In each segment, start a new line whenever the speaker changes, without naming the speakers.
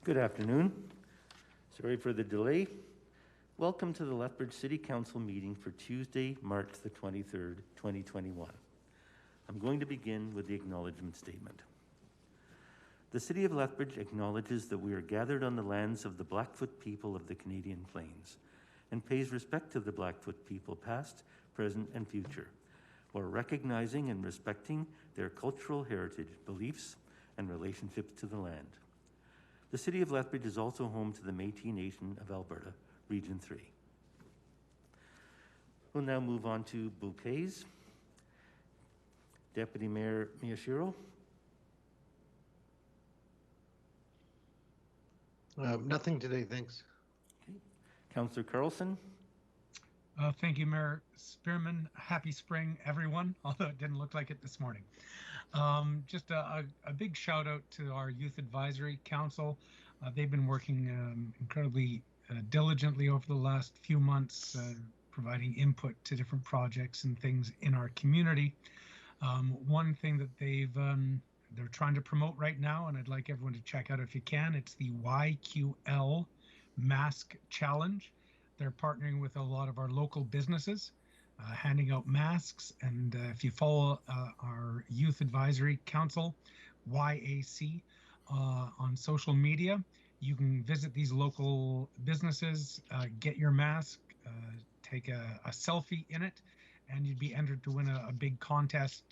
Good afternoon. Sorry for the delay. Welcome to the Lethbridge City Council meeting for Tuesday, March the 23rd, 2021. I'm going to begin with the acknowledgement statement. The City of Lethbridge acknowledges that we are gathered on the lands of the Blackfoot people of the Canadian Plains and pays respect to the Blackfoot people past, present, and future, while recognizing and respecting their cultural heritage, beliefs, and relationships to the land. The City of Lethbridge is also home to the Métis Nation of Alberta, Region 3. We'll now move on to Bouquets. Deputy Mayor Miyashiro.
Nothing today, thanks.
Okay. Councillor Carlson.
Thank you, Mayor Spearman. Happy spring, everyone, although it didn't look like it this morning. Just a big shout out to our Youth Advisory Council. They've been working incredibly diligently over the last few months, providing input to different projects and things in our community. One thing that they're trying to promote right now, and I'd like everyone to check out if you can, it's the YQL Mask Challenge. They're partnering with a lot of our local businesses, handing out masks. And if you follow our Youth Advisory Council, YAC, on social media, you can visit these local businesses, get your mask, take a selfie in it, and you'd be entered to win a big contest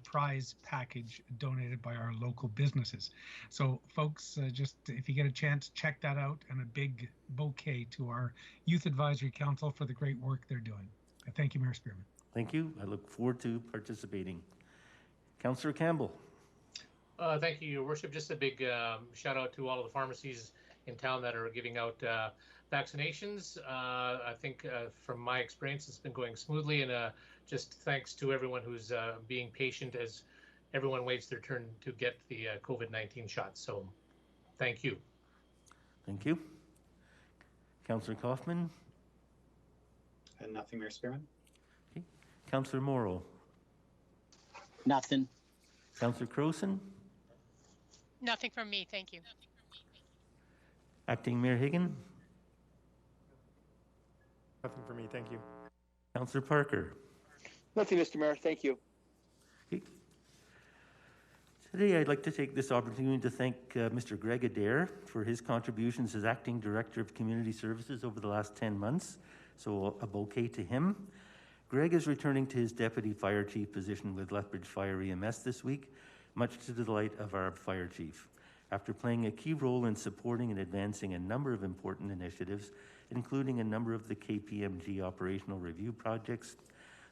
prize package donated by our local businesses. So folks, just if you get a chance, check that out, and a big bouquet to our Youth Advisory Council for the great work they're doing. Thank you, Mayor Spearman.
Thank you. I look forward to participating. Councillor Campbell.
Thank you, Your Worship. Just a big shout out to all of the pharmacies in town that are giving out vaccinations. I think from my experience, it's been going smoothly, and just thanks to everyone who's being patient as everyone waits their turn to get the COVID-19 shot. So thank you.
Thank you. Councillor Kaufman.
And nothing, Mayor Spearman.
Okay. Councillor Morrow.
Nothing.
Councillor Crowson.
Nothing from me, thank you.
Acting Mayor Higgin.
Nothing for me, thank you.
Councillor Parker.
Nothing, Mr. Mayor, thank you.
Okay. Today, I'd like to take this opportunity to thank Mr. Greg Adair for his contributions as Acting Director of Community Services over the last 10 months. So a bouquet to him. Greg is returning to his Deputy Fire Chief position with Lethbridge Fire EMS this week, much to the delight of our Fire Chief. After playing a key role in supporting and advancing a number of important initiatives, including a number of the KPMG operational review projects,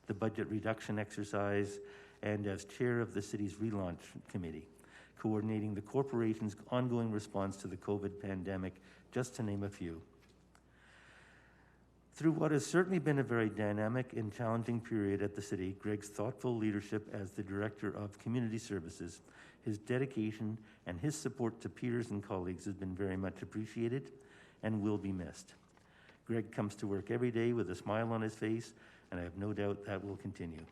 the budget reduction exercise, and as chair of the city's relaunch committee, coordinating the corporation's ongoing response to the COVID pandemic, just to name a few. Through what has certainly been a very dynamic and challenging period at the city, Greg's thoughtful leadership as the Director of Community Services, his dedication and his support to peers and colleagues has been very much appreciated and will be missed. Greg comes to work every day with a smile on his face, and I have no doubt that will continue.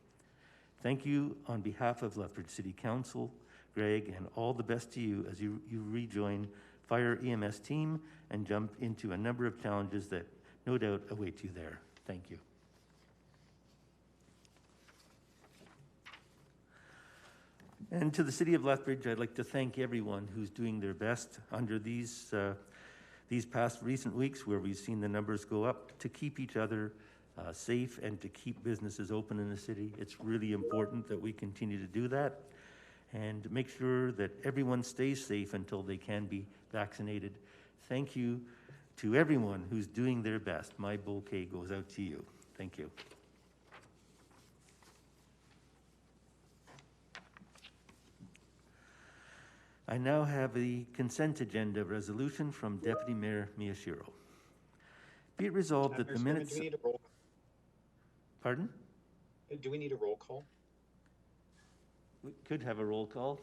Thank you on behalf of Lethbridge City Council, Greg, and all the best to you as you rejoin Fire EMS team and jump into a number of challenges that no doubt await you there. Thank you. And to the City of Lethbridge, I'd like to thank everyone who's doing their best under these past recent weeks where we've seen the numbers go up to keep each other safe and to keep businesses open in the city. It's really important that we continue to do that and make sure that everyone stays safe until they can be vaccinated. Thank you to everyone who's doing their best. My bouquet goes out to you. Thank you. I now have the consent agenda resolution from Deputy Mayor Miyashiro. Be it resolved that the minutes...
Do we need a roll?
Pardon?
Do we need a roll call?
We could have a roll call.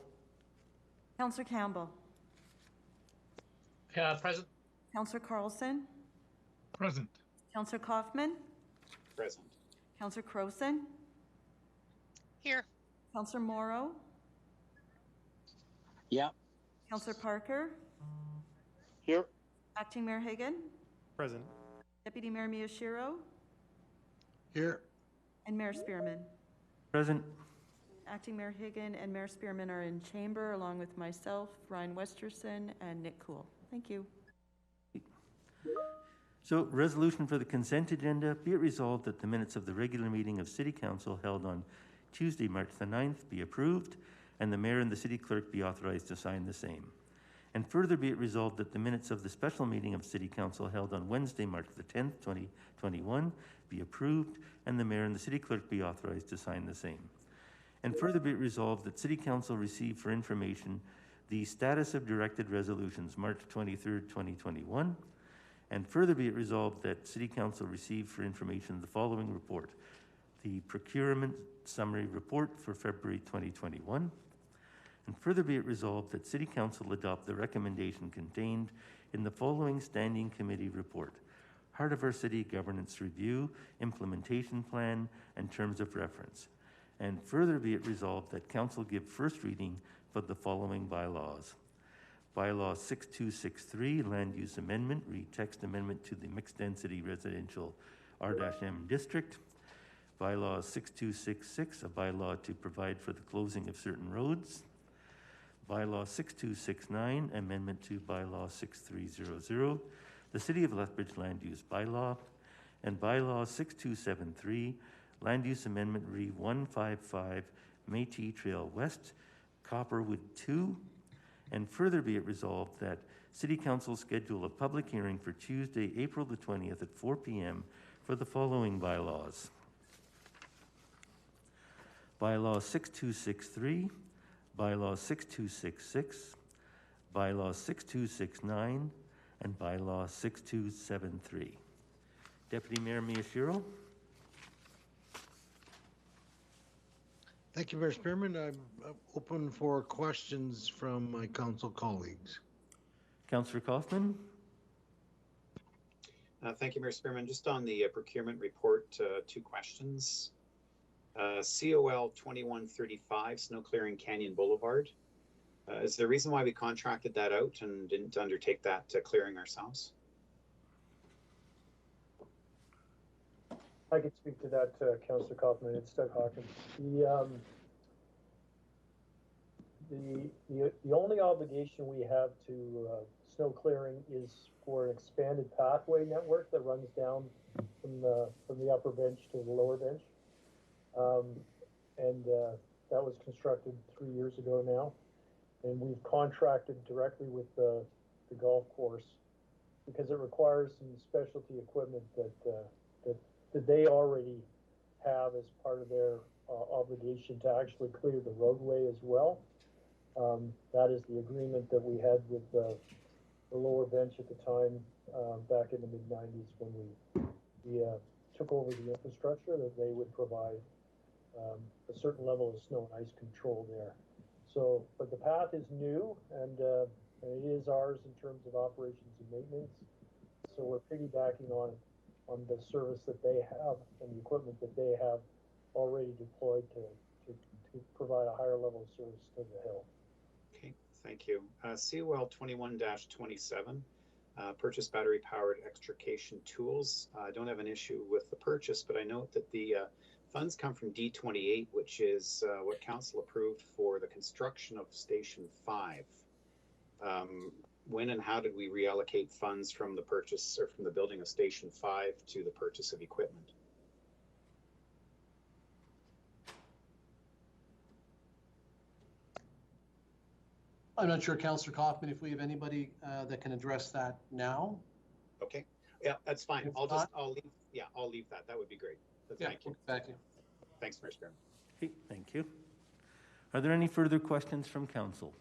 Councillor Campbell.
Present.
Councillor Carlson.
Present.
Councillor Kaufman.
Present.
Councillor Crowson.
Here.
Councillor Morrow.
Yeah.
Councillor Parker.
Here.
Acting Mayor Hagan,
Present.
Deputy Mayor Miyashiro,
Here.
and Mayor Spearman.
Present.
Acting Mayor Hagan and Mayor Spearman are in chamber, along with myself, Ryan Westerson, and Nick Cool. Thank you.
So, resolution for the consent agenda. Be it resolved that the minutes of the regular meeting of City Council held on Tuesday, March the 9th be approved, and the mayor and the city clerk be authorized to sign the same. And further be it resolved that the minutes of the special meeting of City Council held on Wednesday, March the 10th, 2021 be approved, and the mayor and the city clerk be authorized to sign the same. And further be it resolved that City Council receive for information the status of directed resolutions March 23rd, 2021. And further be it resolved that City Council receive for information the following report: the procurement summary report for February 2021. And further be it resolved that City Council adopt the recommendation contained in the following standing committee report: Heart of Our City Governance Review, Implementation Plan, and Terms of Reference. And further be it resolved that Council give first reading for the following bylaws: Bylaw 6263, Land Use Amendment, read-text amendment to the Mixed Density Residential R-M District. Bylaw 6266, a bylaw to provide for the closing of certain roads. Bylaw 6269, amendment to Bylaw 6300, the City of Lethbridge Land Use Bylaw. And Bylaw 6273, Land Use Amendment Re 155, Métis Trail West, Copperwood 2. And further be it resolved that City Council schedule a public hearing for Tuesday, April the 20th at 4 p.m. for the following bylaws: Bylaw 6263, Bylaw 6266, Bylaw 6269, and Bylaw 6273. Deputy Mayor Miyashiro.
Thank you, Mayor Spearman. I'm open for questions from my council colleagues.
Councillor Kaufman.
Thank you, Mayor Spearman. Just on the procurement report, 2 questions. COL 2135, Snow Clearing Canyon Boulevard. Is there a reason why we contracted that out and didn't undertake that clearing ourselves?
I could speak to that, Councillor Kaufman. It's Doug Hawkins. The only obligation we have to snow clearing is for an expanded pathway network that runs down from the upper bench to the lower bench, and that was constructed 3 years ago now, and we've contracted directly with the golf course because it requires some specialty equipment that they already have as part of their obligation to actually clear the roadway as well. That is the agreement that we had with the lower bench at the time, back in the mid-90s, when we took over the infrastructure, that they would provide a certain level of snow and ice control there. So, but the path is new, and it is ours in terms of operations and maintenance. So we're piggybacking on the service that they have and the equipment that they have already deployed to provide a higher level of service to the hill.
Okay, thank you. COL 21-27, purchase battery powered extrication tools. I don't have an issue with the purchase, but I note that the funds come from D28, which is what council approved for the construction of Station 5. When and how did we reallocate funds from the purchase or from the building of Station 5 to the purchase of equipment?
I'm not sure, Councillor Kaufman, if we have anybody that can address that now.
Okay, yeah, that's fine.
If
I'll
not-
leave that. That would be great. But
Yeah,
thank you.
Thank you.
Thanks, Mr. Chairman.
Okay, thank you. Are there any further questions from council?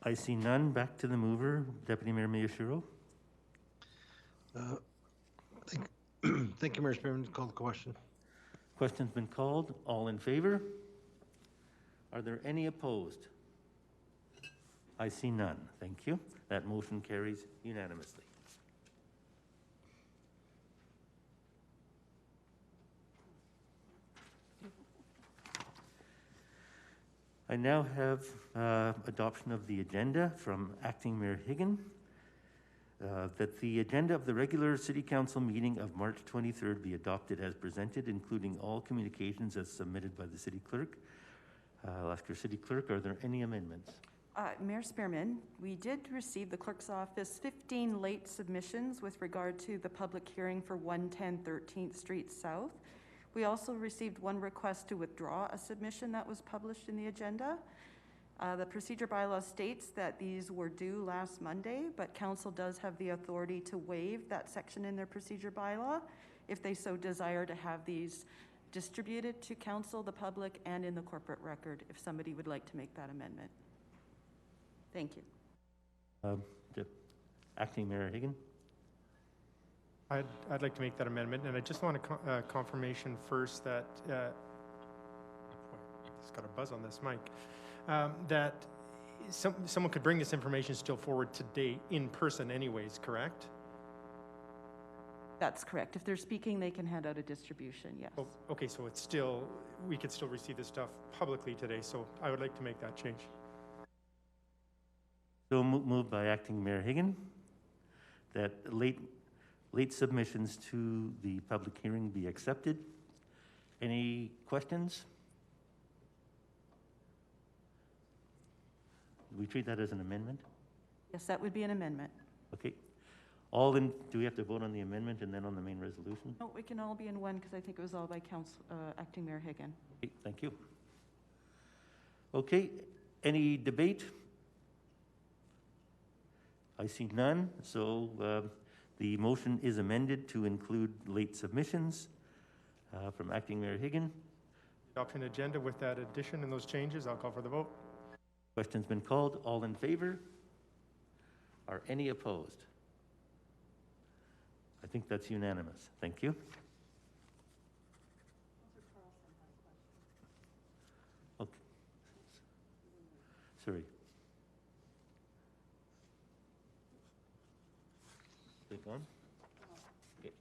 I see none. Back to the mover, Deputy Mayor Miyashiro.
Thank you, Mayor Spearman. Call the question.
Question's been called. All in favor? Are there any opposed? I see none. Thank you. That motion carries unanimously. I now have adoption of the agenda from Acting Mayor Higgin. That the agenda of the regular City Council meeting of March 23rd be adopted as presented, including all communications as submitted by the City Clerk. I'll ask your City Clerk, are there any amendments?
Mayor Spearman, we did receive the Clerk's Office 15 late submissions with regard to the public hearing for 110 13th Street South. We also received one request to withdraw a submission that was published in the agenda. The procedure bylaw states that these were due last Monday, but council does have the authority to waive that section in their procedure bylaw if they so desire to have these distributed to council, the public, and in the corporate record if somebody would like to make that amendment. Thank you.
Acting Mayor Higgin?
I'd like to make that amendment, and I just want a confirmation first that, it's got a buzz on this mic, that someone could bring this information still forward today in person anyways, correct?
That's correct. If they're speaking, they can hand out a distribution, yes.
Oh, okay, so it's still, we could still receive this stuff publicly today, so I would like to make that change.
So moved by Acting Mayor Higgin that late submissions to the public hearing be accepted. Any questions? Do we treat that as an amendment?
Yes, that would be an amendment.
Okay. Do we have to vote on the amendment and then on the main resolution?
No, we can all be in one because I think it was all by Acting Mayor Higgin.
Okay, thank you. Okay, any debate? I see none, so the motion is amended to include late submissions from Acting Mayor Higgin.
Adoption agenda with that addition and those changes. I'll call for the vote.
Question's been called. All in favor? Are any opposed? I think that's unanimous. Thank you. Okay. Sorry. Click on. Okay.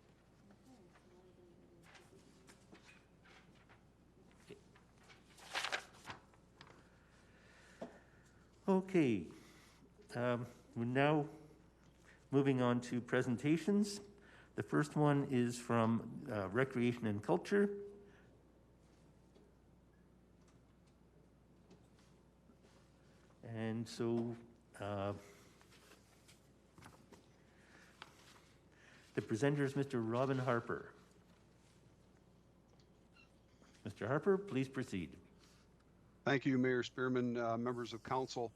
Okay. We're now moving on to presentations. The first one is from Recreation and Culture. And so the presenter is Mr. Robin Harper. Mr. Harper, please proceed.
Thank you, Mayor Spearman, members of council.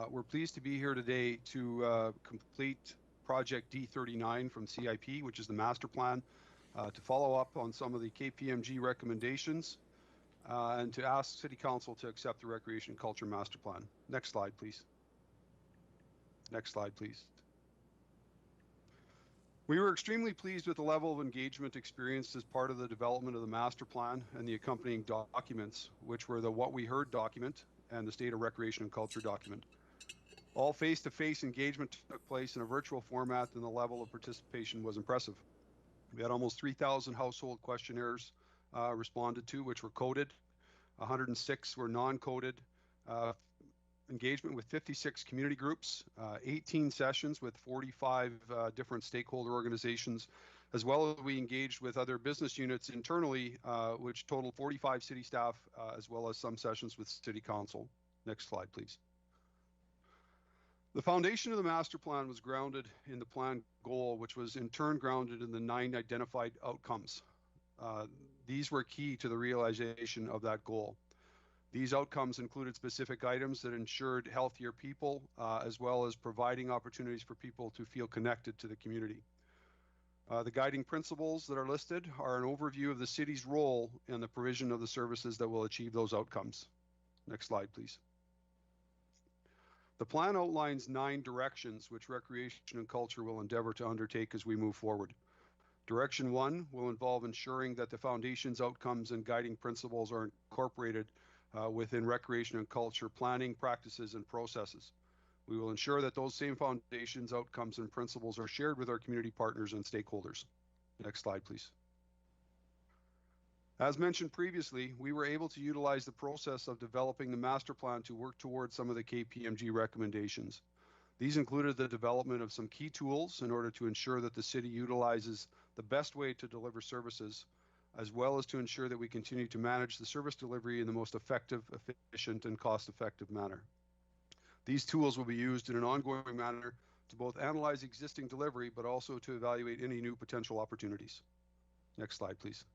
We're pleased to be here today to complete Project D39 from CIP, which is the master plan, to follow up on some of the KPMG recommendations, and to ask City Council to accept the Recreation and Culture Master Plan. Next slide, please. Next slide, please. We were extremely pleased with the level of engagement experienced as part of the development of the master plan and the accompanying documents, which were the What We Heard document and the State of Recreation and Culture document. All face-to-face engagement took place in a virtual format, and the level of participation was impressive. We had almost 3,000 household questionnaires responded to, which were coded. 106 were non-coded. Engagement with 56 community groups, 18 sessions with 45 different stakeholder organizations, as well as we engaged with other business units internally, which totaled 45 city staff, as well as some sessions with City Council. Next slide, please. The foundation of the master plan was grounded in the plan goal, which was in turn grounded in the 9 identified outcomes. These were key to the realization of that goal. These outcomes included specific items that ensured healthier people, as well as providing opportunities for people to feel connected to the community. The guiding principles that are listed are an overview of the city's role in the provision of the services that will achieve those outcomes. Next slide, please. The plan outlines 9 directions which Recreation and Culture will endeavor to undertake as we move forward. Direction 1 will involve ensuring that the foundation's outcomes and guiding principles are incorporated within recreation and culture planning practices and processes. We will ensure that those same foundations, outcomes, and principles are shared with our community partners and stakeholders. Next slide, please. As mentioned previously, we were able to utilize the process of developing the master plan to work towards some of the KPMG recommendations. These included the development of some key tools in order to ensure that the city utilizes the best way to deliver services, as well as to ensure that we continue to manage the service delivery in the most effective, efficient, and cost-effective manner. These tools will be used in an ongoing manner to both analyze existing delivery, but also to evaluate any new potential opportunities. Next slide, please.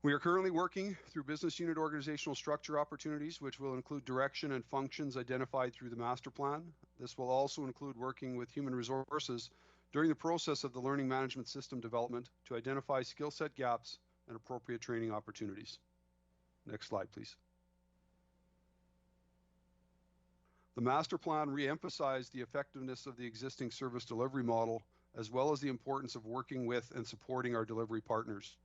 We are currently working through business unit organizational structure opportunities, which will include direction and functions identified through the master plan. This will also include working with human resources during the process of the learning management system development to identify skill set gaps and appropriate training opportunities. Next slide, please. The master plan re-emphasized the effectiveness of the existing service delivery model, as well as the importance of working with and supporting our delivery partners.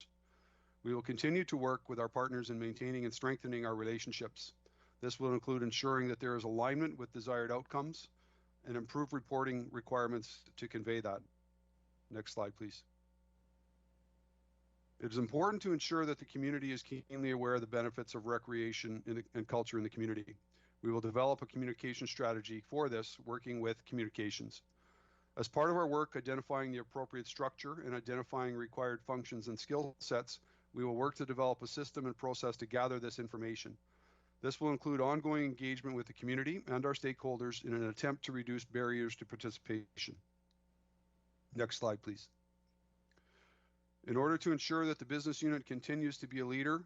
We will continue to work with our partners in maintaining and strengthening our relationships. This will include ensuring that there is alignment with desired outcomes and improved reporting requirements to convey that. Next slide, please. It is important to ensure that the community is keenly aware of the benefits of recreation and culture in the community. We will develop a communication strategy for this, working with communications. As part of our work identifying the appropriate structure and identifying required functions and skill sets, we will work to develop a system and process to gather this information. This will include ongoing engagement with the community and our stakeholders in an attempt to reduce barriers to participation. Next slide, please. In order to ensure that the business unit continues to be a leader,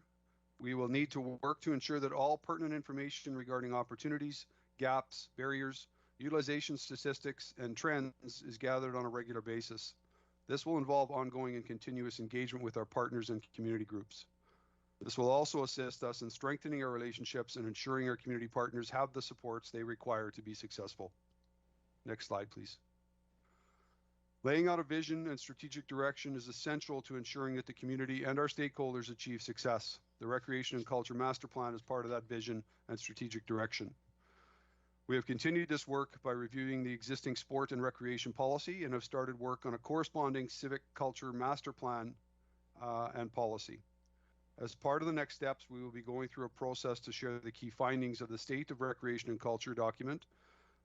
we will need to work to ensure that all pertinent information regarding opportunities, gaps, barriers, utilization statistics, and trends is gathered on a regular basis. This will involve ongoing and continuous engagement with our partners and community groups. This will also assist us in strengthening our relationships and ensuring our community partners have the supports they require to be successful. Next slide, please. Laying out a vision and strategic direction is essential to ensuring that the community and our stakeholders achieve success. The Recreation and Culture Master Plan is part of that vision and strategic direction. We have continued this work by reviewing the existing sport and recreation policy and have started work on a corresponding civic culture master plan and policy. As part of the next steps, we will be going through a process to share the key findings of the State of Recreation and Culture document,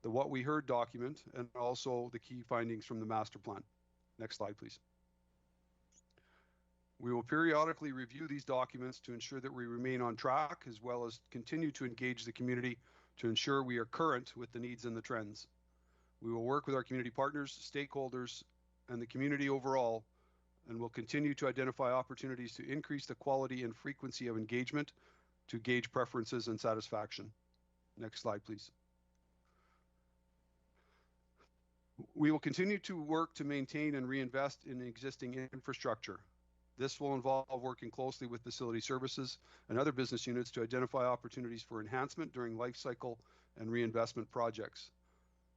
the What We Heard document, and also the key findings from the master plan. Next slide, please. We will periodically review these documents to ensure that we remain on track, as well as continue to engage the community to ensure we are current with the needs and the trends. We will work with our community partners, stakeholders, and the community overall, and will continue to identify opportunities to increase the quality and frequency of engagement to gauge preferences and satisfaction. Next slide, please. We will continue to work to maintain and reinvest in existing infrastructure. This will involve working closely with facility services and other business units to identify opportunities for enhancement during life cycle and reinvestment projects.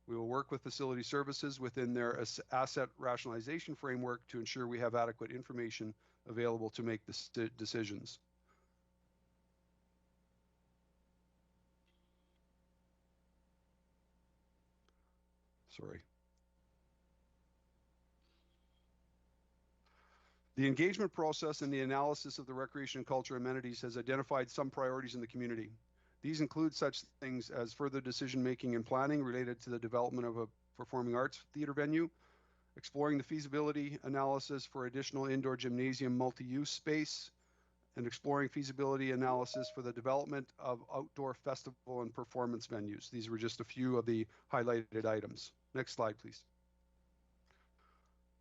We will work with facility services within their asset rationalization framework to ensure we have adequate information available to make the decisions. Sorry. The engagement process and the analysis of the recreation and culture amenities has identified some priorities in the community. These include such things as further decision-making and planning related to the development of a performing arts theater venue, exploring the feasibility analysis for additional indoor gymnasium multi-use space, and exploring feasibility analysis for the development of outdoor festival and performance venues. These were just a few of the highlighted items. Next slide, please.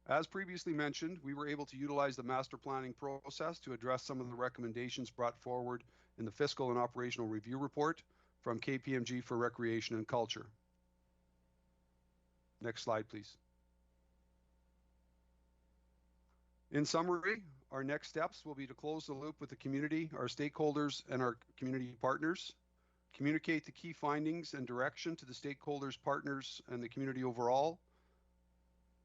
As previously mentioned, we were able to utilize the master planning process to address some of the recommendations brought forward in the Fiscal and Operational Review Report from KPMG for Recreation and Culture. Next slide, please. In summary, our next steps will be to close the loop with the community, our stakeholders, and our community partners, communicate the key findings and direction to the stakeholders, partners, and the community overall,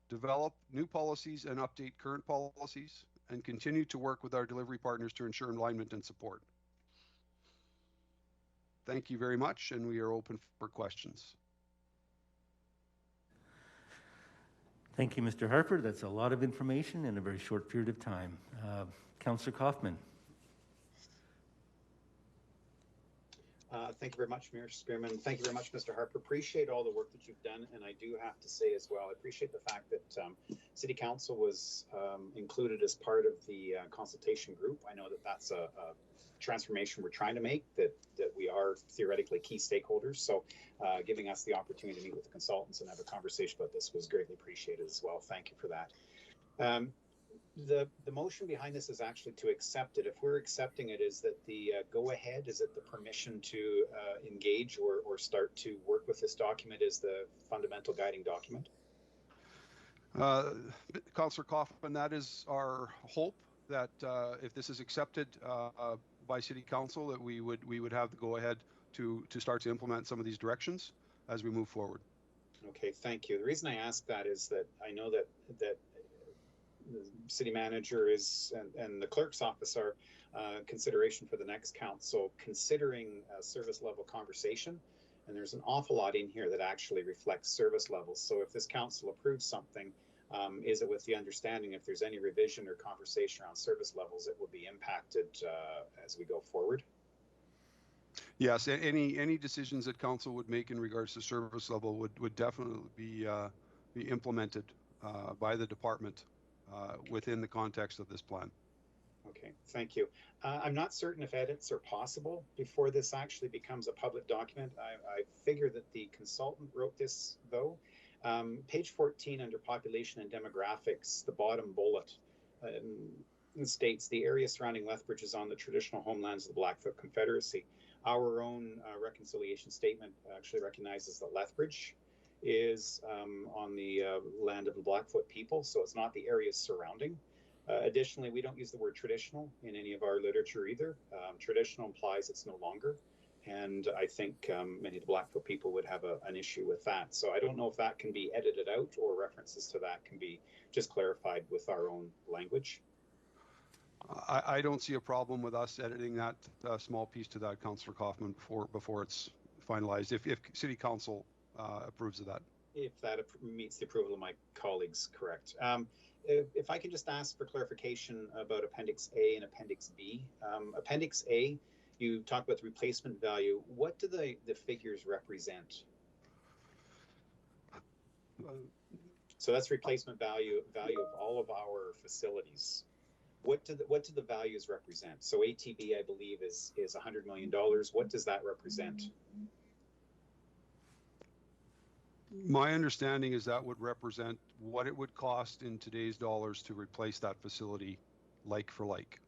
develop new policies and update current policies, and continue to work with our delivery partners to ensure alignment and support. Thank you very much, and we are open for questions.
Thank you, Mr. Harper. That's a lot of information in a very short period of time. Councillor Kaufman.
Thank you very much, Mayor Spearman. Thank you very much, Mr. Harper. Appreciate all the work that you've done, and I do have to say as well, I appreciate the fact that City Council was included as part of the consultation group. I know that that's a transformation we're trying to make, that we are theoretically key stakeholders. So giving us the opportunity to meet with the consultants and have a conversation about this was greatly appreciated as well. Thank you for that. The motion behind this is actually to accept it. If we're accepting it, is that the go ahead, is it the permission to engage or start to work with this document is the fundamental guiding document?
Councillor Kaufman, that is our hope, that if this is accepted by City Council, that we would have the go ahead to start to implement some of these directions as we move forward.
Okay, thank you. The reason I ask that is that I know that the city manager is and the clerk's office are consideration for the next council, considering a service level conversation, and there's an awful lot in here that actually reflects service levels. So if this council approves something, is it with the understanding if there's any revision or conversation around service levels, it will be impacted as we go forward?
Yes, any decisions that council would make in regards to service level would definitely be implemented by the department within the context of this plan.
Okay, thank you. I'm not certain if edits are possible before this actually becomes a public document. I figure that the consultant wrote this though. Page 14 under population and demographics, the bottom bullet states the area surrounding Lethbridge is on the traditional homelands of the Blackfoot Confederacy. Our own reconciliation statement actually recognizes that Lethbridge is on the land of the Blackfoot people, so it's not the areas surrounding. Additionally, we don't use the word traditional in any of our literature either. Traditional implies it's no longer, and I think many of the Blackfoot people would have an issue with that. So I don't know if that can be edited out or references to that can be just clarified with our own language.
I don't see a problem with us editing that small piece to that, Councillor Kaufman, before it's finalized, if City Council approves of that. If
that meets the approval of my colleagues, correct. If I can just ask for clarification about Appendix A and Appendix B. Appendix A, you talk about the replacement value. What do the figures represent? So that's replacement value of all of our facilities. What do the values represent? So ATB, I believe, is $100 million. What does that represent?
My understanding is that would represent what it would cost in today's dollars to replace that facility like for like.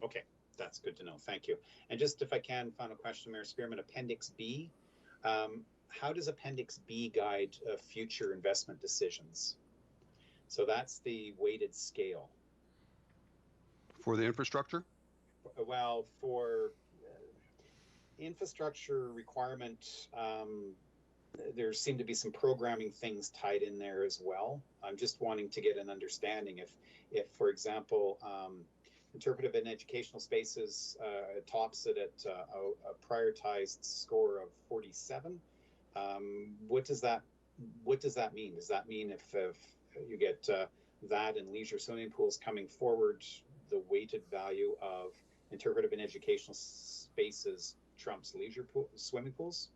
Okay, that's good to know. Thank you. And just if I can, final question, Mayor Spearman, Appendix B. How does Appendix B guide future investment decisions? So that's the weighted scale.
For the infrastructure?
Well, for infrastructure requirement, there seem to be some programming things tied in there as well. I'm just wanting to get an understanding if for example, interpretive and educational spaces tops it at a prioritized score of 47. What does that mean? Does that mean if you get that and leisure swimming pools coming forward, the weighted value of interpretive and educational spaces trumps leisure swimming pools?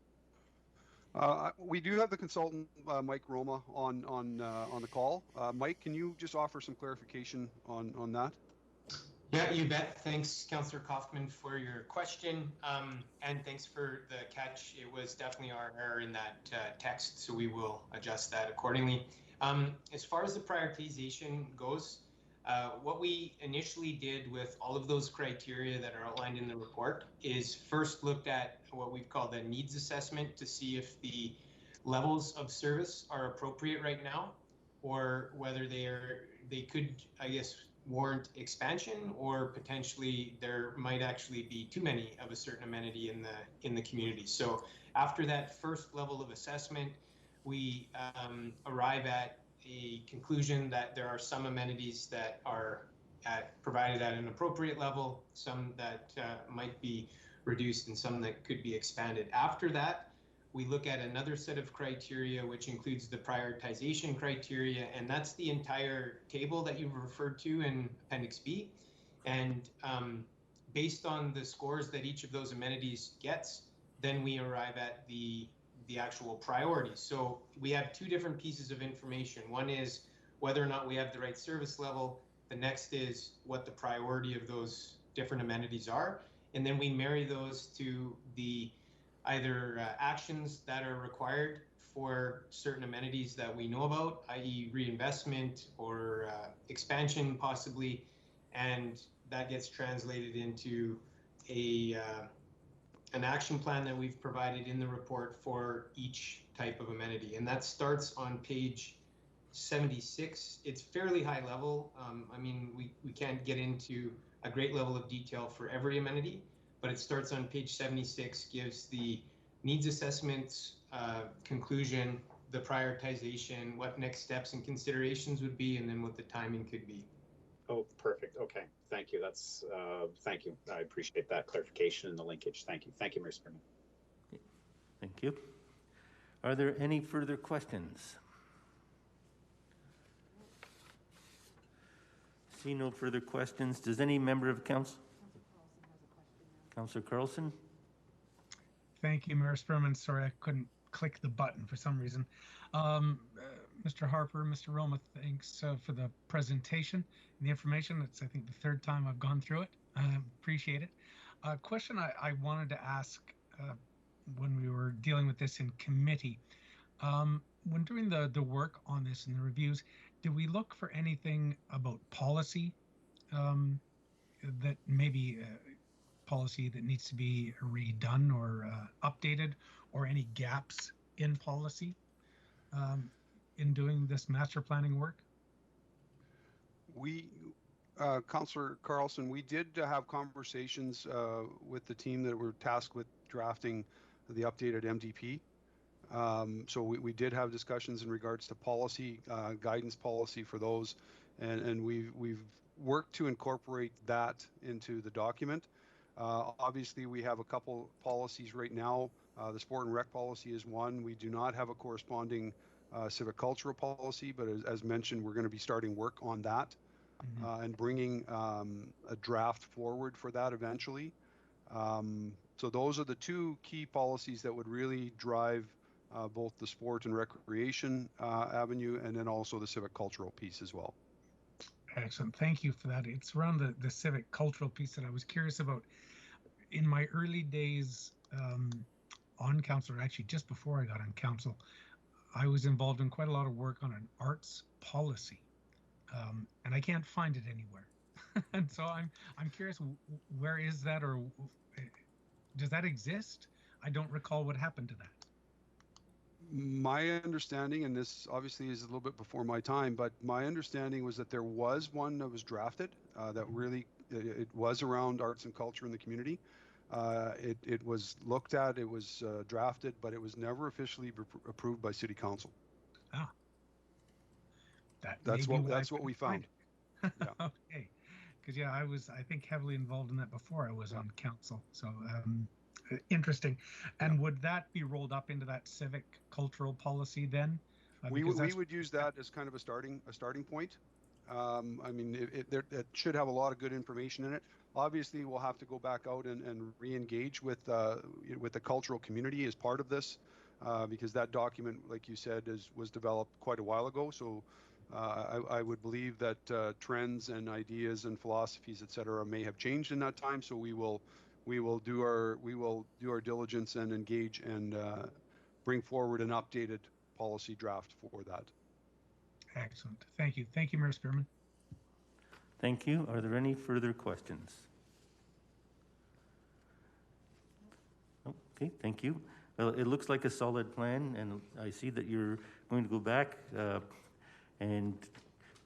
We do have the consultant, Mike Roma, on the call. Mike, can you just offer some clarification on that?
Yeah, you bet. Thanks, Councillor Kaufman, for your question, and thanks for the catch. It was definitely our error in that text, so we will adjust that accordingly. As far as the prioritization goes, what we initially did with all of those criteria that are outlined in the report is first looked at what we've called the needs assessment to see if the levels of service are appropriate right now, or whether they could, I guess, warrant expansion, or potentially there might actually be too many of a certain amenity in the community. So after that first level of assessment, we arrive at a conclusion that there are some amenities that are provided at an appropriate level, some that might be reduced, and some that could be expanded. After that, we look at another set of criteria, which includes the prioritization criteria, and that's the entire table that you've referred to in Appendix B. And based on the scores that each of those amenities gets, then we arrive at the actual priorities. So we have two different pieces of information. One is whether or not we have the right service level. The next is what the priority of those different amenities are. And then we marry those to the either actions that are required for certain amenities that we know about, i.e. reinvestment or expansion possibly, and that gets translated into an action plan that we've provided in the report for each type of amenity. And that starts on page 76. It's fairly high level. I mean, we can't get into a great level of detail for every amenity, but it starts on page 76, gives the needs assessments, conclusion, the prioritization, what next steps and considerations would be, and then what the timing could be.
Oh, perfect. Okay. Thank you. That's, thank you. I appreciate that clarification and the linkage. Thank you. Thank you, Mayor Spearman.
Thank you. Are there any further questions? See no further questions. Does any member of council? Councillor Carlson?
Thank you, Mayor Spearman. Sorry, I couldn't click the button for some reason. Mr. Harper, Mr. Roma, thanks for the presentation and the information. It's, I think, the third time I've gone through it. Appreciate it. A question I wanted to ask when we were dealing with this in committee. When doing the work on this and the reviews, did we look for anything about policy that maybe policy that needs to be redone or updated, or any gaps in policy in doing this master planning work?
We, Councillor Carlson, we did have conversations with the team that were tasked with drafting the updated MDP. So we did have discussions in regards to policy, guidance policy for those, and we've worked to incorporate that into the document. Obviously, we have a couple policies right now. The sport and rec policy is one. We do not have a corresponding civic cultural policy, but as mentioned, we're going to be starting work on that and bringing a draft forward for that eventually. So those are the two key policies that would really drive both the sport and recreation avenue, and then also the civic cultural piece as well.
Excellent. Thank you for that. It's around the civic cultural piece that I was curious about. In my early days on council, or actually just before I got on council, I was involved in quite a lot of work on an arts policy, and I can't find it anywhere. And so I'm curious, where is that, or does that exist? I don't recall what happened to that.
My understanding, and this obviously is a little bit before my time, but my understanding was that there was one that was drafted that really, it was around arts and culture in the community. It was looked at, it was drafted, but it was never officially approved by City Council.
Ah,
that's what we found.
Yeah. Okay, because yeah, I was, I think, heavily involved in that before I was on council. So interesting. And would that be rolled up into that civic cultural policy then?
We would use that as kind of a starting point. I mean, it should have a lot of good information in it. Obviously, we'll have to go back out and re-engage with the cultural community as part of this, because that document, like you said, was developed quite a while ago. So I would believe that trends and ideas and philosophies, et cetera, may have changed in that time. So we will do our diligence and engage and bring forward an updated policy draft for that.
Excellent. Thank you. Thank you, Mayor Spearman.
Thank you. Are there any further questions? Okay, thank you. Well, it looks like a solid plan, and I see that you're going to go back and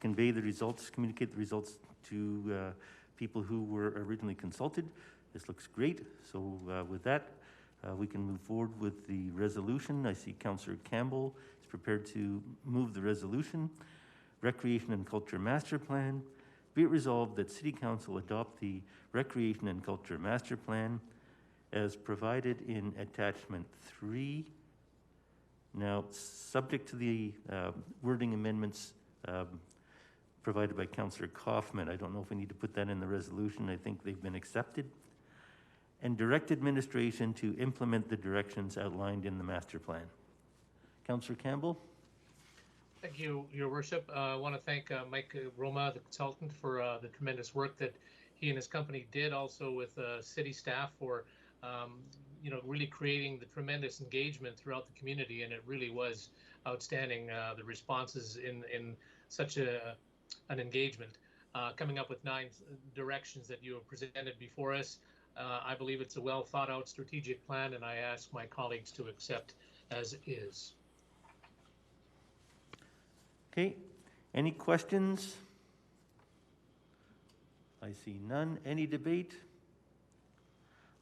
convey the results, communicate the results to people who were originally consulted. This looks great. So with that, we can move forward with the resolution. I see Councillor Campbell is prepared to move the resolution. Recreation and Culture Master Plan. Be it resolved that City Council adopt the Recreation and Culture Master Plan as provided in Attachment 3 Now, subject to the wording amendments provided by Councillor Kaufman, I don't know if we need to put that in the resolution. I think they've been accepted. And direct administration to implement the directions outlined in the master plan. Councillor Campbell?
Thank you, Your Worship. I want to thank Mike Roma, the consultant, for the tremendous work that he and his company did, also with city staff for, really creating the tremendous engagement throughout the community, and it really was outstanding, the responses in such an engagement. Coming up with 9 directions that you have presented before us. I believe it's a well thought out strategic plan, and I ask my colleagues to accept as is.
Okay, any questions? I see none. Any debate?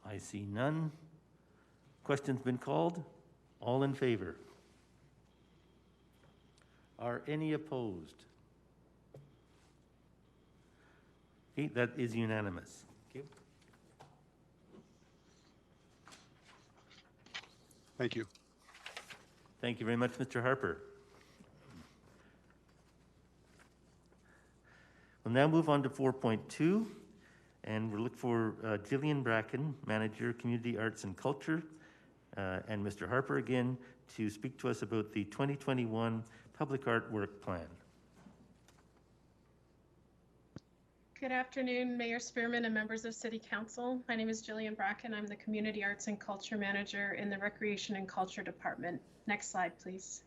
I see none. Question's been called. All in favor? Are any opposed? Okay, that is unanimous. Okay.
Thank you.
Thank you very much, Mr. Harper. We'll now move on to 4.2, and we'll look for Jillian Bracken, Manager, Community Arts and Culture, and Mr. Harper again to speak to us about the 2021 Public Art Work Plan.
Good afternoon, Mayor Spearman and members of City Council. My name is Jillian Bracken. I'm the Community Arts and Culture Manager in the Recreation and Culture Department. Next slide, please.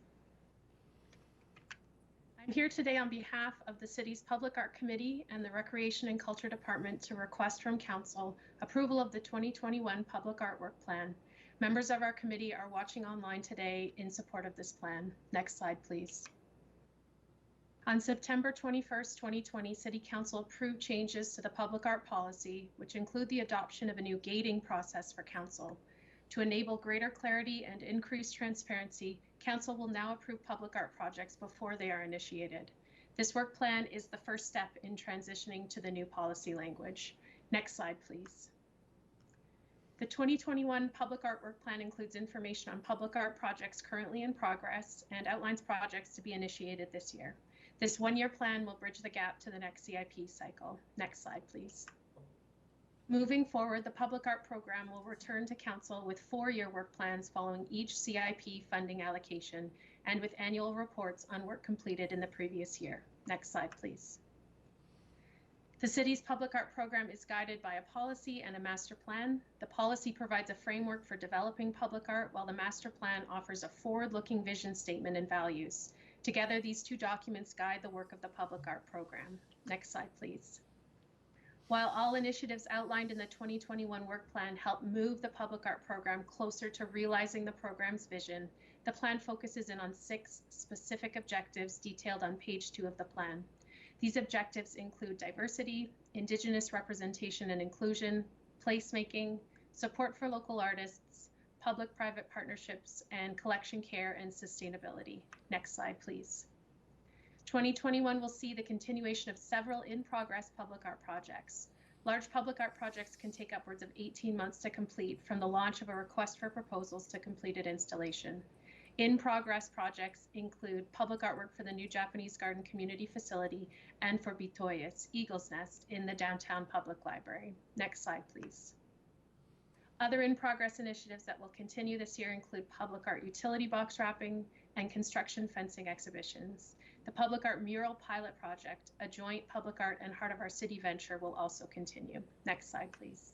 I'm here today on behalf of the City's Public Art Committee and the Recreation and Culture Department to request from Council approval of the 2021 Public Art Work Plan. Members of our committee are watching online today in support of this plan. Next slide, please. On September 21st, 2020, City Council approved changes to the public art policy, which include the adoption of a new gating process for Council. To enable greater clarity and increased transparency, Council will now approve public art projects before they are initiated. This work plan is the first step in transitioning to the new policy language. Next slide, please. The 2021 Public Art Work Plan includes information on public art projects currently in progress and outlines projects to be initiated this year. This one-year plan will bridge the gap to the next CIP cycle. Next slide, please. Moving forward, the Public Art Program will return to Council with 4-year work plans following each CIP funding allocation and with annual reports on work completed in the previous year. Next slide, please. The City's Public Art Program is guided by a policy and a master plan. The policy provides a framework for developing public art, while the master plan offers a forward-looking vision statement and values. Together, these 2 documents guide the work of the Public Art Program. Next slide, please. While all initiatives outlined in the 2021 work plan help move the Public Art Program closer to realizing the program's vision, the plan focuses in on 6 specific objectives detailed on page 2 of the plan. These objectives include diversity, Indigenous representation and inclusion, placemaking, support for local artists, public-private partnerships, and collection care and sustainability. Next slide, please. 2021 will see the continuation of several in-progress public art projects. Large public art projects can take upwards of 18 months to complete, from the launch of a request for proposals to completed installation. In-progress projects include public artwork for the new Japanese Garden Community Facility and for Bouquets, Eagle's Nest, in the downtown public library. Next slide, please. Other in-progress initiatives that will continue this year include public art utility box wrapping and construction fencing exhibitions. The Public Art Mural Pilot Project, a joint public art and Heart of Our City venture, will also continue. Next slide, please.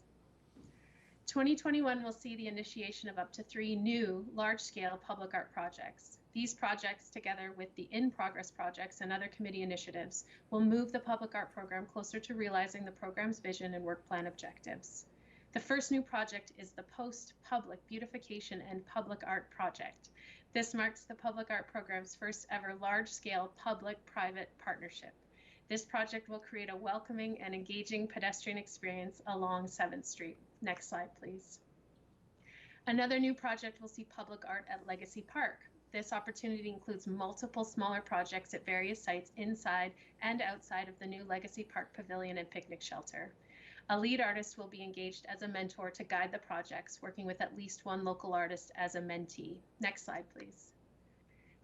2021 will see the initiation of up to 3 new large-scale public art projects. These projects, together with the in-progress projects and other committee initiatives, will move the public art program closer to realizing the program's vision and work plan objectives. The first new project is the Post-Public Beautification and Public Art Project. This marks the public art program's first ever large-scale public-private partnership. This project will create a welcoming and engaging pedestrian experience along 7th Street. Next slide, please. Another new project will see public art at Legacy Park. This opportunity includes multiple smaller projects at various sites inside and outside of the new Legacy Park Pavilion and Picnic Shelter. A lead artist will be engaged as a mentor to guide the projects, working with at least 1 local artist as a mentee. Next slide, please.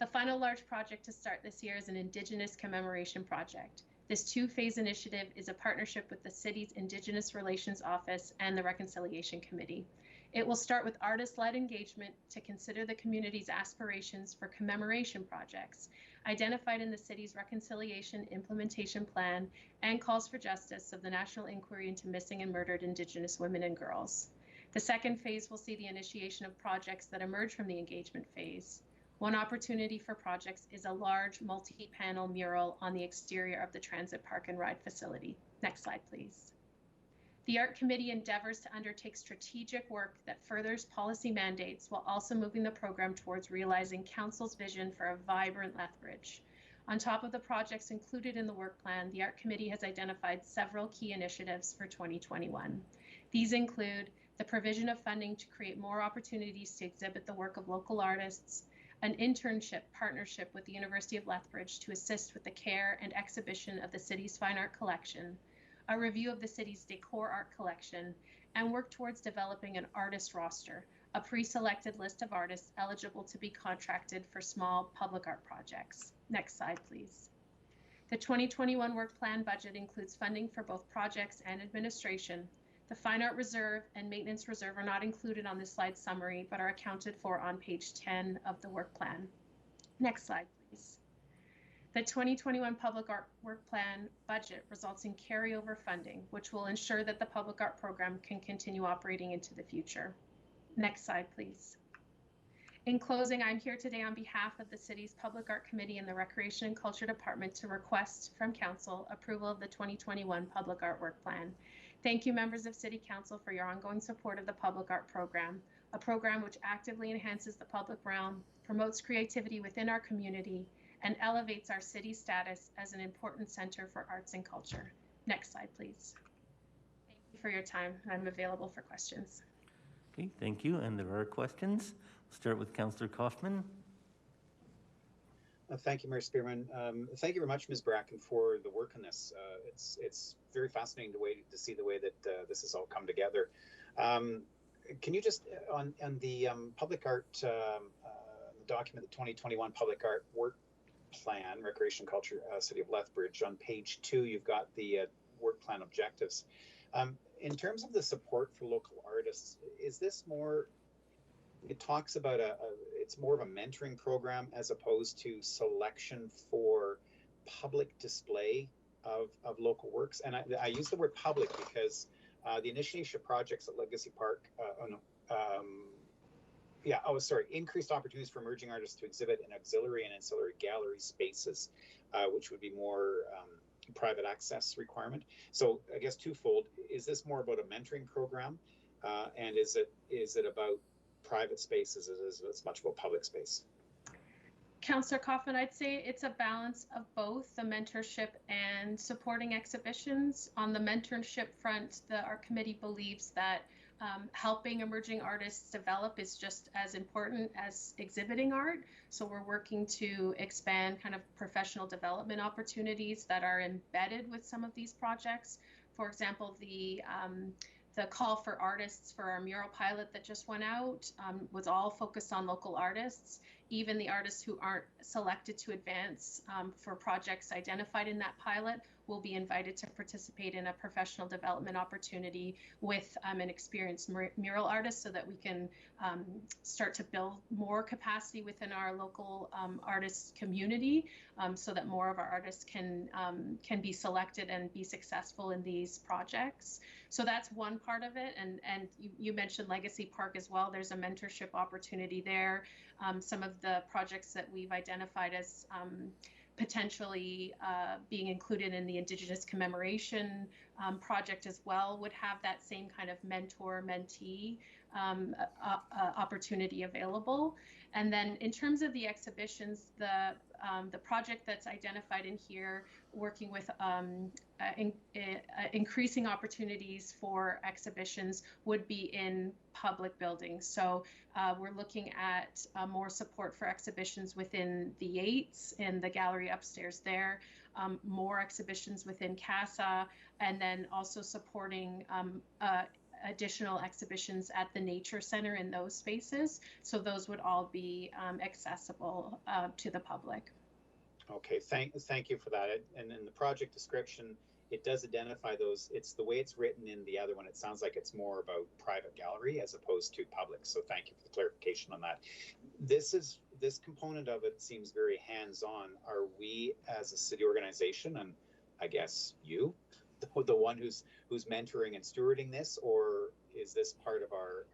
The final large project to start this year is an Indigenous commemoration project. This two-phase initiative is a partnership with the city's Indigenous Relations Office and the Reconciliation Committee. It will start with artist-led engagement to consider the community's aspirations for commemoration projects identified in the city's Reconciliation Implementation Plan and Calls for Justice of the National Inquiry into Missing and Murdered Indigenous Women and Girls. The second phase will see the initiation of projects that emerge from the engagement phase. One opportunity for projects is a large multi-panel mural on the exterior of the Transit Park and Ride facility. Next slide, please. The Art Committee endeavors to undertake strategic work that furthers policy mandates while also moving the program towards realizing Council's vision for a vibrant Lethbridge. On top of the projects included in the work plan, the Art Committee has identified several key initiatives for 2021. These include the provision of funding to create more opportunities to exhibit the work of local artists, an internship partnership with the University of Lethbridge to assist with the care and exhibition of the city's fine art collection, a review of the city's decor art collection, and work towards developing an artist roster, a pre-selected list of artists eligible to be contracted for small public art projects. Next slide, please. The 2021 work plan budget includes funding for both projects and administration. The Fine Art Reserve and Maintenance Reserve are not included on this slide summary, but are accounted for on page 10 of the work plan. Next slide, please. The 2021 Public Art Work Plan budget results in carryover funding, which will ensure that the public art program can continue operating into the future. Next slide, please. In closing, I'm here today on behalf of the city's Public Art Committee and the Recreation and Culture Department to request from Council approval of the 2021 Public Art Work Plan. Thank you, members of City Council, for your ongoing support of the public art program, a program which actively enhances the public realm, promotes creativity within our community, and elevates our city's status as an important center for arts and culture. Next slide, please. Thank you for your time. I'm available for questions.
Okay, thank you. And there are questions. We'll start with Councillor Kaufman.
Thank you, Mayor Spearman. Thank you very much, Ms. Bracken, for the work on this. It's very fascinating to see the way that this has all come together. Can you just, on the public art document, the 2021 Public Art Work Plan, Recreation Culture, City of Lethbridge, on page 2, you've got the work plan objectives. In terms of the support for local artists, is this more, it talks about it's more of a mentoring program as opposed to selection for public display of local works? And I use the word public because the initiation of projects at Legacy Park, increased opportunities for emerging artists to exhibit in auxiliary and ancillary gallery spaces, which would be more private access requirement. So I guess twofold, is this more about a mentoring program? And is it about private spaces as much about public space?
Councillor Kaufman, I'd say it's a balance of both the mentorship and supporting exhibitions. On the mentorship front, our committee believes that helping emerging artists develop is just as important as exhibiting art. So we're working to expand kind of professional development opportunities that are embedded with some of these projects. For example, the call for artists for our mural pilot that just went out was all focused on local artists. Even the artists who aren't selected to advance for projects identified in that pilot will be invited to participate in a professional development opportunity with an experienced mural artist so that we can start to build more capacity within our local artist community so that more of our artists can be selected and be successful in these projects. So that's one part of it. And you mentioned Legacy Park as well. There's a mentorship opportunity there. Some of the projects that we've identified as potentially being included in the Indigenous commemoration project as well would have that same kind of mentor-mentee opportunity available. And then in terms of the exhibitions, the project that's identified in here, working with increasing opportunities for exhibitions would be in public buildings. So we're looking at more support for exhibitions within the Yates in the gallery upstairs there, more exhibitions within CASA, and then also supporting additional exhibitions at the Nature Center in those spaces. So those would all be accessible to the public.
Okay, thank you for that. And in the project description, it does identify those. It's the way it's written in the other one. It sounds like it's more about private gallery as opposed to public. So thank you for the clarification on that. This component of it seems very hands-on. Are we as a city organization, and I guess you, the one who's mentoring and stewarding this, or is this part of our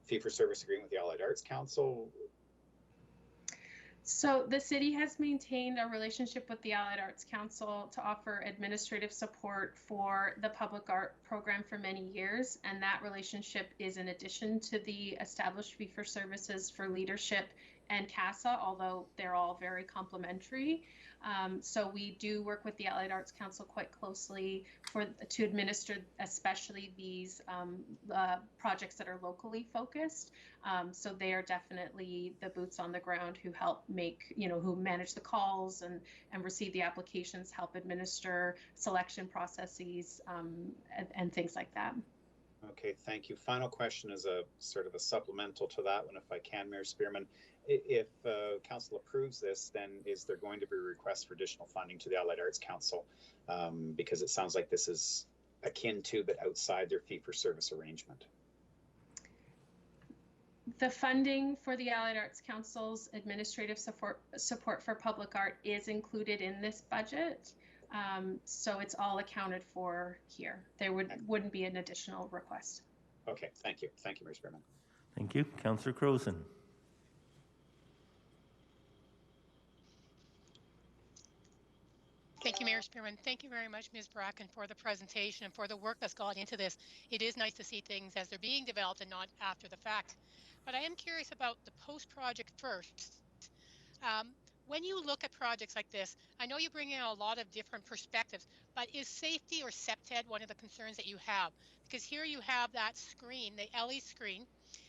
fee-for-service agreement with the Allied Arts Council?
So the city has maintained a relationship with the Allied Arts Council to offer administrative support for the public art program for many years, and that relationship is in addition to the established fee-for-services for leadership and CASA, although they're all very complementary. So we do work with the Allied Arts Council quite closely to administer especially these projects that are locally focused. So they are definitely the boots on the ground who help make, who manage the calls and receive the applications, help administer selection processes, and things like that.
Okay, thank you. Final question is a sort of a supplemental to that one, if I can, Mayor Spearman. If council approves this, then is there going to be a request for additional funding to the Allied Arts Council? Because it sounds like this is akin to, but outside their fee-for-service arrangement.
The funding for the Allied Arts Council's administrative support for public art is included in this budget. So it's all accounted for here. There wouldn't be an additional request.
Okay, thank you. Thank you, Mayor Spearman.
Thank you. Councillor Crowson.
Thank you, Mayor Spearman. Thank you very much, Ms. Bracken, for the presentation and for the work that's gone into this. It is nice to see things as they're being developed and not after the fact. But I am curious about the post-project first. When you look at projects like this, I know you bring in a lot of different perspectives, but is safety or SEPTED one of the concerns that you have? Because here you have that screen, the LE screen,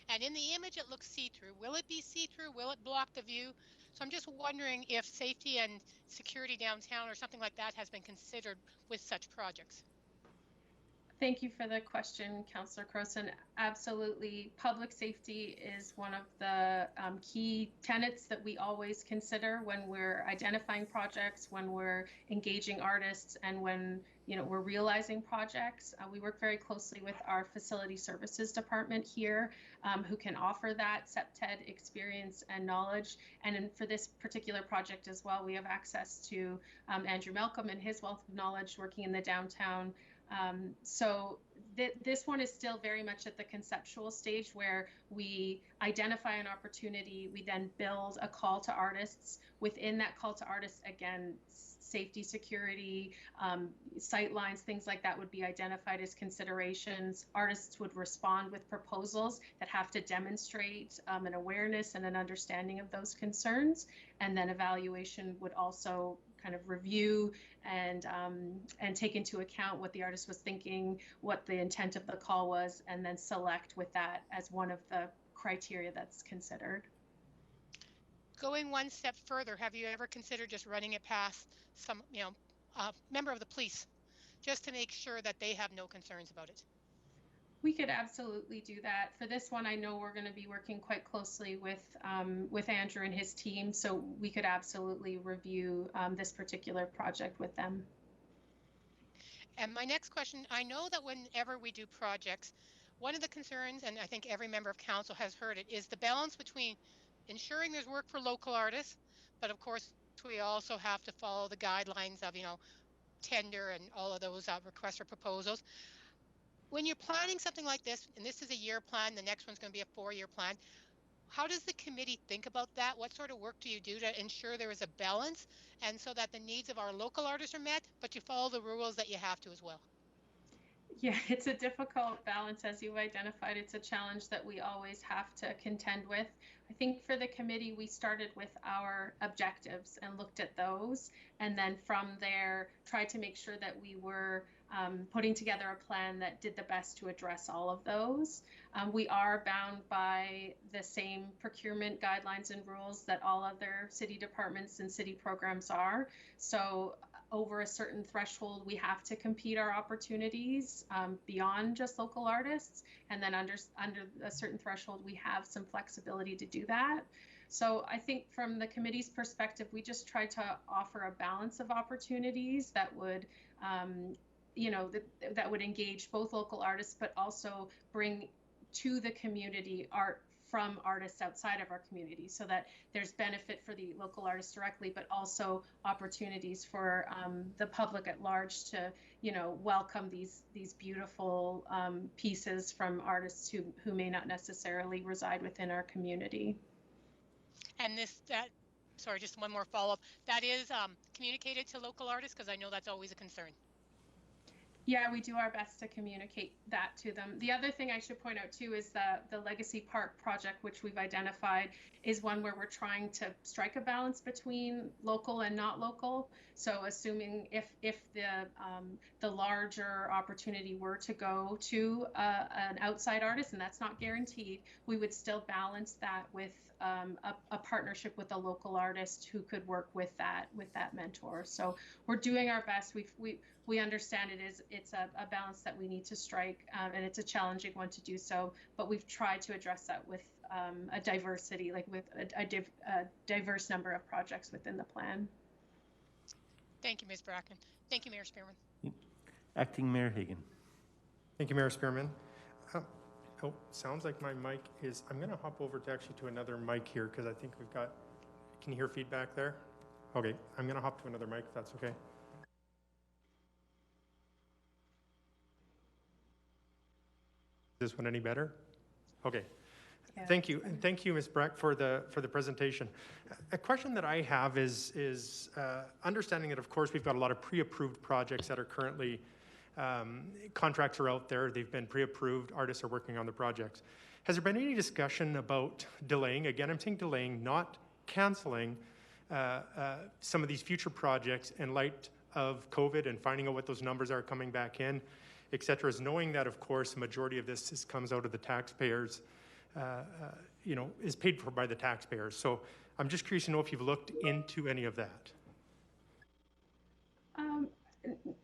and in the image it looks see-through. Will it be see-through? Will it block the view? So I'm just wondering if safety and security downtown or something like that has been considered with such projects.
Thank you for the question, Councillor Crowson. Absolutely. Public safety is one of the key tenets that we always consider when we're identifying projects, when we're engaging artists, and when we're realizing projects. We work very closely with our facility services department here, who can offer that SEPTED experience and knowledge. And for this particular project as well, we have access to Andrew Malcolm and his wealth of knowledge working in the downtown. So this one is still very much at the conceptual stage where we identify an opportunity, we then build a call to artists. Within that call to artists, again, safety, security, sight lines, things like that would be identified as considerations. Artists would respond with proposals that have to demonstrate an awareness and an understanding of those concerns. And then evaluation would also kind of review and take into account what the artist was thinking, what the intent of the call was, and then select with that as one of the criteria that's considered.
Going one step further, have you ever considered just running it past some, member of the police, just to make sure that they have no concerns about it?
We could absolutely do that. For this one, I know we're going to be working quite closely with Andrew and his team, so we could absolutely review this particular project with them.
And my next question, I know that whenever we do projects, one of the concerns, and I think every member of council has heard it, is the balance between ensuring there's work for local artists, but of course we also have to follow the guidelines of, tender and all of those requests for proposals. When you're planning something like this, and this is a year plan, the next one's going to be a 4-year plan, how does the committee think about that? What sort of work do you do to ensure there is a balance and so that the needs of our local artists are met, but you follow the rules that you have to as well?
Yeah, it's a difficult balance, as you've identified. It's a challenge that we always have to contend with. I think for the committee, we started with our objectives and looked at those, and then from there tried to make sure that we were putting together a plan that did the best to address all of those. We are bound by the same procurement guidelines and rules that all other city departments and city programs are. So over a certain threshold, we have to compete our opportunities beyond just local artists. And then under a certain threshold, we have some flexibility to do that. So I think from the committee's perspective, we just try to offer a balance of opportunities that would, that would engage both local artists, but also bring to the community art from artists outside of our community, so that there's benefit for the local artists directly, but also opportunities for the public at large to, welcome these beautiful pieces from artists who may not necessarily reside within our community.
And sorry, just one more follow-up. That is communicated to local artists, because I know that's always a concern.
Yeah, we do our best to communicate that to them. The other thing I should point out too is the Legacy Park project, which we've identified, is one where we're trying to strike a balance between local and not local. So assuming if the larger opportunity were to go to an outside artist, and that's not guaranteed, we would still balance that with a partnership with a local artist who could work with that mentor. So we're doing our best. We understand it's a balance that we need to strike, and it's a challenging one to do so, but we've tried to address that with a diversity, like with a diverse number of projects within the plan.
Thank you, Ms. Bracken. Thank you, Mayor Spearman.
Acting Mayor Hagan.
Thank you, Mayor Spearman. Oh, sounds like my mic is, I'm going to hop over to another mic here, because I think we've got, can you hear feedback there? Okay, I'm going to hop to another mic if that's okay. Is this one any better? Okay. Yeah. Thank you. And thank you, Ms. Breck, for the presentation. A question that I have is understanding that, of course, we've got a lot of pre-approved projects that are currently, contracts are out there, they've been pre-approved, artists are working on the projects. Has there been any discussion about delaying, again, I'm saying delaying, not canceling some of these future projects in light of COVID and finding out what those numbers are coming back in, et cetera, is knowing that, of course, the majority of this comes out of the taxpayers, is paid for by the taxpayers. So I'm just curious to know if you've looked into any of that.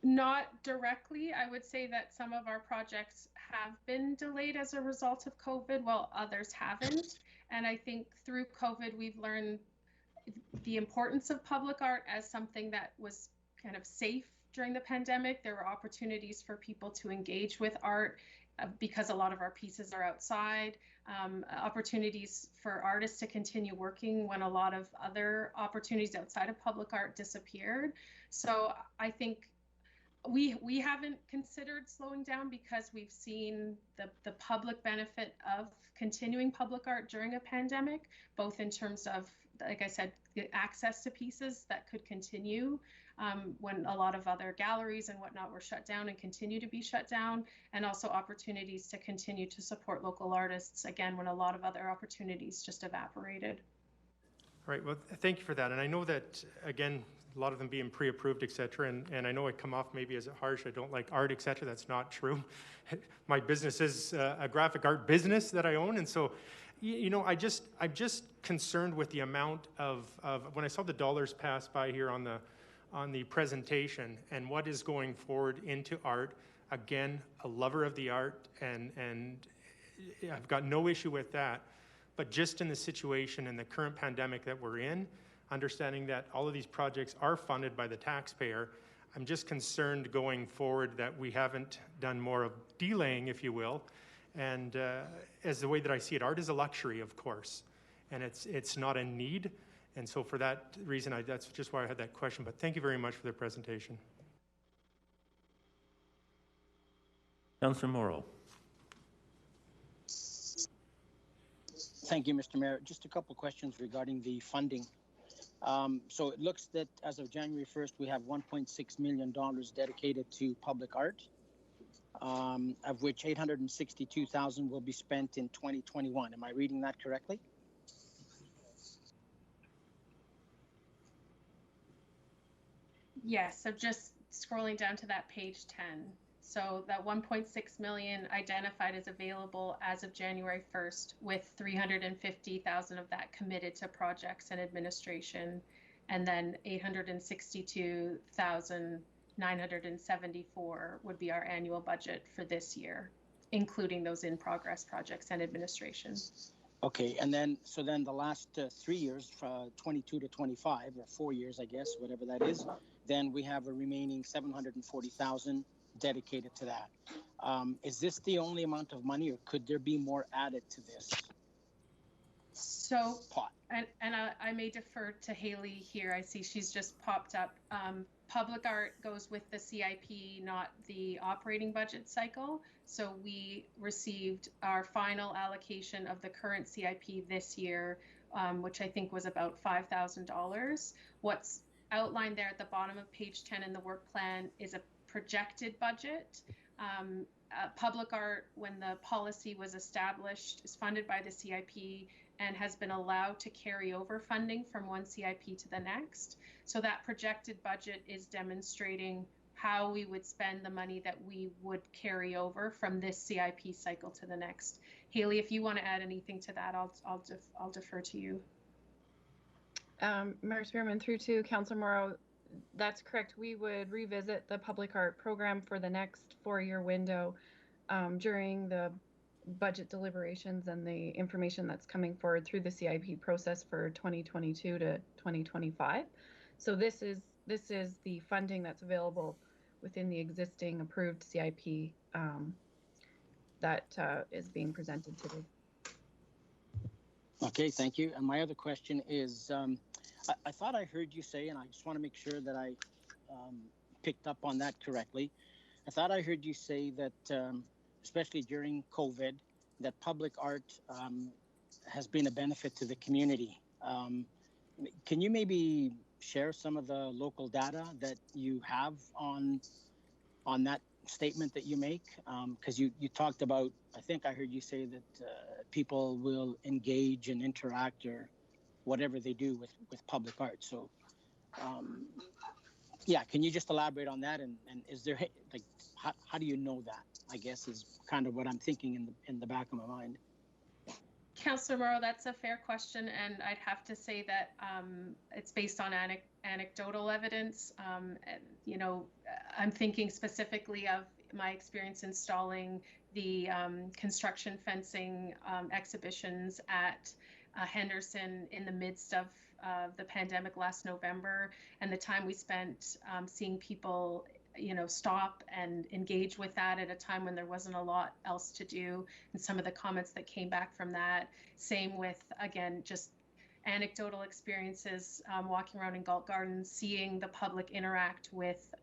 Not directly. I would say that some of our projects have been delayed as a result of COVID, while others haven't. And I think through COVID, we've learned the importance of public art as something that was kind of safe during the pandemic. There were opportunities for people to engage with art because a lot of our pieces are outside, opportunities for artists to continue working when a lot of other opportunities outside of public art disappeared. So I think we haven't considered slowing down because we've seen the public benefit of continuing public art during a pandemic, both in terms of, like I said, access to pieces that could continue when a lot of other galleries and whatnot were shut down and continue to be shut down, and also opportunities to continue to support local artists, again, when a lot of other opportunities just evaporated.
All right, well, thank you for that. And I know that, again, a lot of them being pre-approved, et cetera, and I know I come off maybe as harsh, I don't like art, et cetera. That's not true. My business is a graphic art business that I own, and so, I'm just concerned with the amount of when I saw the dollars pass by here on the presentation and what is going forward into art. Again, a lover of the art, and I've got no issue with that, but just in the situation in the current pandemic that we're in, understanding that all of these projects are funded by the taxpayer, I'm just concerned going forward that we haven't done more of delaying, if you will. And as the way that I see it, art is a luxury, of course, and it's not a need. And so for that reason, that's just why I had that question. But thank you very much for the presentation.
Councillor Morrow.
Thank you, Mr. Mayor. Just a couple questions regarding the funding. So it looks that as of January 1st, we have $1.6 million dedicated to public art, of which $862,000 will be spent in 2021. Am I reading that correctly?
Yes, so just scrolling down to that page 10. So that 1.6 million identified as available as of January 1st, with 350,000 of that committed to projects and administration. and then 862,974 would be our annual budget for this year, including those in-progress projects and administration.
Okay, and then the last 3 years, 22 to 25, or 4 years, I guess, whatever that is, then we have a remaining 740,000 dedicated to that. Is this the only amount of money, or could there be more added to this pot?
And I may defer to Haley here. I see she's just popped up. Public art goes with the CIP, not the operating budget cycle. So we received our final allocation of the current CIP this year, which I think was about $5,000. What's outlined there at the bottom of page 10 in the work plan is a projected budget. Public art, when the policy was established, is funded by the CIP and has been allowed to carry over funding from one CIP to the next. So that projected budget is demonstrating how we would spend the money that we would carry over from this CIP cycle to the next. Haley, if you want to add anything to that, I'll defer to you.
Mayor Spearman, through to Councillor Morrow, that's correct. We would revisit the public art program for the next 4-year window during the budget deliberations and the information that's coming forward through the CIP process for 2022 to 2025. So this is the funding that's available within the existing approved CIP that is being presented today.
Okay, thank you. And my other question is, I thought I heard you say, and I just want to make sure that I picked up on that correctly. I thought I heard you say that, especially during COVID, that public art has been a benefit to the community. Can you maybe share some of the local data that you have on that statement that you make? Because you talked about, I think I heard you say that people will engage and interact or whatever they do with public art. So yeah, can you just elaborate on that? And is there, like, how do you know that, I guess, is kind of what I'm thinking in the back of my mind.
Councillor Morrow, that's a fair question, and I'd have to say that it's based on anecdotal evidence. And, you know, I'm thinking specifically of my experience installing the construction fencing exhibitions at Henderson in the midst of the pandemic last November, and the time we spent seeing people, you know, stop and engage with that at a time when there wasn't a lot else to do, and some of the comments that came back from that. Same with, again, just anecdotal experiences, walking around in Galt Gardens, seeing the public interact with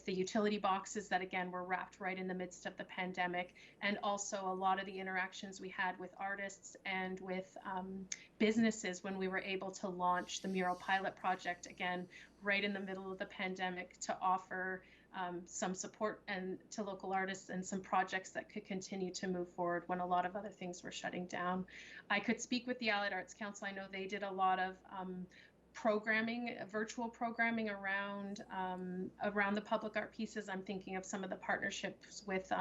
the utility boxes that, again, were wrapped right in the midst of the pandemic, and also a lot of the interactions we had with artists and with businesses when we were able to launch the mural pilot project, again, right in the middle of the pandemic, to offer some support and to local artists and some projects that could continue to move forward when a lot of other things were shutting down. I could speak with the Allied Arts Council. I know they did a lot of programming, virtual programming around the public art pieces. I'm thinking of some of the partnerships with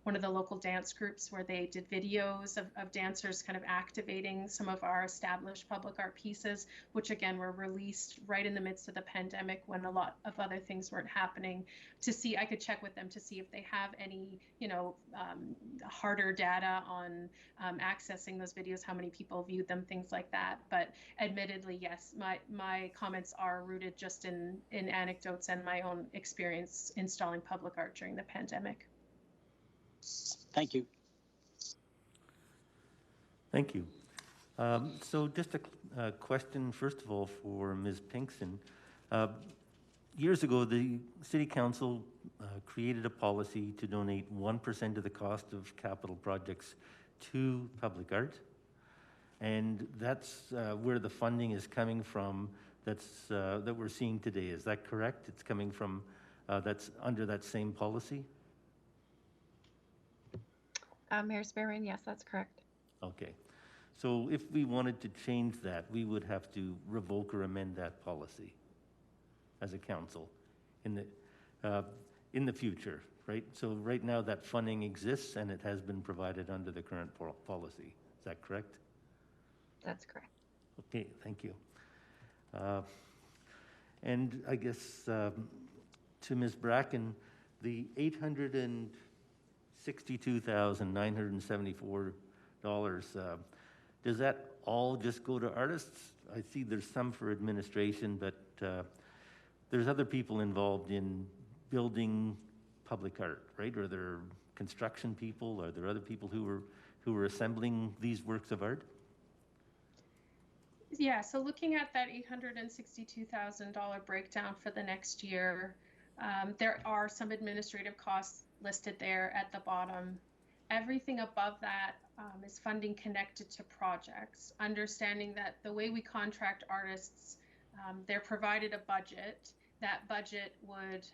one of the local dance groups where they did videos of dancers kind of activating some of our established public art pieces, which again were released right in the midst of the pandemic when a lot of other things weren't happening. To see, I could check with them to see if they have any, you know, harder data on accessing those videos, how many people viewed them, things like that. But admittedly, yes, my comments are rooted just in anecdotes and my own experience installing public art during the pandemic.
Thank you.
Thank you. So just a question, first of all, for Ms. Pinkston. Years ago, the City Council created a policy to donate 1% of the cost of capital projects to public art. And that's where the funding is coming from that we're seeing today. Is that correct? It's coming from, that's under that same policy?
Mayor Spearman, yes, that's correct.
Okay. So if we wanted to change that, we would have to revoke or amend that policy as a council in the future, right? So right now that funding exists and it has been provided under the current policy. Is that correct?
That's correct.
Okay, thank you. And I guess to Ms. Bracken, the $862,974, does that all just go to artists? I see there's some for administration, but there's other people involved in building public art, right? Are there construction people? Are there other people who are assembling these works of art?
Yeah, so looking at that $862,000 breakdown for the next year, there are some administrative costs listed there at the bottom. Everything above that is funding connected to projects, understanding that the way we contract artists, they're provided a budget. That budget would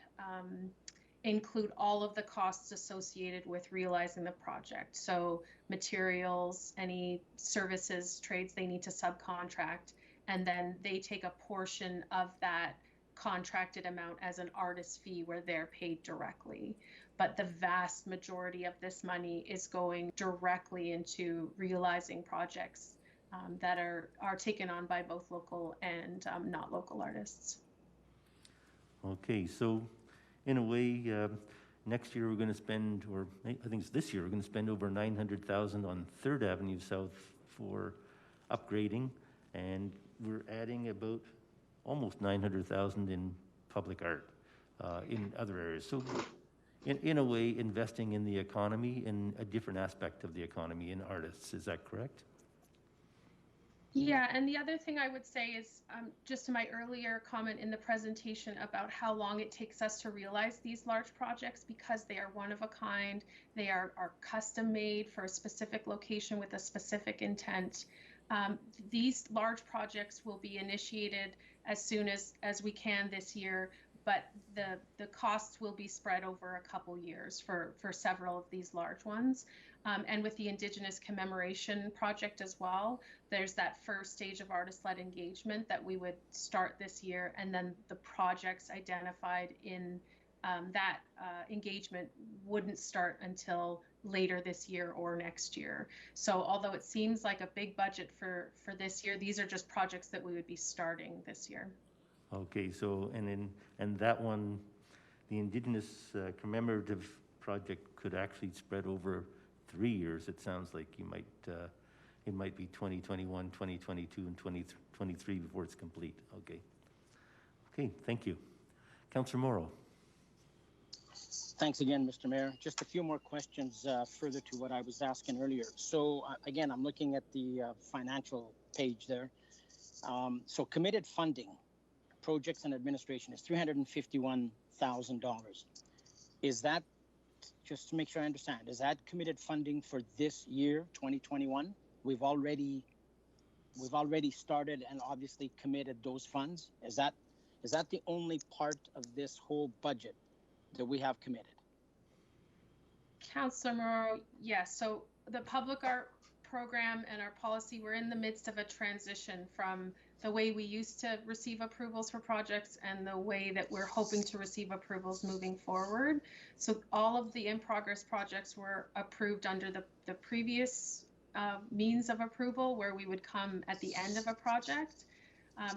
include all of the costs associated with realizing the project. So materials, any services, trades they need to subcontract, and then they take a portion of that contracted amount as an artist fee where they're paid directly. But the vast majority of this money is going directly into realizing projects that are taken on by both local and not local artists.
Okay, so in a way, next year we're going to spend, or I think it's this year, we're going to spend over $900,000 on 3rd Avenue South for upgrading, and we're adding about almost $900,000 in public art in other areas. So in a way, investing in the economy, in a different aspect of the economy, in artists. Is that correct?
Yeah, and the other thing I would say is just to my earlier comment in the presentation about how long it takes us to realize these large projects, because they are one of a kind, they are custom made for a specific location with a specific intent. These large projects will be initiated as soon as we can this year, but the costs will be spread over a couple years for several of these large ones. And with the Indigenous commemoration project as well, there's that first stage of artist-led engagement that we would start this year, and then the projects identified in that engagement wouldn't start until later this year or next year. So although it seems like a big budget for this year, these are just projects that we would be starting this year.
Okay, so and that one, the Indigenous commemorative project could actually spread over 3 years. It sounds like you might it might be 2021, 2022, and 2023 before it's complete. Okay. Okay, thank you. Councillor Morrow.
Thanks again, Mr. Mayor. Just a few more questions further to what I was asking earlier. So again, I'm looking at the financial page there. So committed funding, projects and administration is $351,000. Is that, just to make sure I understand, is that committed funding for this year, 2021? We've already started and obviously committed those funds. Is that the only part of this whole budget that we have committed?
Councillor Morrow, yes. So the public art program and our policy, we're in the midst of a transition from the way we used to receive approvals for projects and the way that we're hoping to receive approvals moving forward. So all of the in-progress projects were approved under the previous means of approval, where we would come at the end of a project.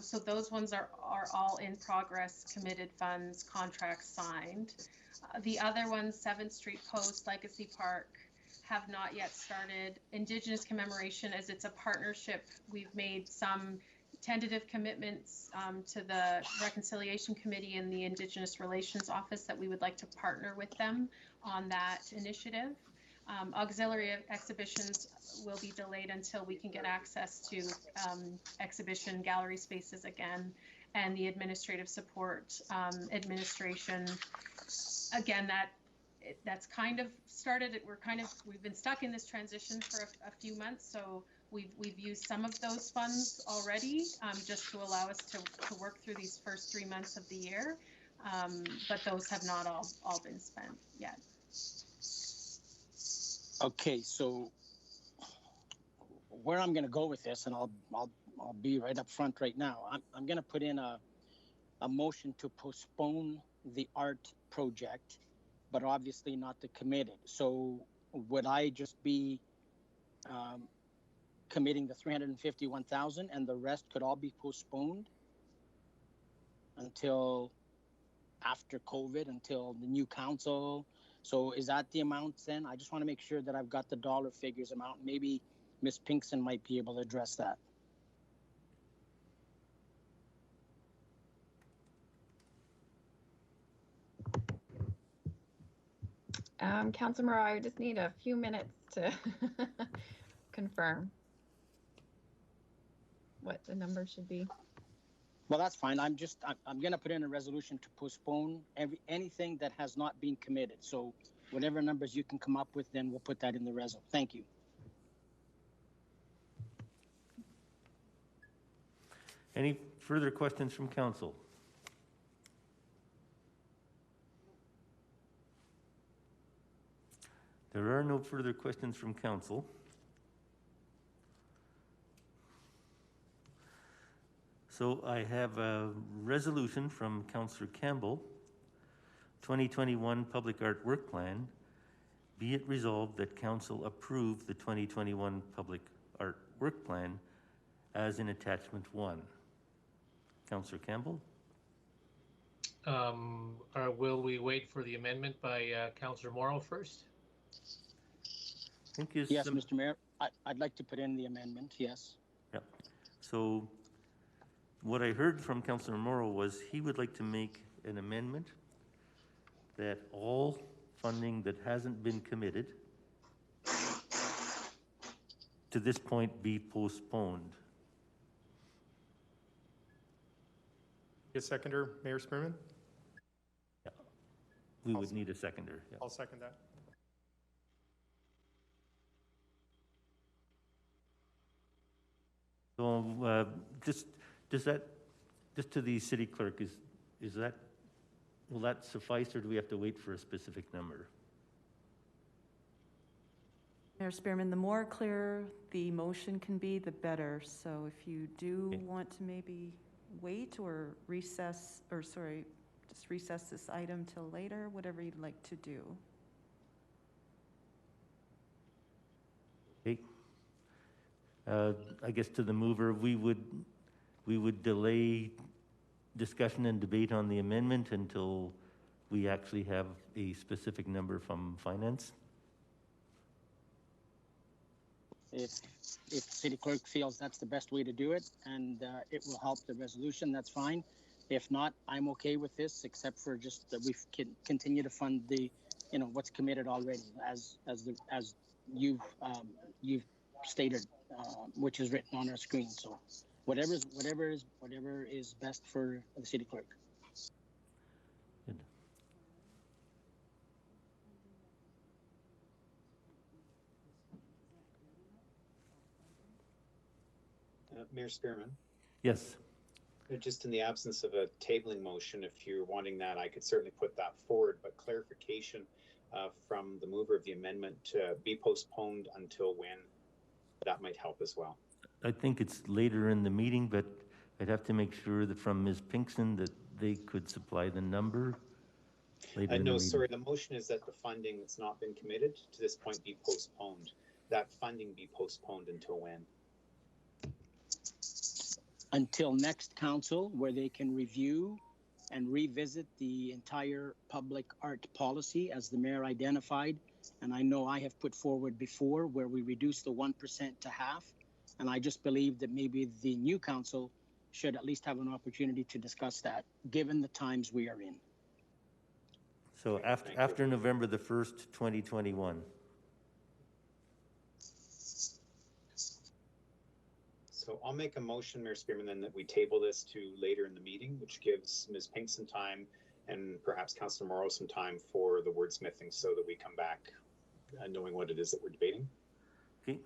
So those ones are all in progress, committed funds, contracts signed. The other ones, 7th Street Post, Legacy Park, have not yet started. Indigenous commemoration, as it's a partnership, we've made some tentative commitments to the Reconciliation Committee and the Indigenous Relations Office that we would like to partner with them on that initiative. Auxiliary exhibitions will be delayed until we can get access to exhibition gallery spaces again, and the administrative support administration, again, that's kind of started. We've been stuck in this transition for a few months, so we've used some of those funds already, just to allow us to work through these first 3 months of the year, but those have not all been spent yet.
Okay, so where I'm going to go with this, and I'll be right up front right now. I'm going to put in a motion to postpone the art project, but obviously not the committed. So would I just be committing the $351,000 and the rest could all be postponed until after COVID, until the new council. So is that the amount then? I just want to make sure that I've got the dollar figures amount. Maybe Ms. Pinkson might be able to address that.
Councilor Moreau, I just need a few minutes to confirm what the number should be.
Well, that's fine. I'm going to put in a resolution to postpone anything that has not been committed. So whatever numbers you can come up with, then we'll put that in the resolution. Thank you.
Any further questions from council? There are no further questions from council. So I have a resolution from Councillor Campbell, 2021 Public Art Work Plan. Be it resolved that council approve the 2021 Public Art Work Plan as in attachment 1. Councillor Campbell?
Will we wait for the amendment by Councillor Morrow first?
Yes, Mr. Mayor, I'd like to put in the amendment, yes.
Yeah. So what I heard from Councillor Morrow was he would like to make an amendment that all funding that hasn't been committed to this point be postponed.
A seconder, Mayor Spearman?
Yeah. We would need a seconder. Yeah.
I'll second that.
So just to the city clerk, will that suffice, or do we have to wait for a specific number?
Mayor Spearman, the more clear the motion can be, the better. So if you do want to maybe wait or recess, or sorry, just recess this item till later, whatever you'd like to do.
Okay. I guess to the mover, we would delay discussion and debate on the amendment until we actually have a specific number from finance.
If city clerk feels that's the best way to do it and it will help the resolution, that's fine. If not, I'm okay with this, except for just that we continue to fund the, what's committed already, as you've stated, which is written on our screen. So whatever is best for the city clerk.
Good.
Mayor Spearman?
Yes.
Just in the absence of a tabling motion, if you're wanting that, I could certainly put that forward, but clarification from the mover of the amendment to be postponed until when, that might help as well.
I think it's later in the meeting, but I'd have to make sure that from Ms. Pinkson that they could supply the number later in the
No,
meeting.
sorry, the motion is that the funding that's not been committed to this point be postponed. That funding be postponed until when?
Until next council, where they can review and revisit the entire public art policy as the mayor identified. And I know I have put forward before where we reduce the 1% to half. And I just believe that maybe the new council should at least have an opportunity to discuss that, given the times we are in.
So after November the 1st, 2021.
So I'll make a motion, Mayor Spearman, then that we table this to later in the meeting, which gives Ms. Pink some time and perhaps Councillor Morrow some time for the wordsmithing so that we come back knowing what it is that we're debating.
Okay.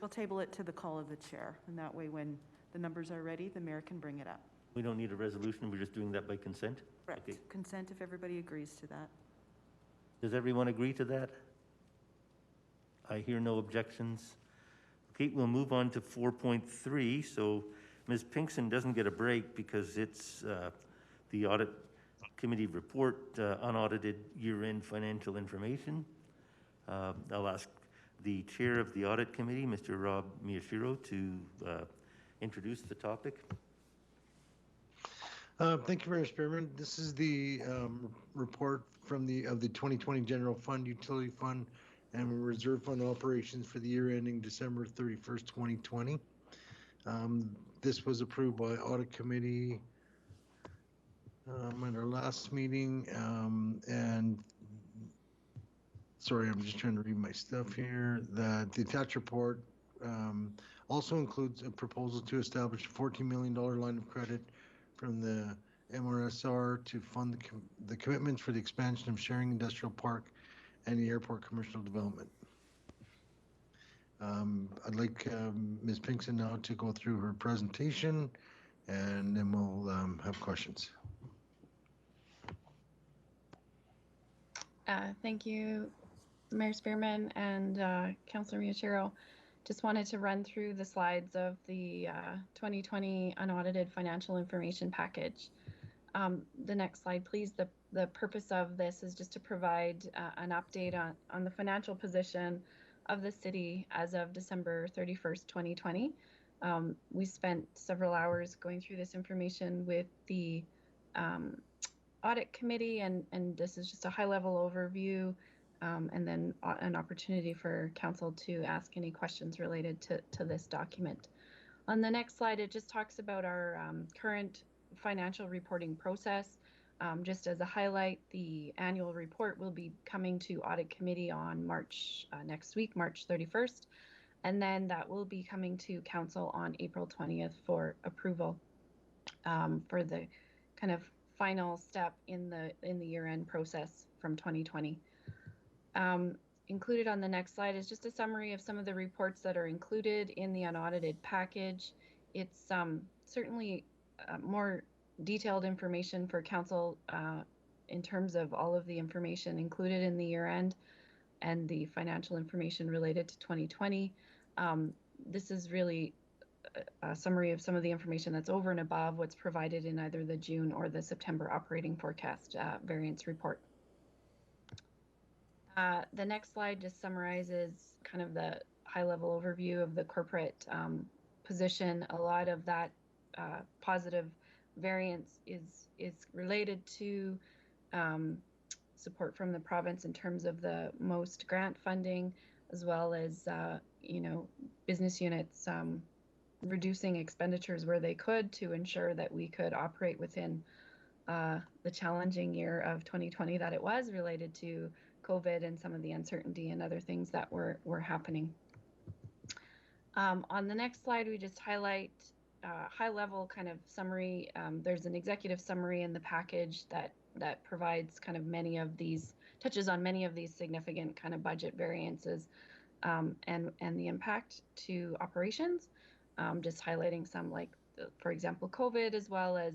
We'll table it to the call of the chair, and that way when the numbers are ready, the mayor can bring it up.
We don't need a resolution, we're just doing that by consent?
Correct.
Okay.
Consent if everybody agrees to that.
Does everyone agree to that? I hear no objections. Okay, we'll move on to 4.3. So Ms. Pinkson doesn't get a break because it's the audit committee report, unaudited year-end financial information. I'll ask the chair of the audit committee, Mr. Rob Miyashiro, to introduce the topic.
Thank you very much, Spearman. This is the report from the 2020 General Fund, Utility Fund, and Reserve Fund operations for the year ending December 31st, 2020. This was approved by Audit Committee at our last meeting, and sorry, I'm just trying to read my stuff here. That the attached report also includes a proposal to establish a $14 million line of credit from the MRSR to fund the commitments for the expansion of Sharing Industrial Park and the airport commercial development. I'd like Ms. Pinkson now to go through her presentation, and then we'll have questions.
Thank you, Mayor Spearman and Councillor Miyashiro. Just wanted to run through the slides of the 2020 unaudited financial information package. The next slide, please. The purpose of this is just to provide an update on the financial position of the city as of December 31st, 2020. We spent several hours going through this information with the audit committee, and this is just a high-level overview, and then an opportunity for council to ask any questions related to this document. On the next slide, it just talks about our current financial reporting process. Just as a highlight, the annual report will be coming to audit committee on next week, March 31st, and then that will be coming to council on April 20th for approval for the kind of final step in the year-end process from 2020. Included on the next slide is just a summary of some of the reports that are included in the unaudited package. It's certainly more detailed information for council in terms of all of the information included in the year-end and the financial information related to 2020. This is really a summary of some of the information that's over and above what's provided in either the June or the September operating forecast variance report. The next slide just summarizes kind of the high-level overview of the corporate position. A lot of that positive variance is related to support from the province in terms of the most grant funding, as well as business units reducing expenditures where they could to ensure that we could operate within the challenging year of 2020 that it was, related to COVID and some of the uncertainty and other things that were happening. On the next slide, we just highlight high-level kind of summary. There's an executive summary in the package that provides kind of touches on many of these significant kind of budget variances and the impact to operations. Just highlighting some, like, for example, COVID, as well as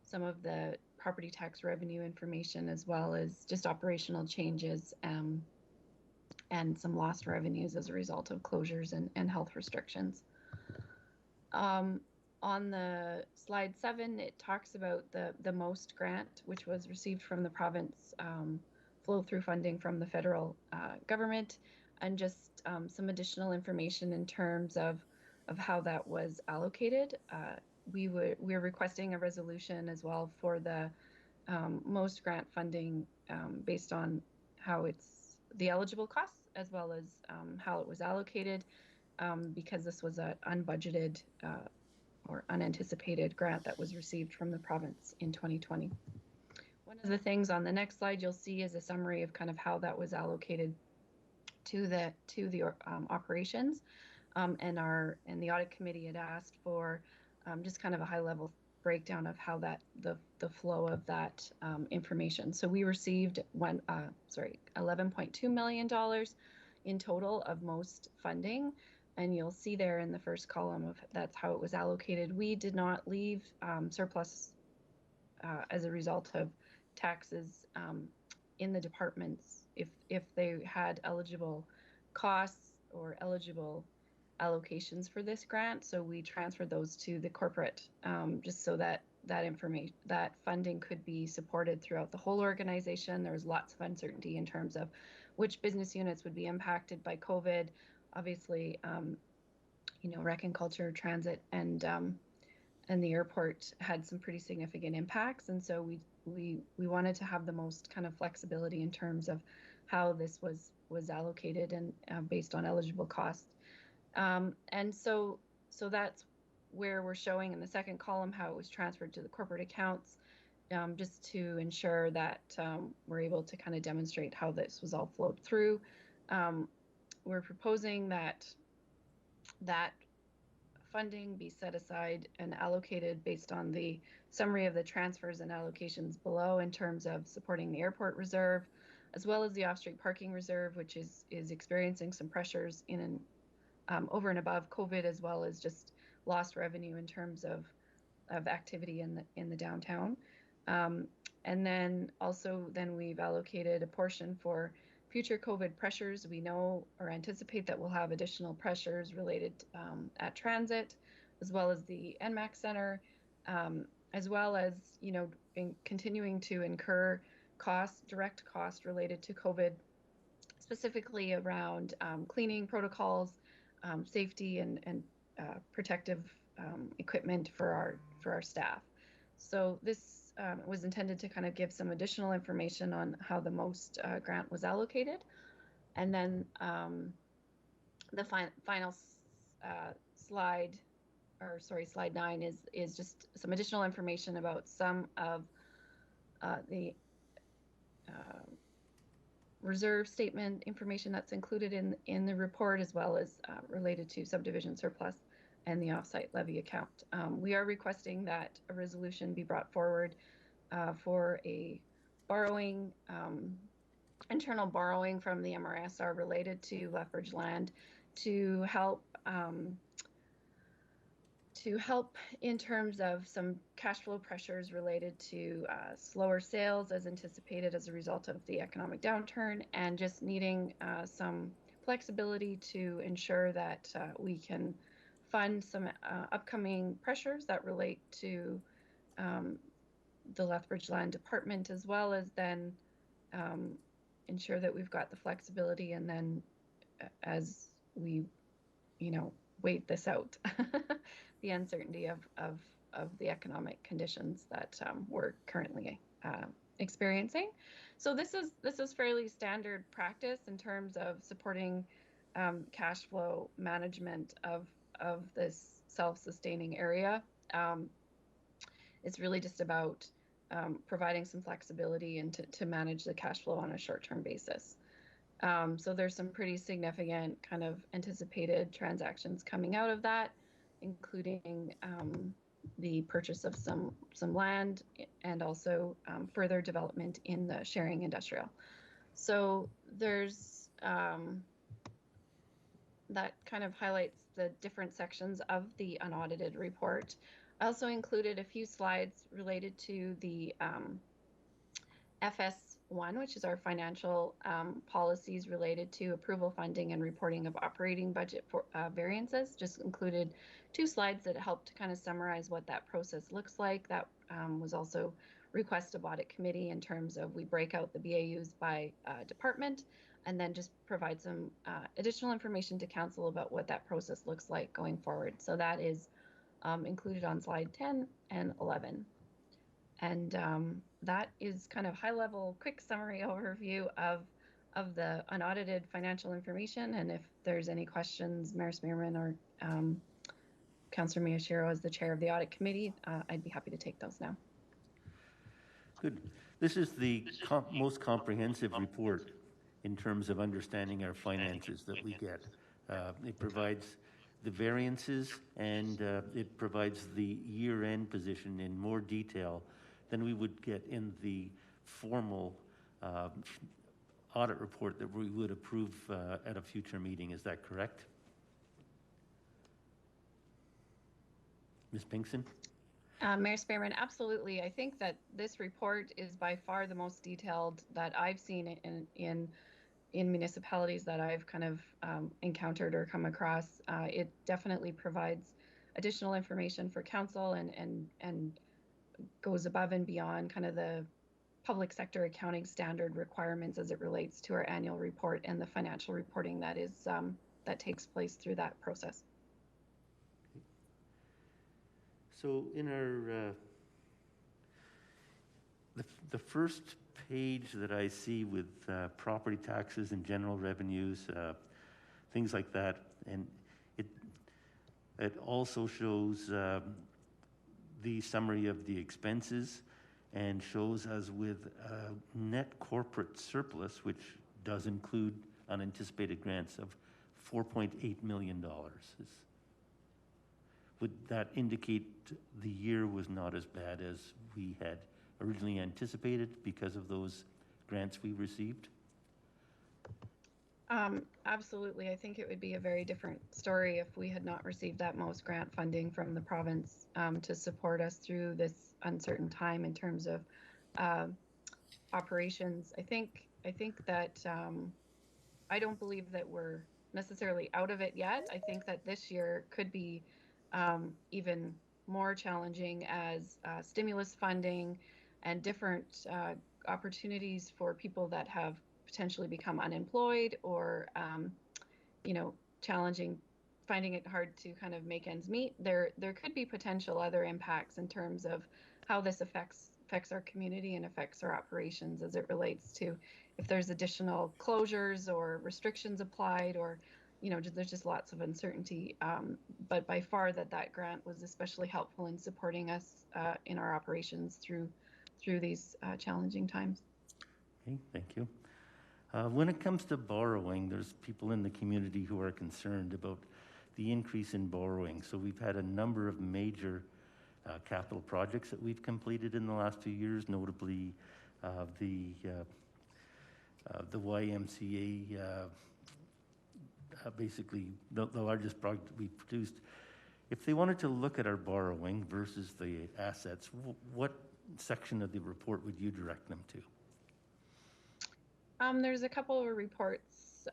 some of the property tax revenue information, as well as just operational changes and some lost revenues as a result of closures and health restrictions. On the slide 7, it talks about the MOST grant, which was received from the province, flow-through funding from the federal government, and just some additional information in terms of how that was allocated. We're requesting a resolution as well for the MOST grant funding based on how it's the eligible costs, as well as how it was allocated, because this was an unbudgeted or unanticipated grant that was received from the province in 2020. One of the things on the next slide you'll see is a summary of kind of how that was allocated to the operations, and the audit committee had asked for just kind of a high-level breakdown of how the flow of that information. So we received $11.2 million in total of MOST funding, and you'll see there in the first column of that's how it was allocated. We did not leave surplus as a result of taxes in the departments if they had eligible costs or eligible allocations for this grant. So we transferred those to the corporate, just so that funding could be supported throughout the whole organization. There was lots of uncertainty in terms of which business units would be impacted by COVID. Obviously, rec and culture, transit, and the airport had some pretty significant impacts, and so we wanted to have the most kind of flexibility in terms of how this was allocated and based on eligible costs. And so that's where we're showing in the second column how it was transferred to the corporate accounts, just to ensure that we're able to kind of demonstrate how this was all flowed through. We're proposing that funding be set aside and allocated based on the summary of the transfers and allocations below in terms of supporting the airport reserve, as well as the off-street parking reserve, which is experiencing some pressures in over and above COVID, as well as just lost revenue in terms of activity in the downtown. And then we've allocated a portion for future COVID pressures. We know or anticipate that we'll have additional pressures related at transit, as well as the NMAX Center, as well as, continuing to incur direct costs related to COVID, specifically around cleaning protocols, safety and protective equipment for our staff. So this was intended to kind of give some additional information on how the most grant was allocated. And then the final slide, slide 9 is just some additional information about some of the reserve statement information that's included in the report, as well as related to subdivision surplus and the offsite levy account. We are requesting that a resolution be brought forward for a borrowing, internal borrowing from the MRSR related to Lethbridge land to help in terms of some cash flow pressures related to slower sales as anticipated as a result of the economic downturn, and just needing some flexibility to ensure that we can fund some upcoming pressures that relate to the Lethbridge Land Department, as well as then ensure that we've got the flexibility, and then as we, wait this out, the uncertainty of the economic conditions that we're currently experiencing. So this is fairly standard practice in terms of supporting cash flow management of this self-sustaining area. It's really just about providing some flexibility and to manage the cash flow on a short-term basis. So there's some pretty significant kind of anticipated transactions coming out of that, including the purchase of some land and also further development in the sharing industrial. So there's that kind of highlights the different sections of the unaudited report. I also included a few slides related to the FS1, which is our financial policies related to approval, funding, and reporting of operating budget for variances. Just included 2 slides that helped to kind of summarize what that process looks like. That was also request of audit committee in terms of we break out the BAUs by department, and then just provide some additional information to council about what that process looks like going forward. So that is included on slide 10 and 11. And that is kind of high-level, quick summary overview of the unaudited financial information. And if there's any questions, Mayor Spearman or Councillor Miyashiro as the chair of the audit committee, I'd be happy to take those now.
Good. This is the most comprehensive report in terms of understanding our finances that we get. It provides the variances, and it provides the year-end position in more detail than we would get in the formal audit report that we would approve at a future meeting. Is that correct? Ms. Pinkson?
Mayor Spearman, absolutely. I think that this report is by far the most detailed that I've seen in municipalities that I've kind of encountered or come across. It definitely provides additional information for council and goes above and beyond kind of the public sector accounting standard requirements as it relates to our annual report and the financial reporting that is that takes place through that process.
So in our, the first page that I see with property taxes and general revenues, things like that, and it also shows the summary of the expenses and shows us with net corporate surplus, which does include unanticipated grants of $4.8 million. Would that indicate the year was not as bad as we had originally anticipated because of those grants we received?
Absolutely. I think it would be a very different story if we had not received that most grant funding from the province to support us through this uncertain time in terms of operations. I think that I don't believe that we're necessarily out of it yet. I think that this year could be even more challenging as stimulus funding and different opportunities for people that have potentially become unemployed or, challenging, finding it hard to kind of make ends meet. There could be potential other impacts in terms of how this affects our community and affects our operations as it relates to if there's additional closures or restrictions applied or, there's just lots of uncertainty. But by far that grant was especially helpful in supporting us in our operations through these challenging times.
Okay, thank you. When it comes to borrowing, there's people in the community who are concerned about the increase in borrowing. So we've had a number of major capital projects that we've completed in the last few years, notably the YMCA, basically the largest project we produced. If they wanted to look at our borrowing versus the assets, what section of the report would you direct them to?
There's a couple of reports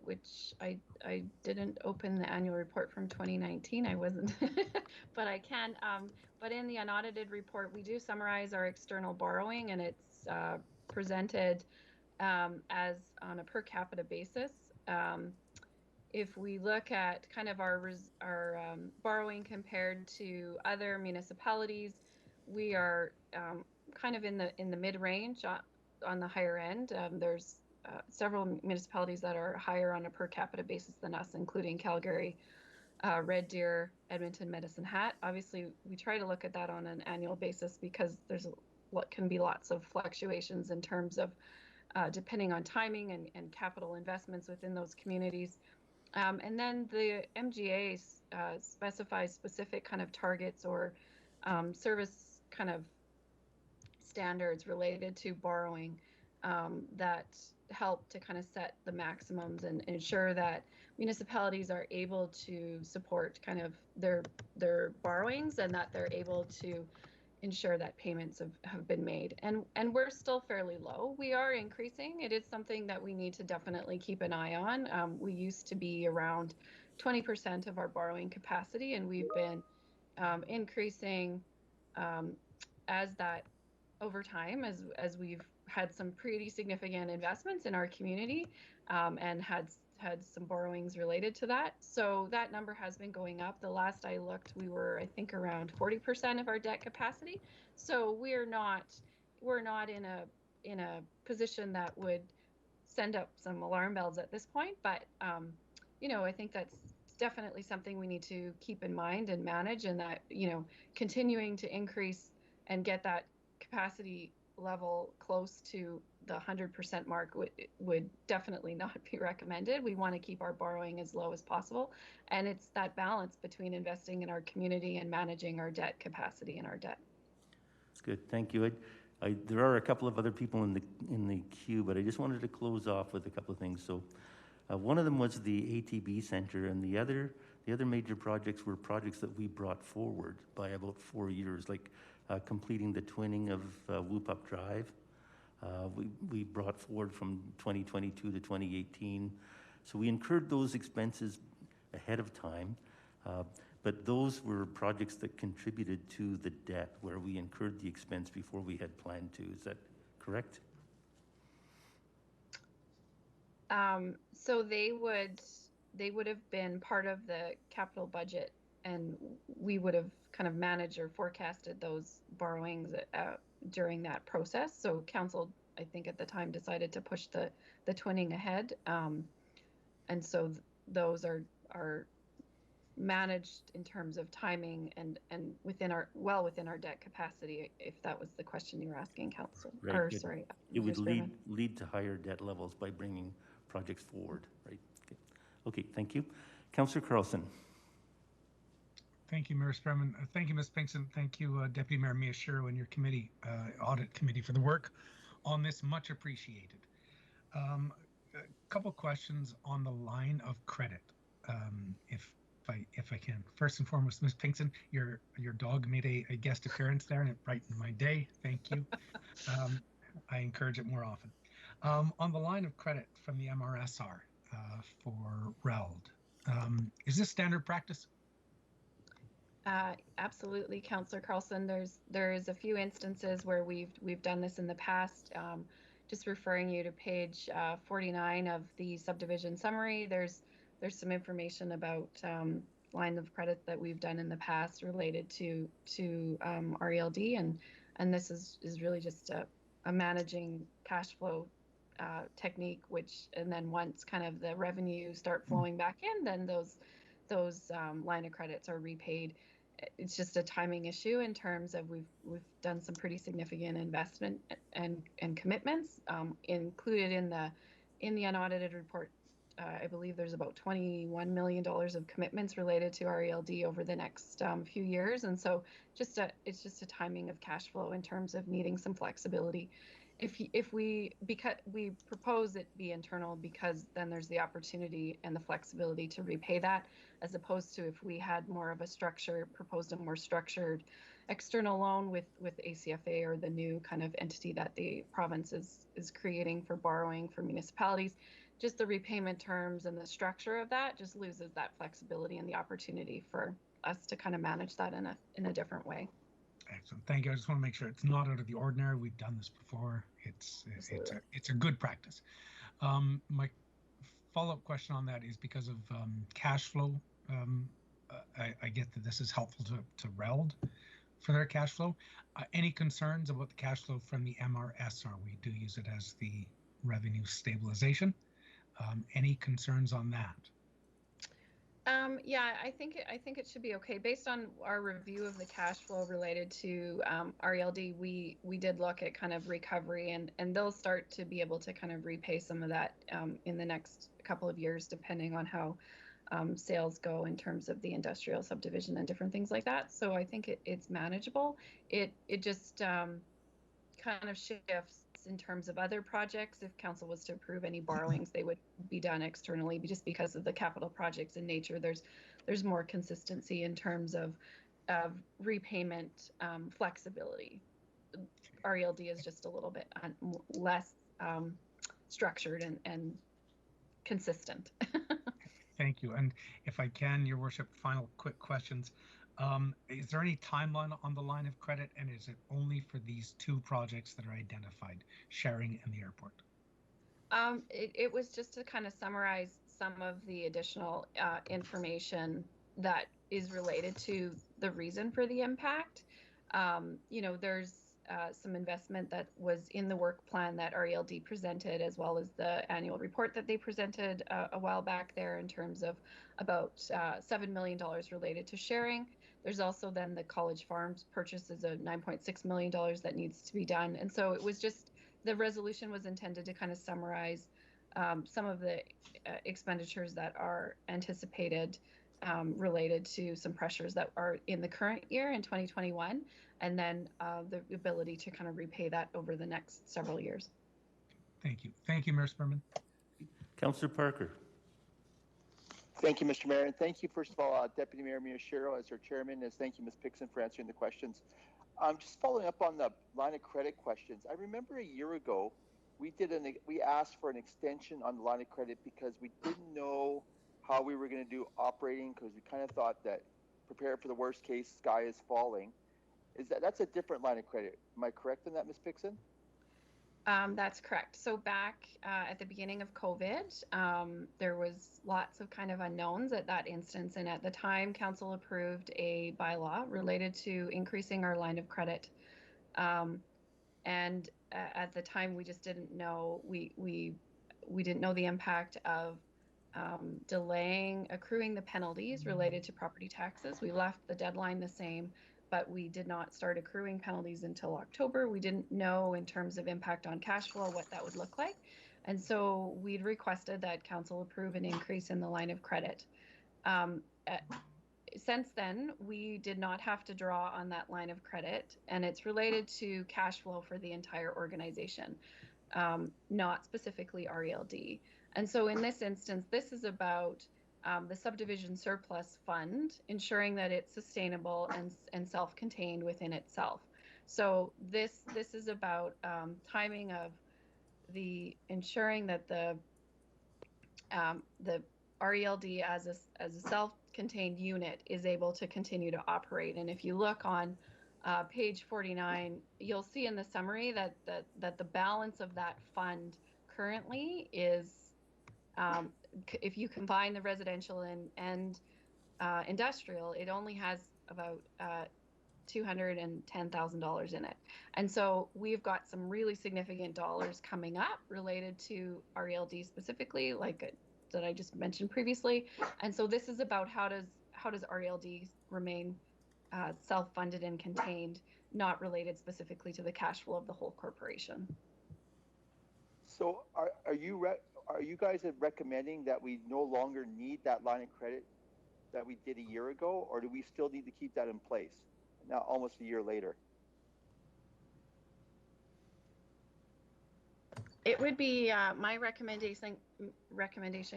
which I didn't open the annual report from 2019. I wasn't, but I can. But in the unaudited report, we do summarize our external borrowing, and it's presented as on a per capita basis. If we look at kind of our borrowing compared to other municipalities, we are kind of in the mid-range. On the higher end. There's several municipalities that are higher on a per capita basis than us, including Calgary, Red Deer, Edmonton, Medicine Hat. Obviously, we try to look at that on an annual basis because there's what can be lots of fluctuations in terms of depending on timing and capital investments within those communities. And then the MGA specifies specific kind of targets or service kind of standards related to borrowing that help to kind of set the maximums and ensure that municipalities are able to support kind of their borrowings and that they're able to ensure that payments have been made. And we're still fairly low. We are increasing. It is something that we need to definitely keep an eye on. We used to be around 20% of our borrowing capacity, and we've been increasing as that over time as we've had some pretty significant investments in our community and had some borrowings related to that. So that number has been going up. The last I looked, we were, I think, around 40% of our debt capacity. So we're not in a position that would send up some alarm bells at this point. But I think that's definitely something we need to keep in mind and manage, and that continuing to increase and get that capacity level close to the 100% mark would definitely not be recommended. We want to keep our borrowing as low as possible, and it's that balance between investing in our community and managing our debt capacity and our debt.
That's good, thank you. There are a couple of other people in the queue, but I just wanted to close off with a couple of things. So one of them was the ATB Center, and the other major projects were projects that we brought forward by about 4 years, like completing the twinning of Whoop Up Drive. We brought forward from 2022 to 2018. So we incurred those expenses ahead of time, but those were projects that contributed to the debt where we incurred the expense before we had planned to. Is that correct?
So they would have been part of the capital budget and we would have kind of managed or forecasted those borrowings during that process. So council, I think at the time, decided to push the twinning ahead, and so those are managed in terms of timing and within our debt capacity, if that was the question you were asking, council.
Right.
Or sorry,
It would
Spearman.
lead to higher debt levels by bringing projects forward, right? Okay, thank you. Councillor Carlson.
Thank you, Mayor Spearman. Thank you, Ms. Pinkston. Thank you, Deputy Mayor Miyashiro and your committee, audit committee, for the work on this. Much appreciated. A couple questions on the line of credit, if I can. First and foremost, Ms. Pinkston, your dog made a guest appearance there, and it brightened my day. Thank you. I encourage it more often. On the line of credit from the MRSR for RELD, is this standard practice?
Absolutely, Councillor Carlson. There's a few instances where we've done this in the past. Just referring you to page 49 of the subdivision summary. There's some information about line of credit that we've done in the past related to RELD, and this is really just a managing cash flow technique, and then once kind of the revenue start flowing back in, then those line of credits are repaid. It's just a timing issue in terms of we've done some pretty significant investment and commitments included in the unaudited report. I believe there's about $21 million of commitments related to RELD over the next few years, and so it's just a timing of cash flow in terms of needing some flexibility. Because we propose it be internal, because then there's the opportunity and the flexibility to repay that, as opposed to if we had proposed a more structured external loan with ACFA or the new kind of entity that the province is creating for borrowing for municipalities. Just the repayment terms and the structure of that just loses that flexibility and the opportunity for us to kind of manage that in a different way.
Excellent. Thank you. I just want to make sure it's not out of the ordinary. We've done this before. It's a good practice. My follow-up question on that is because of cash flow. I get that this is helpful to RELD for their cash flow. Any concerns about the cash flow from the MRSR? We do use it as the revenue stabilization. Any concerns on that?
Yeah, I think it should be okay. Based on our review of the cash flow related to RELD, we did look at kind of recovery, and they'll start to be able to kind of repay some of that in the next couple of years, depending on how sales go in terms of the industrial subdivision and different things like that. So I think it's manageable. It just kind of shifts in terms of other projects. If council was to approve any borrowings, they would be done externally, just because of the capital projects in nature. There's more consistency in terms of repayment flexibility. RELD is just a little bit less structured and consistent.
Thank you. And if I can, Your Worship, final quick questions. Is there any timeline on the line of credit, and is it only for these two projects that are identified, Sharing and the airport?
It was just to kind of summarize some of the additional information that is related to the reason for the impact. There's some investment that was in the work plan that RELD presented, as well as the annual report that they presented a while back there, in terms of about $7 million related to Sharing. There's also then the College Farms purchase is a $9.6 million that needs to be done. And so it was just, the resolution was intended to kind of summarize some of the expenditures that are anticipated related to some pressures that are in the current year in 2021, and then the ability to kind of repay that over the next several years.
Thank you. Thank you, Mayor Spearman.
Councillor Parker.
Thank you, Mr. Mayor, and thank you, first of all, Deputy Mayor Miyashiro as our chairman, as thank you, Ms. Pinkston, for answering the questions. Just following up on the line of credit questions, I remember a year ago, we asked for an extension on the line of credit because we didn't know how we were going to do operating, because we kind of thought that prepare for the worst case, sky is falling. That's a different line of credit. Am I correct in that, Ms. Pinkston?
That's correct. So back at the beginning of COVID, there was lots of kind of unknowns at that instance. And at the time, council approved a bylaw related to increasing our line of credit. And at the time, we just didn't know, we didn't know the impact of delaying accruing the penalties related to property taxes. We left the deadline the same, but we did not start accruing penalties until October. We didn't know in terms of impact on cash flow what that would look like. And so we'd requested that council approve an increase in the line of credit. Since then, we did not have to draw on that line of credit, and it's related to cash flow for the entire organization, not specifically RELD. And so in this instance, this is about the subdivision surplus fund, ensuring that it's sustainable and self-contained within itself. So this is about timing of the ensuring that the RELD as a self-contained unit is able to continue to operate. And if you look on page 49, you'll see in the summary that the balance of that fund currently is, if you combine the residential and industrial, it only has about $210,000 in it. And so we've got some really significant dollars coming up related to RELD specifically, like that I just mentioned previously. And so this is about how does RELD remain self-funded and contained, not related specifically to the cash flow of the whole corporation.
So are you guys recommending that we no longer need that line of credit that we did a year ago, or do we still need to keep that in place now, almost a year later?
It would be my recommendation,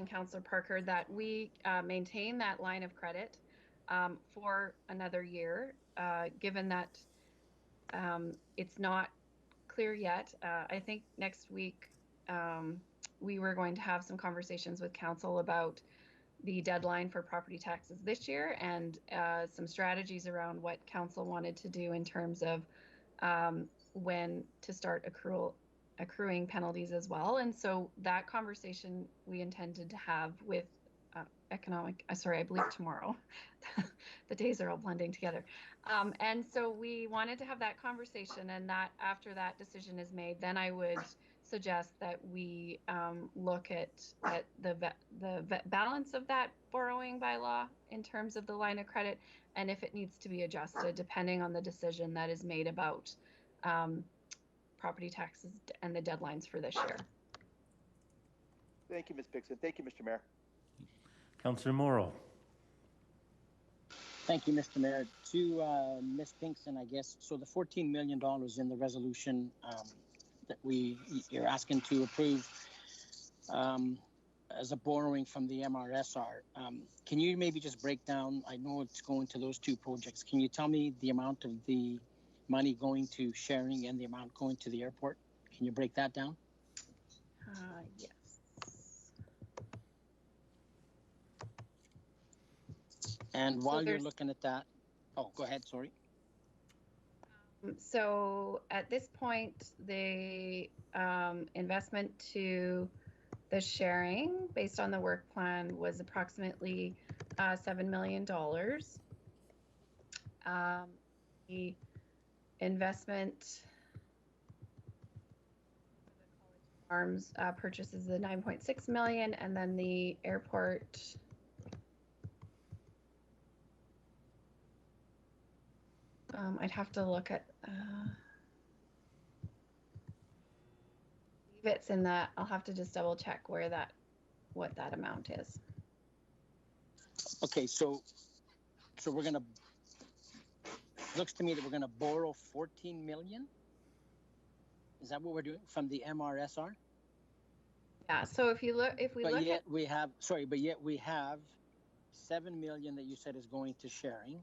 Councillor Parker, that we maintain that line of credit for another year, given that it's not clear yet. I think next week we were going to have some conversations with council about the deadline for property taxes this year and some strategies around what council wanted to do in terms of when to start accruing penalties as well. And so that conversation we intended to have with I believe tomorrow. The days are all blending together. And so we wanted to have that conversation, and that after that decision is made, then I would suggest that we look at the balance of that borrowing by law in terms of the line of credit, and if it needs to be adjusted depending on the decision that is made about property taxes and the deadlines for this year.
Thank you, Ms. Pixon. Thank you, Mr. Mayor.
Councillor Morrow.
Thank you, Mr. Mayor. To Ms. Pinkston, I guess, so the $14 million in the resolution that you're asking to approve as a borrowing from the MRSR, can you maybe just break down, I know it's going to those two projects, can you tell me the amount of the money going to sharing and the amount going to the airport? Can you break that down?
Yes.
And while you're looking at that, oh, go ahead, sorry.
So at this point, the investment to the sharing based on the work plan was approximately $7 million. The investment Farms purchases the $9.6 million, and then the airport I'd have to look at it's in that. I'll have to just double check what that amount is.
Okay, so we're gonna, looks to me that we're gonna borrow 14 million. Is that what we're doing from the MRSR?
Yeah. So if we look
yet we have 7 million that you said is going to sharing.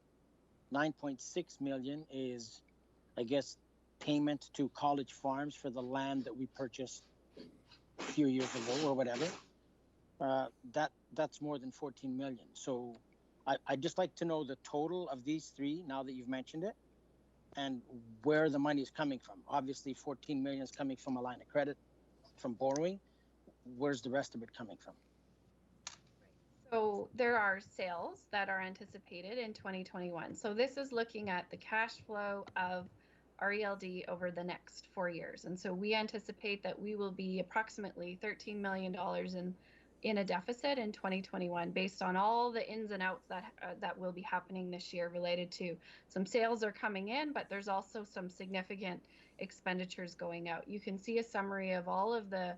9.6 million is, I guess, payment to College Farms for the land that we purchased a few years ago or whatever. That's more than 14 million. So I'd just like to know the total of these three now that you've mentioned it. and where the money is coming from. Obviously, 14 million is coming from a line of credit from borrowing. Where's the rest of it coming from?
So there are sales that are anticipated in 2021. So this is looking at the cash flow of RELD over the next 4 years. And so we anticipate that we will be approximately $13 million in a deficit in 2021 based on all the ins and outs that will be happening this year related to some sales are coming in, but there's also some significant expenditures going out. You can see a summary of all of the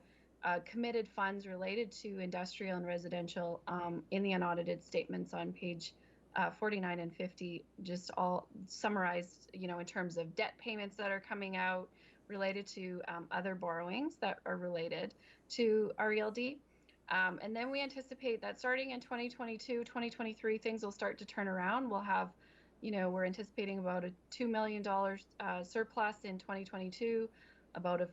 committed funds related to industrial and residential in the unaudited statements on page 49 and 50, just all summarized, in terms of debt payments that are coming out related to other borrowings that are related to RELD. And then we anticipate that starting in 2022, 2023, things will start to turn around. We'll have, we're anticipating about a $2 million surplus in 2022, about a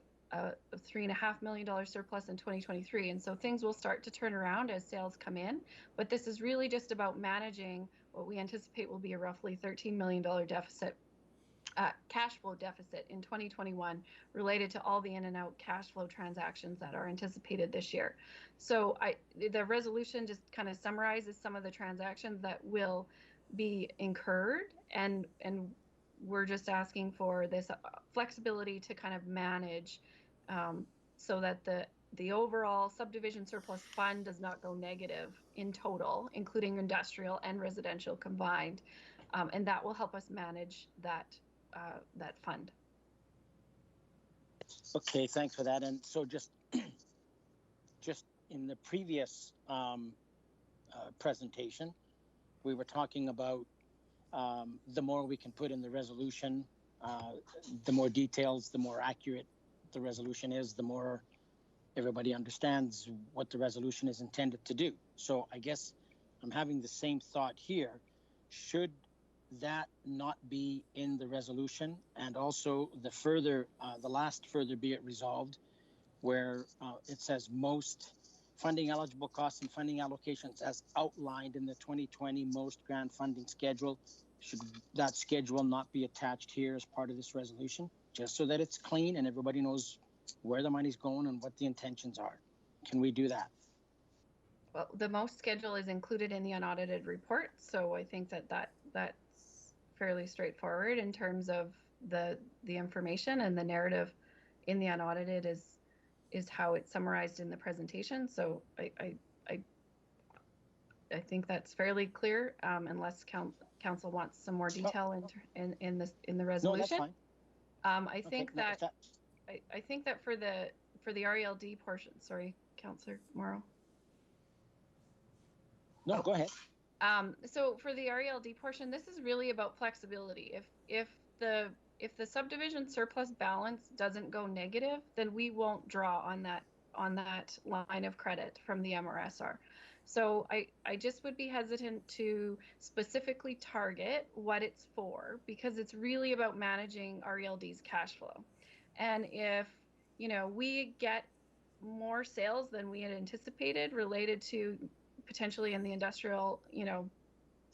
$3.5 million surplus in 2023. And so things will start to turn around as sales come in. But this is really just about managing what we anticipate will be a roughly $13 million deficit, cash flow deficit in 2021 related to all the in and out cash flow transactions that are anticipated this year. So the resolution just kind of summarizes some of the transactions that will be incurred, and we're just asking for this flexibility to kind of manage so that the overall subdivision surplus fund does not go negative in total, including industrial and residential combined, and that will help us manage that fund.
Okay, thanks for that. And so just in the previous presentation, we were talking about the more we can put in the resolution, the more details, the more accurate the resolution is, the more everybody understands what the resolution is intended to do. So I guess I'm having the same thought here. Should that not be in the resolution? And also the last further be it resolved, where it says most funding eligible costs and funding allocations as outlined in the 2020 most grant funding schedule. Should that schedule not be attached here as part of this resolution, just so that it's clean and everybody knows where the money's going and what the intentions are? Can we do that?
Well, the most schedule is included in the unaudited report, so I think that's fairly straightforward in terms of the information, and the narrative in the unaudited is how it's summarized in the presentation. So I think that's fairly clear, unless council wants some more detail in the resolution.
No, that's fine.
I think that for the RELD portion, sorry, Councillor Morrow.
No, go ahead.
So for the RELD portion, this is really about flexibility. If the subdivision surplus balance doesn't go negative, then we won't draw on that line of credit from the MRSR. So I just would be hesitant to specifically target what it's for, because it's really about managing RELD's cash flow. And if we get more sales than we had anticipated related to potentially in the industrial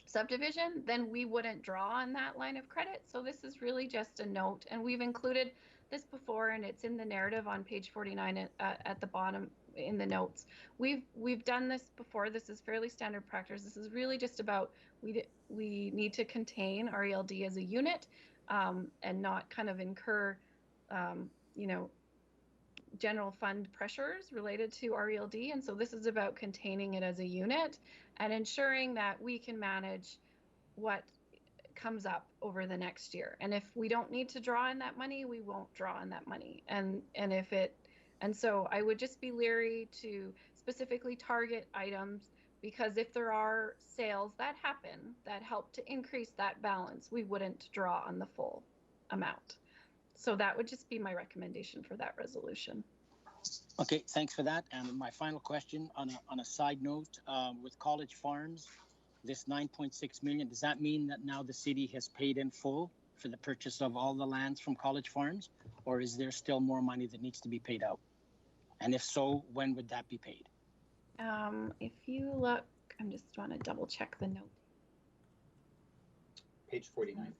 subdivision, then we wouldn't draw on that line of credit. So this is really just a note, and we've included this before, and it's in the narrative on page 49 at the bottom in the notes. We've done this before. This is fairly standard practice. This is really just about we need to contain RELD as a unit, and not kind of incur general fund pressures related to RELD. And so this is about containing it as a unit and ensuring that we can manage what comes up over the next year. And if we don't need to draw in that money, we won't draw in that money. And so I would just be leery to specifically target items, because if there are sales that happen that help to increase that balance, we wouldn't draw on the full amount. So that would just be my recommendation for that resolution.
Okay, thanks for that. And my final question on a side note, with College Farms, this 9.6 million, does that mean that now the city has paid in full for the purchase of all the lands from College Farms, or is there still more money that needs to be paid out? And if so, when would that be paid?
If you look, I just want to double check the note.
Page 49.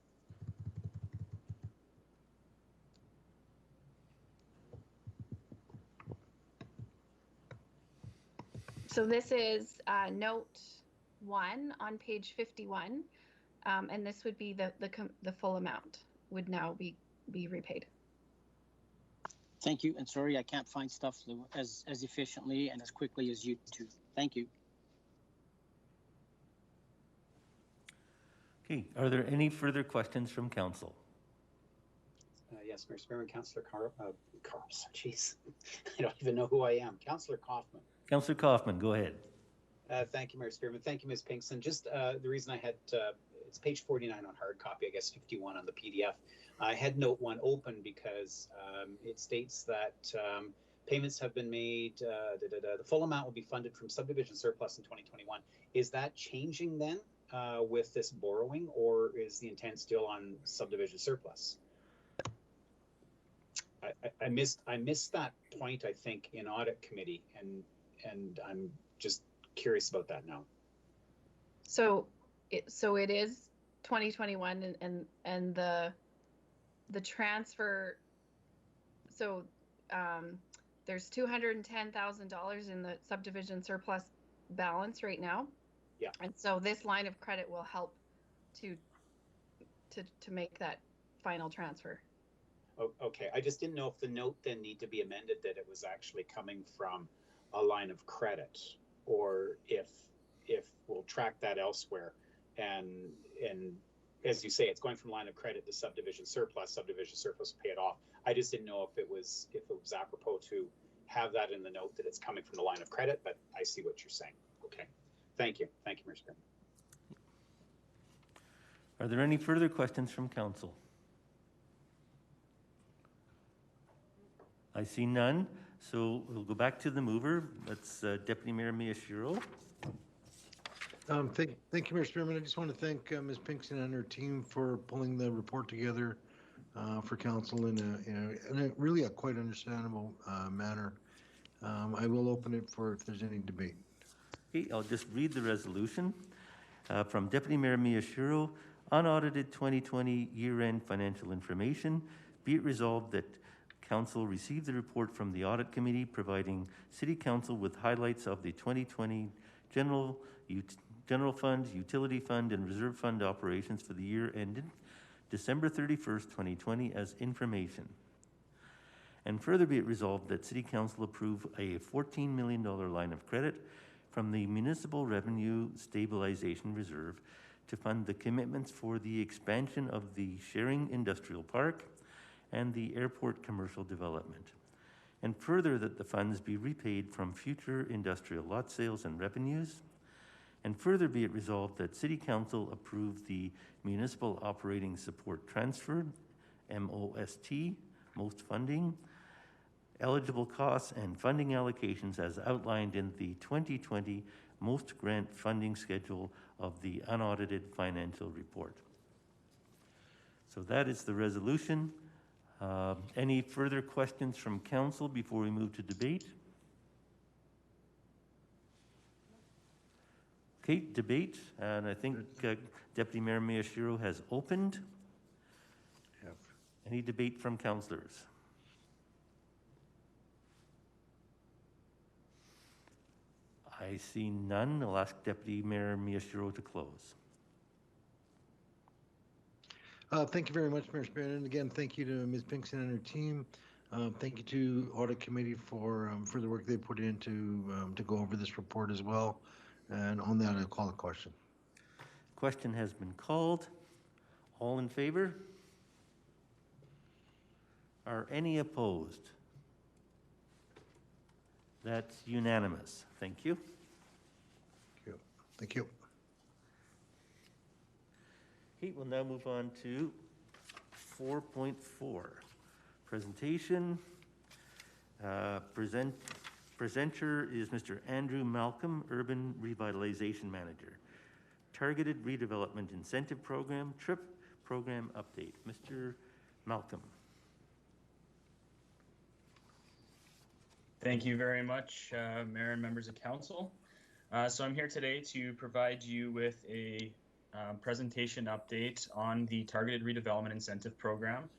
So this is note 1 on page 51, and this would be the full amount would now be repaid.
Thank you, and sorry I can't find stuff as efficiently and as quickly as you two. Thank you.
Okay, are there any further questions from council?
Yes, Mr. Spearman, Councillor Carls. Jeez, I don't even know who I am. Councillor Kaufman.
Councillor Kaufman, go ahead.
Thank you, Mayor Spearman. Thank you, Ms. Pinkston. Just the reason I had, it's page 49 on hard copy, I guess 51 on the PDF. I had note 1 open because it states that payments have been made, the full amount will be funded from subdivision surplus in 2021. Is that changing then with this borrowing, or is the intent still on subdivision surplus? I missed that point, I think, in audit committee, and I'm just curious about that now.
So it is 2021, and the transfer. So there's $210,000 in the subdivision surplus balance right now.
Yeah.
And so this line of credit will help to make that final transfer.
Okay, I just didn't know if the note then need to be amended that it was actually coming from a line of credit, or if we'll track that elsewhere, and as you say, it's going from line of credit to subdivision surplus will pay it off. I just didn't know if it was apropos to have that in the note that it's coming from the line of credit, but I see what you're saying. Okay, thank you, Mr. Chairman.
Are there any further questions from council? I see none, so we'll go back to the mover. That's Deputy Mayor Miyashiro.
Thank you, Mr. Spearman. I just want to thank Ms. Pinkston and her team for pulling the report together for council in a really quite understandable manner. I will open it for if there's any debate.
Okay, I'll just read the resolution from Deputy Mayor Miyashiro. Unaudited 2020 year-end financial information. Be it resolved that Council received the report from the Audit Committee providing City Council with highlights of the 2020 General Fund, Utility Fund, and Reserve Fund operations for the year ended December 31st, 2020 as information. And further be it resolved that City Council approve a $14 million line of credit from the Municipal Revenue Stabilization Reserve to fund the commitments for the expansion of the Sharing Industrial Park and the airport commercial development. And further that the funds be repaid from future industrial lot sales and revenues. And further be it resolved that City Council approve the Municipal Operating Support Transfer, MOST, most funding, eligible costs and funding allocations as outlined in the 2020 most grant funding schedule of the unaudited financial report. So that is the resolution. Any further questions from council before we move to debate? Okay, debate, and I think Deputy Mayor Miyashiro has opened.
Yep.
Any debate from councillors? I see none. I'll ask Deputy Mayor Miyashiro to close.
Thank you very much, Mayor Spearman. And again, thank you to Ms. Pinkston and her team. Thank you to Audit Committee for the work they put in to go over this report as well. And on that, I'll call the question.
Question has been called. All in favor? Are any opposed? That's unanimous. Thank you.
Thank you.
Okay, we'll now move on to 4.4. Presentation. Presenter is Mr. Andrew Malcolm, Urban Revitalization Manager. Targeted Redevelopment Incentive Program, TRIP Program Update. Mr. Malcolm.
Thank you very much, Mayor and members of Council. So I'm here today to provide you with a presentation update on the Targeted Redevelopment Incentive Program,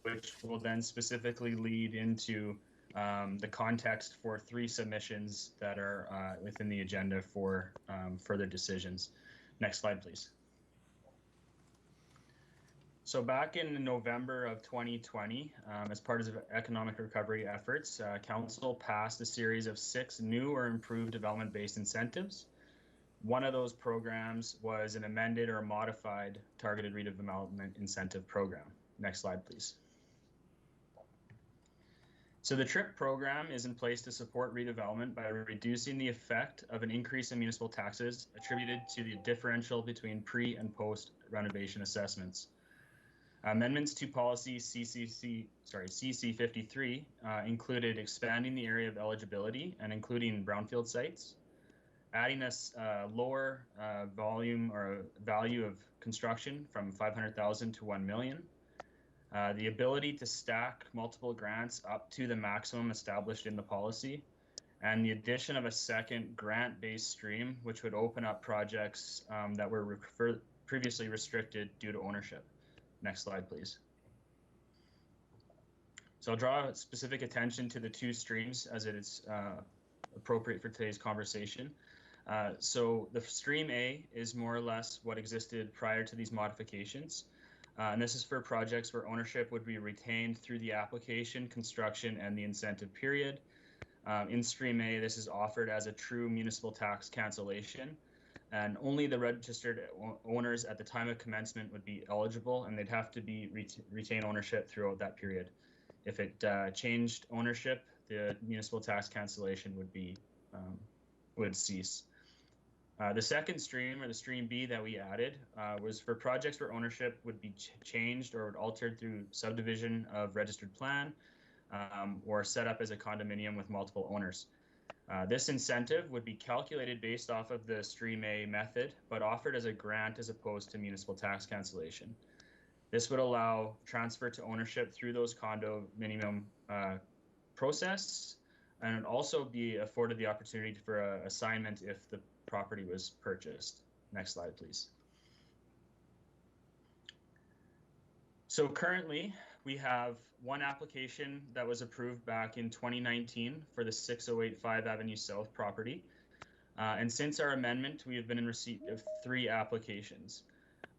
which will then specifically lead into the context for 3 submissions that are within the agenda for further decisions. Next slide, please. So back in November of 2020, as part of economic recovery efforts, Council passed a series of 6 new or improved development-based incentives. One of those programs was an amended or modified targeted redevelopment incentive program. Next slide, please. So the TRIP program is in place to support redevelopment by reducing the effect of an increase in municipal taxes attributed to the differential between pre and post renovation assessments. Amendments to policy CC53 included expanding the area of eligibility and including brownfield sites, adding a lower volume or value of construction from 500,000 to 1 million, the ability to stack multiple grants up to the maximum established in the policy, and the addition of a second grant-based stream, which would open up projects that were previously restricted due to ownership. Next slide, please. So I'll draw specific attention to the 2 streams as it is appropriate for today's conversation. So the stream A is more or less what existed prior to these modifications. And this is for projects where ownership would be retained through the application, construction, and the incentive period. In Stream A, this is offered as a true municipal tax cancellation, and only the registered owners at the time of commencement would be eligible, and they'd have to be retain ownership throughout that period. If it changed ownership, the municipal tax cancellation would cease. The second stream, or the Stream B that we added, was for projects where ownership would be changed or altered through subdivision of registered plan or set up as a condominium with multiple owners. This incentive would be calculated based off of the Stream A method, but offered as a grant as opposed to municipal tax cancellation. This would allow transfer to ownership through those condominium process, and it would also be afforded the opportunity for assignment if the property was purchased. Next slide, please. So currently, we have 1 application that was approved back in 2019 for the 608 5 Avenue South property. And since our amendment, we have been in receipt of 3 applications.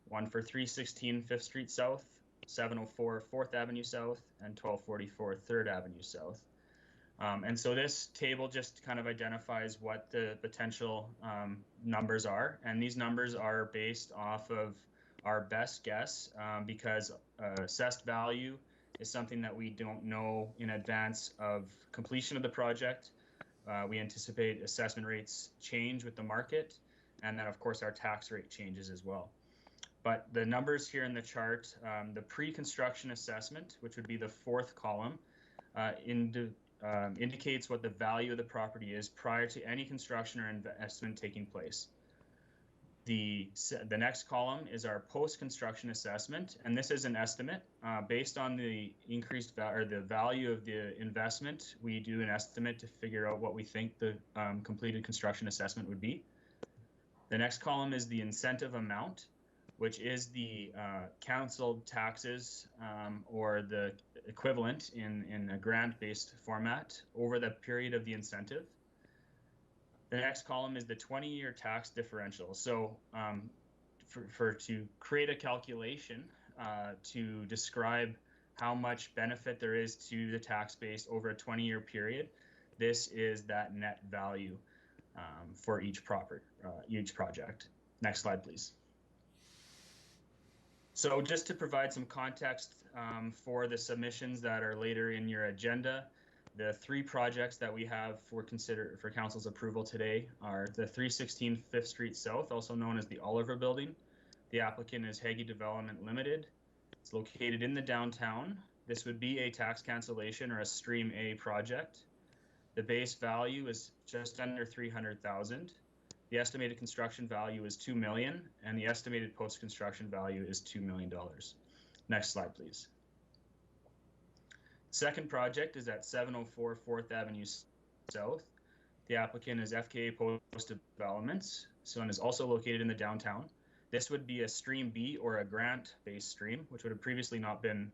One for 316 5th Street South, 704 4th Avenue South, and 1244 3rd Avenue South. And so this table just kind of identifies what the potential numbers are. And these numbers are based off of our best guess because assessed value is something that we don't know in advance of completion of the project. We anticipate assessment rates change with the market, and then of course our tax rate changes as well. But the numbers here in the chart, the pre-construction assessment, which would be the 4th column, indicates what the value of the property is prior to any construction or investment taking place. The next column is our post-construction assessment, and this is an estimate based on the increased the value of the investment. We do an estimate to figure out what we think the completed construction assessment would be. The next column is the incentive amount, which is the council taxes or the equivalent in a grant-based format over the period of the incentive. The next column is the 20-year tax differential. So to create a calculation to describe how much benefit there is to the tax base over a 20-year period, this is that net value for each project. Next slide, please. So just to provide some context for the submissions that are later in your agenda, the 3 projects that we have for council's approval today are the 316 5th Street South, also known as the Oliver Building. The applicant is Hagee Development Limited. It's located in the downtown. This would be a tax cancellation or a Stream A project. The base value is just under $300,000. The estimated construction value is $2 million, and the estimated post-construction value is $2 million. Next slide, please. Second project is at 704 4th Avenue South. The applicant is FKA Post Developments, so and is also located in the downtown. This would be a Stream B or a grant-based stream, which would have previously not been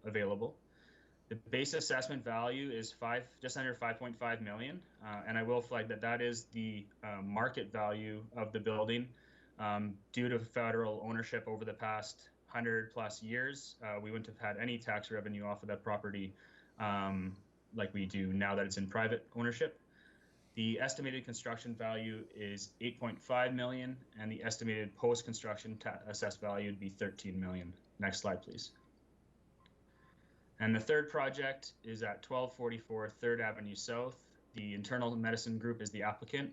available. The base assessment value is just under 5.5 million, and I will flag that that is the market value of the building. Due to federal ownership over the past 100+ years, we wouldn't have had any tax revenue off of that property like we do now that it's in private ownership. The estimated construction value is 8.5 million, and the estimated post-construction assessed value would be 13 million. Next slide, please. And the third project is at 1244 3rd Avenue South. The Internal Medicine Group is the applicant.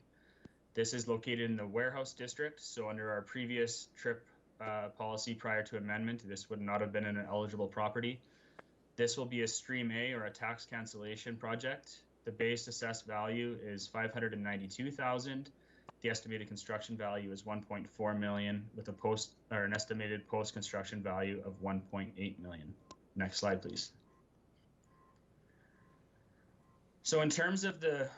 This is located in the warehouse district, so under our previous TRIP policy prior to amendment, this would not have been an eligible property. This will be a Stream A or a tax cancellation project. The base assessed value is 592,000. The estimated construction value is 1.4 million, with an estimated post-construction value of 1.8 million. Next slide, please. So in terms of the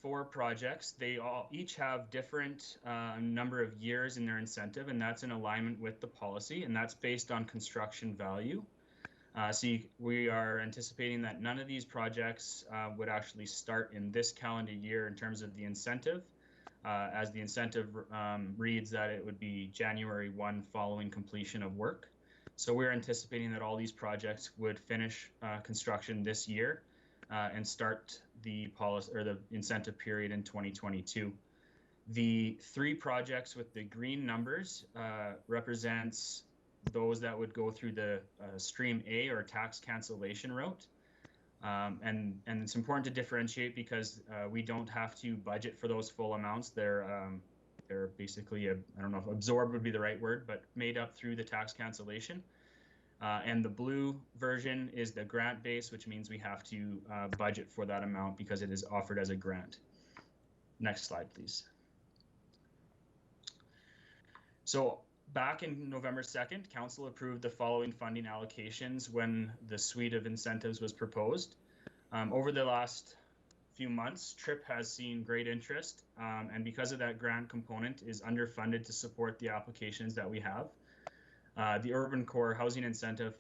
4 projects, they each have different number of years in their incentive, and that's in alignment with the policy, and that's based on construction value. We are anticipating that none of these projects would actually start in this calendar year in terms of the incentive, as the incentive reads that it would be January 1 following completion of work. So we're anticipating that all these projects would finish construction this year and start the policy or the incentive period in 2022. The 3 projects with the green numbers represents those that would go through the Stream A or tax cancellation route. And it's important to differentiate because we don't have to budget for those full amounts. They're basically, I don't know if absorbed would be the right word, but made up through the tax cancellation. And the blue version is the grant base, which means we have to budget for that amount because it is offered as a grant. Next slide, please. So back in November 2nd, Council approved the following funding allocations when the suite of incentives was proposed. Over the last few months, TRIP has seen great interest, and because of that, grant component is underfunded to support the applications that we have. The Urban Core Housing Incentive,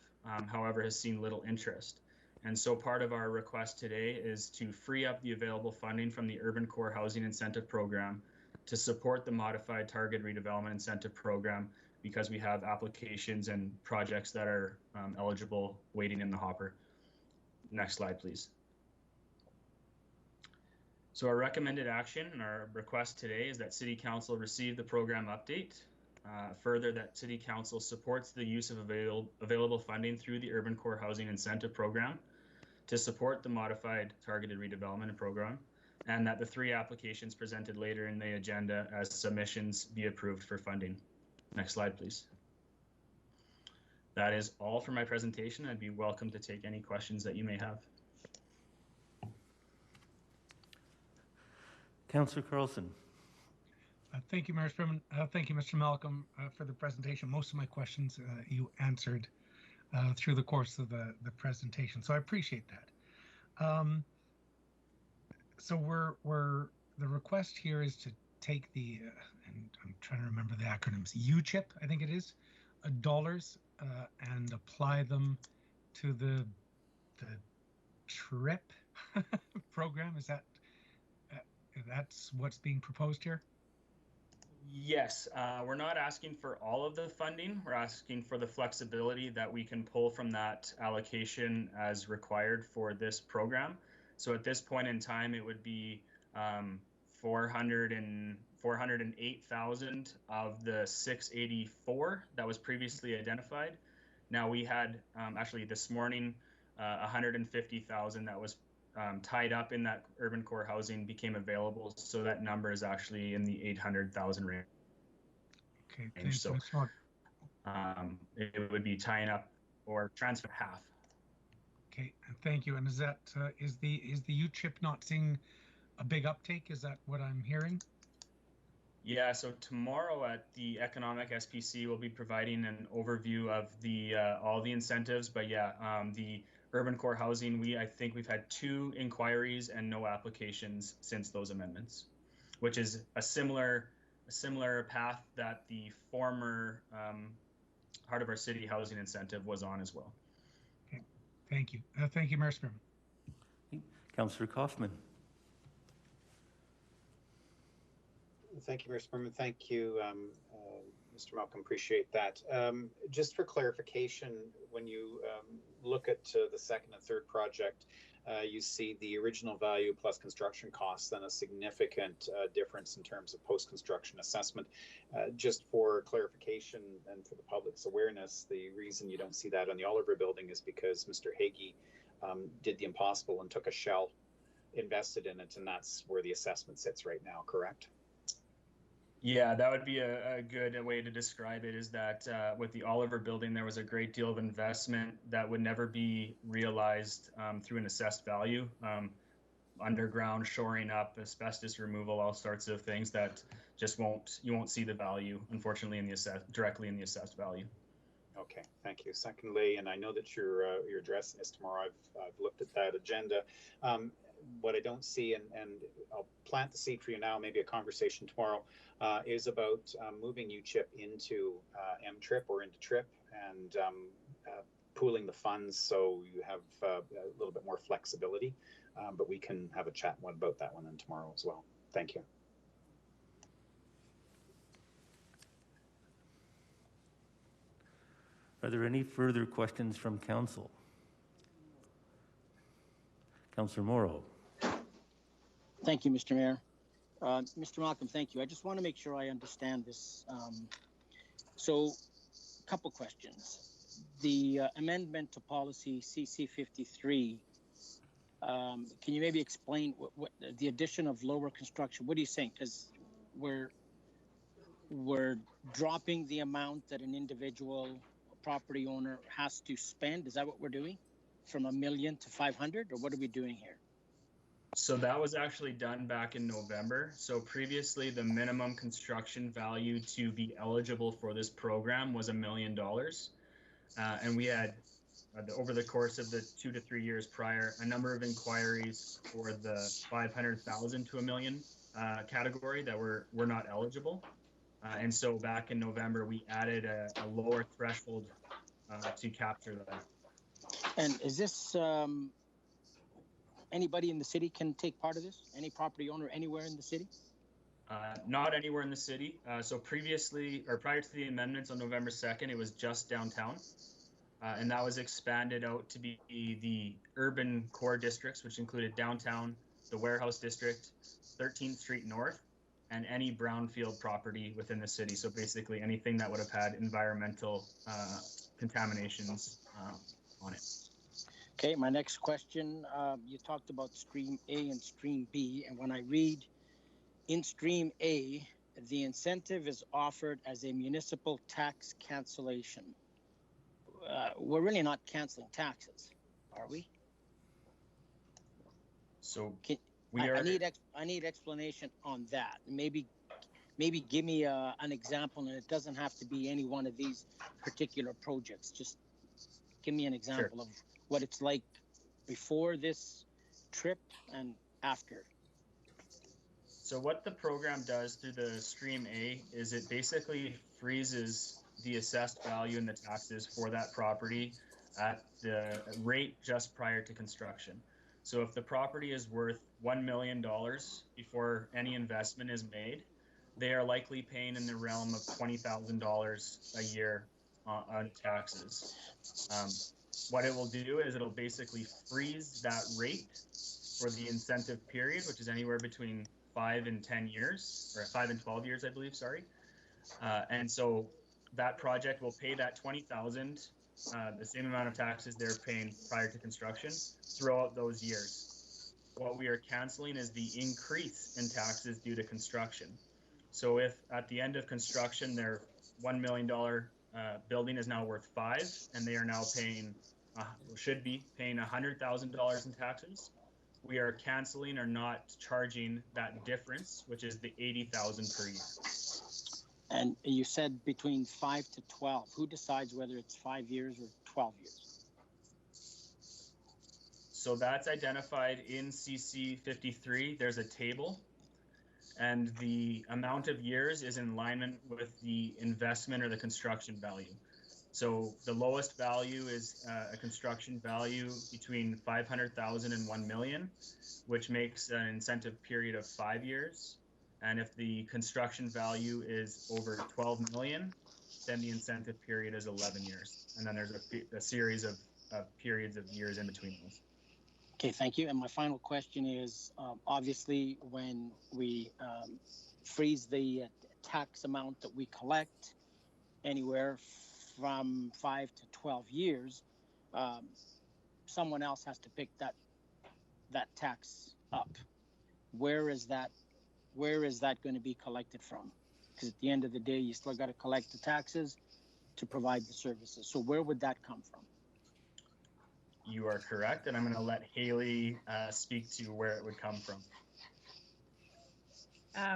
however, has seen little interest. And so part of our request today is to free up the available funding from the Urban Core Housing Incentive Program to support the Modified Target Redevelopment Incentive Program, because we have applications and projects that are eligible waiting in the hopper. Next slide, please. So our recommended action and our request today is that City Council receive the program update. Further, that City Council supports the use of available funding through the Urban Core Housing Incentive Program to support the Modified Targeted Redevelopment Program, and that the 3 applications presented later in the agenda as submissions be approved for funding. Next slide, please. That is all for my presentation. I'd be welcome to take any questions that you may have.
Councillor Carlson.
Thank you, Mayor Spearman. Thank you, Mr. Malcolm, for the presentation. Most of my questions you answered through the course of the presentation, so I appreciate that. So the request here is to take the, and I'm trying to remember the acronyms, UCHIP, I think it is, dollars, and apply them to the TRIP program. Is that's what's being proposed here?
Yes, we're not asking for all of the funding. We're asking for the flexibility that we can pull from that allocation as required for this program. So at this point in time, it would be 408,000 of the 684 that was previously identified. Now we had actually this morning 150,000 that was tied up in that urban core housing became available, so that number is actually in the 800,000 range.
Okay, thanks.
So it would be tying up or transfer half.
Okay, thank you. And is that is the UCHIP not seeing a big uptake? Is that what I'm hearing?
Yeah, so tomorrow at the Economic SPC, we'll be providing an overview of the all the incentives. But yeah, the urban core housing, I think we've had 2 inquiries and no applications since those amendments, which is a similar path that the former Heart of Our City housing incentive was on as well.
Okay, Thank you. Thank you, Mayor Spearman.
Councillor Kaufman.
Thank you, Mayor Spearman. Thank you, Mr. Malcolm. Appreciate that. Just for clarification, when you look at the second and third project, you see the original value plus construction costs, then a significant difference in terms of post-construction assessment. Just for clarification and for the public's awareness, the reason you don't see that on the Oliver building is because Mr. Hagee did the impossible and took a shell, invested in it, and that's where the assessment sits right now, correct?
Yeah, that would be a good way to describe it, is that with the Oliver building, there was a great deal of investment that would never be realized through an assessed value. Underground shoring up, asbestos removal, all sorts of things that just you won't see the value, unfortunately, directly in the assessed value.
Okay, thank you. Secondly, and I know that you're addressing this tomorrow, I've looked at that agenda. What I don't see, and I'll plant the seed for you now, maybe a conversation tomorrow, is about moving UCHIP into M-TRIP or into TRIP and pooling the funds so you have a little bit more flexibility. But we can have a chat about that one tomorrow as well. Thank you.
Are there any further questions from council? Councillor Morrow.
Thank you, Mr. Mayor. Mr. Malcolm, thank you. I just want to make sure I understand this. So, a couple questions. The amendment to policy CC53, can you maybe explain what the addition of lower construction, what are you saying? Because we're dropping the amount that an individual property owner has to spend. Is that what we're doing? From $1 million to 500, or what are we doing here?
So that was actually done back in November. So previously, the minimum construction value to be eligible for this program was $1 million. And we had, over the course of the 2 to 3 years prior, a number of inquiries for the 500,000 to $1 million category that were not eligible. And so back in November, we added a lower threshold to capture that.
And is this anybody in the city can take part of this? Any property owner anywhere in the city?
Not anywhere in the city. So previously, or prior to the amendments on November 2nd, it was just downtown. And that was expanded out to be the urban core districts, which included downtown, the warehouse district, 13th Street North, and any brownfield property within the city. So basically anything that would have had environmental contaminations on it.
Okay, my next question, you talked about Stream A and Stream B, and when I read in Stream A, the incentive is offered as a municipal tax cancellation. We're really not canceling taxes, are we?
So
I need explanation on that. Maybe give me an example, and it doesn't have to be any one of these particular projects. Just give me an example of what it's like before this trip and after.
So what the program does through the Stream A is it basically freezes the assessed value and the taxes for that property at the rate just prior to construction. So if the property is worth $1 million before any investment is made, they are likely paying in the realm of $20,000 a year on taxes. What it will do is it'll basically freeze that rate for the incentive period, which is anywhere between 5 and 10 years, or 5 and 12 years, I believe, sorry. And so that project will pay that $20,000, the same amount of taxes they're paying prior to construction throughout those years. What we are canceling is the increase in taxes due to construction. So if at the end of construction, their $1 million building is now worth $5 million, and they are now paying, should be paying $100,000 in taxes, we are canceling or not charging that difference, which is the $80,000 per year.
And you said between 5 to 12. Who decides whether it's 5 years or 12 years?
So that's identified in CC 53. There's a table, and the amount of years is in alignment with the investment or the construction value. So the lowest value is a construction value between 500,000 and 1 million, which makes an incentive period of 5 years. And if the construction value is over 12 million, then the incentive period is 11 years. And then there's a series of periods of years in between those.
Okay, thank you. And my final question is, obviously, when we freeze the tax amount that we collect anywhere from 5 to 12 years, someone else has to pick that tax up. Where is that going to be collected from? Because at the end of the day, you still got to collect the taxes to provide the services. So where would that come from?
You are correct, and I'm going to let Haley speak to where it would come from.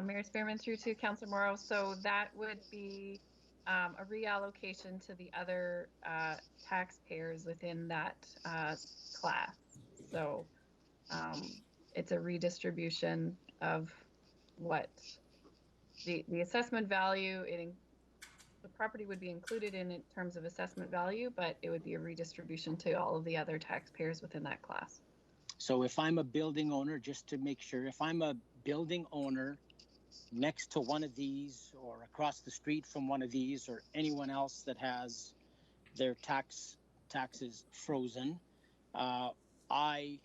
Mayor Spearman through to Councillor Morrow. So that would be a reallocation to the other taxpayers within that class. So it's a redistribution of what the assessment value. The property would be included in terms of assessment value, but it would be a redistribution to all of the other taxpayers within that class.
So if I'm a building owner, just to make sure, if I'm a building owner next to one of these or across the street from one of these or anyone else that has their taxes frozen, I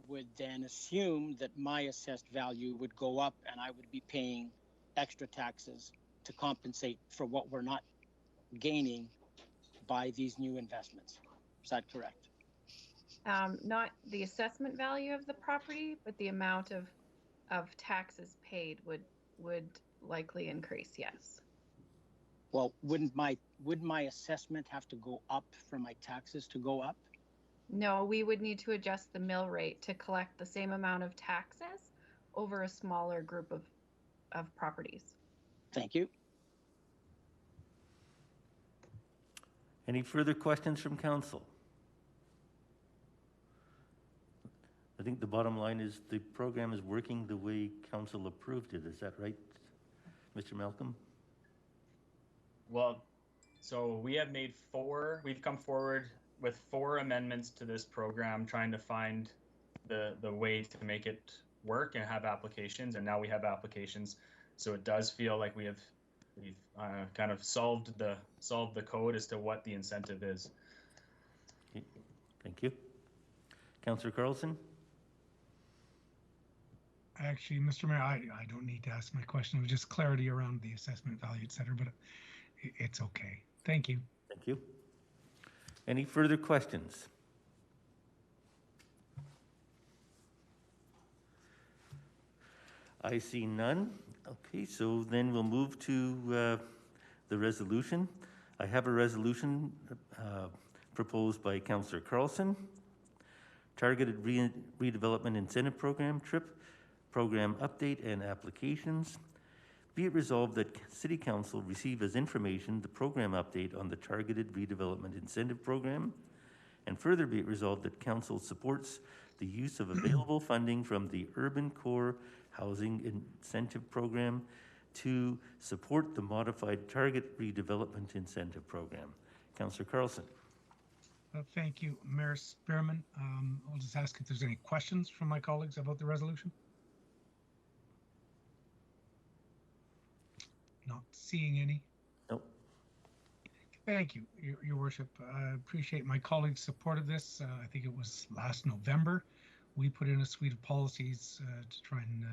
would then assume that my assessed value would go up and I would be paying extra taxes to compensate for what we're not gaining by these new investments. Is that correct?
Not the assessment value of the property, but the amount of taxes paid would likely increase, yes.
Well, wouldn't my assessment have to go up for my taxes to go up?
No, we would need to adjust the mill rate to collect the same amount of taxes over a smaller group of properties.
Thank you.
Any further questions from council? I think the bottom line is the program is working the way council approved it. Is that right, Mr. Malcolm?
Well, so we've come forward with 4 amendments to this program, trying to find the way to make it work and have applications, and now we have applications. So it does feel like we've kind of solved the code as to what the incentive is.
Okay. Thank you. Councillor Carlson?
Actually, Mr. Mayor, I don't need to ask my question. It was just clarity around the assessment value, et cetera, but it's okay. Thank you.
Thank you. Any further questions? I see none. Okay, so then we'll move to the resolution. I have a resolution proposed by Councillor Carlson. Targeted Redevelopment Incentive Program, TRIP, Program Update and Applications. Be it resolved that City Council receive as information the program update on the Targeted Redevelopment Incentive Program, and further be it resolved that Council supports the use of available funding from the Urban Core Housing Incentive Program to support the modified Target Redevelopment Incentive Program. Councillor Carlson.
Thank you, Mayor Spearman. I'll just ask if there's any questions from my colleagues about the resolution. Not seeing any.
Nope.
Thank you, Your Worship. I appreciate my colleagues' support of this. I think it was last November. We put in a suite of policies to try and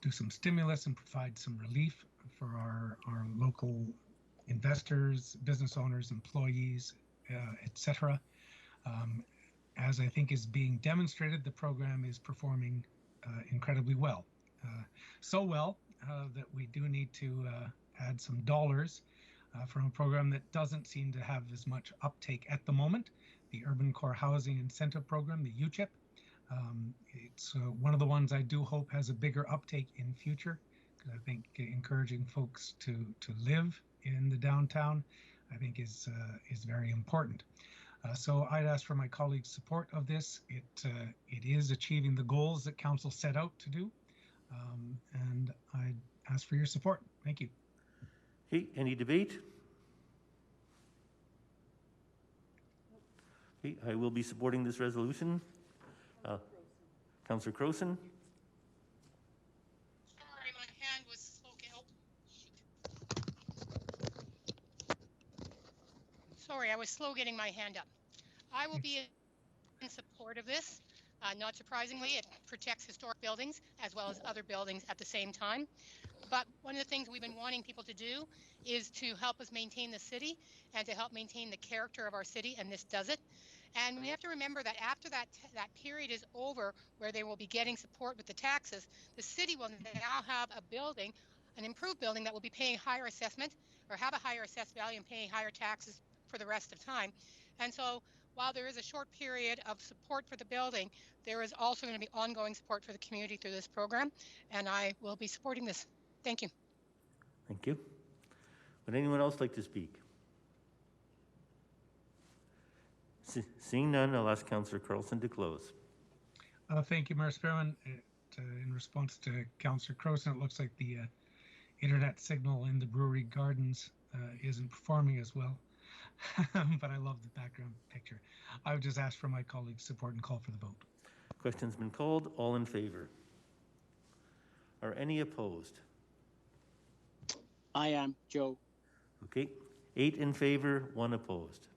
do some stimulus and provide some relief for our local investors, business owners, employees, etc. As I think is being demonstrated, the program is performing incredibly well. So well that we do need to add some dollars from a program that doesn't seem to have as much uptake at the moment, the Urban Core Housing Incentive Program, the UCHIP. It's one of the ones I do hope has a bigger uptake in future, because I think encouraging folks to live in the downtown, I think is very important. So I'd ask for my colleagues' support of this. It is achieving the goals that council set out to do, and I'd ask for your support. Thank you.
Okay, any debate? Okay, I will be supporting this resolution. Councillor Croson.
Sorry, my hand was slow. Sorry, I was slow getting my hand up. I will be in support of this. Not surprisingly, it protects historic buildings as well as other buildings at the same time. But one of the things we've been wanting people to do is to help us maintain the city and to help maintain the character of our city, and this does it. And we have to remember that after that period is over, where they will be getting support with the taxes, the city will now have a building, an improved building that will be paying higher assessment or have a higher assessed value and paying higher taxes for the rest of time. And so while there is a short period of support for the building, there is also going to be ongoing support for the community through this program, and I will be supporting this. Thank you.
Thank you. Would anyone else like to speak? Seeing none, I'll ask Councillor Carlson to close.
Thank you, Mayor Spearman. In response to Councillor Croson, it looks like the internet signal in the brewery gardens isn't performing as well, but I love the background picture. I would just ask for my colleagues' support and call for the vote.
Question's been called. All in favor? Are any opposed?
I am, Joe.
Okay. 8 in favor, 1 opposed.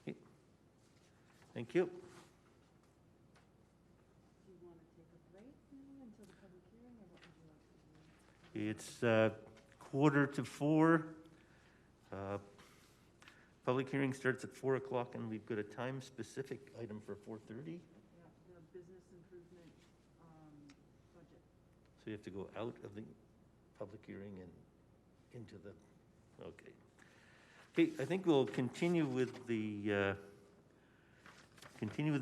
Okay. Thank you.
Do you want to take a break now until the public hearing, or what would you like to do?
It's 3:45. Public hearing starts at 4 o'clock, and we've got a time-specific item for 4:30.
Yeah, the business improvement budget.
So you have to go out of the public hearing and into the, okay. Okay, I think we'll continue with the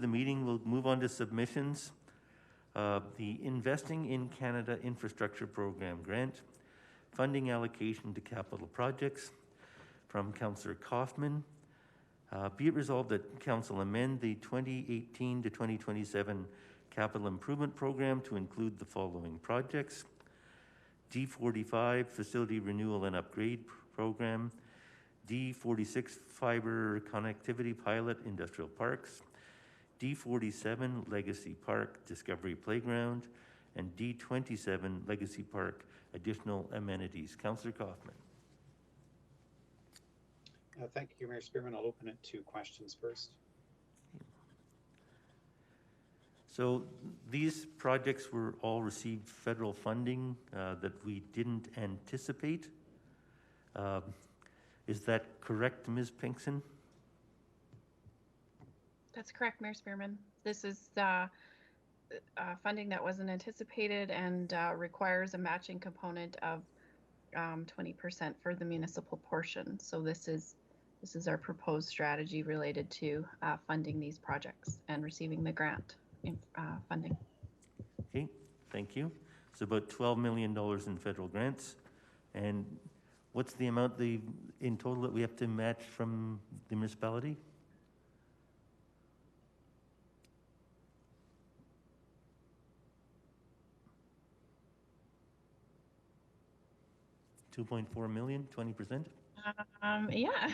meeting. We'll move on to submissions. The Investing in Canada Infrastructure Program grant, funding allocation to capital projects from Councillor Kaufman. Be it resolved that Council amend the 2018 to 2027 capital improvement program to include the following projects: D45 Facility Renewal and Upgrade Program, D46 Fiber Connectivity Pilot Industrial Parks, D47 Legacy Park Discovery Playground, and D27 Legacy Park Additional Amenities. Councillor Kaufman.
Thank you, Mayor Spearman. I'll open it to questions first.
So these projects were all received federal funding that we didn't anticipate. Is that correct, Ms. Pinkson?
That's correct, Mayor Spearman. This is funding that wasn't anticipated and requires a matching component of 20% for the municipal portion. So this is our proposed strategy related to funding these projects and receiving the grant funding.
Okay, thank you. It's about $12 million in federal grants. And what's the amount in total that we have to match from the municipality? $2.4 million, 20%?
Yeah,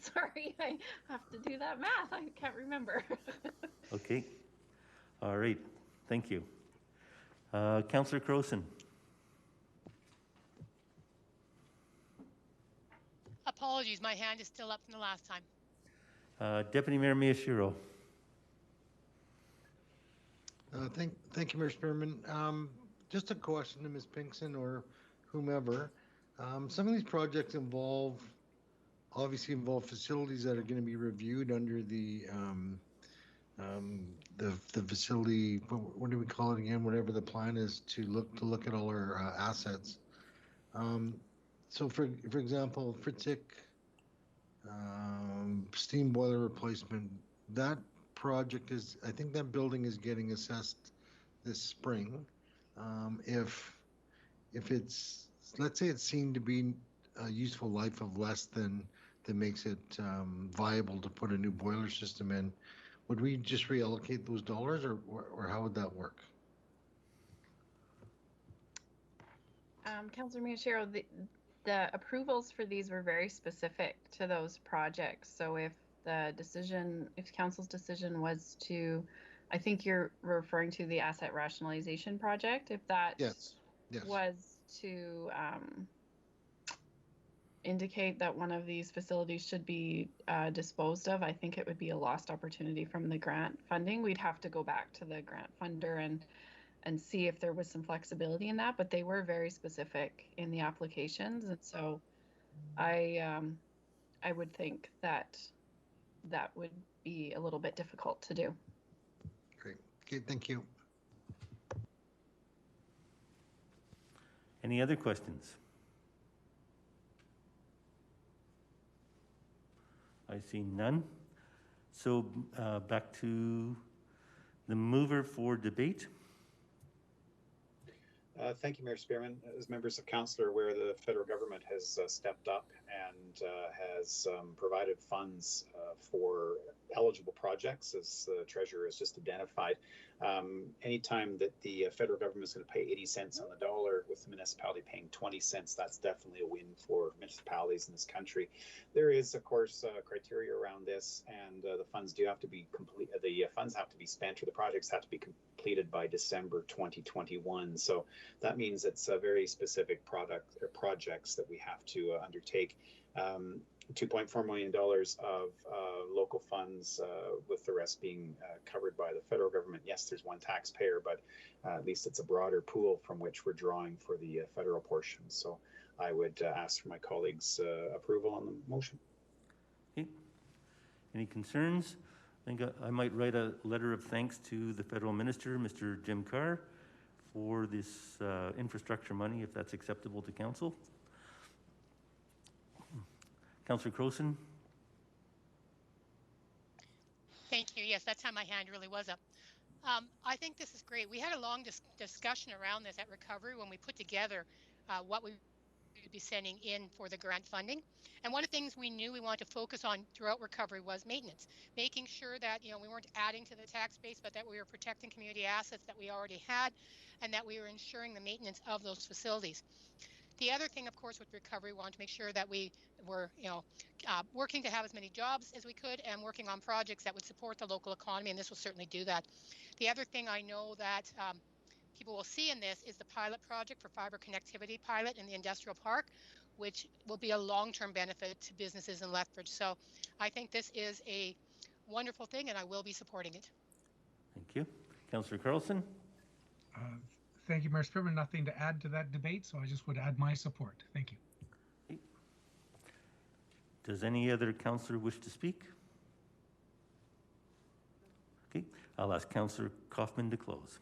sorry, I have to do that math. I can't remember.
Okay, all right, thank you. Councillor Croson.
Apologies, my hand is still up from the last time.
Deputy Mayor Miyashiro.
Thank you, Mayor Spearman. Just a question to Ms. Pinkson or whomever. Some of these projects obviously involve facilities that are going to be reviewed under the facility. What do we call it again? Whatever the plan is to look at all our assets. So for example, Fritzik steam boiler replacement. That project I think that building is getting assessed this spring. If it's, let's say it's seen to be a useful life of less than that makes it viable to put a new boiler system in, would we just reallocate those dollars, or how would that work?
Councillor Miyashiro, the approvals for these were very specific to those projects. So if the decision, if council's decision was to, I think you're referring to the asset rationalization project, if that
Yes.
was to indicate that one of these facilities should be disposed of, I think it would be a lost opportunity from the grant funding. We'd have to go back to the grant funder and see if there was some flexibility in that, but they were very specific in the applications, and so I would think that that would be a little bit difficult to do.
Great. Okay, thank you.
Any other questions? I see none. So back to the mover for debate.
Thank you, Mayor Spearman. As members of council are aware, the federal government has stepped up and has provided funds for eligible projects, as the treasurer has just identified. Anytime that the federal government is going to pay 80 cents on the dollar with the municipality paying 20 cents, that's definitely a win for municipalities in this country. There is, of course, criteria around this, and the funds do have to be complete. The funds have to be spent, or the projects have to be completed by December 2021. So that means it's a very specific projects that we have to undertake. $2.4 million of local funds, with the rest being covered by the federal government. Yes, there's one taxpayer, but at least it's a broader pool from which we're drawing for the federal portion. So I would ask for my colleagues' approval on the motion.
Okay. Any concerns? I think I might write a letter of thanks to the federal minister, Mr. Jim Carr, for this infrastructure money, if that's acceptable to council. Councillor Croson.
Thank you. Yes, that time my hand really was up. I think this is great. We had a long discussion around this at Recovery when we put together what we would be sending in for the grant funding. And one of the things we knew we wanted to focus on throughout Recovery was maintenance, making sure that we weren't adding to the tax base, but that we were protecting community assets that we already had, and that we were ensuring the maintenance of those facilities. The other thing, of course, with Recovery, we wanted to make sure that we were, working to have as many jobs as we could and working on projects that would support the local economy, and this will certainly do that. The other thing I know that people will see in this is the pilot project for fiber connectivity pilot in the industrial park, which will be a long-term benefit to businesses in Lethbridge. So I think this is a wonderful thing, and I will be supporting it.
Thank you. Councillor Carlson.
Thank you, Mayor Spearman. Nothing to add to that debate, so I just would add my support. Thank you.
Okay. Does any other councillor wish to speak? Okay, I'll ask Councillor Kaufman to close.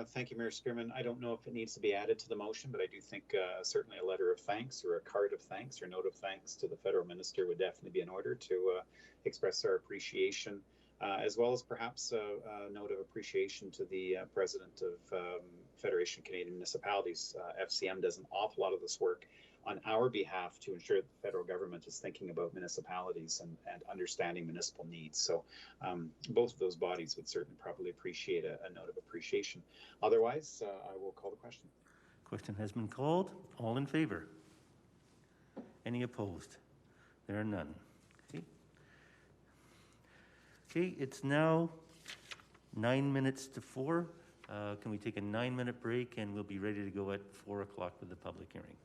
Thank you, Mayor Spearman. I don't know if it needs to be added to the motion, but I do think certainly a letter of thanks or a card of thanks or note of thanks to the federal minister would definitely be in order to express our appreciation, as well as perhaps a note of appreciation to the president of Federation of Canadian Municipalities. FCM does an awful lot of this work on our behalf to ensure that the federal government is thinking about municipalities and understanding municipal needs. So both of those bodies would certainly probably appreciate a note of appreciation. Otherwise, I will call the question.
Question has been called. All in favor? Any opposed? There are none. Okay. Okay, it's now 9 minutes to 4. Can we take a 9-minute break, and we'll be ready to go at 4 o'clock with the public hearing.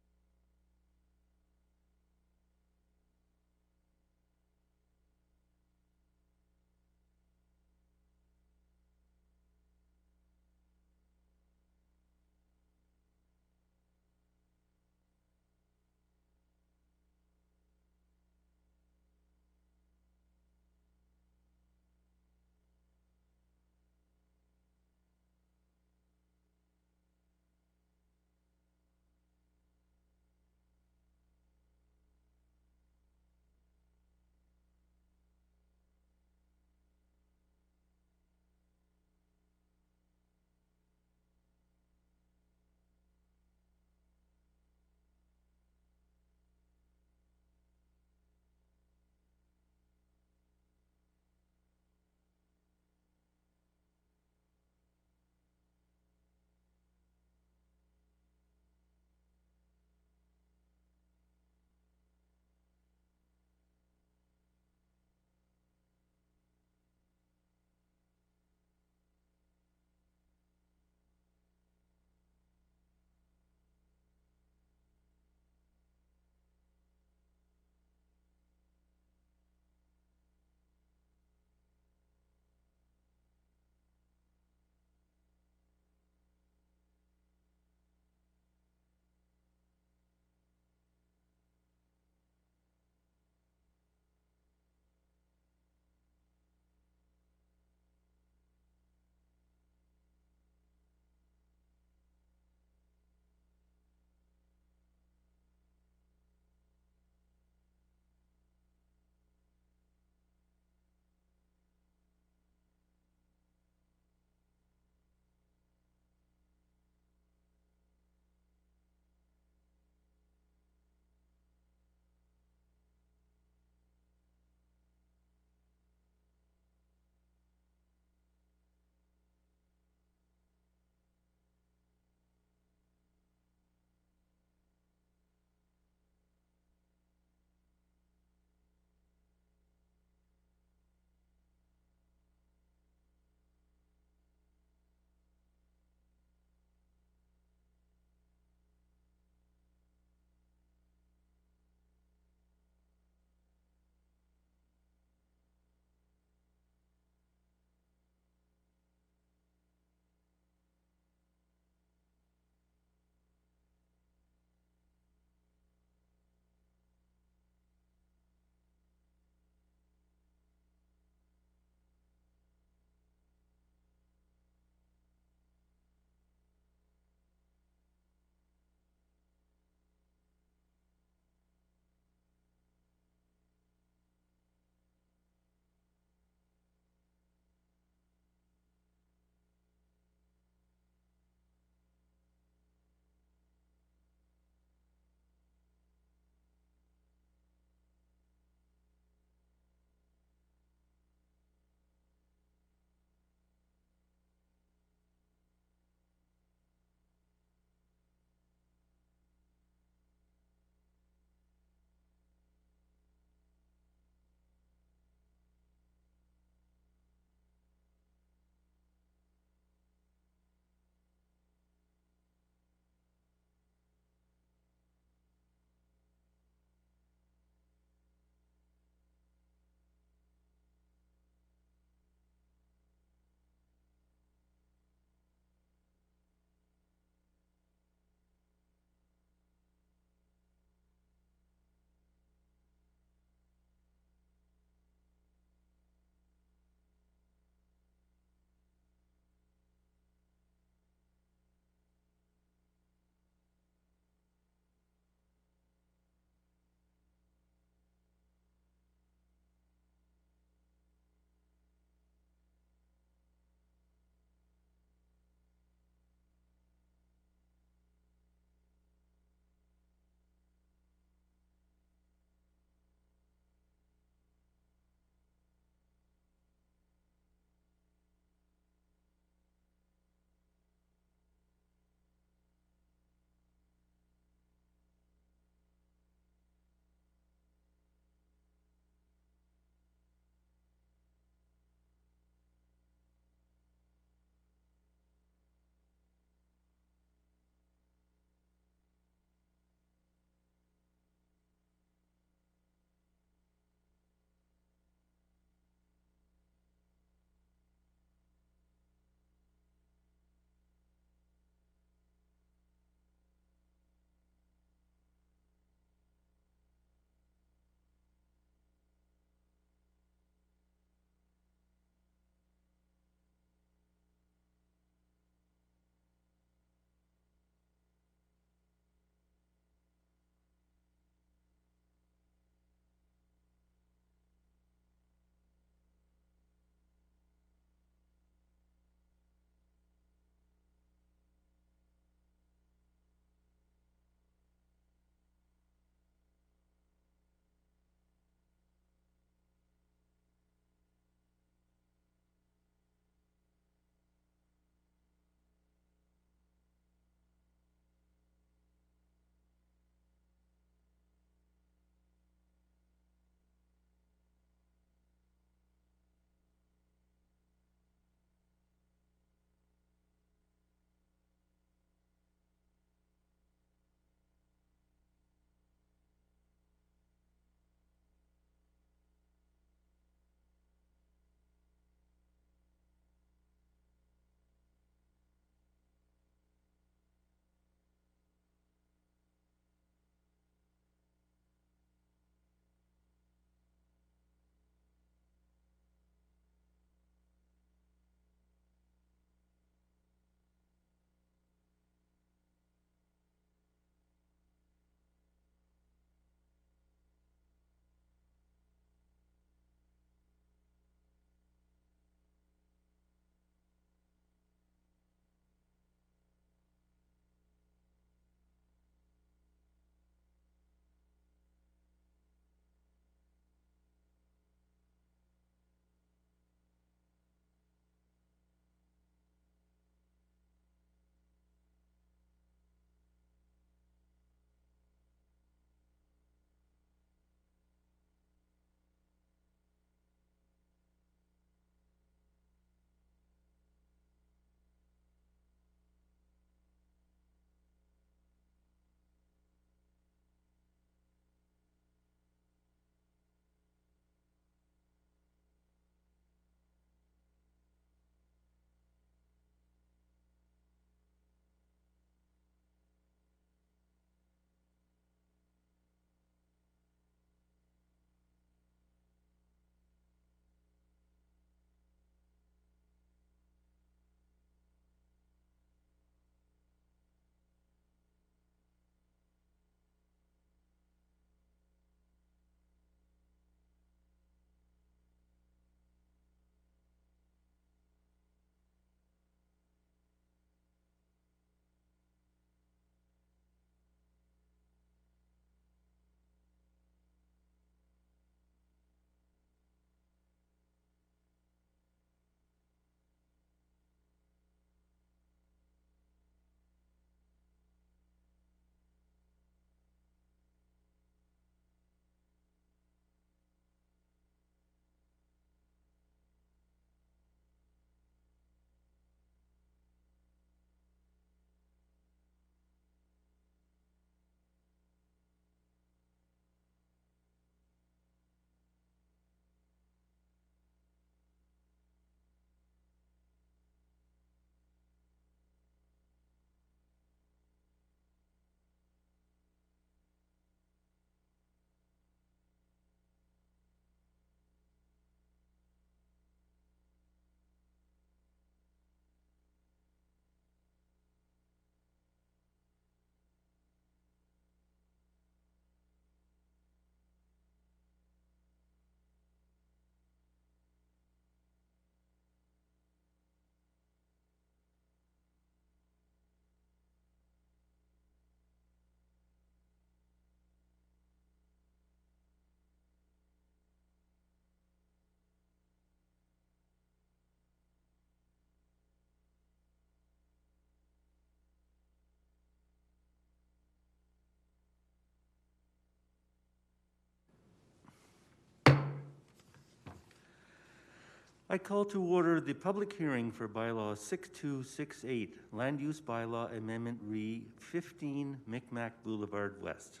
I call to order the public hearing for bylaw 6268, Land Use Bylaw Amendment Re 15 Micmac Boulevard West.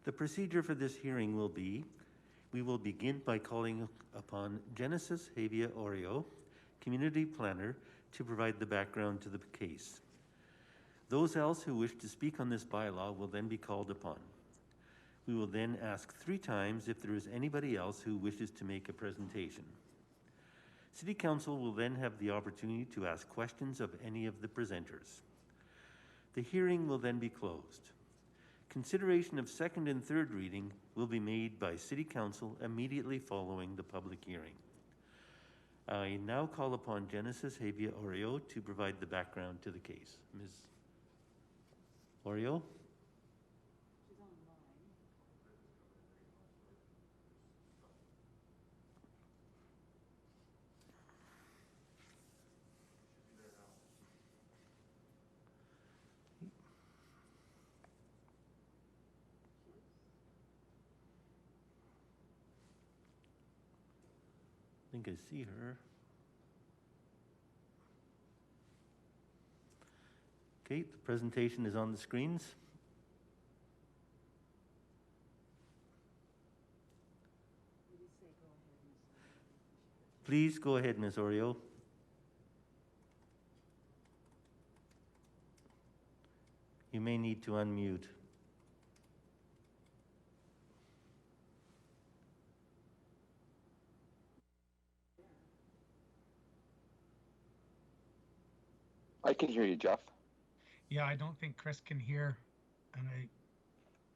The procedure for this hearing will be, we will begin by calling upon Genesis Havia Oreo, Community Planner, to provide the background to the case. Those else who wish to speak on this bylaw will then be called upon. We will then ask 3 times if there is anybody else who wishes to make a presentation. City Council will then have the opportunity to ask questions of any of the presenters. The hearing will then be closed. Consideration of second and third reading will be made by City Council immediately following the public hearing. I now call upon Genesis Havia Oreo to provide the background to the case. Ms. Oreo? I think I see her. Okay, the presentation is on the screens. Please go ahead, Ms. Oreo. You may need to unmute.
I can hear you, Jeff.
Yeah, I don't think Chris can hear, and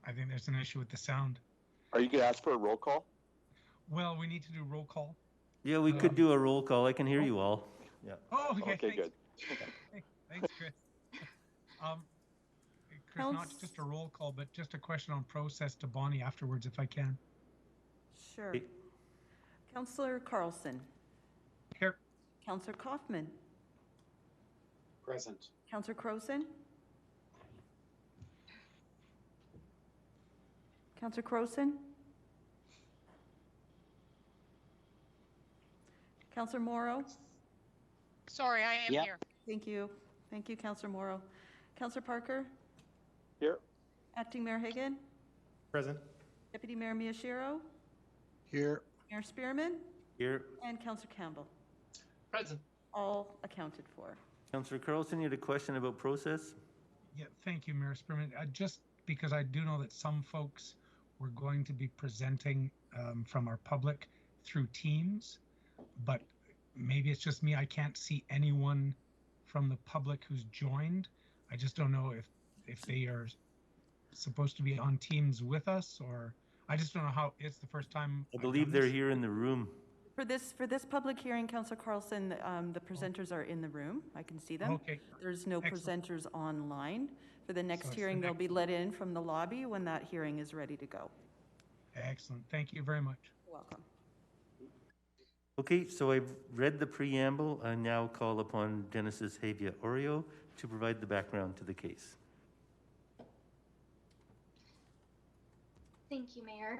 I think there's an issue with the sound.
Are you going to ask for a roll call?
Well, we need to do roll call.
Yeah, we could do a roll call. I can hear you all. Yeah.
Oh, okay.
Okay, good.
Thanks, Chris. Chris, not just a roll call, but just a question on process to Bonnie afterwards, if I can.
Sure.
Okay.
Councillor Carlson.
Here.
Councillor Kaufman.
Present.
Councillor Croson. Councillor Croson. Councillor Morrow.
Sorry, I am here.
Thank you. Thank you, Councillor Morrow. Councillor Parker.
Here.
Acting Mayor Hagan.
Present.
Deputy Mayor Miyashiro.
Here.
Mayor Spearman.
Here.
And Councillor Campbell.
Present.
All accounted for.
Councillor Carlson, you had a question about process?
Yeah, thank you, Mayor Spearman. Just because I do know that some folks were going to be presenting from our public through Teams, but maybe it's just me. I can't see anyone from the public who's joined. I just don't know if they are supposed to be on Teams with us, or I just don't know how. It's the first time.
I believe they're here in the room.
For this public hearing, Councillor Carlson, the presenters are in the room. I can see them.
Okay.
There's no
Excellent.
presenters online. For the next
So it's
hearing,
the
they'll
next
be let in from the lobby when that hearing is ready to go.
Excellent. Thank you very much.
You're welcome.
Okay, so I've read the preamble. I now call upon Genesis Havia Oreo to provide the background to the case.
Thank you, Mayor.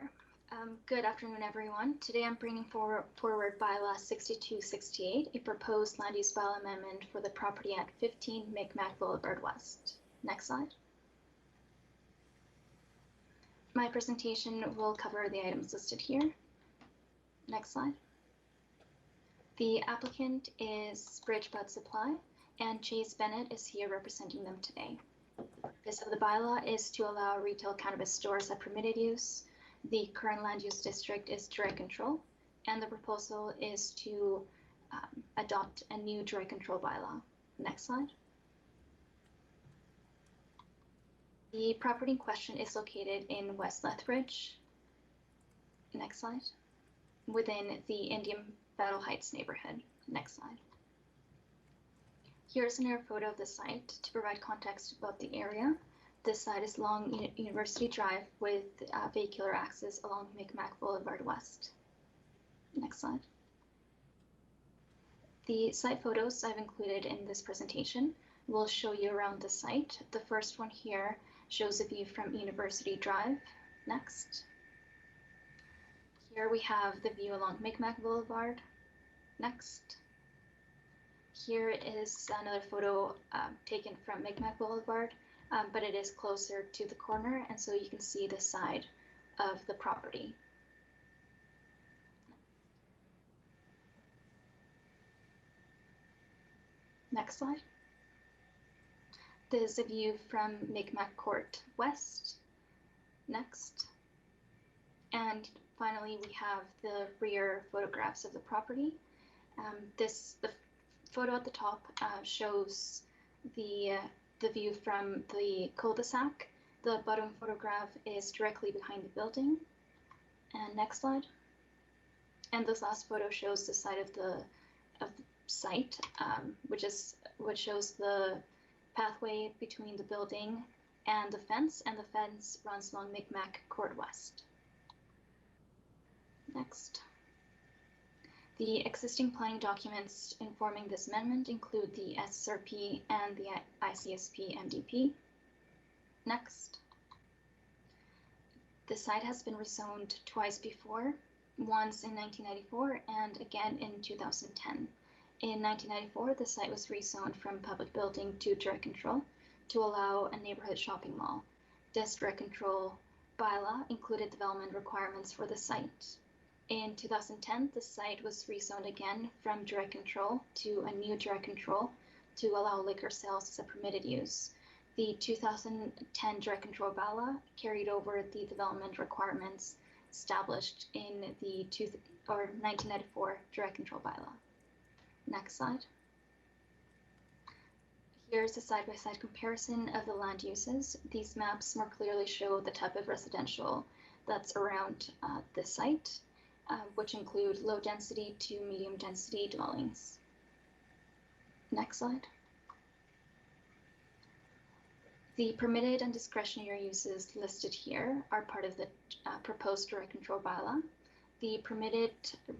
Good afternoon, everyone. Today I'm bringing forward bylaw 6268, a proposed land use bylaw amendment for the property at 15 Micmac Boulevard West. Next slide. My presentation will cover the items listed here. Next slide. The applicant is Bridgebud Supply, and Chase Bennett is here representing them today. The purpose of the bylaw is to allow retail cannabis stores at permitted use. The current land use district is direct control, and the proposal is to adopt a new direct control bylaw. Next slide. The property in question is located in West Lethbridge. Next slide. Within the Indian Battle Heights neighborhood. Next slide. Here's an air photo of the site to provide context about the area. This site is along University Drive with vehicular access along Micmac Boulevard West. Next slide. The site photos I've included in this presentation will show you around the site. The first one here shows a view from University Drive. Next. Here we have the view along Micmac Boulevard. Next. Here is another photo taken from Micmac Boulevard, but it is closer to the corner, and so you can see the side of the property. Next slide. There's a view from Micmac Court West. Next. And finally, we have the rear photographs of the property. The photo at the top shows the view from the cul-de-sac. The bottom photograph is directly behind the building. And next slide. And this last photo shows the side of the site, which shows the pathway between the building and the fence runs along Micmac Court West. Next. The existing planning documents informing this amendment include the SSRP and the ICSP MDP. Next. The site has been rezoned twice before, once in 1994 and again in 2010. In 1994, the site was rezoned from public building to direct control to allow a neighborhood shopping mall. This direct control bylaw included development requirements for the site. In 2010, the site was rezoned again from direct control to a new direct control to allow liquor sales as a permitted use. The 2010 direct control bylaw carried over the development requirements established in the 1994 direct control bylaw. Next slide. Here's a side-by-side comparison of the land uses. These maps more clearly show the type of residential that's around the site, which include low density to medium density dwellings. Next slide. The permitted and discretionary uses listed here are part of the proposed direct control bylaw. The permitted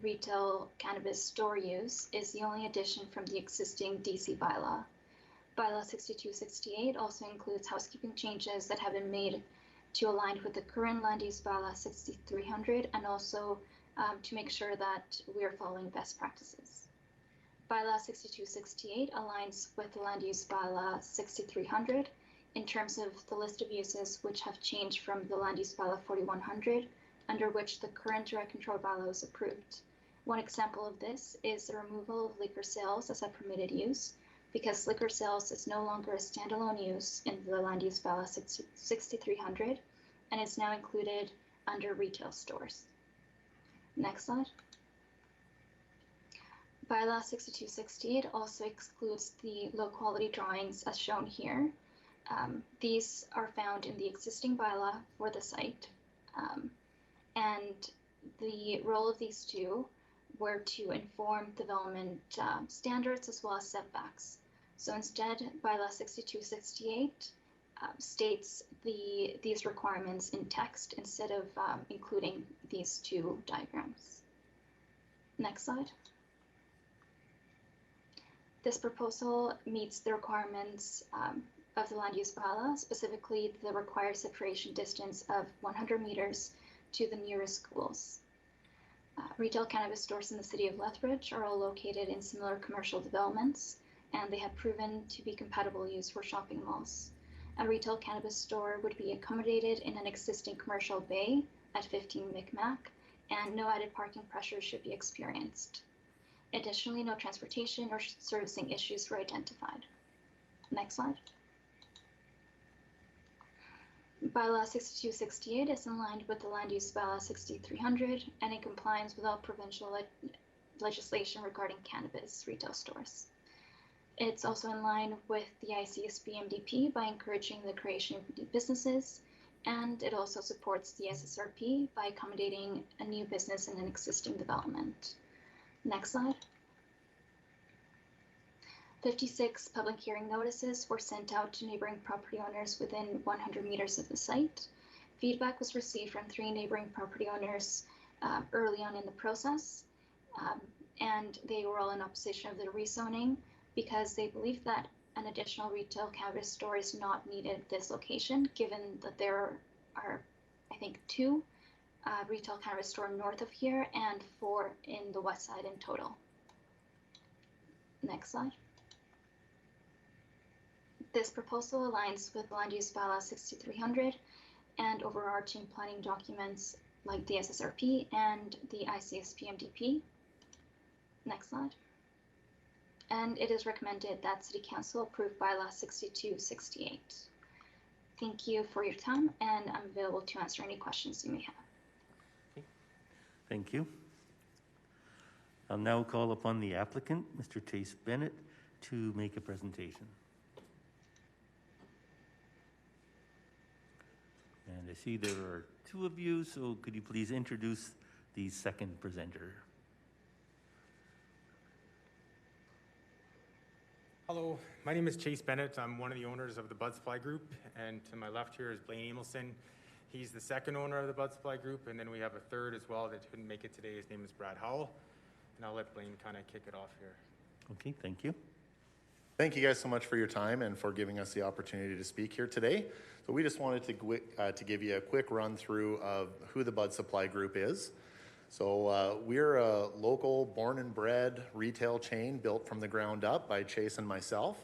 retail cannabis store use is the only addition from the existing DC bylaw. Bylaw 6268 also includes housekeeping changes that have been made to align with the current land use bylaw 6300 and also to make sure that we are following best practices. Bylaw 6268 aligns with the land use bylaw 6300 in terms of the list of uses which have changed from the land use bylaw 4100, under which the current direct control bylaw is approved. One example of this is the removal of liquor sales as a permitted use, because liquor sales is no longer a standalone use in the land use bylaw 6300 and is now included under retail stores. Next slide. Bylaw 6268 also excludes the low quality drawings as shown here. These are found in the existing bylaw for the site. And the role of these two were to inform development standards as well as setbacks. So instead, bylaw 6268 states these requirements in text instead of including these two diagrams. Next slide. This proposal meets the requirements of the land use bylaw, specifically the required separation distance of 100 meters to the nearest schools. Retail cannabis stores in the city of Lethbridge are all located in similar commercial developments, and they have proven to be compatible use for shopping malls. A retail cannabis store would be accommodated in an existing commercial bay at 15 Micmac, and no added parking pressure should be experienced. Additionally, no transportation or servicing issues were identified. Next slide. Bylaw 6268 is in line with the land use bylaw 6300 and in compliance with all provincial legislation regarding cannabis retail stores. It's also in line with the ICSP MDP by encouraging the creation of new businesses, and it also supports the SSRP by accommodating a new business in an existing development. Next slide. 56 public hearing notices were sent out to neighboring property owners within 100 meters of the site. Feedback was received from 3 neighboring property owners early on in the process, and they were all in opposition of the rezoning because they believe that an additional retail cannabis store is not needed at this location, given that there are, I think, 2 retail cannabis stores north of here and 4 in the west side in total. Next slide. This proposal aligns with Land Use Bylaw 6300 and overarching planning documents like the SSRP and the ICSP-MDP. Next slide. And it is recommended that City Council approve Bylaw 6268. Thank you for your time, and I'm available to answer any questions you may have.
Thank you. I'll now call upon the applicant, Mr. Chase Bennett, to make a presentation. And I see there are two of you, so could you please introduce the second presenter?
Hello, my name is Chase Bennett. I'm one of the owners of the Bud Supply Group, and to my left here is Blaine Emelson. He's the second owner of the Bud Supply Group, and then we have a third as well that couldn't make it today. His name is Brad Howell, and I'll let Blaine kind of kick it off here.
Okay, thank you.
Thank you guys so much for your time and for giving us the opportunity to speak here today. So we just wanted to give you a quick run through of who the Bud Supply Group is. So we're a local born and bred retail chain built from the ground up by Chase and myself.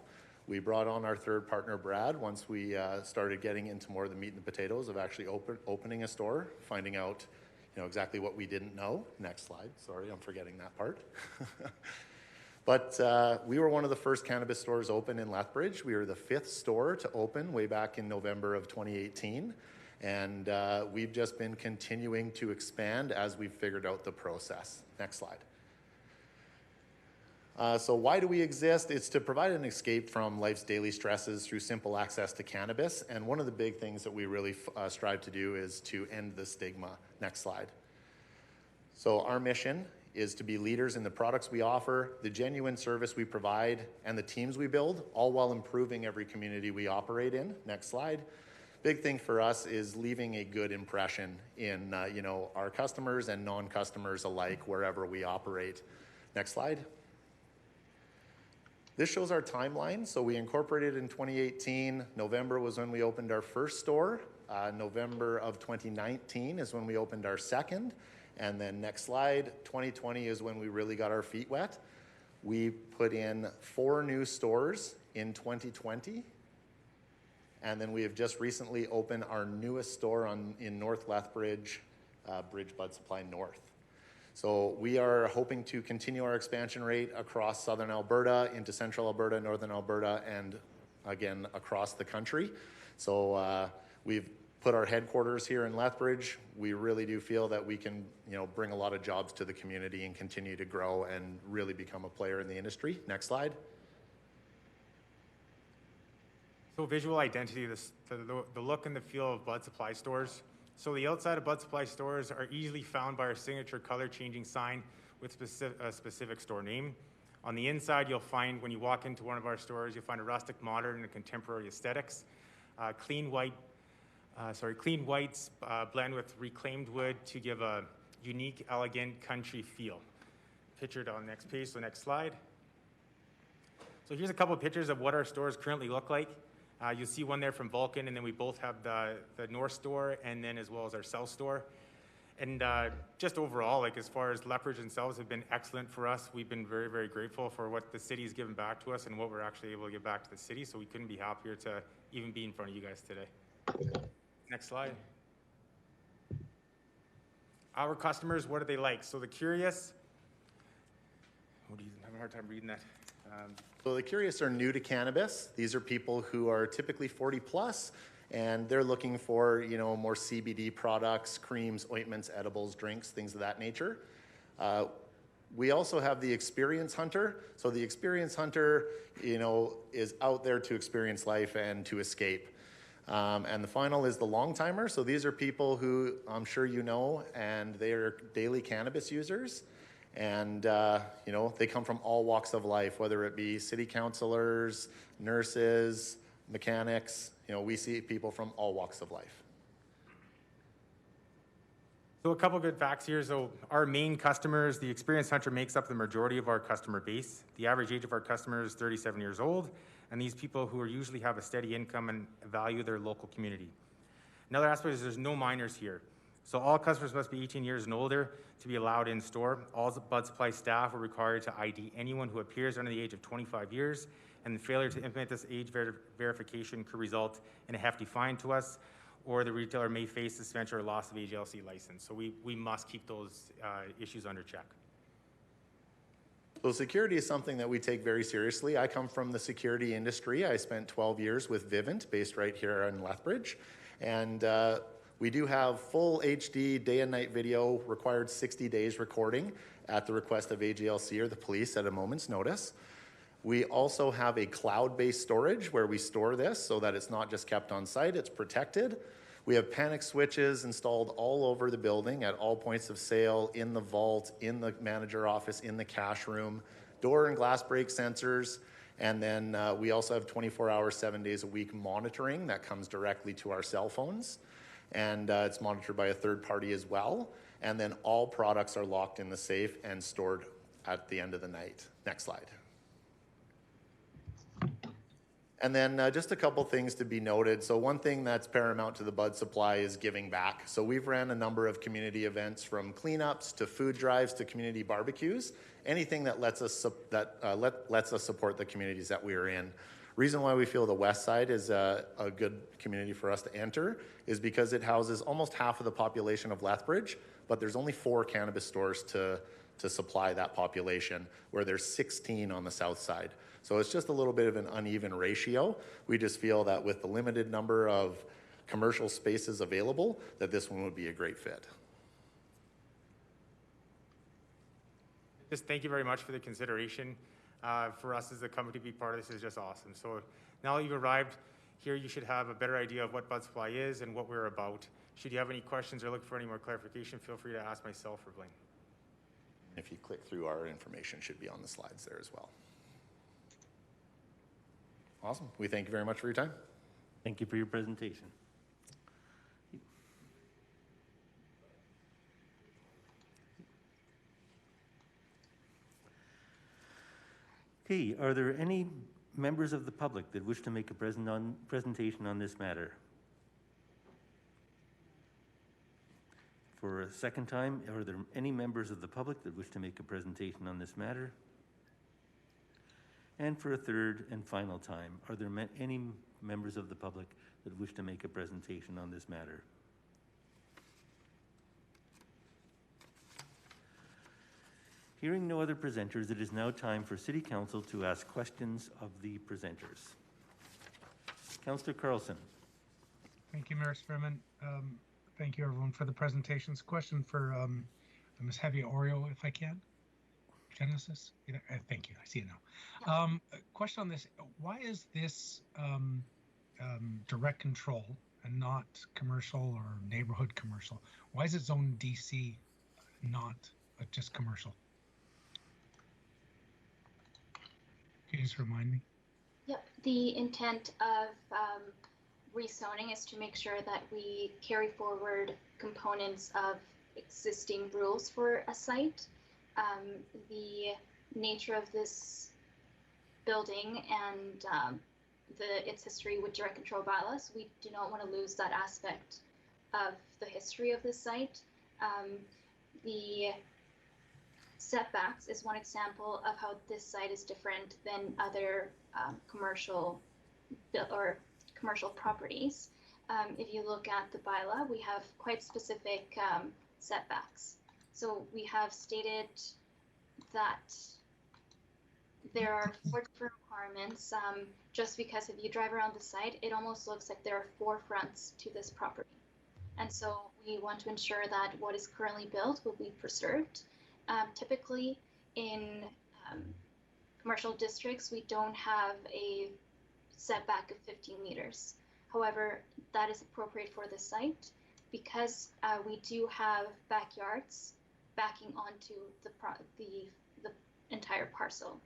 We brought on our third partner, Brad, once we started getting into more of the meat and the potatoes of actually opening a store, finding out exactly what we didn't know. Next slide. Sorry, I'm forgetting that part. But we were one of the first cannabis stores open in Lethbridge. We were the 5th store to open way back in November of 2018. And we've just been continuing to expand as we've figured out the process. Next slide. So why do we exist? It's to provide an escape from life's daily stresses through simple access to cannabis. And one of the big things that we really strive to do is to end the stigma. Next slide. So our mission is to be leaders in the products we offer, the genuine service we provide, and the teams we build, all while improving every community we operate in. Next slide. Big thing for us is leaving a good impression in our customers and non-customers alike wherever we operate. Next slide. This shows our timeline. So we incorporated in 2018. November was when we opened our first store. November of 2019 is when we opened our second. And then next slide, 2020 is when we really got our feet wet. We put in 4 new stores in 2020. And then we have just recently opened our newest store in North Lethbridge, Bridge Bud Supply North. So we are hoping to continue our expansion rate across southern Alberta, into central Alberta, northern Alberta, and again, across the country. So we've put our headquarters here in Lethbridge. We really do feel that we can bring a lot of jobs to the community and continue to grow and really become a player in the industry. Next slide.
So visual identity, the look and the feel of Bud Supply stores. So the outside of Bud Supply stores are easily found by our signature color changing sign with a specific store name. On the inside, you'll find, when you walk into one of our stores, you'll find a rustic, modern, and contemporary aesthetics. Clean whites blend with reclaimed wood to give a unique, elegant country feel. Pictured on the next page, so next slide. So here's a couple of pictures of what our stores currently look like. You'll see one there from Vulcan, and then we both have the North store, and then as well as our South store. And just overall, as far as Lethbridge themselves have been excellent for us. We've been very, very grateful for what the city's given back to us and what we're actually able to give back to the city. So we couldn't be happier to even be in front of you guys today. Next slide. Our customers, what do they like? So the curious, I'm having a hard time reading that.
So the curious are new to cannabis. These are people who are typically 40 plus, and they're looking for, more CBD products, creams, ointments, edibles, drinks, things of that nature. We also have the experience hunter. So the experience hunter, is out there to experience life and to escape. And the final is the long timer. So these are people who I'm sure and they are daily cannabis users. And, they come from all walks of life, whether it be city councilors, nurses, mechanics. We see people from all walks of life.
So a couple good facts here. So our main customers, the Experience Hunter makes up the majority of our customer base. The average age of our customers is 37 years old. And these people who usually have a steady income and value their local community. Another aspect is there's no minors here. So all customers must be 18 years and older to be allowed in store. All Bud Supply staff are required to ID anyone who appears under the age of 25 years, and the failure to implement this age verification could result in a hefty fine to us, or the retailer may face suspension or loss of AGLC license. So we must keep those issues under check.
So security is something that we take very seriously. I come from the security industry. I spent 12 years with Vivint, based right here in Lethbridge. And we do have full HD day and night video, required 60 days recording at the request of AGLC or the police at a moment's notice. We also have a cloud-based storage where we store this so that it's not just kept on site, it's protected. We have panic switches installed all over the building at all points of sale, in the vault, in the manager office, in the cash room, door and glass break sensors. And then we also have 24 hours, 7 days a week monitoring that comes directly to our cell phones. And it's monitored by a third party as well. And then all products are locked in the safe and stored at the end of the night. Next slide. And then just a couple things to be noted. So one thing that's paramount to the Bud Supply is giving back. So we've ran a number of community events, from cleanups to food drives to community barbecues, anything that lets us support the communities that we are in. Reason why we feel the West Side is a good community for us to enter is because it houses almost half of the population of Lethbridge, but there's only 4 cannabis stores to supply that population, where there's 16 on the South Side. So it's just a little bit of an uneven ratio. We just feel that with the limited number of commercial spaces available, that this one would be a great fit.
Just thank you very much for the consideration. For us as a company to be part of this is just awesome. So now that you've arrived here, you should have a better idea of what Bud Supply is and what we're about. Should you have any questions or look for any more clarification, feel free to ask myself or Blaine.
If you click through, our information should be on the slides there as well. Awesome. We thank you very much for your time.
Thank you for your presentation. Okay, are there any members of the public that wish to make a presentation on this matter? For a second time, are there any members of the public that wish to make a presentation on this matter? And for a third and final time, are there any members of the public that wish to make a presentation on this matter? Hearing no other presenters, it is now time for City Council to ask questions of the presenters. Councillor Carlson.
Thank you, Mayor Spearman. Thank you, everyone, for the presentations. Question for Ms. Heavy Oreo, if I can. Genesis? Thank you. I see it now. A question on this. Why is this direct control and not commercial or neighborhood commercial? Why is it zone DC, not just commercial? Can you just remind me?
Yep. The intent of rezoning is to make sure that we carry forward components of existing rules for a site. The nature of this building and its history with direct control bylaws, we do not want to lose that aspect of the history of this site. The setbacks is one example of how this site is different than other commercial properties. If you look at the bylaw, we have quite specific setbacks. So we have stated that there are 4 different requirements. Just because if you drive around the site, it almost looks like there are 4 fronts to this property. And so we want to ensure that what is currently built will be preserved. Typically in commercial districts, we don't have a setback of 15 meters. However, that is appropriate for the site because we do have backyards backing onto the entire parcel.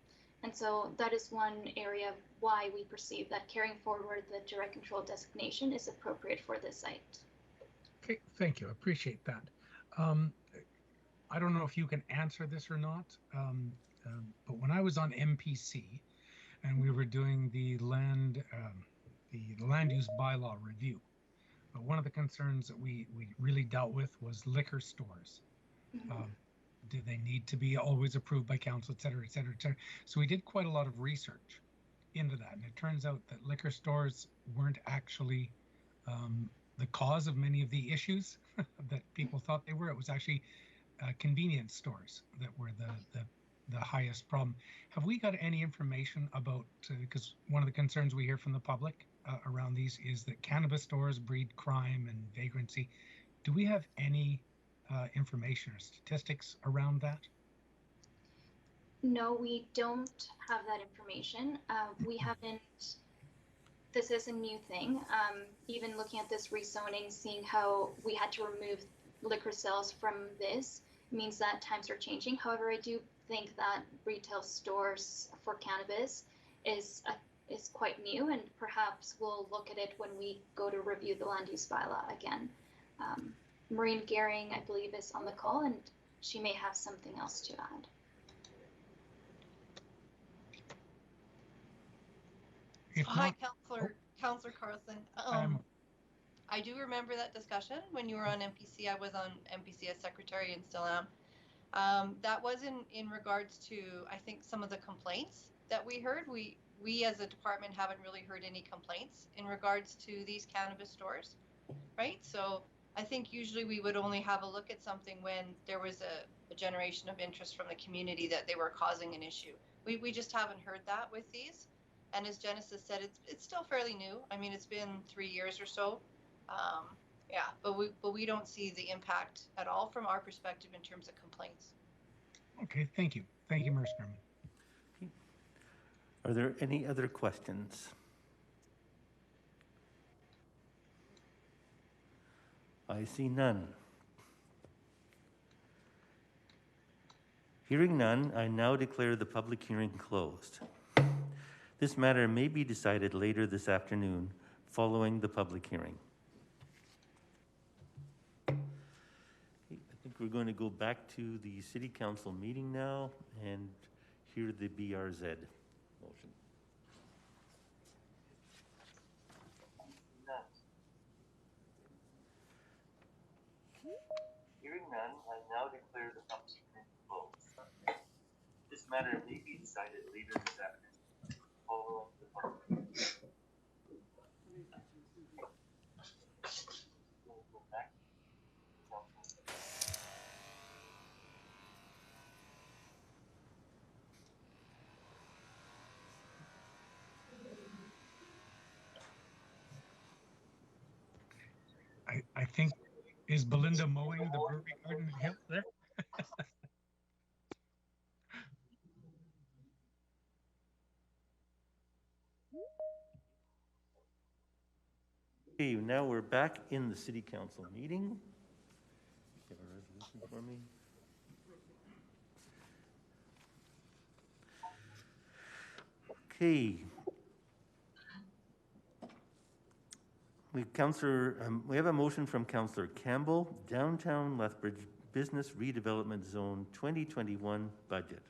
And so that is one area why we perceive that carrying forward the direct control designation is appropriate for this site.
Okay, thank you. I appreciate that. I don't know if you can answer this or not, but when I was on MPC and we were doing the land use bylaw review, But one of the concerns that we really dealt with was liquor stores. Do they need to be always approved by council, et cetera, et cetera, et cetera? So we did quite a lot of research into that. And it turns out that liquor stores weren't actually the cause of many of the issues that people thought they were. It was actually convenience stores that were the highest problem. Have we got any information about, because one of the concerns we hear from the public around these is that cannabis stores breed crime and vagrancy. Do we have any information or statistics around that?
No, we don't have that information. We haven't, this is a new thing. Even looking at this rezoning, seeing how we had to remove liquor sales from this means that times are changing. However, I do think that retail stores for cannabis is quite new, and perhaps we'll look at it when we go to review the land use bylaw again. Maureen Gehring, I believe, is on the call, and she may have something else to add.
Hi, Councillor Carlson. I do remember that discussion when you were on MPC. I was on MPC as secretary and still am. That was in regards to, I think, some of the complaints that we heard. We as a department haven't really heard any complaints in regards to these cannabis stores, right? So I think usually we would only have a look at something when there was a generation of interest from the community that they were causing an issue. We just haven't heard that with these. And as Genesis said, it's still fairly new. I mean, it's been 3 years or so. Yeah, but we don't see the impact at all from our perspective in terms of complaints.
Okay, thank you. Thank you, Mayor Spearman.
Are there any other questions? I see none. Hearing none, I now declare the public hearing closed. This matter may be decided later this afternoon following the public hearing. I think we're going to go back to the City Council meeting now and hear the BRZ motion. Hearing none, I now declare the public hearing closed. This matter may be decided later this afternoon following the public hearing. We'll go back to council.
I think, is Belinda mowing the brewery garden hill there?
Okay, now we're back in the City Council meeting. You have a resolution for me? Okay. We have a motion from Councillor Campbell, Downtown Lethbridge Business Redevelopment Zone 2021 budget.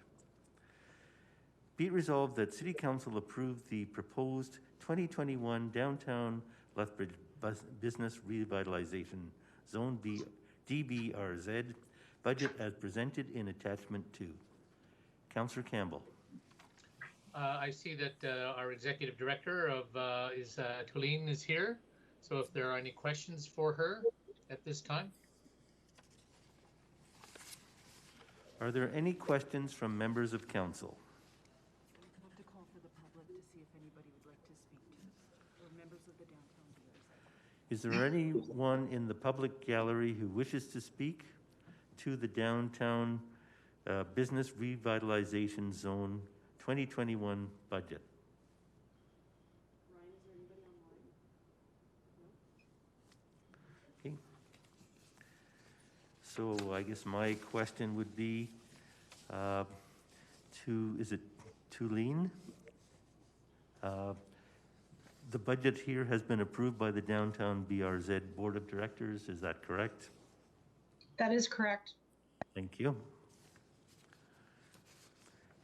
Be it resolved that City Council approve the proposed 2021 Downtown Lethbridge Business Revitalization Zone B DBRZ budget as presented in attachment 2. Councillor Campbell.
I see that our executive director of Tulane is here. So if there are any questions for her at this time.
Are there any questions from members of council?
I'd love to call for the public to see if anybody would like to speak to this, or members of the downtown BRZ.
Is there anyone in the public gallery who wishes to speak to the Downtown Business Revitalization Zone 2021 budget?
Ryan, is there anybody online? No?
Okay. So I guess my question would be is it Tulane? The budget here has been approved by the Downtown BRZ Board of Directors, is that correct?
That is correct.
Thank you.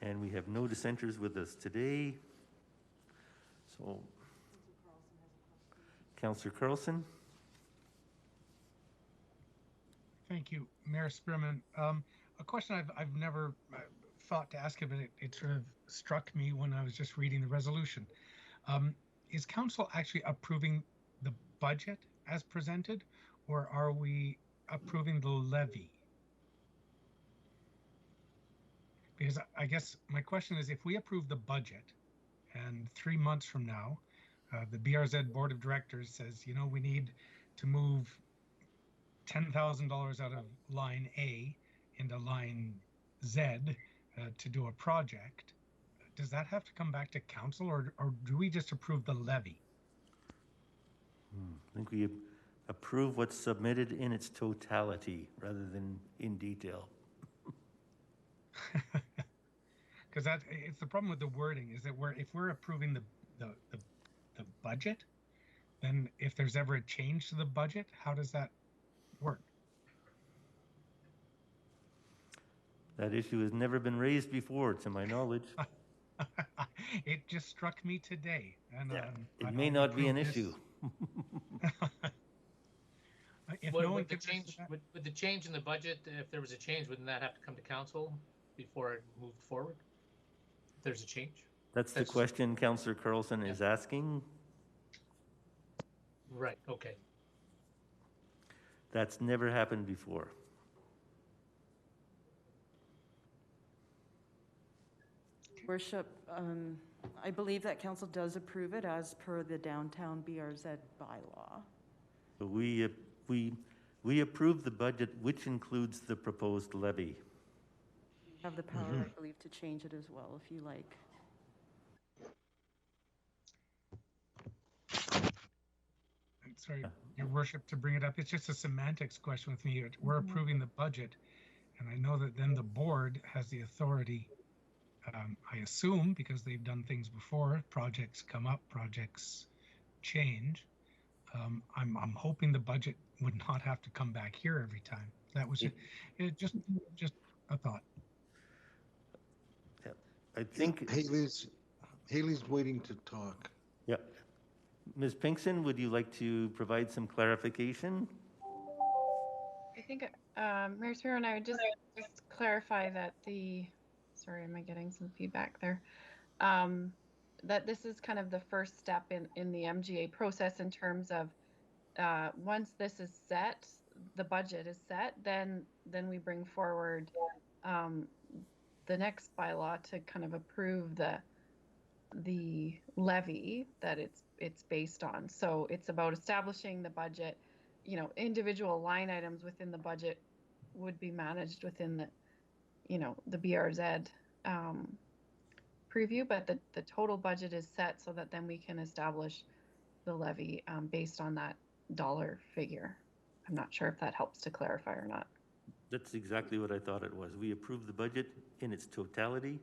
And we have no dissenters with us today. So, Councillor Carlson?
Thank you, Mayor Spearman. A question I've never thought to ask you, but it sort of struck me when I was just reading the resolution. Is council actually approving the budget as presented, or are we approving the levy? Because I guess my question is, if we approve the budget and 3 months from now, the BRZ Board of Directors says, you know, we need to move $10,000 out of line A into line Z to do a project, does that have to come back to council, or do we just approve the levy?
I think we approve what's submitted in its totality rather than in detail.
Because it's the problem with the wording is that if we're approving the budget, then if there's ever a change to the budget, how does that work?
That issue has never been raised before, to my knowledge.
It just struck me today, and
It may not be an issue.
Would the change in the budget, if there was a change, wouldn't that have to come to council before it moved forward? If there's a change?
That's the question Councillor Carlson is asking.
Right, okay.
That's never happened before.
Worship, I believe that council does approve it as per the downtown BRZ bylaw.
So we approve the budget, which includes the proposed levy.
You have the power, I believe, to change it as well, if you like.
Sorry, Your Worship, to bring it up, it's just a semantics question with me. We're approving the budget, and I know that then the board has the authority, I assume, because they've done things before, projects come up, projects change. I'm hoping the budget would not have to come back here every time. That was just a thought.
Yeah, I think
Haley's waiting to talk.
Yeah. Ms. Pinkson, would you like to provide some clarification?
I think, Mayor Spearman, I would just clarify that sorry, am I getting some feedback there? That this is kind of the first step in the MGA process in terms of once this is set, the budget is set, then we bring forward the next bylaw to kind of approve the levy that it's based on. So it's about establishing the budget. You know, individual line items within the budget would be managed within the BRZ preview, but the total budget is set so that then we can establish the levy based on that dollar figure. I'm not sure if that helps to clarify or not.
That's exactly what I thought it was. We approve the budget in its totality.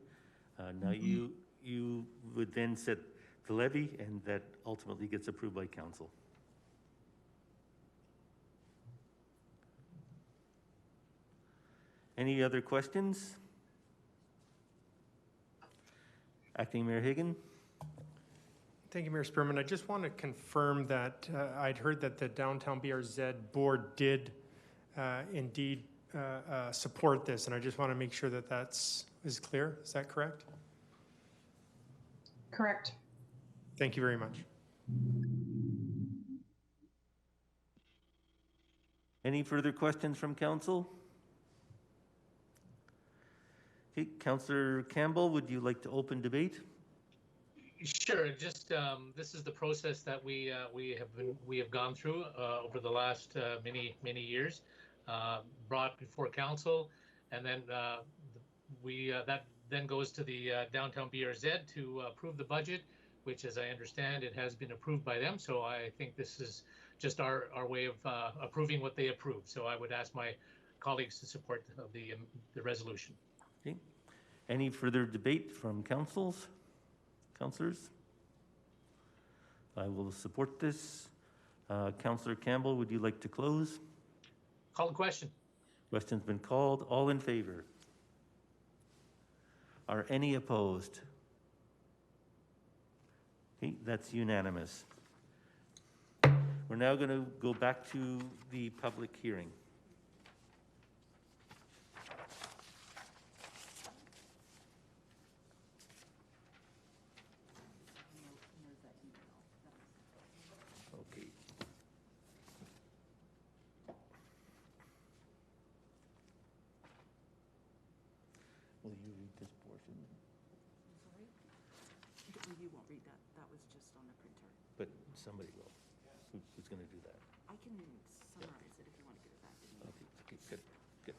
Now you would then set the levy, and that ultimately gets approved by council. Any other questions? Acting Mayor Hagan.
Thank you, Mayor Spearman. I just want to confirm that I'd heard that the Downtown BRZ board did indeed support this, and I just want to make sure that is clear. Is that correct?
Correct.
Thank you very much.
Any further questions from council? Okay, Councillor Campbell, would you like to open debate?
Sure. Just this is the process that we have gone through over the last many years, brought before council, and then that then goes to the Downtown BRZ to approve the budget, which, as I understand, it has been approved by them. So I think this is just our way of approving what they approve. So I would ask my colleagues to support the resolution.
Okay. Any further debate from councillors? I will support this. Councillor Campbell, would you like to close?
Call the question.
Question's been called. All in favor? Are any opposed? Okay, that's unanimous. We're now going to go back to the public hearing.
Sorry? You won't read that. That was just on the printer.
But somebody will. Who's going to do that?
I can summarize it if you want to give it back to me.
Okay, good, good.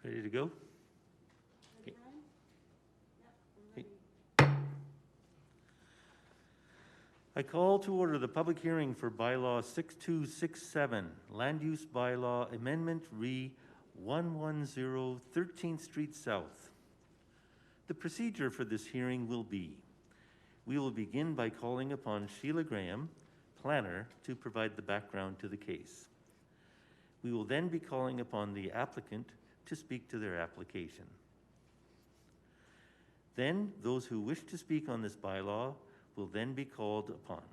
Ready to go? Okay. I call to order the public hearing for bylaw 6267, land use bylaw amendment re 110 13th Street South. The procedure for this hearing will be, we will begin by calling upon Sheila Graham, planner, to provide the background to the case. We will then be calling upon the applicant to speak to their application. Then, those who wish to speak on this bylaw will then be called upon.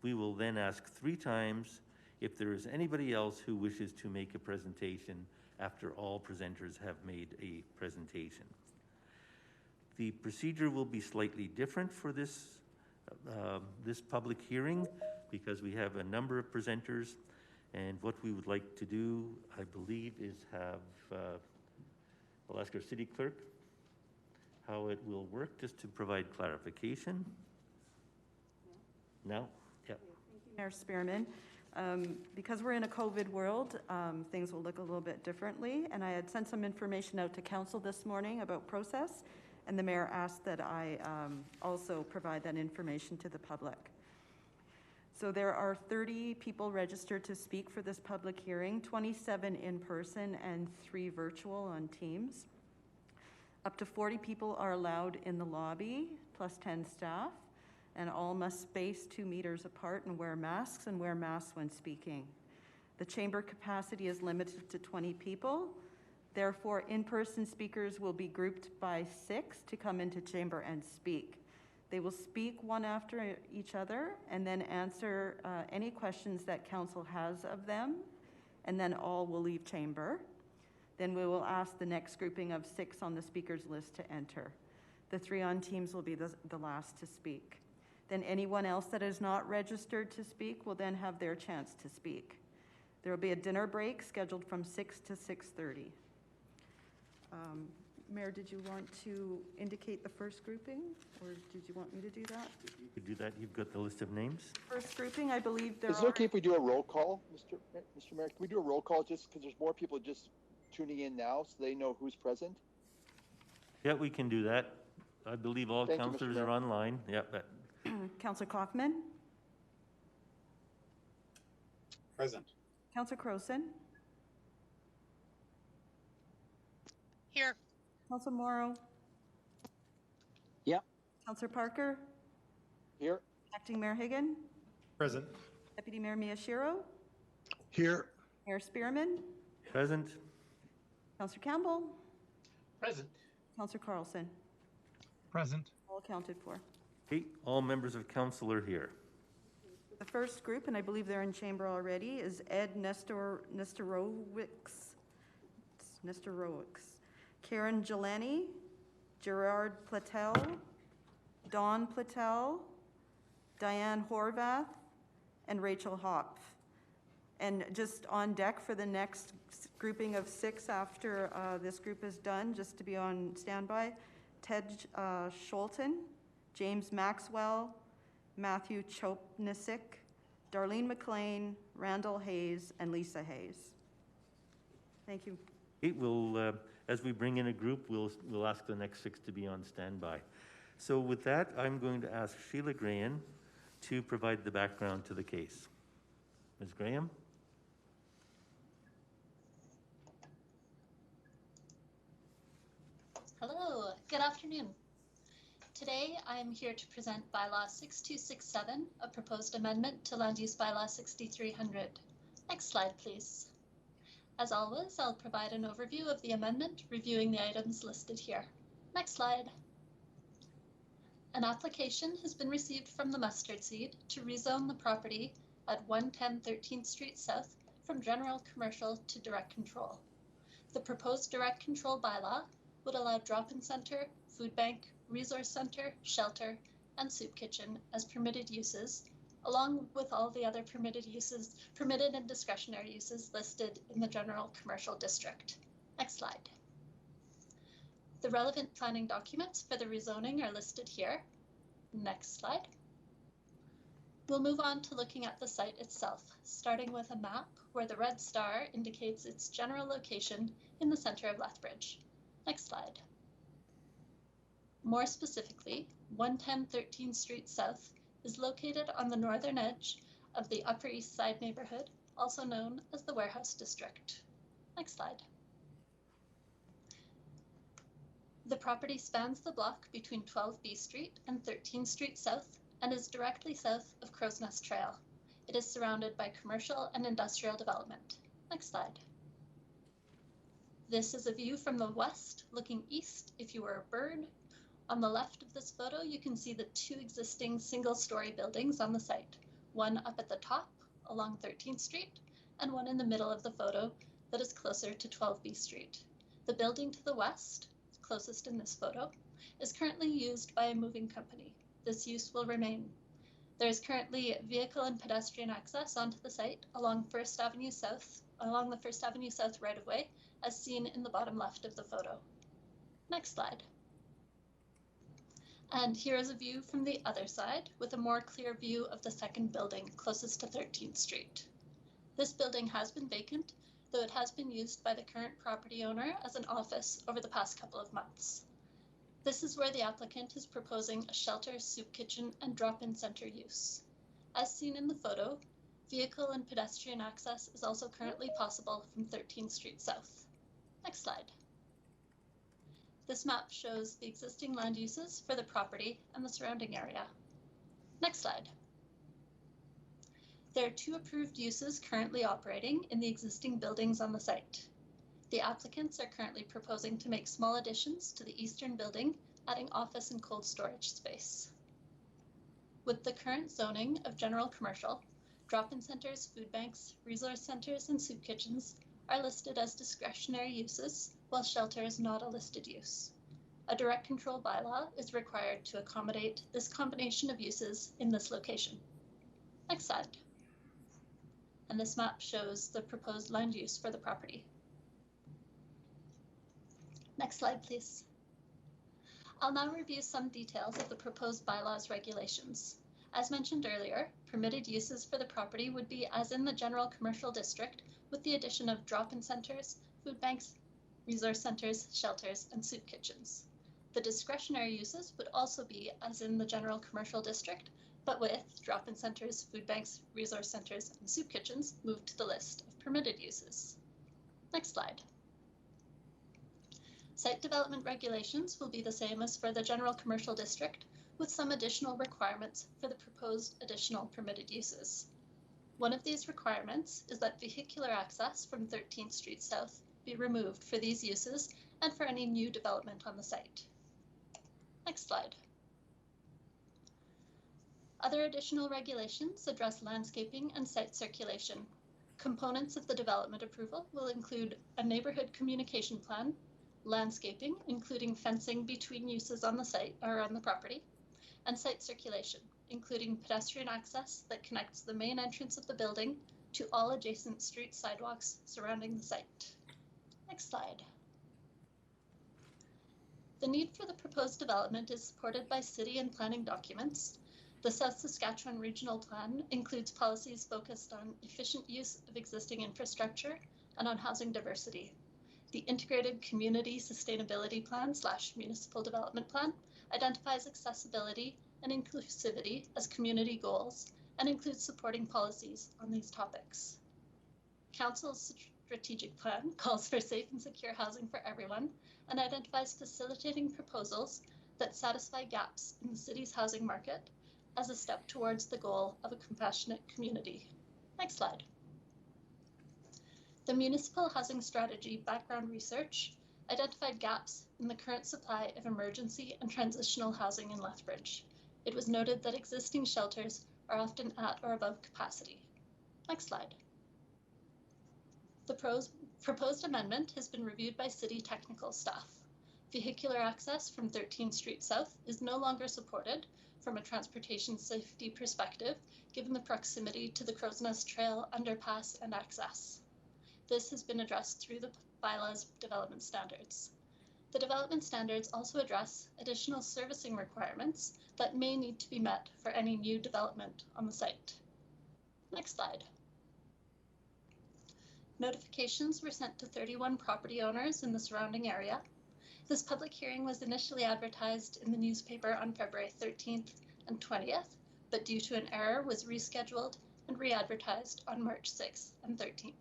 We will then ask 3 times if there is anybody else who wishes to make a presentation after all presenters have made a presentation. The procedure will be slightly different for this public hearing because we have a number of presenters, and what we would like to do, I believe, is have, I'll ask our city clerk how it will work, just to provide clarification. No? Yeah.
Thank you, Mayor Spearman. Because we're in a COVID world, things will look a little bit differently, and I had sent some information out to council this morning about process, and the mayor asked that I also provide that information to the public. So there are 30 people registered to speak for this public hearing, 27 in person and 3 virtual on Teams. Up to 40 people are allowed in the lobby, plus 10 staff, and all must space 2 meters apart and wear masks when speaking. The chamber capacity is limited to 20 people. Therefore, in-person speakers will be grouped by 6 to come into chamber and speak. They will speak one after each other and then answer any questions that council has of them, and then all will leave chamber. Then we will ask the next grouping of 6 on the speakers list to enter. The 3 on Teams will be the last to speak. Then anyone else that is not registered to speak will then have their chance to speak. There will be a dinner break scheduled from 6 to 6:30. Mayor, did you want to indicate the first grouping, or did you want me to do that?
You could do that. You've got the list of names.
First grouping, I believe there
Is it okay if we do a roll call, Mr. Mayor? Can we do a roll call just because there's more people just tuning in now so they know who's present?
Yeah, we can do that. I believe all councillors are online. Yeah.
Councillor Kaufman?
Present.
Councillor Croson?
Here.
Councillor Morrow?
Yep.
Councillor Parker?
Here.
Acting Mayor Higgin?
Present.
Deputy Mayor Miyashiro?
Here.
Mayor Spearman?
Present.
Councillor Campbell?
Present.
Councillor Carlson?
Present.
All accounted for.
Okay, all members of council are here.
The first group, and I believe they're in chamber already, is Ed Nestorowicz, Karen Jelani, Gerard Platel, Dawn Platel, Diane Horvath, and Rachel Hopf. And just on deck for the next grouping of 6 after this group is done, just to be on standby, Ted Scholten, James Maxwell, Matthew Chopnisic, Darlene McLean, Randall Hayes, and Lisa Hayes. Thank you.
Okay, we'll, as we bring in a group, we'll ask the next 6 to be on standby. So with that, I'm going to ask Sheila Graham to provide the background to the case. Ms. Graham?
Hello, good afternoon. Today, I am here to present Bylaw 6267, a proposed amendment to Land Use Bylaw 6300. Next slide, please. As always, I'll provide an overview of the amendment, reviewing the items listed here. Next slide. An application has been received from the Mustard Seed to rezone the property at 110 13th Street South from general commercial to direct control. The proposed direct control bylaw would allow drop-in center, food bank, resource center, shelter, and soup kitchen as permitted uses, along with all the other permitted and discretionary uses listed in the general commercial district. Next slide. The relevant planning documents for the rezoning are listed here. Next slide. We'll move on to looking at the site itself, starting with a map where the red star indicates its general location in the center of Lethbridge. Next slide. More specifically, 110 13th Street South is located on the northern edge of the Upper East Side neighborhood, also known as the Warehouse District. Next slide. The property spans the block between 12 B Street and 13th Street South and is directly south of Crow's Nest Trail. It is surrounded by commercial and industrial development. Next slide. This is a view from the west, looking east if you were a bird. On the left of this photo, you can see the two existing single-story buildings on the site, one up at the top along 13th Street and one in the middle of the photo that is closer to 12B Street. The building to the west, closest in this photo, is currently used by a moving company. This use will remain. There is currently vehicle and pedestrian access onto the site along the First Avenue South right-of-way, as seen in the bottom left of the photo. Next slide. And here is a view from the other side with a more clear view of the second building closest to 13th Street. This building has been vacant, though it has been used by the current property owner as an office over the past couple of months. This is where the applicant is proposing a shelter, soup kitchen, and drop-in center use. As seen in the photo, vehicle and pedestrian access is also currently possible from 13th Street South. Next slide. This map shows the existing land uses for the property and the surrounding area. Next slide. There are two approved uses currently operating in the existing buildings on the site. The applicants are currently proposing to make small additions to the eastern building, adding office and cold storage space. With the current zoning of general commercial, drop-in centers, food banks, resource centers, and soup kitchens are listed as discretionary uses, while shelter is not a listed use. A direct control bylaw is required to accommodate this combination of uses in this location. Next slide. And this map shows the proposed land use for the property. Next slide, please. I'll now review some details of the proposed bylaws regulations. As mentioned earlier, permitted uses for the property would be as in the general commercial district, with the addition of drop-in centers, food banks, resource centers, shelters, and soup kitchens. The discretionary uses would also be as in the general commercial district, but with drop-in centers, food banks, resource centers, and soup kitchens moved to the list of permitted uses. Next slide. Site development regulations will be the same as for the general commercial district, with some additional requirements for the proposed additional permitted uses. One of these requirements is that vehicular access from 13th Street South be removed for these uses and for any new development on the site. Next slide. Other additional regulations address landscaping and site circulation. Components of the development approval will include a neighborhood communication plan, landscaping, including fencing between uses on the site or on the property, and site circulation, including pedestrian access that connects the main entrance of the building to all adjacent street sidewalks surrounding the site. Next slide. The need for the proposed development is supported by city and planning documents. The South Saskatchewan Regional Plan includes policies focused on efficient use of existing infrastructure and on housing diversity. The Integrated Community Sustainability Plan / Municipal Development Plan identifies accessibility and inclusivity as community goals and includes supporting policies on these topics. Council's strategic plan calls for safe and secure housing for everyone and identifies facilitating proposals that satisfy gaps in the city's housing market as a step towards the goal of a compassionate community. Next slide. The Municipal Housing Strategy background research identified gaps in the current supply of emergency and transitional housing in Lethbridge. It was noted that existing shelters are often at or above capacity. Next slide. The proposed amendment has been reviewed by city technical staff. Vehicular access from 13th Street South is no longer supported from a transportation safety perspective, given the proximity to the Crow's Nest Trail, underpass, and access. This has been addressed through the bylaws development standards. The development standards also address additional servicing requirements that may need to be met for any new development on the site. Next slide. Notifications were sent to 31 property owners in the surrounding area. This public hearing was initially advertised in the newspaper on February 13th and 20th, but due to an error was rescheduled and re-advertised on March 6th and 13th.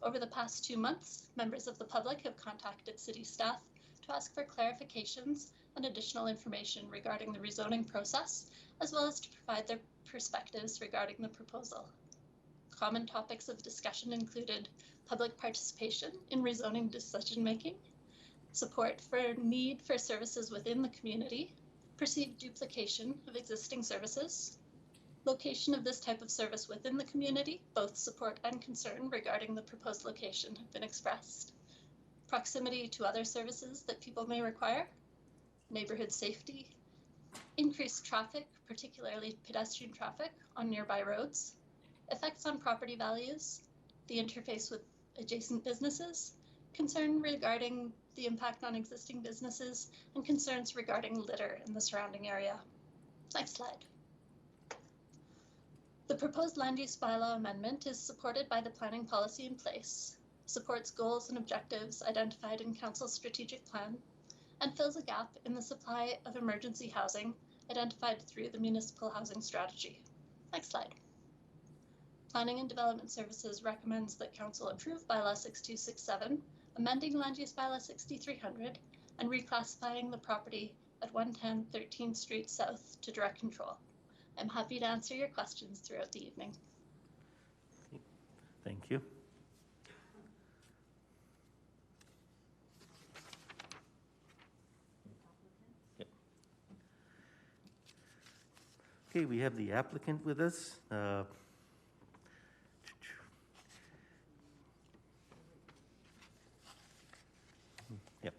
Over the past 2 months, members of the public have contacted city staff to ask for clarifications and additional information regarding the rezoning process, as well as to provide their perspectives regarding the proposal. Common topics of discussion included public participation in rezoning decision-making, support for need for services within the community, perceived duplication of existing services, location of this type of service within the community, both support and concern regarding the proposed location have been expressed, proximity to other services that people may require, neighborhood safety, increased traffic, particularly pedestrian traffic on nearby roads, effects on property values, the interface with adjacent businesses, concern regarding the impact on existing businesses, and concerns regarding litter in the surrounding area. Next slide. The proposed land use bylaw amendment is supported by the planning policy in place, supports goals and objectives identified in Council's strategic plan, and fills a gap in the supply of emergency housing identified through the municipal housing strategy. Next slide. Planning and Development Services recommends that Council approve Bylaw 6267, amending Land Use Bylaw 6300, and reclassifying the property at 110 13th Street South to direct control. I'm happy to answer your questions throughout the evening.
Thank you. Okay, we have the applicant with us. Yep.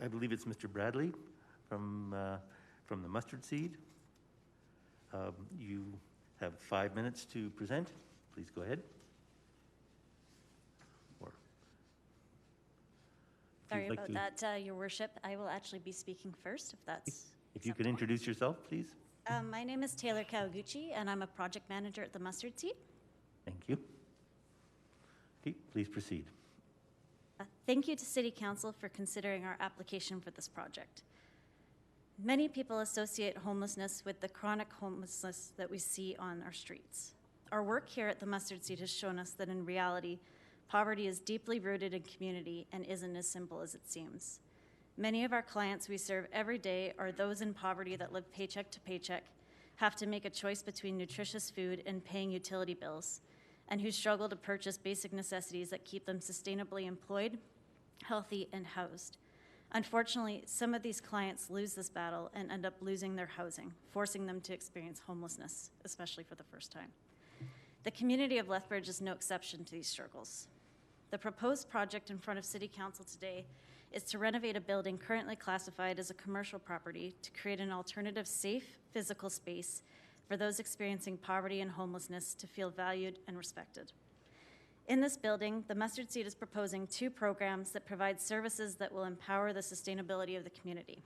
I believe it's Mr. Bradley from the Mustard Seed. You have 5 minutes to present. Please go ahead.
Sorry about that, Your Worship. I will actually be speaking first, if that's
If you could introduce yourself, please.
My name is Taylor Kawaguchi, and I'm a project manager at the Mustard Seed.
Thank you. Okay, please proceed.
Thank you to City Council for considering our application for this project. Many people associate homelessness with the chronic homelessness that we see on our streets. Our work here at the Mustard Seed has shown us that in reality, poverty is deeply rooted in community and isn't as simple as it seems. Many of our clients we serve every day are those in poverty that live paycheck to paycheck, have to make a choice between nutritious food and paying utility bills, and who struggle to purchase basic necessities that keep them sustainably employed, healthy, and housed. Unfortunately, some of these clients lose this battle and end up losing their housing, forcing them to experience homelessness, especially for the first time. The community of Lethbridge is no exception to these struggles. The proposed project in front of City Council today is to renovate a building currently classified as a commercial property to create an alternative, safe, physical space for those experiencing poverty and homelessness to feel valued and respected. In this building, the Mustard Seed is proposing 2 programs that provide services that will empower the sustainability of the community.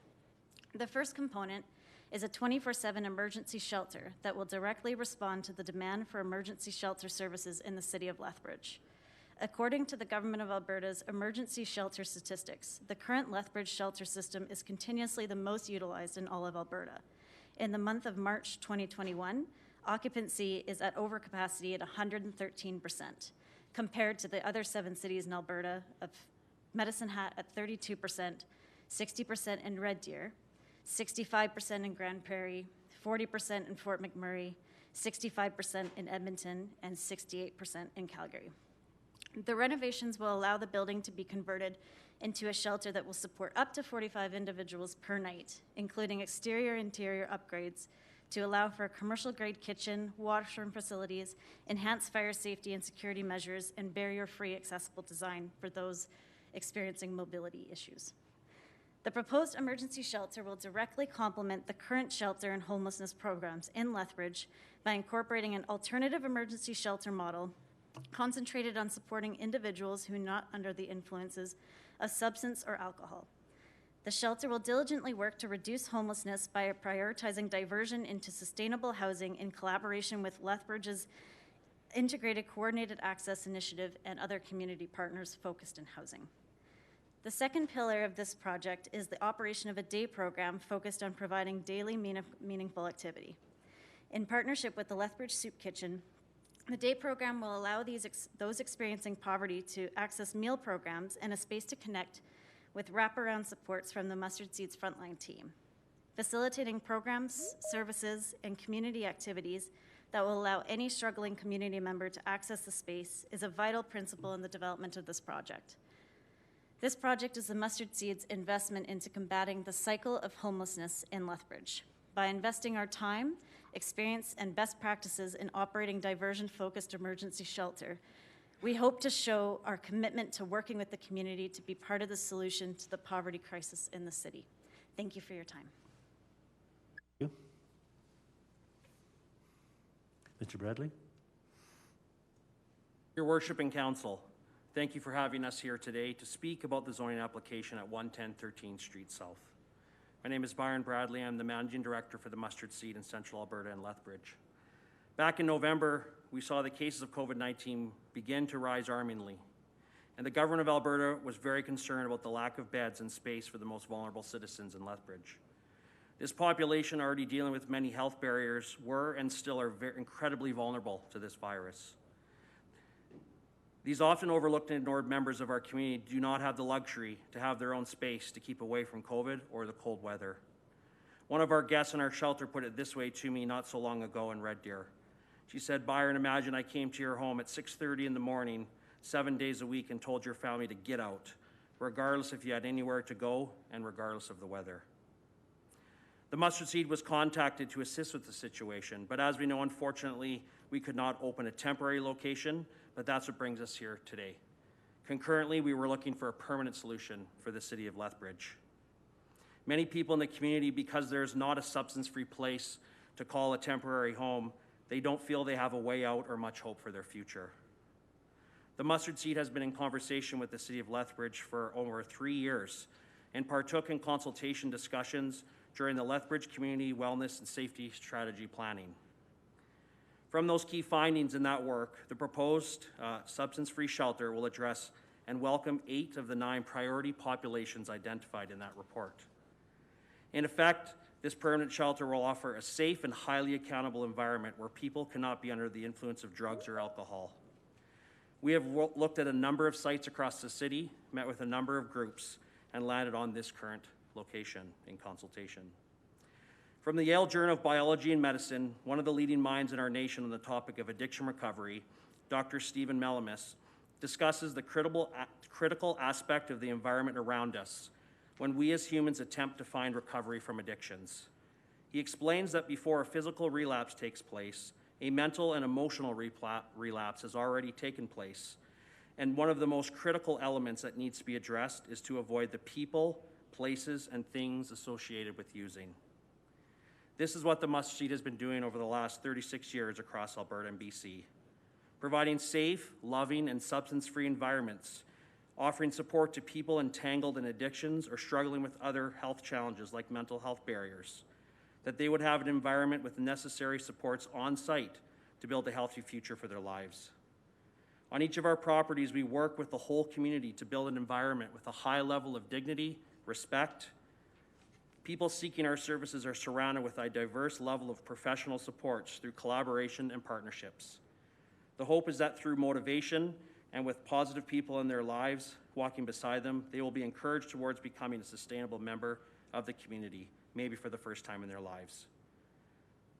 The first component is a 24/7 emergency shelter that will directly respond to the demand for emergency shelter services in the city of Lethbridge. According to the Government of Alberta's emergency shelter statistics, the current Lethbridge shelter system is continuously the most utilized in all of Alberta. In the month of March 2021, occupancy is at overcapacity at 113%, compared to the other 7 cities in Alberta of Medicine Hat at 32%, 60% in Red Deer, 65% in Grand Prairie, 40% in Fort McMurray, 65% in Edmonton, and 68% in Calgary. The renovations will allow the building to be converted into a shelter that will support up to 45 individuals per night, including exterior and interior upgrades to allow for a commercial-grade kitchen, washroom facilities, enhanced fire safety and security measures, and barrier-free accessible design for those experiencing mobility issues. The proposed emergency shelter will directly complement the current shelter and homelessness programs in Lethbridge by incorporating an alternative emergency shelter model concentrated on supporting individuals who are not under the influences of substance or alcohol. The shelter will diligently work to reduce homelessness by prioritizing diversion into sustainable housing in collaboration with Lethbridge's Integrated Coordinated Access Initiative and other community partners focused in housing. The second pillar of this project is the operation of a day program focused on providing daily meaningful activity. In partnership with the Lethbridge Soup Kitchen, the day program will allow those experiencing poverty to access meal programs and a space to connect with wraparound supports from the Mustard Seed's frontline team, facilitating programs, services, and community activities that will allow any struggling community member to access the space is a vital principle in the development of this project. This project is the Mustard Seed's investment into combating the cycle of homelessness in Lethbridge. By investing our time, experience, and best practices in operating diversion-focused emergency shelter, we hope to show our commitment to working with the community to be part of the solution to the poverty crisis in the city. Thank you for your time.
Thank you. Mr. Bradley?
Your Worship and Council, thank you for having us here today to speak about the zoning application at 110 13th Street South. My name is Byron Bradley. I'm the Managing Director for the Mustard Seed in Central Alberta and Lethbridge. Back in November, we saw the cases of COVID-19 begin to rise alarmingly, and the Government of Alberta was very concerned about the lack of beds and space for the most vulnerable citizens in Lethbridge. This population, already dealing with many health barriers, were and still are incredibly vulnerable to this virus. These often overlooked and ignored members of our community do not have the luxury to have their own space to keep away from COVID or the cold weather. One of our guests in our shelter put it this way to me not so long ago in Red Deer. She said, "Byron, imagine I came to your home at 6:30 in the morning, 7 days a week, and told your family to get out, regardless if you had anywhere to go and regardless of the weather." The Mustard Seed was contacted to assist with the situation, but as we know, unfortunately, we could not open a temporary location, but that's what brings us here today. Concurrently, we were looking for a permanent solution for the city of Lethbridge. Many people in the community, because there's not a substance-free place to call a temporary home, they don't feel they have a way out or much hope for their future. The Mustard Seed has been in conversation with the city of Lethbridge for over 3 years and partook in consultation discussions during the Lethbridge Community Wellness and Safety Strategy Planning. From those key findings in that work, the proposed substance-free shelter will address and welcome 8 of the 9 priority populations identified in that report. In effect, this permanent shelter will offer a safe and highly accountable environment where people cannot be under the influence of drugs or alcohol. We have looked at a number of sites across the city, met with a number of groups, and landed on this current location in consultation. From the Yale Journal of Biology and Medicine, one of the leading minds in our nation on the topic of addiction recovery, Dr. Stephen Melamis, discusses the critical aspect of the environment around us when we as humans attempt to find recovery from addictions. He explains that before a physical relapse takes place, a mental and emotional relapse has already taken place. And one of the most critical elements that needs to be addressed is to avoid the people, places, and things associated with using. This is what the Mustard Seed has been doing over the last 36 years across Alberta and BC, providing safe, loving, and substance-free environments, offering support to people entangled in addictions or struggling with other health challenges like mental health barriers, that they would have an environment with the necessary supports on site to build a healthy future for their lives. On each of our properties, we work with the whole community to build an environment with a high level of dignity, respect. People seeking our services are surrounded with a diverse level of professional supports through collaboration and partnerships. The hope is that through motivation and with positive people in their lives walking beside them, they will be encouraged towards becoming a sustainable member of the community, maybe for the first time in their lives.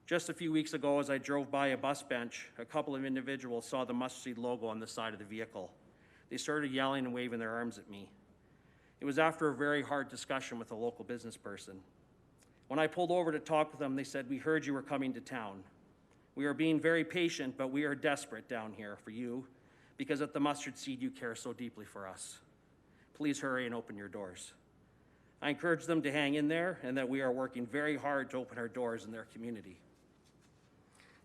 Just a few weeks ago, as I drove by a bus bench, a couple of individuals saw the Mustard Seed logo on the side of the vehicle. They started yelling and waving their arms at me. It was after a very hard discussion with a local business person. When I pulled over to talk with them, they said, "We heard you were coming to town. We are being very patient, but we are desperate down here for you because at the Mustard Seed you care so deeply for us. Please hurry and open your doors." I encourage them to hang in there and that we are working very hard to open our doors in their community.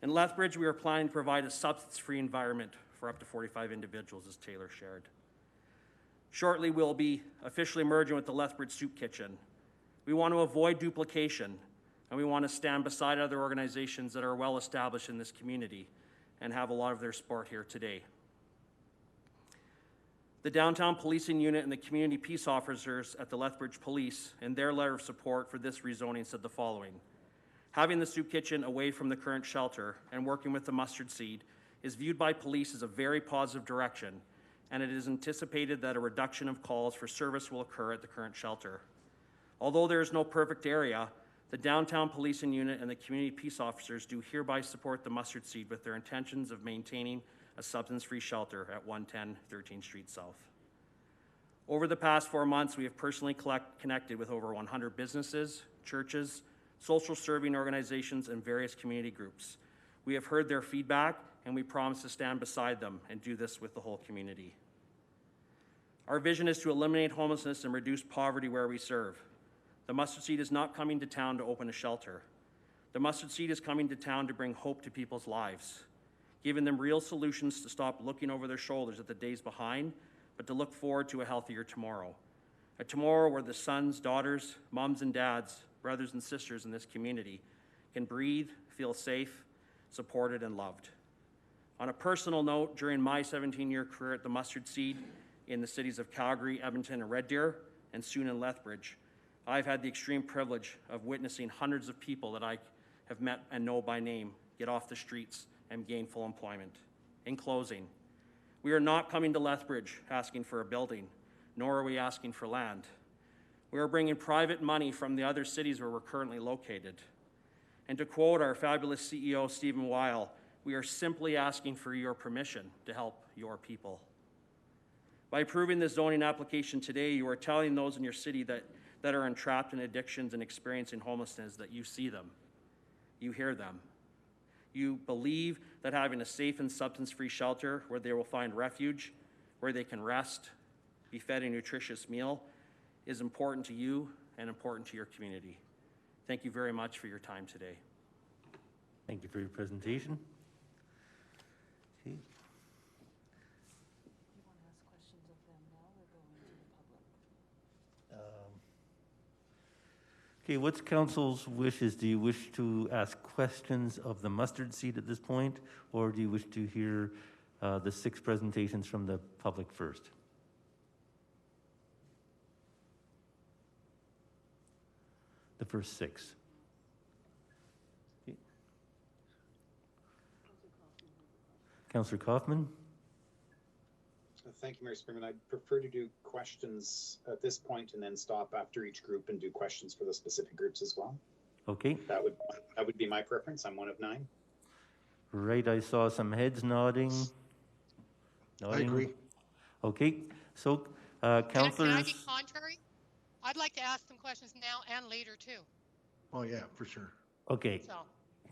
In Lethbridge, we are planning to provide a substance-free environment for up to 45 individuals, as Taylor shared. Shortly, we'll be officially merging with the Lethbridge Soup Kitchen. We want to avoid duplication, and we want to stand beside other organizations that are well established in this community and have a lot of their support here today. The Downtown Policing Unit and the Community Peace Officers at the Lethbridge Police, in their letter of support for this rezoning, said the following: "Having the soup kitchen away from the current shelter and working with the Mustard Seed is viewed by police as a very positive direction, and it is anticipated that a reduction of calls for service will occur at the current shelter. Although there is no perfect area, The downtown policing unit and the community peace officers do hereby support the Mustard Seed with their intentions of maintaining a substance-free shelter at 110 13th Street South. Over the past 4 months, we have personally connected with over 100 businesses, churches, social serving organizations, and various community groups. We have heard their feedback, and we promise to stand beside them and do this with the whole community. Our vision is to eliminate homelessness and reduce poverty where we serve. The Mustard Seed is not coming to town to open a shelter. The Mustard Seed is coming to town to bring hope to people's lives, giving them real solutions to stop looking over their shoulders at the days behind, but to look forward to a healthier tomorrow. A tomorrow where the sons, daughters, moms and dads, brothers and sisters in this community can breathe, feel safe, supported, and loved. On a personal note, during my 17-year career at the Mustard Seed in the cities of Calgary, Edmonton, and Red Deer, and soon in Lethbridge, I've had the extreme privilege of witnessing hundreds of people that I have met and know by name get off the streets and gain full employment. In closing, we are not coming to Lethbridge asking for a building, nor are we asking for land. We are bringing private money from the other cities where we're currently located. And to quote our fabulous CEO, Stephen Weil, we are simply asking for your permission to help your people. By approving this zoning application today, you are telling those in your city that are entrapped in addictions and experiencing homelessness that you see them, you hear them. You believe that having a safe and substance-free shelter where they will find refuge, where they can rest, be fed a nutritious meal, is important to you and important to your community. Thank you very much for your time today.
Thank you for your presentation. Okay. Okay, what's council's wishes? Do you wish to ask questions of the Mustard Seed at this point, or do you wish to hear the 6 presentations from the public first? The first 6. Okay. Councillor Kaufman?
Thank you, Mayor Spearman. I'd prefer to do questions at this point and then stop after each group and do questions for the specific groups as well.
Okay.
That would be my preference. I'm one of 9.
Right, I saw some heads nodding.
I agree.
Okay, so councillors.
Can I be contrary? I'd like to ask some questions now and later too.
Oh yeah, for sure.
Okay,
So.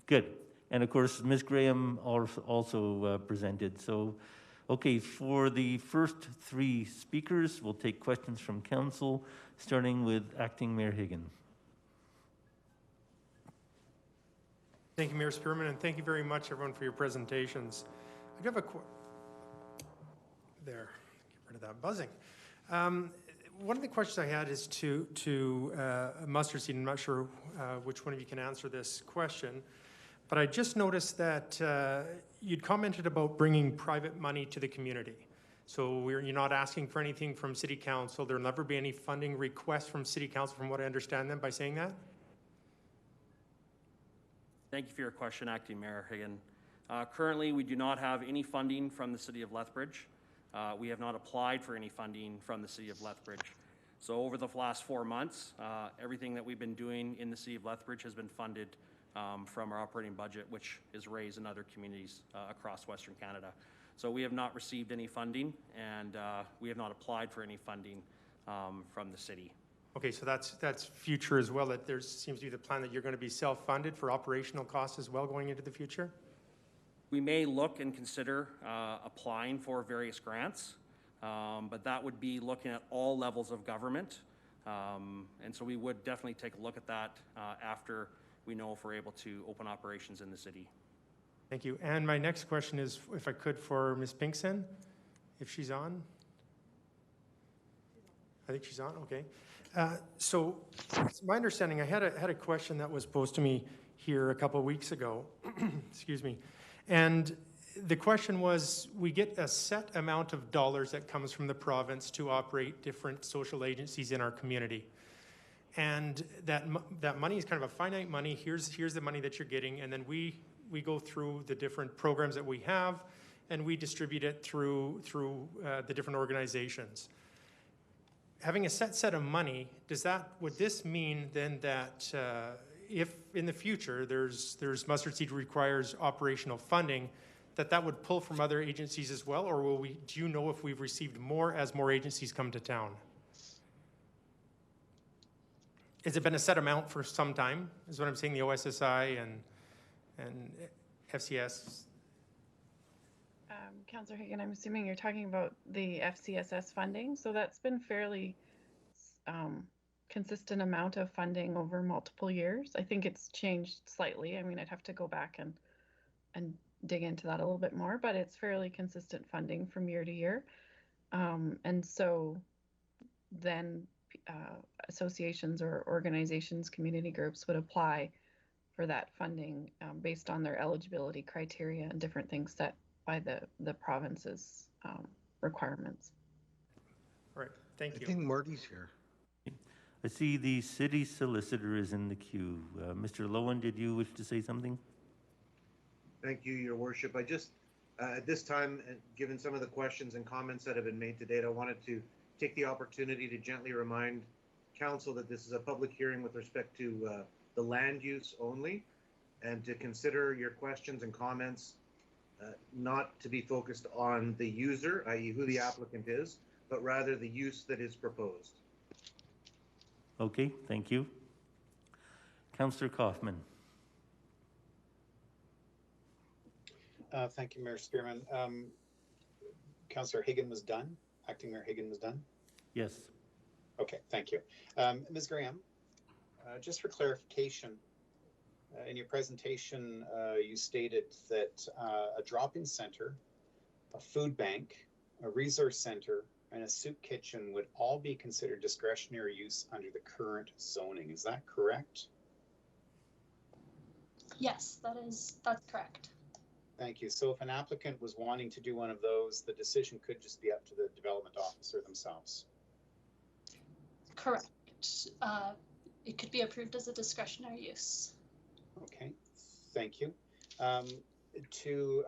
good. And of course, Ms. Graham also presented. So, okay, for the first 3 speakers, we'll take questions from council, starting with Acting Mayor Higgin.
Thank you, Mayor Spearman, and thank you very much, everyone, for your presentations. I do have there, get rid of that buzzing. One of the questions I had is to Mustard Seed. I'm not sure which one of you can answer this question, but I just noticed that you'd commented about bringing private money to the community. So you're not asking for anything from City Council. There'll never be any funding requests from City Council, from what I understand them by saying that?
Thank you for your question, Acting Mayor Higgin. Currently, we do not have any funding from the City of Lethbridge. We have not applied for any funding from the City of Lethbridge. So over the last 4 months, everything that we've been doing in the City of Lethbridge has been funded from our operating budget, which is raised in other communities across Western Canada. So we have not received any funding, and we have not applied for any funding from the city.
Okay, so that's future as well, that there seems to be the plan that you're going to be self-funded for operational costs as well going into the future?
We may look and consider applying for various grants, but that would be looking at all levels of government. And so we would definitely take a look at that after we know if we're able to open operations in the city.
Thank you. And my next question is, if I could, for Ms. Pinkson, if she's on. I think she's on, okay. So it's my understanding, I had a question that was posed to me here a couple of weeks ago, excuse me, and the question was, we get a set amount of dollars that comes from the province to operate different social agencies in our community. And that money is kind of a finite money. Here's the money that you're getting, and then we go through the different programs that we have, and we distribute it through the different organizations. Having a set of money, would this mean then that if in the future there's Mustard Seed requires operational funding, that would pull from other agencies as well, or do you know if we've received more as more agencies come to town? Has it been a set amount for some time, is what I'm saying, the OSSI and FCS?
Councillor Hagan, I'm assuming you're talking about the FCSS funding. So that's been fairly consistent amount of funding over multiple years. I think it's changed slightly. I mean, I'd have to go back and dig into that a little bit more, but it's fairly consistent funding from year to year. And so then associations or organizations, community groups would apply for that funding based on their eligibility criteria and different things set by the province's requirements.
All right, thank you.
I think Marty's here.
I see the city solicitor is in the queue. Mr. Lowen, did you wish to say something?
Thank you, Your Worship. I just, at this time, given some of the questions and comments that have been made today, I wanted to take the opportunity to gently remind Council that this is a public hearing with respect to the land use only, and to consider your questions and comments not to be focused on the user, i.e. who the applicant is, but rather the use that is proposed.
Okay, thank you. Councillor Kaufman.
Thank you, Mayor Spearman. Councillor Hagan was done. Acting Mayor Hagan was done?
Yes.
Okay, thank you. Ms. Graham, just for clarification, in your presentation, you stated that a drop-in center, a food bank, a resource center, and a soup kitchen would all be considered discretionary use under the current zoning. Is that correct?
Yes, that's correct.
Thank you. So if an applicant was wanting to do one of those, the decision could just be up to the development officer themselves?
Correct. It could be approved as a discretionary use.
Okay, thank you. To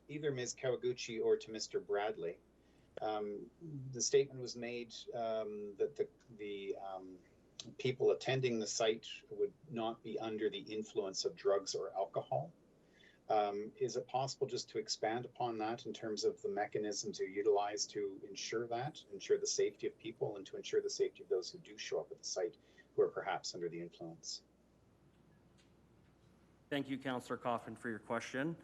either Ms. Kawaguchi or to Mr. Bradley, the statement was made that the people attending the site would not be under the influence of drugs or alcohol. Is it possible just to expand upon that in terms of the mechanisms you utilize to ensure the safety of people and to ensure the safety of those who do show up at the site who are perhaps under the influence?
Thank you, Councillor Coffin, for your question.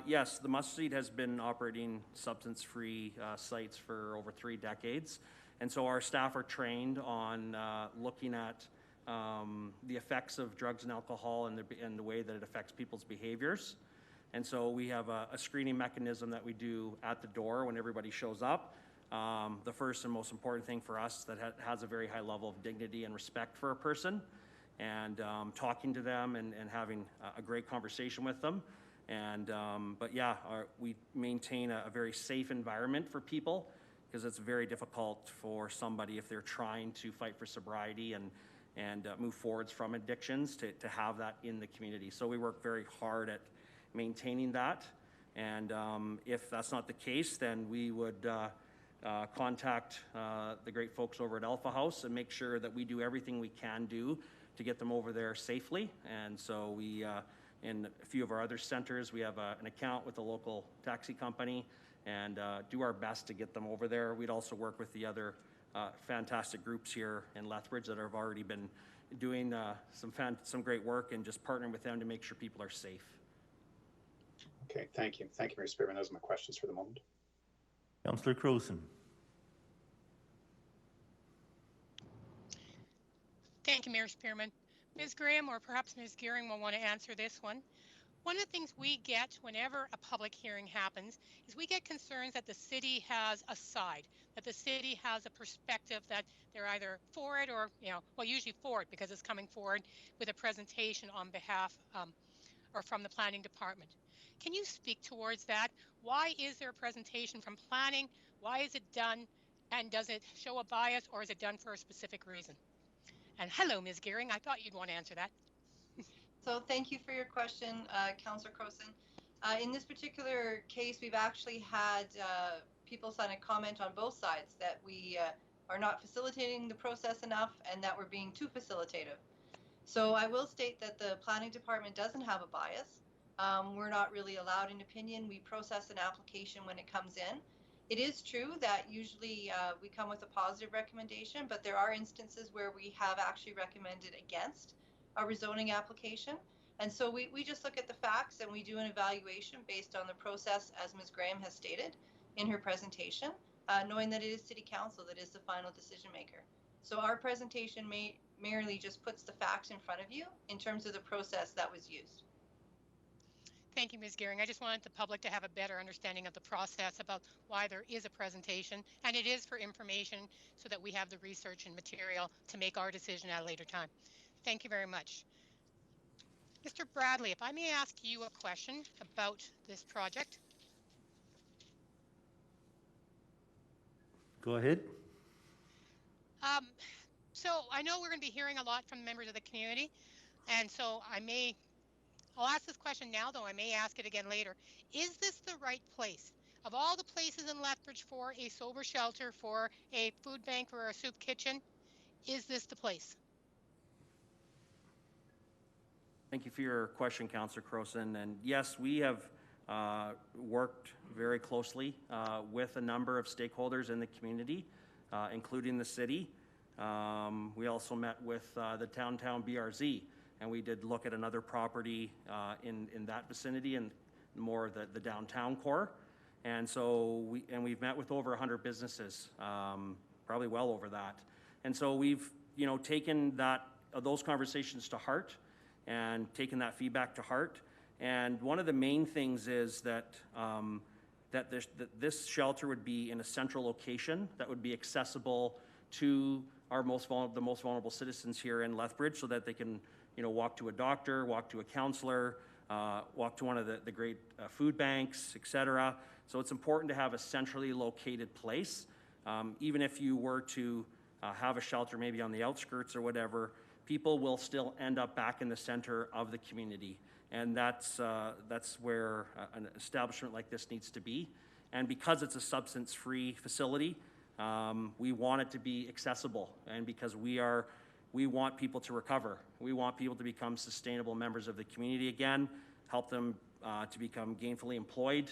Yes, the Mustard Seed has been operating substance-free sites for over 3 decades. And so our staff are trained on looking at the effects of drugs and alcohol and the way that it affects people's behaviors. And so we have a screening mechanism that we do at the door when everybody shows up. The first and most important thing for us that has a very high level of dignity and respect for a person, and talking to them and having a great conversation with them. And but yeah, we maintain a very safe environment for people, because it's very difficult for somebody, if they're trying to fight for sobriety and move forwards from addictions, to have that in the community. So we work very hard at maintaining that. And if that's not the case, then we would contact the great folks over at Alpha House and make sure that we do everything we can do to get them over there safely. And so we, in a few of our other centers, we have an account with a local taxi company and do our best to get them over there. We'd also work with the other fantastic groups here in Lethbridge that have already been doing some great work, and just partnering with them to make sure people are safe.
Okay, thank you. Thank you, Mayor Spearman. Those are my questions for the moment.
Councillor Crowson.
Thank you, Mayor Spearman. Ms. Graham or perhaps Ms. Gearing will want to answer this one. One of the things we get whenever a public hearing happens is we get concerns that the city has a side, that the city has a perspective that they're either for it or, well, usually for it because it's coming forward with a presentation on behalf or from the planning department. Can you speak towards that? Why is there a presentation from planning? Why is it done? And does it show a bias, or is it done for a specific reason? And hello, Ms. Gearing. I thought you'd want to answer that.
So thank you for your question, Councillor Crowson. In this particular case, we've actually had people sign a comment on both sides that we are not facilitating the process enough and that we're being too facilitative. So I will state that the planning department doesn't have a bias. We're not really allowed an opinion. We process an application when it comes in. It is true that usually we come with a positive recommendation, but there are instances where we have actually recommended against a rezoning application. And so we just look at the facts and we do an evaluation based on the process, as Ms. Graham has stated in her presentation, knowing that it is City Council that is the final decision maker. So our presentation merely just puts the facts in front of you in terms of the process that was used.
Thank you, Ms. Gearing. I just wanted the public to have a better understanding of the process about why there is a presentation, and it is for information so that we have the research and material to make our decision at a later time. Thank you very much. Mr. Bradley, if I may ask you a question about this project.
Go ahead.
So I know we're going to be hearing a lot from members of the community, and so I'll ask this question now, though I may ask it again later. Is this the right place? Of all the places in Lethbridge for a sober shelter, for a food bank, or a soup kitchen, is this the place?
Thank you for your question, Councillor Croson. And yes, we have worked very closely with a number of stakeholders in the community, including the city. We also met with the downtown BRZ, and we did look at another property in that vicinity and more of the downtown core. And so we've met with over 100 businesses, probably well over that. And so we've taken those conversations to heart and taken that feedback to heart. And one of the main things is that that this shelter would be in a central location that would be accessible to the most vulnerable citizens here in Lethbridge, so that they can walk to a doctor, walk to a counselor, walk to one of the great food banks, etc. So it's important to have a centrally located place. Even if you were to have a shelter maybe on the outskirts or whatever, people will still end up back in the center of the community. And that's where an establishment like this needs to be. And because it's a substance-free facility, we want it to be accessible. And because we want people to recover. We want people to become sustainable members of the community again, help them to become gainfully employed,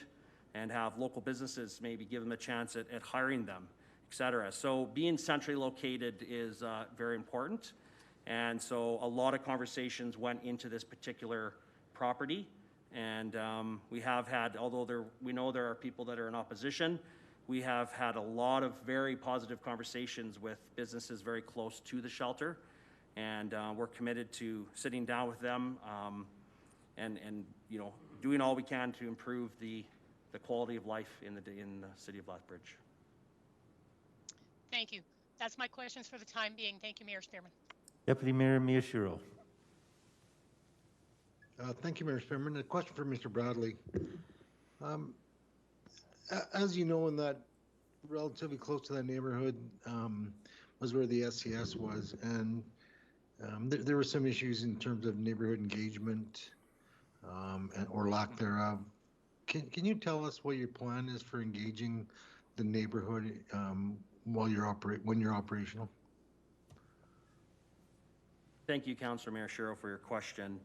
and have local businesses maybe give them a chance at hiring them, etc. So being centrally located is very important. And so a lot of conversations went into this particular property. And we have had, although we know there are people that are in opposition, we have had a lot of very positive conversations with businesses very close to the shelter. And we're committed to sitting down with them and doing all we can to improve the quality of life in the city of Lethbridge.
Thank you. That's my questions for the time being. Thank you, Mayor Spearman.
Deputy Mayor Miyashiro.
Thank you, Mayor Spearman. A question for Mr. Bradley. As you know, in that relatively close to that neighborhood was where the SCS was, and there were some issues in terms of neighborhood engagement or lack thereof. Can you tell us what your plan is for engaging the neighborhood when you're operational?
Thank you, Councillor Miyashiro, for your question.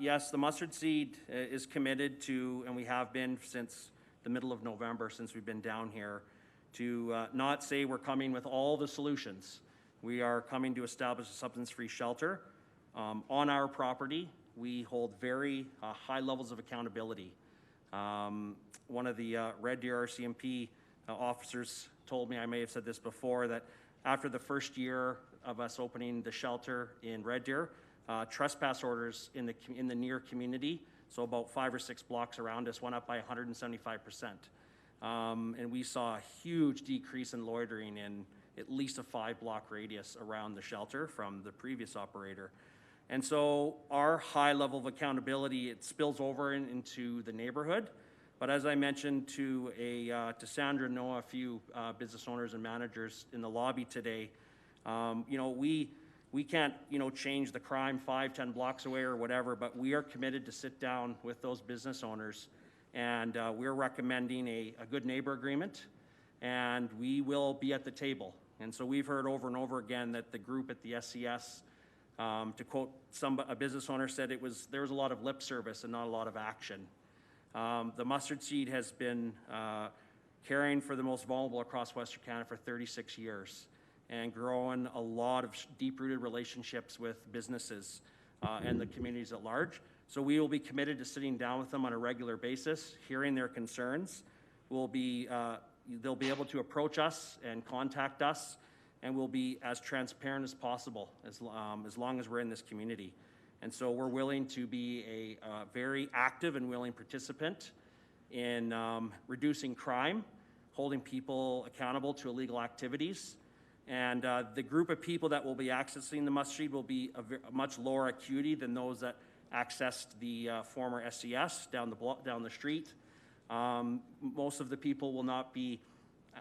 Yes, the Mustard Seed is committed to, and we have been since the middle of November, since we've been down here, to not say we're coming with all the solutions. We are coming to establish a substance-free shelter on our property. We hold very high levels of accountability. One of the Red Deer RCMP officers told me, I may have said this before, that after the first year of us opening the shelter in Red Deer, trespass orders in the near community, so about 5 or 6 blocks around us, went up by 175%. And we saw a huge decrease in loitering in at least a 5-block radius around the shelter from the previous operator. And so our high level of accountability, it spills over into the neighborhood. But as I mentioned to Sandra and Noah, a few business owners and managers in the lobby today, we can't, change the crime 5-10 blocks away or whatever, but we are committed to sit down with those business owners, and we're recommending a good neighbor agreement, and we will be at the table. And so we've heard over and over again that the group at the SCS To quote a business owner said, there was a lot of lip service and not a lot of action. The mustard seed has been caring for the most vulnerable across Western Canada for 36 years and growing a lot of deep-rooted relationships with businesses and the communities at large. So we will be committed to sitting down with them on a regular basis, hearing their concerns. They'll be able to approach us and contact us, and we'll be as transparent as possible as long as we're in this community. And so we're willing to be a very active and willing participant in reducing crime, holding people accountable to illegal activities. And the group of people that will be accessing the mustard seed will be a much lower acuity than those that accessed the former SES down the street. Most of the people will not be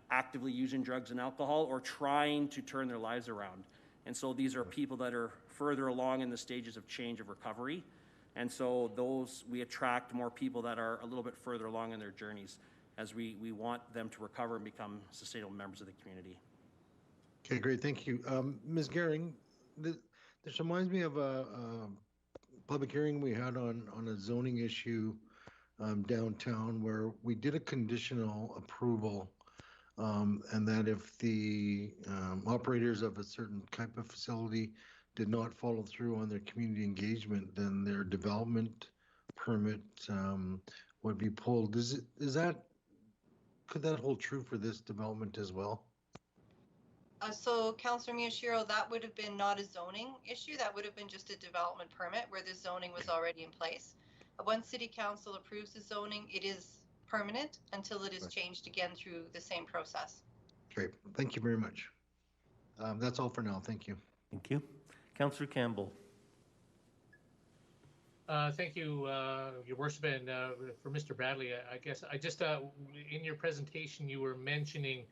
actively using drugs and alcohol or trying to turn their lives around. And so these are people that are further along in the stages of change of recovery. And so we attract more people that are a little bit further along in their journeys as we want them to recover and become sustainable members of the community.
Okay, great, thank you. Ms. Gehring, this reminds me of a public hearing we had on a zoning issue downtown where we did a conditional approval, and that if the operators of a certain type of facility did not follow through on their community engagement, then their development permit would be pulled. Could that hold true for this development as well?
So Councillor Miyashiro, that would have been not a zoning issue. That would have been just a development permit where the zoning was already in place. Once City Council approves the zoning, it is permanent until it is changed again through the same process.
Great, thank you very much. That's all for now, thank you.
Thank you. Councillor Campbell.
Thank you, Your Worship, and for Mr. Bradley, I guess I just in your presentation you were mentioning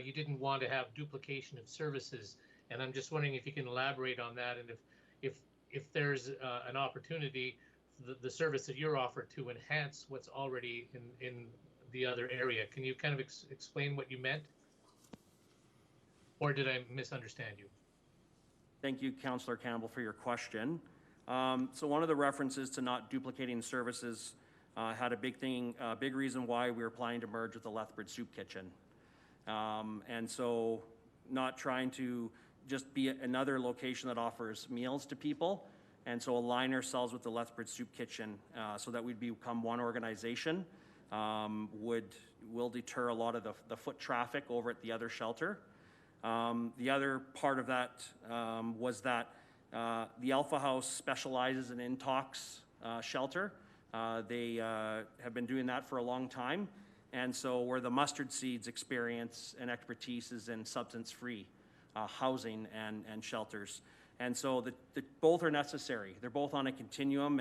you didn't want to have duplication of services, and I'm just wondering if you can elaborate on that, and if there's an opportunity, the service that you're offered to enhance what's already in the other area. Can you kind of explain what you meant, or did I misunderstand you?
Thank you, Councillor Campbell, for your question. So one of the references to not duplicating services had a big reason why we were planning to merge with the Lethbridge Soup Kitchen. And so not trying to just be another location that offers meals to people, and so align ourselves with the Lethbridge Soup Kitchen so that we'd become one organization will deter a lot of the foot traffic over at the other shelter. The other part of that was that the Alpha House specializes in intox shelter. They have been doing that for a long time. And so where the mustard seeds experience and expertise is in substance-free housing and shelters. And so both are necessary. They're both on a continuum,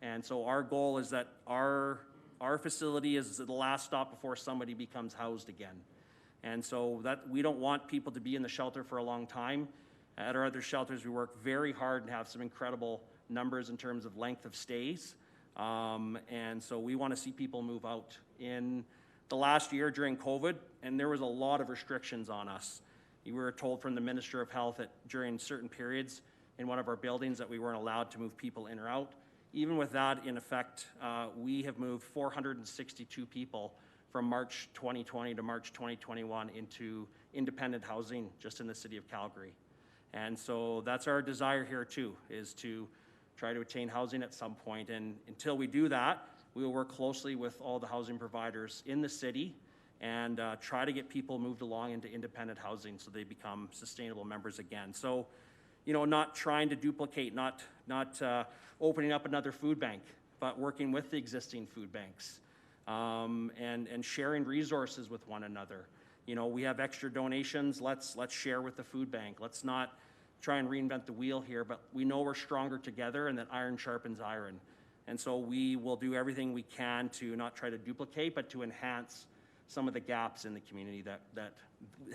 and so our goal is that our facility is the last stop before somebody becomes housed again. And so that we don't want people to be in the shelter for a long time. At our other shelters, we work very hard and have some incredible numbers in terms of length of stays. And so we want to see people move out. In the last year during COVID, and there was a lot of restrictions on us. We were told from the Minister of Health that during certain periods in one of our buildings that we weren't allowed to move people in or out. Even with that in effect, we have moved 462 people from March 2020 to March 2021 into independent housing just in the city of Calgary. And so that's our desire here too, is to try to attain housing at some point. And until we do that, we will work closely with all the housing providers in the city and try to get people moved along into independent housing so they become sustainable members again. So, you know, not trying to duplicate, not opening up another food bank, but working with the existing food banks and sharing resources with one another. You know, we have extra donations, let's share with the food bank. Let's not try and reinvent the wheel here, but we know we're stronger together and that iron sharpens iron. And so we will do everything we can to not try to duplicate, but to enhance some of the gaps in the community that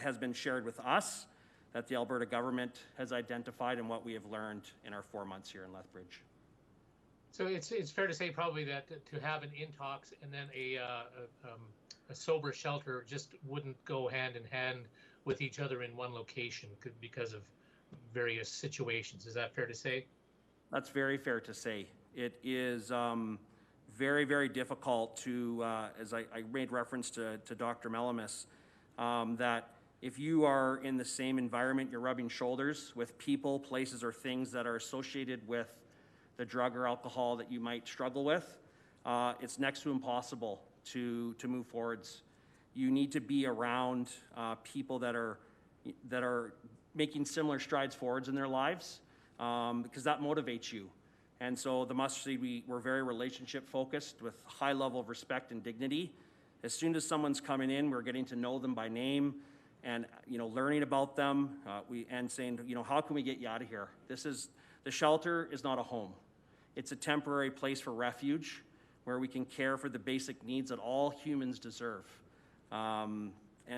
has been shared with us, that the Alberta government has identified, and what we have learned in our 4 months here in Lethbridge.
So it's fair to say probably that to have an intox and then a sober shelter just wouldn't go hand in hand with each other in one location because of various situations. Is that fair to say?
That's very fair to say. It is very, very difficult to, as I made reference to Dr. Melamis, that if you are in the same environment, you're rubbing shoulders with people, places, or things that are associated with the drug or alcohol that you might struggle with, it's next to impossible to move forwards. You need to be around people that are making similar strides forwards in their lives, because that motivates you. And so the Mustard Seed, we're very relationship focused with high level of respect and dignity. As soon as someone's coming in, we're getting to know them by name and, learning about them, and saying, how can we get you out of here? The shelter is not a home. It's a temporary place for refuge where we can care for the basic needs that all humans deserve. And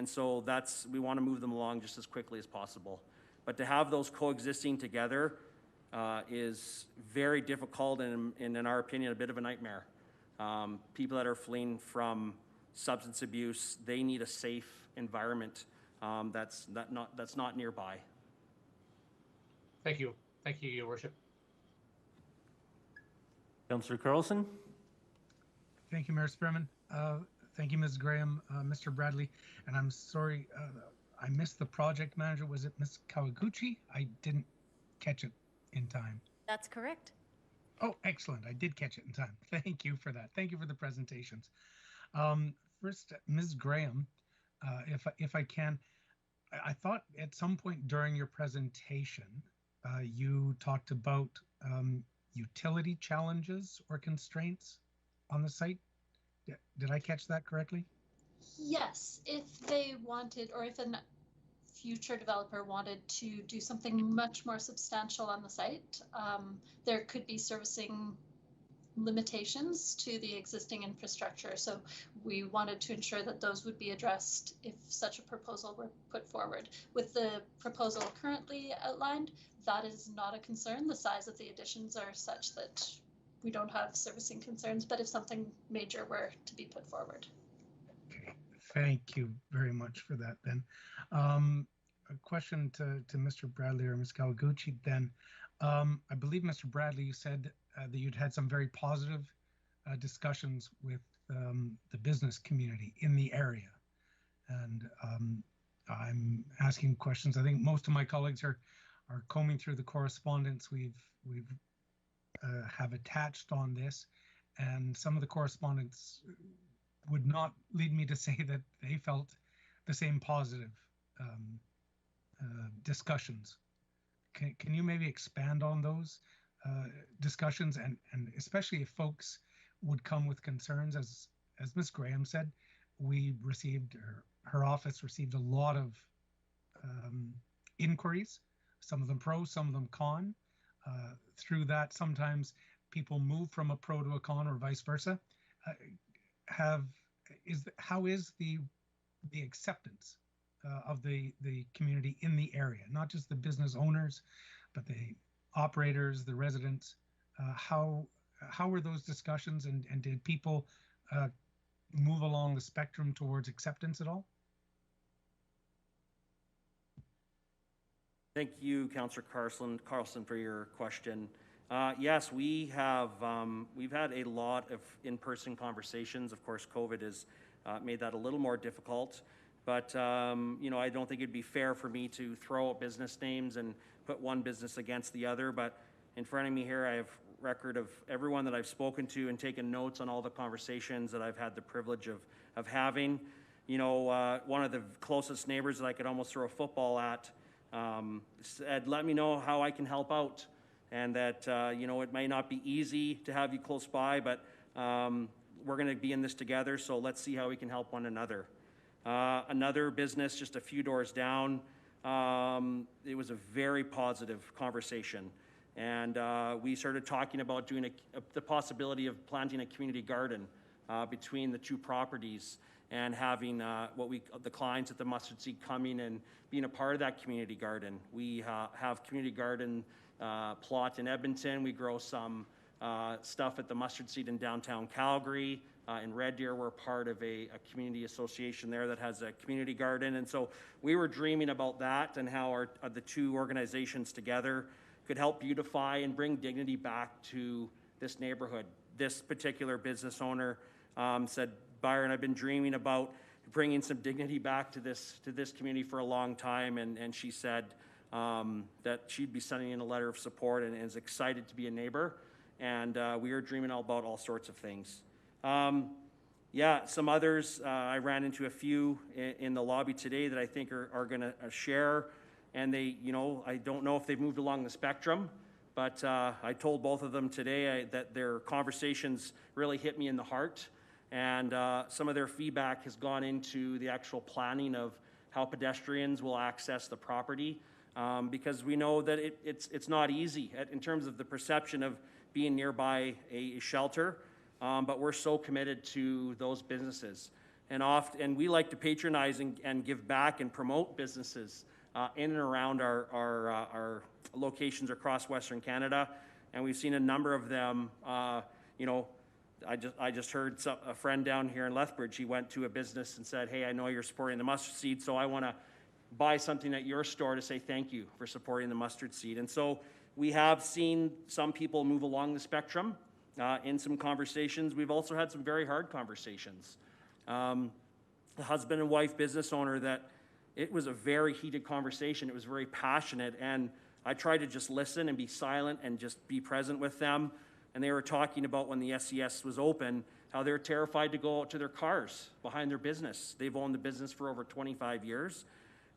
so we want to move them along just as quickly as possible. But to have those coexisting together is very difficult and, in our opinion, a bit of a nightmare. People that are fleeing from substance abuse, they need a safe environment that's not nearby.
Thank you. Thank you, Your Worship.
Councillor Carlson?
Thank you, Mayor Spearman. Thank you, Ms. Graham, Mr. Bradley. And I'm sorry, I missed the project manager. Was it Ms. Kawaguchi? I didn't catch it in time.
That's correct.
Oh, excellent. I did catch it in time. Thank you for that. Thank you for the presentations. First, Ms. Graham, if I can, I thought at some point during your presentation, you talked about utility challenges or constraints on the site. Did I catch that correctly?
Yes, if they wanted, or if a future developer wanted to do something much more substantial on the site, there could be servicing limitations to the existing infrastructure. So we wanted to ensure that those would be addressed if such a proposal were put forward. With the proposal currently outlined, that is not a concern. The size of the additions are such that we don't have servicing concerns, but if something major were to be put forward.
Okay, thank you very much for that then. A question to Mr. Bradley or Ms. Kawaguchi then. I believe, Mr. Bradley, you said that you'd had some very positive discussions with the business community in the area. And I'm asking questions. I think most of my colleagues are combing through the correspondence we've have attached on this, and some of the correspondence would not lead me to say that they felt the same positive discussions. Can you maybe expand on those discussions, and especially if folks would come with concerns? As Ms. Graham said, we received, her office received a lot of inquiries, some of them pro, some of them con. Through that, sometimes people move from a pro to a con or vice versa. How is the acceptance of the community in the area, not just the business owners, but the operators, the residents? How were those discussions, and did people move along the spectrum towards acceptance at all?
Thank you, Councillor Carlson, for your question. Yes, we've had a lot of in-person conversations. Of course, COVID has made that a little more difficult. But I don't think it'd be fair for me to throw out business names and put one business against the other. But in front of me here, I have record of everyone that I've spoken to and taken notes on all the conversations that I've had the privilege of having. One of the closest neighbors that I could almost throw a football at said, let me know how I can help out. And that, it may not be easy to have you close by, but we're going to be in this together, so let's see how we can help one another. Another business just a few doors down, it was a very positive conversation. And we started talking about doing the possibility of planting a community garden between the two properties, and having the clients at the Mustard Seed coming and being a part of that community garden. We have community garden plot in Edmonton. We grow some stuff at the Mustard Seed in downtown Calgary. In Red Deer, we're part of a community association there that has a community garden. And so we were dreaming about that and how the two organizations together could help beautify and bring dignity back to this neighborhood. This particular business owner said, Byron, I've been dreaming about bringing some dignity back to this community for a long time. And she said that she'd be sending in a letter of support and is excited to be a neighbor. And we are dreaming about all sorts of things. Yeah, some others, I ran into a few in the lobby today that I think are going to share. And they, I don't know if they've moved along the spectrum, but I told both of them today that their conversations really hit me in the heart. And some of their feedback has gone into the actual planning of how pedestrians will access the property, because we know that it's not easy in terms of the perception of being nearby a shelter, but we're so committed to those businesses. And we like to patronize and give back and promote businesses in and around our locations across Western Canada, and we've seen a number of them. I just heard a friend down here in Lethbridge. He went to a business and said, "Hey, I know you're supporting the Mustard Seed, so I want to buy something at your store to say thank you for supporting the Mustard Seed." And so we have seen some people move along the spectrum in some conversations. We've also had some very hard conversations. The husband and wife business owner that. It was a very heated conversation. It was very passionate, and I tried to just listen and be silent and just be present with them. And they were talking about when the SES was open, how they're terrified to go out to their cars behind their business. They've owned the business for over 25 years.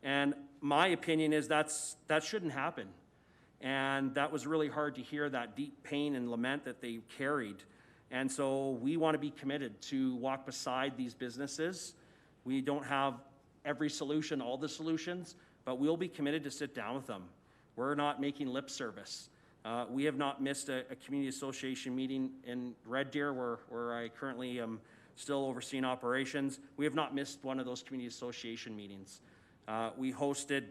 And my opinion is that shouldn't happen. And that was really hard to hear, that deep pain and lament that they carried. And so we want to be committed to walk beside these businesses. We don't have every solution, all the solutions, but we'll be committed to sit down with them. We're not making lip service. We have not missed a community association meeting in Red Deer, where I currently am still overseeing operations. We have not missed one of those community association meetings. We hosted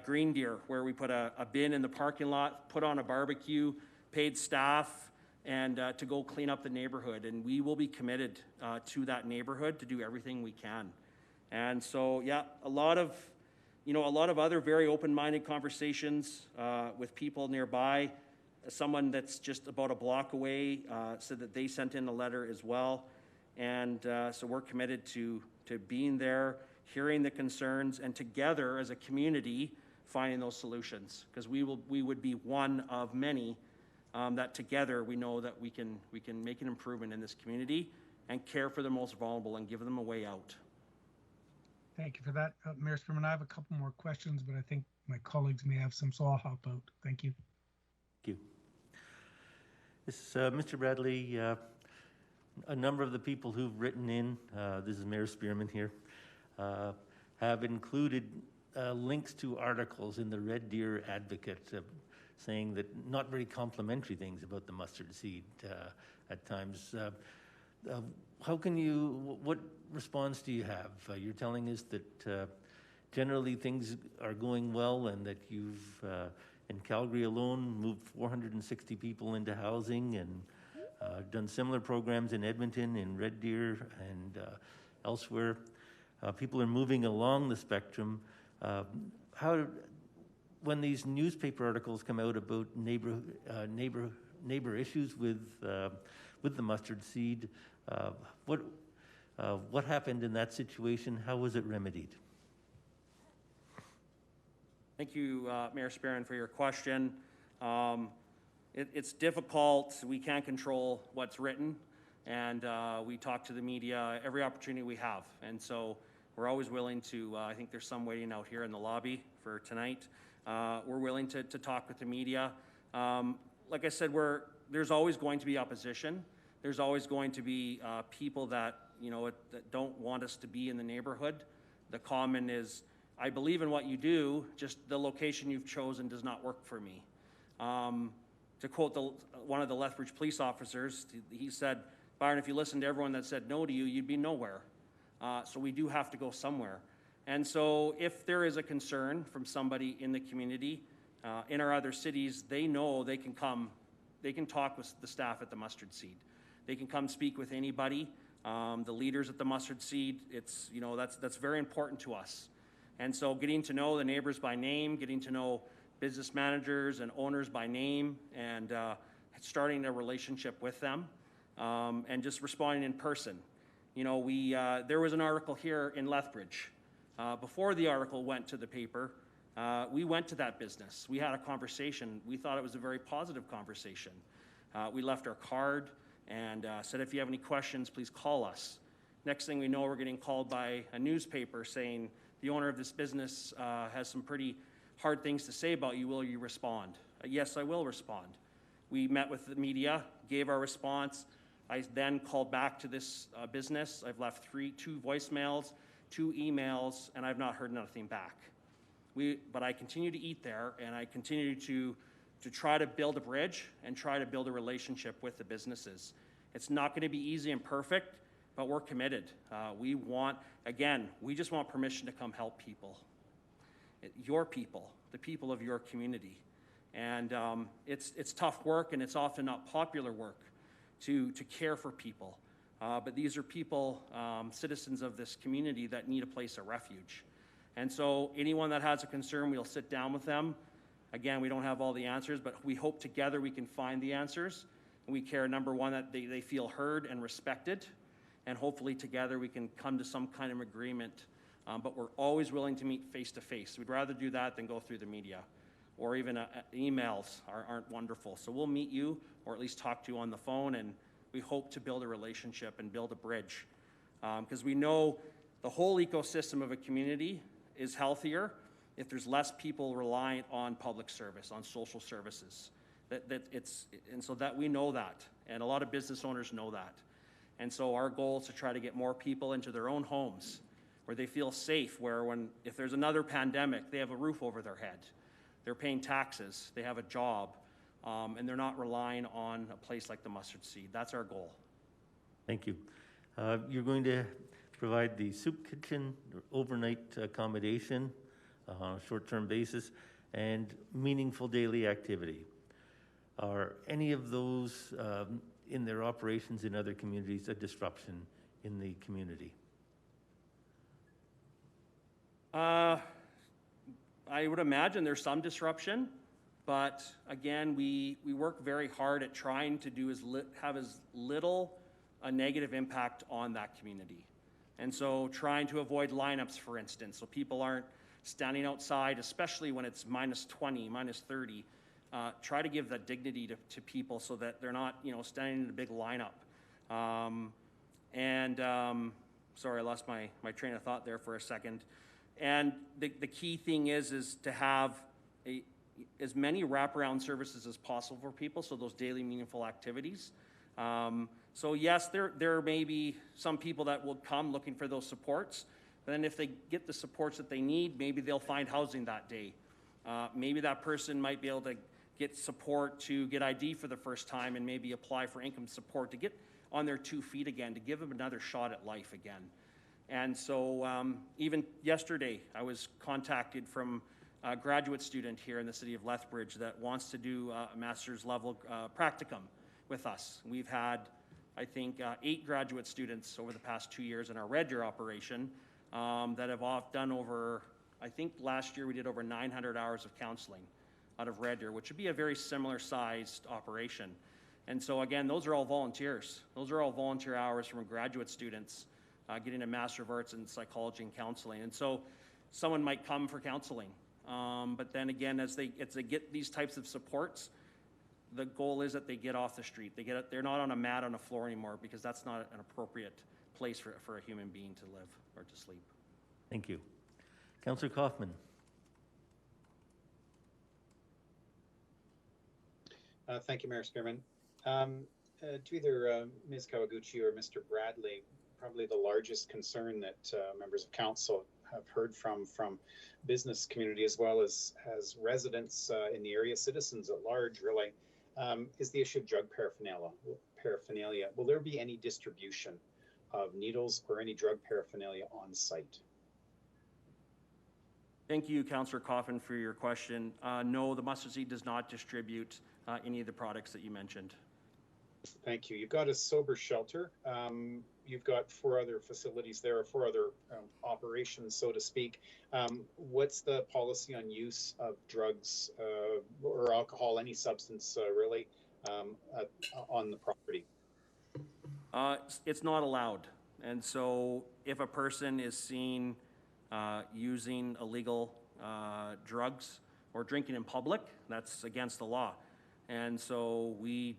Green Deer, where we put a bin in the parking lot, put on a barbecue, paid staff, and to go clean up the neighborhood. And we will be committed to that neighborhood to do everything we can. And so, yeah, a lot of other very open-minded conversations with people nearby. Someone that's just about a block away said that they sent in a letter as well. And so we're committed to being there, hearing the concerns, and together as a community finding those solutions. Because we would be one of many that together we know that we can make an improvement in this community and care for the most vulnerable and give them a way out.
Thank you for that, Mayor Spearman. I have a couple more questions, but I think my colleagues may have some, so I'll hop out. Thank you.
Thank you. This, Mr. Bradley, a number of the people who've written in, this is Mayor Spearman here, have included links to articles in the Red Deer Advocate saying that not very complimentary things about the mustard seed at times. What response do you have? You're telling us that generally things are going well and that you've, in Calgary alone, moved 460 people into housing and done similar programs in Edmonton, in Red Deer, and elsewhere. People are moving along the spectrum. When these newspaper articles come out about neighbor issues with the mustard seed, what happened in that situation? How was it remedied?
Thank you, Mayor Spearman, for your question. It's difficult. We can't control what's written, and we talk to the media every opportunity we have. And so we're always willing to, I think there's some waiting out here in the lobby for tonight. We're willing to talk with the media. Like I said, there's always going to be opposition. There's always going to be people that, that don't want us to be in the neighborhood. The common is, I believe in what you do, just the location you've chosen does not work for me. To quote one of the Lethbridge police officers, he said, Byron, if you listened to everyone that said no to you, you'd be nowhere. So we do have to go somewhere. And so if there is a concern from somebody in the community, in our other cities, they know they can come they can talk with the staff at the Mustard Seed. They can come speak with anybody, the leaders at the Mustard Seed. It's, you know, that's very important to us. And so getting to know the neighbors by name, getting to know business managers and owners by name, and starting a relationship with them, and just responding in person. You know, there was an article here in Lethbridge. Before the article went to the paper, we went to that business. We had a conversation. We thought it was a very positive conversation. We left our card and said, if you have any questions, please call us. Next thing we know, we're getting called by a newspaper saying, the owner of this business has some pretty hard things to say about you. Will you respond? Yes, I will respond. We met with the media, gave our response. I then called back to this business. I've left 2 voicemails, 2 emails, and I've not heard nothing back. But I continue to eat there, and I continue to try to build a bridge and try to build a relationship with the businesses. It's not going to be easy and perfect, but we're committed. We just want permission to come help people. Your people, the people of your community. And it's tough work, and it's often not popular work to care for people. But these are people, citizens of this community that need a place of refuge. And so anyone that has a concern, we'll sit down with them. Again, we don't have all the answers, but we hope together we can find the answers. And we care, number one, that they feel heard and respected. And hopefully together we can come to some kind of agreement. But we're always willing to meet face to face. We'd rather do that than go through the media. Or even emails aren't wonderful. So we'll meet you, or at least talk to you on the phone, and we hope to build a relationship and build a bridge. Because we know the whole ecosystem of a community is healthier if there's less people reliant on public service, on social services. And so that we know that, and a lot of business owners know that. And so our goal is to try to get more people into their own homes where they feel safe, where if there's another pandemic, they have a roof over their head. They're paying taxes, they have a job, and they're not relying on a place like the Mustard Seed. That's our goal.
Thank you. You're going to provide the soup kitchen, overnight accommodation on a short-term basis, and meaningful daily activity. Are any of those in their operations in other communities a disruption in the community?
I would imagine there's some disruption, but again, we work very hard at trying to have as little a negative impact on that community. And so trying to avoid lineups, for instance, so people aren't standing outside, especially when it's -20, -30. Try to give that dignity to people so that they're not, standing in a big lineup. Sorry, I lost my train of thought there for a second. And the key thing is to have as many wraparound services as possible for people, so those daily meaningful activities. So yes, there may be some people that will come looking for those supports, but then if they get the supports that they need, maybe they'll find housing that day. Maybe that person might be able to get support to get ID for the first time and maybe apply for income support to get on their 2 feet again, to give them another shot at life again. And so even yesterday, I was contacted from a graduate student here in the city of Lethbridge that wants to do a master's level practicum with us. We've had, I think, 8 graduate students over the past 2 years in our Red Deer operation that have done over, I think last year we did over 900 hours of counseling out of Red Deer, which would be a very similar sized operation. And so again, those are all volunteers. Those are all volunteer hours from graduate students getting a Master of Arts in Psychology and Counseling. And so someone might come for counseling. But then again, as they get these types of supports, the goal is that they get off the street. They're not on a mat on a floor anymore, because that's not an appropriate place for a human being to live or to sleep.
Thank you. Councillor Kaufman.
Thank you, Mayor Spearman. To either Ms. Kawaguchi or Mr. Bradley, probably the largest concern that members of council have heard from business community as well as residents in the area, citizens at large, really, is the issue of drug paraphernalia. Will there be any distribution of needles or any drug paraphernalia on site?
Thank you, Councillor Coffin, for your question. No, the Mustard Seed does not distribute any of the products that you mentioned.
Thank you. You've got a sober shelter. You've got 4 other facilities there, or 4 other operations, so to speak. What's the policy on use of drugs or alcohol, any substance really, on the property?
It's not allowed. And so if a person is seen using illegal drugs or drinking in public, that's against the law. And so we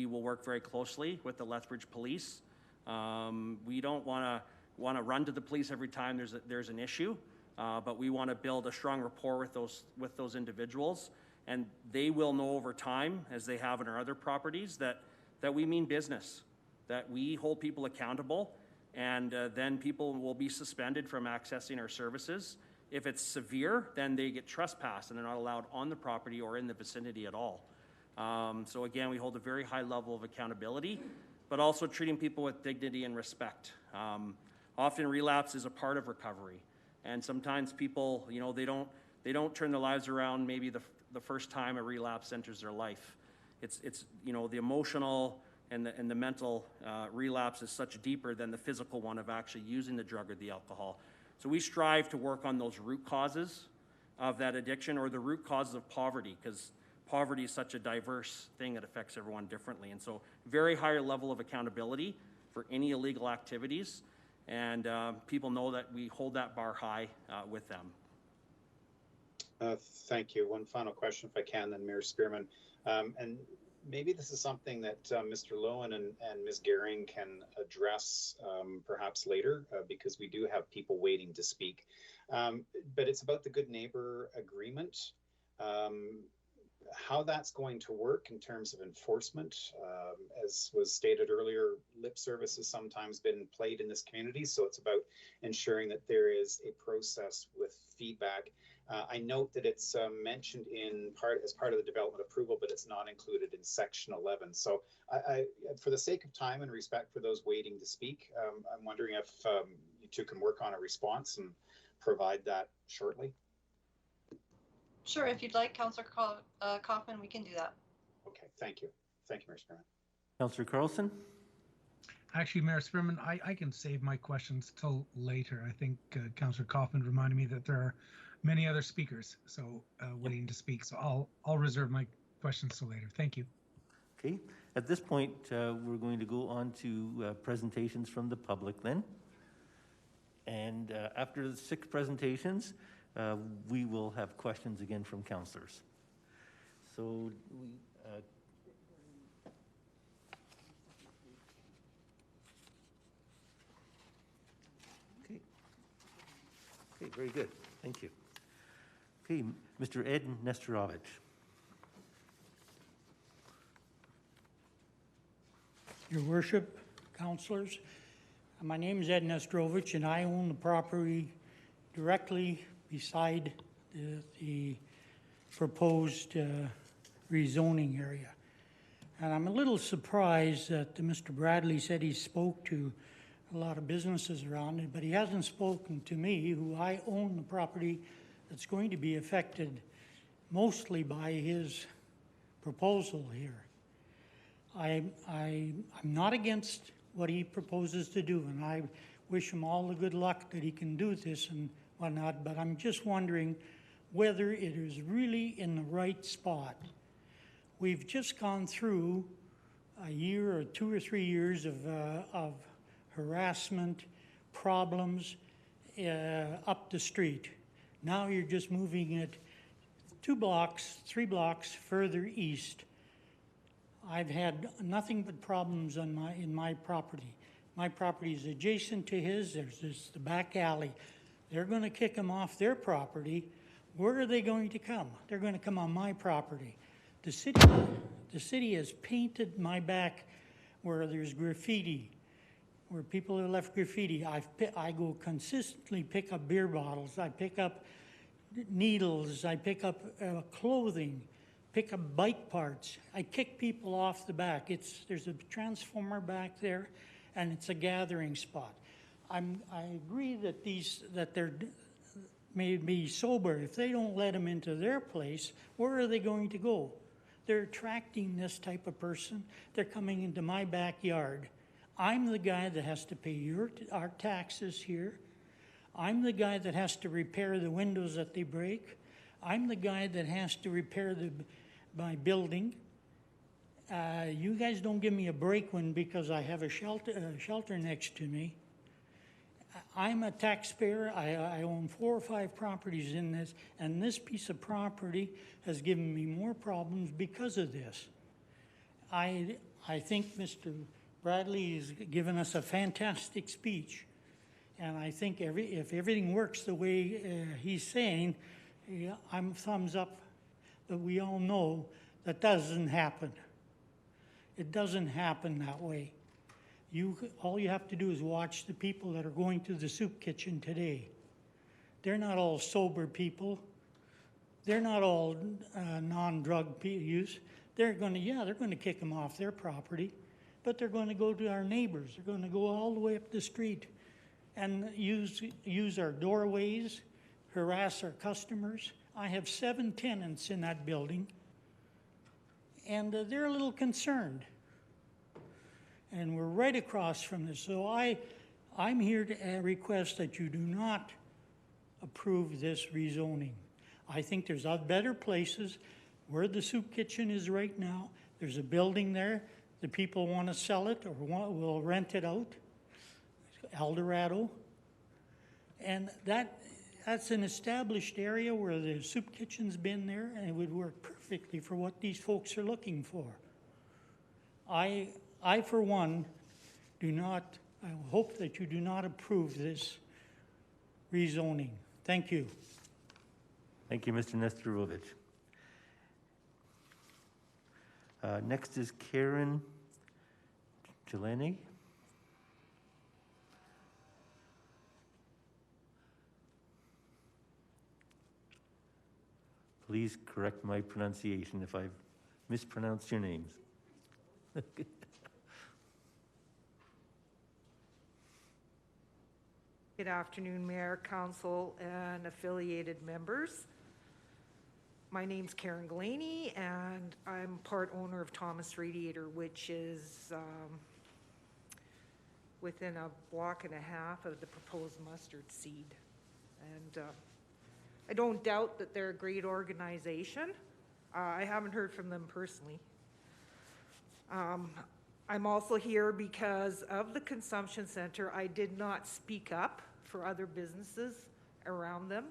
will work very closely with the Lethbridge Police. We don't want to run to the police every time there's an issue, but we want to build a strong rapport with those individuals, and they will know over time, as they have in our other properties, that we mean business, that we hold people accountable, and then people will be suspended from accessing our services. If it's severe, then they get trespassed and they're not allowed on the property or in the vicinity at all. So again, we hold a very high level of accountability, but also treating people with dignity and respect. Often relapse is a part of recovery, and sometimes people, you know, they don't turn their lives around maybe the first time a relapse enters their life. It's you know, the emotional and the mental relapse is such deeper than the physical one of actually using the drug or the alcohol. So we strive to work on those root causes of that addiction, or the root causes of poverty, because poverty is such a diverse thing that affects everyone differently. And so very higher level of accountability for any illegal activities, and people know that we hold that bar high with them.
Thank you. One final question, if I can, then Mayor Spearman. And maybe this is something that Mr. Lowen and Ms. Gehring can address perhaps later, because we do have people waiting to speak. But it's about the Good Neighbor Agreement. How that's going to work in terms of enforcement. As was stated earlier, lip service has sometimes been played in this community, so it's about ensuring that there is a process with feedback. I note that it's mentioned as part of the development approval, but it's not included in section 11. So for the sake of time and respect for those waiting to speak, I'm wondering if you two can work on a response and provide that shortly.
Sure, if you'd like, Councillor Kaufman, we can do that.
Okay, thank you. Thank you, Mayor Spearman.
Councillor Carlson?
Actually, Mayor Spearman, I can save my questions till later. I think Councillor Kaufman reminded me that there are many other speakers waiting to speak, so I'll reserve my questions till later. Thank you.
Okay, at this point, we're going to go on to presentations from the public then. And after the 6 presentations, we will have questions again from councillors. So okay, very good. Thank you. Okay, Mr. Ed Nestorovich.
Your Worship, councillors, my name is Ed Nestorovich, and I own the property directly beside the proposed rezoning area. And I'm a little surprised that Mr. Bradley said he spoke to a lot of businesses around it, but he hasn't spoken to me, who I own the property that's going to be affected mostly by his proposal here. I'm not against what he proposes to do, and I wish him all the good luck that he can do this and whatnot, but I'm just wondering whether it is really in the right spot. We've just gone through a year or 2 or 3 years of harassment, problems up the street. Now you're just moving it 2 blocks, 3 blocks further east. I've had nothing but problems in my property. My property is adjacent to his. There's the back alley. They're going to kick him off their property. Where are they going to come? They're going to come on my property. The city has painted my back where there's graffiti, where people have left graffiti. I go consistently pick up beer bottles. I pick up needles. I pick up clothing, pick up bike parts. I kick people off the back. There's a transformer back there, and it's a gathering spot. I agree that they're may be sober. If they don't let them into their place, where are they going to go? They're attracting this type of person. They're coming into my backyard. I'm the guy that has to pay our taxes here. I'm the guy that has to repair the windows that they break. I'm the guy that has to repair my building. You guys don't give me a break because I have a shelter next to me. I'm a taxpayer. I own 4 or 5 properties in this, and this piece of property has given me more problems because of this. I think Mr. Bradley has given us a fantastic speech, and I think if everything works the way he's saying, I'm thumbs up, but we all know that doesn't happen. It doesn't happen that way. All you have to do is watch the people that are going to the soup kitchen today. They're not all sober people. They're not all non-drug use. They're going to kick them off their property, but they're going to go to our neighbors. They're going to go all the way up the street and use our doorways, harass our customers. I have 7 tenants in that building, and they're a little concerned. And we're right across from this. So I'm here to request that you do not approve this rezoning. I think there's better places where the soup kitchen is right now. There's a building there. The people want to sell it or will rent it out. Eldorado. And that's an established area where the soup kitchen's been there, and it would work perfectly for what these folks are looking for. I, for one, I hope that you do not approve this rezoning. Thank you.
Thank you, Mr. Nesterovich. Next is Karen Jeleni. Please correct my pronunciation if I've mispronounced your names.
Good afternoon, Mayor, Council, and affiliated members. My name's Karen Glaney, and I'm part owner of Thomas Radiator, which is within a block and a half of the proposed mustard seed. And I don't doubt that they're a great organization. I haven't heard from them personally. I'm also here because of the consumption center. I did not speak up for other businesses around them,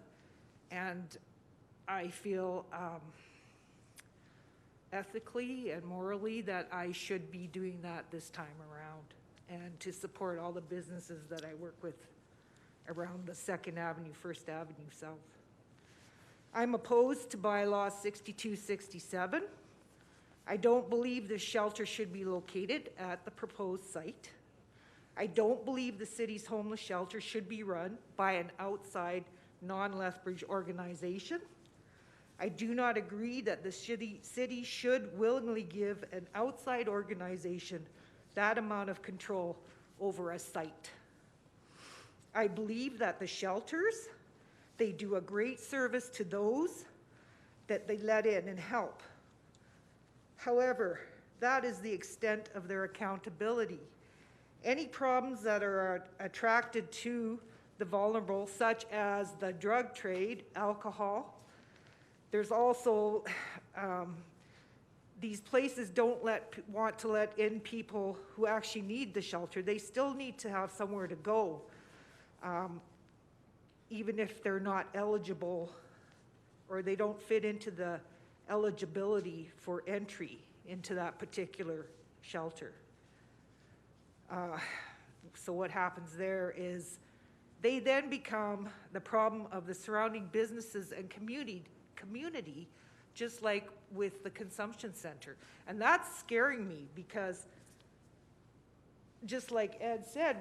and I feel ethically and morally that I should be doing that this time around, and to support all the businesses that I work with around the 2nd Avenue, 1st Avenue South. I'm opposed to bylaw 6267. I don't believe the shelter should be located at the proposed site. I don't believe the city's homeless shelter should be run by an outside non-Lethbridge organization. I do not agree that the city should willingly give an outside organization that amount of control over a site. I believe that the shelters, they do a great service to those that they let in and help. However, that is the extent of their accountability. Any problems that are attracted to the vulnerable, such as the drug trade, alcohol, there's also, these places don't want to let in people who actually need the shelter. They still need to have somewhere to go, even if they're not eligible or they don't fit into the eligibility for entry into that particular shelter. So what happens there is they then become the problem of the surrounding businesses and community, just like with the consumption center. And that's scaring me because, just like Ed said,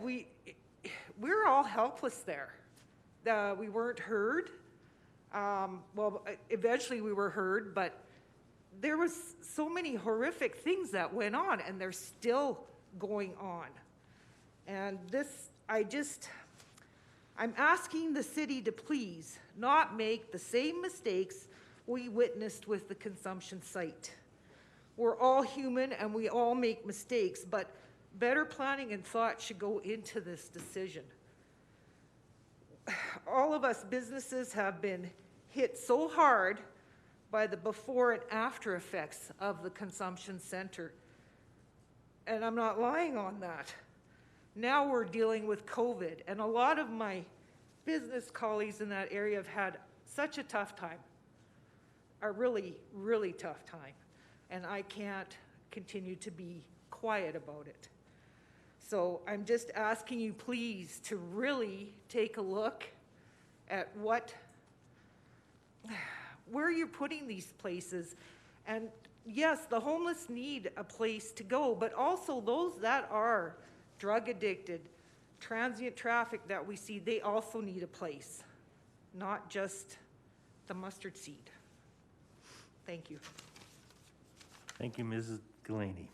we're all helpless there. We weren't heard. Well, eventually we were heard, but there was so many horrific things that went on, and they're still going on. And this, I'm asking the city to please not make the same mistakes we witnessed with the consumption site. We're all human and we all make mistakes, but better planning and thought should go into this decision. All of us businesses have been hit so hard by the before and after effects of the consumption center. And I'm not lying on that. Now we're dealing with COVID, and a lot of my business colleagues in that area have had such a tough time, a really, really tough time. And I can't continue to be quiet about it. So I'm just asking you please to really take a look at where you're putting these places. And yes, the homeless need a place to go, but also those that are drug addicted, transient traffic that we see, they also need a place, not just the mustard seed. Thank you.
Thank you, Mrs. Delaney.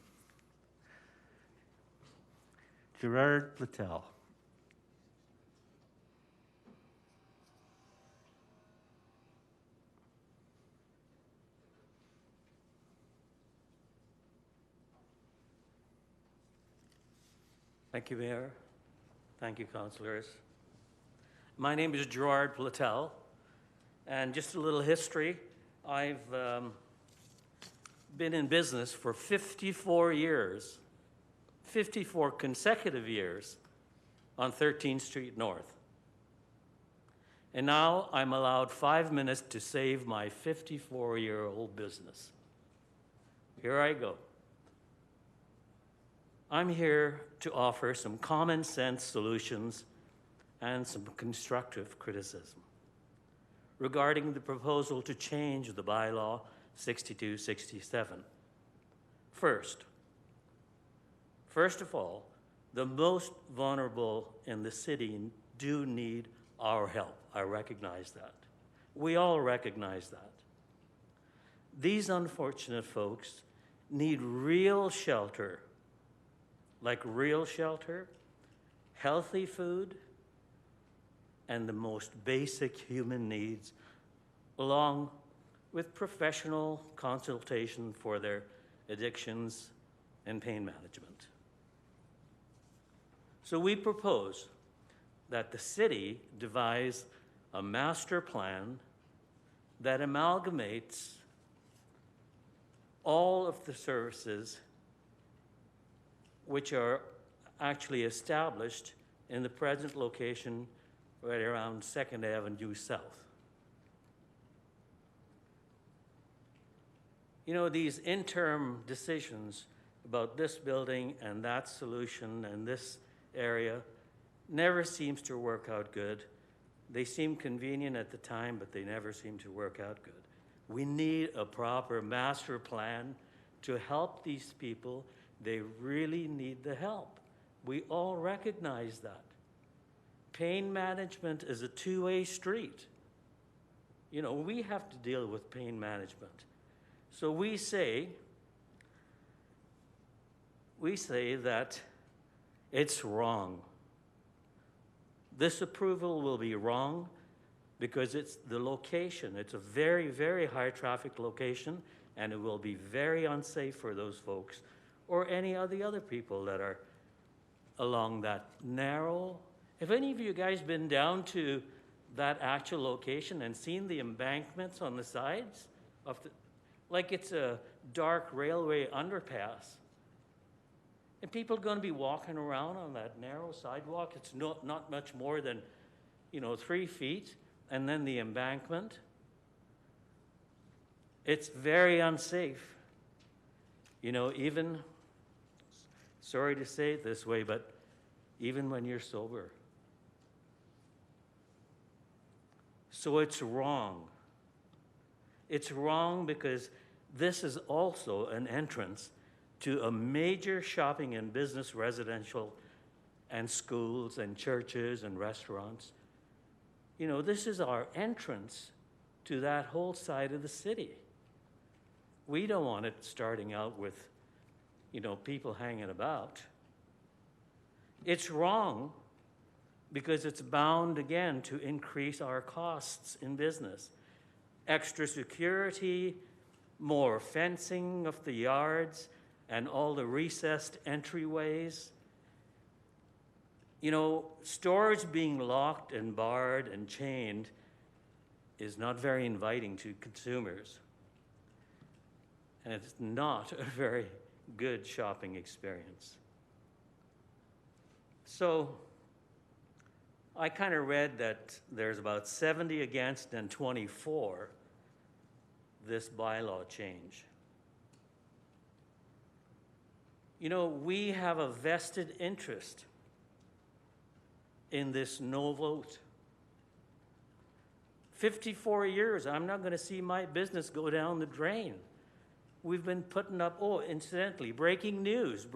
Gerard Littell.
Thank you, Mayor. Thank you, councillors. My name is Gerard Littell, and just a little history. I've been in business for 54 years, 54 consecutive years on 13th Street North. And now I'm allowed 5 minutes to save my 54-year-old business. Here I go. I'm here to offer some common sense solutions and some constructive criticism regarding the proposal to change the bylaw 6267. First of all, the most vulnerable in the city do need our help. I recognize that. We all recognize that. These unfortunate folks need real shelter, like real shelter, healthy food, and the most basic human needs, along with professional consultation for their addictions and pain management. So we propose that the city devise a master plan that amalgamates all of the services which are actually established in the present location right around 2nd Avenue South. You know, these interim decisions about this building and that solution and this area never seems to work out good. They seem convenient at the time, but they never seem to work out good. We need a proper master plan to help these people. They really need the help. We all recognize that. Pain management is a two-way street. You know, we have to deal with pain management. So we say that it's wrong. This approval will be wrong because it's the location. It's a very, very high traffic location, and it will be very unsafe for those folks or any of the other people that are along that narrow. Have any of you guys been down to that actual location and seen the embankments on the sides of the, like it's a dark railway underpass? And people are going to be walking around on that narrow sidewalk. It's not much more than, 3 feet, and then the embankment. It's very unsafe. Even, sorry to say it this way, but even when you're sober. So it's wrong. It's wrong because this is also an entrance to a major shopping and business, residential, and schools and churches and restaurants. This is our entrance to that whole side of the city. We don't want it starting out with, people hanging about. It's wrong because it's bound, again, to increase our costs in business. Extra security, more fencing of the yards and all the recessed entryways. You know, stores being locked and barred and chained is not very inviting to consumers. And it's not a very good shopping experience. So I kind of read that there's about 70 against and 24 this bylaw change. You know, we have a vested interest in this no vote. 54 years, I'm not going to see my business go down the drain. We've been putting up, oh, incidentally, breaking news.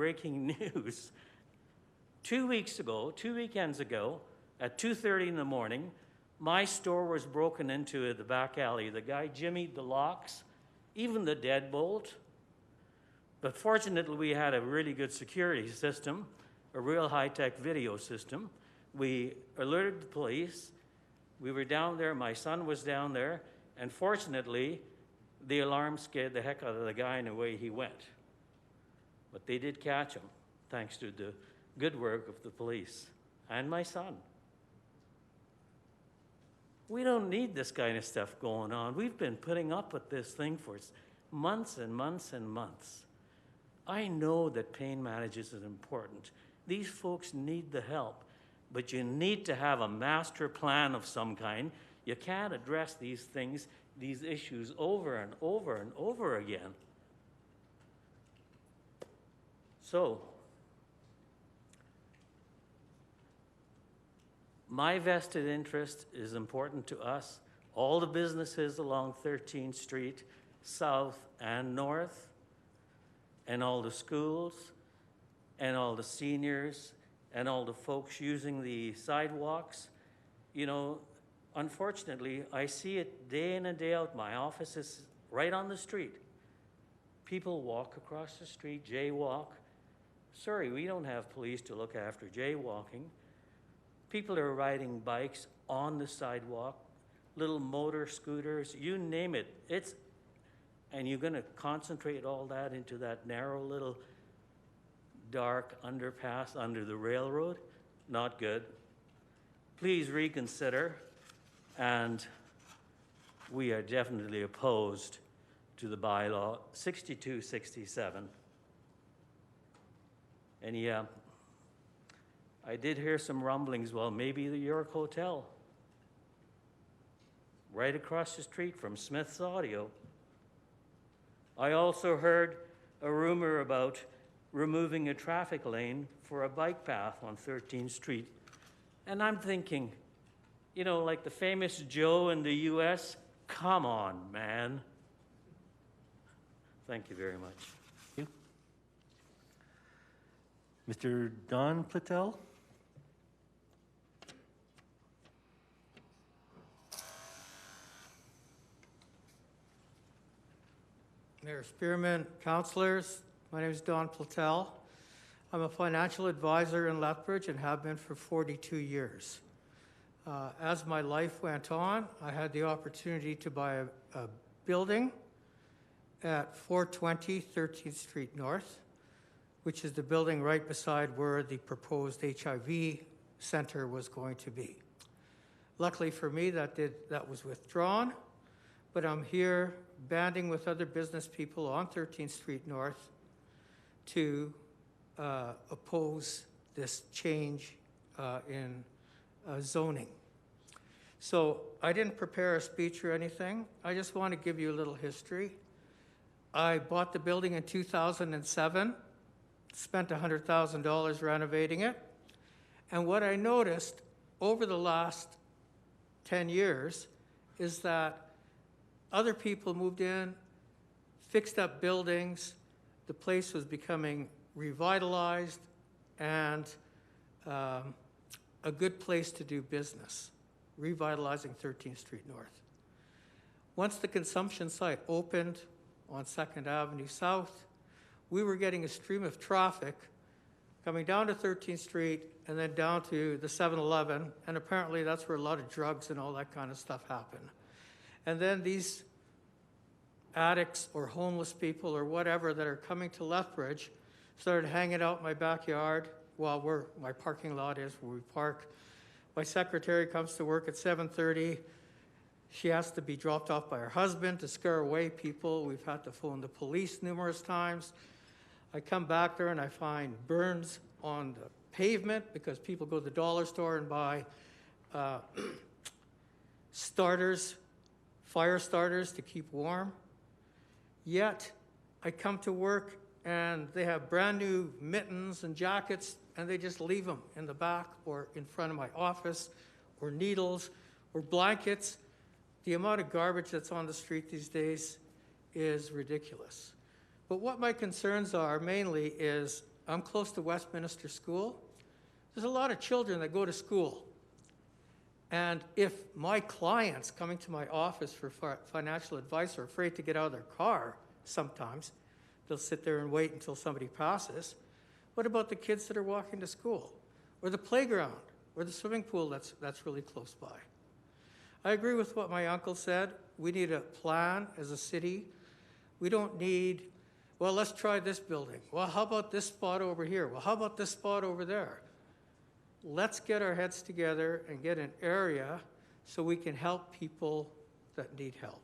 2 weeks ago, 2 weekends ago, at 2:30 in the morning, my store was broken into at the back alley. The guy jimmied the locks, even the deadbolt. But fortunately, we had a really good security system, a real high-tech video system. We alerted the police. We were down there, my son was down there, and fortunately, the alarm scared the heck out of the guy and away he went. But they did catch him, thanks to the good work of the police and my son. We don't need this kind of stuff going on. We've been putting up with this thing for months and months and months. I know that pain management is important. These folks need the help, but you need to have a master plan of some kind. You can't address these things, these issues over and over and over again. So, my vested interest is important to us, all the businesses along 13th Street, south and north, and all the schools, and all the seniors, and all the folks using the sidewalks. You know, unfortunately, I see it day in and day out. My office is right on the street. People walk across the street, jaywalk. Sorry, we don't have police to look after jaywalking. People are riding bikes on the sidewalk, little motor scooters, you name it. And you're going to concentrate all that into that narrow little dark underpass under the railroad? Not good. Please reconsider, and we are definitely opposed to the bylaw 6267. And yeah, I did hear some rumblings, well, maybe the York Hotel, right across the street from Smith's Audio. I also heard a rumor about removing a traffic lane for a bike path on 13th Street. And I'm thinking, you know, like the famous Joe in the US, come on, man. Thank you very much.
Thank you. Mr. Don Platel?
Mayor Spearman, councillors, my name is Don Platel. I'm a financial advisor in Lethbridge and have been for 42 years. As my life went on, I had the opportunity to buy a building at 420 13th Street North, which is the building right beside where the proposed HIV center was going to be. Luckily for me, that was withdrawn, but I'm here banding with other business people on 13th Street North to oppose this change in zoning. So I didn't prepare a speech or anything. I just want to give you a little history. I bought the building in 2007, spent $100,000 renovating it. And what I noticed over the last 10 years is that other people moved in, fixed up buildings, the place was becoming revitalized and a good place to do business, revitalizing 13th Street North. Once the consumption site opened on 2nd Avenue South, we were getting a stream of traffic coming down to 13th Street and then down to the 7-Eleven, and apparently that's where a lot of drugs and all that kind of stuff happened. And then these addicts or homeless people or whatever that are coming to Lethbridge started hanging out in my backyard while my parking lot is where we park. My secretary comes to work at 7:30. She has to be dropped off by her husband to scare away people. We've had to phone the police numerous times. I come back there and I find burns on the pavement because people go to the dollar store and buy starters, fire starters to keep warm. Yet I come to work and they have brand new mittens and jackets and they just leave them in the back or in front of my office, or needles or blankets. The amount of garbage that's on the street these days is ridiculous. But what my concerns are mainly is I'm close to Westminster School. There's a lot of children that go to school. And if my clients coming to my office for financial advice are afraid to get out of their car sometimes, they'll sit there and wait until somebody passes. What about the kids that are walking to school? Or the playground? Or the swimming pool that's really close by? I agree with what my uncle said. We need a plan as a city. We don't need, well, let's try this building. Well, how about this spot over here? Well, how about this spot over there? Let's get our heads together and get an area so we can help people that need help.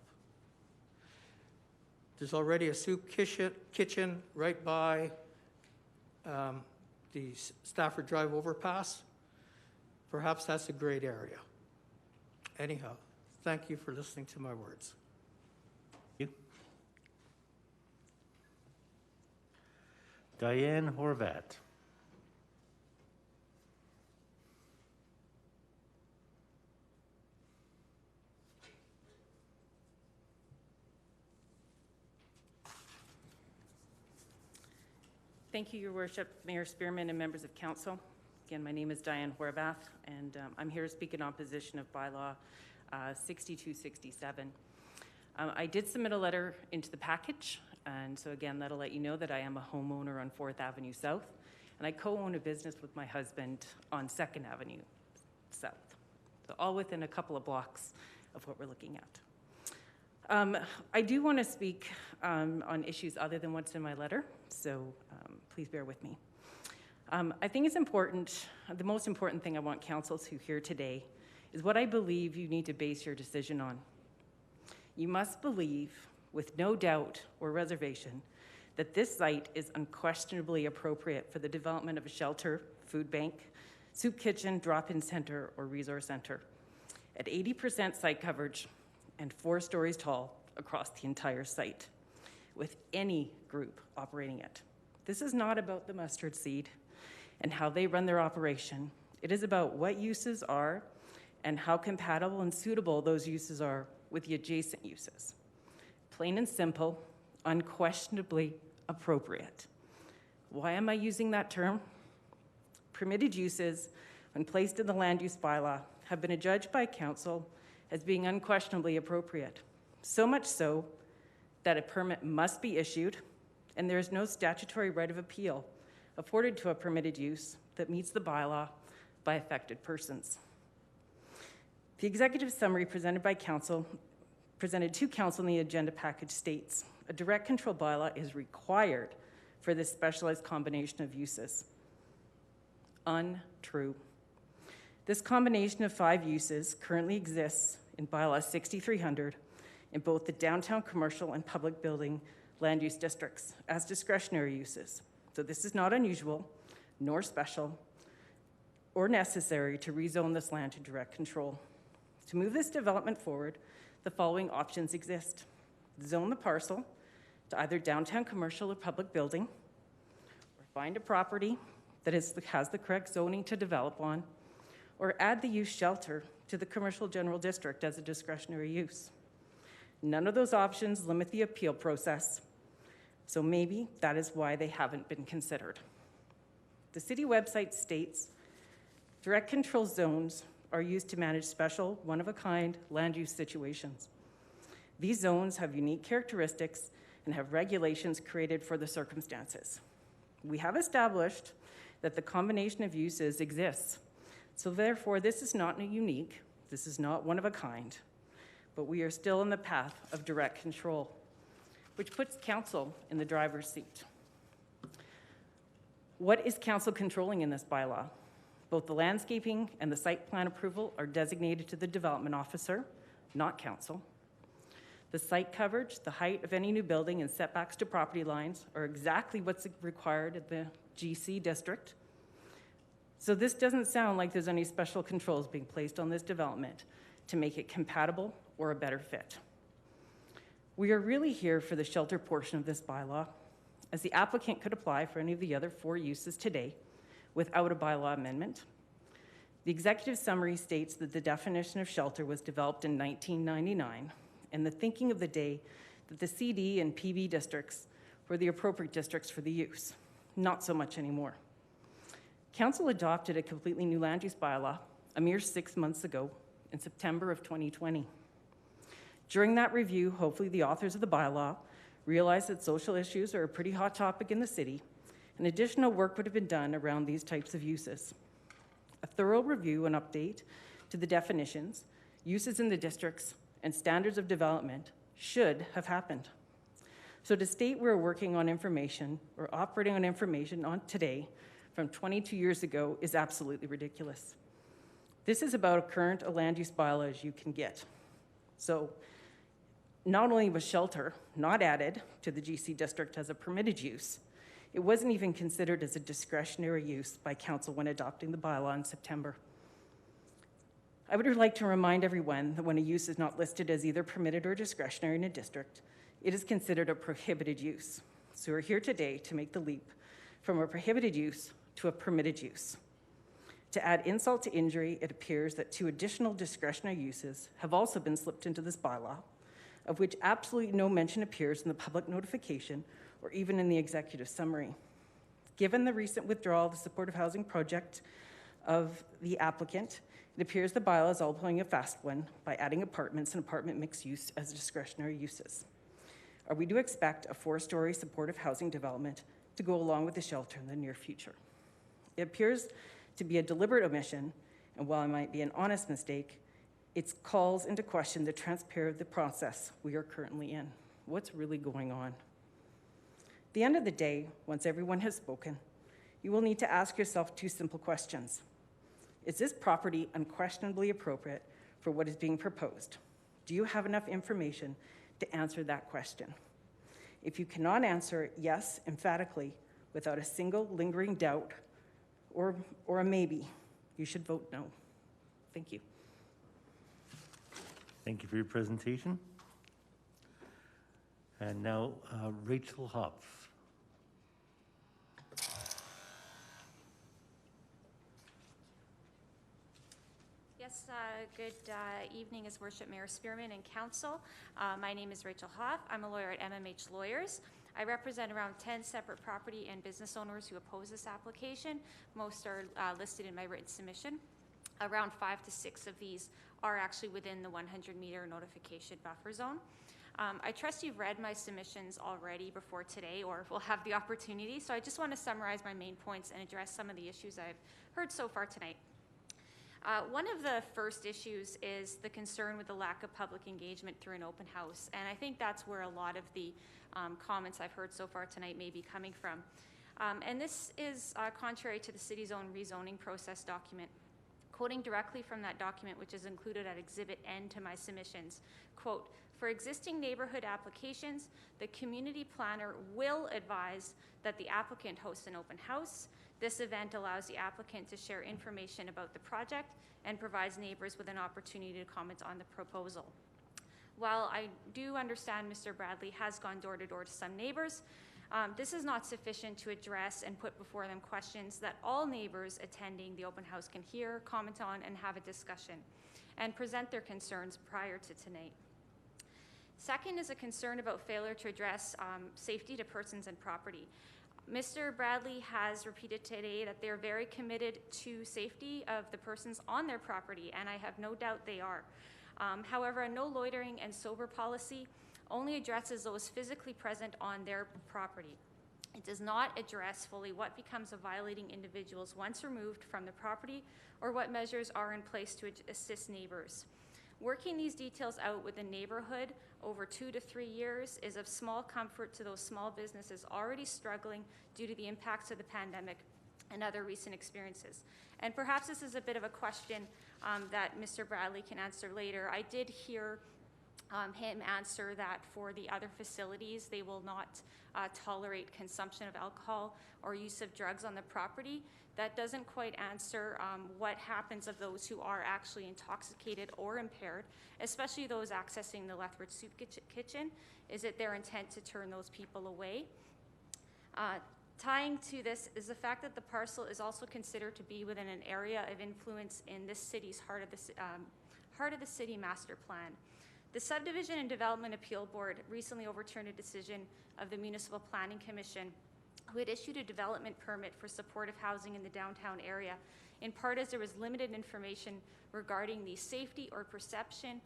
There's already a soup kitchen right by the Stafford Drive overpass. Perhaps that's a great area. Anyhow, thank you for listening to my words.
Thank you. Diane Horvat.
Thank you, Your Worship, Mayor Spearman, and members of council. Again, my name is Diane Horvath, and I'm here to speak in opposition of bylaw 6267. I did submit a letter into the package, and so again, that'll let you know that I am a homeowner on 4th Avenue South, and I co-own a business with my husband on 2nd Avenue South. So all within a couple of blocks of what we're looking at. I do want to speak on issues other than what's in my letter, so please bear with me. I think it's important, the most important thing I want council to hear today is what I believe you need to base your decision on. You must believe, with no doubt or reservation, that this site is unquestionably appropriate for the development of a shelter, food bank, soup kitchen, drop-in center, or resource center at 80% site coverage and 4 stories tall across the entire site, with any group operating it. This is not about the mustard seed and how they run their operation. It is about what uses are and how compatible and suitable those uses are with the adjacent uses. Plain and simple, unquestionably appropriate. Why am I using that term? Permitted uses, when placed in the land use bylaw, have been adjudged by council as being unquestionably appropriate. So much so that a permit must be issued, and there is no statutory right of appeal afforded to a permitted use that meets the bylaw by affected persons. The executive summary presented to council in the agenda package states, a direct control bylaw is required for this specialized combination of uses. Untrue. This combination of 5 uses currently exists in bylaw 6300 in both the downtown commercial and public building land use districts as discretionary uses. So this is not unusual, nor special, or necessary to rezone this land to direct control. To move this development forward, the following options exist. Zone the parcel to either downtown commercial or public building, or find a property that has the correct zoning to develop on, or add the use shelter to the commercial general district as a discretionary use. None of those options limit the appeal process, so maybe that is why they haven't been considered. The city website states, direct control zones are used to manage special, one-of-a-kind land use situations. These zones have unique characteristics and have regulations created for the circumstances. We have established that the combination of uses exists, so therefore this is not unique, this is not one of a kind, but we are still in the path of direct control. which puts council in the driver's seat. What is council controlling in this bylaw? Both the landscaping and the site plan approval are designated to the development officer, not council. The site coverage, the height of any new building, and setbacks to property lines are exactly what's required at the GC district. So this doesn't sound like there's any special controls being placed on this development to make it compatible or a better fit. We are really here for the shelter portion of this bylaw, as the applicant could apply for any of the other 4 uses today without a bylaw amendment. The executive summary states that the definition of shelter was developed in 1999, and the thinking of the day that the CD and PB districts were the appropriate districts for the use. Not so much anymore. Council adopted a completely new land use bylaw a mere 6 months ago in September of 2020. During that review, hopefully the authors of the bylaw realized that social issues are a pretty hot topic in the city, and additional work would have been done around these types of uses. A thorough review and update to the definitions, uses in the districts, and standards of development should have happened. So to state we're working on information or operating on information on today from 22 years ago is absolutely ridiculous. This is about as current a land use bylaw as you can get. So not only was shelter not added to the GC district as a permitted use, it wasn't even considered as a discretionary use by council when adopting the bylaw in September. I would like to remind everyone that when a use is not listed as either permitted or discretionary in a district, it is considered a prohibited use. So we're here today to make the leap from a prohibited use to a permitted use. To add insult to injury, it appears that 2 additional discretionary uses have also been slipped into this bylaw, of which absolutely no mention appears in the public notification or even in the executive summary. Given the recent withdrawal of the supportive housing project of the applicant, it appears the bylaw is all playing a fast one by adding apartments and apartment mixed use as discretionary uses. Are we to expect a 4-story supportive housing development to go along with the shelter in the near future? It appears to be a deliberate omission, and while it might be an honest mistake, it calls into question the transparency of the process we are currently in. What's really going on? At the end of the day, once everyone has spoken, you will need to ask yourself 2 simple questions. Is this property unquestionably appropriate for what is being proposed? Do you have enough information to answer that question? If you cannot answer yes emphatically without a single lingering doubt or a maybe, you should vote no. Thank you.
Thank you for your presentation. And now, Rachel Hopf.
Yes, good evening, His Worship Mayor Spearman and Council. My name is Rachel Hoff. I'm a lawyer at MMH Lawyers. I represent around 10 separate property and business owners who oppose this application. Most are listed in my written submission. Around 5 to 6 of these are actually within the 100-meter notification buffer zone. I trust you've read my submissions already before today, or will have the opportunity, so I just want to summarize my main points and address some of the issues I've heard so far tonight. One of the first issues is the concern with the lack of public engagement through an open house, and I think that's where a lot of the comments I've heard so far tonight may be coming from. And this is contrary to the city's own rezoning process document. Quoting directly from that document, which is included at Exhibit N to my submissions, quote, "For existing neighborhood applications, the community planner will advise that the applicant hosts an open house. This event allows the applicant to share information about the project and provides neighbors with an opportunity to comment on the proposal." While I do understand Mr. Bradley has gone door to door to some neighbors, this is not sufficient to address and put before them questions that all neighbors attending the open house can hear, comment on, and have a discussion, and present their concerns prior to tonight. Second is a concern about failure to address safety to persons and property. Mr. Bradley has repeated today that they're very committed to safety of the persons on their property, and I have no doubt they are. However, a no loitering and sober policy only addresses those physically present on their property. It does not address fully what becomes of violating individuals once removed from the property, or what measures are in place to assist neighbors. Working these details out with the neighborhood over 2 to 3 years is of small comfort to those small businesses already struggling due to the impacts of the pandemic and other recent experiences. And perhaps this is a bit of a question that Mr. Bradley can answer later. I did hear him answer that for the other facilities, they will not tolerate consumption of alcohol or use of drugs on the property. That doesn't quite answer what happens of those who are actually intoxicated or impaired, especially those accessing the Lethbridge Soup Kitchen. Is it their intent to turn those people away? Tying to this is the fact that the parcel is also considered to be within an area of influence in this city's heart of the city master plan. The Subdivision and Development Appeal Board recently overturned a decision of the Municipal Planning Commission, who had issued a development permit for supportive housing in the downtown area, in part as there was limited information regarding the safety or perception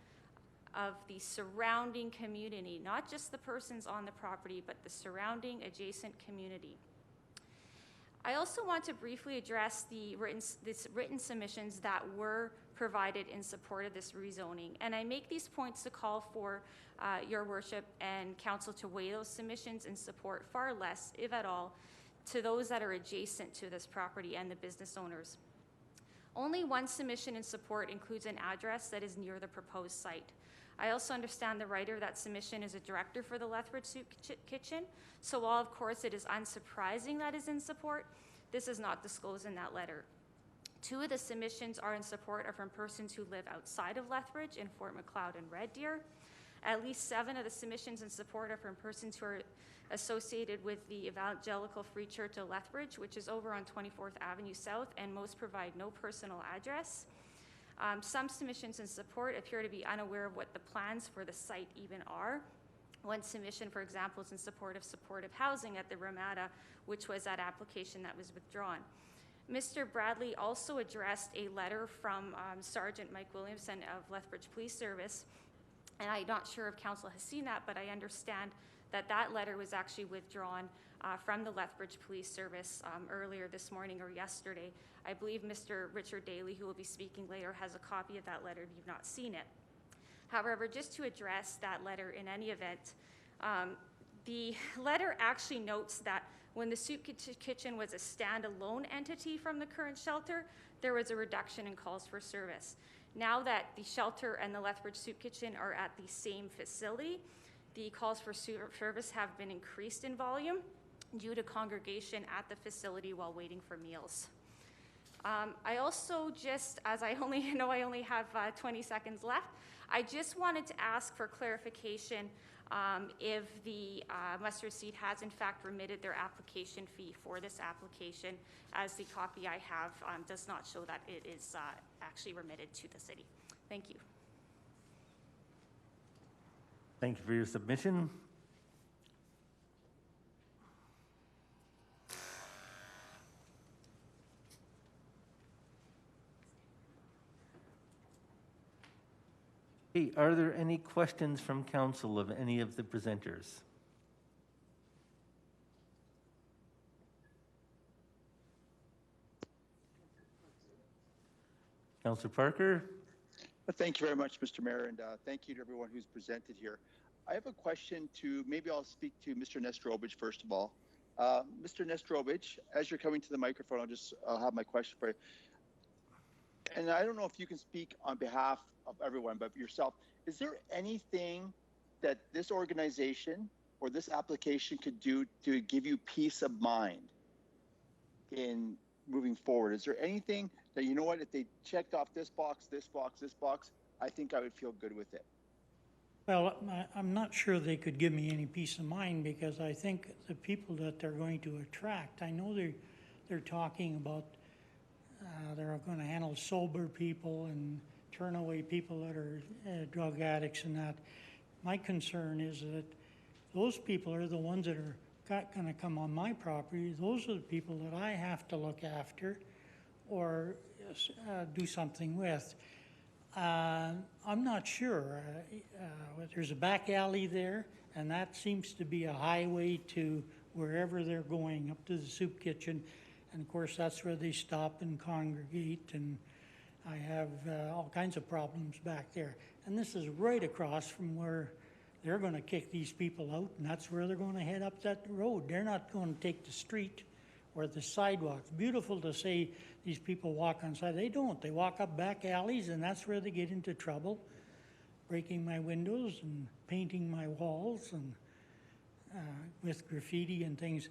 of the surrounding community, not just the persons on the property, but the surrounding adjacent community. I also want to briefly address the written submissions that were provided in support of this rezoning. And I make these points to call for your worship and council to weigh those submissions and support far less, if at all, to those that are adjacent to this property and the business owners. Only one submission in support includes an address that is near the proposed site. I also understand the writer of that submission is a director for the Lethbridge Soup Kitchen, so while of course it is unsurprising that is in support, this is not disclosed in that letter. 2 of the submissions are in support of from persons who live outside of Lethbridge in Fort Macleod and Red Deer. At least 7 of the submissions in support are from persons who are associated with the Evangelical Free Church of Lethbridge, which is over on 24th Avenue South, and most provide no personal address. Some submissions in support appear to be unaware of what the plans for the site even are. One submission, for example, is in support of supportive housing at the Ramada, which was that application that was withdrawn. Mr. Bradley also addressed a letter from Sergeant Mike Williamson of Lethbridge Police Service, and I'm not sure if council has seen that, but I understand that that letter was actually withdrawn from the Lethbridge Police Service earlier this morning or yesterday. I believe Mr. Richard Daly, who will be speaking later, has a copy of that letter if you've not seen it. However, just to address that letter in any event, the letter actually notes that when the Soup Kitchen was a standalone entity from the current shelter, there was a reduction in calls for service. Now that the shelter and the Lethbridge Soup Kitchen are at the same facility, the calls for service have been increased in volume due to congregation at the facility while waiting for meals. I also just, as I only have 20 seconds left, I just wanted to ask for clarification if the Mustard Seed has in fact remitted their application fee for this application, as the copy I have does not show that it is actually remitted to the city. Thank you.
Thank you for your submission. Hey, are there any questions from council of any of the presenters? Councillor Parker?
Thank you very much, Mr. Mayor, and thank you to everyone who's presented here. I have a question to, maybe I'll speak to Mr. Nestrovich first of all. Mr. Nestrovich, as you're coming to the microphone, I'll have my question for you. And I don't know if you can speak on behalf of everyone, but yourself, is there anything that this organization or this application could do to give you peace of mind in moving forward? Is there anything that, you know what, if they checked off this box, this box, this box, I think I would feel good with it?
Well, I'm not sure they could give me any peace of mind, because I think the people that they're going to attract, I know they're talking about they're going to handle sober people and turn away people that are drug addicts and that. My concern is that those people are the ones that are going to come on my property. Those are the people that I have to look after or do something with. I'm not sure. There's a back alley there, and that seems to be a highway to wherever they're going, up to the soup kitchen. And of course, that's where they stop and congregate. And I have all kinds of problems back there. And this is right across from where they're going to kick these people out, and that's where they're going to head up that road. They're not going to take the street or the sidewalks. Beautiful to say these people walk on side. They don't. They walk up back alleys, and that's where they get into trouble, breaking my windows and painting my walls and with graffiti and things.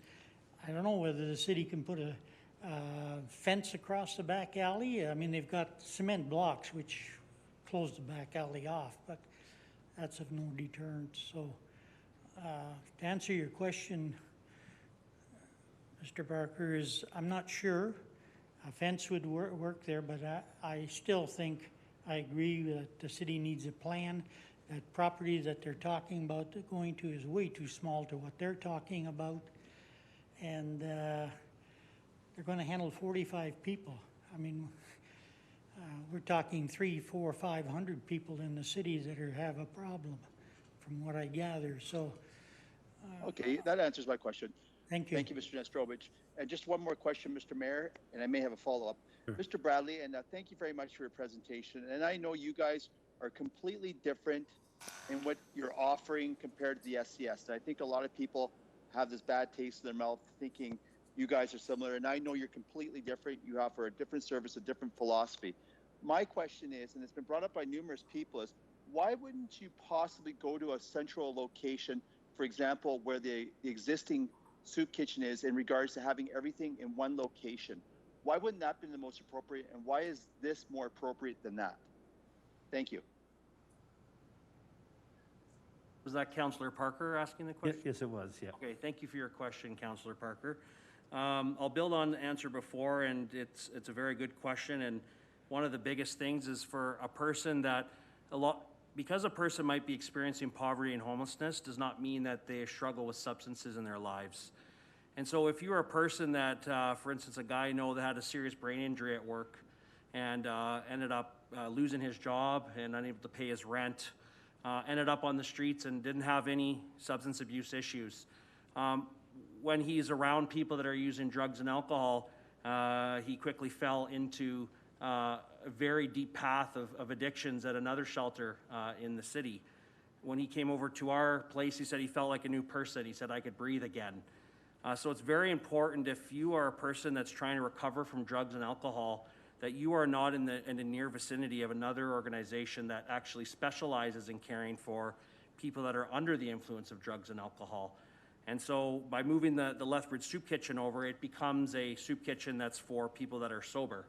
I don't know whether the city can put a fence across the back alley. I mean, they've got cement blocks which close the back alley off, but that's of no deterrent. So to answer your question, Mr. Barker, is I'm not sure. A fence would work there, but I still think I agree that the city needs a plan. That property that they're talking about going to is way too small to what they're talking about. And they're going to handle 45 people. I mean, we're talking 300, 400, 500 people in the city that have a problem, from what I gather. So,
okay, that answers my question.
Thank you.
Thank you, Mr. Nestrovich. And just one more question, Mr. Mayor, and I may have a follow-up.
Sure.
Mr. Bradley, and thank you very much for your presentation. And I know you guys are completely different in what you're offering compared to the SCS. And I think a lot of people have this bad taste in their mouth thinking you guys are similar, and I know you're completely different. You offer a different service, a different philosophy. My question is, and it's been brought up by numerous people, is why wouldn't you possibly go to a central location, for example, where the existing soup kitchen is, in regards to having everything in one location? Why wouldn't that be the most appropriate, and why is this more appropriate than that? Thank you.
Was that Councillor Parker asking the question?
Yes, it was, yeah.
Okay, thank you for your question, Councillor Parker. I'll build on the answer before, and it's a very good question. And one of the biggest things is for a person that because a person might be experiencing poverty and homelessness does not mean that they struggle with substances in their lives. And so if you're a person that, for instance, a guy I know that had a serious brain injury at work and ended up losing his job and unable to pay his rent, ended up on the streets and didn't have any substance abuse issues. When he's around people that are using drugs and alcohol, he quickly fell into a very deep path of addictions at another shelter in the city. When he came over to our place, he said he felt like a new person. He said, I could breathe again. So it's very important, if you are a person that's trying to recover from drugs and alcohol, that you are not in the near vicinity of another organization that actually specializes in caring for people that are under the influence of drugs and alcohol. And so by moving the Lethbridge Soup Kitchen over, it becomes a soup kitchen that's for people that are sober.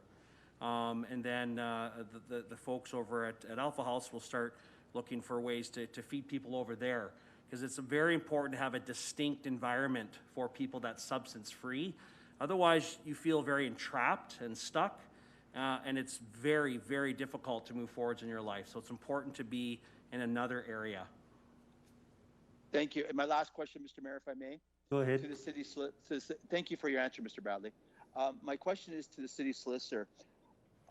And then the folks over at Alpha House will start looking for ways to feed people over there, because it's very important to have a distinct environment for people that's substance free. Otherwise, you feel very entrapped and stuck, and it's very, very difficult to move forwards in your life. So it's important to be in another area.
Thank you. And my last question, Mr. Mayor, if I may.
Go ahead.
To the city thank you for your answer, Mr. Bradley. My question is to the city solicitor.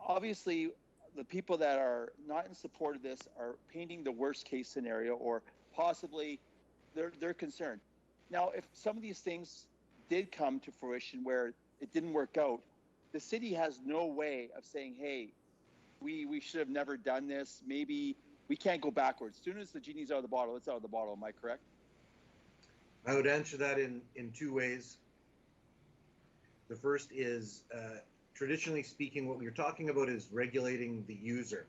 Obviously, the people that are not in support of this are painting the worst case scenario, or possibly they're concerned. Now, if some of these things did come to fruition where it didn't work out, the city has no way of saying, hey, we should have never done this. Maybe we can't go backwards. As soon as the genie's out of the bottle, it's out of the bottle. Am I correct?
I would answer that in two ways. The first is, traditionally speaking, what we're talking about is regulating the user.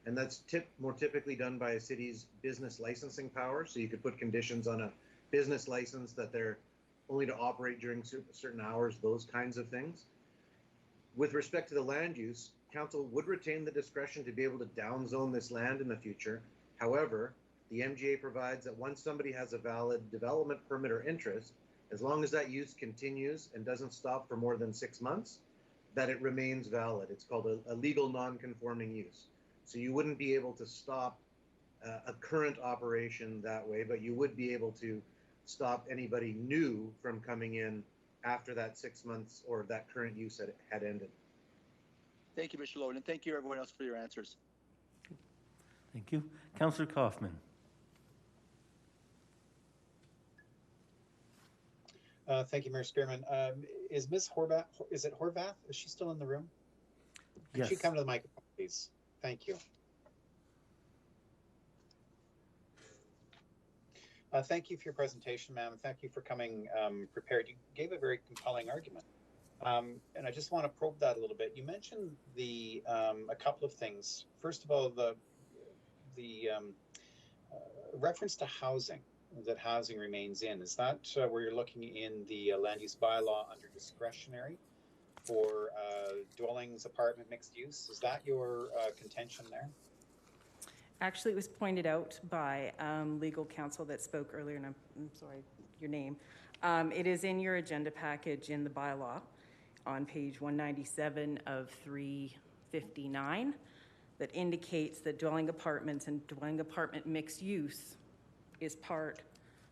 And that's more typically done by a city's business licensing power. So you could put conditions on a business license that they're only to operate during certain hours, those kinds of things. With respect to the land use, council would retain the discretion to be able to downzone this land in the future. However, the MGA provides that once somebody has a valid development permit or interest, as long as that use continues and doesn't stop for more than 6 months, that it remains valid. It's called a legal non-conforming use. So you wouldn't be able to stop a current operation that way, but you would be able to stop anybody new from coming in after that 6 months or that current use had ended.
Thank you, Mr. Lowen, and thank you everyone else for your answers.
Thank you. Councillor Kaufman.
Thank you, Mayor Spearman. Is Ms. Horvath, is it Horvath? Is she still in the room? Can
Yes.
she come to the microphone?
please. Thank you. Thank you for your presentation, ma'am. Thank you for coming prepared. You gave a very compelling argument. And I just want to probe that a little bit. You mentioned a couple of things. First of all, the reference to housing, that housing remains in. Is that where you're looking in the land use bylaw under discretionary for dwellings, apartment, mixed use? Is that your contention there?
Actually, it was pointed out by legal counsel that spoke earlier, and I'm sorry, your name. It is in your agenda package in the bylaw on page 197 of 359 that indicates that dwelling apartments and dwelling apartment mixed use is part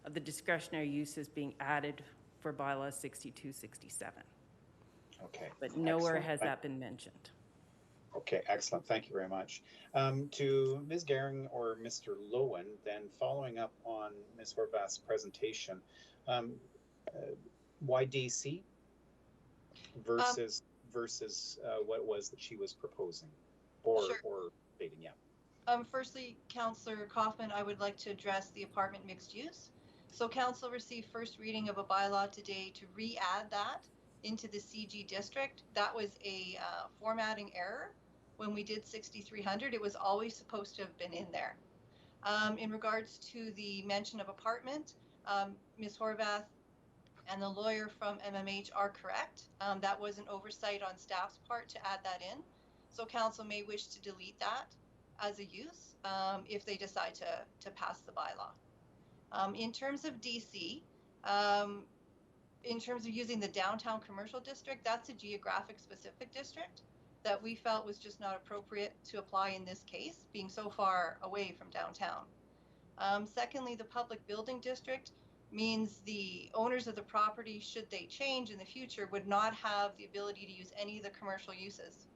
of the discretionary uses being added for bylaw 6267.
Okay.
But nowhere
Excellent.
has that been mentioned.
Okay, excellent. Thank you very much. To Ms. Gehring or Mr. Lowen, then following up on Ms. Horvath's presentation, why DC versus what it was that she was proposing or stating? Yeah.
Firstly, Councillor Kaufman, I would like to address the apartment mixed use. So Council received first reading of a bylaw today to re-add that into the CG district. That was a formatting error. When we did 6300, it was always supposed to have been in there. In regards to the mention of apartment, Ms. Horvath and the lawyer from MMH are correct. That was an oversight on staff's part to add that in. So council may wish to delete that as a use if they decide to pass the bylaw. In terms of DC, in terms of using the downtown commercial district, that's a geographic specific district that we felt was just not appropriate to apply in this case, being so far away from downtown. Secondly, the public building district means the owners of the property, should they change in the future, would not have the ability to use any of the commercial uses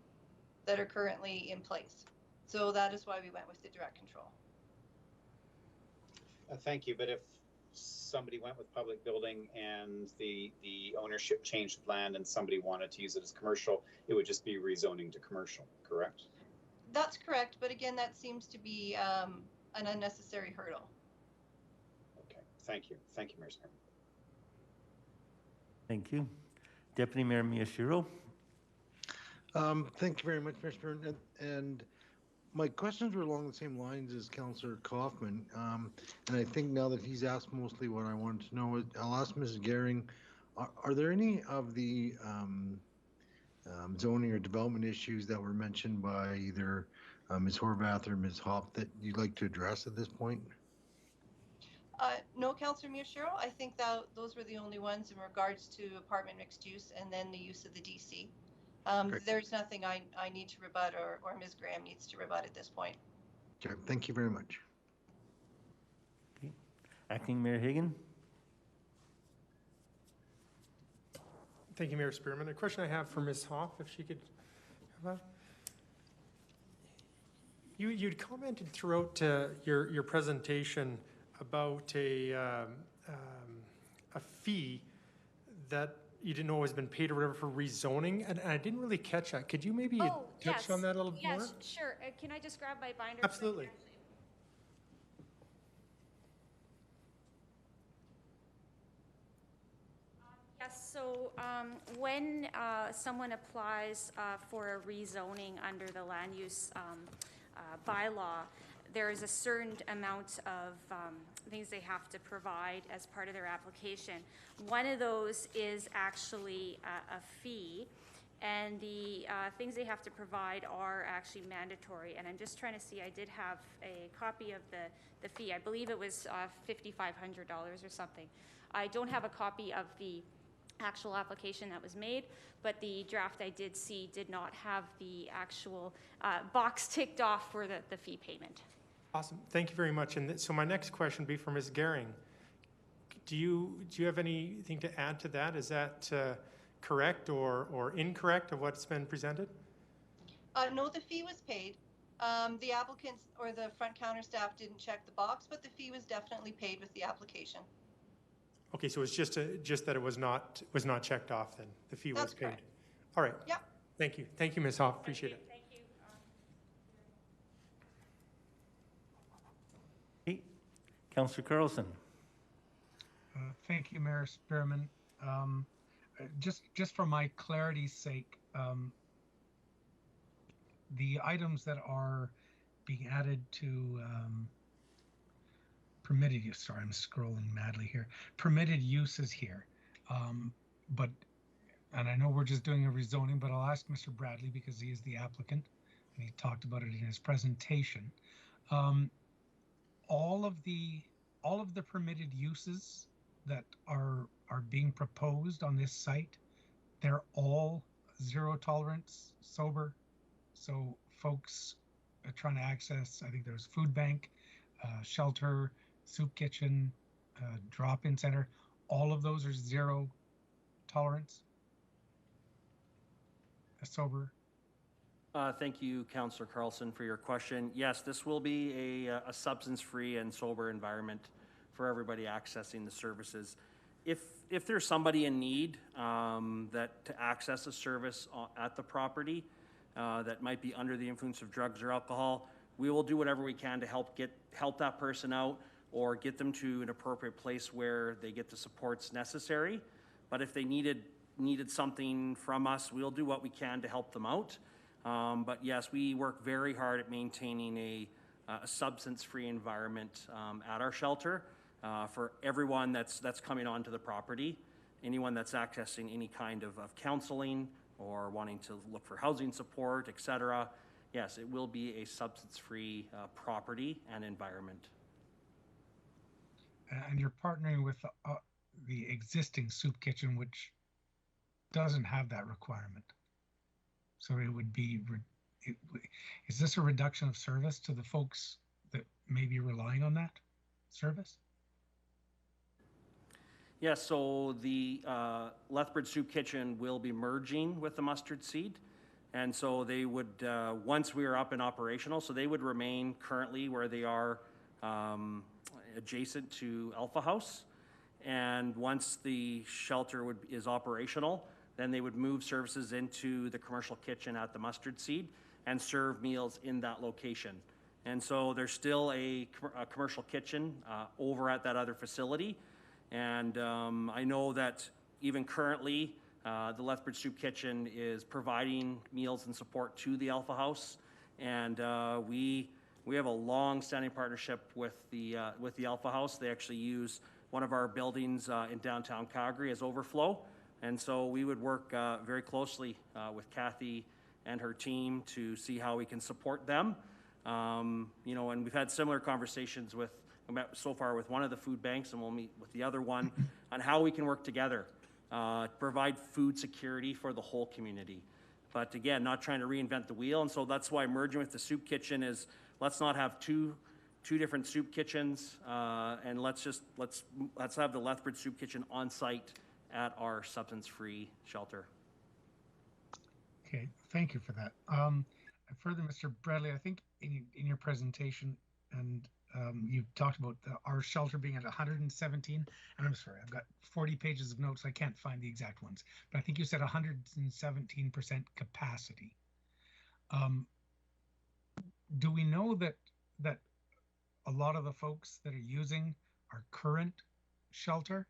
that are currently in place. So that is why we went with the direct control.
Thank you. But if somebody went with public building and the ownership changed land and somebody wanted to use it as commercial, it would just be rezoning to commercial, correct?
That's correct, but again, that seems to be an unnecessary hurdle.
Okay, thank you. Thank you, Mayor Spearman.
Thank you. Deputy Mayor Miyashiro.
Thank you very much, Mr. Spearman. And my questions were along the same lines as Councillor Kaufman, and I think now that he's asked mostly what I wanted to know, I'll ask Mrs. Gehring, are there any of the zoning or development issues that were mentioned by either Ms. Horvath or Ms. Hopp that you'd like to address at this point?
No, Councillor Miyashiro, I think that those were the only ones in regards to apartment mixed use and then the use of the DC. There's nothing I need to rebut or Ms. Graham needs to rebut at this point.
Okay, thank you very much.
Okay. Acting Mayor Hagan.
Thank you, Mayor Spearman. A question I have for Ms. Hoff, if she could have that. You'd commented throughout your presentation about a fee that you didn't know has been paid or whatever for rezoning, and I didn't really catch that. Could you maybe touch on that a little bit more?
Yes, sure. Can I just grab my binder?
Absolutely.
Yes, so when someone applies for a rezoning under the land use bylaw, there is a certain amount of things they have to provide as part of their application. One of those is actually a fee, and the things they have to provide are actually mandatory. And I'm just trying to see, I did have a copy of the fee. I believe it was $5,500 or something. I don't have a copy of the actual application that was made, but the draft I did see did not have the actual box ticked off for the fee payment.
Awesome. Thank you very much. And so my next question would be for Ms. Gehring. Do you have anything to add to that? Is that correct or incorrect of what's been presented?
No, the fee was paid. The applicants or the front counter staff didn't check the box, but the fee was definitely paid with the application.
Okay, so it's just that it was not checked off then. The fee was paid.
Correct.
All right.
Yep.
Thank you. Thank you, Ms. Hoff. Appreciate it.
Thank you.
Councillor Carlson.
Thank you, Mayor Spearman. Just for my clarity's sake, the items that are being added to permitted use, sorry, I'm scrolling madly here, permitted uses here. And I know we're just doing a rezoning, but I'll ask Mr. Bradley because he is the applicant and he talked about it in his presentation. All of the permitted uses that are being proposed on this site, they're all zero tolerance sober. So folks are trying to access, I think there's food bank, shelter, soup kitchen, drop-in center. All of those are zero tolerance. Sober.
Thank you, Councillor Carlson, for your question. Yes, this will be a substance-free and sober environment for everybody accessing the services. If there's somebody in need to access a service at the property that might be under the influence of drugs or alcohol, we will do whatever we can to help that person out or get them to an appropriate place where they get the supports necessary. But if they needed something from us, we'll do what we can to help them out. But yes, we work very hard at maintaining a substance-free environment at our shelter for everyone that's coming onto the property, anyone that's accessing any kind of counseling or wanting to look for housing support, etc. Yes, it will be a substance-free property and environment.
And you're partnering with the existing soup kitchen, which doesn't have that requirement. So it would be, is this a reduction of service to the folks that may be relying on that service?
Yes, so the Lethbridge Soup Kitchen will be merging with the Mustard Seed. And so they would, once we are up and operational, so they would remain currently where they are adjacent to Alpha House. And once the shelter is operational, then they would move services into the commercial kitchen at the Mustard Seed and serve meals in that location. And so there's still a commercial kitchen over at that other facility. And I know that even currently, the Lethbridge Soup Kitchen is providing meals and support to the Alpha House. And we have a long-standing partnership with the Alpha House. They actually use one of our buildings in downtown Calgary as overflow. And so we would work very closely with Kathy and her team to see how we can support them. You know, and we've had similar conversations so far with one of the food banks, and we'll meet with the other one on how we can work together to provide food security for the whole community. But again, not trying to reinvent the wheel. And so that's why merging with the soup kitchen is, let's not have two different soup kitchens, and let's have the Lethbridge Soup Kitchen on site at our substance-free shelter.
Okay, thank you for that. Further, Mr. Bradley, I think in your presentation, and you talked about our shelter being at 117, and I'm sorry, I've got 40 pages of notes, I can't find the exact ones, but I think you said 117% capacity. Do we know that a lot of the folks that are using our current shelter,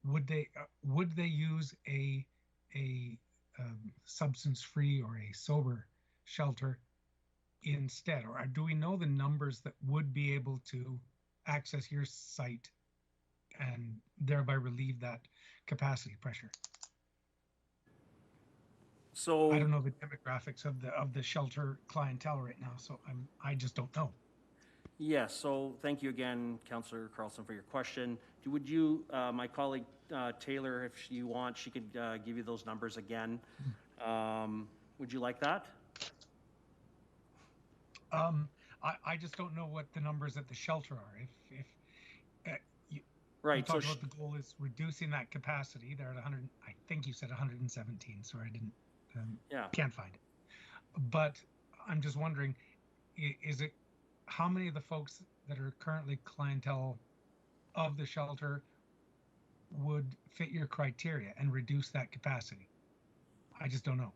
would they use a substance-free or a sober shelter instead, or do we know the numbers that would be able to access your site and thereby relieve that capacity pressure?
So
I don't know the demographics of the shelter clientele right now, so I just don't know.
Yes, so thank you again, Councillor Carlson, for your question. Would you, my colleague Taylor, if you want, she could give you those numbers again. Would you like that?
I just don't know what the numbers at the shelter are. If you
right,
talked about the goal is reducing that capacity. They're at 100. I think you said 117. Sorry, I didn't. Can't find it. But I'm just wondering, is it how many of the folks that are currently clientele of the shelter would fit your criteria and reduce that capacity? I just don't know.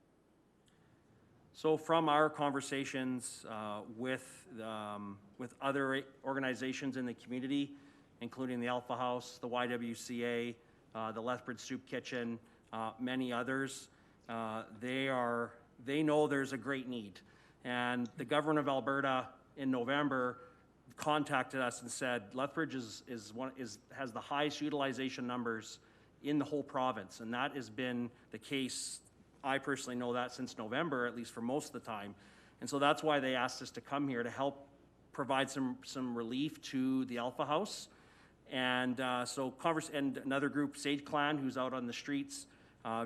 So from our conversations with other organizations in the community, including the Alpha House, the YWCA, the Lethbridge Soup Kitchen, many others, they know there's a great need. And the government of Alberta in November contacted us and said Lethbridge has the highest utilization numbers in the whole province, and that has been the case. I personally know that since November, at least for most of the time. And so that's why they asked us to come here to help provide some relief to the Alpha House. And and another group, Sage Clan, who's out on the streets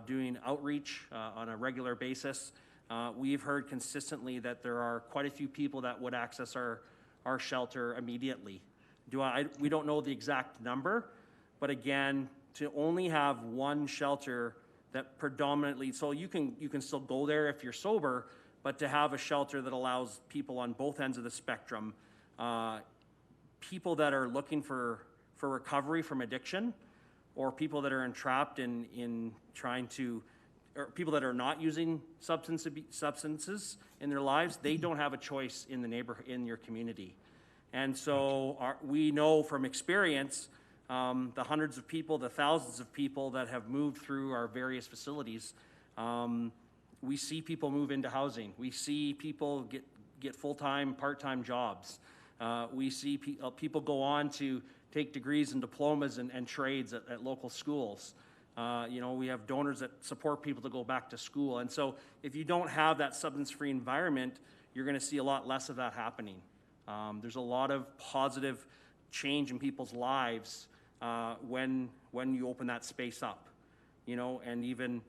doing outreach on a regular basis. We've heard consistently that there are quite a few people that would access our shelter immediately. We don't know the exact number, but again, to only have one shelter that predominantly, so you can still go there if you're sober, but to have a shelter that allows people on both ends of the spectrum, people that are looking for recovery from addiction, or people that are entrapped in trying to, or people that are not using substances in their lives, they don't have a choice in the neighborhood, in your community. And so we know from experience, the hundreds of people, the thousands of people that have moved through our various facilities, we see people move into housing. We see people get full-time, part-time jobs. We see people go on to take degrees and diplomas and trades at local schools. We have donors that support people to go back to school. And so if you don't have that substance-free environment, you're going to see a lot less of that happening. There's a lot of positive change in people's lives when you open that space up, and even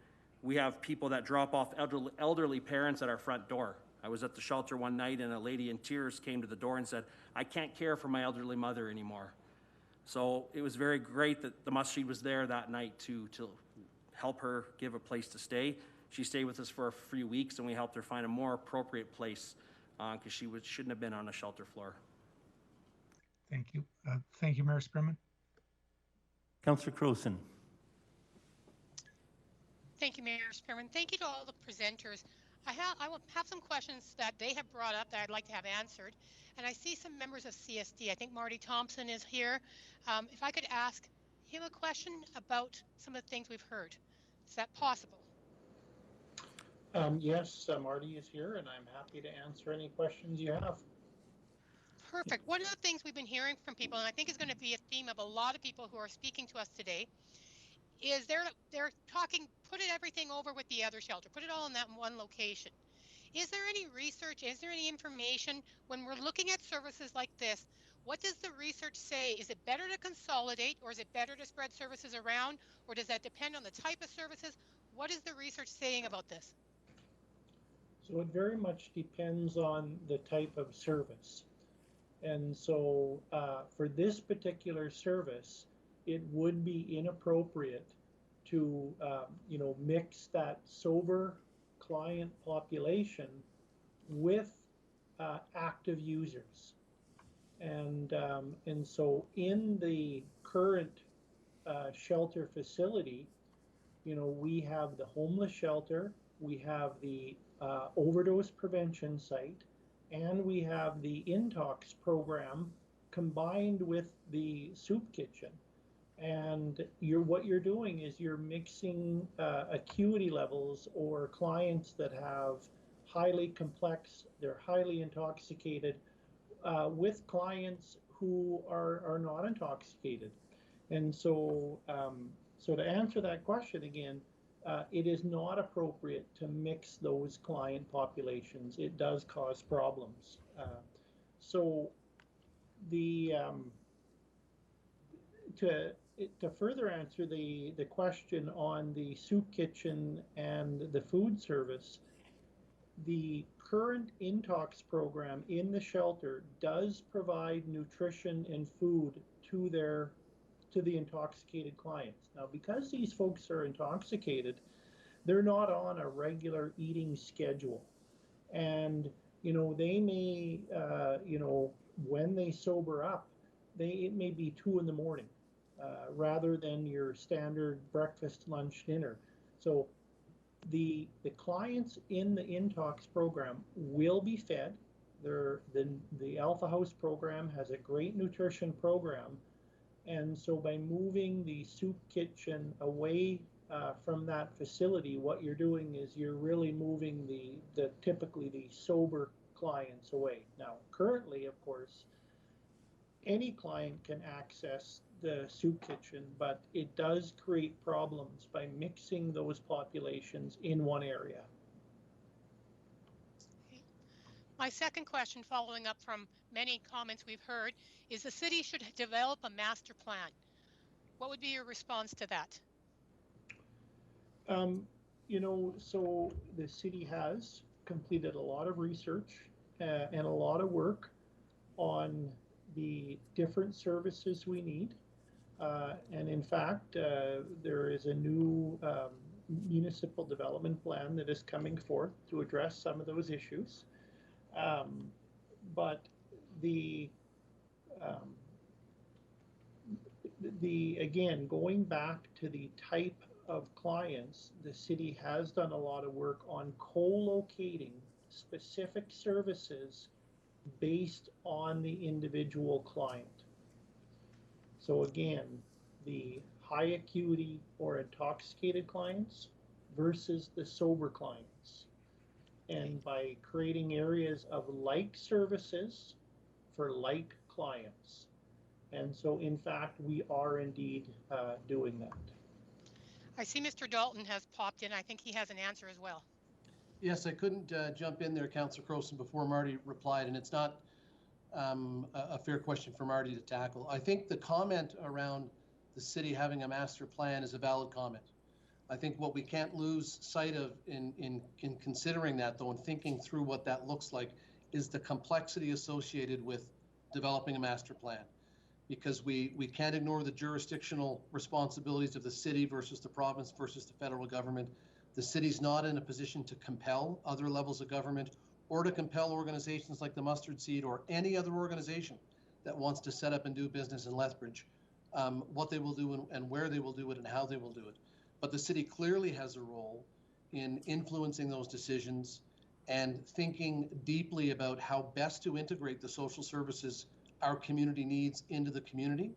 we have people that drop off elderly parents at our front door. I was at the shelter one night and a lady in tears came to the door and said, "I can't care for my elderly mother anymore." So it was very great that the Must-Feed was there that night to help her give a place to stay. She stayed with us for a few weeks and we helped her find a more appropriate place because she shouldn't have been on a shelter floor.
Thank you. Thank you, Mayor Spearman.
Councillor Crowson.
Thank you, Mayor Spearman. Thank you to all the presenters. I will have some questions that they have brought up that I'd like to have answered. And I see some members of CSD. I think Marty Thompson is here. If I could ask him a question about some of the things we've heard. Is that possible?
Yes, Marty is here, and I'm happy to answer any questions you have.
Perfect. One of the things we've been hearing from people, and I think is going to be a theme of a lot of people who are speaking to us today, is they're talking, put everything over with the other shelter, put it all in that one location. Is there any research, is there any information when we're looking at services like this? What does the research say? Is it better to consolidate, or is it better to spread services around, or does that depend on the type of services? What is the research saying about this?
So it very much depends on the type of service. And so for this particular service, it would be inappropriate to mix that sober client population with active users. And so in the current shelter facility, we have the homeless shelter, we have the overdose prevention site, and we have the Intox program combined with the soup kitchen. And what you're doing is you're mixing acuity levels or clients that have highly complex, they're highly intoxicated, with clients who are not intoxicated. And so, so to answer that question again, it is not appropriate to mix those client populations. It does cause problems. So the to further answer the question on the soup kitchen and the food service, the current Intox program in the shelter does provide nutrition and food to the intoxicated clients. Now, because these folks are intoxicated, they're not on a regular eating schedule. And, they may, when they sober up, it may be 2 in the morning rather than your standard breakfast, lunch, dinner. So the clients in the Intox program will be fed. The Alpha House program has a great nutrition program, and so by moving the soup kitchen away from that facility, what you're doing is you're really moving the typically the sober clients away. Now, currently, of course, any client can access the soup kitchen, but it does create problems by mixing those populations in one area.
My second question, following up from many comments we've heard, is the city should develop a master plan. What would be your response to that?
You know, so the city has completed a lot of research and a lot of work on the different services we need. And in fact, there is a new municipal development plan that is coming forth to address some of those issues. But again, going back to the type of clients, the city has done a lot of work on co-locating specific services based on the individual client. So again, the high acuity or intoxicated clients versus the sober clients. And by creating areas of like services for like clients. And so in fact, we are indeed doing that.
I see Mr. Dalton has popped in. I think he has an answer as well.
Yes, I couldn't jump in there, Councillor Croson, before Marty replied, and it's not a fair question for Marty to tackle. I think the comment around the city having a master plan is a valid comment. I think what we can't lose sight of in considering that, though, and thinking through what that looks like, is the complexity associated with developing a master plan. Because we can't ignore the jurisdictional responsibilities of the city versus the province versus the federal government. The city's not in a position to compel other levels of government or to compel organizations like the Mustard Seed or any other organization that wants to set up and do business in Lethbridge, what they will do and where they will do it and how they will do it. But the city clearly has a role in influencing those decisions and thinking deeply about how best to integrate the social services our community needs into the community.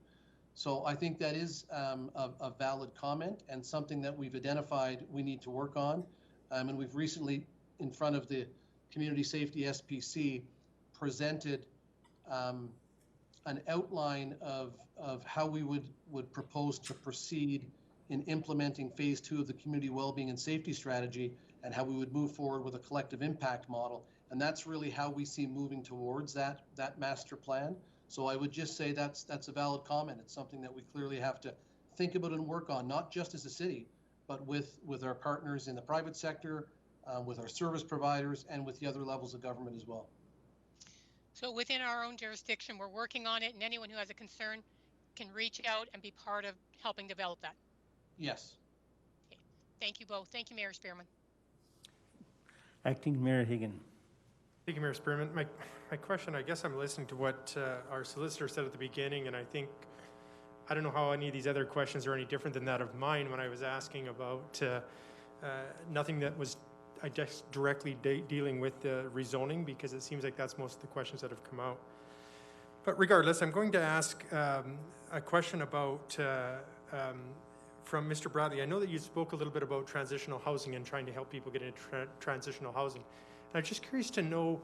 So I think that is a valid comment and something that we've identified we need to work on. And we've recently, in front of the Community Safety SPC, presented an outline of how we would propose to proceed in implementing phase 2 of the community wellbeing and safety strategy and how we would move forward with a collective impact model. And that's really how we see moving towards that master plan. So I would just say that's a valid comment. It's something that we clearly have to think about and work on, not just as a city, but with our partners in the private sector, with our service providers, and with the other levels of government as well.
So within our own jurisdiction, we're working on it, and anyone who has a concern can reach out and be part of helping develop that.
Yes.
Okay. Thank you both. Thank you, Mayor Spearman.
Acting Mayor Higgin.
Thank you, Mayor Spearman. My question, I guess I'm listening to what our solicitor said at the beginning, and I don't know how any of these other questions are any different than that of mine when I was asking about nothing that was, I guess, directly dealing with the rezoning, because it seems like that's most of the questions that have come out. But regardless, I'm going to ask a question about from Mr. Bradley. I know that you spoke a little bit about transitional housing and trying to help people get into transitional housing. And I'm just curious to know,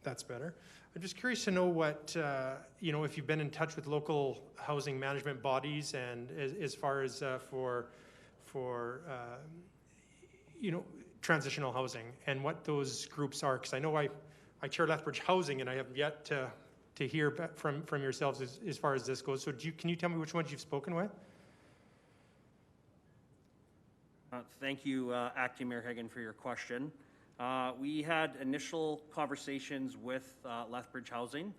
that's better. I'm just curious to know what, if you've been in touch with local housing management bodies and as far as for transitional housing and what those groups are. Because I know I chair Lethbridge Housing and I have yet to hear from yourselves as far as this goes. So can you tell me which ones you've spoken with?
Thank you, Acting Mayor Higgin, for your question. We had initial conversations with Lethbridge Housing.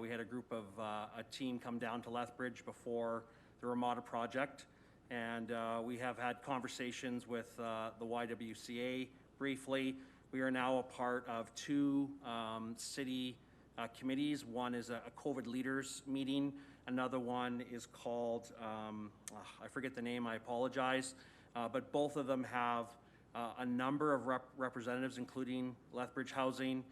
We had a group of a team come down to Lethbridge before the Ramada project, and we have had conversations with the YWCA briefly. We are now a part of 2 city committees. One is a COVID leaders meeting. Another one is called, I forget the name, I apologize. but both of them have a number of representatives, including Lethbridge Housing,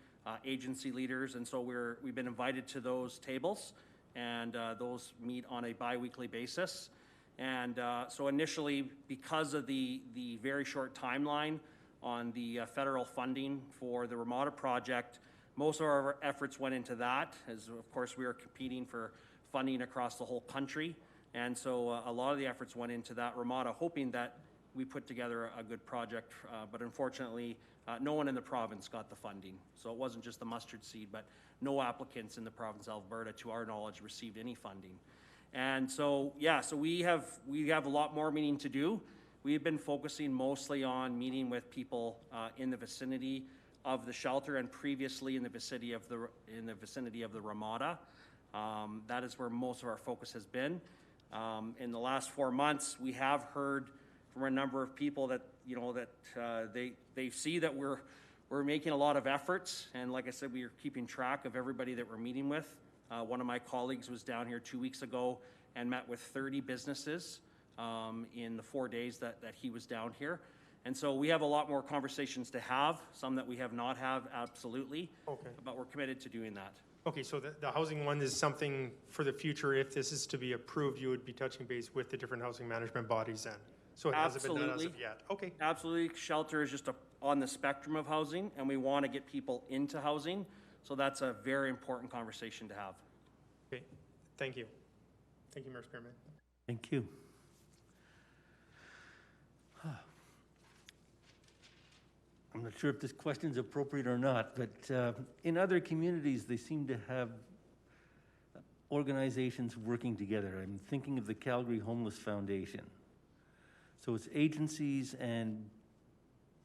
agency leaders, and so we've been invited to those tables, and those meet on a bi-weekly basis. And so initially, because of the very short timeline on the federal funding for the Ramada project, most of our efforts went into that, as of course we are competing for funding across the whole country. And so a lot of the efforts went into that Ramada, hoping that we put together a good project, but unfortunately, no one in the province got the funding. So it wasn't just the mustard seed, but no applicants in the province of Alberta, to our knowledge, received any funding. And so, yeah, so we have a lot more meeting to do. We've been focusing mostly on meeting with people in the vicinity of the shelter, and previously in the vicinity of the Ramada. That is where most of our focus has been. In the last 4 months, we have heard from a number of people that they see that we're making a lot of efforts, and like I said, we are keeping track of everybody that we're meeting with. One of my colleagues was down here 2 weeks ago and met with 30 businesses in the 4 days that he was down here. And so we have a lot more conversations to have, some that we have not have, absolutely.
Okay.
But we're committed to doing that.
Okay, so the housing one is something for the future. If this is to be approved, you would be touching base with the different housing management bodies then. So it hasn't been done as of yet. Okay.
Absolutely. Shelter is just on the spectrum of housing, and we want to get people into housing. So that's a very important conversation to have.
Okay, thank you. Thank you, Mayor Spearman.
Thank you. I'm not sure if this question is appropriate or not, but in other communities, they seem to have organizations working together. I'm thinking of the Calgary Homeless Foundation. So it's agencies and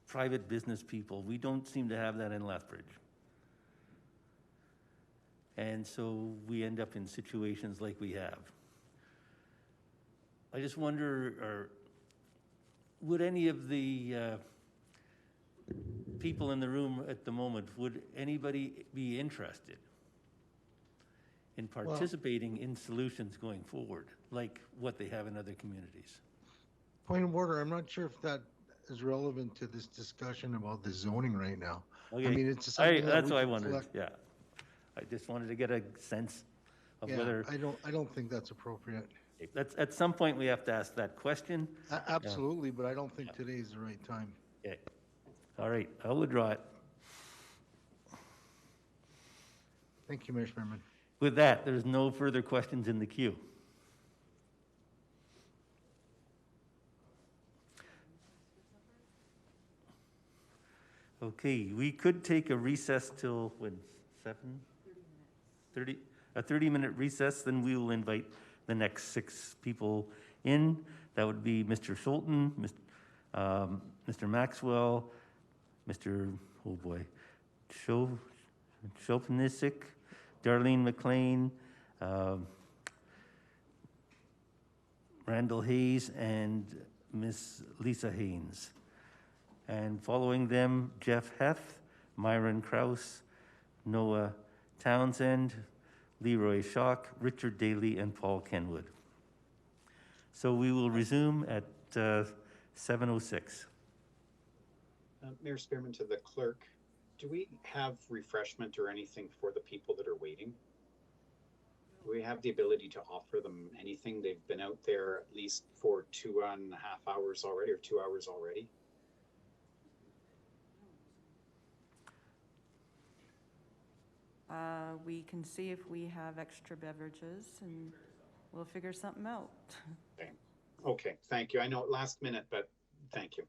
private business people. We don't seem to have that in Lethbridge. And so we end up in situations like we have. I just wonder, would any of the people in the room at the moment, would anybody be interested in participating in solutions going forward, like what they have in other communities?
Point of order, I'm not sure if that is relevant to this discussion about the zoning right now.
Okay.
I mean, it's something
that's what I
can
wondered,
collect-
yeah. I just wanted to get a sense of
Yeah,
whether,
I don't think that's appropriate.
that's, at some point we have to ask that question.
Absolutely, but I don't think today is the right time.
Okay. All right, I'll withdraw it.
Thank you, Mayor Spearman.
With that, there's no further questions in the queue. Okay, we could take a recess till when, 7? 30, a 30-minute recess, then we will invite the next 6 people in. That would be Mr. Schulten, Mr. Maxwell, Mr. Schopenisic, Darlene McLean, Randall Hayes, and Miss Lisa Haynes. And following them, Jeff Heth, Myron Krause, Noah Townsend, Leroy Schock, Richard Daly, and Paul Kenwood. So we will resume at 7:06.
Mayor Spearman, to the clerk, do we have refreshment or anything for the people that are waiting? Do we have the ability to offer them anything? They've been out there at least for 2.5 hours already, or 2 hours already.
We can see if we have extra beverages and we'll figure something out.
Okay, thank you. I know last minute, but thank you.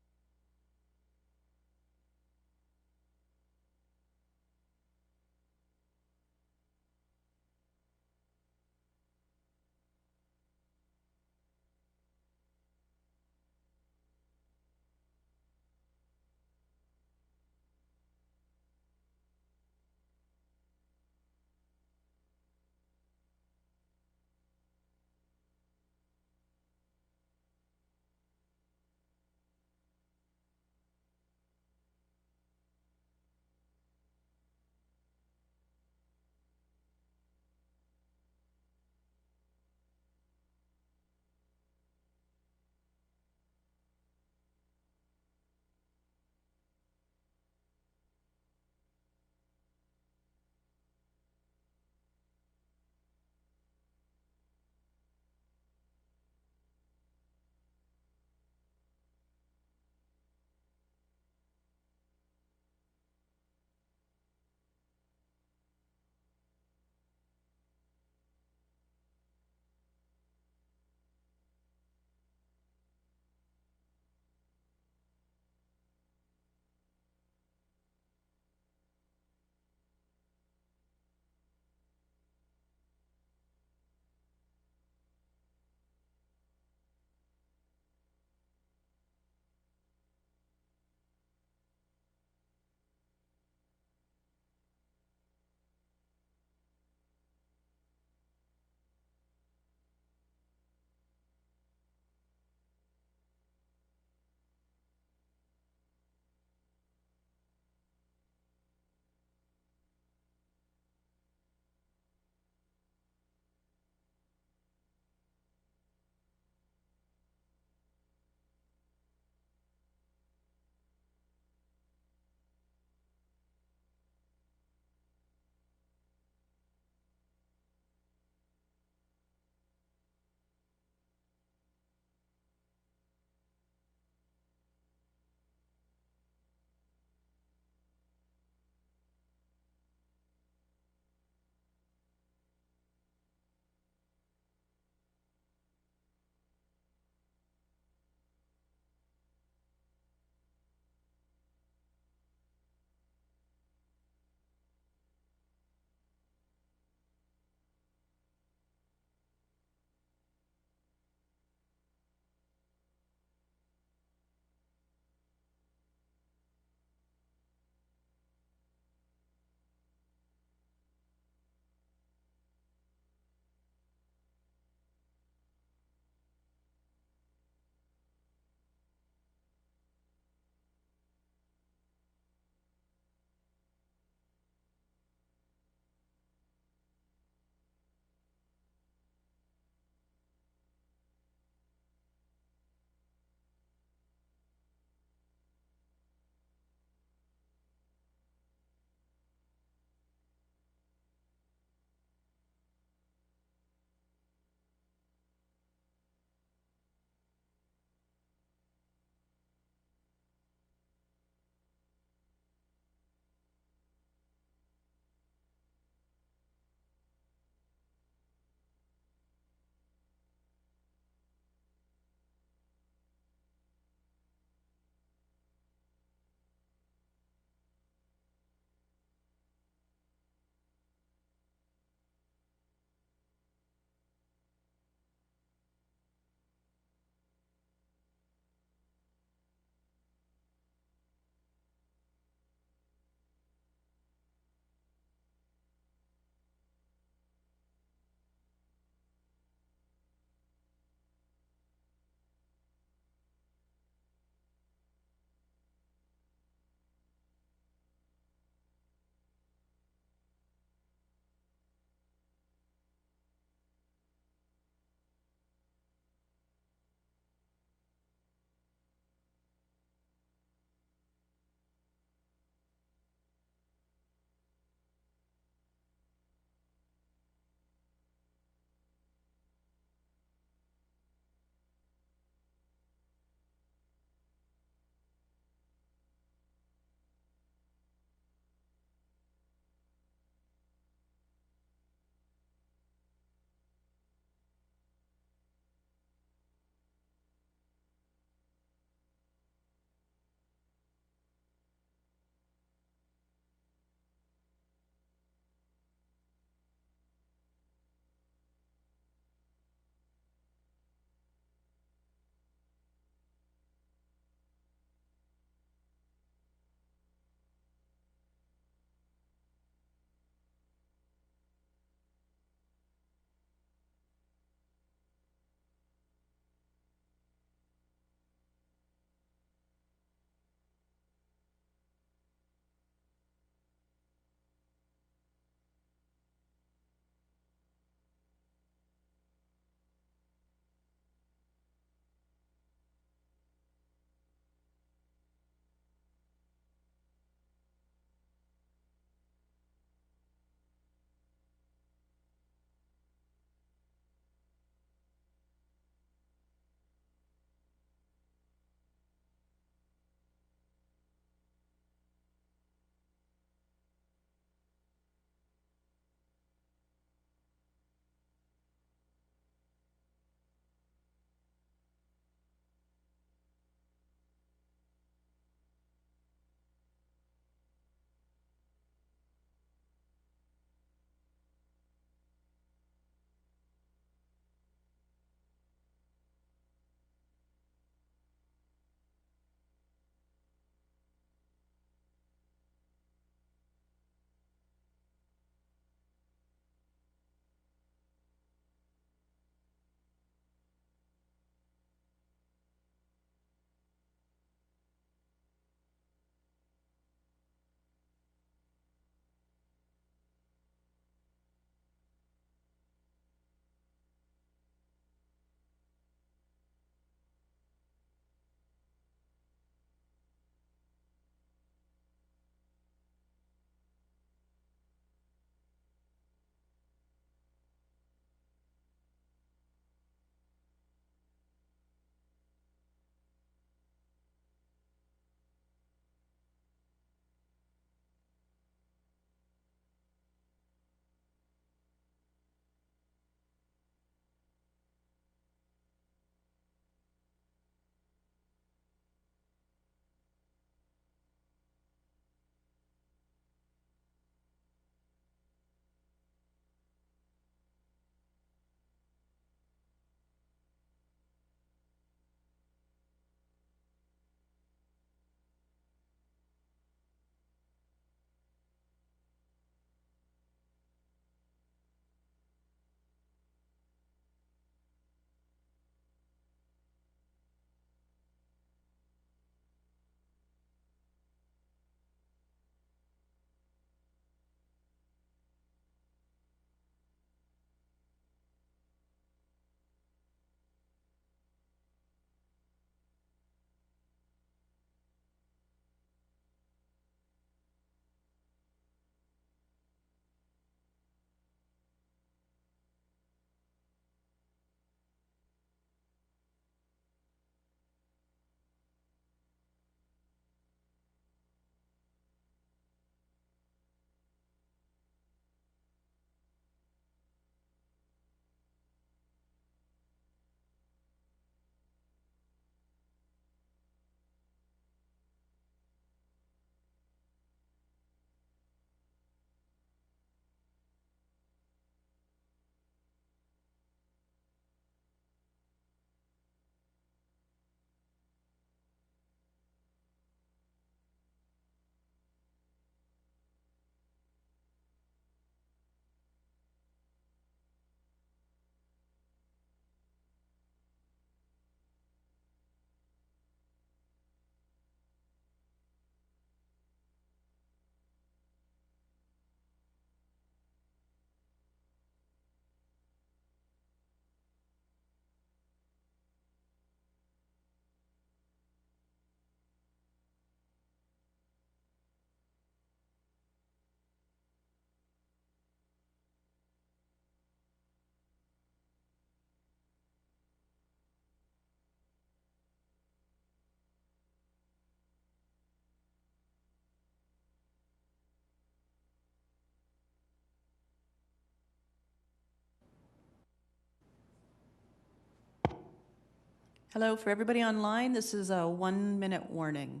Hello, for everybody online, this is a 1-minute warning.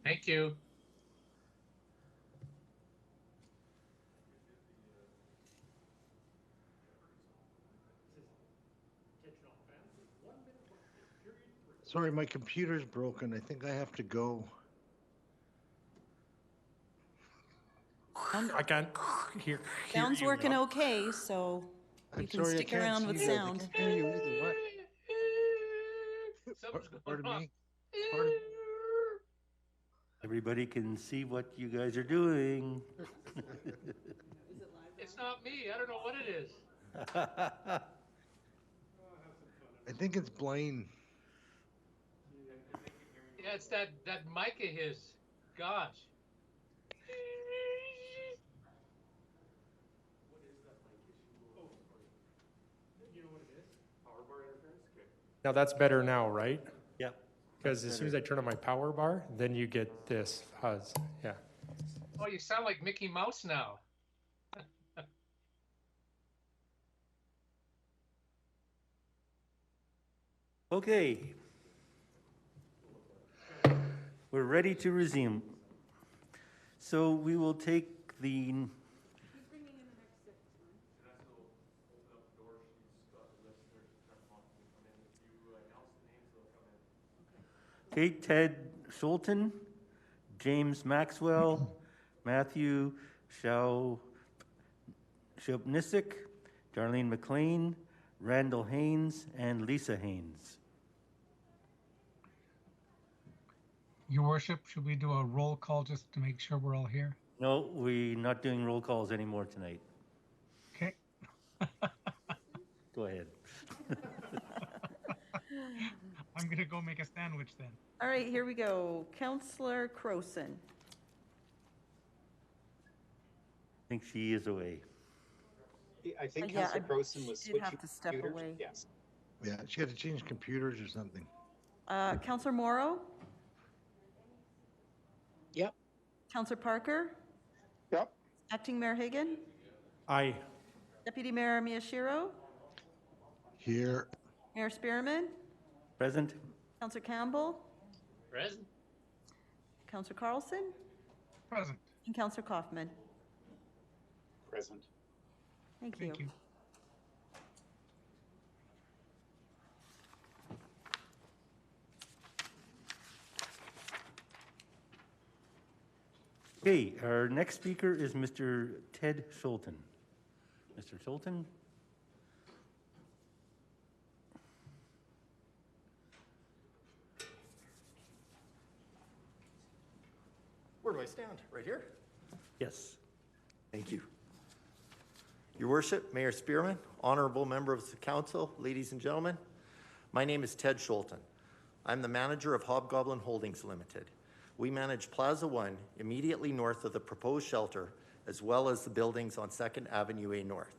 Thank you.
Sorry, my computer's broken. I think I have to go.
I can't hear
Sound's
you
working
now.
okay, so you
I'm
can
sorry, I
stick
can't
around
see
with
you. I
sound.
can't hear you either. What?
Something's going
Pardon
on.
me? Pardon?
Everybody can see what you guys are doing.
It's not me. I don't know what it is.
I think it's Blaine.
Yeah, it's that mic of his. Gosh.
Now that's better now, right?
Yeah.
Because as soon as I turn on my power bar, then you get this fuzz. Yeah.
Oh, you sound like Mickey Mouse now.
Okay. We're ready to resume. So we will take the okay, Ted Schulten, James Maxwell, Matthew Shubnisic, Darlene McLean, Randall Haynes, and Lisa Haynes.
Your worship, should we do a roll call just to make sure we're all here?
No, we're not doing roll calls anymore tonight.
Okay.
Go ahead.
I'm gonna go make a sandwich then.
All right, here we go. Councillor Croson.
I think she is away.
I think
Yeah,
Councillor Croson was
she did have
switching
to step
computers.
away.
Yes.
Yeah, she had to change computers or something.
Councillor Morrow?
Yep.
Councillor Parker?
Yep.
Acting Mayor Hagan?
Aye.
Deputy Mayor Miyashiro?
Here.
Mayor Spearman?
Present?
Councillor Campbell?
Present.
Councillor Carlson?
Present.
And Councillor Kaufman.
Present.
Thank you.
Thank you.
Okay, our next speaker is Mr. Ted Schulten. Mr. Schulten?
Where do I stand? Right here?
Yes.
Thank you. Your Worship, Mayor Spearman, honorable members of the council, ladies and gentlemen, my name is Ted Schulten. I'm the manager of Hobgoblin Holdings Limited. We manage Plaza One immediately north of the proposed shelter, as well as the buildings on 2nd Avenue A North.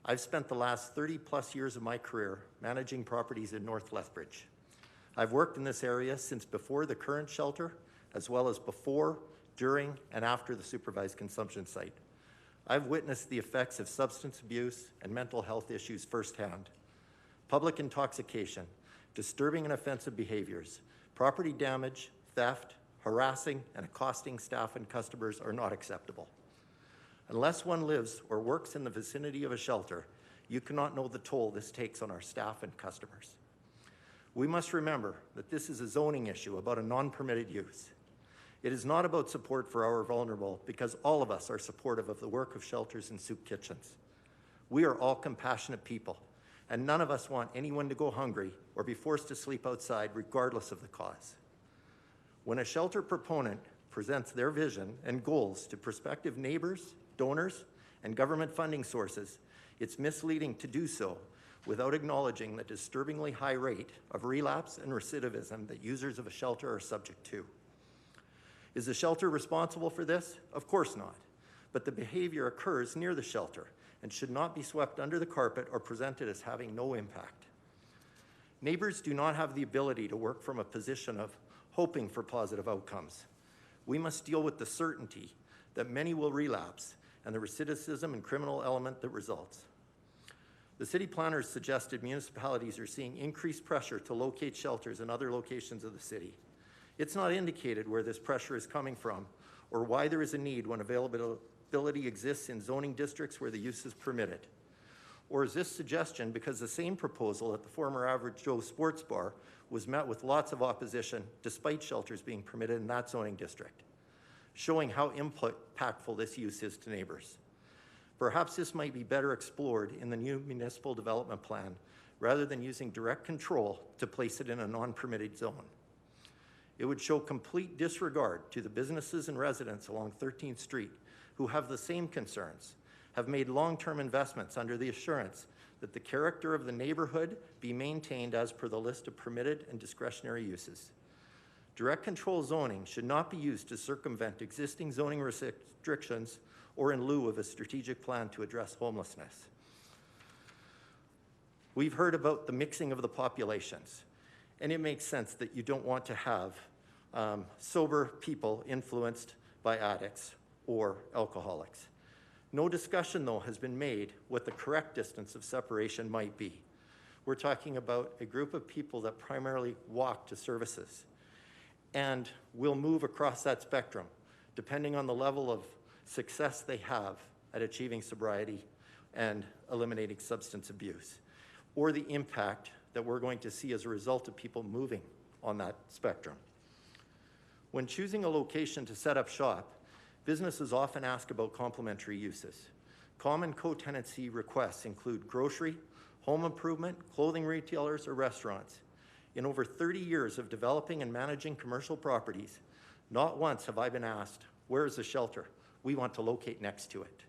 I've spent the last 30+ years of my career managing properties in North Lethbridge. I've worked in this area since before the current shelter, as well as before, during, and after the supervised consumption site. I've witnessed the effects of substance abuse and mental health issues firsthand. Public intoxication, disturbing and offensive behaviors, property damage, theft, harassing, and accosting staff and customers are not acceptable. Unless one lives or works in the vicinity of a shelter, you cannot know the toll this takes on our staff and customers. We must remember that this is a zoning issue about a non-permitted use. It is not about support for our vulnerable, because all of us are supportive of the work of shelters and soup kitchens. We are all compassionate people, and none of us want anyone to go hungry or be forced to sleep outside regardless of the cause. When a shelter proponent presents their vision and goals to prospective neighbors, donors, and government funding sources, it's misleading to do so without acknowledging the disturbingly high rate of relapse and recidivism that users of a shelter are subject to. Is the shelter responsible for this? Of course not. But the behavior occurs near the shelter and should not be swept under the carpet or presented as having no impact. Neighbors do not have the ability to work from a position of hoping for positive outcomes. We must deal with the certainty that many will relapse and the recidivism and criminal element that results. The city planners suggested municipalities are seeing increased pressure to locate shelters in other locations of the city. It's not indicated where this pressure is coming from or why there is a need when availability exists in zoning districts where the use is permitted. Or is this suggestion because the same proposal at the former Average Joe Sports Bar was met with lots of opposition despite shelters being permitted in that zoning district, showing how impactful this use is to neighbors? Perhaps this might be better explored in the new municipal development plan rather than using direct control to place it in a non-permitted zone. It would show complete disregard to the businesses and residents along 13th Street who have the same concerns, have made long-term investments under the assurance that the character of the neighborhood be maintained as per the list of permitted and discretionary uses. Direct control zoning should not be used to circumvent existing zoning restrictions or in lieu of a strategic plan to address homelessness. We've heard about the mixing of the populations, and it makes sense that you don't want to have sober people influenced by addicts or alcoholics. No discussion, though, has been made what the correct distance of separation might be. We're talking about a group of people that primarily walk to services and will move across that spectrum depending on the level of success they have at achieving sobriety and eliminating substance abuse, or the impact that we're going to see as a result of people moving on that spectrum. When choosing a location to set up shop, businesses often ask about complementary uses. Common co-tenancy requests include grocery, home improvement, clothing retailers, or restaurants. In over 30 years of developing and managing commercial properties, not once have I been asked, where is the shelter? We want to locate next to it.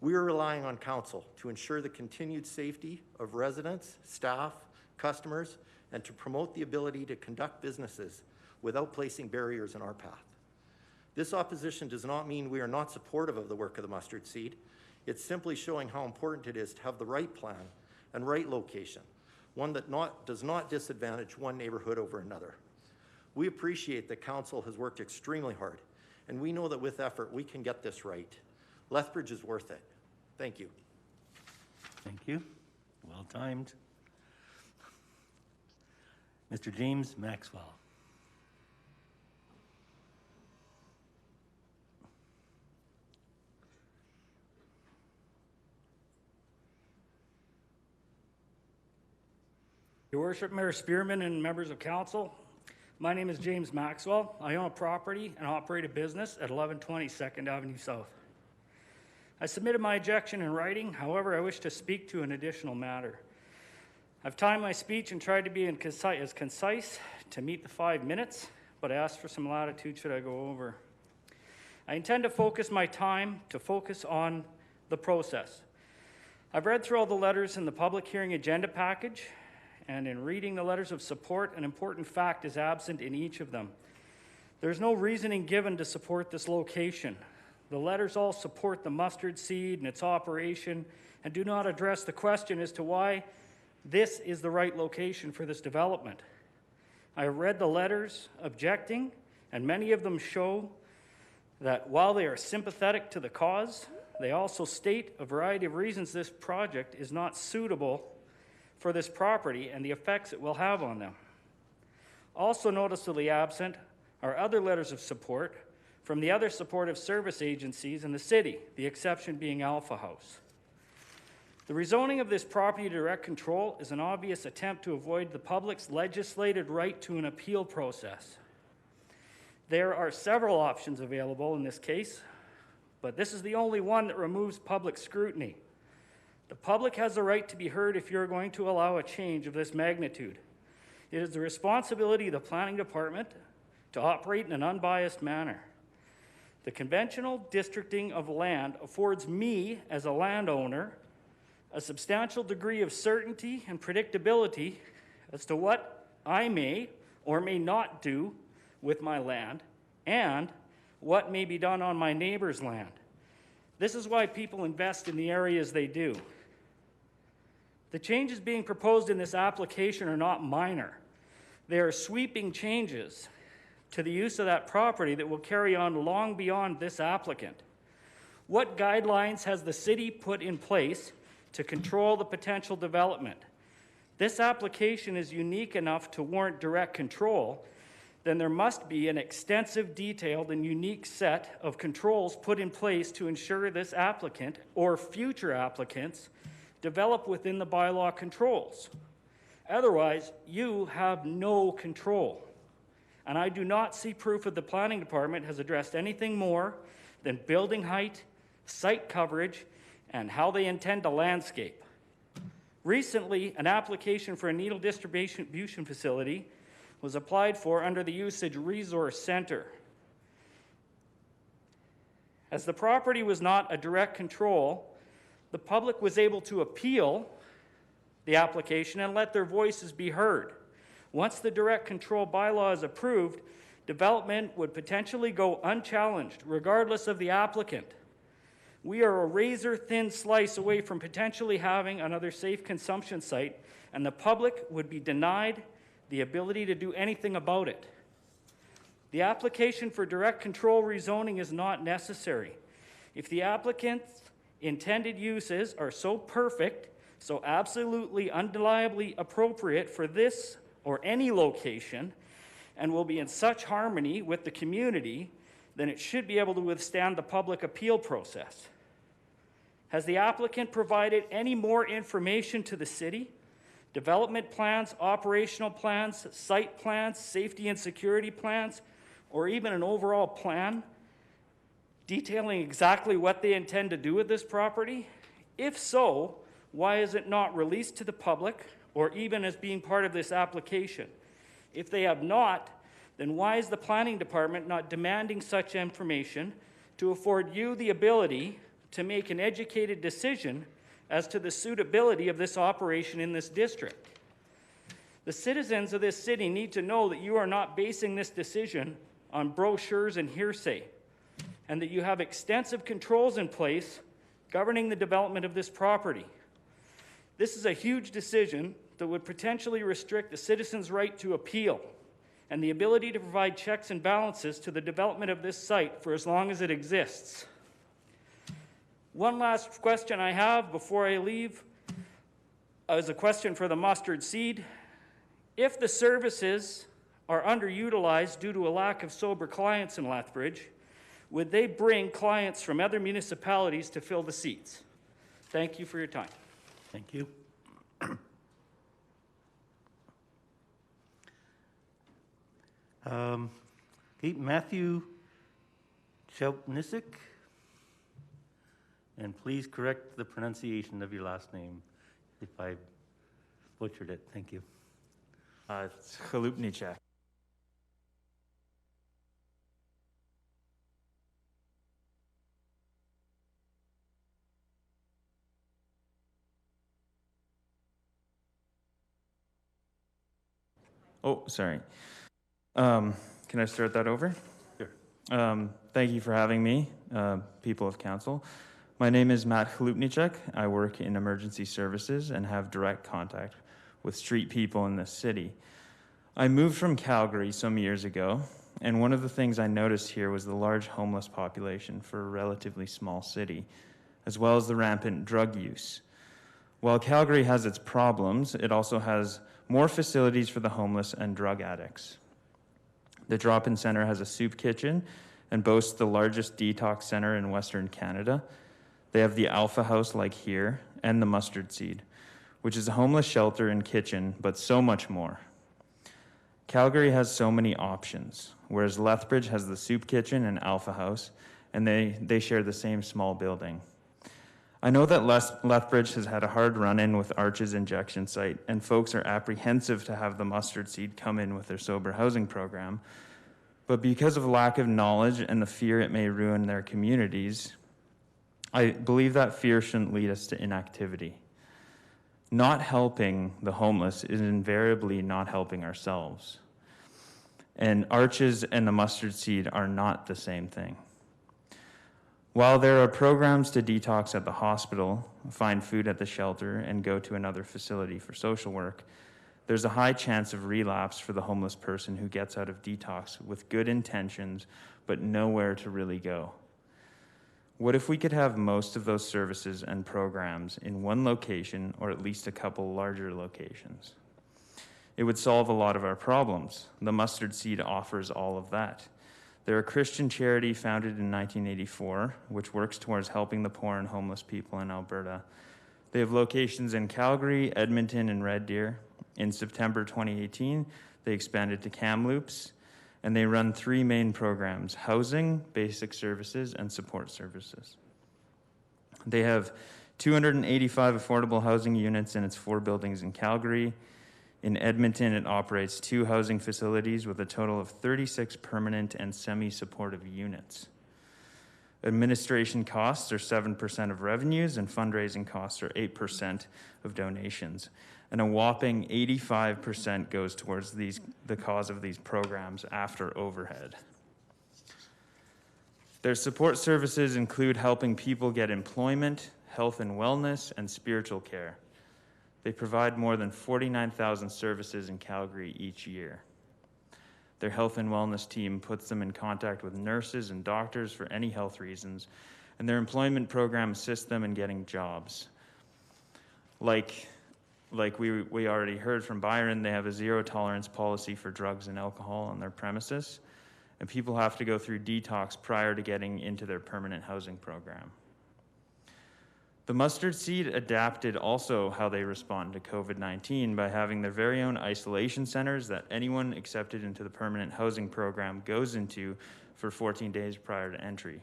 We are relying on council to ensure the continued safety of residents, staff, customers, and to promote the ability to conduct businesses without placing barriers in our path. This opposition does not mean we are not supportive of the work of the Mustard Seed. It's simply showing how important it is to have the right plan and right location, one that does not disadvantage one neighborhood over another. We appreciate that council has worked extremely hard, and we know that with effort we can get this right. Lethbridge is worth it. Thank you.
Thank you. Well timed. Mr. James Maxwell.
Your Worship, Mayor Spearman and members of council, my name is James Maxwell. I own a property and operate a business at 1120 2nd Avenue South. I submitted my objection in writing, however, I wish to speak to an additional matter. I've timed my speech and tried to be as concise to meet the 5 minutes, but I asked for some latitude should I go over. I intend to focus my time on the process. I've read through all the letters in the public hearing agenda package, and in reading the letters of support, an important fact is absent in each of them. There's no reasoning given to support this location. The letters all support the Mustard Seed and its operation and do not address the question as to why this is the right location for this development. I have read the letters objecting, and many of them show that while they are sympathetic to the cause, they also state a variety of reasons this project is not suitable for this property and the effects it will have on them. Also noticeably absent are other letters of support from the other supportive service agencies in the city, the exception being Alpha House. The rezoning of this property to direct control is an obvious attempt to avoid the public's legislated right to an appeal process. There are several options available in this case, but this is the only one that removes public scrutiny. The public has the right to be heard if you're going to allow a change of this magnitude. It is the responsibility of the planning department to operate in an unbiased manner. The conventional districting of land affords me, as a landowner, a substantial degree of certainty and predictability as to what I may or may not do with my land and what may be done on my neighbor's land. This is why people invest in the areas they do. The changes being proposed in this application are not minor. They are sweeping changes to the use of that property that will carry on long beyond this applicant. What guidelines has the city put in place to control the potential development. This application is unique enough to warrant direct control, then there must be an extensive, detailed, and unique set of controls put in place to ensure this applicant or future applicants develop within the bylaw controls. Otherwise, you have no control. And I do not see proof that the planning department has addressed anything more than building height, site coverage, and how they intend to landscape. Recently, an application for a needle distribution facility was applied for under the Usage Resource Center. As the property was not a direct control, the public was able to appeal the application and let their voices be heard. Once the direct control bylaw is approved, development would potentially go unchallenged, regardless of the applicant. We are a razor-thin slice away from potentially having another safe consumption site, and the public would be denied the ability to do anything about it. The application for direct control rezoning is not necessary. If the applicant's intended uses are so perfect, so absolutely undeniably appropriate for this or any location, and will be in such harmony with the community, then it should be able to withstand the public appeal process. Has the applicant provided any more information to the city? Development plans, operational plans, site plans, safety and security plans, or even an overall plan detailing exactly what they intend to do with this property? If so, why is it not released to the public or even as being part of this application? If they have not, then why is the planning department not demanding such information to afford you the ability to make an educated decision as to the suitability of this operation in this district? The citizens of this city need to know that you are not basing this decision on brochures and hearsay, and that you have extensive controls in place governing the development of this property. This is a huge decision that would potentially restrict the citizens' right to appeal and the ability to provide checks and balances to the development of this site for as long as it exists. One last question I have before I leave is a question for the mustard seed. If the services are underutilized due to a lack of sober clients in Lethbridge, would they bring clients from other municipalities to fill the seats? Thank you for your time.
Thank you. Okay, Matthew Chelpnisik, and please correct the pronunciation of your last name if I butchered it. Thank you.
It's Chalupnicek. Oh, sorry. Can I start that over?
Sure.
Thank you for having me, people of council. My name is Matt Chalupnicek. I work in emergency services and have direct contact with street people in this city. I moved from Calgary some years ago, and one of the things I noticed here was the large homeless population for a relatively small city, as well as the rampant drug use. While Calgary has its problems, it also has more facilities for the homeless and drug addicts. The drop-in center has a soup kitchen and boasts the largest detox center in Western Canada. They have the Alpha House like here and the Mustard Seed, which is a homeless shelter and kitchen, but so much more. Calgary has so many options, whereas Lethbridge has the soup kitchen and Alpha House, and they share the same small building. I know that Lethbridge has had a hard run-in with Arch's injection site, and folks are apprehensive to have the Mustard Seed come in with their sober housing program. But because of lack of knowledge and the fear it may ruin their communities, I believe that fear shouldn't lead us to inactivity. Not helping the homeless is invariably not helping ourselves. And Arches and the Mustard Seed are not the same thing. While there are programs to detox at the hospital, find food at the shelter, and go to another facility for social work, there's a high chance of relapse for the homeless person who gets out of detox with good intentions, but nowhere to really go. What if we could have most of those services and programs in one location, or at least a couple larger locations? It would solve a lot of our problems. The Mustard Seed offers all of that. They're a Christian charity founded in 1984, which works towards helping the poor and homeless people in Alberta. They have locations in Calgary, Edmonton, and Red Deer. In September 2018, they expanded to Kamloops, and they run 3 main programs: housing, basic services, and support services. They have 285 affordable housing units in its 4 buildings in Calgary. In Edmonton, it operates 2 housing facilities with a total of 36 permanent and semi-supportive units. Administration costs are 7% of revenues, and fundraising costs are 8% of donations. And a whopping 85% goes towards the cause of these programs after overhead. Their support services include helping people get employment, health and wellness, and spiritual care. They provide more than 49,000 services in Calgary each year. Their health and wellness team puts them in contact with nurses and doctors for any health reasons, and their employment program assists them in getting jobs. Like we already heard from Byron, they have a zero-tolerance policy for drugs and alcohol on their premises, and people have to go through detox prior to getting into their permanent housing program. The Mustard Seed adapted also how they respond to COVID-19 by having their very own isolation centers that anyone accepted into the permanent housing program goes into for 14 days prior to entry.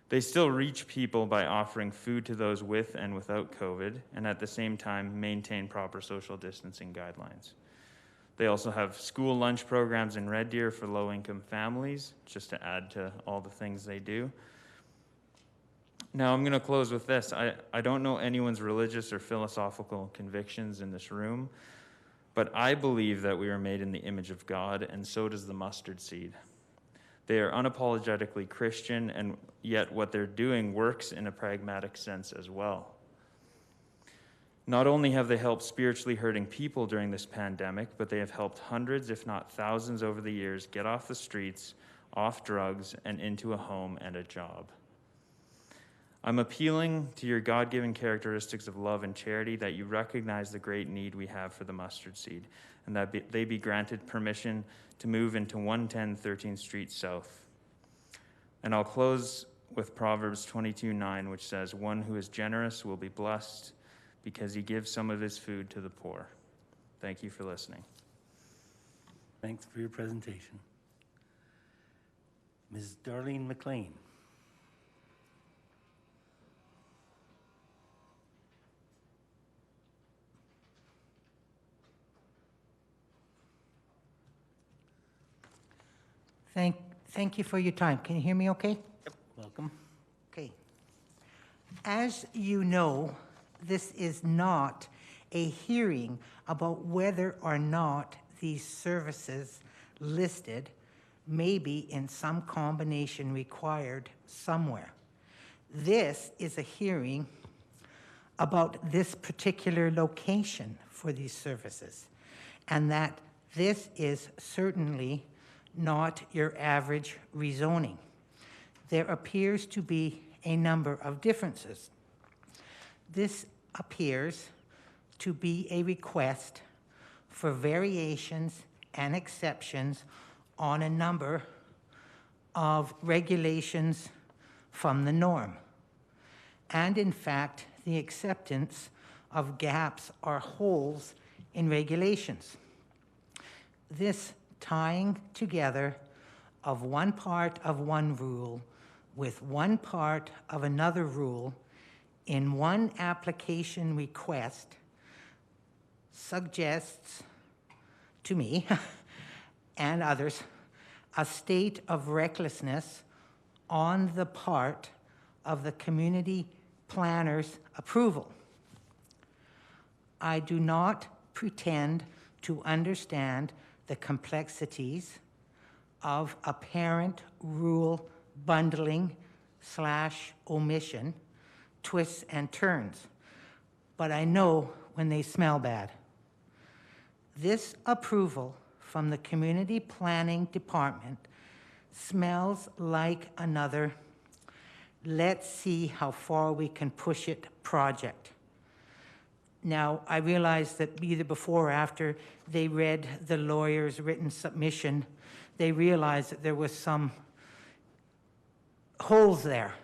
They still reach people by offering food to those with and without COVID, and at the same time maintain proper social distancing guidelines. They also have school lunch programs in Red Deer for low-income families, just to add to all the things they do. Now, I'm going to close with this. I don't know anyone's religious or philosophical convictions in this room, but I believe that we are made in the image of God, and so does the mustard seed. They are unapologetically Christian, and yet what they're doing works in a pragmatic sense as well. Not only have they helped spiritually hurting people during this pandemic, but they have helped hundreds, if not thousands over the years, get off the streets, off drugs, and into a home and a job. I'm appealing to your God-given characteristics of love and charity, that you recognize the great need we have for the mustard seed, and that they be granted permission to move into 110 13th Street South. And I'll close with Proverbs 22:9, which says, "One who is generous will be blessed because he gives some of his food to the poor." Thank you for listening.
Thanks for your presentation. Ms. Darlene McLean.
Thank you for your time. Can you hear me okay?
Yep. Welcome.
Okay. As you know, this is not a hearing about whether or not these services listed may be in some combination required somewhere. This is a hearing about this particular location for these services, and that this is certainly not your average rezoning. There appears to be a number of differences. This appears to be a request for variations and exceptions on a number of regulations from the norm. And in fact, the acceptance of gaps or holes in regulations. This tying together of one part of one rule with one part of another rule in one application request suggests to me and others a state of recklessness on the part of the community planner's approval. I do not pretend to understand the complexities of apparent rule bundling / omission, twists and turns, but I know when they smell bad. This approval from the Community Planning Department smells like another let's see how far we can push it project. Now, I realize that either before or after they read the lawyer's written submission, they realized that there was some holes there.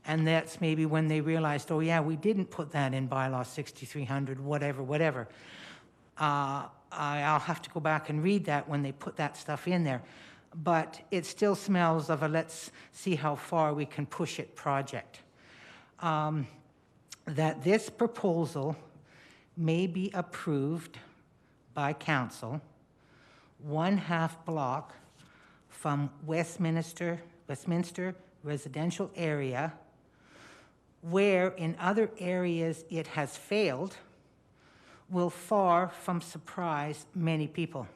And that's maybe when they realized, oh yeah, we didn't put that in bylaw 6300, whatever. I'll have to go back and read that when they put that stuff in there. But it still smells of a let's see how far we can push it project. That this proposal may be approved by council, 1/2 block from Westminster residential area, where in other areas it has failed, will far from surprise many people.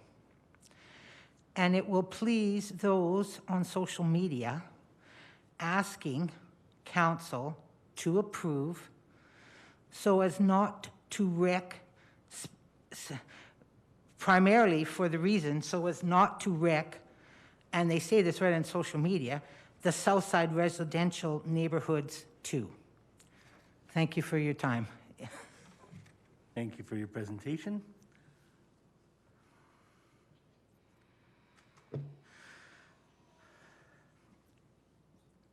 And it will please those on social media asking council to approve so as not to wreck, primarily for the reason so as not to wreck, and they say this right on social media, the Southside residential neighborhoods too. Thank you for your time.
Thank you for your presentation.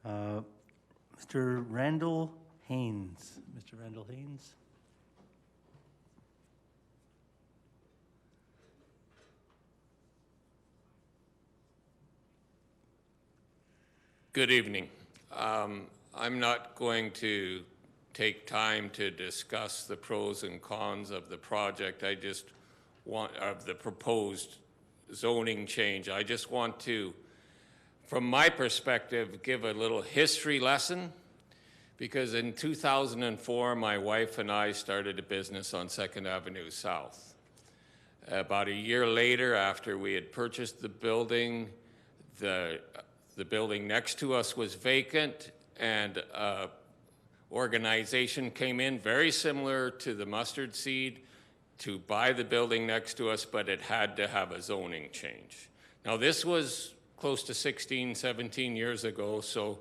Mr. Randall Haynes. Mr. Randall Haynes.
Good evening. I'm not going to take time to discuss the pros and cons of the project. I just want, of the proposed zoning change. I just want to, from my perspective, give a little history lesson, because in 2004, my wife and I started a business on 2nd Avenue South. About a year later, after we had purchased the building, the building next to us was vacant, and an organization came in very similar to the Mustard Seed to buy the building next to us, but it had to have a zoning change. Now, this was close to 16, 17 years ago, so,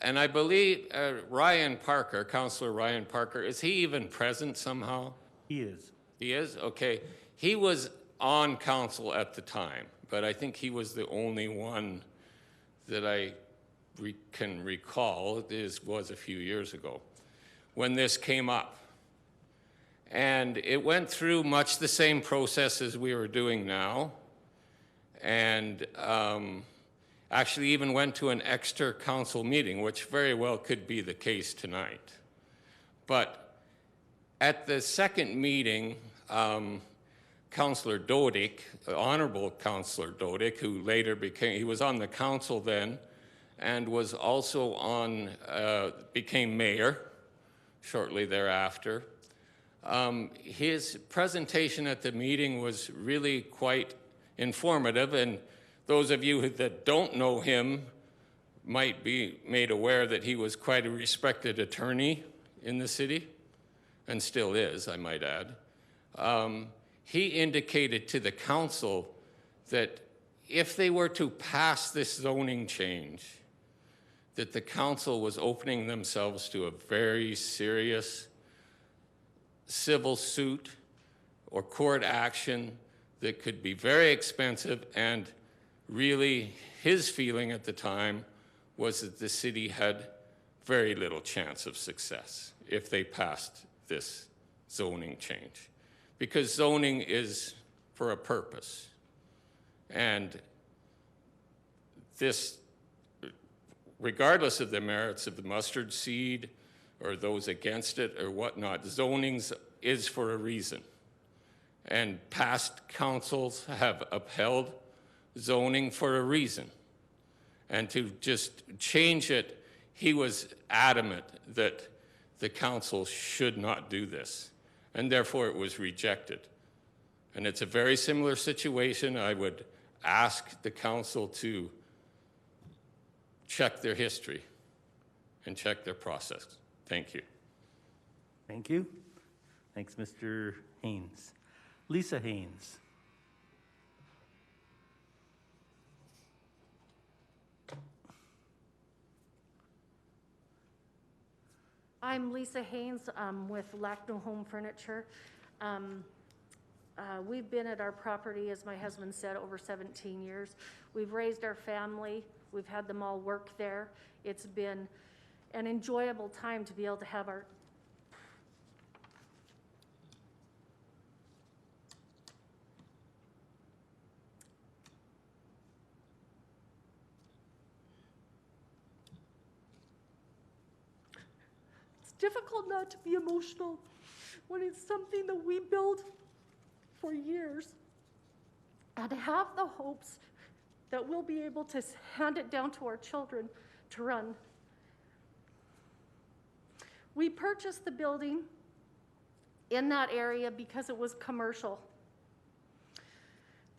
and I believe Ryan Parker, Councillor Ryan Parker, is he even present somehow?
He is.
He is? Okay. He was on council at the time, but I think he was the only one that I can recall. This was a few years ago when this came up. And it went through much the same process as we were doing now, and actually even went to an extra council meeting, which very well could be the case tonight. But at the second meeting, Councillor Dodick, Honorable Councillor Dodick, who later became, he was on the council then, and was also on, became mayor shortly thereafter. His presentation at the meeting was really quite informative, and those of you that don't know him might be made aware that he was quite a respected attorney in the city, and still is, I might add. He indicated to the council that if they were to pass this zoning change, that the council was opening themselves to a very serious civil suit or court action that could be very expensive, and really his feeling at the time was that the city had very little chance of success if they passed this zoning change. Because zoning is for a purpose. And this, regardless of the merits of the Mustard Seed or those against it or whatnot, zoning is for a reason. And past councils have upheld zoning for a reason. And to just change it, he was adamant that the council should not do this. And therefore it was rejected. And it's a very similar situation. I would ask the council to check their history and check their process. Thank you.
Thank you. Thanks, Mr. Haynes. Lisa Haynes.
I'm Lisa Haynes with Lackno Home Furniture. We've been at our property, as my husband said, over 17 years. We've raised our family. We've had them all work there. It's been an enjoyable time to be able to have our difficult not to be emotional when it's something that we built for years and have the hopes that we'll be able to hand it down to our children to run. We purchased the building in that area because it was commercial.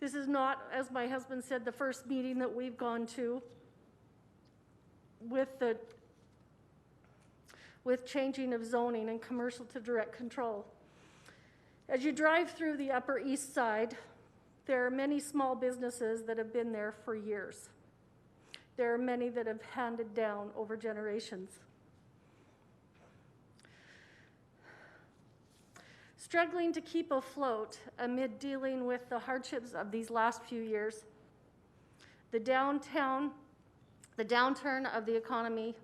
This is not, as my husband said, the first meeting that we've gone to with changing of zoning and commercial to direct control. As you drive through the Upper East Side, there are many small businesses that have been there for years. There are many that have handed down over generations. Struggling to keep afloat amid dealing with the hardships of these last few years, the downturn of the economy,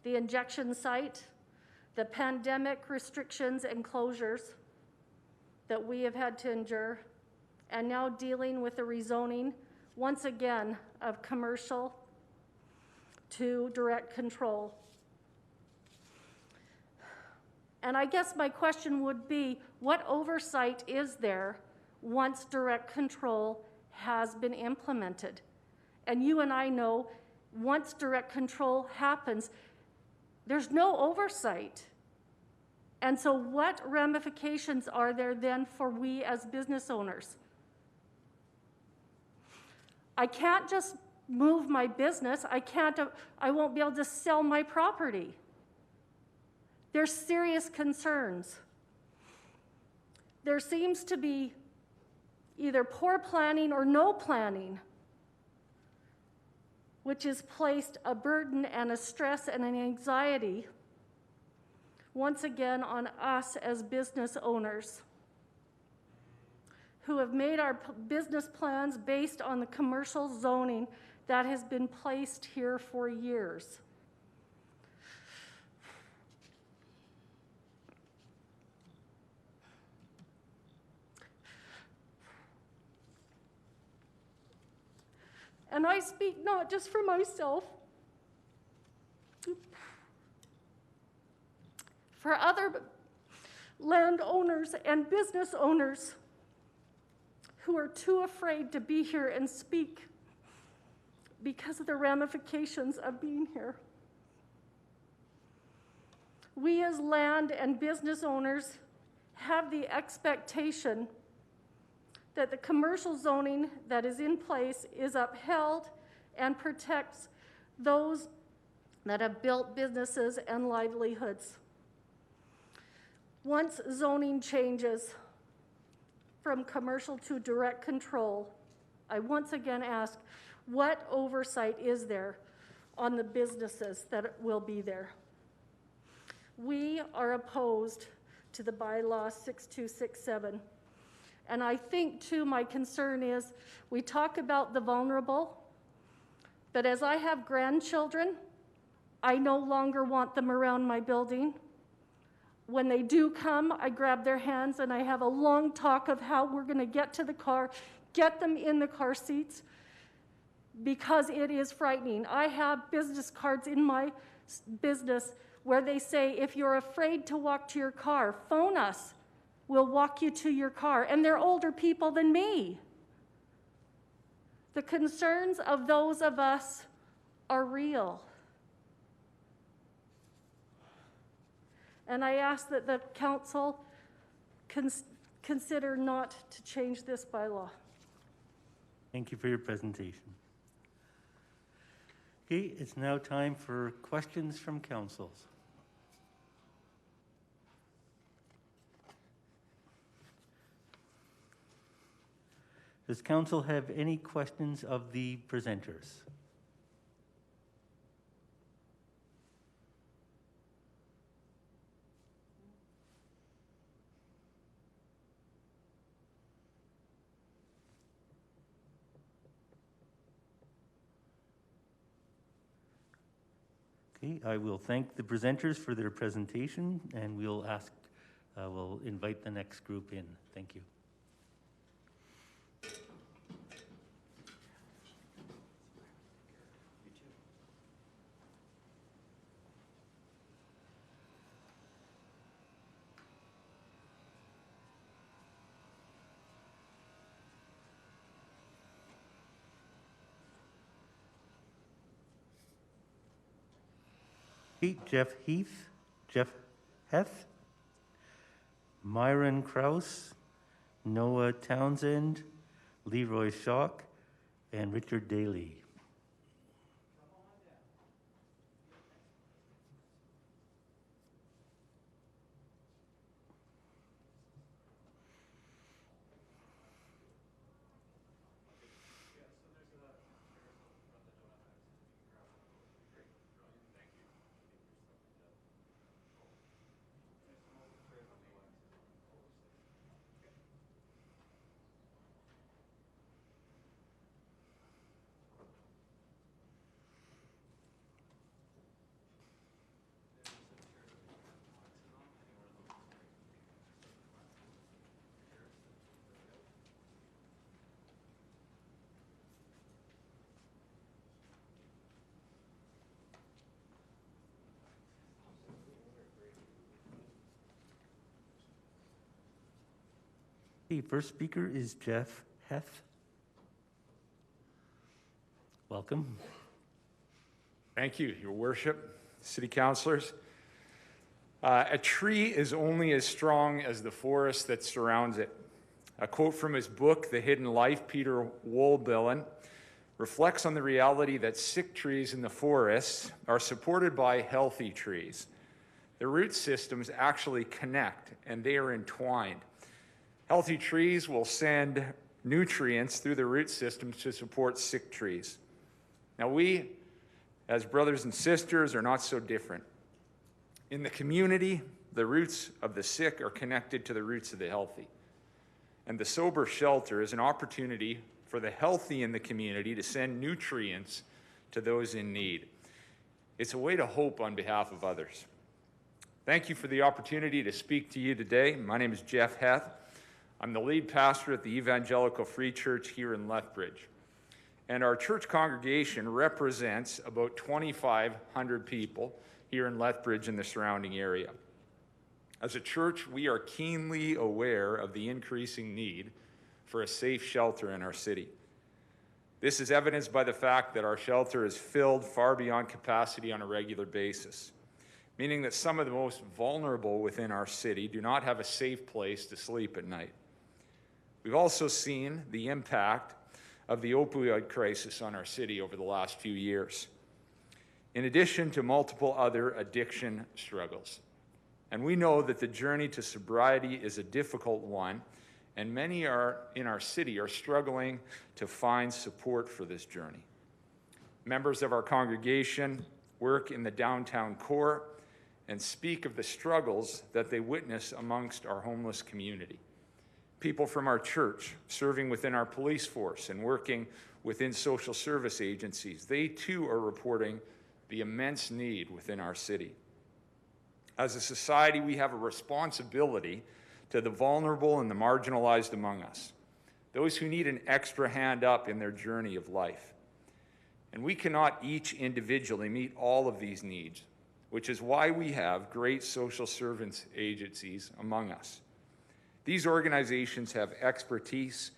the injection site, the pandemic restrictions and closures that we have had to endure, and now dealing with the rezoning, once again, of commercial to direct control. And I guess my question would be, what oversight is there once direct control has been implemented? And you and I know, once direct control happens, there's no oversight. And so what ramifications are there then for we as business owners? I can't just move my business. I won't be able to sell my property. There's serious concerns. There seems to be either poor planning or no planning, which has placed a burden and a stress and an anxiety, once again, on us as business owners who have made our business plans based on the commercial zoning that has been placed here for years. And I speak not just for myself, for other landowners and business owners who are too afraid to be here and speak because of the ramifications of being here. We as land and business owners have the expectation that the commercial zoning that is in place is upheld and protects those that have built businesses and livelihoods. Once zoning changes from commercial to direct control, I once again ask, what oversight is there on the businesses that will be there? We are opposed to the bylaw 6267. And I think, too, my concern is we talk about the vulnerable, but as I have grandchildren, I no longer want them around my building. When they do come, I grab their hands and I have a long talk of how we're going to get to the car, get them in the car seats, because it is frightening. I have business cards in my business where they say, if you're afraid to walk to your car, phone us. We'll walk you to your car. And they're older people than me. The concerns of those of us are real. And I ask that the council consider not to change this bylaw.
Thank you for your presentation. Okay, it's now time for questions from councils. Does council have any questions of the presenters? Okay, I will thank the presenters for their presentation, and we'll invite the next group in. Thank you. Jeff Heth, Myron Kraus, Noah Townsend, Leroy Schock, and Richard Daly. The first speaker is Jeff Heth. Welcome.
Thank you, Your Worship, City Councilors. A tree is only as strong as the forest that surrounds it. A quote from his book, The Hidden Life, Peter Wohlbillen, reflects on the reality that sick trees in the forests are supported by healthy trees. The root systems actually connect, and they are entwined. Healthy trees will send nutrients through the root systems to support sick trees. Now we, as brothers and sisters, are not so different. In the community, the roots of the sick are connected to the roots of the healthy. And the sober shelter is an opportunity for the healthy in the community to send nutrients to those in need. It's a way to hope on behalf of others. Thank you for the opportunity to speak to you today. My name is Jeff Heth. I'm the lead pastor at the Evangelical Free Church here in Lethbridge. And our church congregation represents about 2,500 people here in Lethbridge and the surrounding area. As a church, we are keenly aware of the increasing need for a safe shelter in our city. This is evidenced by the fact that our shelter is filled far beyond capacity on a regular basis, meaning that some of the most vulnerable within our city do not have a safe place to sleep at night. We've also seen the impact of the opioid crisis on our city over the last few years, in addition to multiple other addiction struggles. And we know that the journey to sobriety is a difficult one, and many in our city are struggling to find support for this journey. Members of our congregation work in the downtown core and speak of the struggles that they witness amongst our homeless community. People from our church serving within our police force and working within social service agencies, they too are reporting the immense need within our city. As a society, we have a responsibility to the vulnerable and the marginalized among us, those who need an extra hand up in their journey of life. And we cannot each individually meet all of these needs, which is why we have great social service agencies among us. These organizations have expertise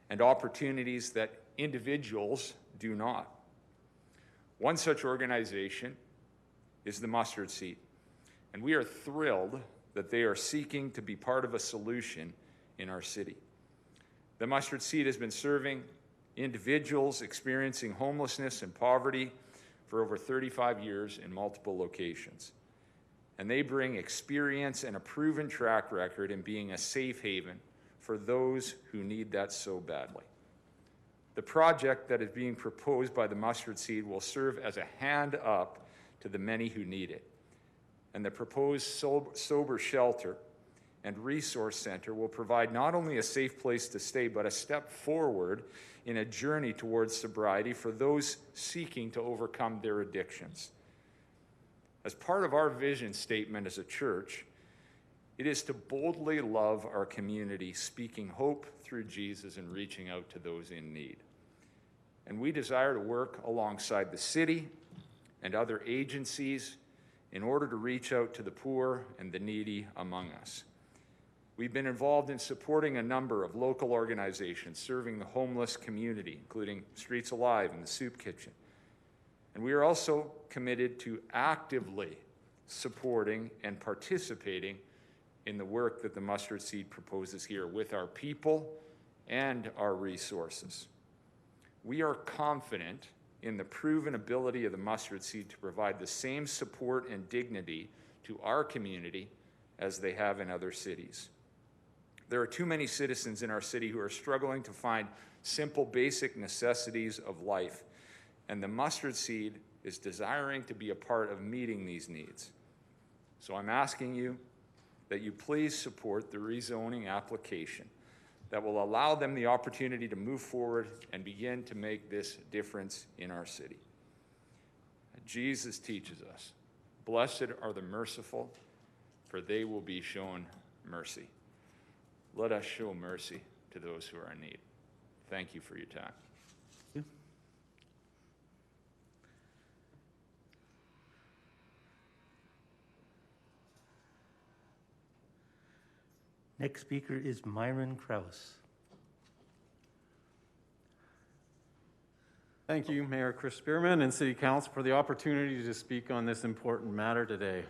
and opportunities that individuals do not. One such organization is the Mustard Seed, and we are thrilled that they are seeking to be part of a solution in our city. The Mustard Seed has been serving individuals experiencing homelessness and poverty for over 35 years in multiple locations. And they bring experience and a proven track record in being a safe haven for those who need that so badly. The project that is being proposed by the Mustard Seed will serve as a hand up to the many who need it. And the proposed sober shelter and resource center will provide not only a safe place to stay, but a step forward in a journey towards sobriety for those seeking to overcome their addictions. As part of our vision statement as a church, it is to boldly love our community, speaking hope through Jesus and reaching out to those in need. And we desire to work alongside the city and other agencies in order to reach out to the poor and the needy among us. We've been involved in supporting a number of local organizations serving the homeless community, including Streets Alive and the Soup Kitchen. And we are also committed to actively supporting and participating in the work that the Mustard Seed proposes here with our people and our resources. We are confident in the proven ability of the Mustard Seed to provide the same support and dignity to our community as they have in other cities. There are too many citizens in our city who are struggling to find simple, basic necessities of life, and the Mustard Seed is desiring to be a part of meeting these needs. So I'm asking you that you please support the rezoning application that will allow them the opportunity to move forward and begin to make this difference in our city. Jesus teaches us, "Blessed are the merciful, for they will be shown mercy." Let us show mercy to those who are in need. Thank you for your time.
Next speaker is Myron Krause.
Thank you, Mayor Chris Spearman and City Council, for the opportunity to speak on this important matter today.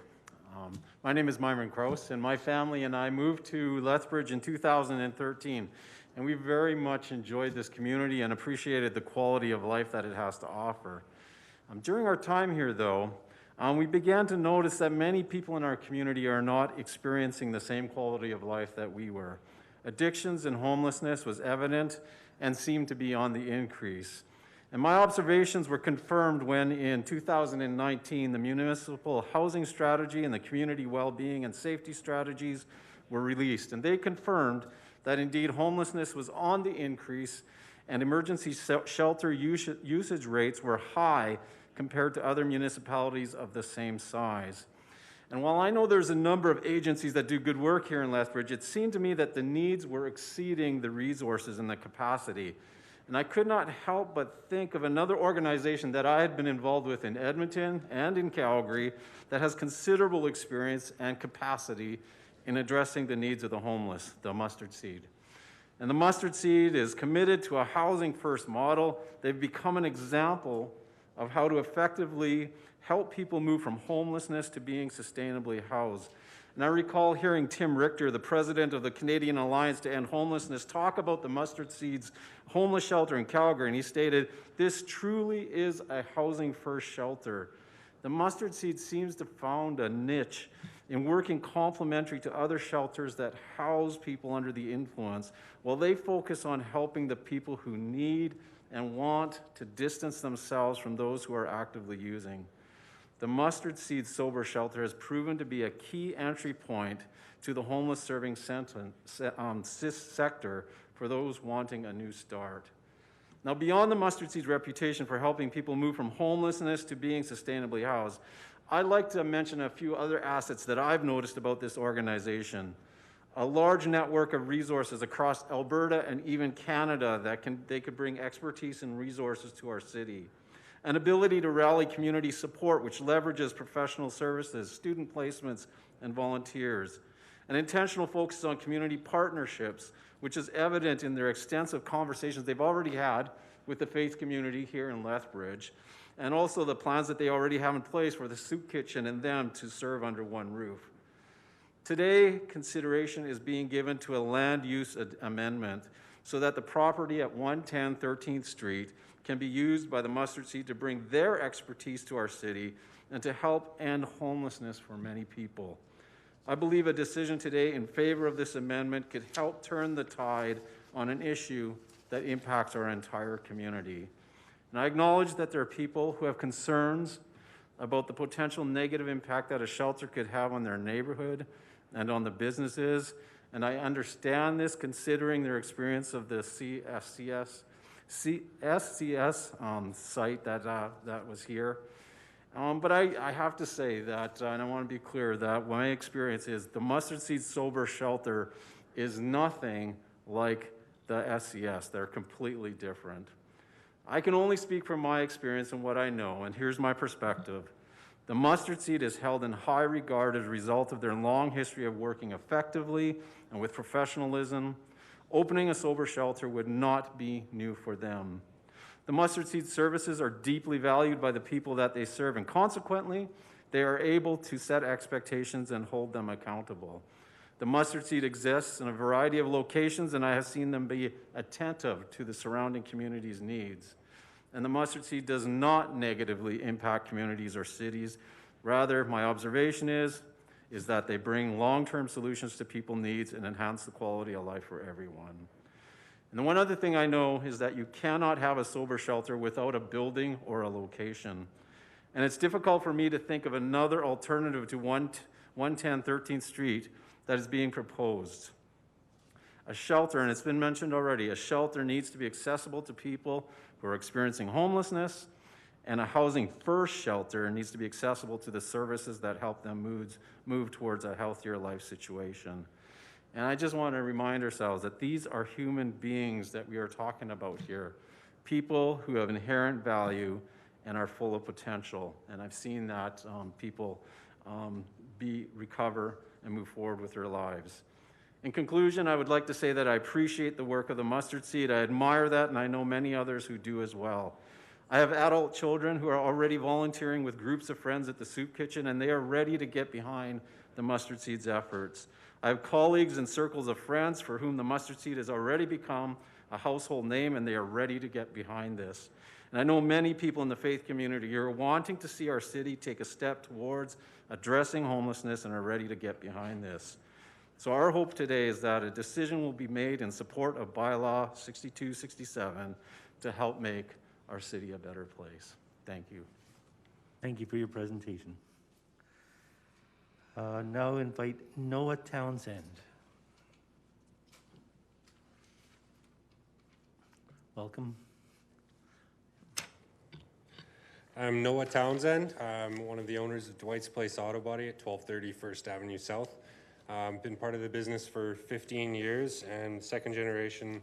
My name is Myron Krause, and my family and I moved to Lethbridge in 2013, and we very much enjoyed this community and appreciated the quality of life that it has to offer. During our time here, though, we began to notice that many people in our community are not experiencing the same quality of life that we were. Addictions and homelessness was evident and seemed to be on the increase. And my observations were confirmed when in 2019, the municipal housing strategy and the community well-being and safety strategies were released. And they confirmed that indeed homelessness was on the increase and emergency shelter usage rates were high compared to other municipalities of the same size. And while I know there's a number of agencies that do good work here in Lethbridge, it seemed to me that the needs were exceeding the resources and the capacity. And I could not help but think of another organization that I had been involved with in Edmonton and in Calgary that has considerable experience and capacity in addressing the needs of the homeless, the Mustard Seed. And the Mustard Seed is committed to a housing-first model. They've become an example of how to effectively help people move from homelessness to being sustainably housed. And I recall hearing Tim Richter, the president of the Canadian Alliance to End Homelessness, talk about the Mustard Seed's homeless shelter in Calgary, and he stated, "This truly is a housing-first shelter." The Mustard Seed seems to have found a niche in working complementary to other shelters that house people under the influence, while they focus on helping the people who need and want to distance themselves from those who are actively using. The Mustard Seed Sober Shelter has proven to be a key entry point to the homeless serving sector for those wanting a new start. Now, beyond the Mustard Seed's reputation for helping people move from homelessness to being sustainably housed, I'd like to mention a few other assets that I've noticed about this organization. A large network of resources across Alberta and even Canada that they could bring expertise and resources to our city. An ability to rally community support, which leverages professional services, student placements, and volunteers. An intentional focus on community partnerships, which is evident in their extensive conversations they've already had with the faith community here in Lethbridge, and also the plans that they already have in place for the soup kitchen and them to serve under one roof. Today, consideration is being given to a land use amendment so that the property at 110 13th Street can be used by the Mustard Seed to bring their expertise to our city and to help end homelessness for many people. I believe a decision today in favor of this amendment could help turn the tide on an issue that impacts our entire community. And I acknowledge that there are people who have concerns about the potential negative impact that a shelter could have on their neighborhood and on the businesses, and I understand this considering their experience of the SCS site that was here. But I have to say that, and I want to be clear, that my experience is the Mustard Seed Sober Shelter is nothing like the SCS. They're completely different. I can only speak from my experience and what I know, and here's my perspective. The Mustard Seed is held in high regard as a result of their long history of working effectively and with professionalism. Opening a sober shelter would not be new for them. The Mustard Seed services are deeply valued by the people that they serve, and consequently, they are able to set expectations and hold them accountable. The Mustard Seed exists in a variety of locations, and I have seen them be attentive to the surrounding community's needs. And the Mustard Seed does not negatively impact communities or cities. Rather, my observation is that they bring long-term solutions to people's needs and enhance the quality of life for everyone. And the one other thing I know is that you cannot have a sober shelter without a building or a location. And it's difficult for me to think of another alternative to 110 13th Street that is being proposed. A shelter, and it's been mentioned already, a shelter needs to be accessible to people who are experiencing homelessness, and a housing first shelter needs to be accessible to the services that help them move towards a healthier life situation. And I just want to remind ourselves that these are human beings that we are talking about here, people who have inherent value and are full of potential. And I've seen that people recover and move forward with their lives. In conclusion, I would like to say that I appreciate the work of the Mustard Seed. I admire that, and I know many others who do as well. I have adult children who are already volunteering with groups of friends at the soup kitchen, and they are ready to get behind the Mustard Seed's efforts. I have colleagues and circles of friends for whom the Mustard Seed has already become a household name, and they are ready to get behind this. And I know many people in the faith community are wanting to see our city take a step towards addressing homelessness and are ready to get behind this. So our hope today is that a decision will be made in support of bylaw 6267 to help make our city a better place. Thank you.
Thank you for your presentation. Now invite Noah Townsend. Welcome.
I'm Noah Townsend. I'm one of the owners of Dwight's Place Auto Body at 1230 First Avenue South. Been part of the business for 15 years and second generation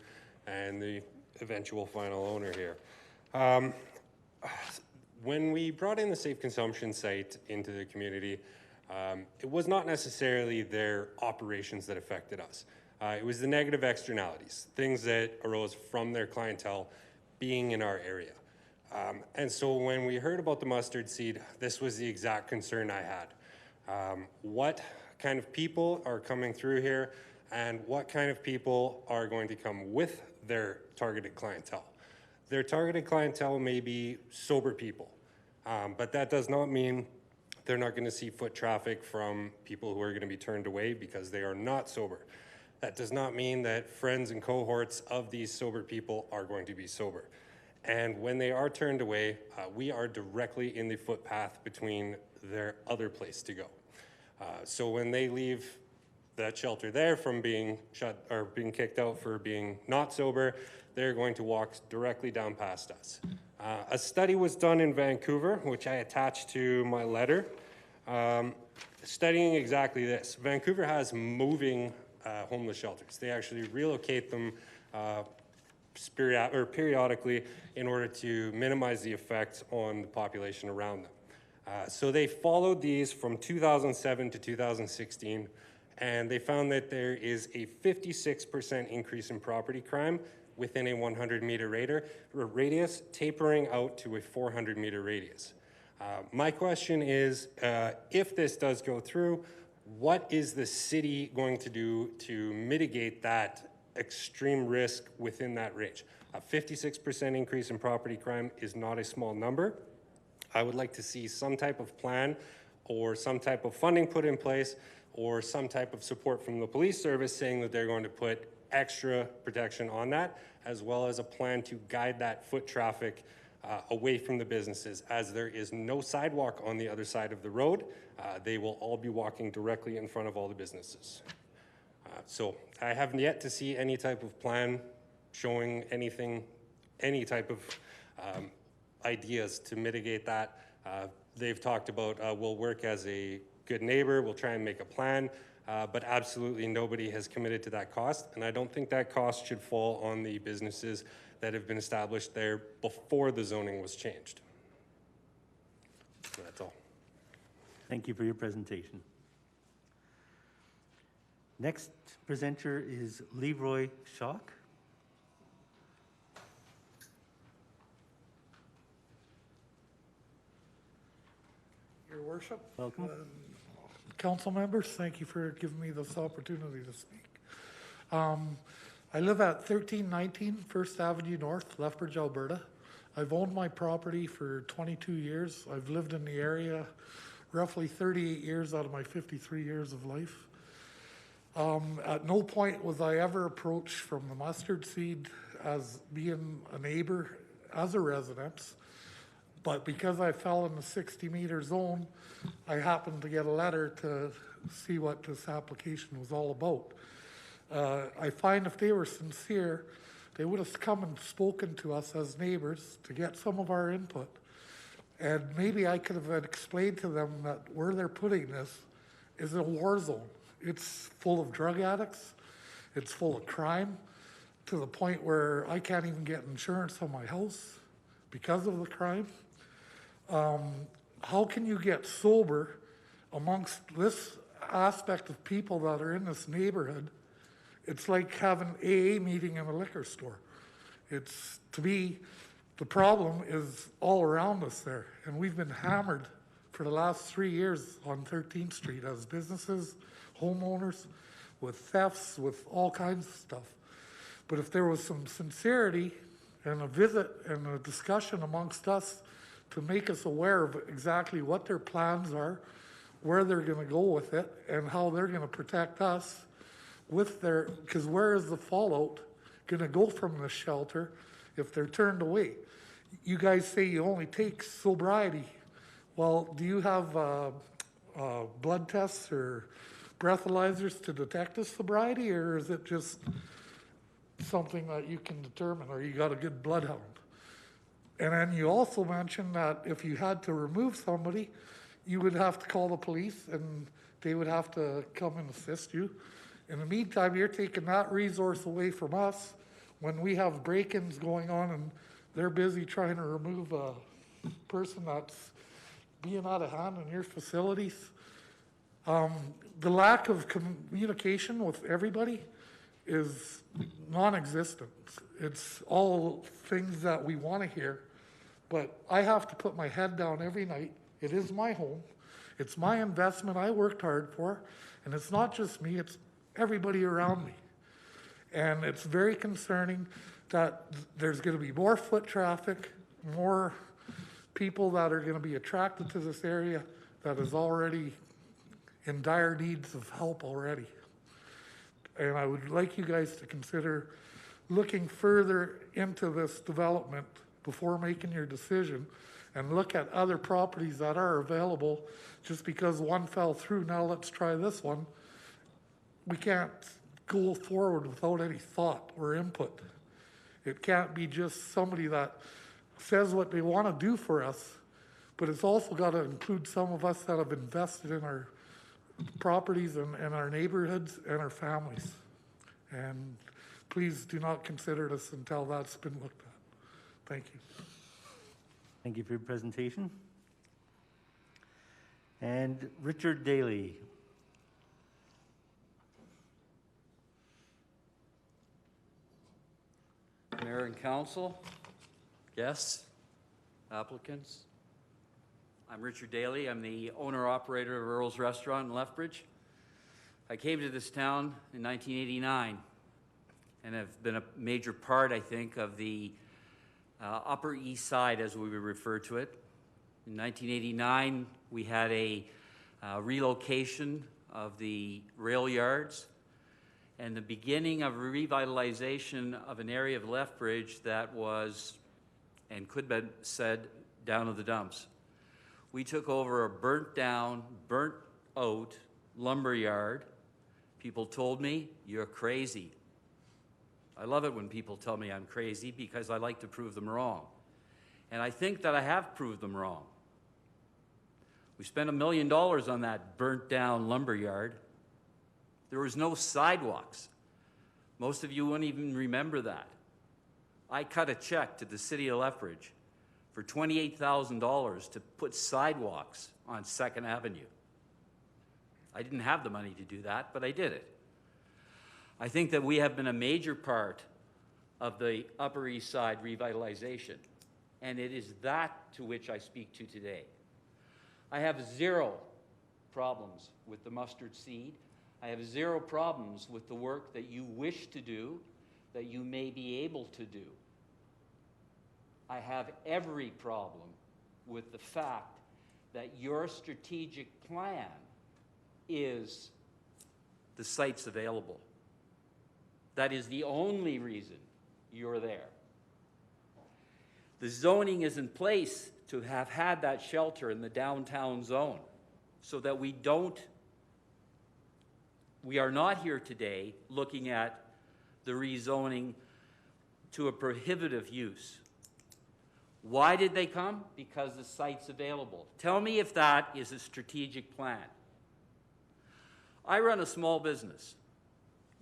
and the eventual final owner here. When we brought in the safe consumption site into the community, it was not necessarily their operations that affected us. It was the negative externalities, things that arose from their clientele being in our area. And so when we heard about the Mustard Seed, this was the exact concern I had. What kind of people are coming through here, and what kind of people are going to come with their targeted clientele? Their targeted clientele may be sober people, but that does not mean they're not going to see foot traffic from people who are going to be turned away because they are not sober. That does not mean that friends and cohorts of these sober people are going to be sober. And when they are turned away, we are directly in the footpath between their other place to go. So when they leave that shelter there from being shut or being kicked out for being not sober, they're going to walk directly down past us. A study was done in Vancouver, which I attached to my letter, studying exactly this. Vancouver has moving homeless shelters. They actually relocate them periodically in order to minimize the effects on the population around them. So they followed these from 2007 to 2016, and they found that there is a 56% increase in property crime within a 100-meter radius, tapering out to a 400-meter radius. My question is, if this does go through, what is the city going to do to mitigate that extreme risk within that range? A 56% increase in property crime is not a small number. I would like to see some type of plan or some type of funding put in place or some type of support from the police service saying that they're going to put extra protection on that, as well as a plan to guide that foot traffic away from the businesses. As there is no sidewalk on the other side of the road, they will all be walking directly in front of all the businesses. So I haven't yet to see any type of plan showing anything, any type of ideas to mitigate that. They've talked about we'll work as a good neighbor, we'll try and make a plan, but absolutely nobody has committed to that cost, and I don't think that cost should fall on the businesses that have been established there before the zoning was changed. So that's all.
Thank you for your presentation. Next presenter is Leroy Schock.
Your Worship.
Welcome.
Council members, thank you for giving me this opportunity to speak. I live at 1319 First Avenue North, Lethbridge, Alberta. I've owned my property for 22 years. I've lived in the area roughly 38 years out of my 53 years of life. At no point was I ever approached from the mustard seed as being a neighbor, as a resident. But because I fell in the 60-meter zone, I happened to get a letter to see what this application was all about. I find if they were sincere, they would have come and spoken to us as neighbors to get some of our input. And maybe I could have explained to them that where they're putting this is a war zone. It's full of drug addicts. It's full of crime to the point where I can't even get insurance on my house because of the crime. How can you get sober amongst this aspect of people that are in this neighborhood? It's like having AA meeting in a liquor store. It's, to me, the problem is all around us there. And we've been hammered for the last 3 years on 13th Street as businesses, homeowners, with thefts, with all kinds of stuff. But if there was some sincerity and a visit and a discussion amongst us to make us aware of exactly what their plans are, where they're going to go with it, and how they're going to protect us with their, because where is the fallout going to go from this shelter if they're turned away? You guys say you only take sobriety. Well, do you have blood tests or breathalyzers to detect the sobriety, or is it just something that you can determine, or you got a good bloodhound? And then you also mentioned that if you had to remove somebody, you would have to call the police and they would have to come and assist you. In the meantime, you're taking that resource away from us when we have break-ins going on and they're busy trying to remove a person that's being out of hand in your facilities. The lack of communication with everybody is non-existent. It's all things that we want to hear, but I have to put my head down every night. It is my home. It's my investment I worked hard for, and it's not just me, it's everybody around me. And it's very concerning that there's going to be more foot traffic, more people that are going to be attracted to this area that is already in dire needs of help already. And I would like you guys to consider looking further into this development before making your decision, and look at other properties that are available. Just because one fell through, now let's try this one. We can't go forward without any thought or input. It can't be just somebody that says what they want to do for us, but it's also got to include some of us that have invested in our properties and our neighborhoods and our families. And please do not consider this until that's been looked at. Thank you.
Thank you for your presentation. And Richard Daly.
Mayor and council, guests, applicants. I'm Richard Daly. I'm the owner-operator of Earl's Restaurant in Lethbridge. I came to this town in 1989 and have been a major part, I think, of the Upper East Side, as we would refer to it. In 1989, we had a relocation of the rail yards and the beginning of a revitalization of an area of Lethbridge that was, and could be said, down to the dumps. We took over a burnt down, burnt out lumber yard. People told me, "You're crazy." I love it when people tell me I'm crazy because I like to prove them wrong. And I think that I have proved them wrong. We spent $1 million on that burnt down lumber yard. There was no sidewalks. Most of you wouldn't even remember that. I cut a check to the city of Lethbridge for $28,000 to put sidewalks on 2nd Avenue. I didn't have the money to do that, but I did it. I think that we have been a major part of the Upper East Side revitalization, and it is that to which I speak to today. I have 0 problems with the mustard seed. I have 0 problems with the work that you wish to do, that you may be able to do. I have every problem with the fact that your strategic plan is the sites available. That is the only reason you're there. The zoning is in place to have had that shelter in the downtown zone so that we are not here today looking at the rezoning to a prohibitive use. Why did they come? Because the site's available. Tell me if that is a strategic plan. I run a small business.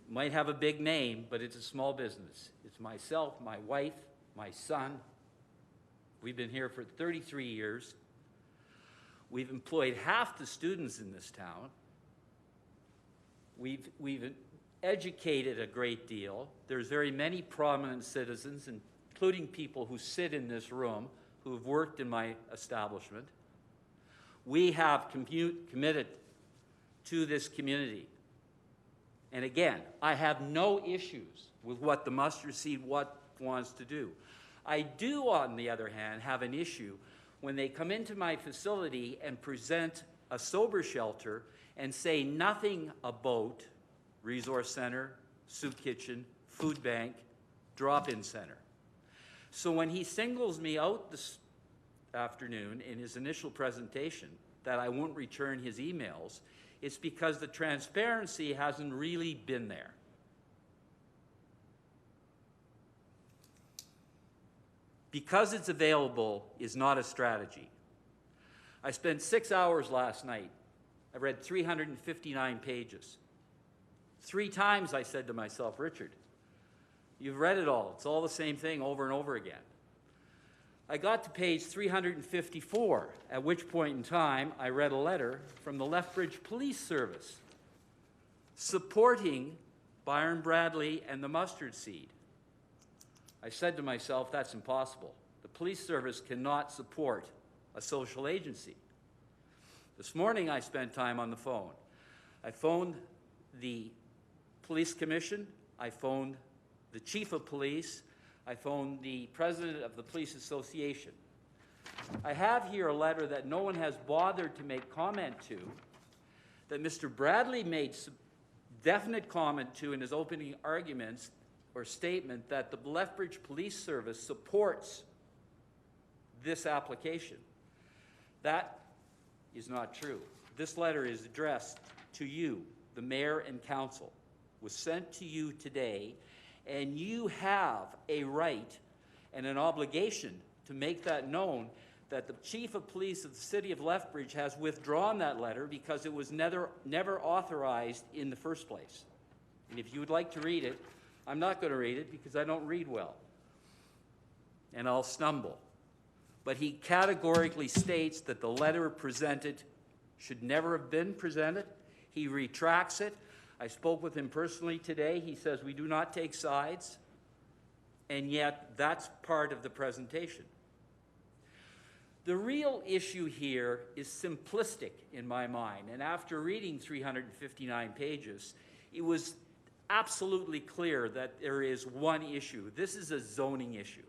Might have a big name, but it's a small business. It's myself, my wife, my son. We've been here for 33 years. We've employed half the students in this town. We've educated a great deal. There's very many prominent citizens, including people who sit in this room, who have worked in my establishment. We have committed to this community. And again, I have no issues with what the mustard seed wants to do. I do, on the other hand, have an issue when they come into my facility and present a sober shelter and say nothing about resource center, soup kitchen, food bank, drop-in center. So when he singles me out this afternoon in his initial presentation that I won't return his emails, it's because the transparency hasn't really been there. Because it's available is not a strategy. I spent 6 hours last night. I read 359 pages. 3 times I said to myself, Richard, you've read it all. It's all the same thing over and over again. I got to page 354, at which point in time I read a letter from the Lethbridge Police Service supporting Byron Bradley and the mustard seed. I said to myself, that's impossible. The police service cannot support a social agency. This morning I spent time on the phone. I phoned the police commission, I phoned the chief of police, I phoned the president of the police association. I have here a letter that no one has bothered to make comment to, that Mr. Bradley made some definite comment to in his opening arguments or statement that the Lethbridge Police Service supports this application. That is not true. This letter is addressed to you, the mayor and council, was sent to you today, and you have a right and an obligation to make that known that the chief of police of the city of Lethbridge has withdrawn that letter because it was never authorized in the first place. And if you would like to read it, I'm not going to read it because I don't read well, and I'll stumble. But he categorically states that the letter presented should never have been presented. He retracts it. I spoke with him personally today. He says we do not take sides, and yet that's part of the presentation. The real issue here is simplistic in my mind, and after reading 359 pages, it was absolutely clear that there is one issue. This is a zoning issue.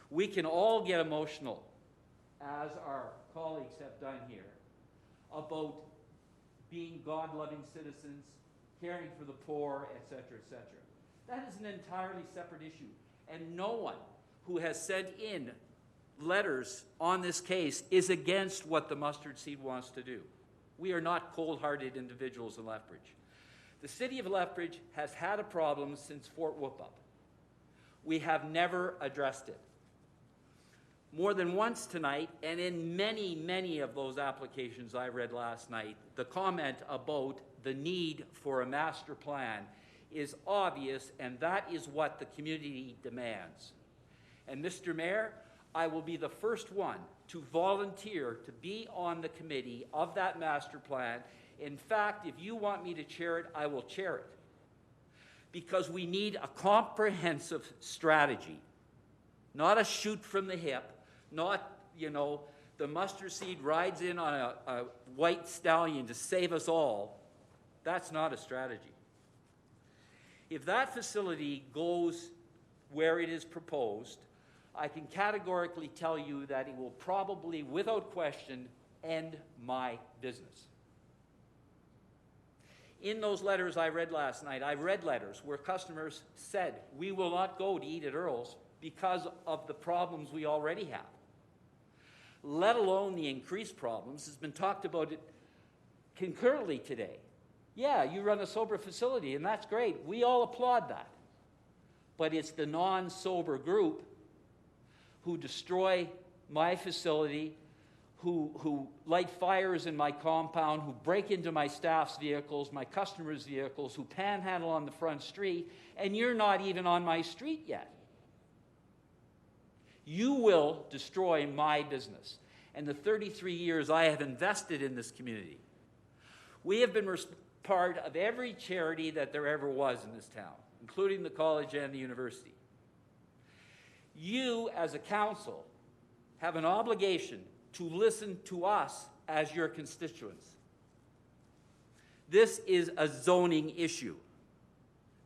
We can all get emotional, as our colleagues have done here, about being God-loving citizens, caring for the poor, etc., etc. That is an entirely separate issue, and no one who has sent in letters on this case is against what the mustard seed wants to do. We are not cold-hearted individuals in Lethbridge. The city of Lethbridge has had a problem since Fort Whoop-Up. We have never addressed it. more than once tonight, and in many, many of those applications I read last night, the comment about the need for a master plan is obvious, and that is what the community demands. And Mr. Mayor, I will be the first one to volunteer to be on the committee of that master plan. In fact, if you want me to chair it, I will chair it. Because we need a comprehensive strategy, not a shoot from the hip, not, you know, the mustard seed rides in on a white stallion to save us all. That's not a strategy. If that facility goes where it is proposed, I can categorically tell you that it will probably, without question, end my business. In those letters I read last night, I read letters where customers said, we will not go to eat at Earl's because of the problems we already have, let alone the increased problems. It's been talked about it concurrently today. Yeah, you run a sober facility, and that's great. We all applaud that. But it's the non-sober group who destroy my facility, who light fires in my compound, who break into my staff's vehicles, my customers' vehicles, who panhandle on the front street, and you're not even on my street yet. You will destroy my business and the 33 years I have invested in this community. We have been part of every charity that there ever was in this town, including the college and the university. You, as a council, have an obligation to listen to us as your constituents. This is a zoning issue.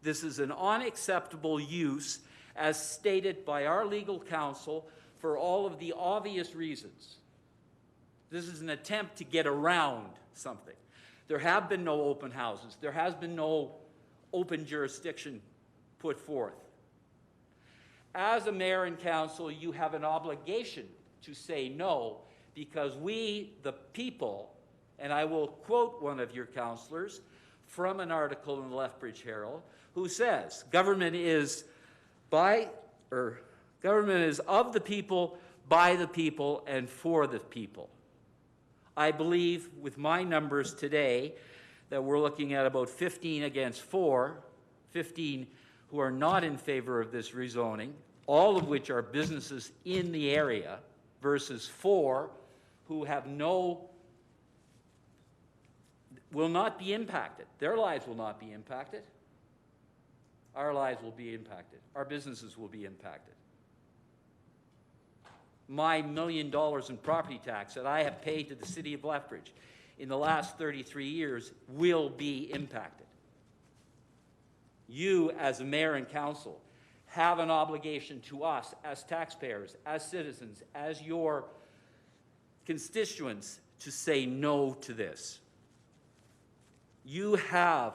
This is an unacceptable use, as stated by our legal counsel, for all of the obvious reasons. This is an attempt to get around something. There have been no open houses. There has been no open jurisdiction put forth. As a mayor and council, you have an obligation to say no, because we, the people, and I will quote one of your councillors from an article in the Lethbridge Herald, who says, government is of the people, by the people, and for the people. I believe with my numbers today that we're looking at about 15 against 4, 15 who are not in favor of this rezoning, all of which are businesses in the area, versus 4 who have will not be impacted. Their lives will not be impacted. Our lives will be impacted. Our businesses will be impacted. My $1 million in property tax that I have paid to the city of Lethbridge in the last 33 years will be impacted. You, as a mayor and council, have an obligation to us as taxpayers, as citizens, as your constituents, to say no to this. You have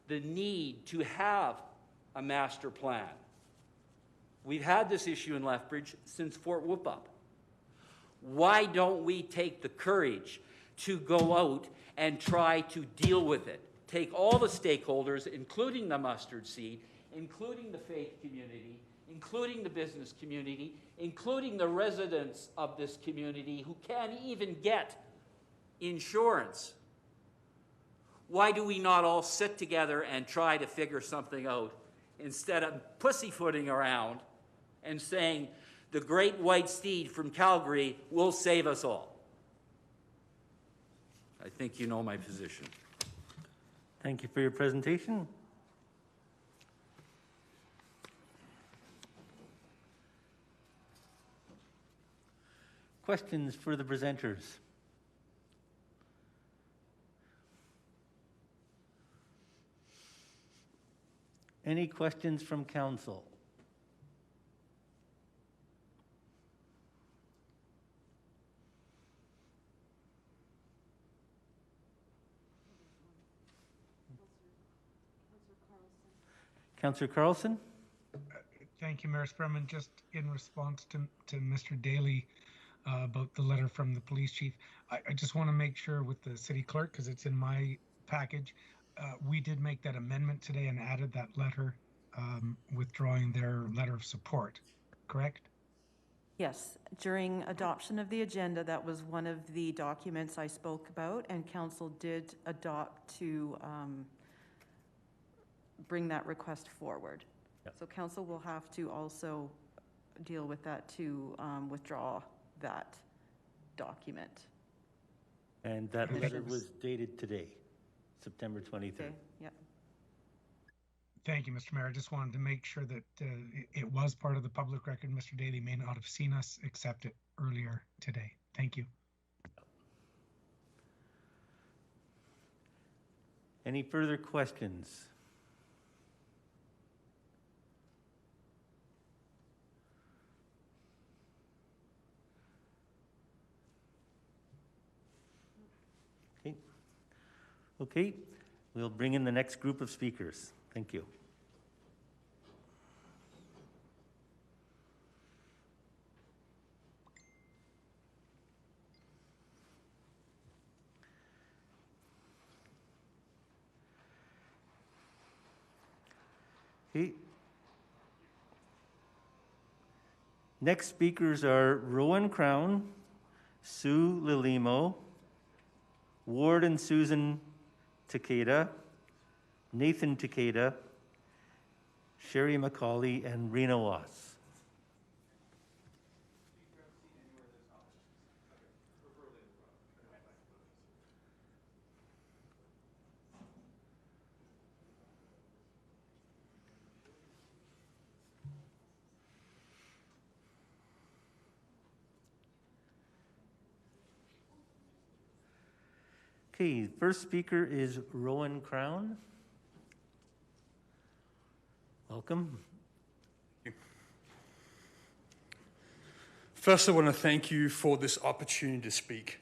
the need to have a master plan. We've had this issue in Lethbridge since Fort Whoop-Up. Why don't we take the courage to go out and try to deal with it? Take all the stakeholders, including the mustard seed, including the faith community, including the business community, including the residents of this community who can't even get insurance. Why do we not all sit together and try to figure something out instead of pussyfooting around and saying the great white steed from Calgary will save us all? I think you know my position.
Thank you for your presentation. Questions for the presenters? Any questions from council? Councillor Carlson?
Thank you, Mayor Spearman. Just in response to Mr. Daly about the letter from the police chief, I just want to make sure with the city clerk, because it's in my package, we did make that amendment today and added that letter withdrawing their letter of support, correct?
Yes, during adoption of the agenda, that was one of the documents I spoke about, and council did adopt to bring that request forward.
Yep.
So council will have to also deal with that to withdraw that document.
And that letter was dated today, September 23rd.
Okay, yeah.
Thank you, Mr. Mayor. I just wanted to make sure that it was part of the public record. Mr. Daly may not have seen us accept it earlier today. Thank you.
Any further questions? Okay. Okay, we'll bring in the next group of speakers. Thank you. Okay. Next speakers are Rowan Crown, Sue Lilimo, Ward and Susan Takeda, Nathan Takeda, Sherry McCauley, and Rena Wass. Okay, first speaker is Rowan Crown. Welcome.
First, I want to thank you for this opportunity to speak.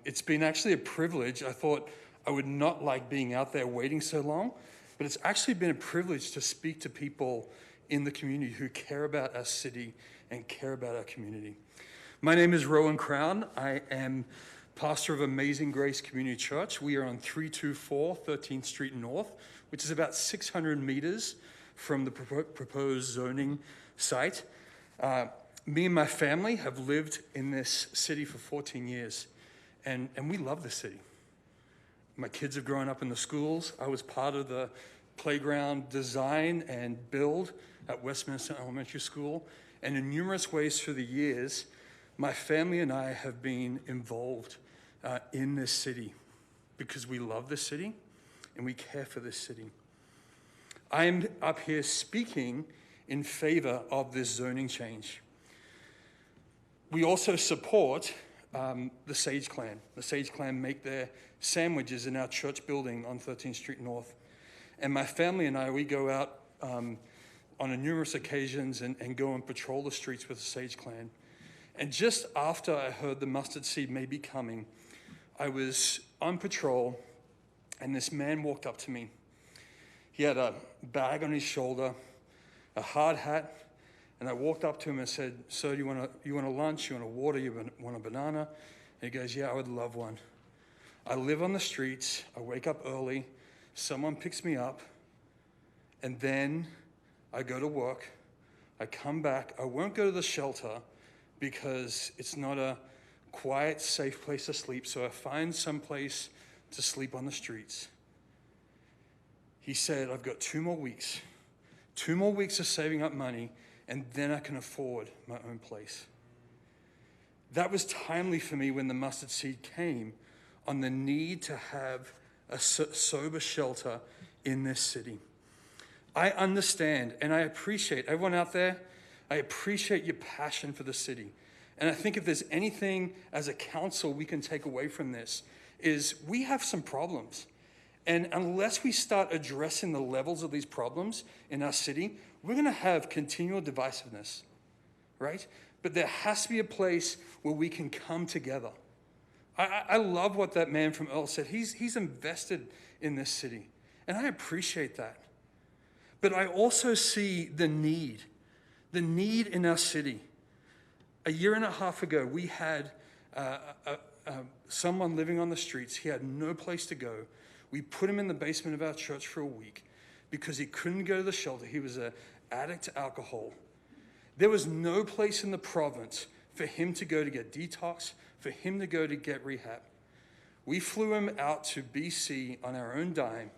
It's been actually a privilege. I thought I would not like being out there waiting so long, but it's actually been a privilege to speak to people in the community who care about our city and care about our community. My name is Rowan Crown. I am pastor of Amazing Grace Community Church. We are on 324 13th Street North, which is about 600 meters from the proposed zoning site. Me and my family have lived in this city for 14 years, and we love the city. My kids have grown up in the schools. I was part of the playground design and build at Westminster Elementary School, and in numerous ways through the years, my family and I have been involved in this city because we love this city and we care for this city. I'm up here speaking in favor of this zoning change. We also support the Sage Clan. The Sage Clan make their sandwiches in our church building on 13th Street North. And my family and I, we go out on numerous occasions and go and patrol the streets with the Sage Clan. And just after I heard the mustard seed may be coming, I was on patrol and this man walked up to me. He had a bag on his shoulder, a hard hat, and I walked up to him and said, "Sir, you want a lunch? You want a water? You want a banana?" And he goes, "Yeah, I would love one." I live on the streets. I wake up early. Someone picks me up, and then I go to work. I come back. I won't go to the shelter because it's not a quiet, safe place to sleep, so I find some place to sleep on the streets. He said, "I've got 2 more weeks. 2 more weeks of saving up money, and then I can afford my own place." That was timely for me when the mustard seed came on the need to have a sober shelter in this city. I understand and I appreciate everyone out there. I appreciate your passion for the city. And I think if there's anything as a council we can take away from this is we have some problems. And unless we start addressing the levels of these problems in our city, we're going to have continual divisiveness, right? But there has to be a place where we can come together. I love what that man from Earl said. He's invested in this city, and I appreciate that. But I also see the need in our city. A year and a half ago, we had someone living on the streets. He had no place to go. We put him in the basement of our church for a week because he couldn't go to the shelter. He was an addict to alcohol. There was no place in the province for him to go to get detox, for him to go to get rehab. We flew him out to BC on our own dime,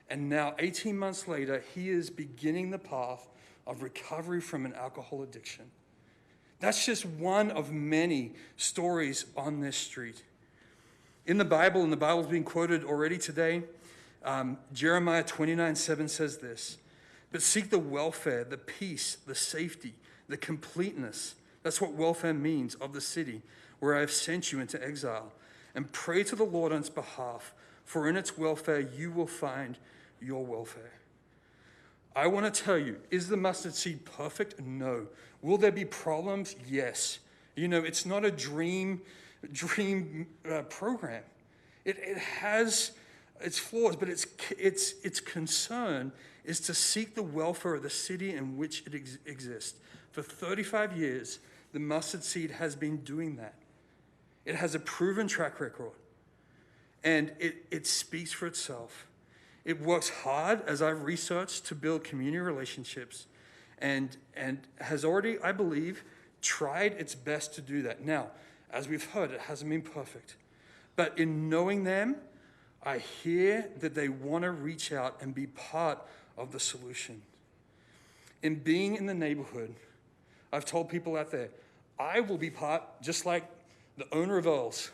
and now 18 months later, he is beginning the path of recovery from an alcohol addiction. That's just one of many stories on this street. In the Bible, and the Bible's being quoted already today, Jeremiah 29:7 says this, "But seek the welfare, the peace, the safety, the completeness," that's what welfare means, "of the city where I have sent you into exile, and pray to the Lord on its behalf, for in its welfare you will find your welfare." I want to tell you, is the mustard seed perfect? No. Will there be problems? Yes. You know, it's not a dream program. It has its flaws, but its concern is to seek the welfare of the city in which it exists. For 35 years, the mustard seed has been doing that. It has a proven track record, and it speaks for itself. It works hard, as I've researched, to build community relationships, and has already, I believe, tried its best to do that. Now, as we've heard, it hasn't been perfect. But in knowing them, I hear that they want to reach out and be part of the solution. In being in the neighborhood, I've told people out there, I will be part, just like the owner of Earl's,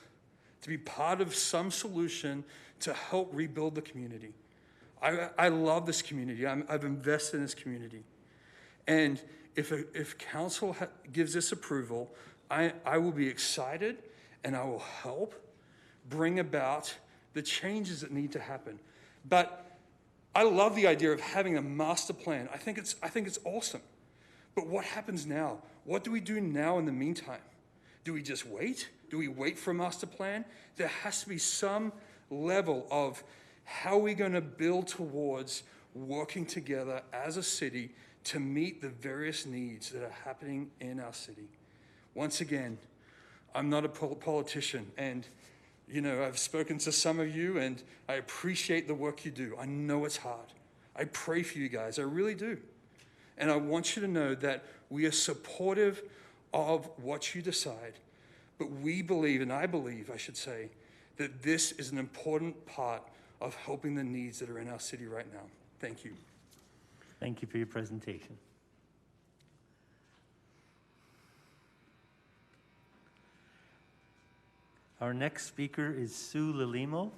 to be part of some solution to help rebuild the community. I love this community. I've invested in this community. And if council gives this approval, I will be excited, and I will help bring about the changes that need to happen. But I love the idea of having a master plan. I think it's awesome. But what happens now? What do we do now in the meantime? Do we just wait? Do we wait for a master plan? There has to be some level of how we're going to build towards working together as a city to meet the various needs that are happening in our city. Once again, I'm not a politician, and you know, I've spoken to some of you, and I appreciate the work you do. I know it's hard. I pray for you guys. I really do. And I want you to know that we are supportive of what you decide. But we believe, and I believe, I should say, that this is an important part of helping the needs that are in our city right now. Thank you.
Thank you for your presentation. Our next speaker is Sue Lalimo.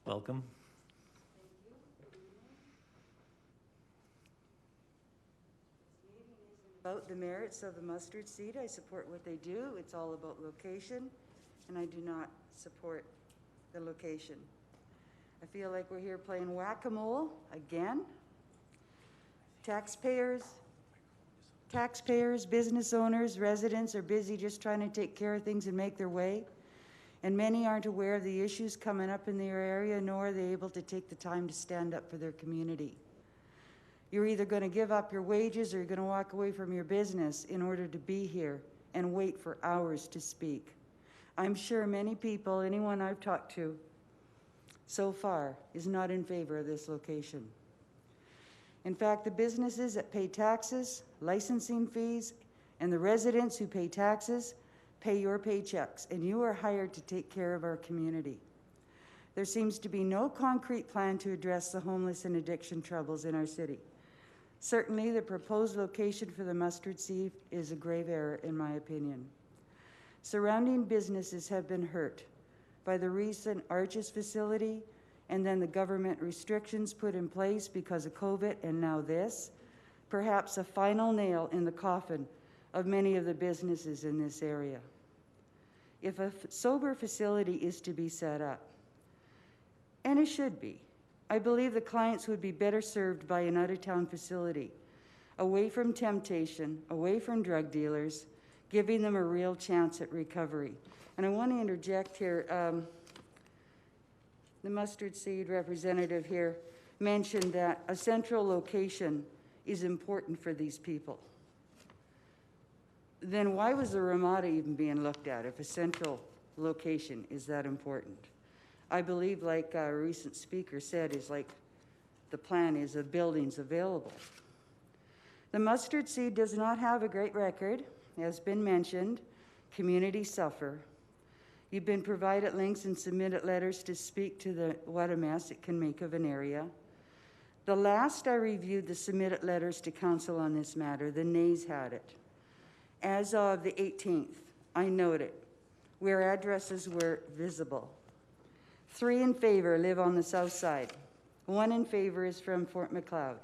Welcome.
About the merits of the mustard seed, I support what they do. It's all about location, and I do not support the location. I feel like we're here playing whack-a-mole again. Taxpayers, business owners, residents are busy just trying to take care of things and make their way. And many aren't aware of the issues coming up in their area, nor are they able to take the time to stand up for their community. You're either going to give up your wages or you're going to walk away from your business in order to be here and wait for hours to speak. I'm sure many people, anyone I've talked to so far, is not in favor of this location. In fact, the businesses that pay taxes, licensing fees, and the residents who pay taxes pay your paychecks, and you are hired to take care of our community. There seems to be no concrete plan to address the homeless and addiction troubles in our city. Certainly, the proposed location for the mustard seed is a grave error, in my opinion. Surrounding businesses have been hurt by the recent Arches facility, and then the government restrictions put in place because of COVID, and now this, perhaps a final nail in the coffin of many of the businesses in this area. If a sober facility is to be set up, and it should be, I believe the clients would be better served by an out-of-town facility, away from temptation, away from drug dealers, giving them a real chance at recovery. And I want to interject here, the mustard seed representative here mentioned that a central location is important for these people. then why was the Ramada even being looked at if a central location is that important? I believe, like a recent speaker said, is like the plan is of buildings available. The mustard seed does not have a great record. As been mentioned, communities suffer. You've been provided links and submitted letters to speak to what a mess it can make of an area. The last I reviewed the submitted letters to council on this matter, the nays had it. As of the 18th, I noted where addresses were visible. 3 in favor live on the south side. 1 in favor is from Fort Macleod.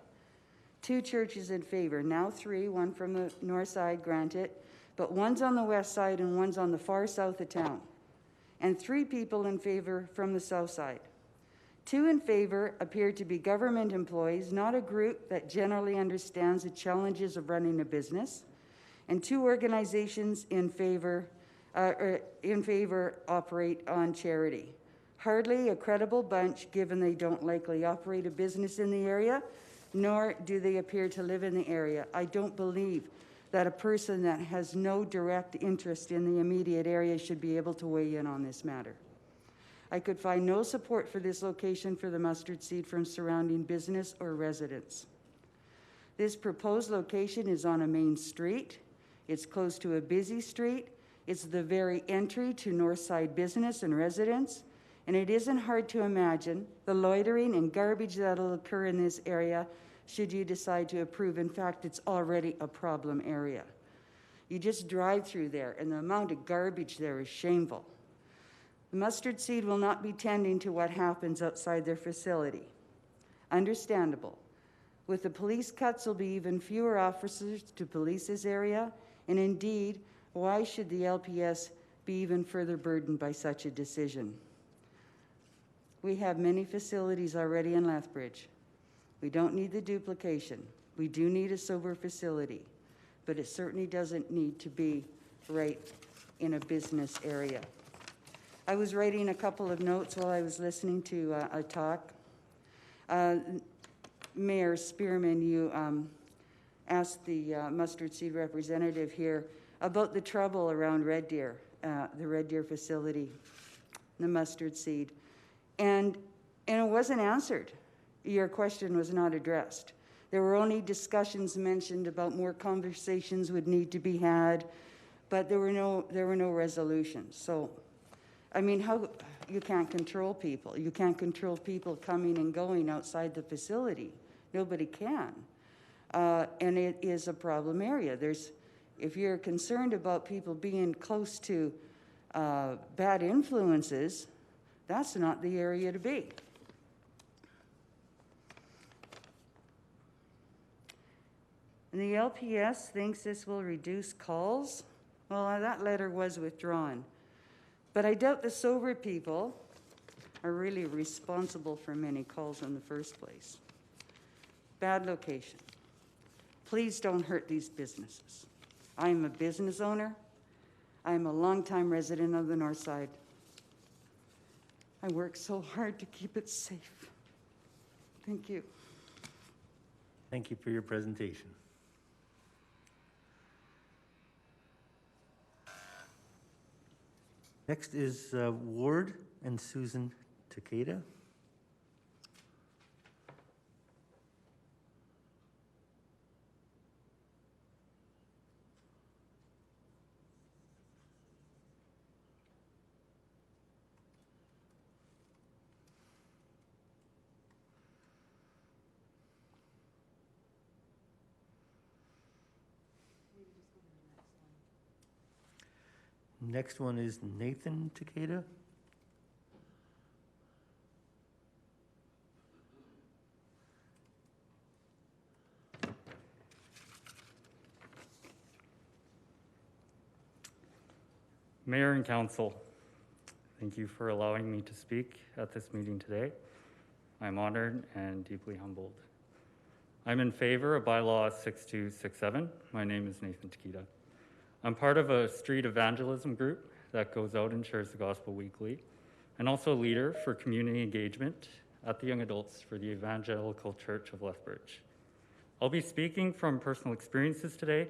2 churches in favor, now 3, 1 from the north side, granted, but 1's on the west side and 1's on the far south of town. And 3 people in favor from the south side. 2 in favor appear to be government employees, not a group that generally understands the challenges of running a business. And 2 organizations in favor operate on charity. Hardly a credible bunch, given they don't likely operate a business in the area, nor do they appear to live in the area. I don't believe that a person that has no direct interest in the immediate area should be able to weigh in on this matter. I could find no support for this location for the mustard seed from surrounding business or residents. This proposed location is on a main street. It's close to a busy street. It's the very entry to Northside business and residents. And it isn't hard to imagine the loitering and garbage that'll occur in this area should you decide to approve. In fact, it's already a problem area. You just drive through there, and the amount of garbage there is shameful. The mustard seed will not be tending to what happens outside their facility. Understandable. With the police cuts, there'll be even fewer officers to police this area, and indeed, why should the LPS be even further burdened by such a decision? We have many facilities already in Lethbridge. We don't need the duplication. We do need a sober facility, but it certainly doesn't need to be right in a business area. I was writing a couple of notes while I was listening to a talk. Mayor Spearman, you asked the mustard seed representative here about the trouble around Red Deer, the Red Deer facility, the mustard seed. And it wasn't answered. Your question was not addressed. There were only discussions mentioned about more conversations would need to be had, but there were no resolutions. So, I mean, you can't control people. You can't control people coming and going outside the facility. Nobody can. And it is a problem area. If you're concerned about people being close to bad influences, that's not the area to be. And the LPS thinks this will reduce calls. Well, that letter was withdrawn. But I doubt the sober people are really responsible for many calls in the first place. Bad location. Please don't hurt these businesses. I'm a business owner. I'm a longtime resident of the North Side. I work so hard to keep it safe. Thank you.
Thank you for your presentation. Next is Ward and Susan Takeda. Next one is Nathan Takeda.
Mayor and Council, thank you for allowing me to speak at this meeting today. I'm honored and deeply humbled. I'm in favor of bylaw 6267. My name is Nathan Takeda. I'm part of a street evangelism group that goes out and shares the gospel weekly, and also a leader for community engagement at the Young Adults for the Evangelical Church of Lethbridge. I'll be speaking from personal experiences today.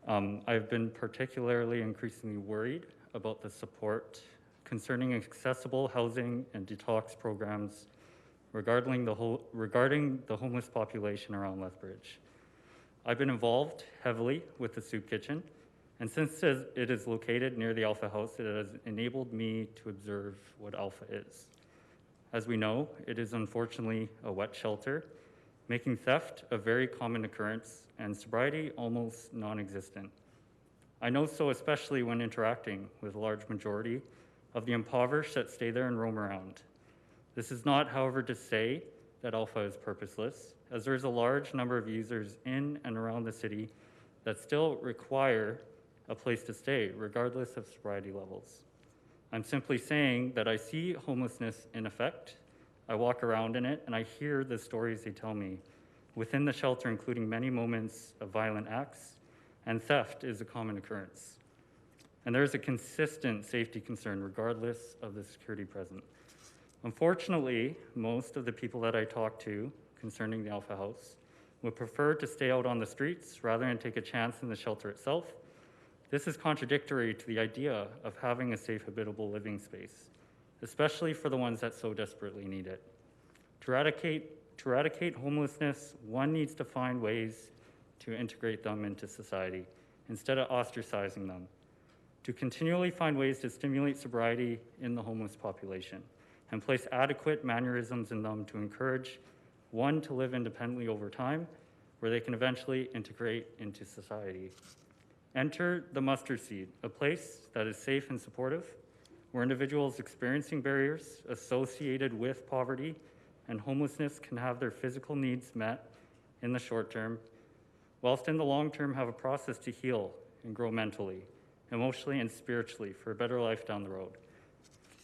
I've been particularly increasingly worried about the support concerning accessible housing and detox programs regarding the homeless population around Lethbridge. I've been involved heavily with the soup kitchen, and since it is located near the Alpha House, it has enabled me to observe what Alpha is. As we know, it is unfortunately a wet shelter, making theft a very common occurrence and sobriety almost non-existent. I know so especially when interacting with a large majority of the impoverished that stay there and roam around. This is not, however, to say that Alpha is purposeless, as there is a large number of users in and around the city that still require a place to stay, regardless of sobriety levels. I'm simply saying that I see homelessness in effect. I walk around in it and I hear the stories they tell me within the shelter, including many moments of violent acts, and theft is a common occurrence. And there's a consistent safety concern regardless of the security present. Unfortunately, most of the people that I talk to concerning the Alpha House would prefer to stay out on the streets rather than take a chance in the shelter itself. This is contradictory to the idea of having a safe, habitable living space, especially for the ones that so desperately need it. To eradicate homelessness, one needs to find ways to integrate them into society instead of ostracizing them, to continually find ways to stimulate sobriety in the homeless population and place adequate mannerisms in them to encourage one to live independently over time, where they can eventually integrate into society. Enter the mustard seed, a place that is safe and supportive, where individuals experiencing barriers associated with poverty and homelessness can have their physical needs met in the short term, whilst in the long term have a process to heal and grow mentally, emotionally, and spiritually for a better life down the road.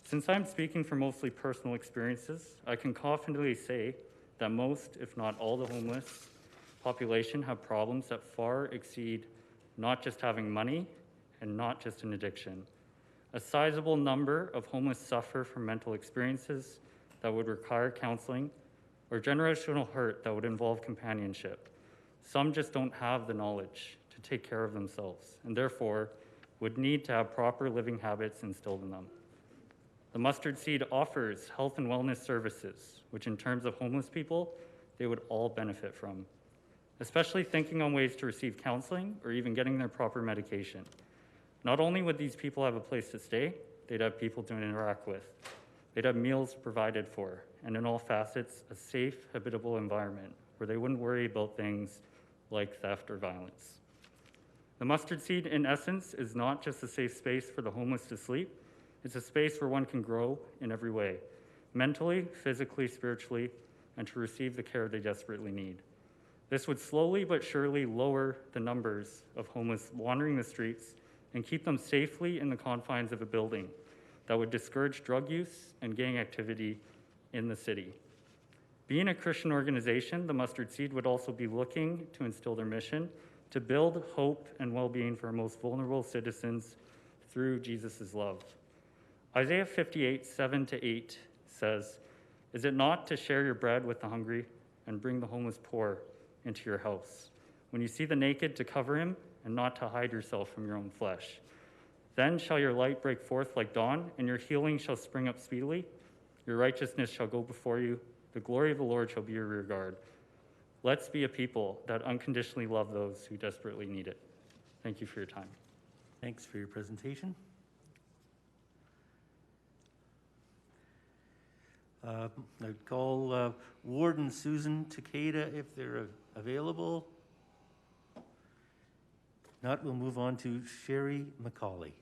Since I'm speaking from mostly personal experiences, I can confidently say that most, if not all, the homeless population have problems that far exceed not just having money and not just an addiction. A sizable number of homeless suffer from mental experiences that would require counseling or generational hurt that would involve companionship. Some just don't have the knowledge to take care of themselves and therefore would need to have proper living habits instilled in them. The mustard seed offers health and wellness services, which in terms of homeless people, they would all benefit from, especially thinking on ways to receive counseling or even getting their proper medication. Not only would these people have a place to stay, they'd have people to interact with. They'd have meals provided for, and in all facets, a safe, habitable environment where they wouldn't worry about things like theft or violence. The mustard seed, in essence, is not just a safe space for the homeless to sleep. It's a space where one can grow in every way, mentally, physically, spiritually, and to receive the care they desperately need. This would slowly but surely lower the numbers of homeless wandering the streets and keep them safely in the confines of a building that would discourage drug use and gang activity in the city. Being a Christian organization, the Mustard Seed would also be looking to instill their mission to build hope and well-being for our most vulnerable citizens through Jesus' love. Isaiah 58, 7-8 says, "Is it not to share your bread with the hungry and bring the homeless poor into your house? When you see the naked, to cover him and not to hide yourself from your own flesh. Then shall your light break forth like dawn, and your healing shall spring up speedily. Your righteousness shall go before you. The glory of the Lord shall be your rear guard." Let's be a people that unconditionally love those who desperately need it. Thank you for your time.
Thanks for your presentation. I'd call Warden Susan Takeda if they're available. If not, we'll move on to Sherry McCauley.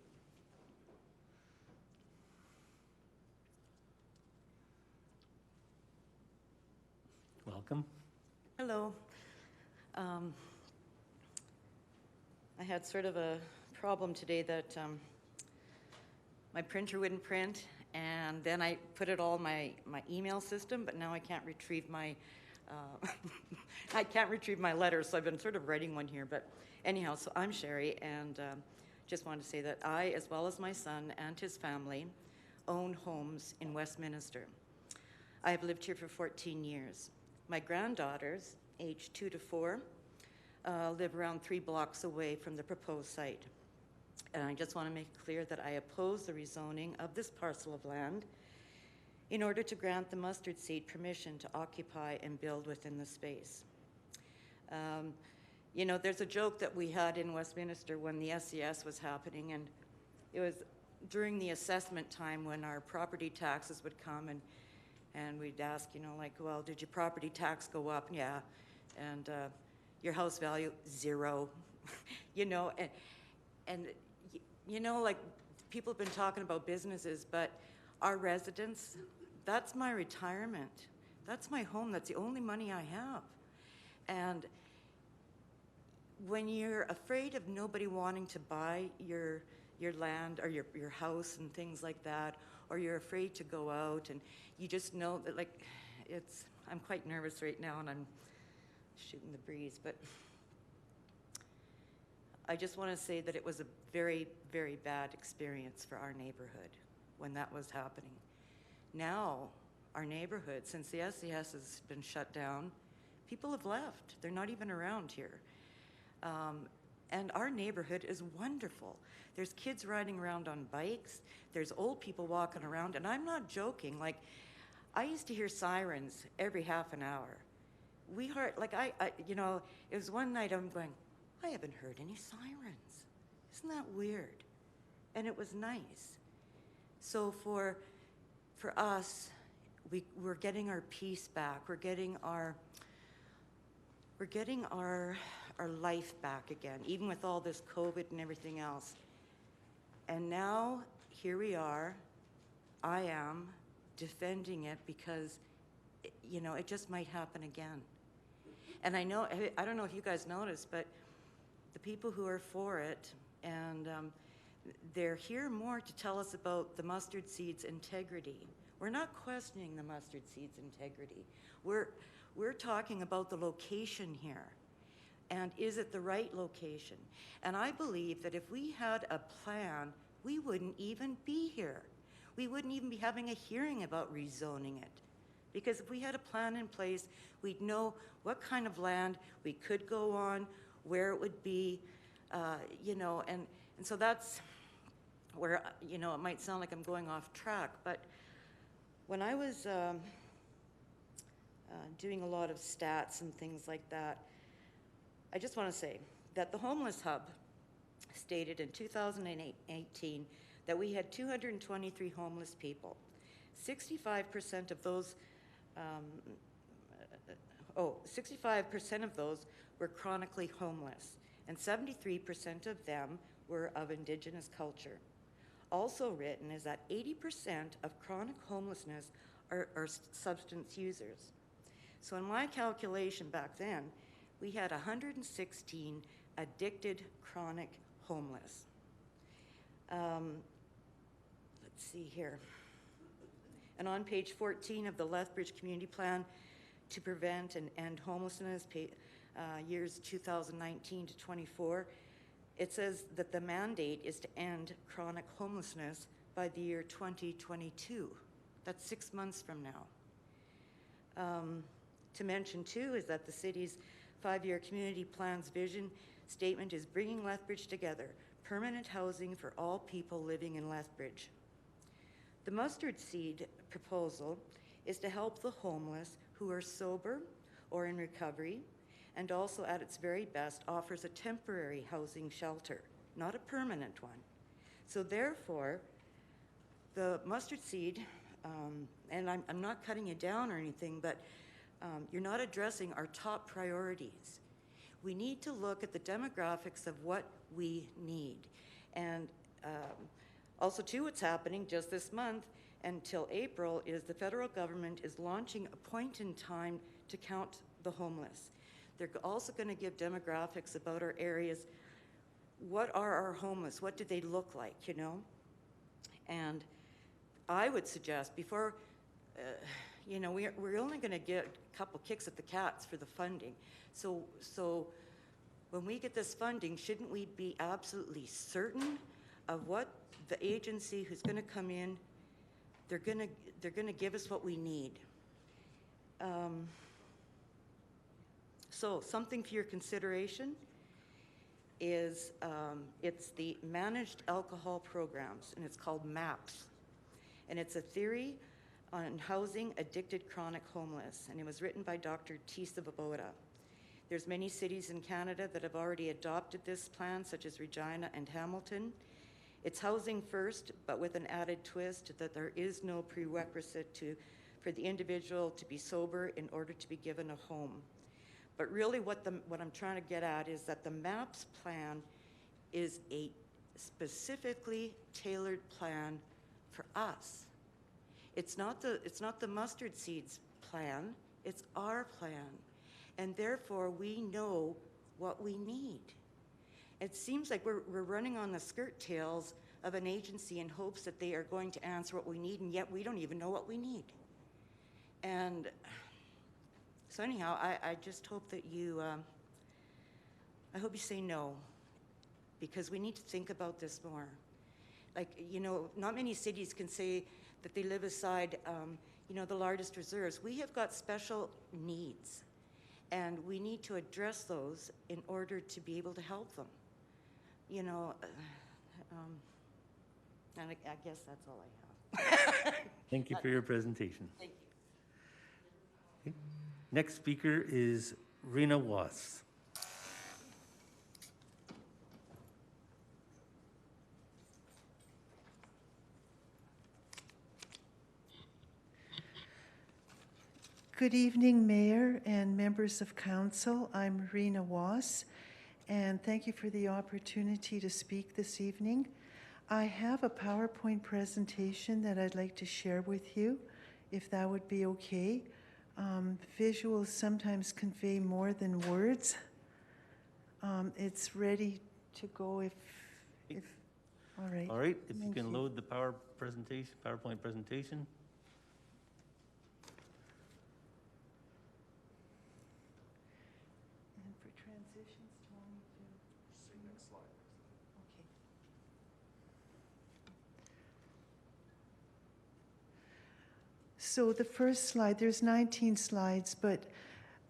Welcome.
Hello. I had sort of a problem today that my printer wouldn't print, and then I put it all in my email system, but now I can't retrieve my I can't retrieve my letters, so I've been sort of writing one here. But anyhow, so I'm Sherry, and just wanted to say that I, as well as my son and his family, own homes in Westminster. I have lived here for 14 years. My granddaughters, aged 2 to 4, live around 3 blocks away from the proposed site. And I just want to make it clear that I oppose the rezoning of this parcel of land in order to grant the Mustard Seed permission to occupy and build within the space. You know, there's a joke that we had in Westminster when the SES was happening, and it was during the assessment time when our property taxes would come, and we'd ask, you know, like, well, did your property tax go up? Yeah. And your house value, 0. You know, and you know, like, people have been talking about businesses, but our residents, that's my retirement. That's my home. That's the only money I have. And when you're afraid of nobody wanting to buy your land or your house and things like that, or you're afraid to go out, and you just know that, like, I'm quite nervous right now, and I'm shooting the breeze, but I just want to say that it was a very, very bad experience for our neighborhood when that was happening. Now, our neighborhood, since the SES has been shut down, people have left. They're not even around here. And our neighborhood is wonderful. There's kids riding around on bikes. There's old people walking around. And I'm not joking. Like, I used to hear sirens every half an hour. We heard, like, you know, it was one night I'm going, I haven't heard any sirens. Isn't that weird? And it was nice. So for us, we're getting our peace back. We're getting our life back again, even with all this COVID and everything else. And now, here we are. I am defending it because, you know, it just might happen again. And I don't know if you guys noticed, but the people who are for it, and they're here more to tell us about the mustard seed's integrity. We're not questioning the mustard seed's integrity. We're talking about the location here. And is it the right location? And I believe that if we had a plan, we wouldn't even be here. We wouldn't even be having a hearing about rezoning it. Because if we had a plan in place, we'd know what kind of land we could go on, where it would be, you know, and so that's where, you know, it might sound like I'm going off track, but when I was doing a lot of stats and things like that, I just want to say that the Homeless Hub stated in 2018 that we had 223 homeless people. 65% of those, 65% of those were chronically homeless, and 73% of them were of Indigenous culture. Also written is that 80% of chronic homelessness are substance users. So in my calculation back then, we had 116 addicted chronic homeless. Let's see here. And on page 14 of the Lethbridge Community Plan to Prevent and End Homelessness, years 2019 to 24, it says that the mandate is to end chronic homelessness by the year 2022. That's 6 months from now. To mention too is that the city's 5-year community plan's vision statement is bringing Lethbridge together, permanent housing for all people living in Lethbridge. The mustard seed proposal is to help the homeless who are sober or in recovery, and also at its very best offers a temporary housing shelter, not a permanent one. So therefore, the mustard seed, and I'm not cutting you down or anything, but you're not addressing our top priorities. We need to look at the demographics of what we need. And also too, what's happening just this month until April is the federal government is launching a point in time to count the homeless. They're also going to give demographics about our areas. What are our homeless? What do they look like, you know? And I would suggest before, you know, we're only going to get a couple kicks at the cats for the funding. So when we get this funding, shouldn't we be absolutely certain of what the agency who's going to come in, they're going to give us what we need. So something for your consideration is it's the Managed Alcohol Programs, and it's called MAPS. And it's a theory on housing addicted chronic homeless, and it was written by Dr. Tisa Baboda. There's many cities in Canada that have already adopted this plan, such as Regina and Hamilton. It's housing first, but with an added twist that there is no prerequisite for the individual to be sober in order to be given a home. But really what I'm trying to get at is that the MAPS plan is a specifically tailored plan for us. It's not the mustard seeds plan, it's our plan. And therefore we know what we need. It seems like we're running on the skirt tails of an agency in hopes that they are going to answer what we need, and yet we don't even know what we need. And so anyhow, I just hope that I hope you say no, because we need to think about this more. Like, you know, not many cities can say that they live aside, you know, the largest reserves. We have got special needs, and we need to address those in order to be able to help them. You know, and I guess that's all I have.
Thank you for your presentation.
Thank you.
Okay. Next speaker is Rena Was.
Good evening, Mayor and members of Council. I'm Rena Was, and thank you for the opportunity to speak this evening. I have a PowerPoint presentation that I'd like to share with you, if that would be okay. Visuals sometimes convey more than words. It's ready to go if all right.
All right, if you
Thank
can load the PowerPoint presentation.
And for transitions, do you want me to see next slide? Okay. So the first slide, there's 19 slides, but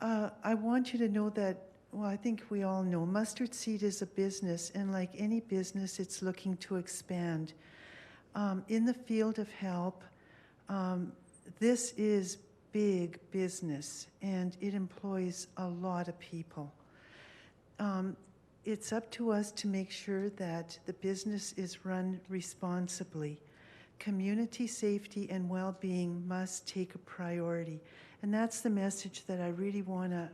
I want you to know that, well, I think we all know, Mustard Seed is a business, and like any business, it's looking to expand. In the field of help, this is big business, and it employs a lot of people. It's up to us to make sure that the business is run responsibly. Community safety and well-being must take a priority. And that's the message that I really want to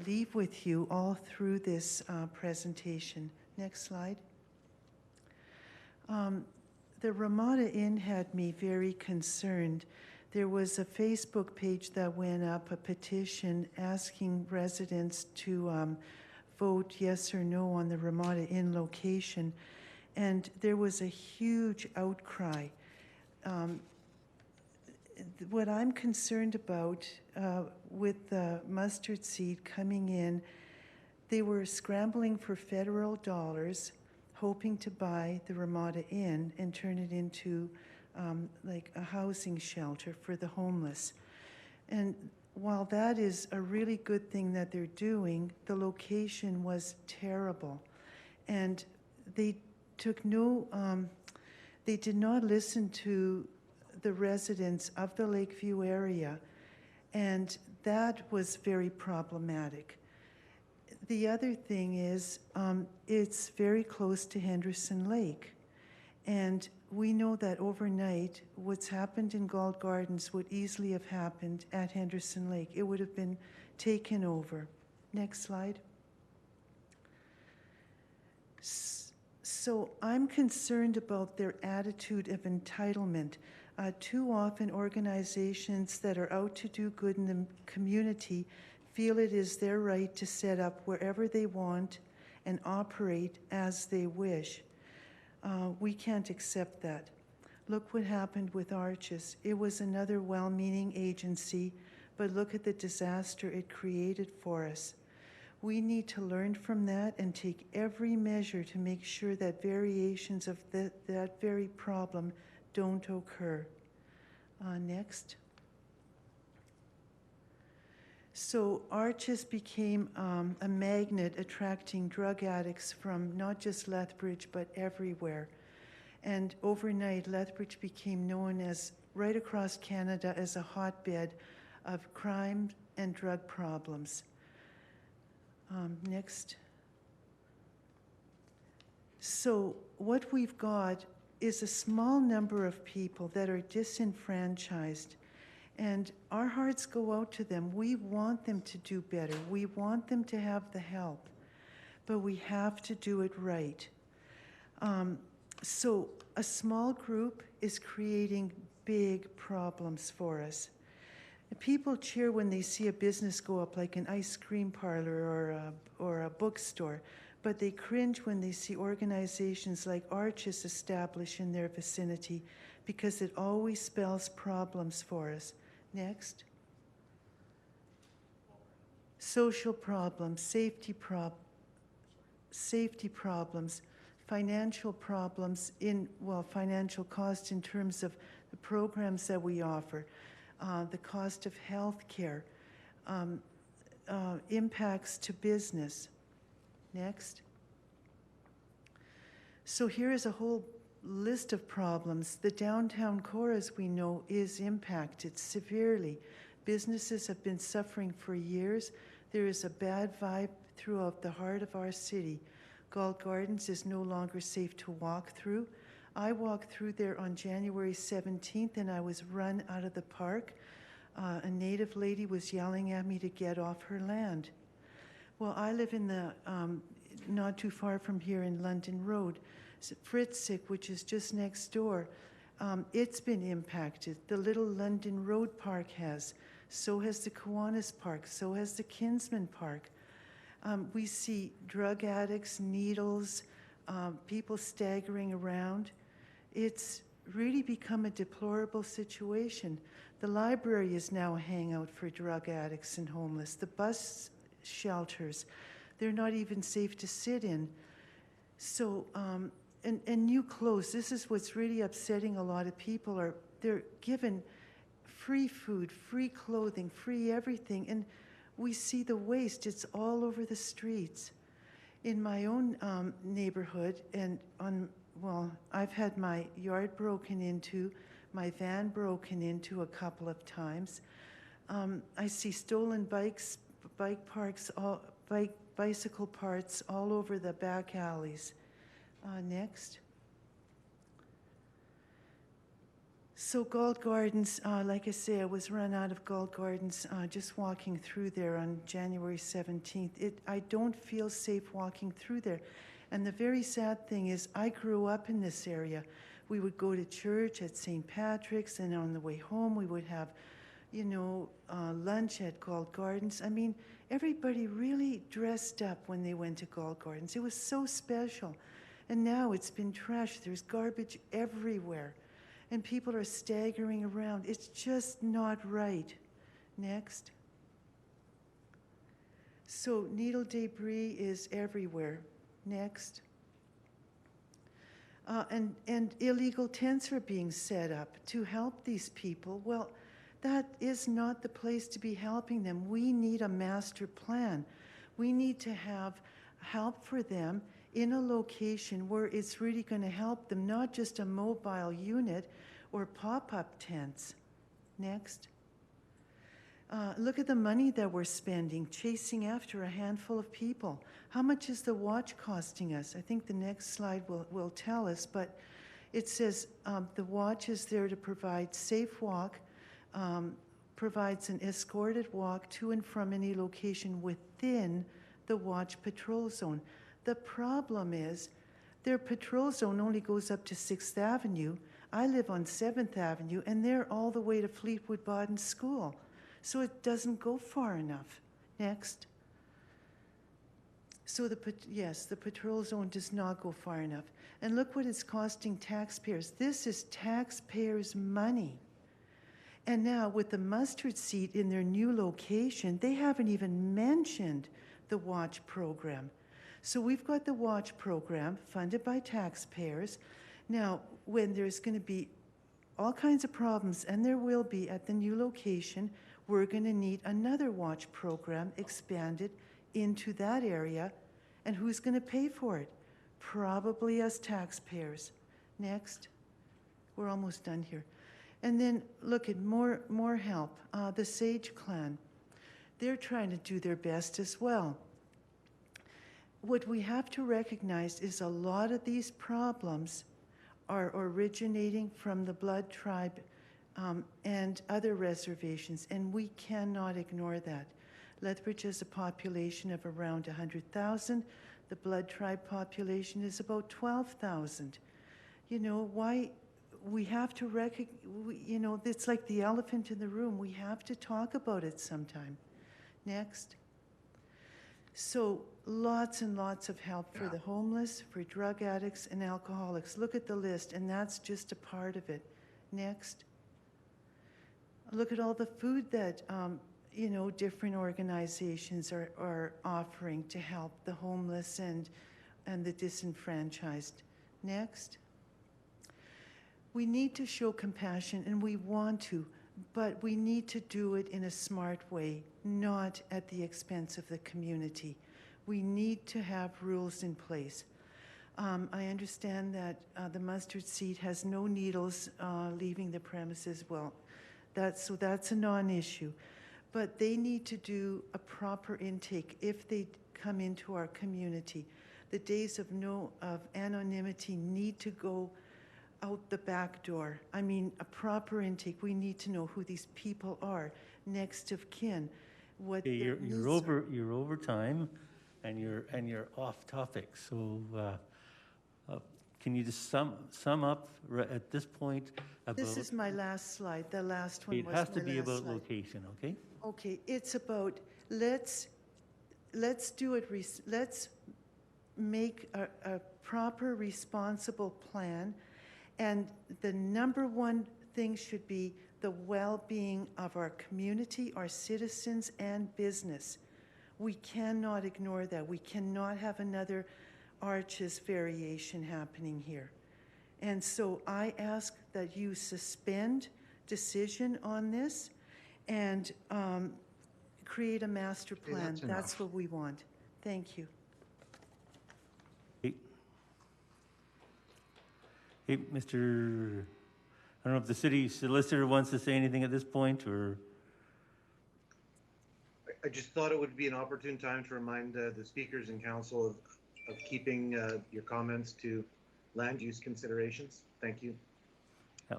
leave with you all through this presentation. Next slide. The Ramada Inn had me very concerned. There was a Facebook page that went up, a petition asking residents to vote yes or no on the Ramada Inn location. And there was a huge outcry. What I'm concerned about with the Mustard Seed coming in, they were scrambling for federal dollars, hoping to buy the Ramada Inn and turn it into like a housing shelter for the homeless. And while that is a really good thing that they're doing, the location was terrible. And they took they did not listen to the residents of the Lakeview area, and that was very problematic. The other thing is, it's very close to Henderson Lake, and we know that overnight, what's happened in Galt Gardens would easily have happened at Henderson Lake. It would have been taken over. Next slide. So I'm concerned about their attitude of entitlement. Too often organizations that are out to do good in the community feel it is their right to set up wherever they want and operate as they wish. We can't accept that. Look what happened with Arches. It was another well-meaning agency, but look at the disaster it created for us. We need to learn from that and take every measure to make sure that variations of that very problem don't occur. Next. So Arches became a magnet attracting drug addicts from not just Lethbridge, but everywhere. And overnight, Lethbridge became known as, right across Canada, as a hotbed of crime and drug problems. Next. So what we've got is a small number of people that are disenfranchised, and our hearts go out to them. We want them to do better. We want them to have the help, but we have to do it right. So a small group is creating big problems for us. People cheer when they see a business go up, like an ice cream parlor or a bookstore, but they cringe when they see organizations like Arches established in their vicinity, because it always spells problems for us. Next. Social problems, safety problems, financial problems financial cost in terms of the programs that we offer, the cost of health care, impacts to business. Next. So here is a whole list of problems. The downtown core, as we know, is impacted severely. Businesses have been suffering for years. There is a bad vibe throughout the heart of our city. Galt Gardens is no longer safe to walk through. I walked through there on January 17th and I was run out of the park. A native lady was yelling at me to get off her land. Well, I live in the, not too far from here in London Road. Fritzig, which is just next door, it's been impacted. The little London Road Park has. So has the Kiwanis Park. So has the Kinsman Park. We see drug addicts, needles, people staggering around. It's really become a deplorable situation. The library is now a hangout for drug addicts and homeless. The bus shelters, they're not even safe to sit in. So, and new clothes, this is what's really upsetting a lot of people. They're given free food, free clothing, free everything, and we see the waste. It's all over the streets. In my own neighborhood, and I've had my yard broken into, my van broken into a couple of times. I see stolen bikes, bicycle parts all over the back alleys. Next. So Galt Gardens, like I say, I was run out of Galt Gardens just walking through there on January 17th. I don't feel safe walking through there. And the very sad thing is I grew up in this area. We would go to church at St. Patrick's, and on the way home we would have, lunch at Galt Gardens. I mean, everybody really dressed up when they went to Galt Gardens. It was so special. And now it's been trashed. There's garbage everywhere. And people are staggering around. It's just not right. Next. So needle debris is everywhere. Next. And illegal tents are being set up to help these people. Well, that is not the place to be helping them. We need a master plan. We need to have help for them in a location where it's really going to help them, not just a mobile unit or pop-up tents. Next. Look at the money that we're spending chasing after a handful of people. How much is the watch costing us? I think the next slide will tell us, but it says the watch is there to provide safe walk, provides an escorted walk to and from any location within the watch patrol zone. The problem is their patrol zone only goes up to 6th Avenue. I live on 7th Avenue, and they're all the way to Fleetwood Bodden School. So it doesn't go far enough. Next. So the patrol zone does not go far enough. And look what it's costing taxpayers. This is taxpayers' money. And now with the mustard seed in their new location, they haven't even mentioned the watch program. So we've got the watch program funded by taxpayers. Now, when there's going to be all kinds of problems, and there will be at the new location, we're going to need another watch program expanded into that area. And who's going to pay for it? Probably us taxpayers. Next. We're almost done here. And then look at more help. The Sage Clan. They're trying to do their best as well. What we have to recognize is a lot of these problems are originating from the Blood Tribe and other reservations, and we cannot ignore that. Lethbridge has a population of around 100,000. The Blood Tribe population is about 12,000. You know, why we have to recognize, you know, it's like the elephant in the room. We have to talk about it sometime. Next. So lots and lots of help for the homeless, for drug addicts and alcoholics. Look at the list, and that's just a part of it. Next. Look at all the food that, you know, different organizations are offering to help the homeless and the disenfranchised. Next. We need to show compassion, and we want to, but we need to do it in a smart way, not at the expense of the community. We need to have rules in place. I understand that the mustard seed has no needles leaving the premises. Well, that's a non-issue. But they need to do a proper intake if they come into our community. The days of anonymity need to go out the back door. I mean, a proper intake. We need to know who these people are, next of kin, what
Okay,
their needs are.
you're over time, and you're off topic. So, can you just sum up at this point about?
This is my last slide. The last one was my
It has to
last
be about
slide.
location, okay?
Okay, it's about let's do it. Let's make a proper, responsible plan, and the number one thing should be the well-being of our community, our citizens, and business. We cannot ignore that. We cannot have another Arches variation happening here. And so I ask that you suspend decision on this and create a master plan. That's what we want. Thank you.
Hey, Mr. I don't know if the city solicitor wants to say anything at this point, or?
I just thought it would be an opportune time to remind the speakers and council of keeping your comments to land use considerations. Thank you.
Yeah.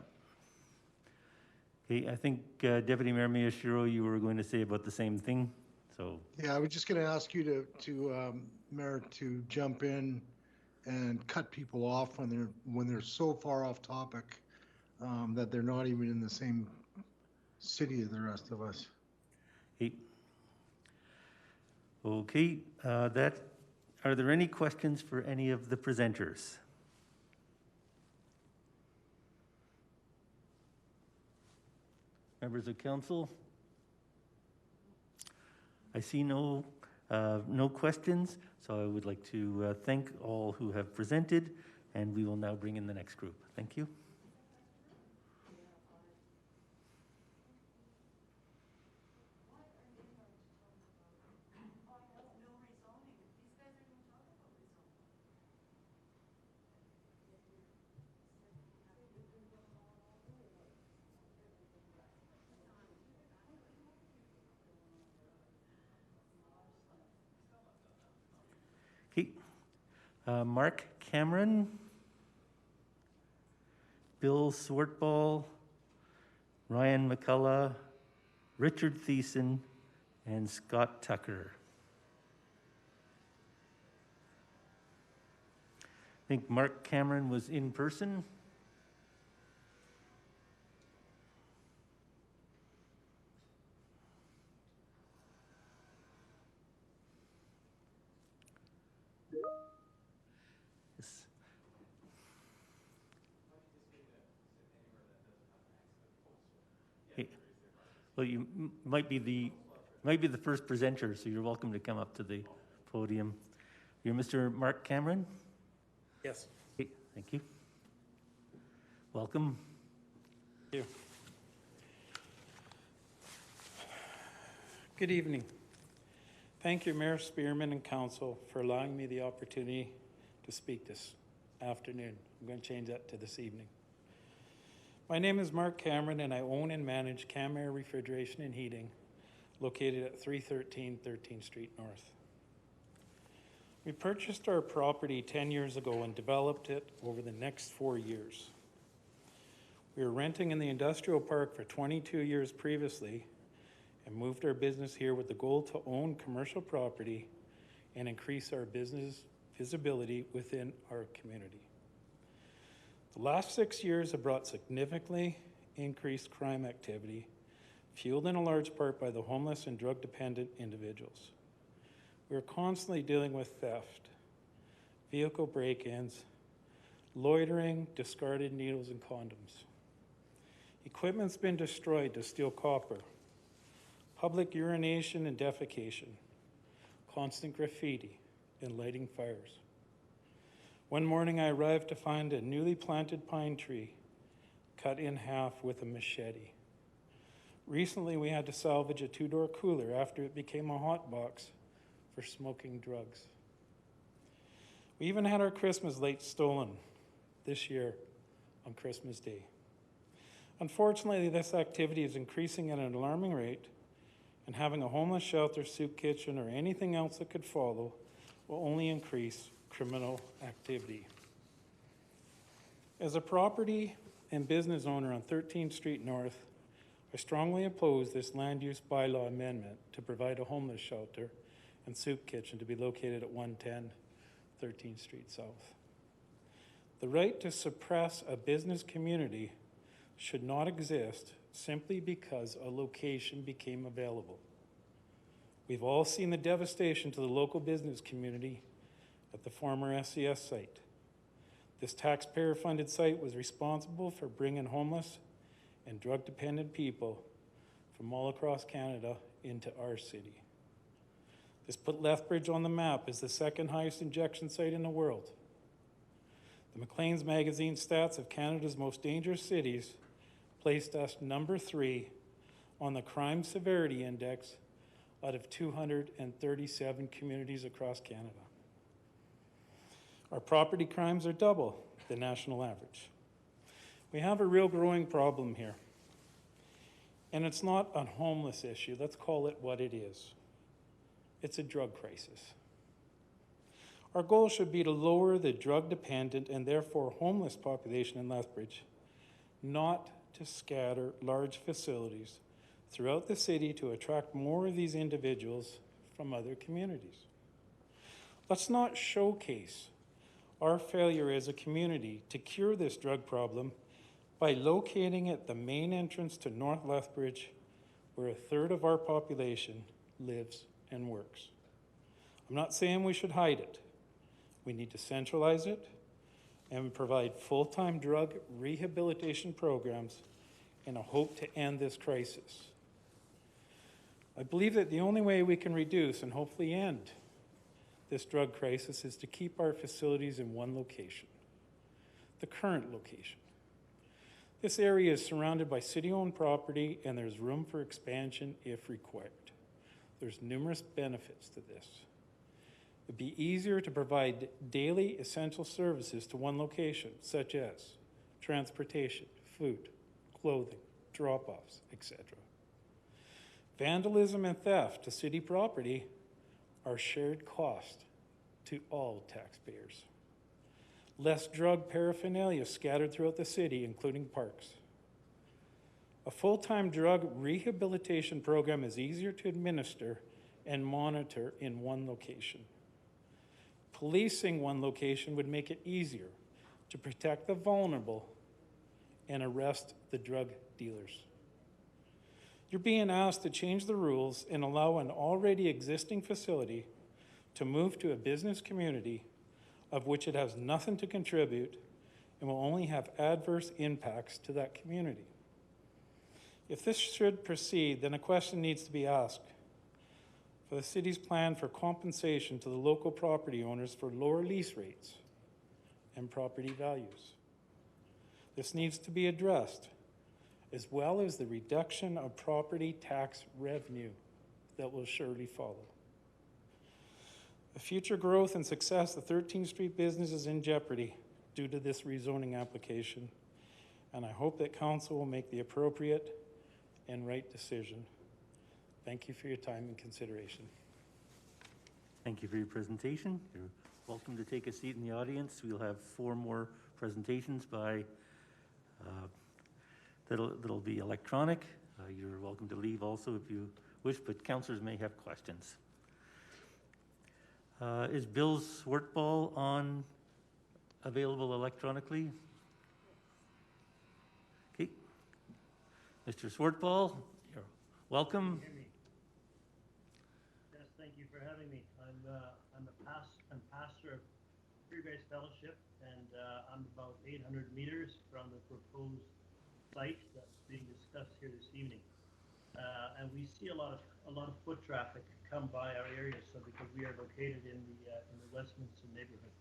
Okay, I think Deputy Mayor Miyashiro, you were going to say about the same thing, so.
Yeah, I was just going to ask you Mayor, to jump in and cut people off when they're so far off topic that they're not even in the same city as the rest of us.
Okay, are there any questions for any of the presenters? Members of council? I see no questions, so I would like to thank all who have presented, and we will now bring in the next group. Thank you. Okay, Mark Cameron, Bill Swartball, Ryan McCullough, Richard Thiessen, and Scott Tucker. I think Mark Cameron was in person. Yes. Hey, well, you might be the first presenter, so you're welcome to come up to the podium. You're Mr. Mark Cameron?
Yes.
Okay, thank you. Welcome.
Thank you.
Good evening. Thank you, Mayor Spearman and Council, for allowing me the opportunity to speak this afternoon. I'm going to change that to this evening. My name is Mark Cameron, and I own and manage Camair Refrigeration and Heating, located at 313 13th Street North. We purchased our property 10 years ago and developed it over the next 4 years. We were renting in the industrial park for 22 years previously and moved our business here with the goal to own commercial property and increase our business visibility within our community. The last 6 years have brought significantly increased crime activity, fueled in a large part by the homeless and drug-dependent individuals. We are constantly dealing with theft, vehicle break-ins, loitering, discarded needles and condoms. Equipment's been destroyed to steal copper, public urination and defecation, constant graffiti, and lighting fires. One morning I arrived to find a newly planted pine tree cut in half with a machete. Recently we had to salvage a two-door cooler after it became a hot box for smoking drugs. We even had our Christmas lights stolen this year on Christmas Day. Unfortunately, this activity is increasing at an alarming rate, and having a homeless shelter, soup kitchen, or anything else that could follow will only increase criminal activity. As a property and business owner on 13th Street North, I strongly oppose this land use bylaw amendment to provide a homeless shelter and soup kitchen to be located at 110 13th Street South. The right to suppress a business community should not exist simply because a location became available. We've all seen the devastation to the local business community at the former SCS site. This taxpayer-funded site was responsible for bringing homeless and drug-dependent people from all across Canada into our city. This put Lethbridge on the map as the second highest injection site in the world. The Maclean's magazine stats of Canada's most dangerous cities placed us number 3 on the crime severity index out of 237 communities across Canada. Our property crimes are double the national average. We have a real growing problem here. And it's not a homeless issue. Let's call it what it is. It's a drug crisis. Our goal should be to lower the drug-dependent and therefore homeless population in Lethbridge, not to scatter large facilities throughout the city to attract more of these individuals from other communities. Let's not showcase our failure as a community to cure this drug problem by locating it at the main entrance to North Lethbridge, where a third of our population lives and works. I'm not saying we should hide it. We need to centralize it and provide full-time drug rehabilitation programs in a hope to end this crisis. I believe that the only way we can reduce and hopefully end this drug crisis is to keep our facilities in one location, the current location. This area is surrounded by city-owned property and there's room for expansion if required. There's numerous benefits to this. It'd be easier to provide daily essential services to one location, such as transportation, food, clothing, drop-offs, etc. Vandalism and theft to city property are shared cost to all taxpayers. Less drug paraphernalia scattered throughout the city, including parks. A full-time drug rehabilitation program is easier to administer and monitor in one location. Policing one location would make it easier to protect the vulnerable and arrest the drug dealers. You're being asked to change the rules and allow an already existing facility to move to a business community of which it has nothing to contribute and will only have adverse impacts to that community. If this should proceed, then a question needs to be asked for the city's plan for compensation to the local property owners for lower lease rates and property values. This needs to be addressed, as well as the reduction of property tax revenue. that will surely follow. The future growth and success of 13th Street business is in jeopardy due to this rezoning application, and I hope that council will make the appropriate and right decision. Thank you for your time and consideration.
Thank you for your presentation. You're welcome to take a seat in the audience. We'll have 4 more presentations by that'll be electronic. You're welcome to leave also if you wish, but councillors may have questions. Is Bill Swartball on available electronically? Okay. Mr. Swartball, you're welcome.
Yes, thank you for having me. I'm pastor of Free Grace Fellowship, and I'm about 800 meters from the proposed site that's being discussed here this evening. And we see a lot of foot traffic come by our area, so because we are located in the Westminster neighborhood.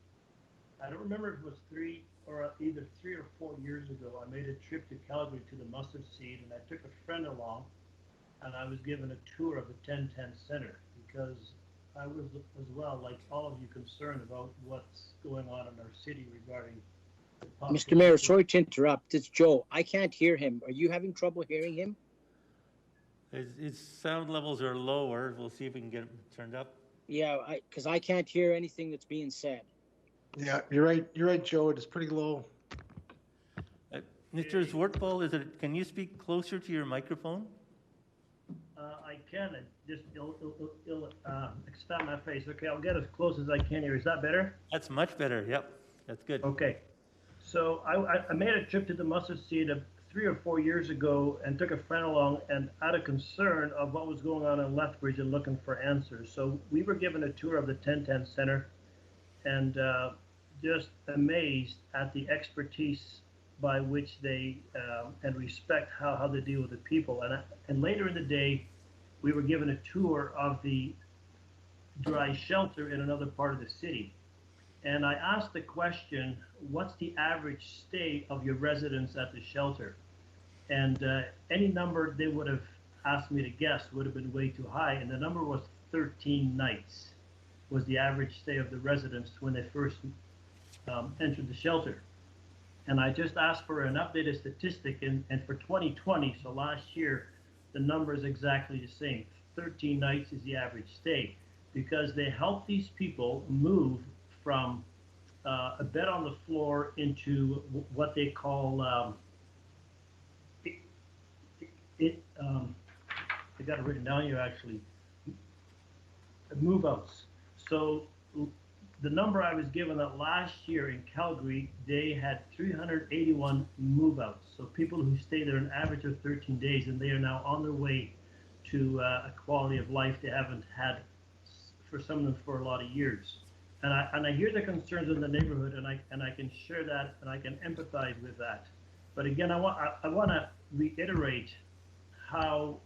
I don't remember if it was either 3 or 4 years ago. I made a trip to Calgary to the Mustard Seed, and I took a friend along, and I was given a tour of the 1010 Center because I was as well, like all of you, concerned about what's going on in our city regarding.
Mr. Mayor, sorry to interrupt. It's Joe. I can't hear him. Are you having trouble hearing him?
His sound levels are lower. We'll see if we can get it turned up.
Yeah, because I can't hear anything that's being said.
Yeah, you're right. You're right, Joe. It is pretty low.
Mr. Zwartball, can you speak closer to your microphone?
I can. It'll expand my face. Okay, I'll get as close as I can here. Is that better?
That's much better. Yep, that's good.
Okay. So I made a trip to the Mustard Seed 3 or 4 years ago and took a friend along, and out of concern of what was going on in Lethbridge and looking for answers. So we were given a tour of the 1010 Center, and just amazed at the expertise by which they and respect how they deal with the people. And later in the day, we were given a tour of the dry shelter in another part of the city. And I asked the question, what's the average stay of your residents at the shelter? And any number they would have asked me to guess would have been way too high. And the number was 13 nights was the average stay of the residents when they first entered the shelter. And I just asked for an updated statistic, and for 2020, so last year, the number is exactly the same. 13 nights is the average stay, because they help these people move from a bed on the floor into what they call I got it written down here actually, move outs. So the number I was given that last year in Calgary, they had 381 move outs. So people who stay there an average of 13 days, and they are now on their way to a quality of life they haven't had for some of them for a lot of years. And I hear the concerns in the neighborhood, and I can share that, and I can empathize with that. But again, I want to reiterate how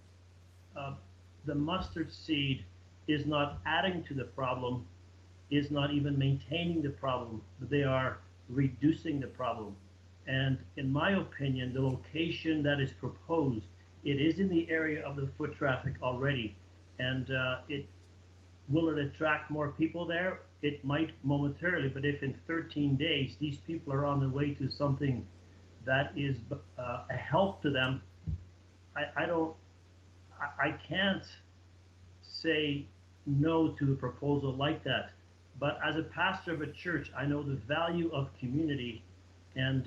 the Mustard Seed is not adding to the problem, is not even maintaining the problem, but they are reducing the problem. And in my opinion, the location that is proposed, it is in the area of the foot traffic already. And will it attract more people there? It might momentarily, but if in 13 days these people are on their way to something that is a help to them, I can't say no to a proposal like that. But as a pastor of a church, I know the value of community, and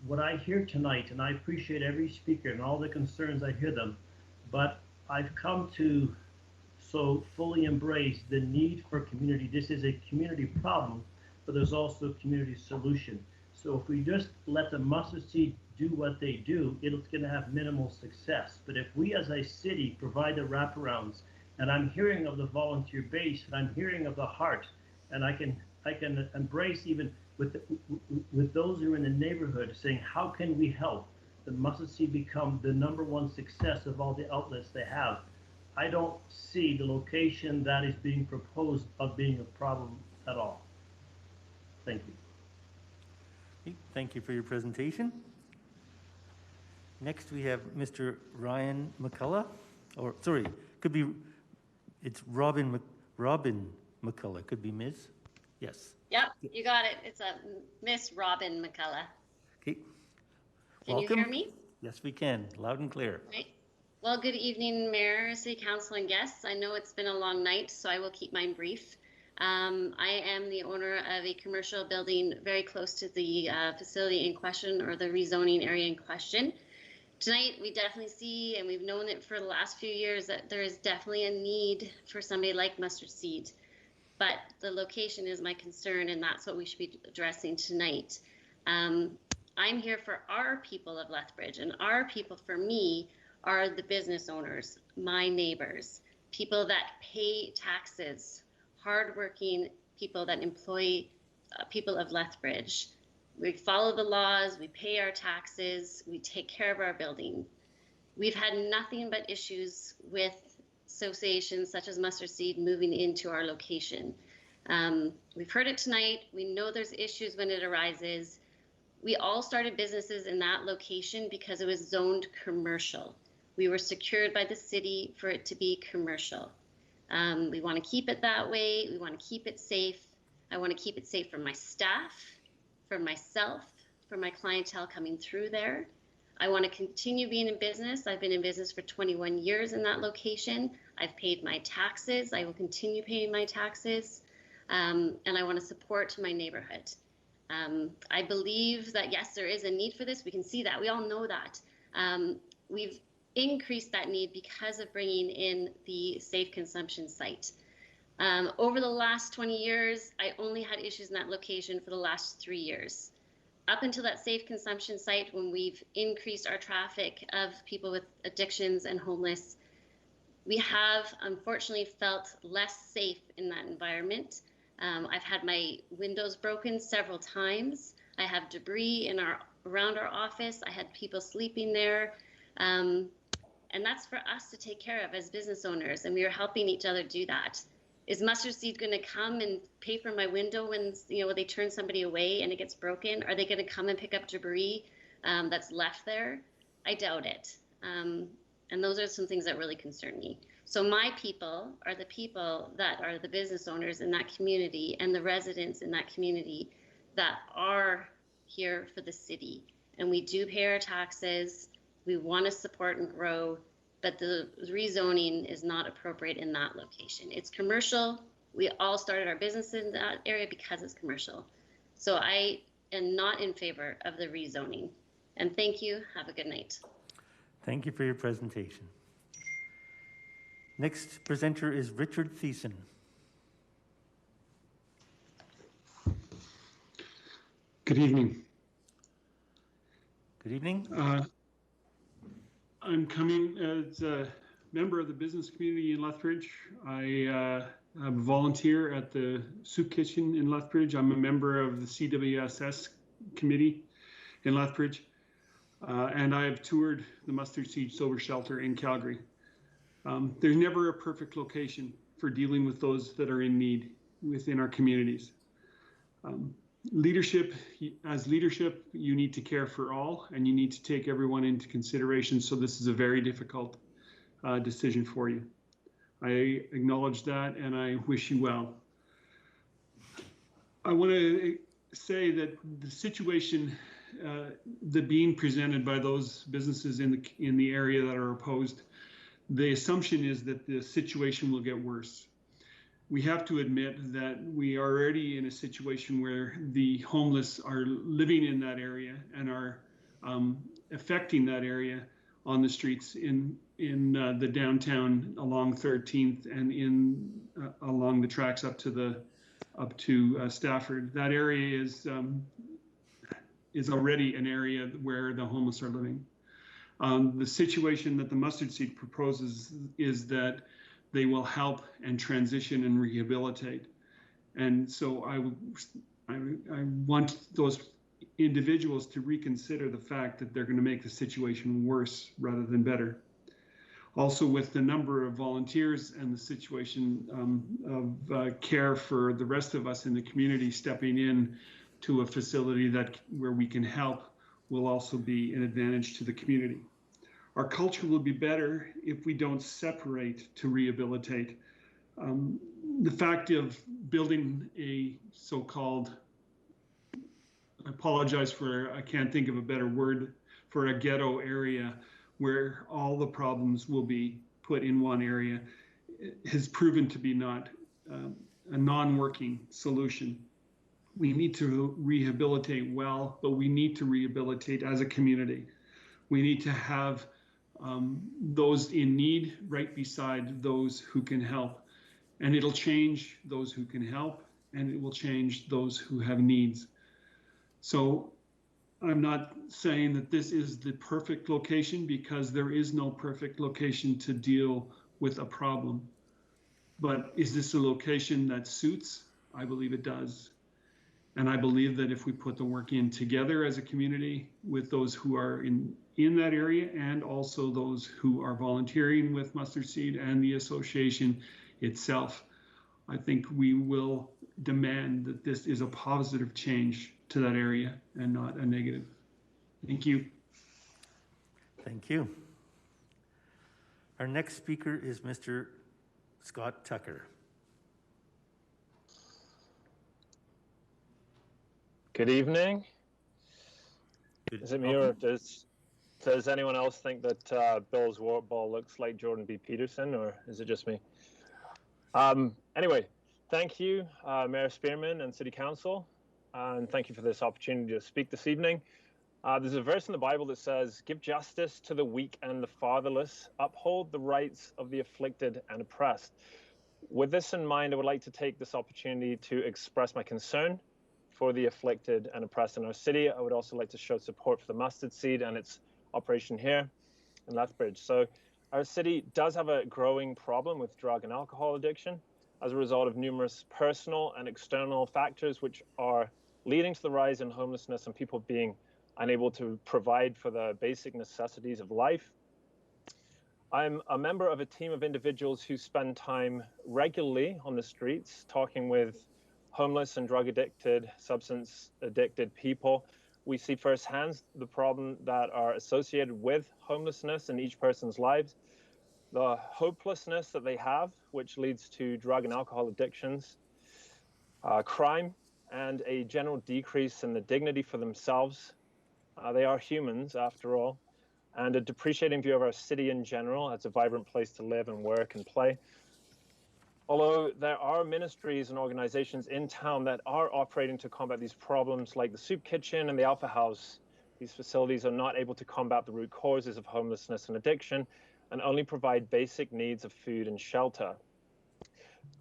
what I hear tonight, and I appreciate every speaker and all the concerns, I hear them, but I've come to so fully embrace the need for community. This is a community problem, but there's also a community solution. So if we just let the Mustard Seed do what they do, it's going to have minimal success. But if we as a city provide the wraparounds, and I'm hearing of the volunteer base, and I'm hearing of the heart, and I can embrace even with those who are in the neighborhood saying, how can we help the Mustard Seed become the #1 success of all the outlets they have? I don't see the location that is being proposed of being a problem at all. Thank you.
Thank you for your presentation. Next, we have Mr. Ryan McCullough, or sorry, could be It's Robin McCullough. Could be Ms. Yes.
Yep, you got it. It's a Miss Robin McCullough.
Okay.
Can
Welcome.
you hear me?
Yes, we can. Loud and clear.
Right. Well, good evening, Mayor, City Council, and guests. I know it's been a long night, so I will keep mine brief. I am the owner of a commercial building very close to the facility in question, or the rezoning area in question. Tonight, we definitely see, and we've known it for the last few years, that there is definitely a need for somebody like Mustard Seed. But the location is my concern, and that's what we should be addressing tonight. I'm here for our people of Lethbridge, and our people, for me, are the business owners, my neighbors, people that pay taxes, hardworking people that employ people of Lethbridge. We follow the laws, we pay our taxes, we take care of our building. We've had nothing but issues with associations such as Mustard Seed moving into our location. We've heard it tonight. We know there's issues when it arises. We all started businesses in that location because it was zoned commercial. We were secured by the city for it to be commercial. We want to keep it that way. We want to keep it safe. I want to keep it safe for my staff, for myself, for my clientele coming through there. I want to continue being in business. I've been in business for 21 years in that location. I've paid my taxes. I will continue paying my taxes. And I want to support my neighborhood. I believe that, yes, there is a need for this. We can see that. We all know that. We've increased that need because of bringing in the safe consumption site. Over the last 20 years, I only had issues in that location for the last 3 years. Up until that safe consumption site, when we've increased our traffic of people with addictions and homeless, we have unfortunately felt less safe in that environment. I've had my windows broken several times. I have debris around our office. I had people sleeping there. And that's for us to take care of as business owners, and we are helping each other do that. Is Mustard Seed going to come and pay for my window when they turn somebody away and it gets broken? Are they going to come and pick up debris that's left there? I doubt it. And those are some things that really concern me. So my people are the people that are the business owners in that community and the residents in that community that are here for the city. And we do pay our taxes. We want to support and grow, but the rezoning is not appropriate in that location. It's commercial. We all started our business in that area because it's commercial. So I am not in favor of the rezoning. And thank you. Have a good night.
Thank you for your presentation. Next presenter is Richard Thiessen.
Good evening.
Good evening.
I'm coming as a member of the business community in Lethbridge. I am a volunteer at the soup kitchen in Lethbridge. I'm a member of the CWSS committee in Lethbridge. And I have toured the Mustard Seed Sober Shelter in Calgary. There's never a perfect location for dealing with those that are in need within our communities. Leadership, you need to care for all, and you need to take everyone into consideration. So this is a very difficult decision for you. I acknowledge that, and I wish you well. I want to say that the situation that being presented by those businesses in the area that are opposed, the assumption is that the situation will get worse. We have to admit that we are already in a situation where the homeless are living in that area and are affecting that area on the streets in the downtown along 13th and along the tracks up to Stafford. That area is already an area where the homeless are living. The situation that the Mustard Seed proposes is that they will help and transition and rehabilitate. And so I want those individuals to reconsider the fact that they're going to make the situation worse rather than better. Also, with the number of volunteers and the situation of care for the rest of us in the community stepping in to a facility where we can help will also be an advantage to the community. Our culture will be better if we don't separate to rehabilitate. The fact of building a so-called, I apologize for, I can't think of a better word, for a ghetto area where all the problems will be put in one area has proven to be not a non-working solution. We need to rehabilitate well, but we need to rehabilitate as a community. We need to have those in need right beside those who can help. And it'll change those who can help, and it will change those who have needs. So I'm not saying that this is the perfect location, because there is no perfect location to deal with a problem. But is this a location that suits? I believe it does. And I believe that if we put the work in together as a community with those who are in that area, and also those who are volunteering with Mustard Seed and the association itself, I think we will demand that this is a positive change to that area and not a negative. Thank you.
Thank you. Our next speaker is Mr. Scott Tucker.
Good evening. Is it me, or does anyone else think that Bill's ball looks like Jordan B. Peterson, or is it just me? Anyway, thank you, Mayor Spearman and City Council, and thank you for this opportunity to speak this evening. There's a verse in the Bible that says, "Give justice to the weak and the fatherless, uphold the rights of the afflicted and oppressed." With this in mind, I would like to take this opportunity to express my concern for the afflicted and oppressed in our city. I would also like to show support for the Mustard Seed and its operation here in Lethbridge. So our city does have a growing problem with drug and alcohol addiction as a result of numerous personal and external factors, which are leading to the rise in homelessness and people being unable to provide for the basic necessities of life. I'm a member of a team of individuals who spend time regularly on the streets talking with homeless and drug addicted, substance addicted people. We see firsthand the problem that are associated with homelessness in each person's lives, the hopelessness that they have, which leads to drug and alcohol addictions, crime, and a general decrease in the dignity for themselves. They are humans, after all, and a depreciating view of our city in general as a vibrant place to live and work and play. Although there are ministries and organizations in town that are operating to combat these problems, like the Soup Kitchen and the Alpha House, these facilities are not able to combat the root causes of homelessness and addiction and only provide basic needs of food and shelter.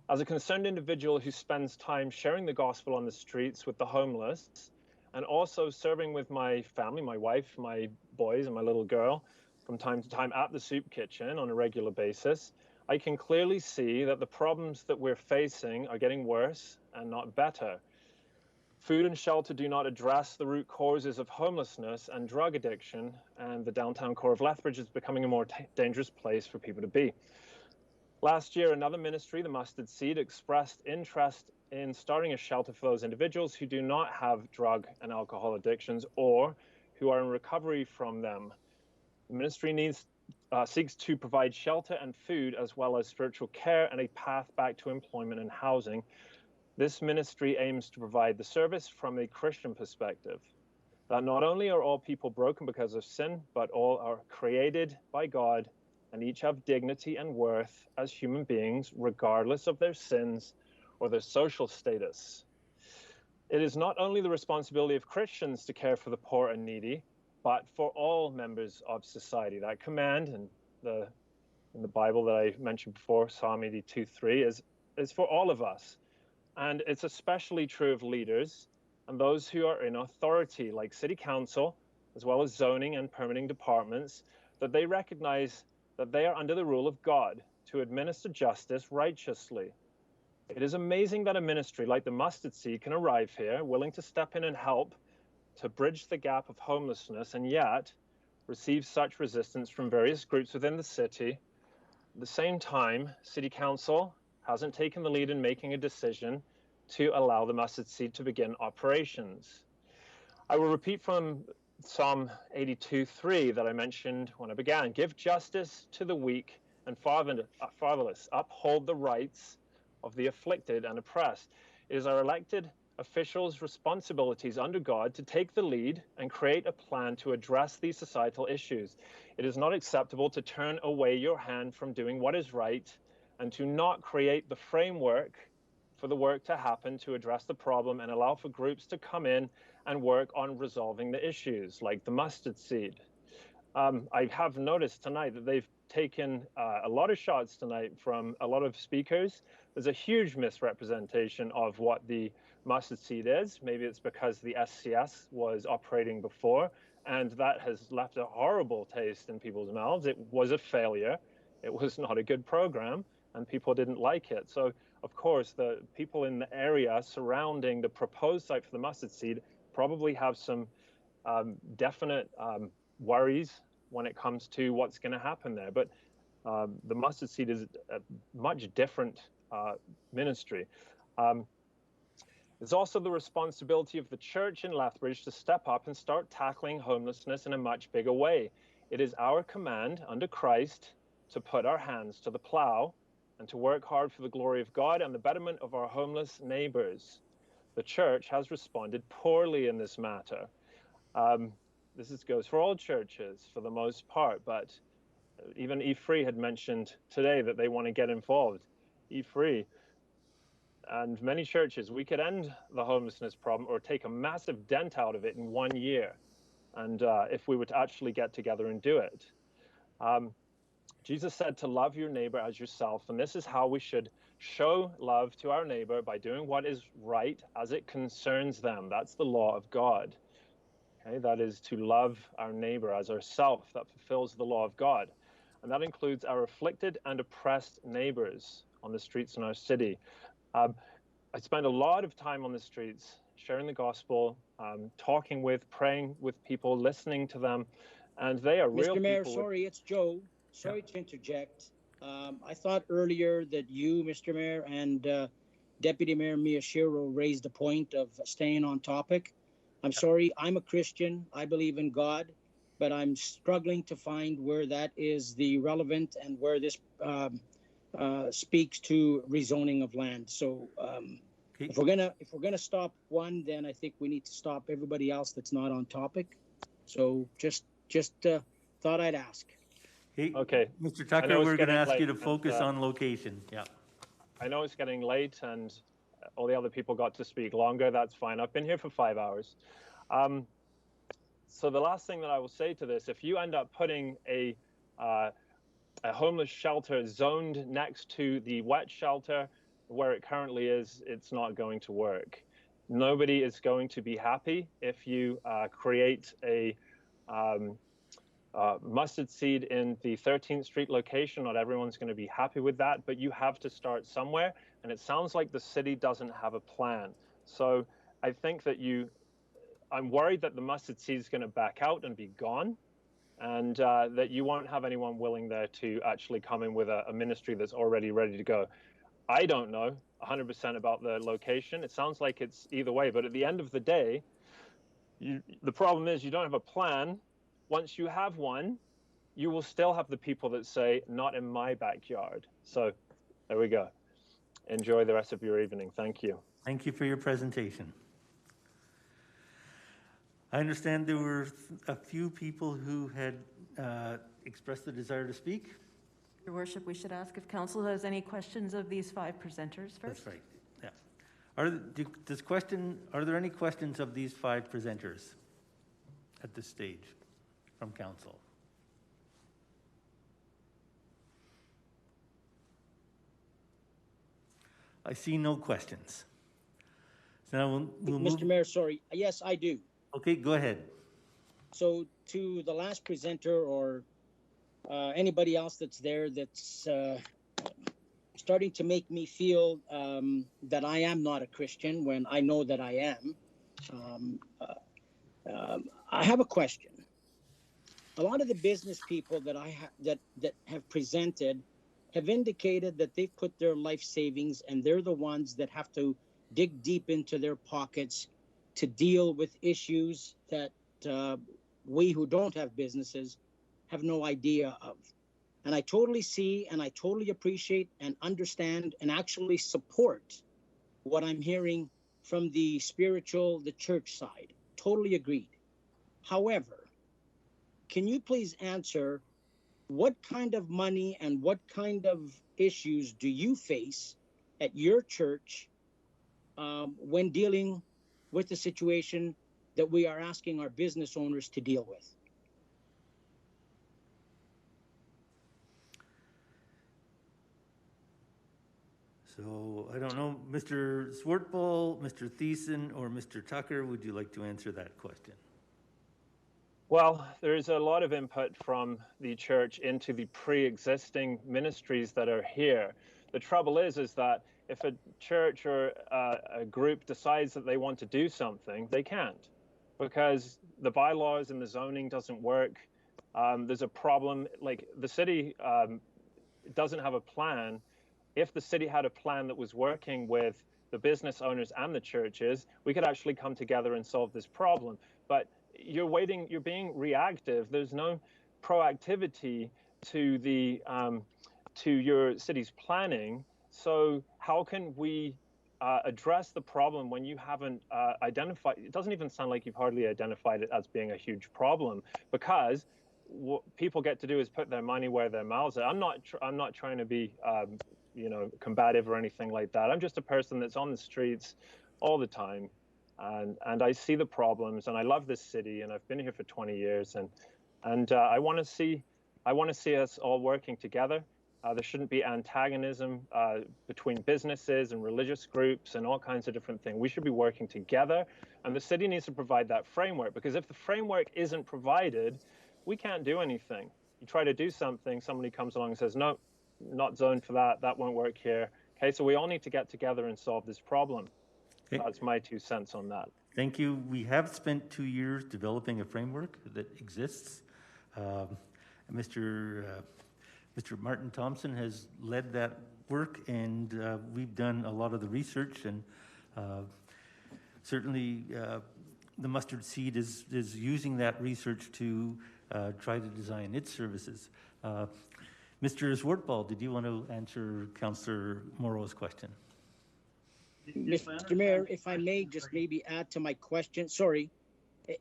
As a concerned individual who spends time sharing the gospel on the streets with the homeless, and also serving with my family, my wife, my boys, and my little girl from time to time at the Soup Kitchen on a regular basis, I can clearly see that the problems that we're facing are getting worse and not better. Food and shelter do not address the root causes of homelessness and drug addiction, and the downtown core of Lethbridge is becoming a more dangerous place for people to be. Last year, another ministry, the Mustard Seed, expressed interest in starting a shelter for those individuals who do not have drug and alcohol addictions or who are in recovery from them. The ministry seeks to provide shelter and food, as well as spiritual care and a path back to employment and housing. This ministry aims to provide the service from a Christian perspective, that not only are all people broken because of sin, but all are created by God and each have dignity and worth as human beings, regardless of their sins or their social status. It is not only the responsibility of Christians to care for the poor and needy, but for all members of society. That command in the Bible that I mentioned before, Psalm 82:3, is for all of us. And it's especially true of leaders and those who are in authority, like City Council, as well as zoning and permitting departments, that they recognize that they are under the rule of God to administer justice righteously. It is amazing that a ministry like the Mustard Seed can arrive here, willing to step in and help to bridge the gap of homelessness, and yet receive such resistance from various groups within the city. At the same time, City Council hasn't taken the lead in making a decision to allow the Mustard Seed to begin operations. I will repeat from Psalm 82:3 that I mentioned when I began. Give justice to the weak and fatherless. Uphold the rights of the afflicted and oppressed. It is our elected officials' responsibilities under God to take the lead and create a plan to address these societal issues. It is not acceptable to turn away your hand from doing what is right and to not create the framework for the work to happen to address the problem and allow for groups to come in and work on resolving the issues, like the mustard seed. I have noticed tonight that they've taken a lot of shots tonight from a lot of speakers. There's a huge misrepresentation of what the mustard seed is. Maybe it's because the SCS was operating before, and that has left a horrible taste in people's mouths. It was a failure. It was not a good program, and people didn't like it. So, of course, the people in the area surrounding the proposed site for the mustard seed probably have some definite worries when it comes to what's going to happen there. But the mustard seed is a much different ministry. It's also the responsibility of the church in Lethbridge to step up and start tackling homelessness in a much bigger way. It is our command under Christ to put our hands to the plow and to work hard for the glory of God and the betterment of our homeless neighbors. The church has responded poorly in this matter. This goes for all churches for the most part, but even E3 had mentioned today that they want to get involved. E3 and many churches, we could end the homelessness problem or take a massive dent out of it in 1 year. And if we were to actually get together and do it. Jesus said to love your neighbor as yourself. And this is how we should show love to our neighbor, by doing what is right as it concerns them. That's the law of God. Okay, that is to love our neighbor as ourself. That fulfills the law of God. And that includes our afflicted and oppressed neighbors on the streets in our city. I spend a lot of time on the streets, sharing the gospel, talking with, praying with people, listening to them, and they are real
Mr. Mayor,
people.
sorry, it's Joe. Sorry to interject. I thought earlier that you, Mr. Mayor, and Deputy Mayor Miyashiro raised the point of staying on topic. I'm sorry, I'm a Christian. I believe in God, but I'm struggling to find where that is the relevant and where this speaks to rezoning of land. So if we're gonna stop one, then I think we need to stop everybody else that's not on topic. So just thought I'd ask.
Okay.
Mr. Tucker, we're going to ask you to focus on location. Yeah.
I know it's getting late and all the other people got to speak longer. That's fine. I've been here for 5 hours. So the last thing that I will say to this, if you end up putting a homeless shelter zoned next to the wet shelter where it currently is, it's not going to work. Nobody is going to be happy if you create a mustard seed in the 13th Street location. Not everyone's going to be happy with that, but you have to start somewhere. And it sounds like the city doesn't have a plan. So I think that I'm worried that the mustard seed is going to back out and be gone, and that you won't have anyone willing there to actually come in with a ministry that's already ready to go. I don't know 100% about the location. It sounds like it's either way, but at the end of the day, the problem is you don't have a plan. Once you have one, you will still have the people that say, not in my backyard. So there we go. Enjoy the rest of your evening. Thank you.
Thank you for your presentation. I understand there were a few people who had expressed the desire to speak.
Your Worship, we should ask if council has any questions of these 5 presenters first.
That's right. Yeah. Are there any questions of these 5 presenters at this stage from council? I see no questions. So now we'll move.
Mr. Mayor, sorry. Yes, I do.
Okay, go ahead.
So to the last presenter or anybody else that's there that's starting to make me feel that I am not a Christian when I know that I am, I have a question. A lot of the business people that that have presented have indicated that they've put their life savings and they're the ones that have to dig deep into their pockets to deal with issues that we who don't have businesses have no idea of. And I totally see and I totally appreciate and understand and actually support what I'm hearing from the spiritual, the church side. Totally agreed. However, can you please answer what kind of money and what kind of issues do you face at your church when dealing with the situation that we are asking our business owners to deal with?
So I don't know, Mr. Swartball, Mr. Thiessen, or Mr. Tucker, would you like to answer that question?
Well, there's a lot of input from the church into the pre-existing ministries that are here. The trouble is that if a church or a group decides that they want to do something, they can't, because the bylaws and the zoning doesn't work. There's a problem, like the city doesn't have a plan. If the city had a plan that was working with the business owners and the churches, we could actually come together and solve this problem. But you're being reactive. There's no proactivity to the to your city's planning. So how can we address the problem when you haven't identified? It doesn't even sound like you've hardly identified it as being a huge problem, because what people get to do is put their money where their mouths are. I'm not trying to be combative or anything like that. I'm just a person that's on the streets all the time. And I see the problems, and I love this city, and I've been here for 20 years, and I want to see us all working together. There shouldn't be antagonism between businesses and religious groups and all kinds of different things. We should be working together, and the city needs to provide that framework, because if the framework isn't provided, we can't do anything. You try to do something, somebody comes along and says, no, not zoned for that, that won't work here. Okay, so we all need to get together and solve this problem.
Okay.
That's my 2 cents on that.
Thank you. We have spent 2 years developing a framework that exists. Mr. Martin Thompson has led that work, and we've done a lot of the research, and certainly the Mustard Seed is using that research to try to design its services. Mr. Swartball, did you want to answer Councillor Morrow's question?
Mr. Mayor, if I may just maybe add to my question, sorry,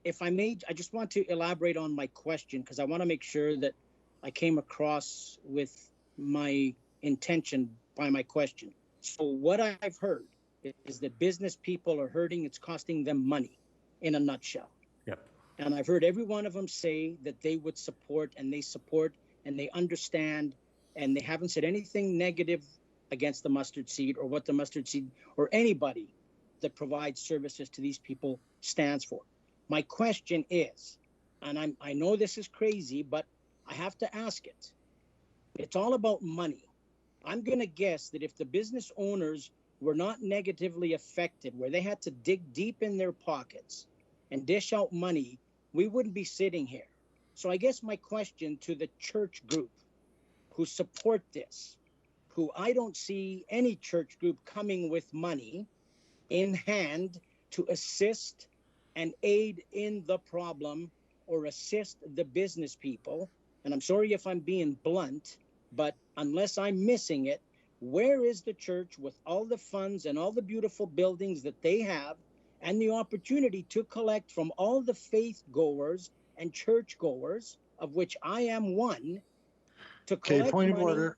if I may, I just want to elaborate on my question, because I want to make sure that I came across with my intention by my question. So what I've heard is that business people are hurting, it's costing them money, in a nutshell.
Yep.
And I've heard every one of them say that they would support, and they understand, and they haven't said anything negative against the Mustard Seed or what the Mustard Seed or anybody that provides services to these people stands for. My question is, and I know this is crazy, but I have to ask it. It's all about money. I'm going to guess that if the business owners were not negatively affected, where they had to dig deep in their pockets and dish out money, we wouldn't be sitting here. So I guess my question to the church group who support this, who I don't see any church group coming with money in hand to assist and aid in the problem or assist the business people. And I'm sorry if I'm being blunt, but unless I'm missing it, where is the church with all the funds and all the beautiful buildings that they have and the opportunity to collect from all the faith goers and church goers, of which I am one, to collect
Okay, point of
money?
order.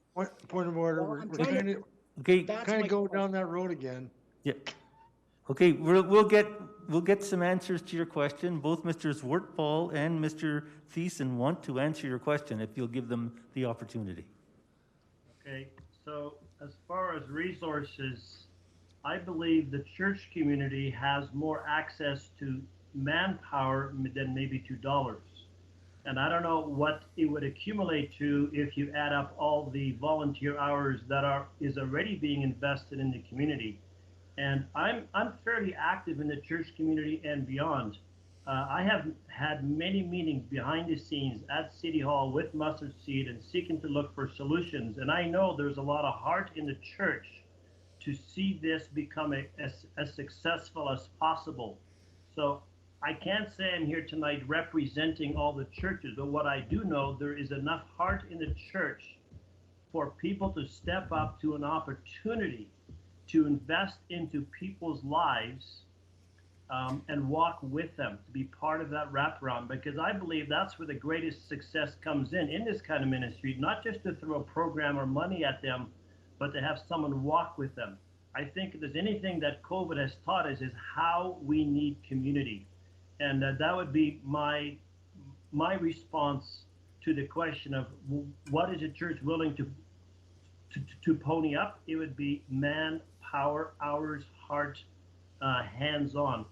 Point of order.
Well,
We're kind of
Okay.
go down that road again.
Yeah. Okay, we'll get some answers to your question. Both Mr. Swartball and Mr. Thiessen want to answer your question if you'll give them the opportunity.
Okay, so as far as resources, I believe the church community has more access to manpower than maybe to dollars. And I don't know what it would accumulate to if you add up all the volunteer hours that is already being invested in the community. And I'm fairly active in the church community and beyond. I have had many meetings behind the scenes at City Hall with Mustard Seed and seeking to look for solutions. And I know there's a lot of heart in the church to see this become as successful as possible. So I can't say I'm here tonight representing all the churches, but what I do know, there is enough heart in the church for people to step up to an opportunity to invest into people's lives and walk with them, to be part of that wraparound, because I believe that's where the greatest success comes in this kind of ministry, not just to throw a program or money at them, but to have someone walk with them. I think if there's anything that COVID has taught us is how we need community. And that would be my response to the question of what is a church willing to pony up? It would be manpower, hours, heart, hands-on.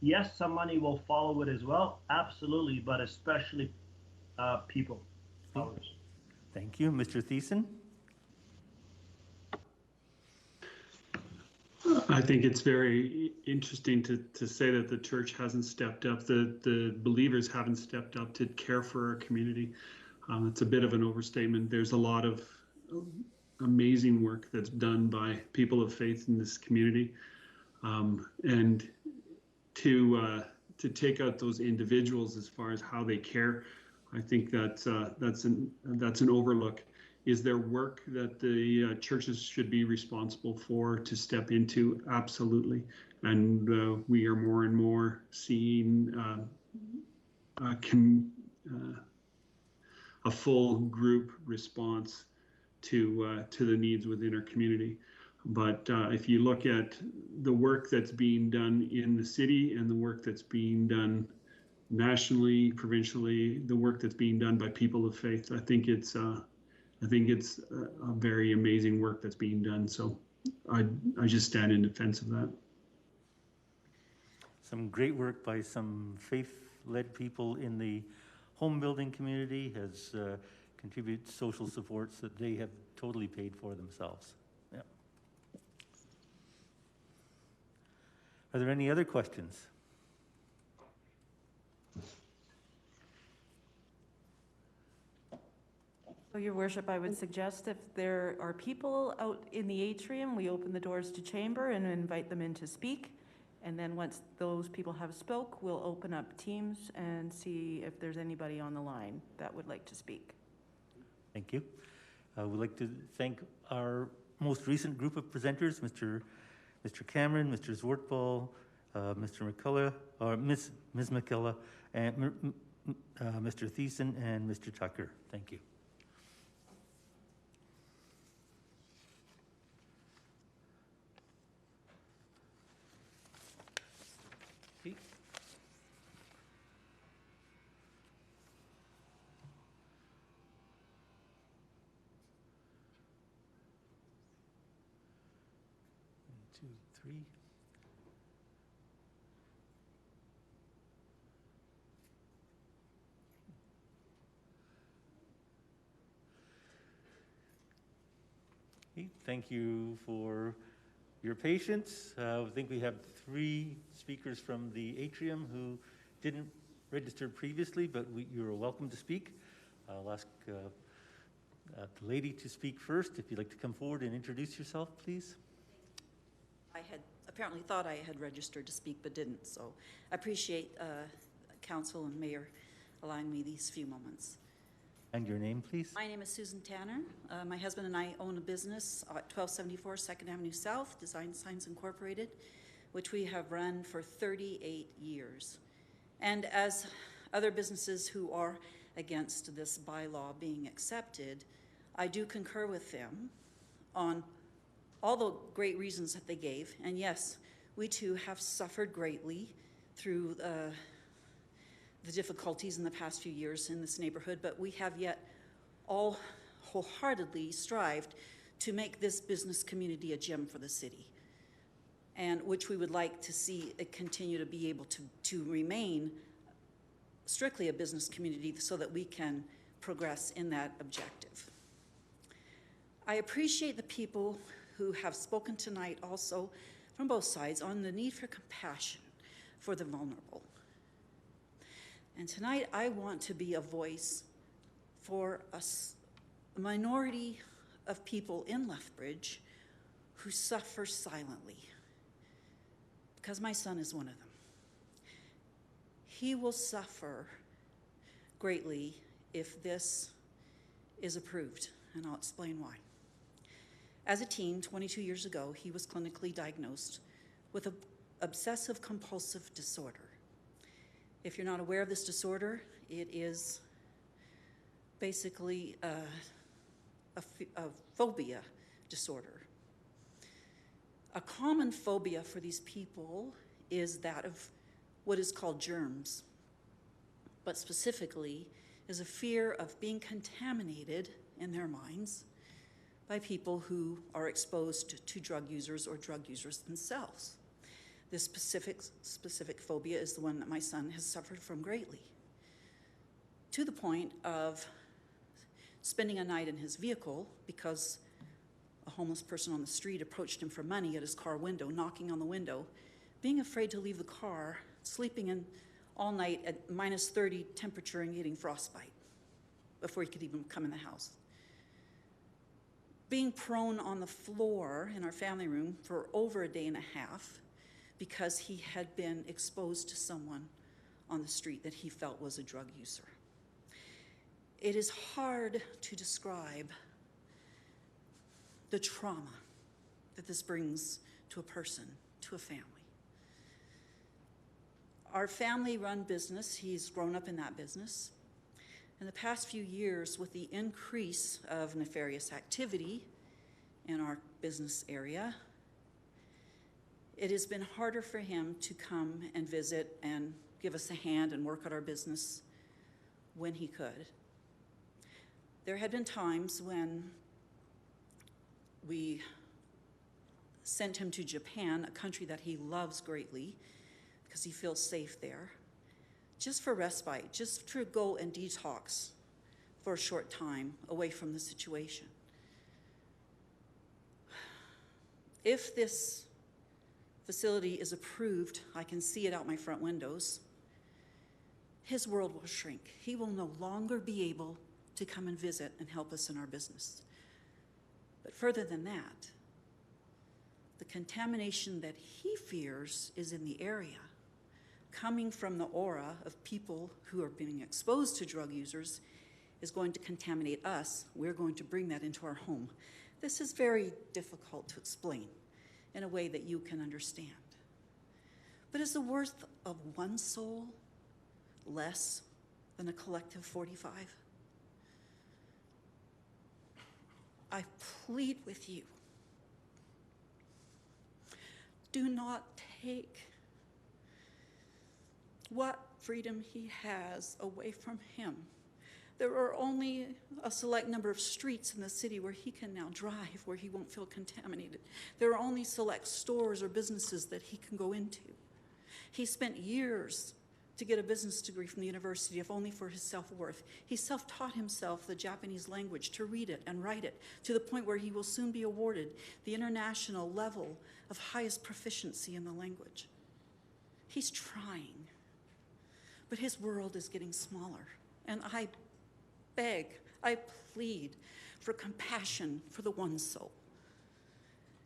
Yes, some money will follow it as well, absolutely, but especially people, hours.
Thank you. Mr. Thiessen?
I think it's very interesting to say that the church hasn't stepped up, the believers haven't stepped up to care for our community. It's a bit of an overstatement. There's a lot of amazing work that's done by people of faith in this community. And to take out those individuals as far as how they care, I think that's an overlook. Is there work that the churches should be responsible for to step into? Absolutely. And we are more and more seeing a full group response to the needs within our community. But if you look at the work that's being done in the city and the work that's being done nationally, provincially, the work that's being done by people of faith, I think it's a very amazing work that's being done. So I just stand in defense of that.
Some great work by some faith-led people in the home building community has contributed social supports that they have totally paid for themselves. Yeah. Are there any other questions?
So, Your Worship, I would suggest if there are people out in the atrium, we open the doors to chamber and invite them in to speak. And then once those people have spoke, we'll open up Teams and see if there's anybody on the line that would like to speak.
Thank you. We'd like to thank our most recent group of presenters, Mr. Cameron, Mr. Zwartbal, Mr. McCullough, or Ms. McCullough, and Mr. Thiessen and Mr. Tucker. Thank you. Three. Okay, thank you for your patience. I think we have 3 speakers from the atrium who didn't register previously, but you're welcome to speak. I'll ask the lady to speak first. If you'd like to come forward and introduce yourself, please.
I had apparently thought I had registered to speak, but didn't. So I appreciate Council and Mayor allowing me these few moments.
And your name, please?
My name is Susan Tanner. My husband and I own a business at 1274 2nd Avenue South, Design Signs Incorporated, which we have run for 38 years. And as other businesses who are against this bylaw being accepted, I do concur with them on all the great reasons that they gave. And yes, we too have suffered greatly through the difficulties in the past few years in this neighborhood, but we have yet all wholeheartedly strived to make this business community a gem for the city, and which we would like to see it continue to be able to remain strictly a business community so that we can progress in that objective. I appreciate the people who have spoken tonight also from both sides on the need for compassion for the vulnerable. And tonight I want to be a voice for a minority of people in Lethbridge who suffer silently, because my son is one of them. He will suffer greatly if this is approved and I'll explain why. As a teen, 22 years ago, he was clinically diagnosed with an obsessive-compulsive disorder. If you're not aware of this disorder, it is basically a phobia disorder. A common phobia for these people is that of what is called germs, but specifically is a fear of being contaminated in their minds by people who are exposed to drug users or drug users themselves. This specific phobia is the one that my son has suffered from greatly, to the point of spending a night in his vehicle because a homeless person on the street approached him for money at his car window, knocking on the window, being afraid to leave the car, sleeping in all night at -30 temperature and getting frostbite before he could even come in the house. Being prone on the floor in our family room for over a day and a half because he had been exposed to someone on the street that he felt was a drug user. It is hard to describe the trauma that this brings to a person, to a family. Our family-run business, he's grown up in that business. In the past few years, with the increase of nefarious activity in our business area, it has been harder for him to come and visit and give us a hand and work at our business when he could. There had been times when we sent him to Japan, a country that he loves greatly because he feels safe there, just for respite, just to go and detox for a short time away from the situation. If this facility is approved, I can see it out my front windows, his world will shrink. He will no longer be able to come and visit and help us in our business. But further than that, the contamination that he fears is in the area, coming from the aura of people who are being exposed to drug users, is going to contaminate us. We're going to bring that into our home. This is very difficult to explain in a way that you can understand. But is the worth of one soul less than a collective 45? I plead with you, do not take what freedom he has away from him. There are only a select number of streets in the city where he can now drive, where he won't feel contaminated. There are only select stores or businesses that he can go into. He spent years to get a business degree from the university, if only for his self-worth. He self-taught himself the Japanese language, to read it and write it, to the point where he will soon be awarded the international level of highest proficiency in the language. He's trying, but his world is getting smaller. And I beg, I plead for compassion for the one soul.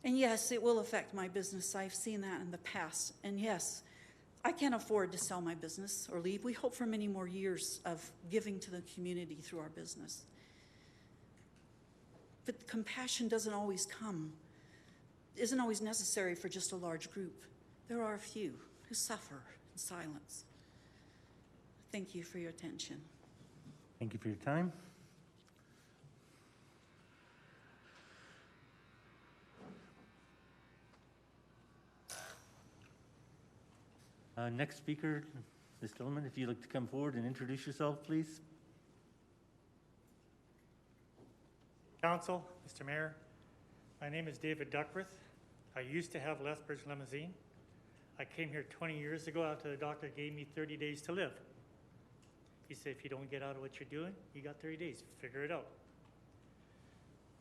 And yes, it will affect my business. I've seen that in the past. And yes, I can't afford to sell my business or leave. We hope for many more years of giving to the community through our business. But compassion isn't always necessary for just a large group. There are a few who suffer in silence. Thank you for your attention.
Thank you for your time. Next speaker, Ms. Tillman, if you'd like to come forward and introduce yourself, please.
Council, Mr. Mayor, my name is David Duckworth. I used to have Lethbridge Limousine. I came here 20 years ago after the doctor gave me 30 days to live. He said, if you don't get out of what you're doing, you got 30 days, figure it out.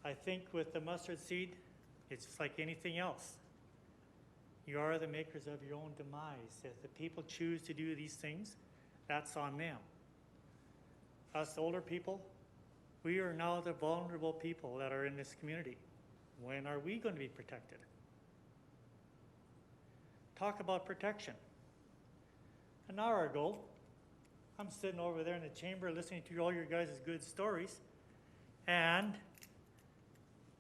I think with the mustard seed, it's just like anything else. You are the makers of your own demise. If the people choose to do these things, that's on them. Us older people, we are now the vulnerable people that are in this community. When are we going to be protected? Talk about protection. An hour ago, I'm sitting over there in the chamber listening to all your guys' good stories, and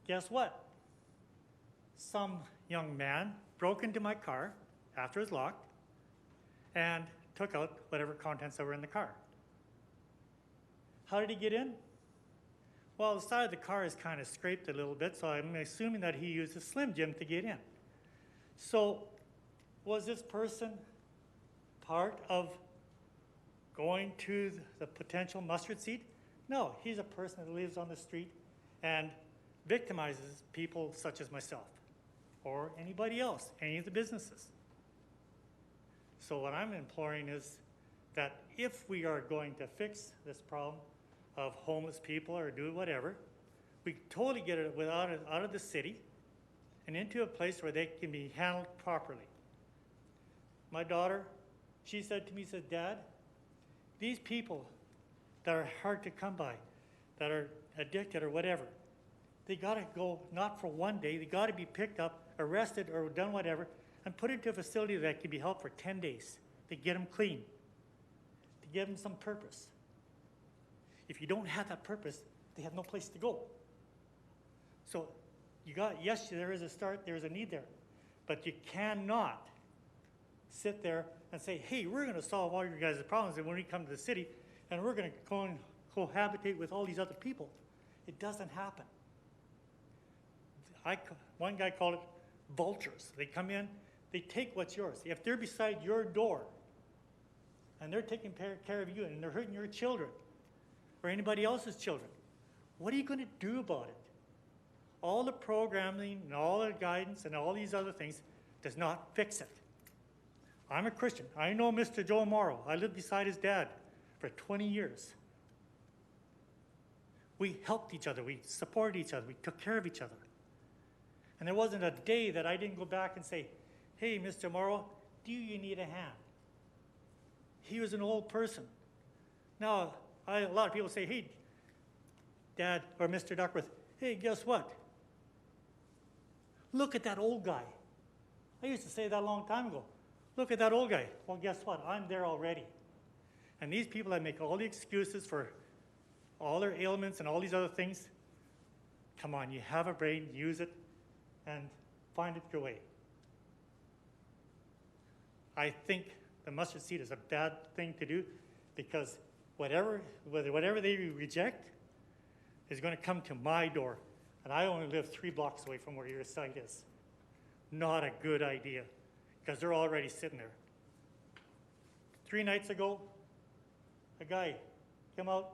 Guess what? Some young man broke into my car after it was locked and took out whatever contents that were in the car. How did he get in? Well, the side of the car is kind of scraped a little bit, so I'm assuming that he used a Slim Jim to get in. So, was this person part of going to the potential mustard seed? No, he's a person that lives on the street and victimizes people such as myself or anybody else, any of the businesses. So what I'm imploring is that if we are going to fix this problem of homeless people or do whatever, we totally get it out of the city and into a place where they can be handled properly. My daughter, she said to me, said, Dad, these people that are hard to come by, that are addicted or whatever, they gotta go, not for one day, they gotta be picked up, arrested or done whatever, and put into a facility that can be held for 10 days to get them clean, to give them some purpose. If you don't have that purpose, they have no place to go. So yes, there is a start, there is a need there, but you cannot sit there and say, hey, we're gonna solve all your guys' problems, and when we come to the city, and we're gonna go and cohabitate with all these other people. It doesn't happen. One guy called it vultures. They come in, they take what's yours. If they're beside your door, and they're taking care of you, and they're hurting your children, or anybody else's children, what are you gonna do about it? All the programming and all the guidance and all these other things does not fix it. I'm a Christian. I know Mr. Joe Morrow. I lived beside his dad for 20 years. We helped each other. We supported each other. We took care of each other. And there wasn't a day that I didn't go back and say, hey, Mr. Morrow, do you need a hand? He was an old person. Now, a lot of people say, hey, Dad or Mr. Duckworth, hey, guess what? Look at that old guy. I used to say that a long time ago. Look at that old guy. Well, guess what? I'm there already. And these people that make all the excuses for all their ailments and all these other things, come on, you have a brain, use it, and find it your way. I think the mustard seed is a bad thing to do because whatever they reject is going to come to my door. And I only live 3 blocks away from where your site is. Not a good idea because they're already sitting there. 3 nights ago, a guy came out,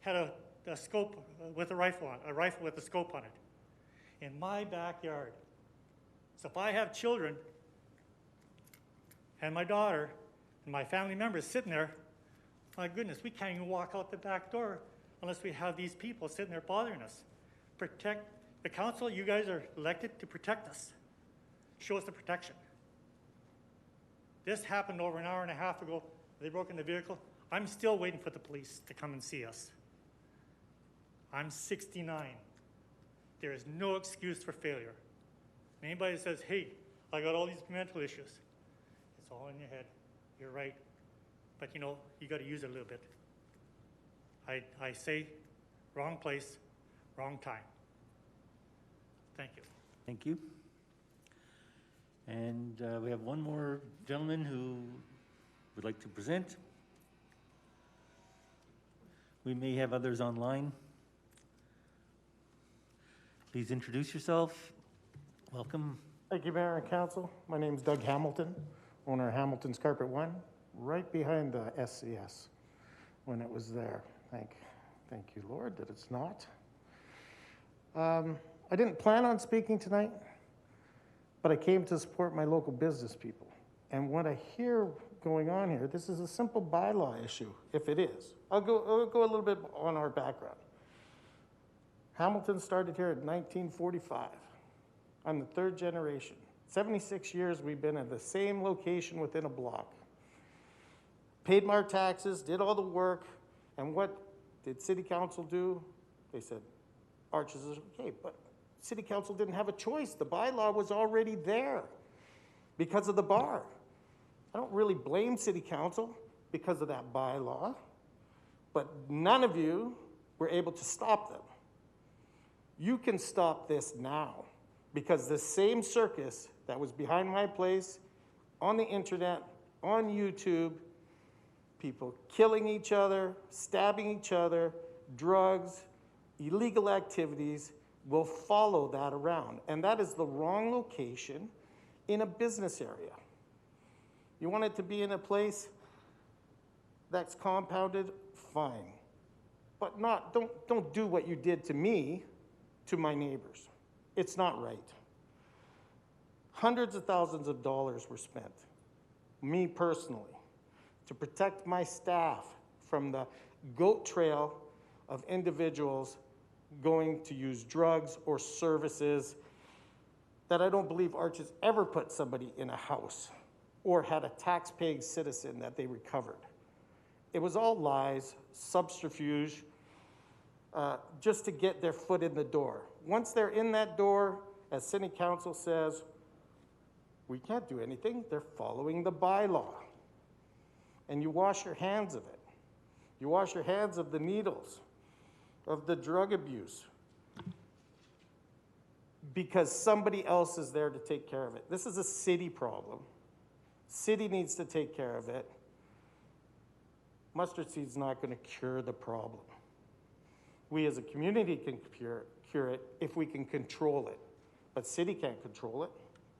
had a scope with a rifle with a scope on it in my backyard. So if I have children and my daughter and my family members sitting there, my goodness, we can't even walk out the back door unless we have these people sitting there bothering us. Protect the council, you guys are elected to protect us. Show us the protection. This happened over an hour and a half ago. They broke in the vehicle. I'm still waiting for the police to come and see us. I'm 69. There is no excuse for failure. Anybody that says, hey, I got all these mental issues, it's all in your head. You're right. But you know, you got to use it a little bit. I say, wrong place, wrong time. Thank you.
Thank you. And we have one more gentleman who would like to present. We may have others online. Please introduce yourself. Welcome.
Thank you, Mayor and Council. My name is Doug Hamilton, owner of Hamilton's Carpet One, right behind the SCS when it was there. Thank you, Lord, that it's not. I didn't plan on speaking tonight, but I came to support my local business people. And what I hear going on here, this is a simple bylaw issue, if it is. I'll go a little bit on our background. Hamilton started here in 1945. I'm the 3rd generation. 76 years we've been at the same location within a block. Paid my taxes, did all the work, and what did City Council do? They said, Arches is okay, but City Council didn't have a choice. The bylaw was already there because of the bar. I don't really blame City Council because of that bylaw, but none of you were able to stop them. You can stop this now, because the same circus that was behind my place, on the internet, on YouTube, people killing each other, stabbing each other, drugs, illegal activities, will follow that around. And that is the wrong location in a business area. You want it to be in a place that's compounded, fine. But don't do what you did to me, to my neighbors. It's not right. Hundreds of thousands of dollars were spent, me personally, to protect my staff from the goat trail of individuals going to use drugs or services that I don't believe Arch has ever put somebody in a house or had a tax-paying citizen that they recovered. It was all lies, subterfuge, just to get their foot in the door. Once they're in that door, as City Council says, we can't do anything. They're following the bylaw. And you wash your hands of it. You wash your hands of the needles, of the drug abuse, because somebody else is there to take care of it. This is a city problem. City needs to take care of it. Mustard seed's not going to cure the problem. We as a community can cure it if we can control it. But city can't control it,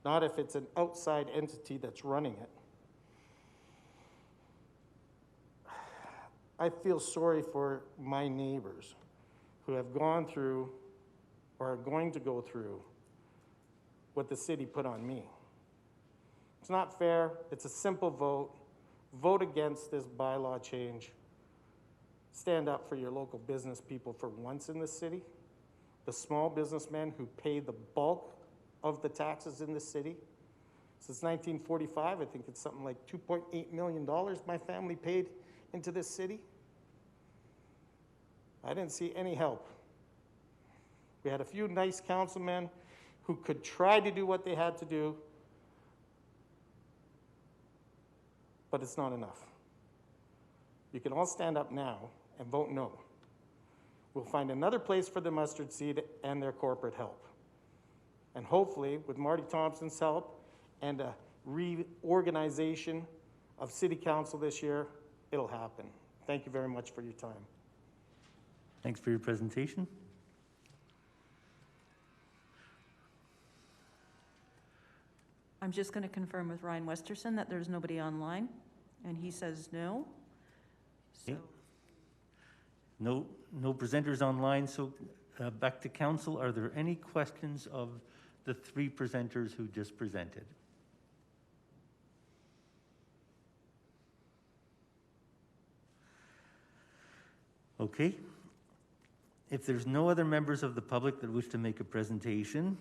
not if it's an outside entity that's running it. I feel sorry for my neighbors who have gone through or are going to go through what the city put on me. It's not fair. It's a simple vote. Vote against this bylaw change. Stand up for your local business people for once in the city. The small businessmen who pay the bulk of the taxes in the city. Since 1945, I think it's something like $2.8 million my family paid into this city. I didn't see any help. We had a few nice councilmen who could try to do what they had to do, but it's not enough. You can all stand up now and vote no. We'll find another place for the mustard seed and their corporate help. And hopefully, with Marty Thompson's help and a reorganization of City Council this year, it'll happen. Thank you very much for your time.
Thanks for your presentation.
I'm just going to confirm with Ryan Westerson that there's nobody online, and he says no. So.
Okay. No presenters online, so back to council. Are there any questions of the three presenters who just presented? Okay. If there's no other members of the public that wish to make a presentation,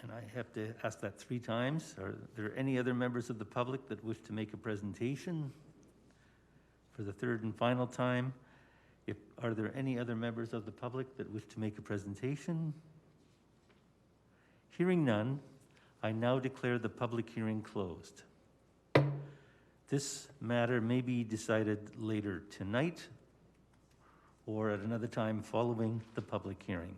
and I have to ask that 3 times, are there any other members of the public that wish to make a presentation? For the 3rd and final time, are there any other members of the public that wish to make a presentation? Hearing none, I now declare the public hearing closed. This matter may be decided later tonight or at another time following the public hearing.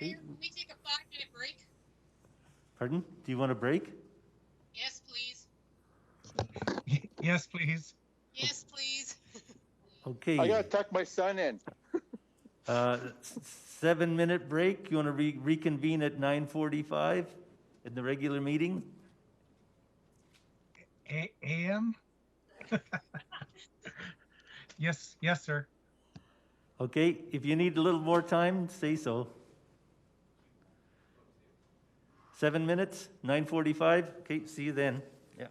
Mayor, can we take a 5-minute break?
Pardon? Do you want a break?
Yes, please.
Yes, please.
Yes, please.
Okay.
I gotta tuck my son in.
7-minute break. You want to reconvene at 9:45 in the regular meeting?
AM? Yes, sir.
Okay, if you need a little more time, say so. 7 minutes, 9:45. Okay, see you then. Yeah.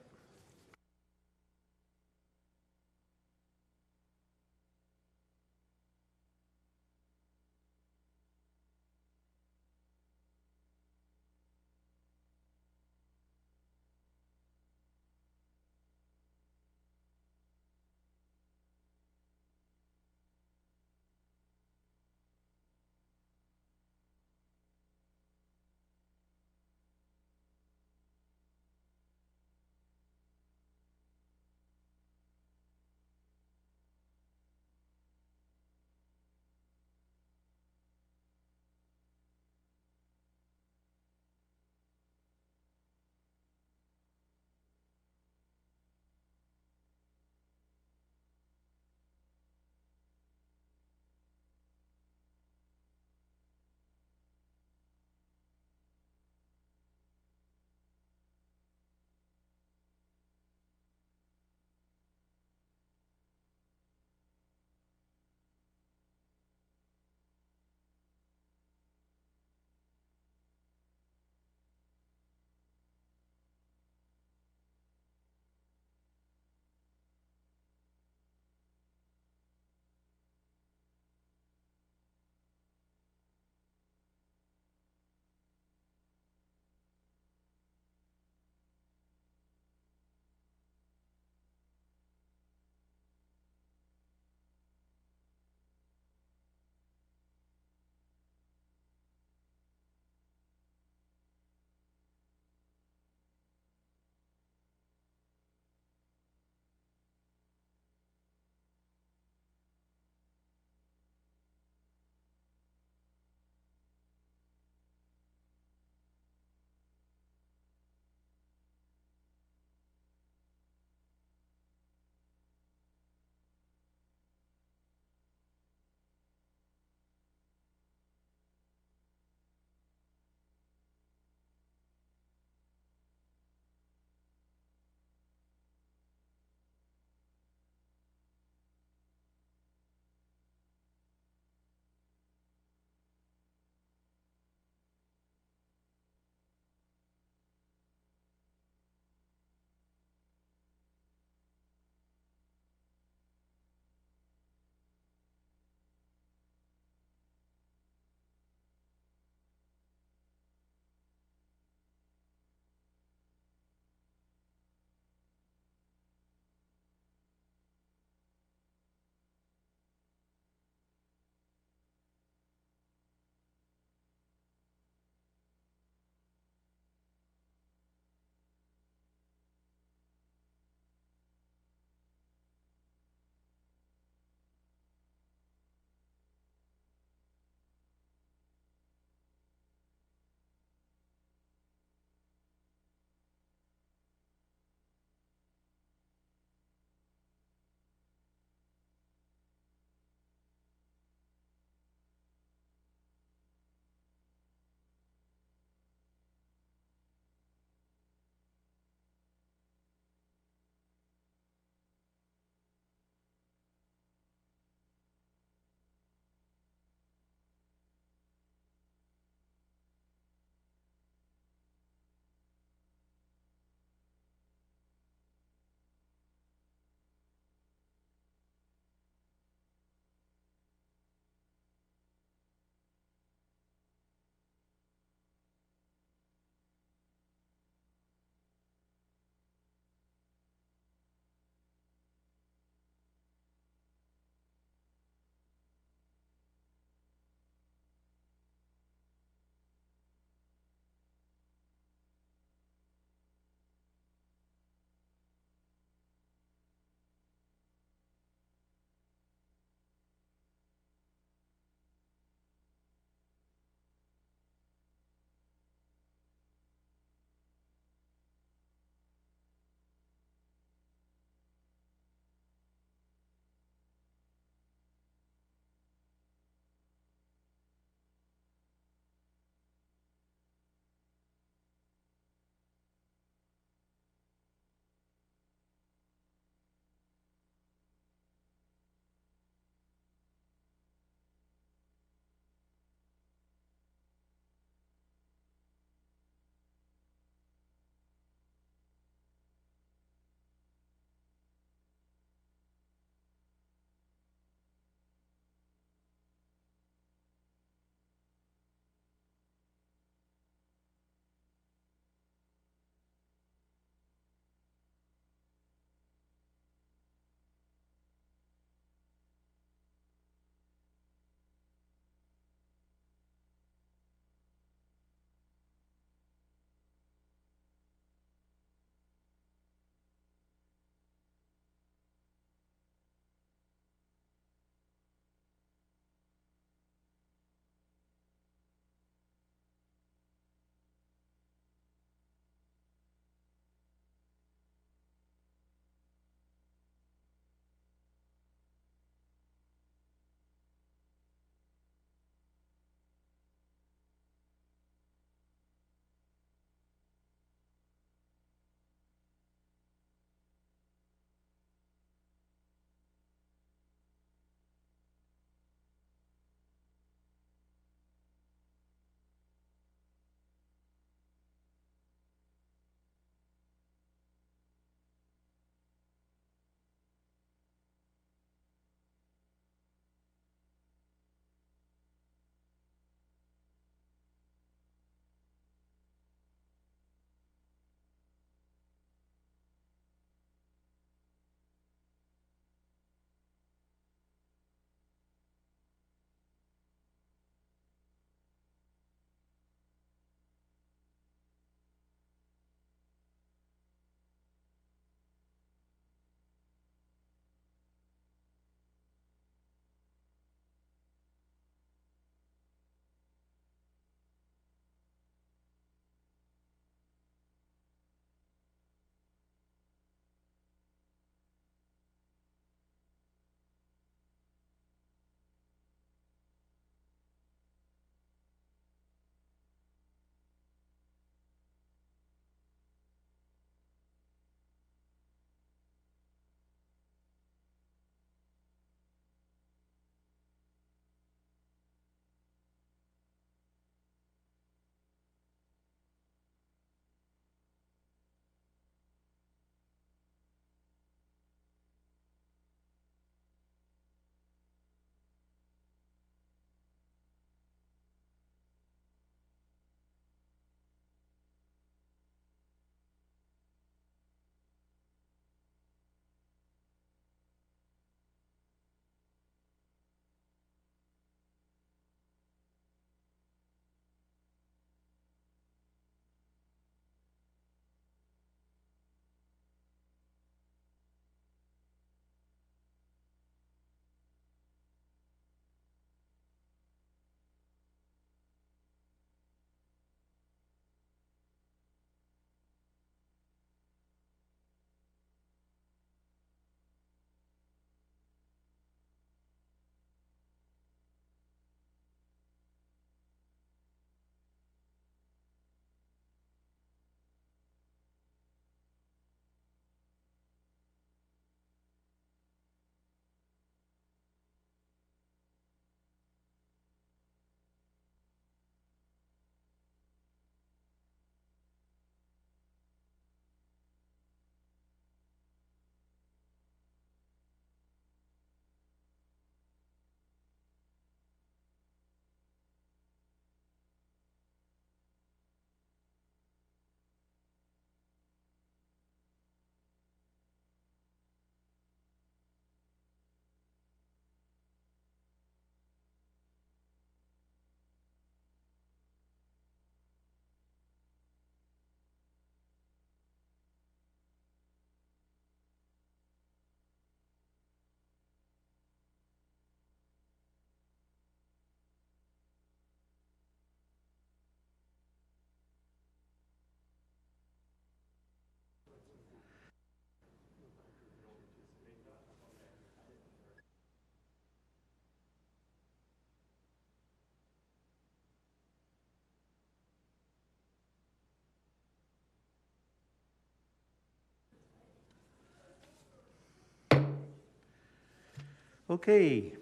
Okay,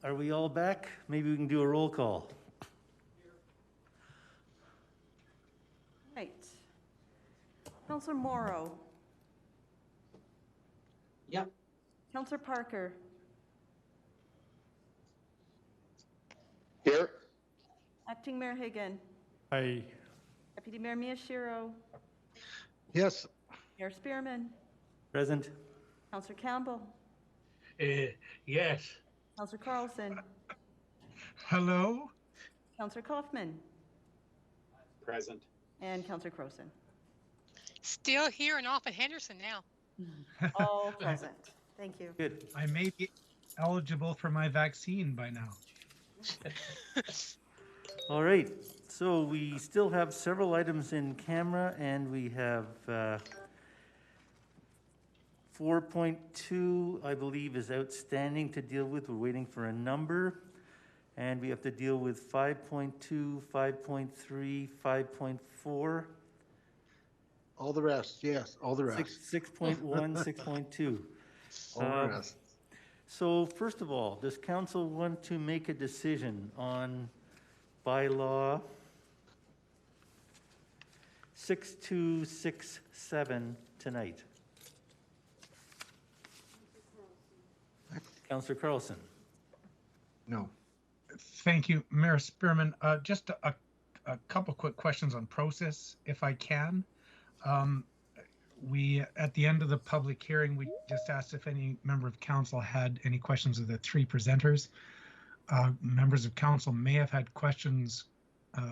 are we all back? Maybe we can do a roll call.
Right. Councillor Morrow.
Yep.
Councillor Parker.
Here.
Acting Mayor Higgin.
Aye.
Deputy Mayor Miyashiro.
Yes.
Mayor Spearman.
Present.
Councillor Campbell.
Yes.
Councillor Carlson.
Hello?
Councillor Kaufman.
Present.
And Councillor Croson.
Still here and off at Henderson now.
All present. Thank you.
Good.
I may be eligible for my vaccine by now.
All right, so we still have several items in camera, and we have 4.2, I believe, is outstanding to deal with. We're waiting for a number. And we have to deal with 5.2, 5.3, 5.4.
All the rest, yes, all the rest.
6.1, 6.2.
All the rest.
So first of all, does council want to make a decision on bylaw 6267 tonight? Councillor Carlson.
No.
Thank you, Mayor Spearman. Just a couple quick questions on process, if I can. We, at the end of the public hearing, we just asked if any member of council had any questions of the three presenters. Members of council may have had questions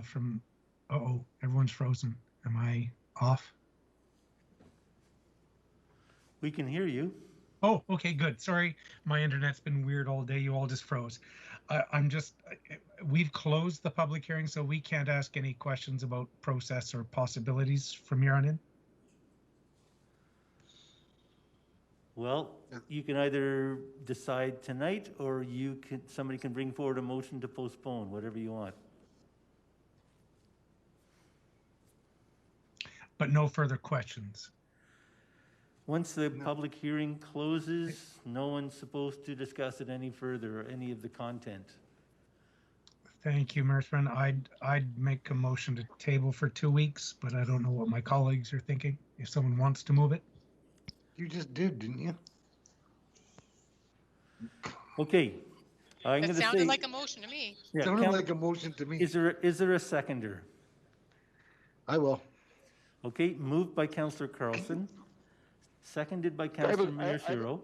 from, uh-oh, everyone's frozen. Am I off?
We can hear you.
Oh, okay, good. Sorry, my internet's been weird all day. You all just froze. We've closed the public hearing, so we can't ask any questions about process or possibilities from here on in.
Well, you can either decide tonight, or somebody can bring forward a motion to postpone, whatever you want.
But no further questions.
Once the public hearing closes, no one's supposed to discuss it any further, or any of the content.
Thank you, Mayor Spearman. I'd make a motion to table for 2 weeks, but I don't know what my colleagues are thinking. If someone wants to move it.
You just did, didn't you?
Okay.
That sounded like a motion to me.
Yeah,
sounded like a motion to me.
Is there a seconder?
I will.
Okay, moved by Councillor Carlson, seconded by Councillor Miyashiro.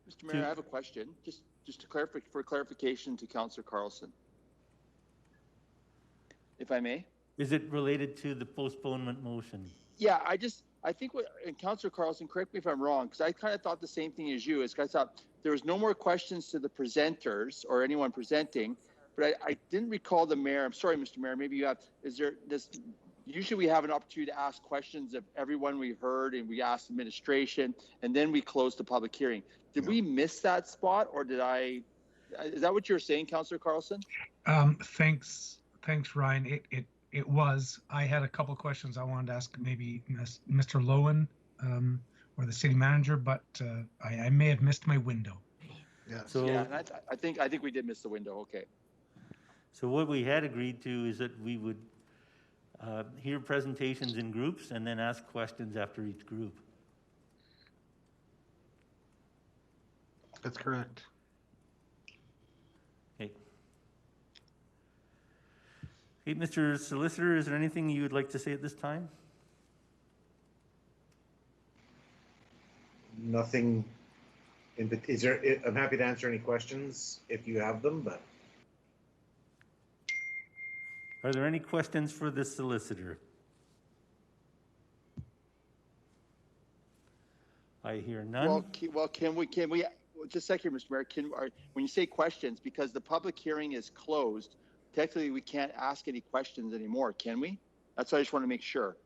Mr. Mayor, I have a question. Just to clarify, for clarification to Councillor Carlson, if I may.
Is it related to the postponement motion?
Yeah, I think and Councillor Carlson, correct me if I'm wrong, because I kind of thought the same thing as you. I thought there was no more questions to the presenters or anyone presenting, but I didn't recall the mayor. I'm sorry, Mr. Mayor. Maybe you have. Usually we have an opportunity to ask questions of everyone we heard, and we ask administration, and then we close the public hearing. Did we miss that spot, or is that what you're saying, Councillor Carlson?
Thanks, Ryan. It was. I had a couple questions I wanted to ask maybe Mr. Lowen or the city manager, but I may have missed my window.
Yeah.
So,
yeah, and I think we did miss the window. Okay.
So what we had agreed to is that we would hear presentations in groups and then ask questions after each group.
That's correct.
Okay. Hey, Mr. Solicitor, is there anything you would like to say at this time?
Nothing. I'm happy to answer any questions if you have them, but.
Are there any questions for the solicitor? I hear none.
Well, can we just a second, Mr. Mayor? When you say questions, because the public hearing is closed, technically we can't ask any questions anymore, can we? That's what I just want to make sure.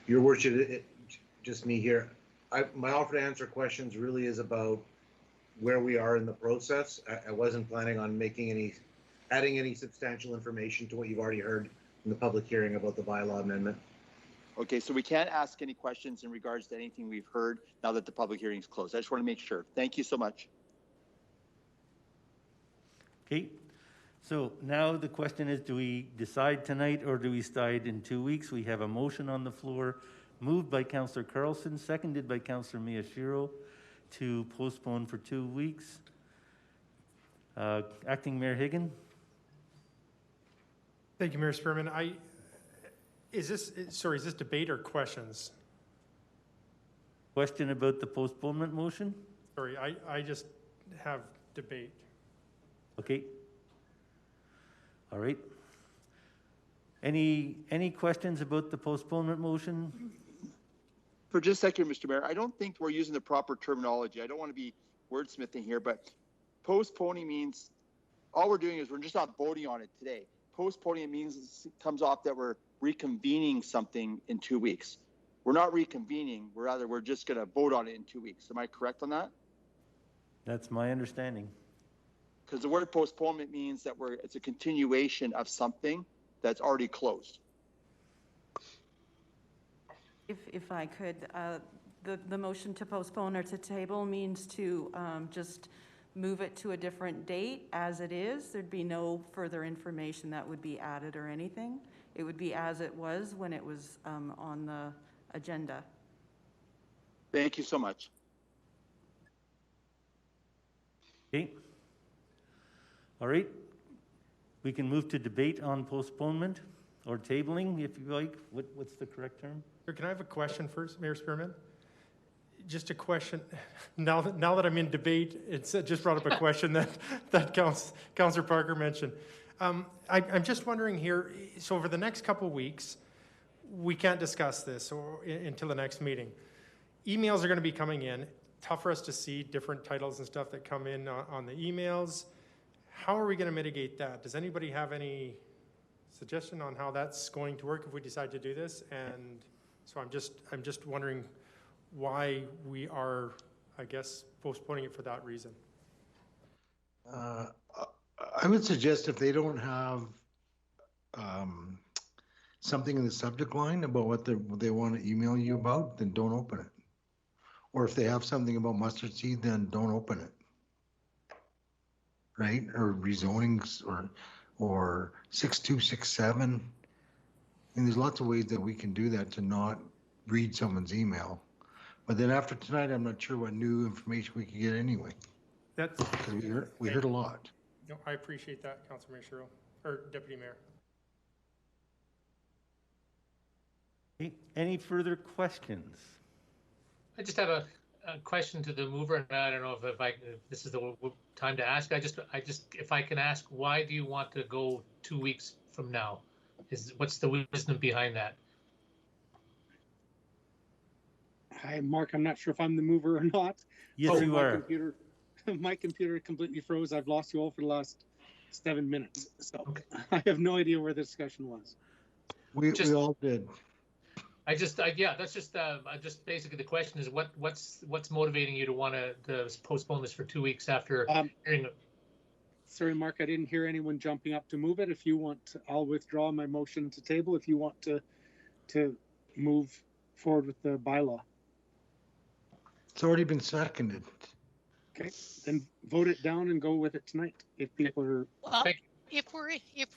Your worship, just me here. My offer to answer questions really is about where we are in the process. I wasn't planning on adding any substantial information to what you've already heard in the public hearing about the bylaw amendment.
Okay, so we can't ask any questions in regards to anything we've heard now that the public hearing is closed. I just want to make sure. Thank you so much.
Okay, so now the question is, do we decide tonight or do we decide in 2 weeks? We have a motion on the floor, moved by Councillor Carlson, seconded by Councillor Miyashiro, to postpone for 2 weeks. Acting Mayor Higgin?
Thank you, Mayor Spearman. Is this debate or questions?
Question about the postponement motion?
Sorry, I just have debate.
Okay. All right. Any questions about the postponement motion?
For just a second, Mr. Mayor, I don't think we're using the proper terminology. I don't want to be wordsmithing here, but postponing means all we're doing is we're just not voting on it today. Postponing, it means it comes off that we're reconvening something in 2 weeks. We're not reconvening, we're just going to vote on it in 2 weeks. Am I correct on that?
That's my understanding.
Because the word postponement means that it's a continuation of something that's already closed.
If I could, the motion to postpone or to table means to just move it to a different date as it is. There'd be no further information that would be added or anything. It would be as it was when it was on the agenda.
Thank you so much.
Okay. All right. We can move to debate on postponement or tabling, if you like. What's the correct term?
Can I have a question first, Mayor Spearman? Just a question. Now that I'm in debate, it's just brought up a question that Councillor Parker mentioned. I'm just wondering here, so over the next couple of weeks, we can't discuss this until the next meeting. Emails are going to be coming in. Tough for us to see different titles and stuff that come in on the emails. How are we going to mitigate that? Does anybody have any suggestion on how that's going to work if we decide to do this? And so I'm just wondering why we are, I guess, postponing it for that reason.
I would suggest if they don't have something in the subject line about what they want to email you about, then don't open it. Or if they have something about mustard seed, then don't open it. Right? Or rezonings or 6267. And there's lots of ways that we can do that to not read someone's email. But then after tonight, I'm not sure what new information we can get anyway.
That's
because we heard a lot.
No, I appreciate that, Councilor Mashiro, or Deputy Mayor.
Any further questions?
I just have a question to the mover, and I don't know if this is the time to ask. I just, if I can ask, why do you want to go 2 weeks from now? What's the wisdom behind that?
Hi, Mark. I'm not sure if I'm the mover or not.
Yes, you are.
My computer completely froze. I've lost you all for the last 7 minutes, so I have no idea where the discussion was.
We all did.
Yeah, that's just basically the question is what's motivating you to want to postpone this for 2 weeks after hearing it?
Sorry, Mark, I didn't hear anyone jumping up to move it. If you want, I'll withdraw my motion to table. If you want to move forward with the bylaw.
It's already been seconded.
Okay, then vote it down and go with it tonight. If people are
well, if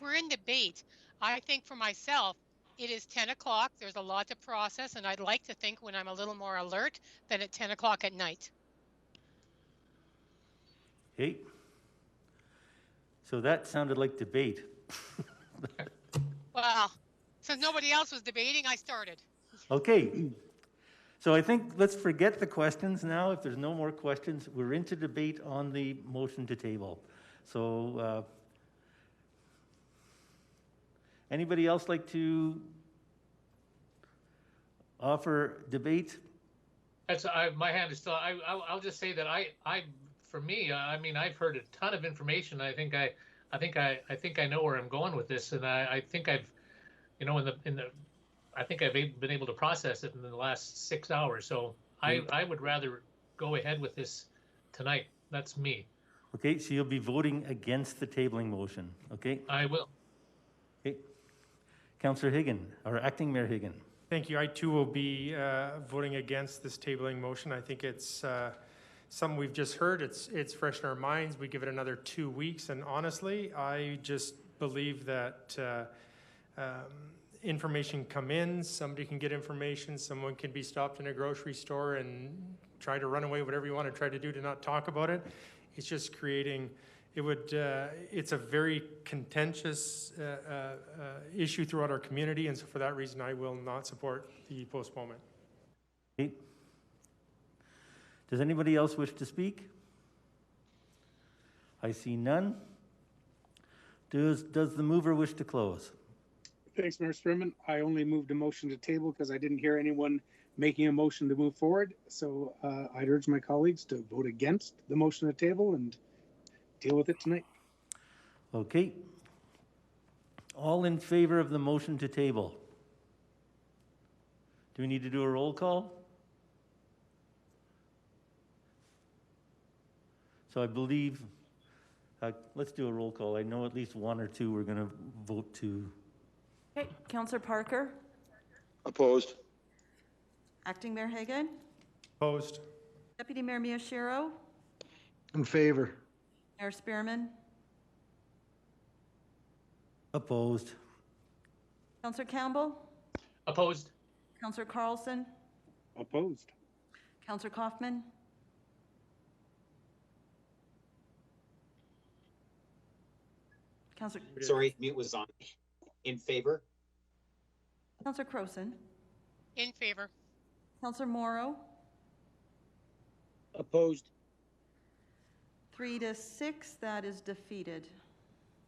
we're in debate, I think for myself, it is 10 o'clock. There's a lot to process, and I'd like to think when I'm a little more alert than at 10 o'clock at night.
Okay. So that sounded like debate.
Well, since nobody else was debating, I started.
Okay. So I think let's forget the questions now. If there's no more questions, we're into debate on the motion to table. So anybody else like to offer debate?
My hand is still. I'll just say that for me, I mean, I've heard a ton of information. I think I know where I'm going with this, and I think I've, I think I've been able to process it in the last 6 hours. So I would rather go ahead with this tonight. That's me.
Okay, so you'll be voting against the tabling motion, okay?
I will.
Okay. Councillor Higgin, or Acting Mayor Higgin.
Thank you. I too will be voting against this tabling motion. I think it's something we've just heard. It's fresh in our minds. We give it another 2 weeks, and honestly, I just believe that information come in, somebody can get information, someone can be stopped in a grocery store and try to run away, whatever you want to try to do to not talk about it. It's just creating, it's a very contentious issue throughout our community, and so for that reason, I will not support the postponement.
Okay. Does anybody else wish to speak? I see none. Does the mover wish to close?
Thanks, Mayor Spearman. I only moved a motion to table because I didn't hear anyone making a motion to move forward. So I'd urge my colleagues to vote against the motion to table and deal with it tonight.
Okay. All in favor of the motion to table? Do we need to do a roll call? So I believe, let's do a roll call. I know at least one or two we're going to vote to.
Okay, Councillor Parker,
Opposed.
Acting Mayor Hagan,
Opposed.
Deputy Mayor Miyashiro,
In favor.
Mayor Spearman,
Opposed.
Councillor Campbell,
Opposed.
Councillor Carlson,
Opposed.
Councillor Kaufman, Councillor.
Sorry, mute was on. In favor?
Councillor Croson,
In favor.
Councillor Morrow,
Opposed.
3 to 6, that is defeated.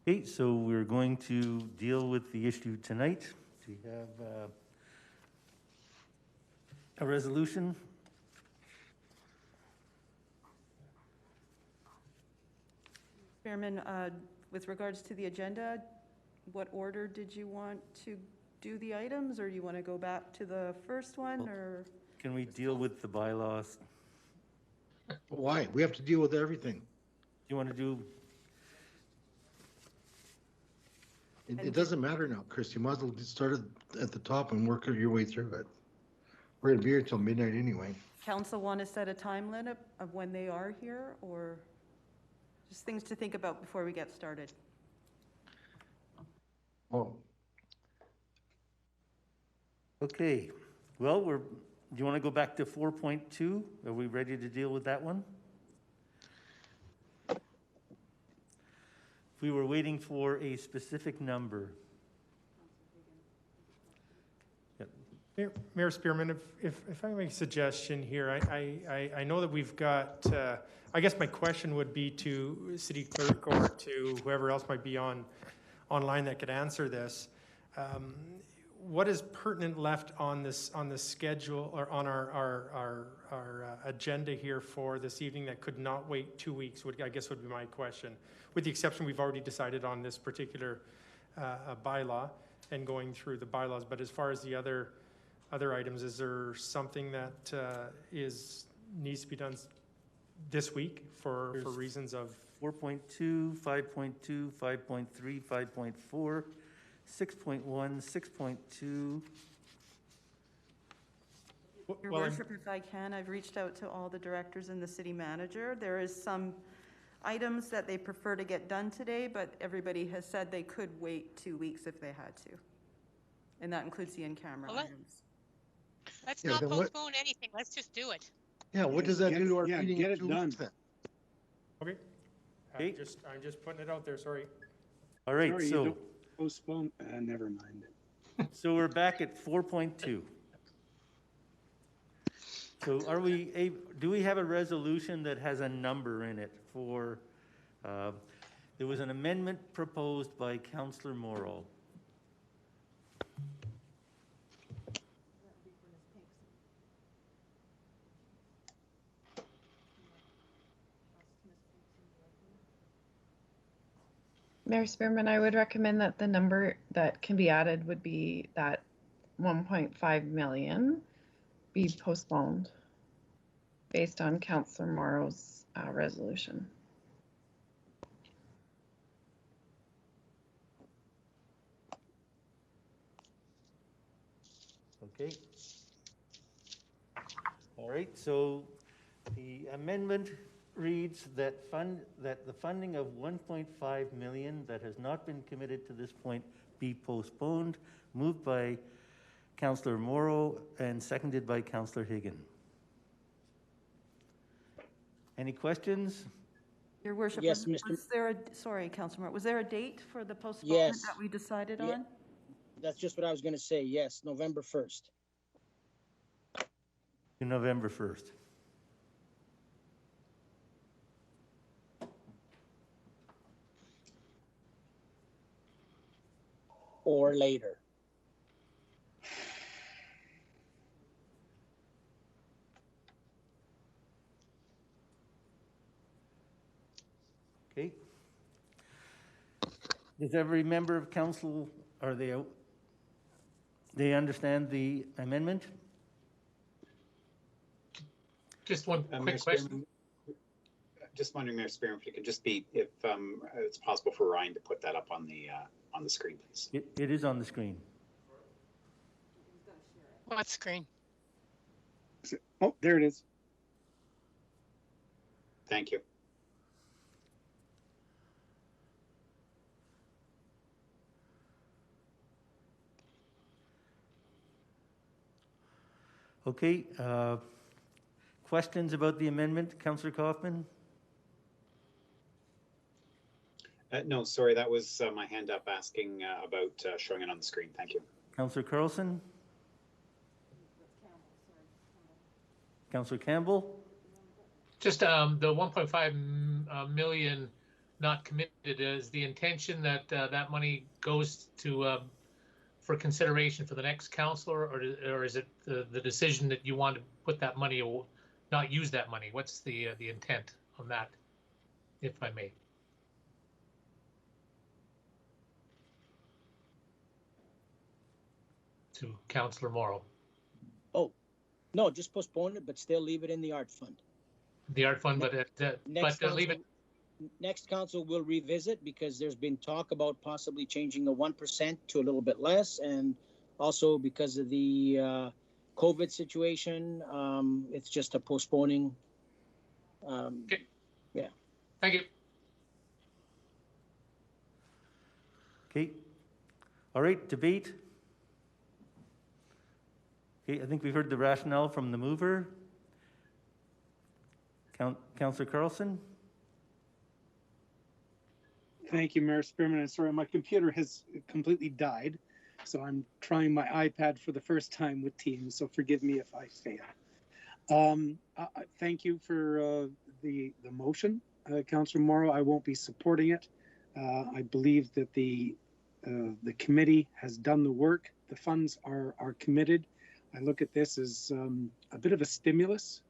Okay, so we're going to deal with the issue tonight. Do we have a resolution?
Chairman, with regards to the agenda, what order did you want to do the items, or you want to go back to the first one, or?
Can we deal with the bylaws?
Why? We have to deal with everything.
You want to do?
It doesn't matter now, Chris. You might as well just start at the top and work your way through it. We're gonna be here till midnight anyway.
Council want to set a time limit of when they are here, or just things to think about before we get started?
Oh,
Okay, well, do you want to go back to 4.2? Are we ready to deal with that one? If we were waiting for a specific number. Yep.
Mayor Spearman, if I make a suggestion here, I know that we've got, I guess my question would be to city clerk or to whoever else might be online that could answer this. What is pertinent left on this schedule or on our agenda here for this evening that could not wait 2 weeks? Would be my question. With the exception, we've already decided on this particular bylaw and going through the bylaws. But as far as the other items, is there something that needs to be done this week for reasons of
4.2, 5.2, 5.3, 5.4, 6.1, 6.2.
Your Worship, if I can, I've reached out to all the directors and the city manager. There is some items that they prefer to get done today, but everybody has said they could wait 2 weeks if they had to. And that includes the in-camera items.
Let's not postpone anything. Let's just do it.
yeah, what does that do to our meeting?
Get
in
it
2
done.
weeks then?
Okay.
Okay.
I'm just putting it out there, sorry.
All right,
Sorry, you
so
don't postpone, never mind.
so we're back at 4.2. So do we have a resolution that has a number in it for, there was an amendment proposed by Councillor Morrow.
Mayor Spearman, I would recommend that the number that can be added would be that 1.5 million be postponed based on Councillor Morrow's resolution.
Okay. All right, so the amendment reads that the funding of 1.5 million that has not been committed to this point be postponed, moved by Councillor Morrow and seconded by Councillor Higgin. Any questions?
Your Worship,
Yes,
was
Mr.
there a, sorry, Councillor Moore, was there a date for the postponement
Yes.
that we decided
Yeah.
on?
That's just what I was going to say. Yes, November 1st.
To November 1st.
Or later.
Okay. Does every member of council, they understand the amendment?
Just one quick question.
Spearman, just wondering, Mayor Spearman, if it could just be, if it's possible for Ryan to put that up on the screen, please.
It is on the screen.
What screen?
Oh, there it is.
Thank you.
Okay, questions about the amendment, Councillor Kaufman?
No, sorry, that was my hand up asking about showing it on the screen. Thank you.
Councillor Carlson? Councillor Campbell?
Just the 1.5 million not committed, is the intention that that money goes to for consideration for the next councillor, or is it the decision that you want to put that money or not use that money? What's the intent on that, if I may? To Councillor Morrow.
Oh, no, just postpone it, but still leave it in the art fund.
The art fund, but leave it.
Next council will revisit, because there's been talk about possibly changing the 1% to a little bit less, and also because of the COVID situation, it's just a postponing.
Okay.
Yeah.
Thank you.
Okay. All right, debate. Okay, I think we've heard the rationale from the mover. Councillor Carlson?
Thank you, Mayor Spearman. And sorry, my computer has completely died, so I'm trying my iPad for the first time with Teams, so forgive me if I fail. Thank you for the motion, Councillor Morrow. I won't be supporting it. I believe that the committee has done the work. The funds are committed. I look at this as a bit of a stimulus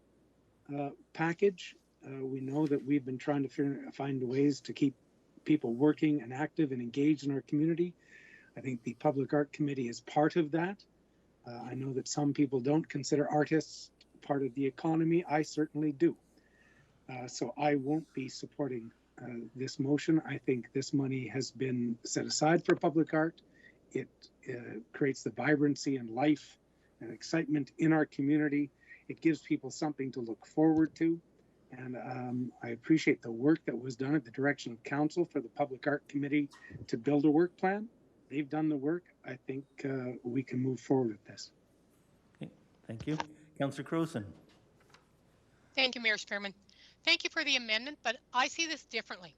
package. We know that we've been trying to find ways to keep people working and active and engaged in our community. I think the Public Art Committee is part of that. I know that some people don't consider artists part of the economy. I certainly do. So I won't be supporting this motion. I think this money has been set aside for public art. It creates the vibrancy and life and excitement in our community. It gives people something to look forward to. And I appreciate the work that was done at the direction of Council for the Public Art Committee to build a work plan. They've done the work. I think we can move forward with this.
Okay, thank you. Councillor Crowson?
Thank you, Mayor Spearman. Thank you for the amendment, but I see this differently.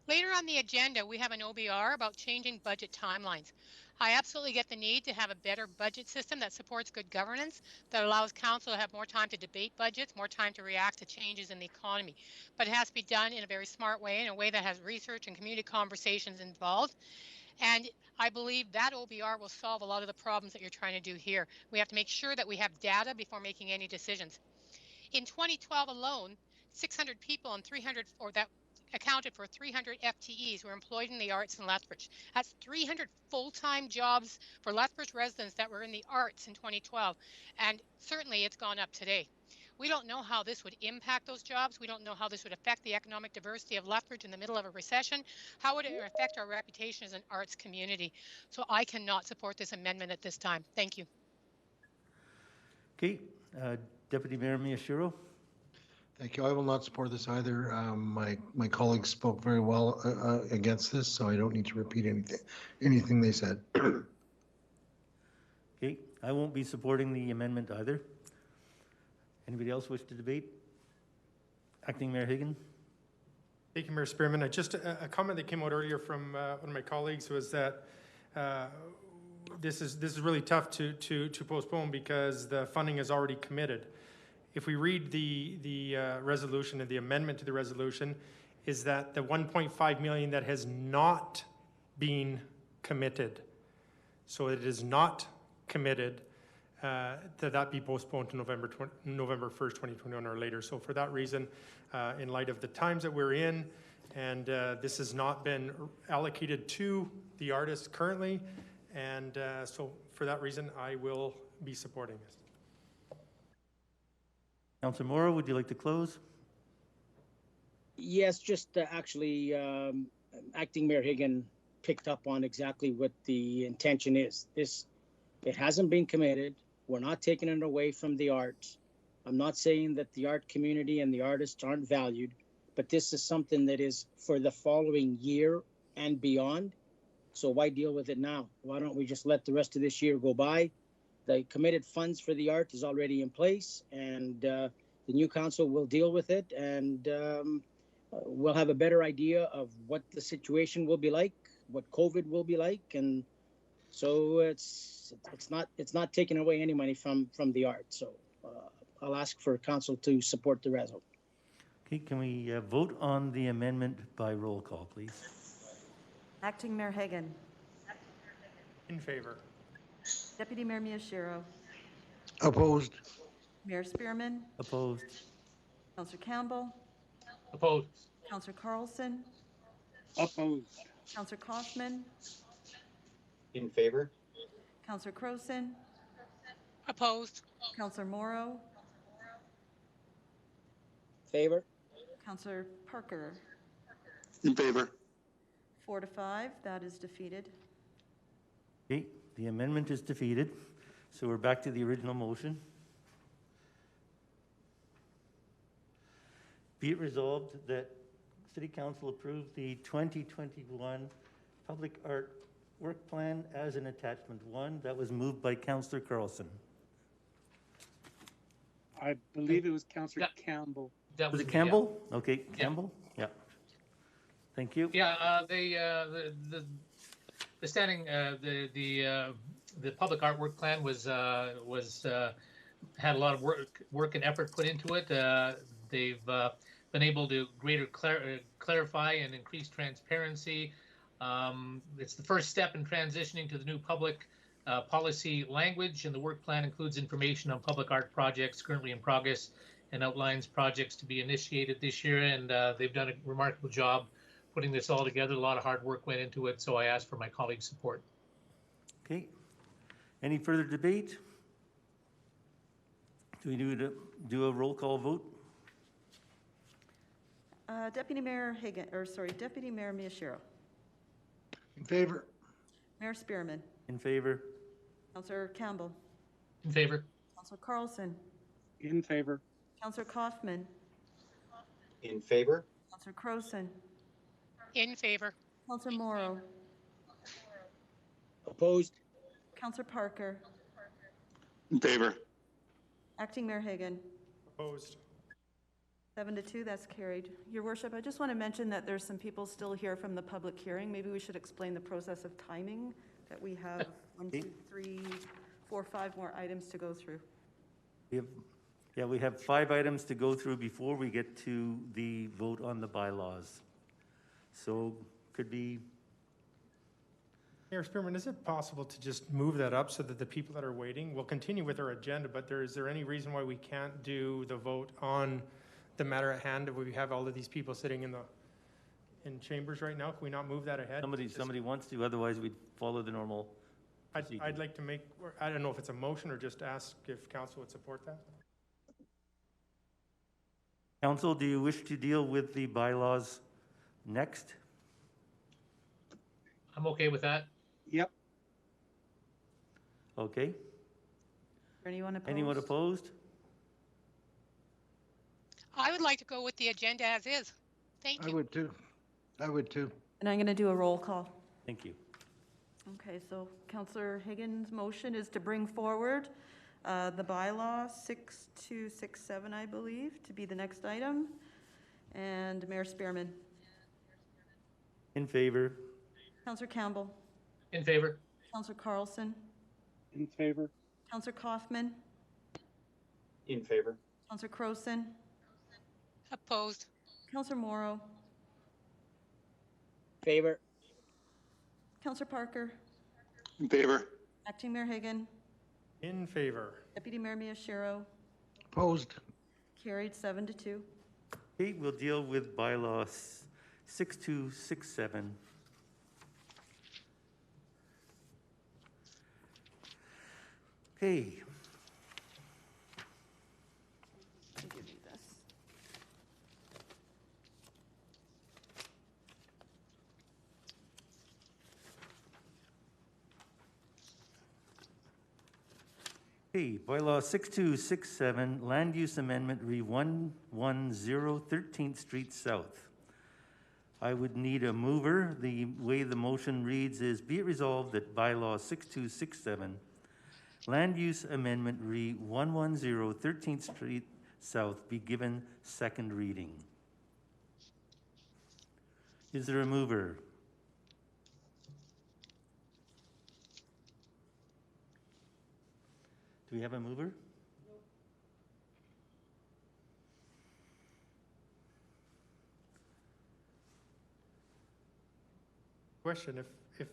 Later on the agenda, we have an OBR about changing budget timelines. I absolutely get the need to have a better budget system that supports good governance, that allows council to have more time to debate budgets, more time to react to changes in the economy. But it has to be done in a very smart way, in a way that has research and community conversations involved. And I believe that OBR will solve a lot of the problems that you're trying to do here. We have to make sure that we have data before making any decisions. In 2012 alone, 600 people and 300, or that accounted for 300 FTEs were employed in the arts in Lethbridge. That's 300 full-time jobs for Lethbridge residents that were in the arts in 2012, and certainly it's gone up today. We don't know how this would impact those jobs. We don't know how this would affect the economic diversity of Lethbridge in the middle of a recession. How would it affect our reputation as an arts community? So I cannot support this amendment at this time. Thank you.
Okay, Deputy Mayor Miyashiro.
Thank you. I will not support this either. My colleagues spoke very well against this, so I don't need to repeat anything they said.
Okay, I won't be supporting the amendment either. Anybody else wish to debate? Acting Mayor Higgin.
Thank you, Mayor Spearman. Just a comment that came out earlier from one of my colleagues was that this is really tough to postpone because the funding is already committed. If we read the resolution and the amendment to the resolution, is that the 1.5 million that has not been committed, so it is not committed, that be postponed to November 1st, 2021 or later. So for that reason, in light of the times that we're in, and this has not been allocated to the artists currently, and so for that reason, I will be supporting this.
Councillor Morrow, would you like to close?
Yes, just actually, Acting Mayor Higgin picked up on exactly what the intention is. It hasn't been committed. We're not taking it away from the arts. I'm not saying that the art community and the artists aren't valued, but this is something that is for the following year and beyond. So why deal with it now? Why don't we just let the rest of this year go by? The committed funds for the art is already in place, and the new council will deal with it, and we'll have a better idea of what the situation will be like, what COVID will be like, and so it's not taking away any money from the art. So I'll ask for council to support the resolution.
Okay, can we vote on the amendment by roll call, please?
Acting Mayor Hagan.
In favor.
Deputy Mayor Miyashiro.
Opposed.
Mayor Spearman.
Opposed.
Councillor Campbell.
Opposed.
Councillor Carlson.
Opposed.
Councillor Kaufman.
In favor?
Councillor Croson.
Opposed.
Councillor Morrow.
Favor?
Councillor Parker.
In favor.
4 to 5, that is defeated.
Okay, the amendment is defeated, so we're back to the original motion. Be it resolved that City Council approve the 2021 Public Art Work Plan as an attachment 1. That was moved by Councillor Carlson.
I believe it was Councillor Campbell.
That
Was it
me,
Campbell? Okay, Campbell? Yeah. Thank you.
Yeah, the standing the public artwork plan was had a lot of work and effort put into it. They've been able to greater clarify and increase transparency. It's the first step in transitioning to the new public policy language, and the work plan includes information on public art projects currently in progress and outlines projects to be initiated this year. And they've done a remarkable job putting this all together. A lot of hard work went into it, so I ask for my colleagues' support.
Okay. Any further debate? Do we do a roll call vote?
Deputy Mayor Hagan, Deputy Mayor Miyashiro.
In favor.
Mayor Spearman.
In favor.
Councillor Campbell.
In favor.
Councillor Carlson.
In favor.
Councillor Kaufman.
In favor?
Councillor Croson.
In favor.
Councillor Morrow.
Opposed?
Councillor Parker.
In favor.
Acting Mayor Hagan.
Opposed.
7 to 2, that's carried. Your Worship, I just want to mention that there's some people still here from the public hearing. Maybe we should explain the process of timing, that we have 1, 2, 3, 4, 5 more items to go through.
We have 5 items to go through before we get to the vote on the bylaws. So could be.
Mayor Spearman, is it possible to just move that up so that the people that are waiting, we'll continue with our agenda, but is there any reason why we can't do the vote on the matter at hand? If we have all of these people sitting in chambers right now, can we not move that ahead?
Somebody wants to, otherwise we'd follow the normal procedure.
I'd like to make, I don't know if it's a motion or just ask if council would support that.
Council, do you wish to deal with the bylaws next?
I'm okay with that.
Yep.
Okay.
Anyone opposed?
Anyone opposed?
I would like to go with the agenda as is. Thank
I
you.
would too. I would too.
And I'm going to do a roll call.
Thank you.
Okay, so Councillor Higgins' motion is to bring forward the bylaw 6267, I believe, to be the next item. And Mayor Spearman.
In favor.
Councillor Campbell.
In favor.
Councillor Carlson.
In favor.
Councillor Kaufman.
In favor.
Councillor Croson.
Opposed.
Councillor Morrow.
Favor.
Councillor Parker.
In favor.
Acting Mayor Higgin.
In favor.
Deputy Mayor Miyashiro.
Opposed.
Carried 7-2.
Okay, we'll deal with bylaw 6267. Okay.
I'll give you this.
Okay, bylaw 6267, land use amendment re 110 13th Street South. I would need a mover. The way the motion reads is, be it resolved that bylaw 6267, land use amendment re 110 13th Street South be given second reading. Is there a mover? Do we have a mover?
Question, if,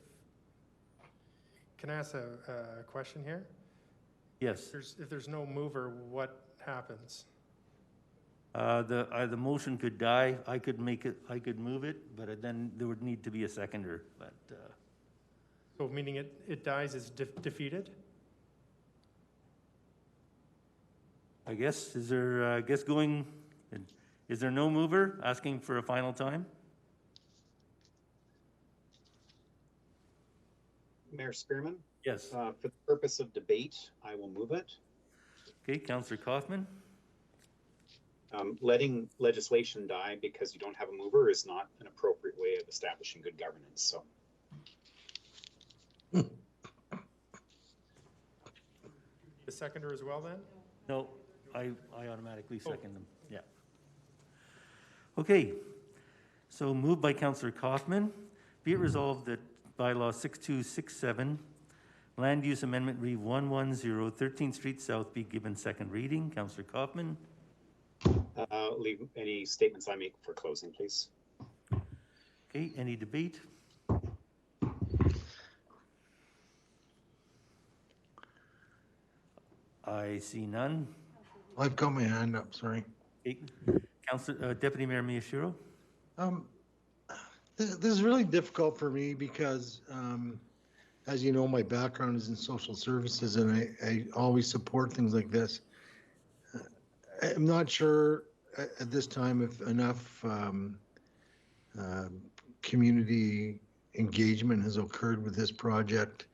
can I ask a question here?
Yes.
If there's no mover, what happens?
The motion could die. I could make it, I could move it, but then there would need to be a seconder, but.
So meaning it dies is defeated?
I guess, is there, is there no mover asking for a final time?
Mayor Spearman?
Yes.
For the purpose of debate, I will move it.
Okay, Councillor Kaufman?
Letting legislation die because you don't have a mover is not an appropriate way of establishing good governance, so.
The seconder as well then?
No, I automatically second them, yeah. Okay, so moved by Councillor Kaufman. Be it resolved that bylaw 6267, land use amendment re 110 13th Street South be given second reading. Councillor Kaufman?
Leave any statements I make for closing, please.
Okay, any debate? I see none.
I've got my hand up, sorry.
Okay. Councillor, Deputy Mayor Miyashiro?
This is really difficult for me because, as you know, my background is in social services and I always support things like this. I'm not sure at this time if enough community engagement has occurred with this project.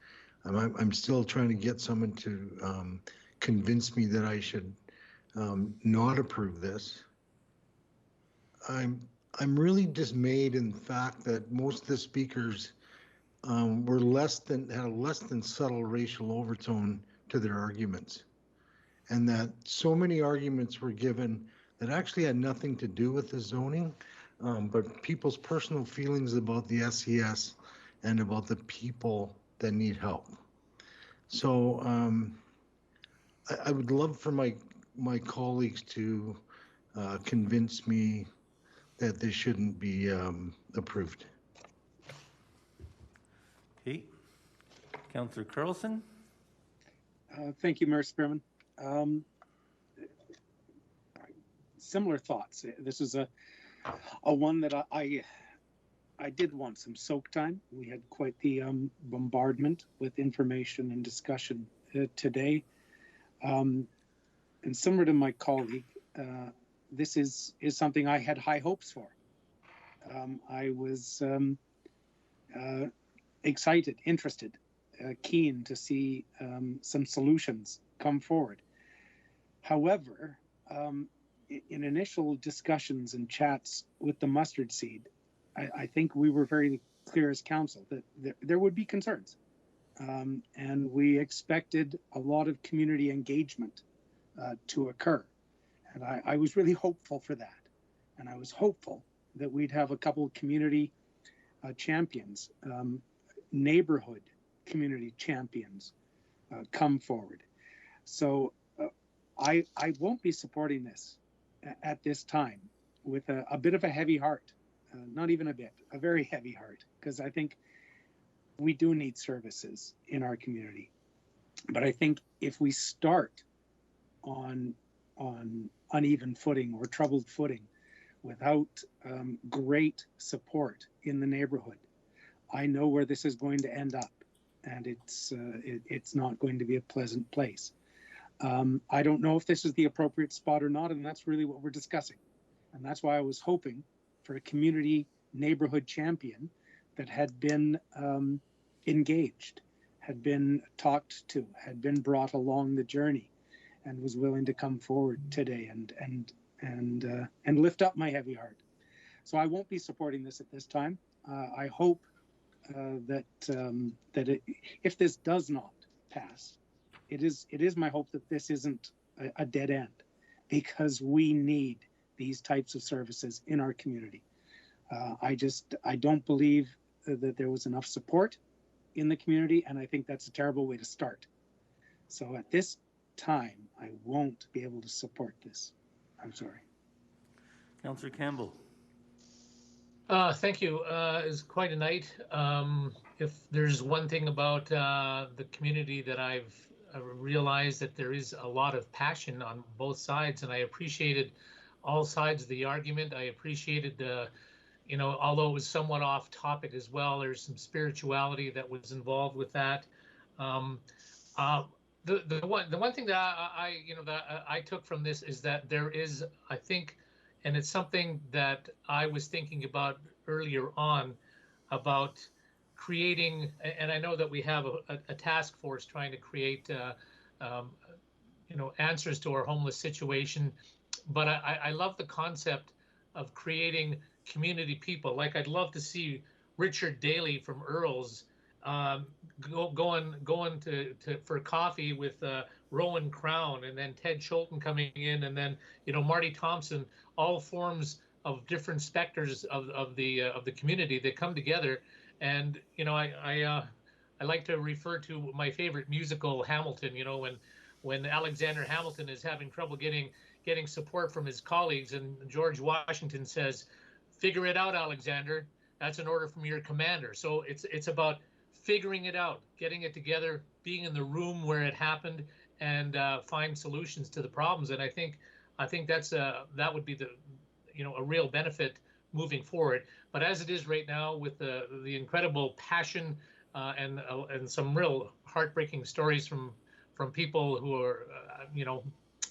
I'm still trying to get someone to convince me that I should not approve this. I'm really dismayed in the fact that most of the speakers were had a less than subtle racial overtone to their arguments, and that so many arguments were given that actually had nothing to do with the zoning, but people's personal feelings about the SES and about the people that need help. So I would love for my colleagues to convince me that this shouldn't be approved.
Okay. Councillor Carlson?
Thank you, Mayor Spearman. Similar thoughts. This is a one that I did want some soak time. We had quite the bombardment with information and discussion today. And similar to my colleague, this is something I had high hopes for. I was excited, interested, keen to see some solutions come forward. However, in initial discussions and chats with the mustard seed, I think we were very clear as council that there would be concerns. And we expected a lot of community engagement to occur. And I was really hopeful for that. And I was hopeful that we'd have a couple of community champions, neighborhood community champions come forward. So I won't be supporting this at this time with a bit of a heavy heart, not even a bit, a very heavy heart, because I think we do need services in our community. But I think if we start on uneven footing or troubled footing without great support in the neighborhood, I know where this is going to end up, and it's not going to be a pleasant place. I don't know if this is the appropriate spot or not, and that's really what we're discussing. And that's why I was hoping for a community neighborhood champion that had been engaged, had been talked to, had been brought along the journey, and was willing to come forward today and lift up my heavy heart. So I won't be supporting this at this time. I hope that if this does not pass, it is my hope that this isn't a dead end, because we need these types of services in our community. I don't believe that there was enough support in the community, and I think that's a terrible way to start. So at this time, I won't be able to support this. I'm sorry.
Councillor Campbell.
Thank you. It's quite a night. If there's one thing about the community that I've realized, that there is a lot of passion on both sides, and I appreciated all sides of the argument. I appreciated you know, although it was somewhat off topic as well, there's some spirituality that was involved with that. The one thing that I took from this is that there is, I think, and it's something that I was thinking about earlier on, about creating, and I know that we have a task force trying to create you know, answers to our homeless situation, but I love the concept of creating community people. Like, I'd love to see Richard Daly from Earls going for coffee with Rowan Crown, and then Ted Cholton coming in, and then, you know, Marty Thompson, all forms of different specters of the community that come together. And, you know, I like to refer to my favorite musical, Hamilton. You know, when Alexander Hamilton is having trouble getting support from his colleagues, and George Washington says, "Figure it out, Alexander. That's an order from your commander." So it's about figuring it out, getting it together, being in the room where it happened, and find solutions to the problems. And I think that's that would be the, you know, a real benefit moving forward. But as it is right now, with the incredible passion and some real heartbreaking stories from people who are you know,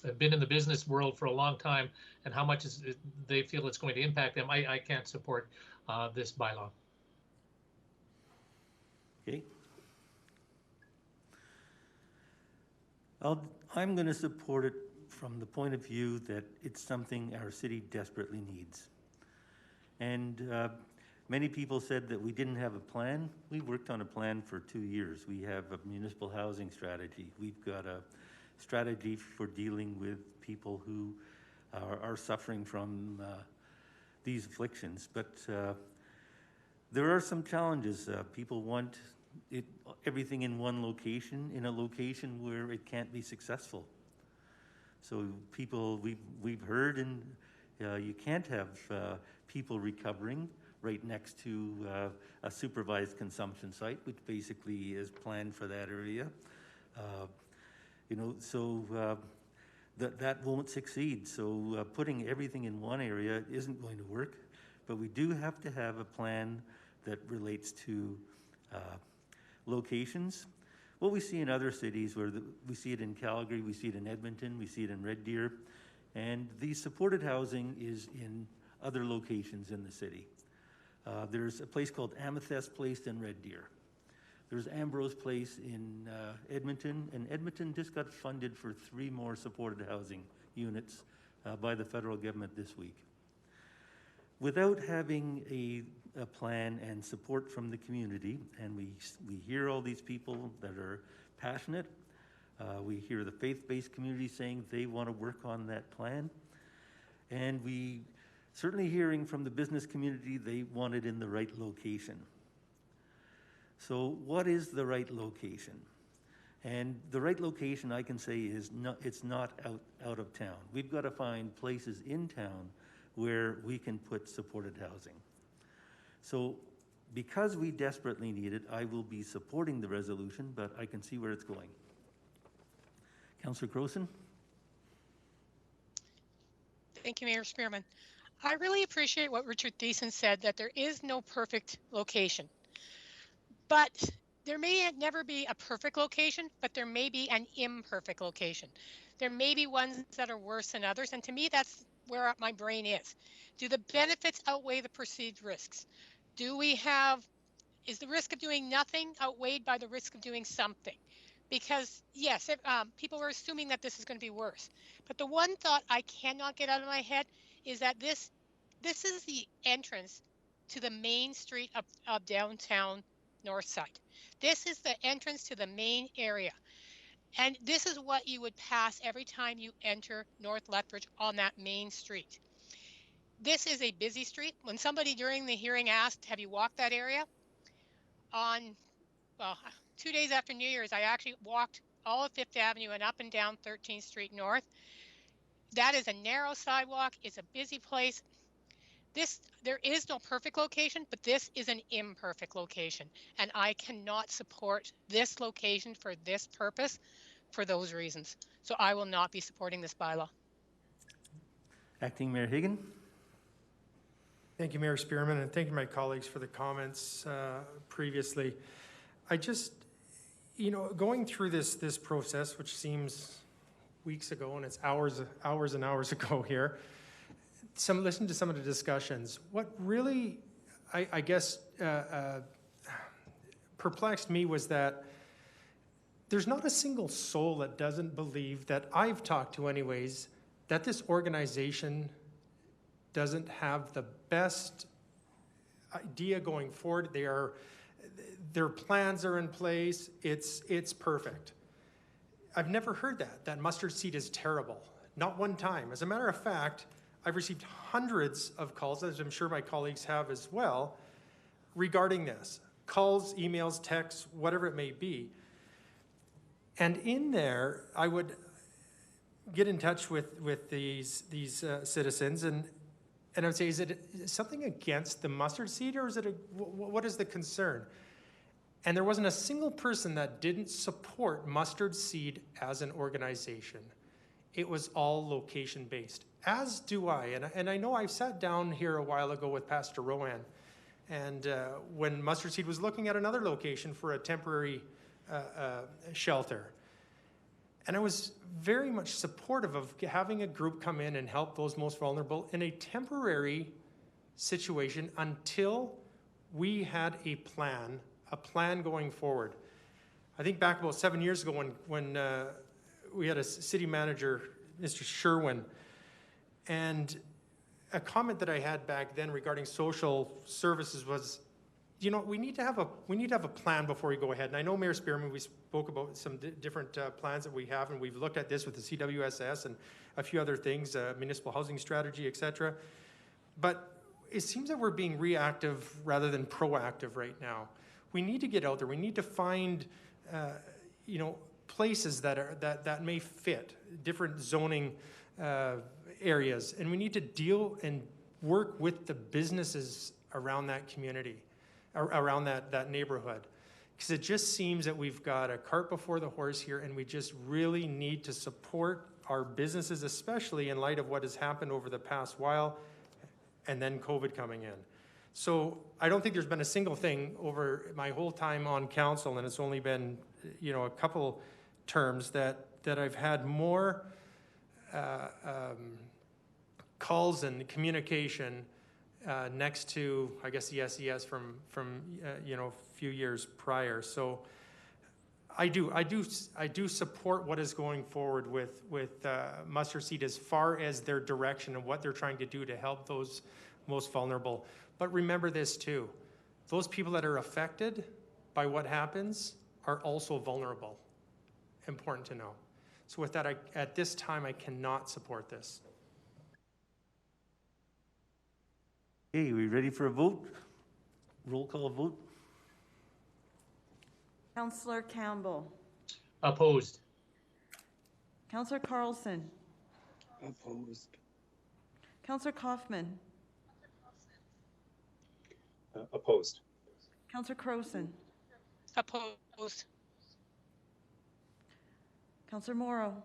have been in the business world for a long time, and how much they feel it's going to impact them, I can't support this bylaw.
Okay. I'm going to support it from the point of view that it's something our city desperately needs. And many people said that we didn't have a plan. We worked on a plan for 2 years. We have a municipal housing strategy. We've got a strategy for dealing with people who are suffering from these afflictions. But there are some challenges. People want everything in one location, in a location where it can't be successful. So people, we've heard, and you can't have people recovering right next to a supervised consumption site, which basically is planned for that area. You know, so that won't succeed. So putting everything in one area isn't going to work, but we do have to have a plan that relates to locations. What we see in other cities, we see it in Calgary, we see it in Edmonton, we see it in Red Deer, and the supported housing is in other locations in the city. There's a place called Amethyst Place in Red Deer. There's Ambrose Place in Edmonton, and Edmonton just got funded for 3 more supported housing units by the federal government this week. Without having a plan and support from the community, and we hear all these people that are passionate, we hear the faith-based community saying they want to work on that plan, and we certainly hearing from the business community they want it in the right location. So what is the right location? And the right location, I can say, is it's not out of town. We've got to find places in town where we can put supported housing. So because we desperately need it, I will be supporting the resolution, but I can see where it's going. Councillor Croson?
Thank you, Mayor Spearman. I really appreciate what Richard Thiessen said, that there is no perfect location. But there may never be a perfect location, but there may be an imperfect location. There may be ones that are worse than others, and to me, that's where my brain is. Do the benefits outweigh the perceived risks? Is the risk of doing nothing outweighed by the risk of doing something? Because yes, people are assuming that this is going to be worse. But the one thought I cannot get out of my head is that this is the entrance to the main street of downtown Northside. This is the entrance to the main area. And this is what you would pass every time you enter North Lethbridge on that main street. This is a busy street. When somebody during the hearing asked, have you walked that area? On, well, 2 days after New Year's, I actually walked all of 5th Avenue and up and down 13th Street North. That is a narrow sidewalk. It's a busy place. There is no perfect location, but this is an imperfect location. And I cannot support this location for this purpose for those reasons. So I will not be supporting this bylaw.
Acting Mayor Higgin?
Thank you, Mayor Spearman, and thank you, my colleagues, for the comments previously. I just, going through this process, which seems weeks ago, and it's hours and hours ago here, listen to some of the discussions. What really, I guess, perplexed me was that there's not a single soul that doesn't believe, that I've talked to anyways, that this organization doesn't have the best idea going forward. Their plans are in place. It's perfect. I've never heard that mustard seed is terrible. Not one time. As a matter of fact, I've received hundreds of calls, as I'm sure my colleagues have as well, regarding this. Calls, emails, texts, whatever it may be. And in there, I would get in touch with these citizens, and I would say, is it something against the mustard seed, or is it what is the concern? And there wasn't a single person that didn't support mustard seed as an organization. It was all location-based, as do I. And I know I sat down here a while ago with Pastor Rowan, and when Mustard Seed was looking at another location for a temporary shelter. And I was very much supportive of having a group come in and help those most vulnerable in a temporary situation until we had a plan going forward. I think back about 7 years ago when we had a city manager, Mr. Sherwin, and a comment that I had back then regarding social services was, we need to have a plan before we go ahead. And I know, Mayor Spearman, we spoke about some different plans that we have, and we've looked at this with the CWSS and a few other things, municipal housing strategy, etc. But it seems that we're being reactive rather than proactive right now. We need to get out there. We need to find, places that may fit different zoning areas, and we need to deal and work with the businesses around that community, around that neighborhood, because it just seems that we've got a cart before the horse here, and we just really need to support our businesses, especially in light of what has happened over the past while, and then COVID coming in. So I don't think there's been a single thing over my whole time on council, and it's only been, a couple terms that I've had more calls and communication next to, I guess, the SES from you know, a few years prior. So I do support what is going forward with Mustard Seed as far as their direction and what they're trying to do to help those most vulnerable. But remember this too, those people that are affected by what happens are also vulnerable. Important to know. So with that, at this time, I cannot support this.
Okay, we ready for a vote? Roll call vote.
Councillor Campbell.
Opposed.
Councillor Carlson.
Opposed.
Councillor Kaufman.
Opposed.
Councillor Croson.
Opposed.
Councillor Morrow.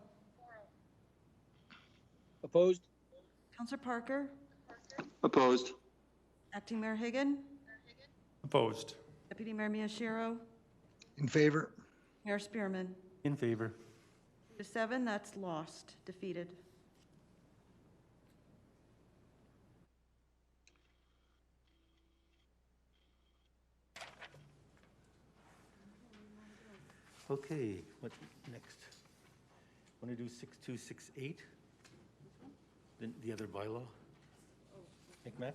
Opposed?
Councillor Parker.
Opposed.
Acting Mayor Higgin.
Opposed.
Deputy Mayor Miyashiro.
In favor?
Mayor Spearman.
In favor.
2-7, that's lost, defeated.
Okay, what next? Want to do 6268? The other bylaw? Micmac?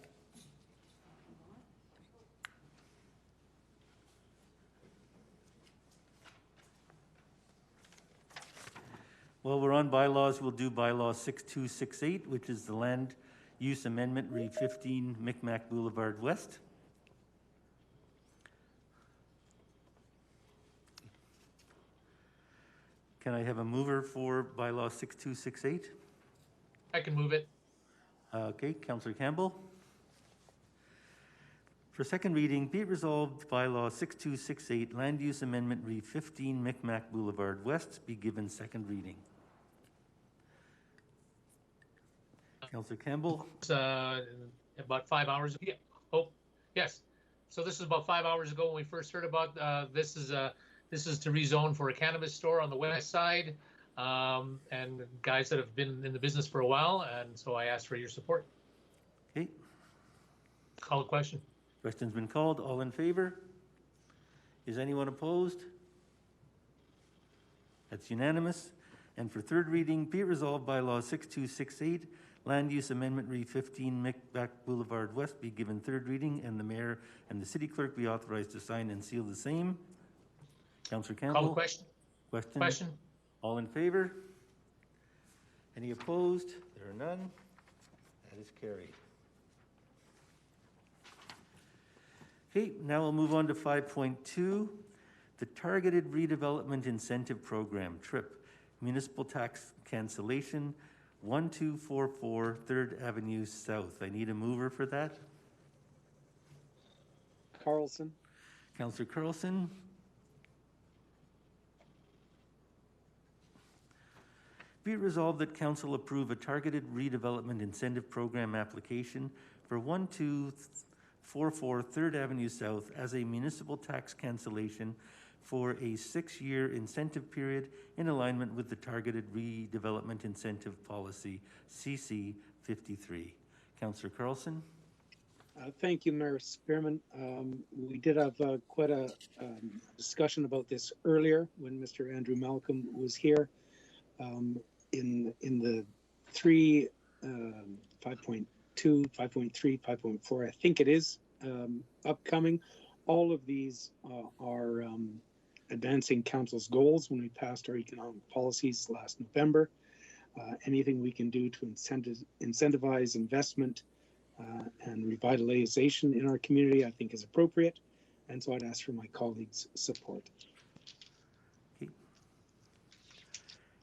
Well, we're on bylaws. We'll do bylaw 6268, which is the land use amendment, re 15 Micmac Boulevard West. Can I have a mover for bylaw 6268?
I can move it.
Okay, Councillor Campbell. For second reading, be it resolved, bylaw 6268, land use amendment, re 15 Micmac Boulevard West, be given second reading. Councillor Campbell.
About 5 hours. Yeah. Oh, yes. So this is about 5 hours ago when we first heard about this is to rezone for a cannabis store on the west side, and guys that have been in the business for a while, and so I asked for your support.
Okay.
Call a question.
Question's been called. All in favor? Is anyone opposed? That's unanimous. And for third reading, be it resolved, bylaw 6268, land use amendment, re 15 Micmac Boulevard West, be given third reading, and the mayor and the city clerk be authorized to sign and seal the same. Councillor Campbell.
Call the question.
Question. All in favor? Any opposed? There are none. That is carried. Okay, now we'll move on to 5.2, the Targeted Redevelopment Incentive Program, TRIP, Municipal Tax Cancellation, 1244 3rd Avenue South. I need a mover for that.
Carlson.
Councillor Carlson. Be it resolved that council approve a targeted redevelopment incentive program application for 1244 3rd Avenue South as a municipal tax cancellation for a 6-year incentive period in alignment with the Targeted Redevelopment Incentive Policy, CC 53. Councillor Carlson.
Thank you, Mayor Spearman. We did have quite a discussion about this earlier when Mr. Andrew Malcolm was here. In the 5.2, 5.3, 5.4, I think it is, upcoming, all of these are advancing council's goals when we passed our economic policies last November. Anything we can do to incentivize investment and revitalization in our community, I think is appropriate. And so I'd ask for my colleagues' support.
Okay.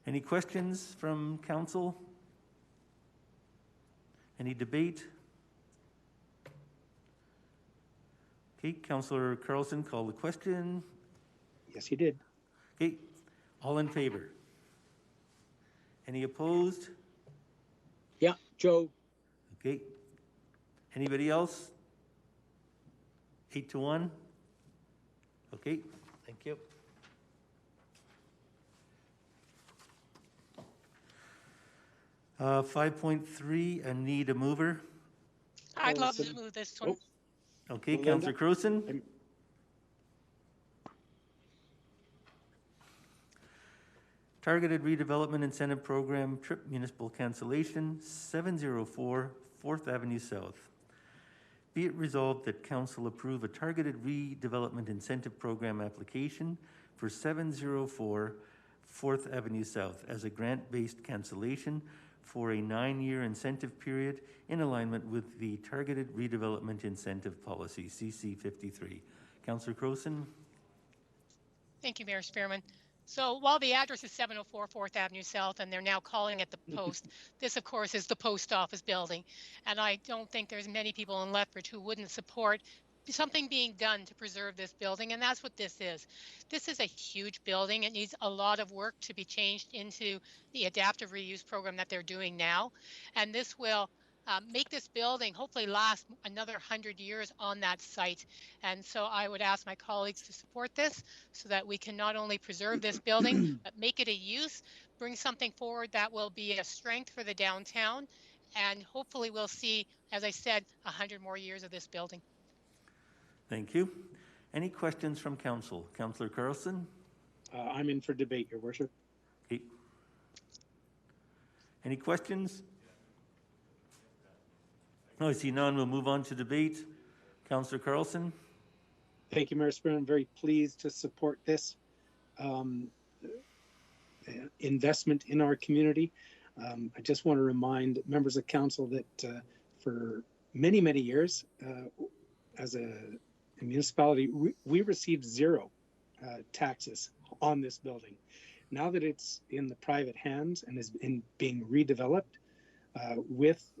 Any questions from council? Any debate? Okay, Councillor Carlson, call the question.
Yes, he did.
Okay, all in favor? Any opposed?
Yeah, Joe.
Okay. Anybody else? 8-1. Okay, thank you. Uh, 5.3, I need a mover.
I'd love to move this one.
Okay,
Belinda?
Councillor Crowson. Targeted Redevelopment Incentive Program, Trip Municipal Cancellation, 704 4th Avenue South. Be it resolved that Council approve a Targeted Redevelopment Incentive Program application for 704 4th Avenue South as a grant-based cancellation for a 9-year incentive period in alignment with the Targeted Redevelopment Incentive Policy, CC 53. Councillor Crowson.
Thank you, Mayor Spearman. So while the address is 704 4th Avenue South and they're now calling it the Post, this of course is the post office building. And I don't think there's many people in Lethbridge who wouldn't support something being done to preserve this building, and that's what this is. This is a huge building. It needs a lot of work to be changed into the adaptive reuse program that they're doing now. And this will make this building hopefully last another 100 years on that site. And so I would ask my colleagues to support this so that we can not only preserve this building, but make it a use, bring something forward that will be a strength for the downtown. And hopefully we'll see, as I said, 100 more years of this building.
Thank you. Any questions from council? Councillor Carlson?
I'm in for debate, Your Worship.
Okay. Any questions? No, I see none. We'll move on to debate. Councillor Carlson?
Thank you, Mayor Spearman. I'm very pleased to support this investment in our community. I just want to remind members of council that for many, many years, as a municipality, we received zero taxes on this building. Now that it's in the private hands and is being redeveloped with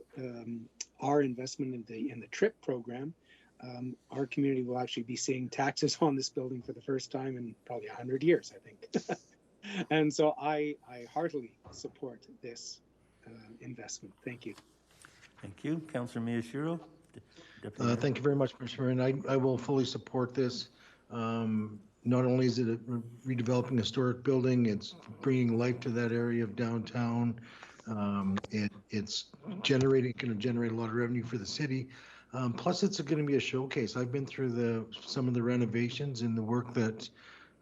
our investment in the TRIP program, our community will actually be seeing taxes on this building for the first time in probably 100 years, I think. And so I heartily support this investment. Thank you.
Thank you. Councillor Miyashiro?
Thank you very much, Mr. Mayor. And I will fully support this. Not only is it a redeveloping a historic building, it's bringing life to that area of downtown. It's going to generate a lot of revenue for the city. Plus, it's going to be a showcase. I've been through some of the renovations and the work that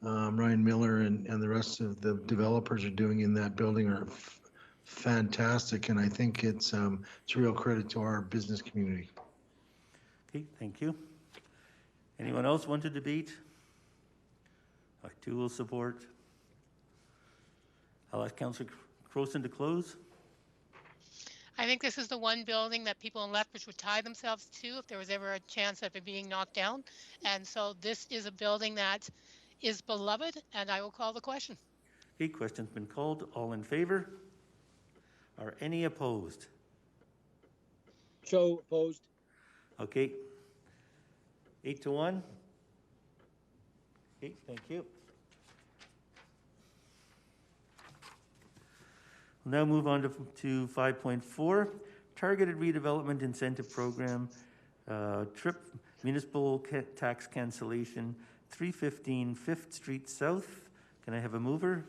Ryan Miller and the rest of the developers are doing in that building are fantastic, and I think it's a real credit to our business community.
Okay, thank you. Anyone else want to debate? I too will support. I'll ask Councillor Crowson to close.
I think this is the one building that people in Lethbridge would tie themselves to if there was ever a chance of it being knocked down. And so this is a building that is beloved, and I will call the question.
Okay, question's been called. All in favor? Are any opposed?
So opposed.
Okay. 8-1. Okay, thank you. We'll now move on to 5.4, Targeted Redevelopment Incentive Program, TRIP Municipal Tax Cancellation, 315 5th Street South. Can I have a mover?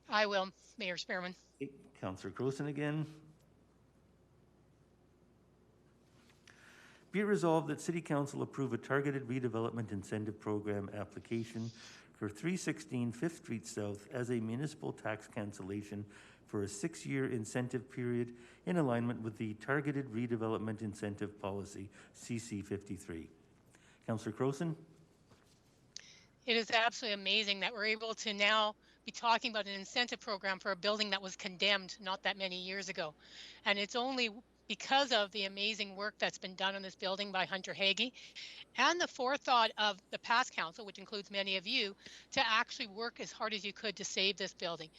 I will, Mayor Spearman.
Okay. Councillor Crowson again. Be it resolved that City Council approve a Targeted Redevelopment Incentive Program application for 316 5th Street South as a municipal tax cancellation for a 6-year incentive period in alignment with the Targeted Redevelopment Incentive Policy, CC 53. Councillor Crowson?
It is absolutely amazing that we're able to now be talking about an incentive program for a building that was condemned not that many years ago. And it's only because of the amazing work that's been done on this building by Hunter Hagee and the forethought of the past council, which includes many of you, to actually work as hard as you could to save this building.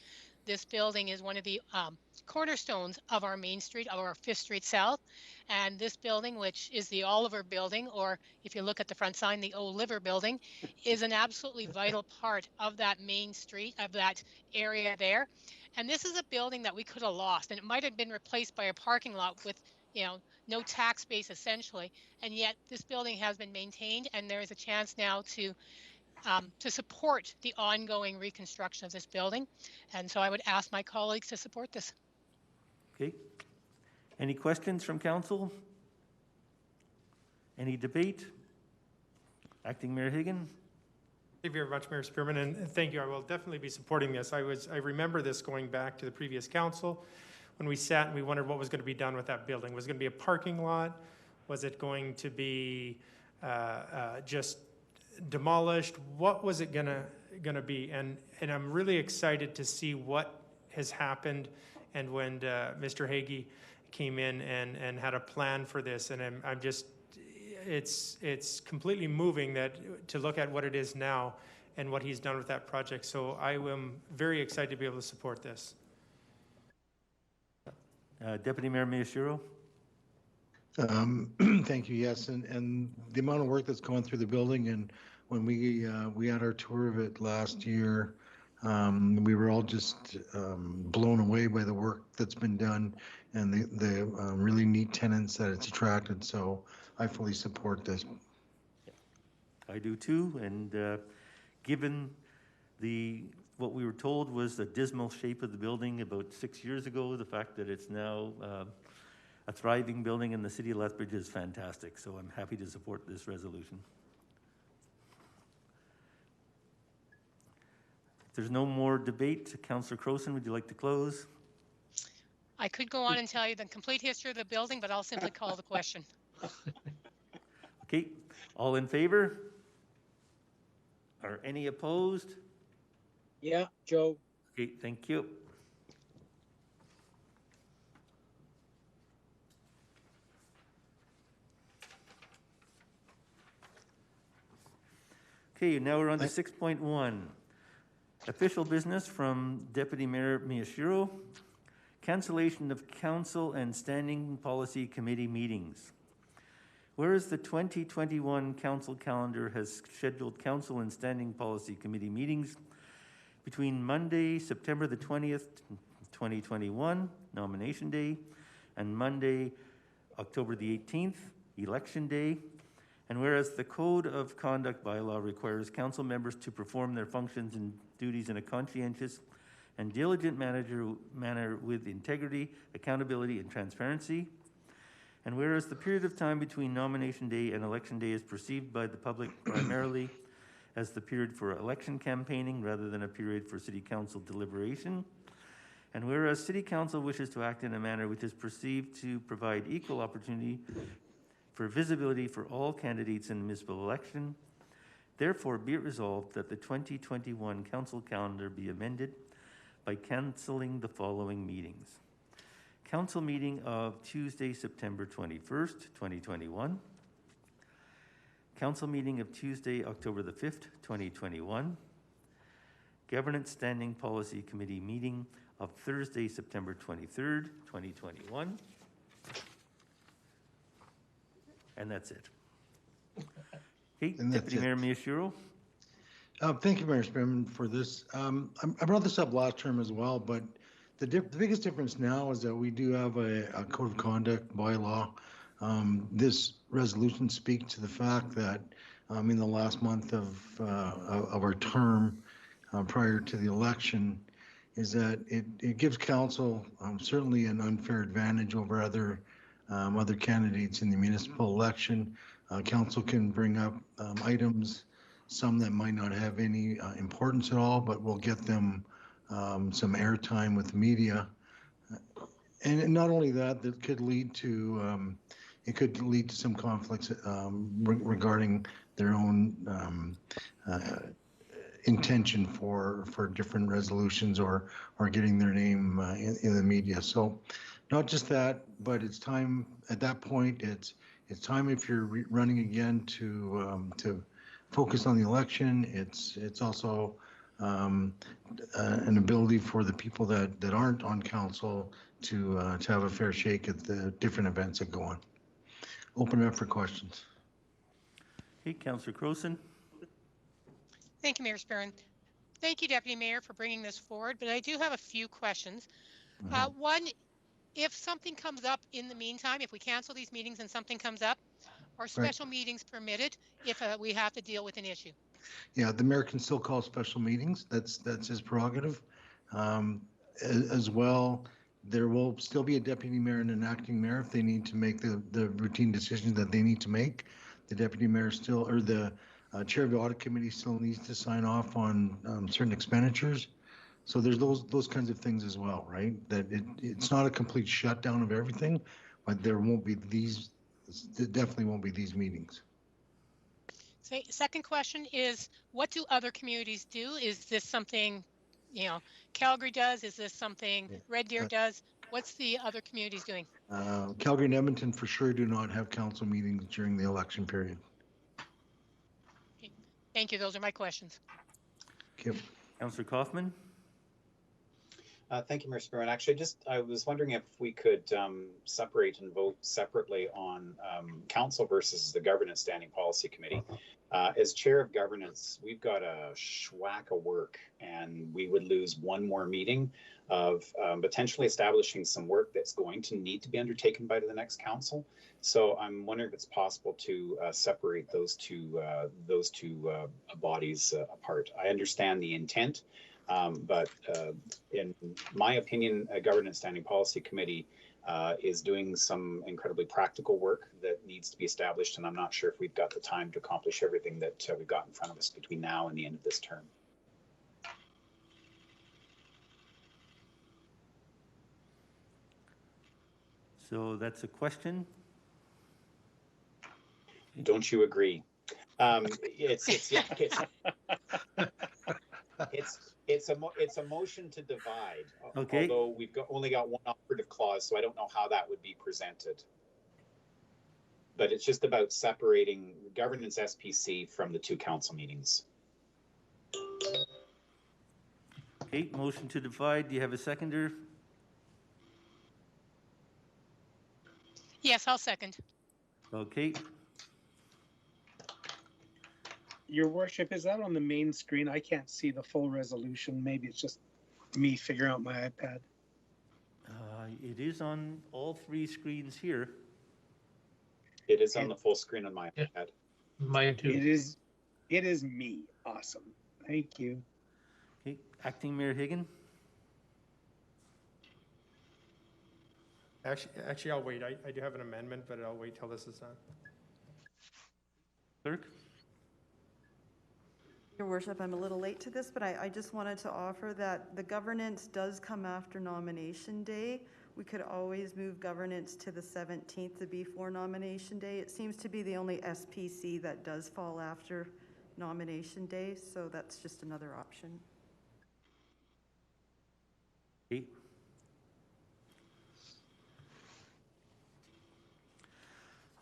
This building is one of the cornerstones of our Main Street, of our 5th Street South. And this building, which is the Oliver Building, or if you look at the front sign, the Old Liver Building, is an absolutely vital part of that Main Street, of that area there. And this is a building that we could have lost, and it might have been replaced by a parking lot with, no tax base essentially. And yet this building has been maintained, and there is a chance now to support the ongoing reconstruction of this building. And so I would ask my colleagues to support this.
Okay. Any questions from council? Any debate? Acting Mayor Higgin?
Thank you very much, Mayor Spearman, and thank you. I will definitely be supporting this. I remember this going back to the previous council when we sat and we wondered what was going to be done with that building. Was it going to be a parking lot? Was it going to be just demolished? What was it gonna be? And I'm really excited to see what has happened. And when Mr. Hagee came in and had a plan for this, and I'm just, it's completely moving to look at what it is now and what he's done with that project. So I am very excited to be able to support this.
Deputy Mayor Miyashiro?
Thank you. Yes, and the amount of work that's gone through the building, and when we had our tour of it last year, we were all just blown away by the work that's been done and the really neat tenants that it's attracted. So I fully support this.
I do too, and given what we were told was the dismal shape of the building about 6 years ago, the fact that it's now a thriving building in the city of Lethbridge is fantastic. So I'm happy to support this resolution. If there's no more debate, Councillor Crowson, would you like to close?
I could go on and tell you the complete history of the building, but I'll simply call the question.
Okay, all in favor? Are any opposed?
Yeah, Joe.
Okay, thank you. Okay, now we're on to 6.1. Official business from Deputy Mayor Miyashiro. Cancellation of council and standing policy committee meetings. Whereas the 2021 council calendar has scheduled council and standing policy committee meetings between Monday, September the 20th, 2021, nomination day, and Monday, October the 18th, election day. And whereas the Code of Conduct bylaw requires council members to perform their functions and duties in a conscientious and diligent manner with integrity, accountability, and transparency. And whereas the period of time between nomination day and election day is perceived by the public primarily as the period for election campaigning rather than a period for city council deliberation. And whereas city council wishes to act in a manner which is perceived to provide equal opportunity for visibility for all candidates in the municipal election, therefore be it resolved that the 2021 council calendar be amended by cancelling the following meetings. Council meeting of Tuesday, September 21st, 2021. Council meeting of Tuesday, October the 5th, 2021. Governance Standing Policy Committee meeting of Thursday, September 23rd, 2021. And that's it. Okay, Deputy Mayor Miyashiro.
Thank you, Mayor Spearman, for this. I brought this up last term as well, but the biggest difference now is that we do have a code of conduct bylaw. This resolution speaks to the fact that in the last month of our term prior to the election, is that it gives council certainly an unfair advantage over other candidates in the municipal election. Council can bring up items, some that might not have any importance at all, but will get them some airtime with media. And not only that, that could lead to some conflicts regarding their own intention for different resolutions or getting their name in the media. So not just that, but it's time at that point. It's time if you're running again to focus on the election. It's also an ability for the people that aren't on council to have a fair shake at the different events that go on. Open it up for questions.
Okay, Councillor Crowson.
Thank you, Mayor Spearman. Thank you, Deputy Mayor, for bringing this forward, but I do have a few questions. One, if something comes up in the meantime, if we cancel these meetings and something comes up, are special meetings permitted if we have to deal with an issue?
Yeah, the mayor can still call special meetings. That's his prerogative. As well, there will still be a deputy mayor and an acting mayor if they need to make the routine decisions that they need to make. the deputy mayor still, or the chair of the audit committee still needs to sign off on certain expenditures. So there's those kinds of things as well, right? That it's not a complete shutdown of everything, but there won't be these, there definitely won't be these meetings.
Second question is, what do other communities do? Is this something, you know, Calgary does? Is this something Red Deer does? What's the other communities doing?
Calgary and Edmonton for sure do not have council meetings during the election period.
Okay. Thank you. Those are my questions.
Okay.
Councillor Kaufman?
Thank you, Mayor Spearman. Actually, I was wondering if we could separate and vote separately on council versus the Governance Standing Policy Committee. As chair of governance, we've got a schwack of work, and we would lose one more meeting of potentially establishing some work that's going to need to be undertaken by the next council. So I'm wondering if it's possible to separate those two bodies apart. I understand the intent. But in my opinion, a Governance Standing Policy Committee is doing some incredibly practical work that needs to be established, and I'm not sure if we've got the time to accomplish everything that we've got in front of us between now and the end of this term.
So that's a question?
Don't you agree? It's a motion to divide.
Okay.
Although we've only got one operative clause, so I don't know how that would be presented. But it's just about separating governance SPC from the two council meetings.
Okay, motion to divide. Do you have a seconder?
Yes, I'll second.
Okay.
Your worship, is that on the main screen? I can't see the full resolution. Maybe it's just me figuring out my iPad.
It is on all three screens here.
It is on the full screen on my iPad.
Mine too.
It is me. Awesome. Thank you.
Okay, Acting Mayor Higgin?
Actually, I'll wait. I do have an amendment, but I'll wait till this is done.
Clerk?
Your worship, I'm a little late to this, but I just wanted to offer that the governance does come after nomination day. We could always move governance to the 17th to be for nomination day. It seems to be the only SPC that does fall after nomination day, so that's just another option.
Okay.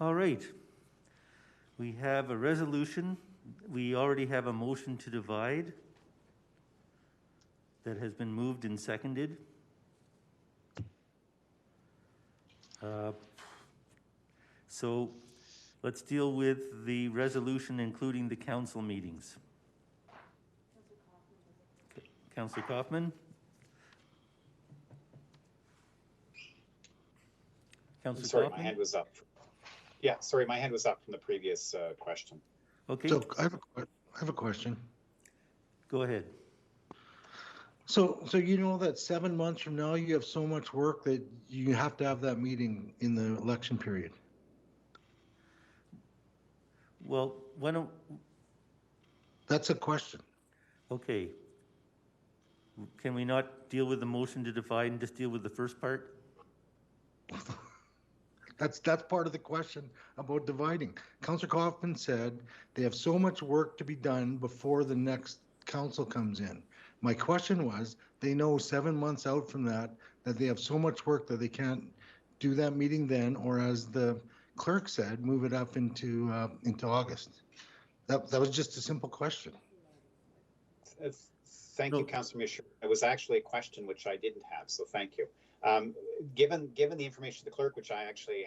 All right. We have a resolution. We already have a motion to divide that has been moved and seconded. So let's deal with the resolution, including the council meetings. Councillor Kaufman? Councillor
Sorry,
Kaufman?
my hand was up. Yeah, sorry, my hand was up from the previous question.
Okay.
So I have a question.
Go ahead.
So you know that 7 months from now, you have so much work that you have to have that meeting in the election period.
Well, why don't...
That's a question.
Okay. Can we not deal with the motion to divide and just deal with the first part?
That's part of the question about dividing. Councillor Kaufman said they have so much work to be done before the next council comes in. My question was, they know 7 months out from that they have so much work that they can't do that meeting then, or as the clerk said, move it up into August. That was just a simple question.
Thank you, Councillor Misher. It was actually a question which I didn't have, so thank you. Given the information of the clerk, which I actually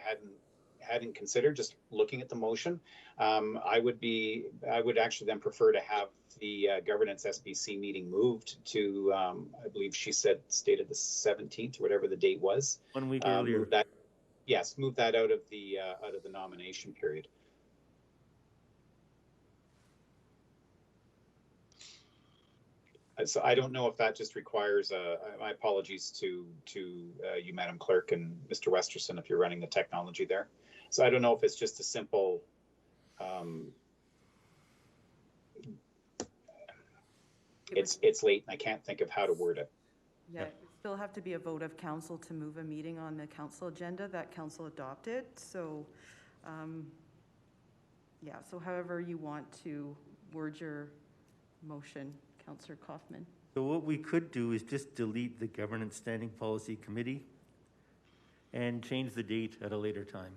hadn't considered, just looking at the motion, I would actually then prefer to have the governance SBC meeting moved to, I believe she stated the 17th or whatever the date was.
1 week earlier.
Move that out of the nomination period. So I don't know if that just requires my apologies to you, Madam Clerk, and Mr. Westerson, if you're running the technology there. So I don't know if it's just a simple it's late and I can't think of how to word it.
Yeah, it would still have to be a vote of council to move a meeting on the council agenda that council adopted. So, yeah, so however you want to word your motion, Councillor Kaufman.
So what we could do is just delete the Governance Standing Policy Committee and change the date at a later time.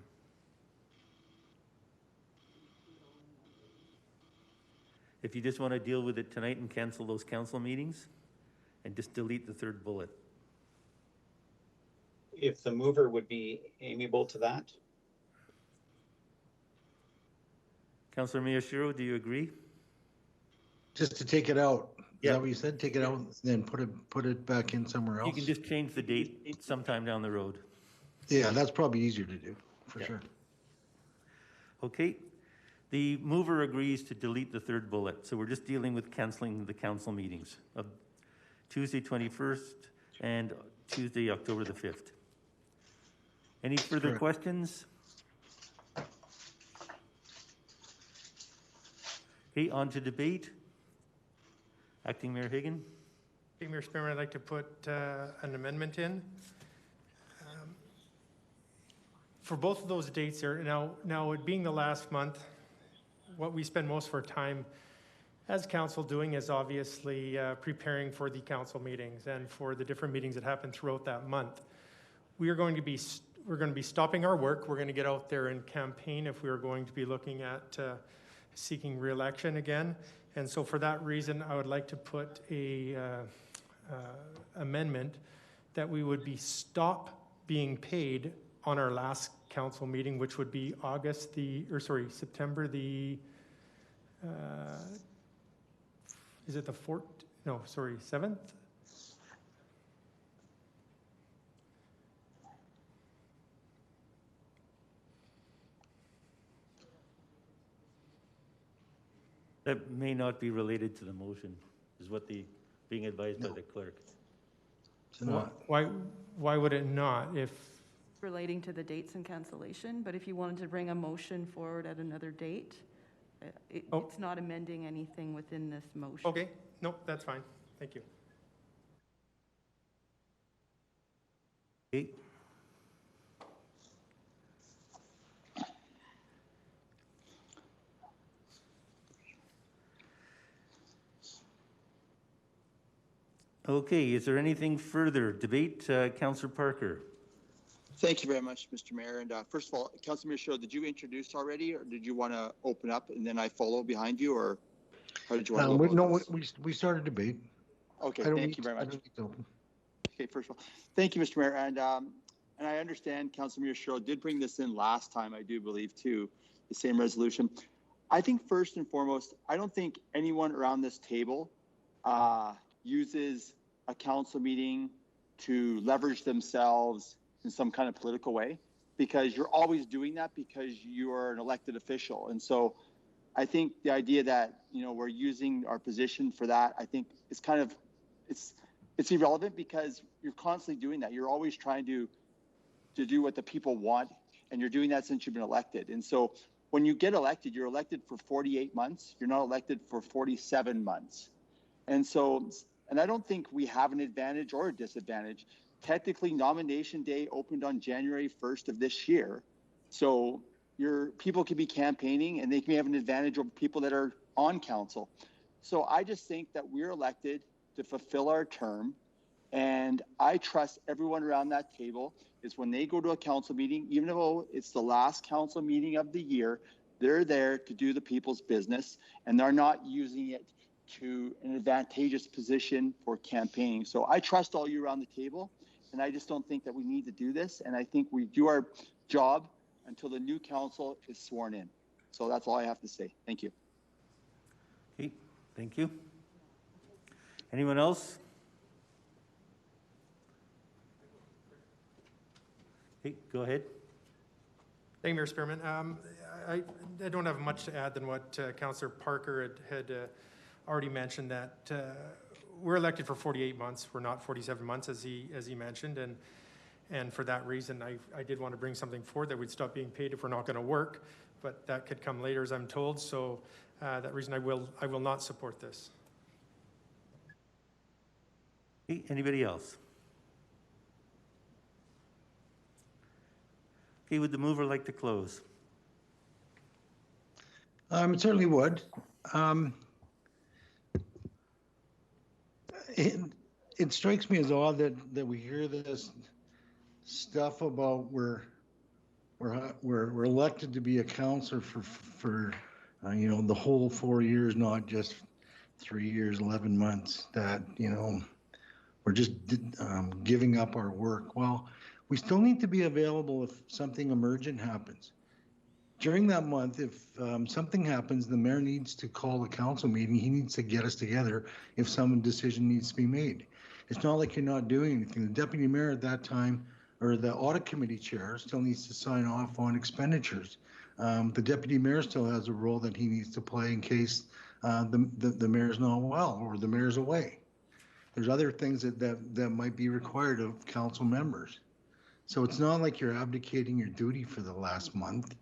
If you just want to deal with it tonight and cancel those council meetings and just delete the third bullet.
If the mover would be amiable to that.
Councillor Miyashiro, do you agree?
Just to take it out. Is
Yeah.
that what you said? Take it out, then put it back in somewhere else?
You can just change the date sometime down the road.
Yeah, that's probably easier to do, for sure.
Okay. The mover agrees to delete the third bullet. So we're just dealing with canceling the council meetings of Tuesday 21st and Tuesday, October the 5th. Any further questions? Okay, on to debate. Acting Mayor Hagan.
Hey, Mayor Spearman, I'd like to put an amendment in. For both of those dates there, now it being the last month, what we spend most of our time as council doing is obviously preparing for the council meetings and for the different meetings that happen throughout that month. We're going to be stopping our work. We're going to get out there and campaign if we're going to be looking at seeking re-election again. And so for that reason, I would like to put a amendment that we would stop being paid on our last council meeting, which would be September the, is it the 4th? No, sorry, 7th?
That may not be related to the motion, is what being advised by the clerk.
Why would it not if?
Relating to the dates and cancellation, but if you wanted to bring a motion forward at another date, it's not amending anything within this motion.
Okay, no, that's fine. Thank you.
Okay. Okay, is there anything further? Debate, Councillor Parker.
Thank you very much, Mr. Mayor. And first of all, Councillor Michaud, did you introduce already, or did you want to open up and then I follow behind you, or how did you want to go about this?
We started debate.
Okay, thank you very much. Okay, first of all, thank you, Mr. Mayor. And I understand Councillor Michaud did bring this in last time, I do believe, too, the same resolution. I think first and foremost, I don't think anyone around this table uses a council meeting to leverage themselves in some kind of political way, because you're always doing that because you are an elected official. And so I think the idea that, we're using our position for that, I think is kind of, it's irrelevant, because you're constantly doing that. You're always trying to do what the people want, and you're doing that since you've been elected. And so when you get elected, you're elected for 48 months. You're not elected for 47 months. And so, and I don't think we have an advantage or a disadvantage. Technically, nomination day opened on January 1st of this year. So your people can be campaigning and they can have an advantage over people that are on council. So I just think that we're elected to fulfill our term. And I trust everyone around that table is when they go to a council meeting, even though it's the last council meeting of the year, they're there to do the people's business, and they're not using it to an advantageous position for campaigning. So I trust all you around the table, and I just don't think that we need to do this. And I think we do our job until the new council is sworn in. So that's all I have to say. Thank you.
Okay, thank you. Anyone else? Okay, go ahead.
Thank you, Mayor Spearman. I don't have much to add than what Councillor Parker had already mentioned, that we're elected for 48 months. We're not 47 months, as he mentioned, and for that reason, I did want to bring something forward that we'd stop being paid if we're not going to work. but that could come later, as I'm told. So that reason I will not support this.
Okay, anybody else? Okay, would the mover like to close?
Certainly would. It strikes me as odd that we hear this stuff about we're elected to be a councillor for the whole 4 years, not just 3 years, 11 months. That we're just giving up our work. Well, we still need to be available if something emergent happens. During that month, if something happens, the mayor needs to call a council meeting. He needs to get us together if some decision needs to be made. It's not like you're not doing anything. The deputy mayor at that time, or the audit committee chair, still needs to sign off on expenditures. The deputy mayor still has a role that he needs to play in case the mayor's not well or the mayor's away. There's other things that might be required of council members. So it's not like you're abdicating your duty for the last month,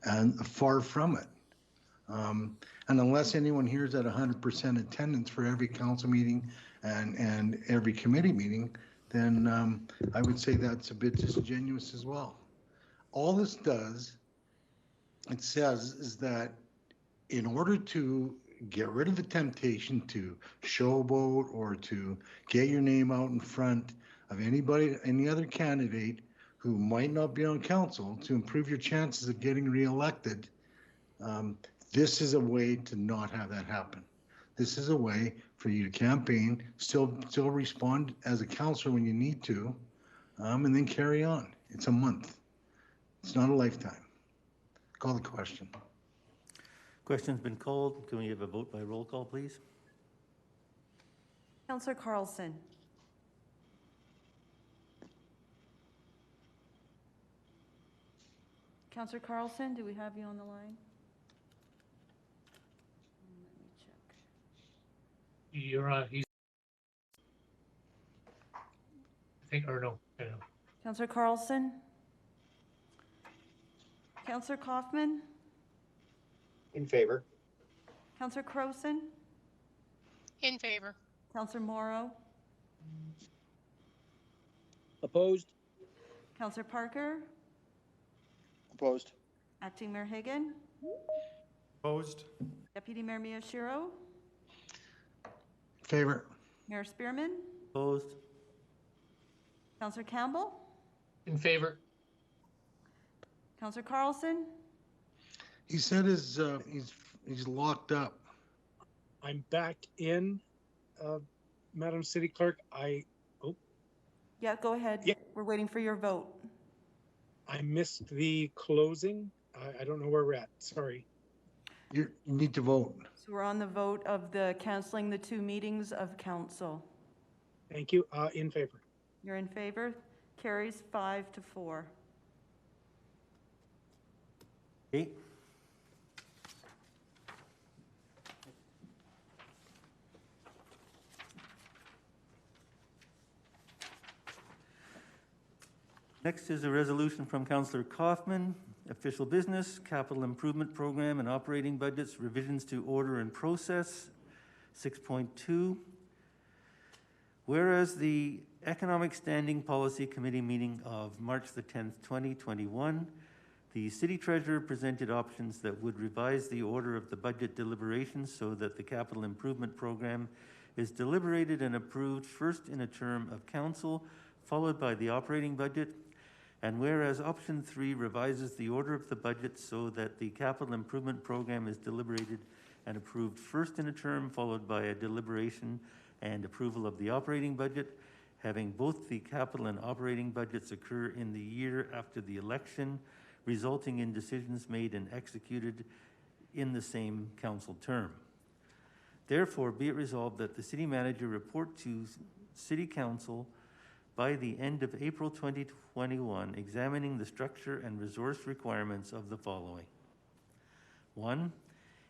and far from it. And unless anyone here is at 100% attendance for every council meeting and every committee meeting, then I would say that's a bit disingenuous as well. All this does, it says, is that in order to get rid of the temptation to showboat or to get your name out in front of anybody, any other candidate who might not be on council, to improve your chances of getting reelected, this is a way to not have that happen. This is a way for you to campaign, still respond as a councillor when you need to, and then carry on. It's a month. It's not a lifetime. Call the question.
Question's been called. Can we have a vote by roll call, please?
Councillor Carlson. Councillor Carlson, do we have you on the line? Let me check.
You're on. He's. I think, or no, I don't know.
Councillor Carlson? Councillor Kaufman?
In favor.
Councillor Croson?
In favor.
Councillor Morrow?
Opposed?
Councillor Parker?
Opposed.
Acting Mayor Hagan?
Opposed.
Deputy Mayor Miyashiro?
Favor.
Mayor Spearman?
Opposed.
Councillor Campbell?
In favor.
Councillor Carlson?
He said he's locked up.
I'm back in, Madam City Clerk.
Yeah, go ahead.
Yeah.
We're waiting for your vote.
I missed the closing. I don't know where we're at. Sorry.
You need to vote.
So we're on the vote of the canceling the 2 meetings of council.
Thank you. In favor.
You're in favor? Carries 5-4.
Okay. Next is a resolution from Councillor Kaufman, official business, capital improvement program and operating budgets, revisions to order and process. 6.2. Whereas the Economic Standing Policy Committee meeting of March the 10th, 2021, the City Treasurer presented options that would revise the order of the budget deliberations so that the capital improvement program is deliberated and approved first in a term of council, followed by the operating budget. And whereas option 3 revises the order of the budget so that the capital improvement program is deliberated and approved first in a term, followed by a deliberation and approval of the operating budget, having both the capital and operating budgets occur in the year after the election, resulting in decisions made and executed in the same council term. Therefore, be it resolved that the city manager report to City Council by the end of April 2021, examining the structure and resource requirements of the following. 1.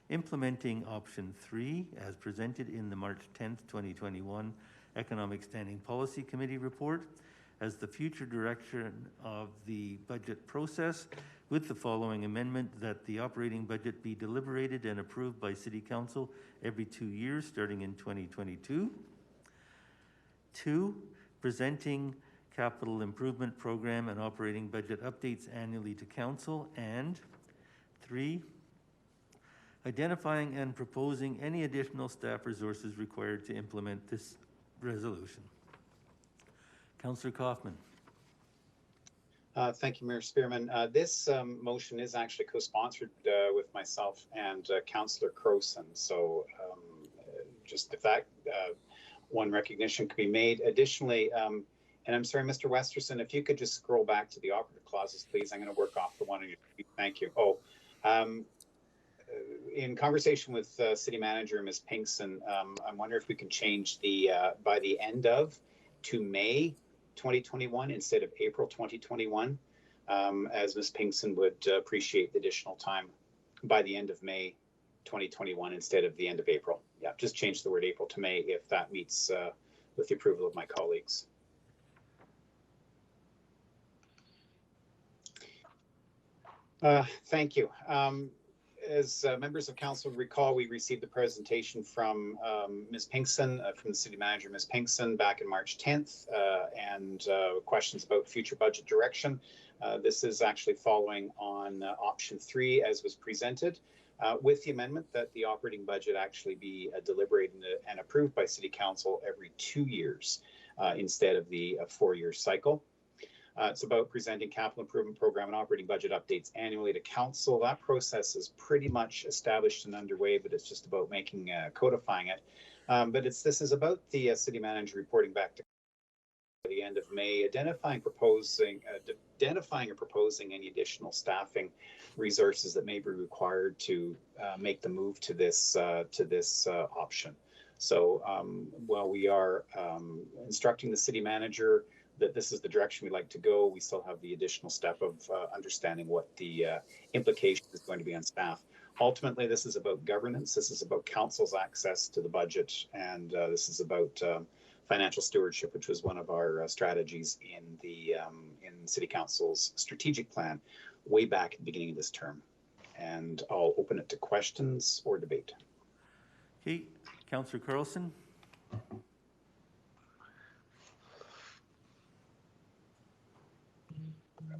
Implementing option 3 as presented in the March 10th, 2021 Economic Standing Policy Committee report as the future direction of the budget process with the following amendment, that the operating budget be deliberated and approved by City Council every 2 years, starting in 2022. 2, presenting capital improvement program and operating budget updates annually to Council. And 3, identifying and proposing any additional staff resources required to implement this resolution. Councillor Kaufman.
Thank you, Mayor Spearman. This motion is actually co-sponsored with myself and Councillor Crowson. So just the fact one recognition could be made. Additionally, and I'm sorry, Mr. Westerson, if you could just scroll back to the operative clauses, please. I'm going to work off the one on your feet. Thank you. In conversation with City Manager Ms. Pinkson, I wonder if we can change the by the end of to May 2021 instead of April 2021, as Ms. Pinkson would appreciate the additional time by the end of May 2021 instead of the end of April. Yeah, just change the word April to May if that meets with the approval of my colleagues. Thank you. As members of council recall, we received the presentation from Ms. Pinkson, from the City Manager, Ms. Pinkson, back in March 10th, and questions about future budget direction. This is actually following on option 3 as was presented, with the amendment that the operating budget actually be deliberated and approved by City Council every 2 years instead of the 4-year cycle. It's about presenting capital improvement program and operating budget updates annually to council. That process is pretty much established and underway, but it's just about making codifying it. But this is about the city manager reporting back to the end of May, identifying or proposing any additional staffing resources that may be required to make the move to this option. So while we are instructing the city manager that this is the direction we'd like to go, we still have the additional step of understanding what the implication is going to be on staff. Ultimately, this is about governance. This is about council's access to the budget, and this is about financial stewardship, which was one of our strategies in the in City Council's strategic plan way back at the beginning of this term. And I'll open it to questions or debate.
Okay, Councillor Carlson.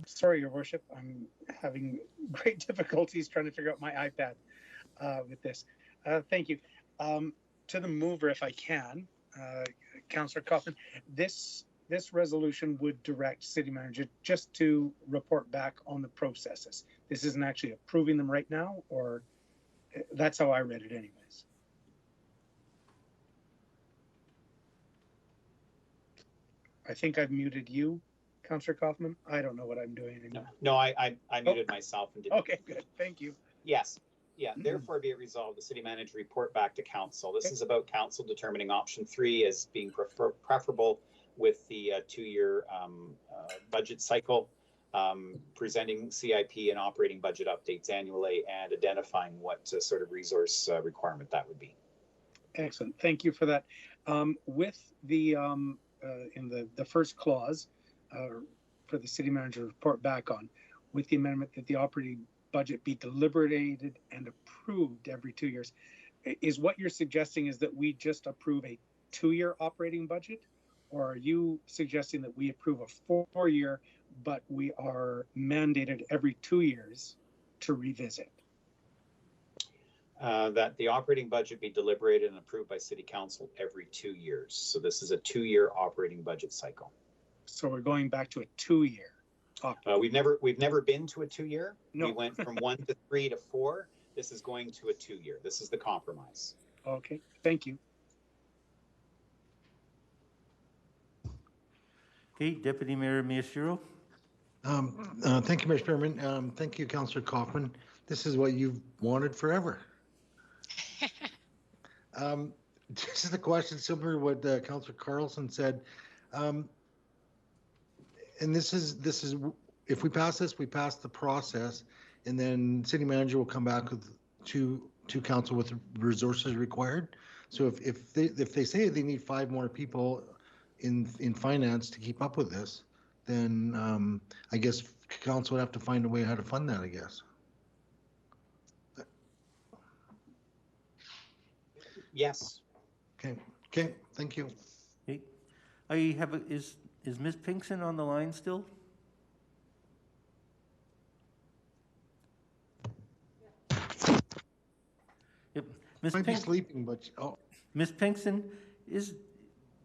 Sorry, Your Worship, I'm having great difficulties trying to figure out my iPad with this. Thank you. To the mover, if I can, Councillor Kaufman, this resolution would direct City Manager just to report back on the processes. This isn't actually approving them right now, or that's how I read it anyways. I think I've muted you, Councillor Kaufman. I don't know what I'm doing anymore.
No, I muted myself and didn't.
Okay, good. Thank you.
Yes. Yeah. Therefore, be it resolved, the city manager report back to council. This is about council determining option 3 as being preferable with the 2-year budget cycle, presenting CIP and operating budget updates annually, and identifying what sort of resource requirement that would be.
Excellent. Thank you for that. With the in the first clause for the city manager to report back on, with the amendment that the operating budget be deliberated and approved every 2 years, is what you're suggesting is that we just approve a 2-year operating budget, or are you suggesting that we approve a 4-year, but we are mandated every 2 years to revisit?
That the operating budget be deliberated and approved by City Council every 2 years. So this is a 2-year operating budget cycle.
So we're going back to a 2-year.
We've never been to a 2-year.
No.
We went from 1 to 3 to 4. This is going to a 2-year. This is the compromise.
Okay, thank you.
Okay, Deputy Mayor Miyashiro.
Thank you, Mr. Chairman. Thank you, Councillor Kaufman. This is what you've wanted forever. This is a question similar to what Councillor Carlson said. And this is if we pass this, we pass the process, and then city manager will come back with to council with the resources required. So if they say they need 5 more people in finance to keep up with this, then I guess council would have to find a way how to fund that, I guess.
Yes.
Okay, thank you.
Okay. Is Ms. Pinkson on the line still? Yep. Ms.
Might be sleeping, but
Ms. Pinkson,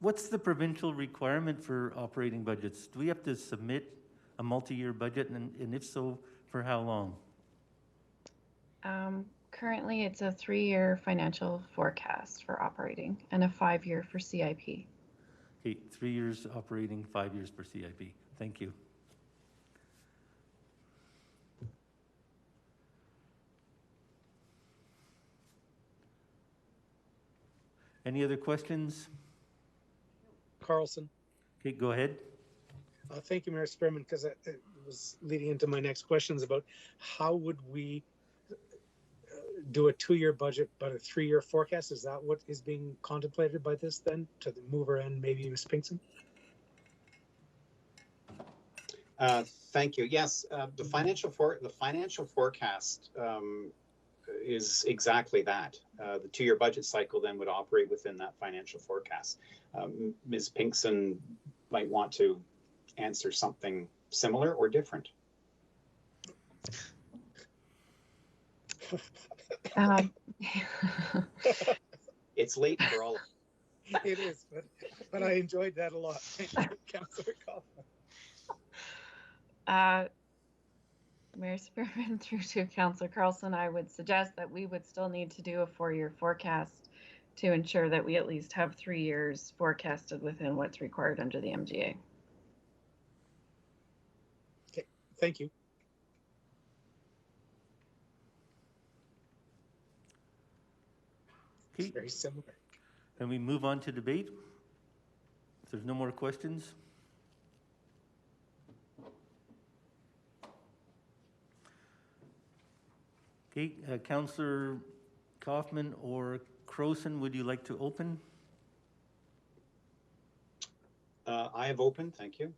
what's the provincial requirement for operating budgets? Do we have to submit a multi-year budget, and if so, for how long?
Currently, it's a 3-year financial forecast for operating and a 5-year for CIP.
Okay, 3 years operating, 5 years for CIP. Thank you. Any other questions?
Carlson.
Okay, go ahead.
Thank you, Mayor Spearman, because it was leading into my next questions about how would we do a 2-year budget but a 3-year forecast? Is that what is being contemplated by this then, to the mover and maybe Ms. Pinkson?
Thank you. Yes, the financial forecast is exactly that. The 2-year budget cycle then would operate within that financial forecast. Ms. Pinkson might want to answer something similar or different. It's late for all of us.
It is, but I enjoyed that a lot. Thank you, Councillor Kaufman.
Mayor Spearman, through to Councillor Carlson, I would suggest that we would still need to do a 4-year forecast to ensure that we at least have 3 years forecasted within what's required under the MGA.
Okay, thank you.
Okay.
It's very similar.
And we move on to debate. If there's no more questions. Okay, Councillor Kaufman or Croson, would you like to open?
I have opened, thank you.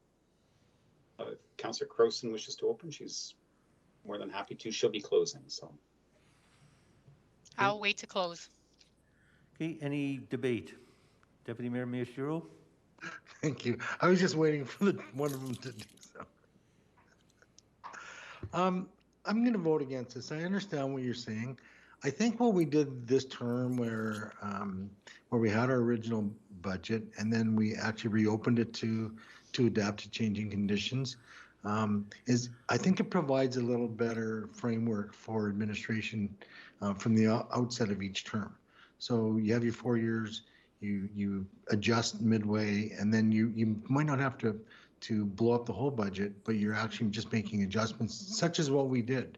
Councillor Croson wishes to open. She's more than happy to. She'll be closing, so.
I'll wait to close.
Okay, any debate? Deputy Mayor Miyashiro?
Thank you. I was just waiting for one of them to do so. I'm going to vote against this. I understand what you're saying. I think what we did this term where we had our original budget and then we actually reopened it to adapt to changing conditions is I think it provides a little better framework for administration from the outset of each term. So you have your 4 years, you adjust midway, and then you might not have to blow up the whole budget, but you're actually just making adjustments, such as what we did.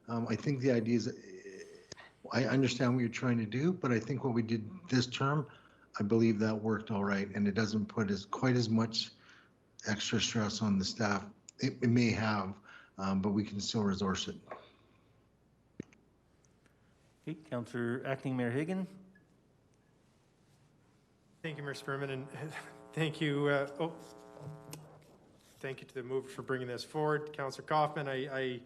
I think the idea is, I understand what you're trying to do, but I think what we did this term, I believe that worked all right, and it doesn't put quite as much extra stress on the staff. It may have, but we can still resource it.
Okay, Councillor Acting Mayor Hagan.
Thank you, Mayor Spearman, and thank you. Thank you to the mover for bringing this forward. Councillor Kaufman, I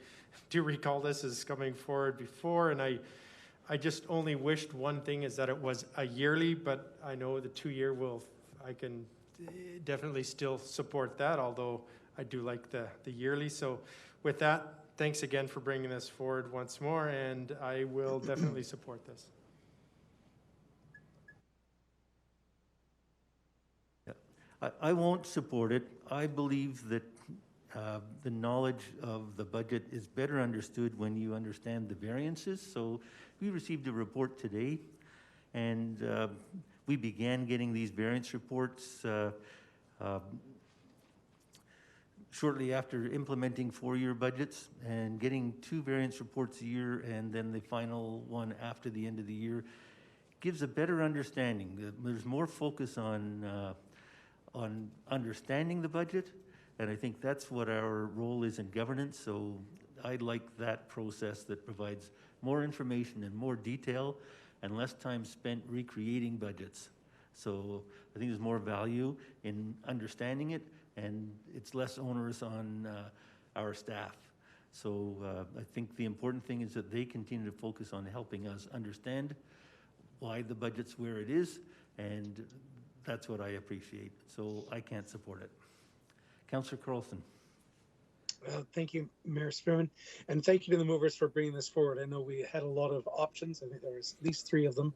do recall this as coming forward before, and I just only wished one thing is that it was a yearly, but I know the 2-year I can definitely still support that, although I do like the yearly. So with that, thanks again for bringing this forward once more, and I will definitely support this.
I won't support it. I believe that the knowledge of the budget is better understood when you understand the variances. So we received a report today, and we began getting these variance reports shortly after implementing 4-year budgets, and getting 2 variance reports a year and then the final one after the end of the year gives a better understanding. There's more focus on understanding the budget, and I think that's what our role is in governance. So I like that process that provides more information and more detail and less time spent recreating budgets. So I think there's more value in understanding it and it's less onerous on our staff. So I think the important thing is that they continue to focus on helping us understand why the budget's where it is, and that's what I appreciate. So I can't support it. Councillor Carlson.
Thank you, Mayor Spearman, and thank you to the movers for bringing this forward. I know we had a lot of options. I think there was at least 3 of them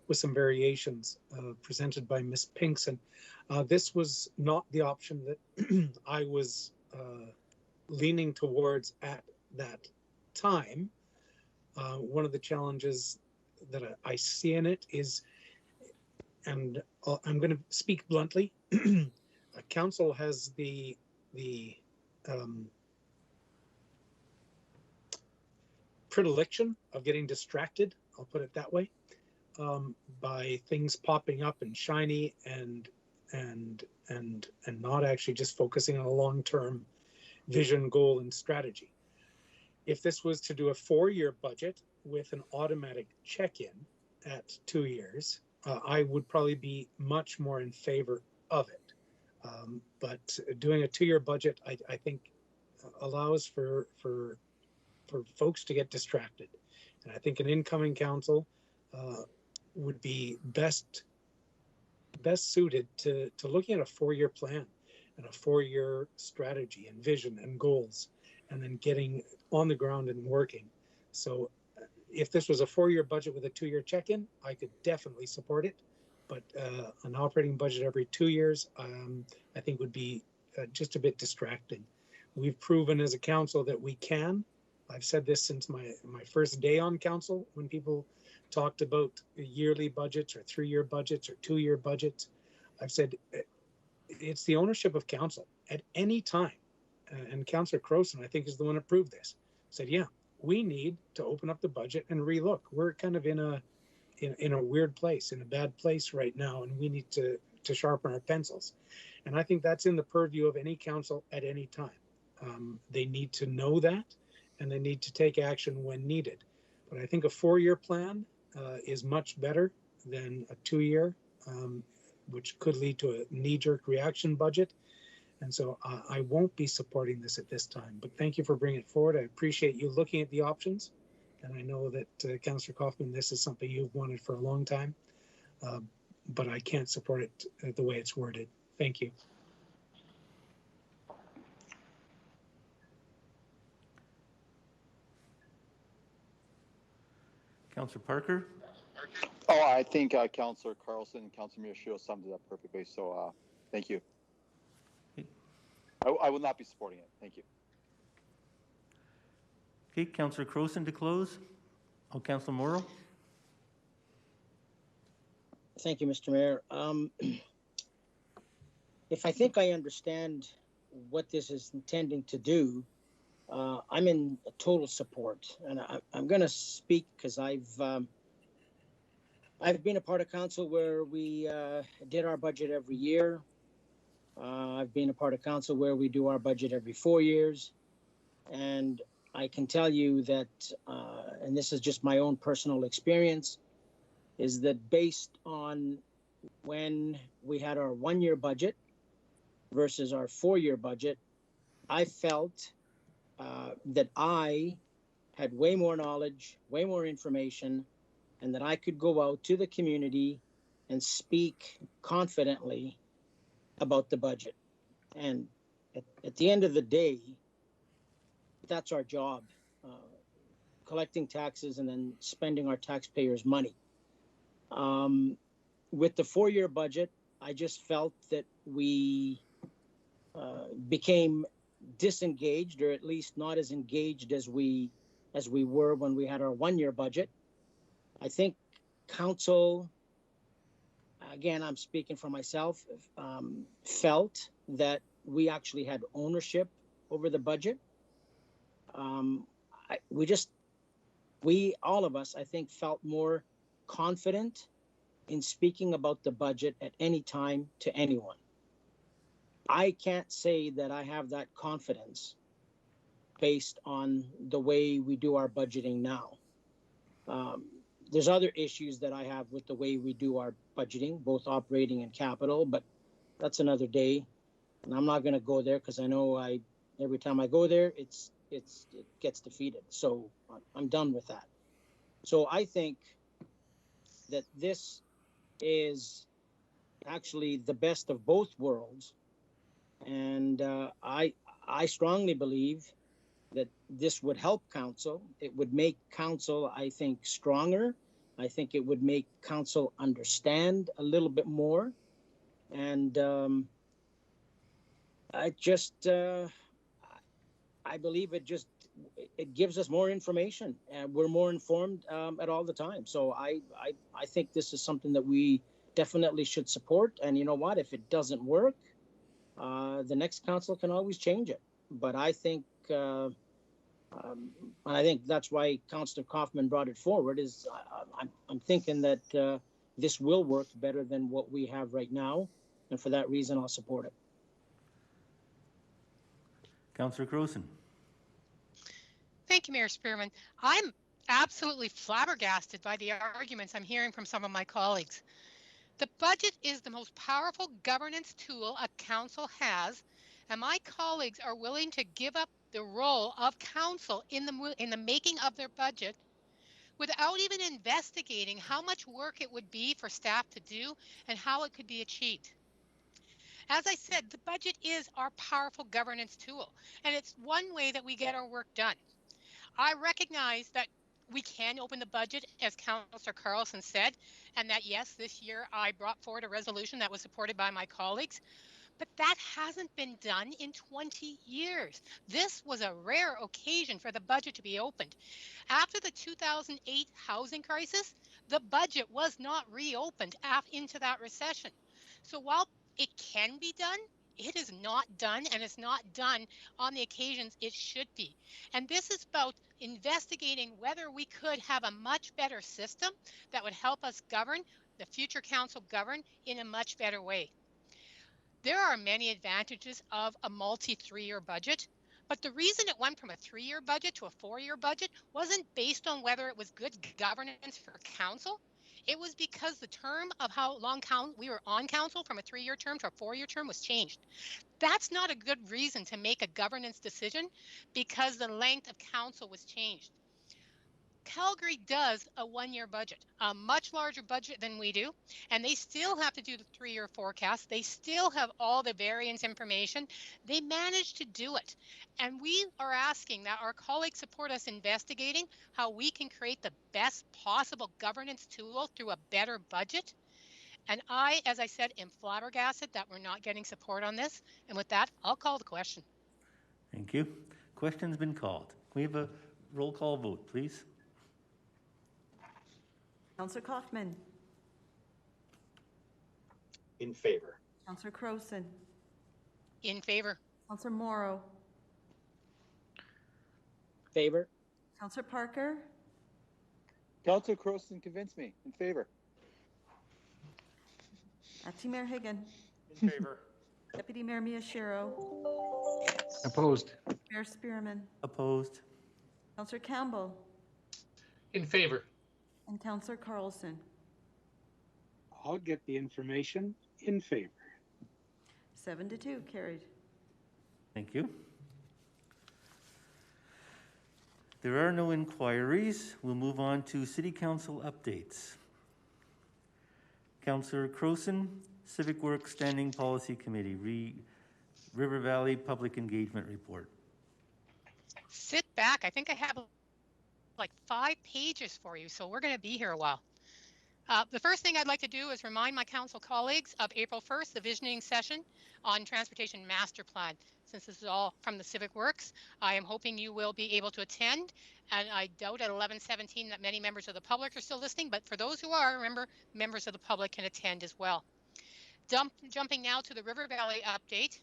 with some variations presented by Ms. Pinkson. This was not the option that I was leaning towards at that time. One of the challenges that I see in it is, and I'm going to speak bluntly, council has the predilection of getting distracted, I'll put it that way, by things popping up and shiny and not actually just focusing on a long-term vision, goal, and strategy. If this was to do a 4-year budget with an automatic check-in at 2 years, I would probably be much more in favor of it. But doing a 2-year budget, I think, allows for folks to get distracted. And I think an incoming council would be best suited to looking at a 4-year plan and a 4-year strategy and vision and goals, and then getting on the ground and working. So if this was a 4-year budget with a 2-year check-in, I could definitely support it. But an operating budget every 2 years, I think would be just a bit distracting. We've proven as a council that we can. I've said this since my first day on council, when people talked about yearly budgets or 3-year budgets or 2-year budgets. I've said it's the ownership of council at any time. And Councillor Crowson, I think, is the one that proved this. Said, yeah, we need to open up the budget and relook. We're kind of in a weird place, in a bad place right now, and we need to sharpen our pencils. And I think that's in the purview of any council at any time. They need to know that, and they need to take action when needed. But I think a 4-year plan is much better than a 2-year, which could lead to a knee-jerk reaction budget. And so I won't be supporting this at this time. But thank you for bringing it forward. I appreciate you looking at the options. And I know that, Councillor Kaufman, this is something you've wanted for a long time. But I can't support it the way it's worded. Thank you.
Councillor Parker?
Oh, I think Councillor Carlson and Councillor Miyashiro summed it up perfectly. So thank you. I will not be supporting it. Thank you.
Okay, Councillor Crowson to close. Oh, Councillor Morrow.
Thank you, Mr. Mayor. If I think I understand what this is intending to do, I'm in total support, and I'm going to speak because I've been a part of council where we did our budget every year. I've been a part of council where we do our budget every 4 years, and I can tell you that, and this is just my own personal experience, is that based on when we had our 1-year budget versus our 4-year budget, I felt that I had way more knowledge, way more information, and that I could go out to the community and speak confidently about the budget. And at the end of the day, that's our job, collecting taxes and then spending our taxpayers' money. With the 4-year budget, I just felt that we became disengaged, or at least not as engaged as we were when we had our 1-year budget. I think council, again, I'm speaking for myself, felt that we actually had ownership over the budget. We all of us, I think, felt more confident in speaking about the budget at any time to anyone. I can't say that I have that confidence based on the way we do our budgeting now. There's other issues that I have with the way we do our budgeting, both operating and capital, but that's another day. And I'm not going to go there because I know every time I go there, it gets defeated. So I'm done with that. So I think that this is actually the best of both worlds, and I strongly believe that this would help council. It would make council, I think, stronger. I think it would make council understand a little bit more, and I believe it gives us more information, and we're more informed at all the time. So I think this is something that we definitely should support. And you know what? If it doesn't work, the next council can always change it. But I think that's why Councillor Kaufman brought it forward. I'm thinking that this will work better than what we have right now, and for that reason, I'll support it.
Councillor Croson.
Thank you, Mayor Spearman. I'm absolutely flabbergasted by the arguments I'm hearing from some of my colleagues. The budget is the most powerful governance tool a council has, and my colleagues are willing to give up the role of council in the making of their budget without even investigating how much work it would be for staff to do and how it could be achieved. As I said, the budget is our powerful governance tool, and it's one way that we get our work done. I recognize that we can open the budget, as Councillor Carlson said, and that yes, this year I brought forward a resolution that was supported by my colleagues, but that hasn't been done in 20 years. This was a rare occasion for the budget to be opened. After the 2008 housing crisis, the budget was not reopened into that recession. So while it can be done, it is not done, and it's not done on the occasions it should be. And this is about investigating whether we could have a much better system that would help us govern, the future council govern, in a much better way. There are many advantages of a multi-3-year budget, but the reason it went from a 3-year budget to a 4-year budget wasn't based on whether it was good governance for council. It was because the term of how long we were on council from a 3-year term to a 4-year term was changed. That's not a good reason to make a governance decision, because the length of council was changed. Calgary does a 1-year budget, a much larger budget than we do, and they still have to do the 3-year forecast. They still have all the variance information. They managed to do it. And we are asking that our colleagues support us investigating how we can create the best possible governance tool through a better budget. And I, as I said, am flabbergasted that we're not getting support on this. And with that, I'll call the question.
Thank you. Question's been called. Can we have a roll call vote, please?
Councillor Kaufman.
In favor.
Councillor Croson.
In favor.
Councillor Morrow.
Favor.
Councillor Parker.
Councillor Croson convinced me. In favor.
Acting Mayor Higgin.
In favor.
Deputy Mayor Miyashiro.
Opposed.
Mayor Spearman.
Opposed.
Councillor Campbell.
In favor.
And Councillor Carlson.
I'll get the information. In favor.
7-2, carried.
Thank you. There are no inquiries. We'll move on to City Council updates. Councillor Croson, Civic Works Standing Policy Committee, River Valley Public Engagement Report.
Sit back. I think I have like 5 pages for you, so we're going to be here a while. The first thing I'd like to do is remind my council colleagues of April 1st, the visioning session on Transportation Master Plan. Since this is all from the Civic Works, I am hoping you will be able to attend, and I doubt at 11:17 that many members of the public are still listening, but for those who are, remember, members of the public can attend as well. Jumping now to the River Valley update.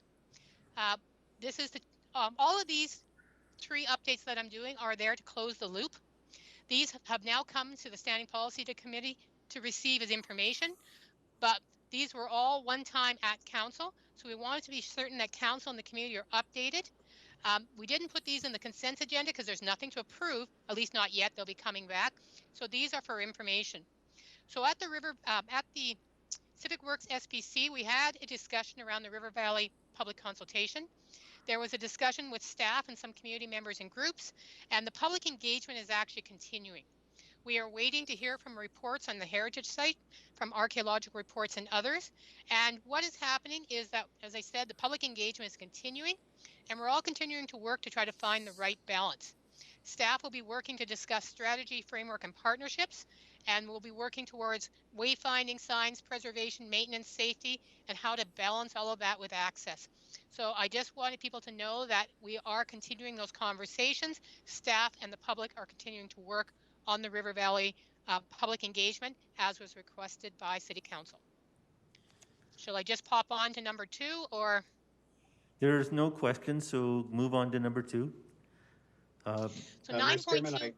This is all of these 3 updates that I'm doing are there to close the loop. These have now come to the Standing Policy Committee to receive as information, but these were all one time at council, so we wanted to be certain that council and the community are updated. We didn't put these in the consent agenda because there's nothing to approve, at least not yet. They'll be coming back, so these are for information. So at the Civic Works SPC, we had a discussion around the River Valley public consultation. There was a discussion with staff and some community members and groups, and the public engagement is actually continuing. We are waiting to hear from reports on the heritage site, from archaeological reports and others. And what is happening is that, as I said, the public engagement is continuing, and we're all continuing to work to try to find the right balance. Staff will be working to discuss strategy, framework, and partnerships, and we'll be working towards wayfinding, signs, preservation, maintenance, safety, and how to balance all of that with access. So I just wanted people to know that we are continuing those conversations. Staff and the public are continuing to work on the River Valley public engagement as was requested by City Council. Shall I just pop on to number 2, or?
There's no question, so move on to number 2.
So
Mayor Spearman,
9.2.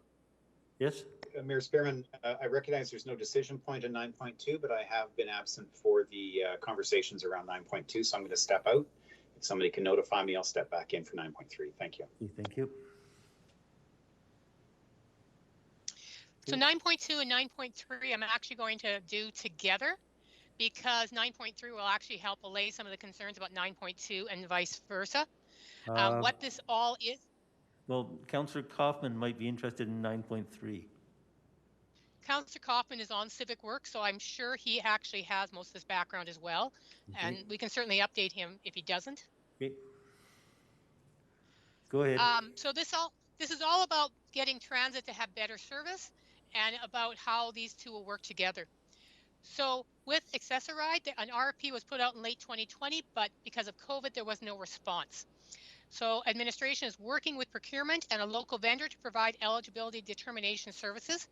Yes?
Mayor Spearman, I recognize there's no decision point in 9.2, but I have been absent for the conversations around 9.2, so I'm going to step out. If somebody can notify me, I'll step back in for 9.3. Thank you.
Thank you.
So 9.2 and 9.3 I'm actually going to do together, because 9.3 will actually help allay some of the concerns about 9.2 and vice versa. What this all is.
Well, Councillor Kaufman might be interested in 9.3.
Councillor Kaufman is on civic work, so I'm sure he actually has most of this background as well. Okay. And we can certainly update him if he doesn't.
Okay. Go ahead.
So this is all about getting transit to have better service, and about how these two will work together. So with Accessoride, an RFP was put out in late 2020, but because of COVID, there was no response. So administration is working with procurement and a local vendor to provide eligibility determination services.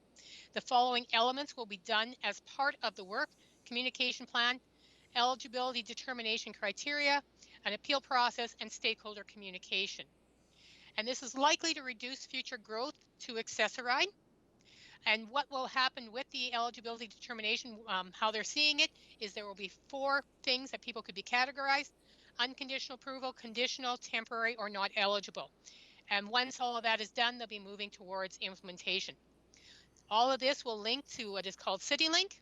The following elements will be done as part of the work: communication plan, eligibility determination criteria, an appeal process, and stakeholder communication. And this is likely to reduce future growth to Accessoride. And what will happen with the eligibility determination, how they're seeing it, is there will be 4 things that people could be categorized: unconditional approval, conditional, temporary, or not eligible. And once all of that is done, they'll be moving towards implementation. All of this will link to what is called CityLink,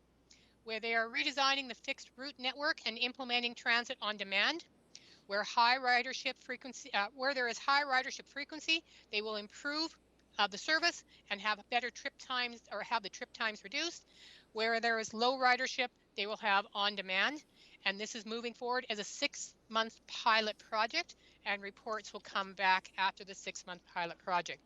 where they are redesigning the fixed route network and implementing transit on demand. Where there is high ridership frequency, they will improve the service and have better trip times, or have the trip times reduced. Where there is low ridership, they will have on demand. And this is moving forward as a 6-month pilot project, and reports will come back after the 6-month pilot project.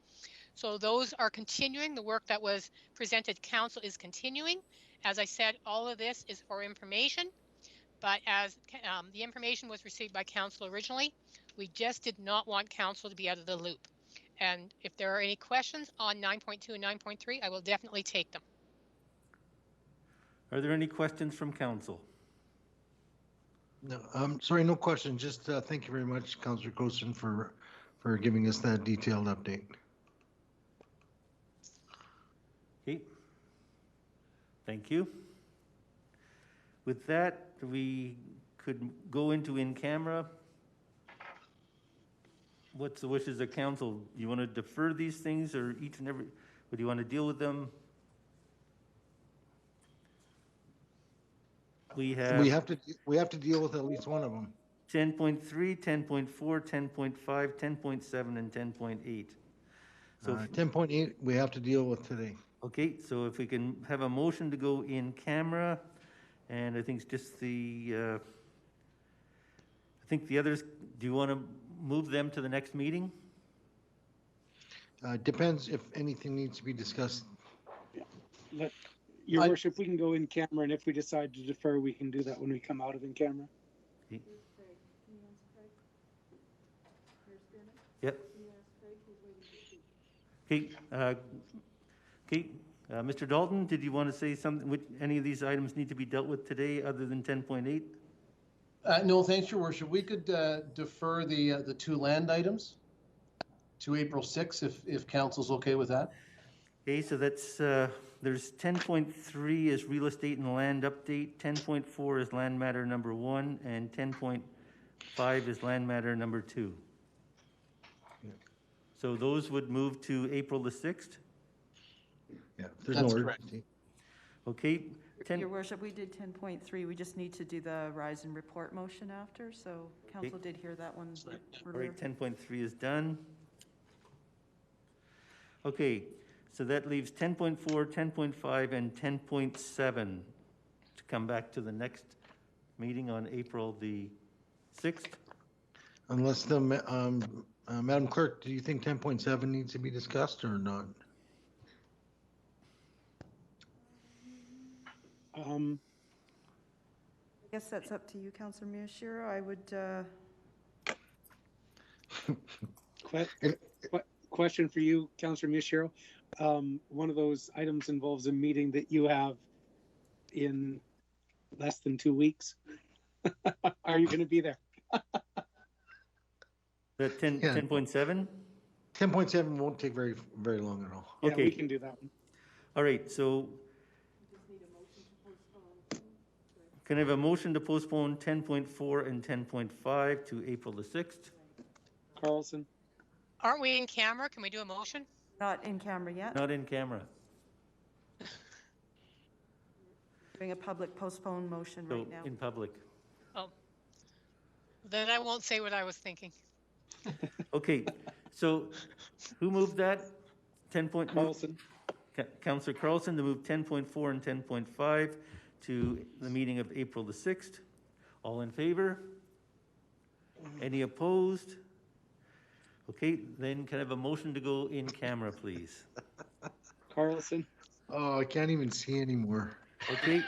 So those are continuing. The work that was presented to council is continuing. As I said, all of this is for information, but as the information was received by council originally, we just did not want council to be out of the loop. And if there are any questions on 9.2 and 9.3, I will definitely take them.
Are there any questions from council?
No, sorry, no question. Just thank you very much, Councillor Cosin, for giving us that detailed update.
Okay. Thank you. With that, we could go into in camera. What's the wishes of council? You want to defer these things, or each and every, or do you want to deal with them? We have to deal with at least one of them.
10.3, 10.4, 10.5, 10.7, and 10.8.
So 10.8 we have to deal with today.
Okay, so if we can have a motion to go in camera, and I think it's just the, I think the others, do you want to move them to the next meeting?
Depends if anything needs to be discussed.
Your worship, we can go in camera, and if we decide to defer, we can do that when we come out of in camera.
Okay. Yep. Okay. Mr. Dalton, did you want to say something? Would any of these items need to be dealt with today other than 10.8?
No, thanks, Your Worship. We could defer the 2 land items to April 6th if council's okay with that.
Okay, so that's there's 10.3 is real estate and land update, 10.4 is land matter number 1, and 10.5 is land matter number 2. Yeah. So those would move to April the 6th?
Yeah, there's
That's
no
correct.
urgency.
Okay,
Your worship, we did 10.3. We just need to do the rise and report motion after, so council did hear that one
All
earlier.
right, 10.3 is done. Okay, so that leaves 10.4, 10.5, and 10.7 to come back to the next meeting on April the 6th.
Unless the, Madam Clerk, do you think 10.7 needs to be discussed or not?
I guess that's up to you, Councillor Miyashiro. I would,
Question for you, Councillor Miyashiro. One of those items involves a meeting that you have in less than 2 weeks. Are you going to be there?
The 10.7?
10.7 won't take very long at all.
Yeah,
Okay.
we can do that one.
All right, so can I have a motion to postpone 10.4 and 10.5 to April the 6th?
Carlson?
Aren't we in camera? Can we do a motion?
not in camera yet.
Not in camera.
Doing a public postpone motion
So
right now.
in public.
Oh, then I won't say what I was thinking.
Okay, so who moved that? 10 point.
Carlson.
Councillor Carlson to move 10.4 and 10.5 to the meeting of April the 6th. All in favor? Any opposed? Okay, then can I have a motion to go in camera, please?
Carlson.
Oh, I can't even see anymore.
Okay.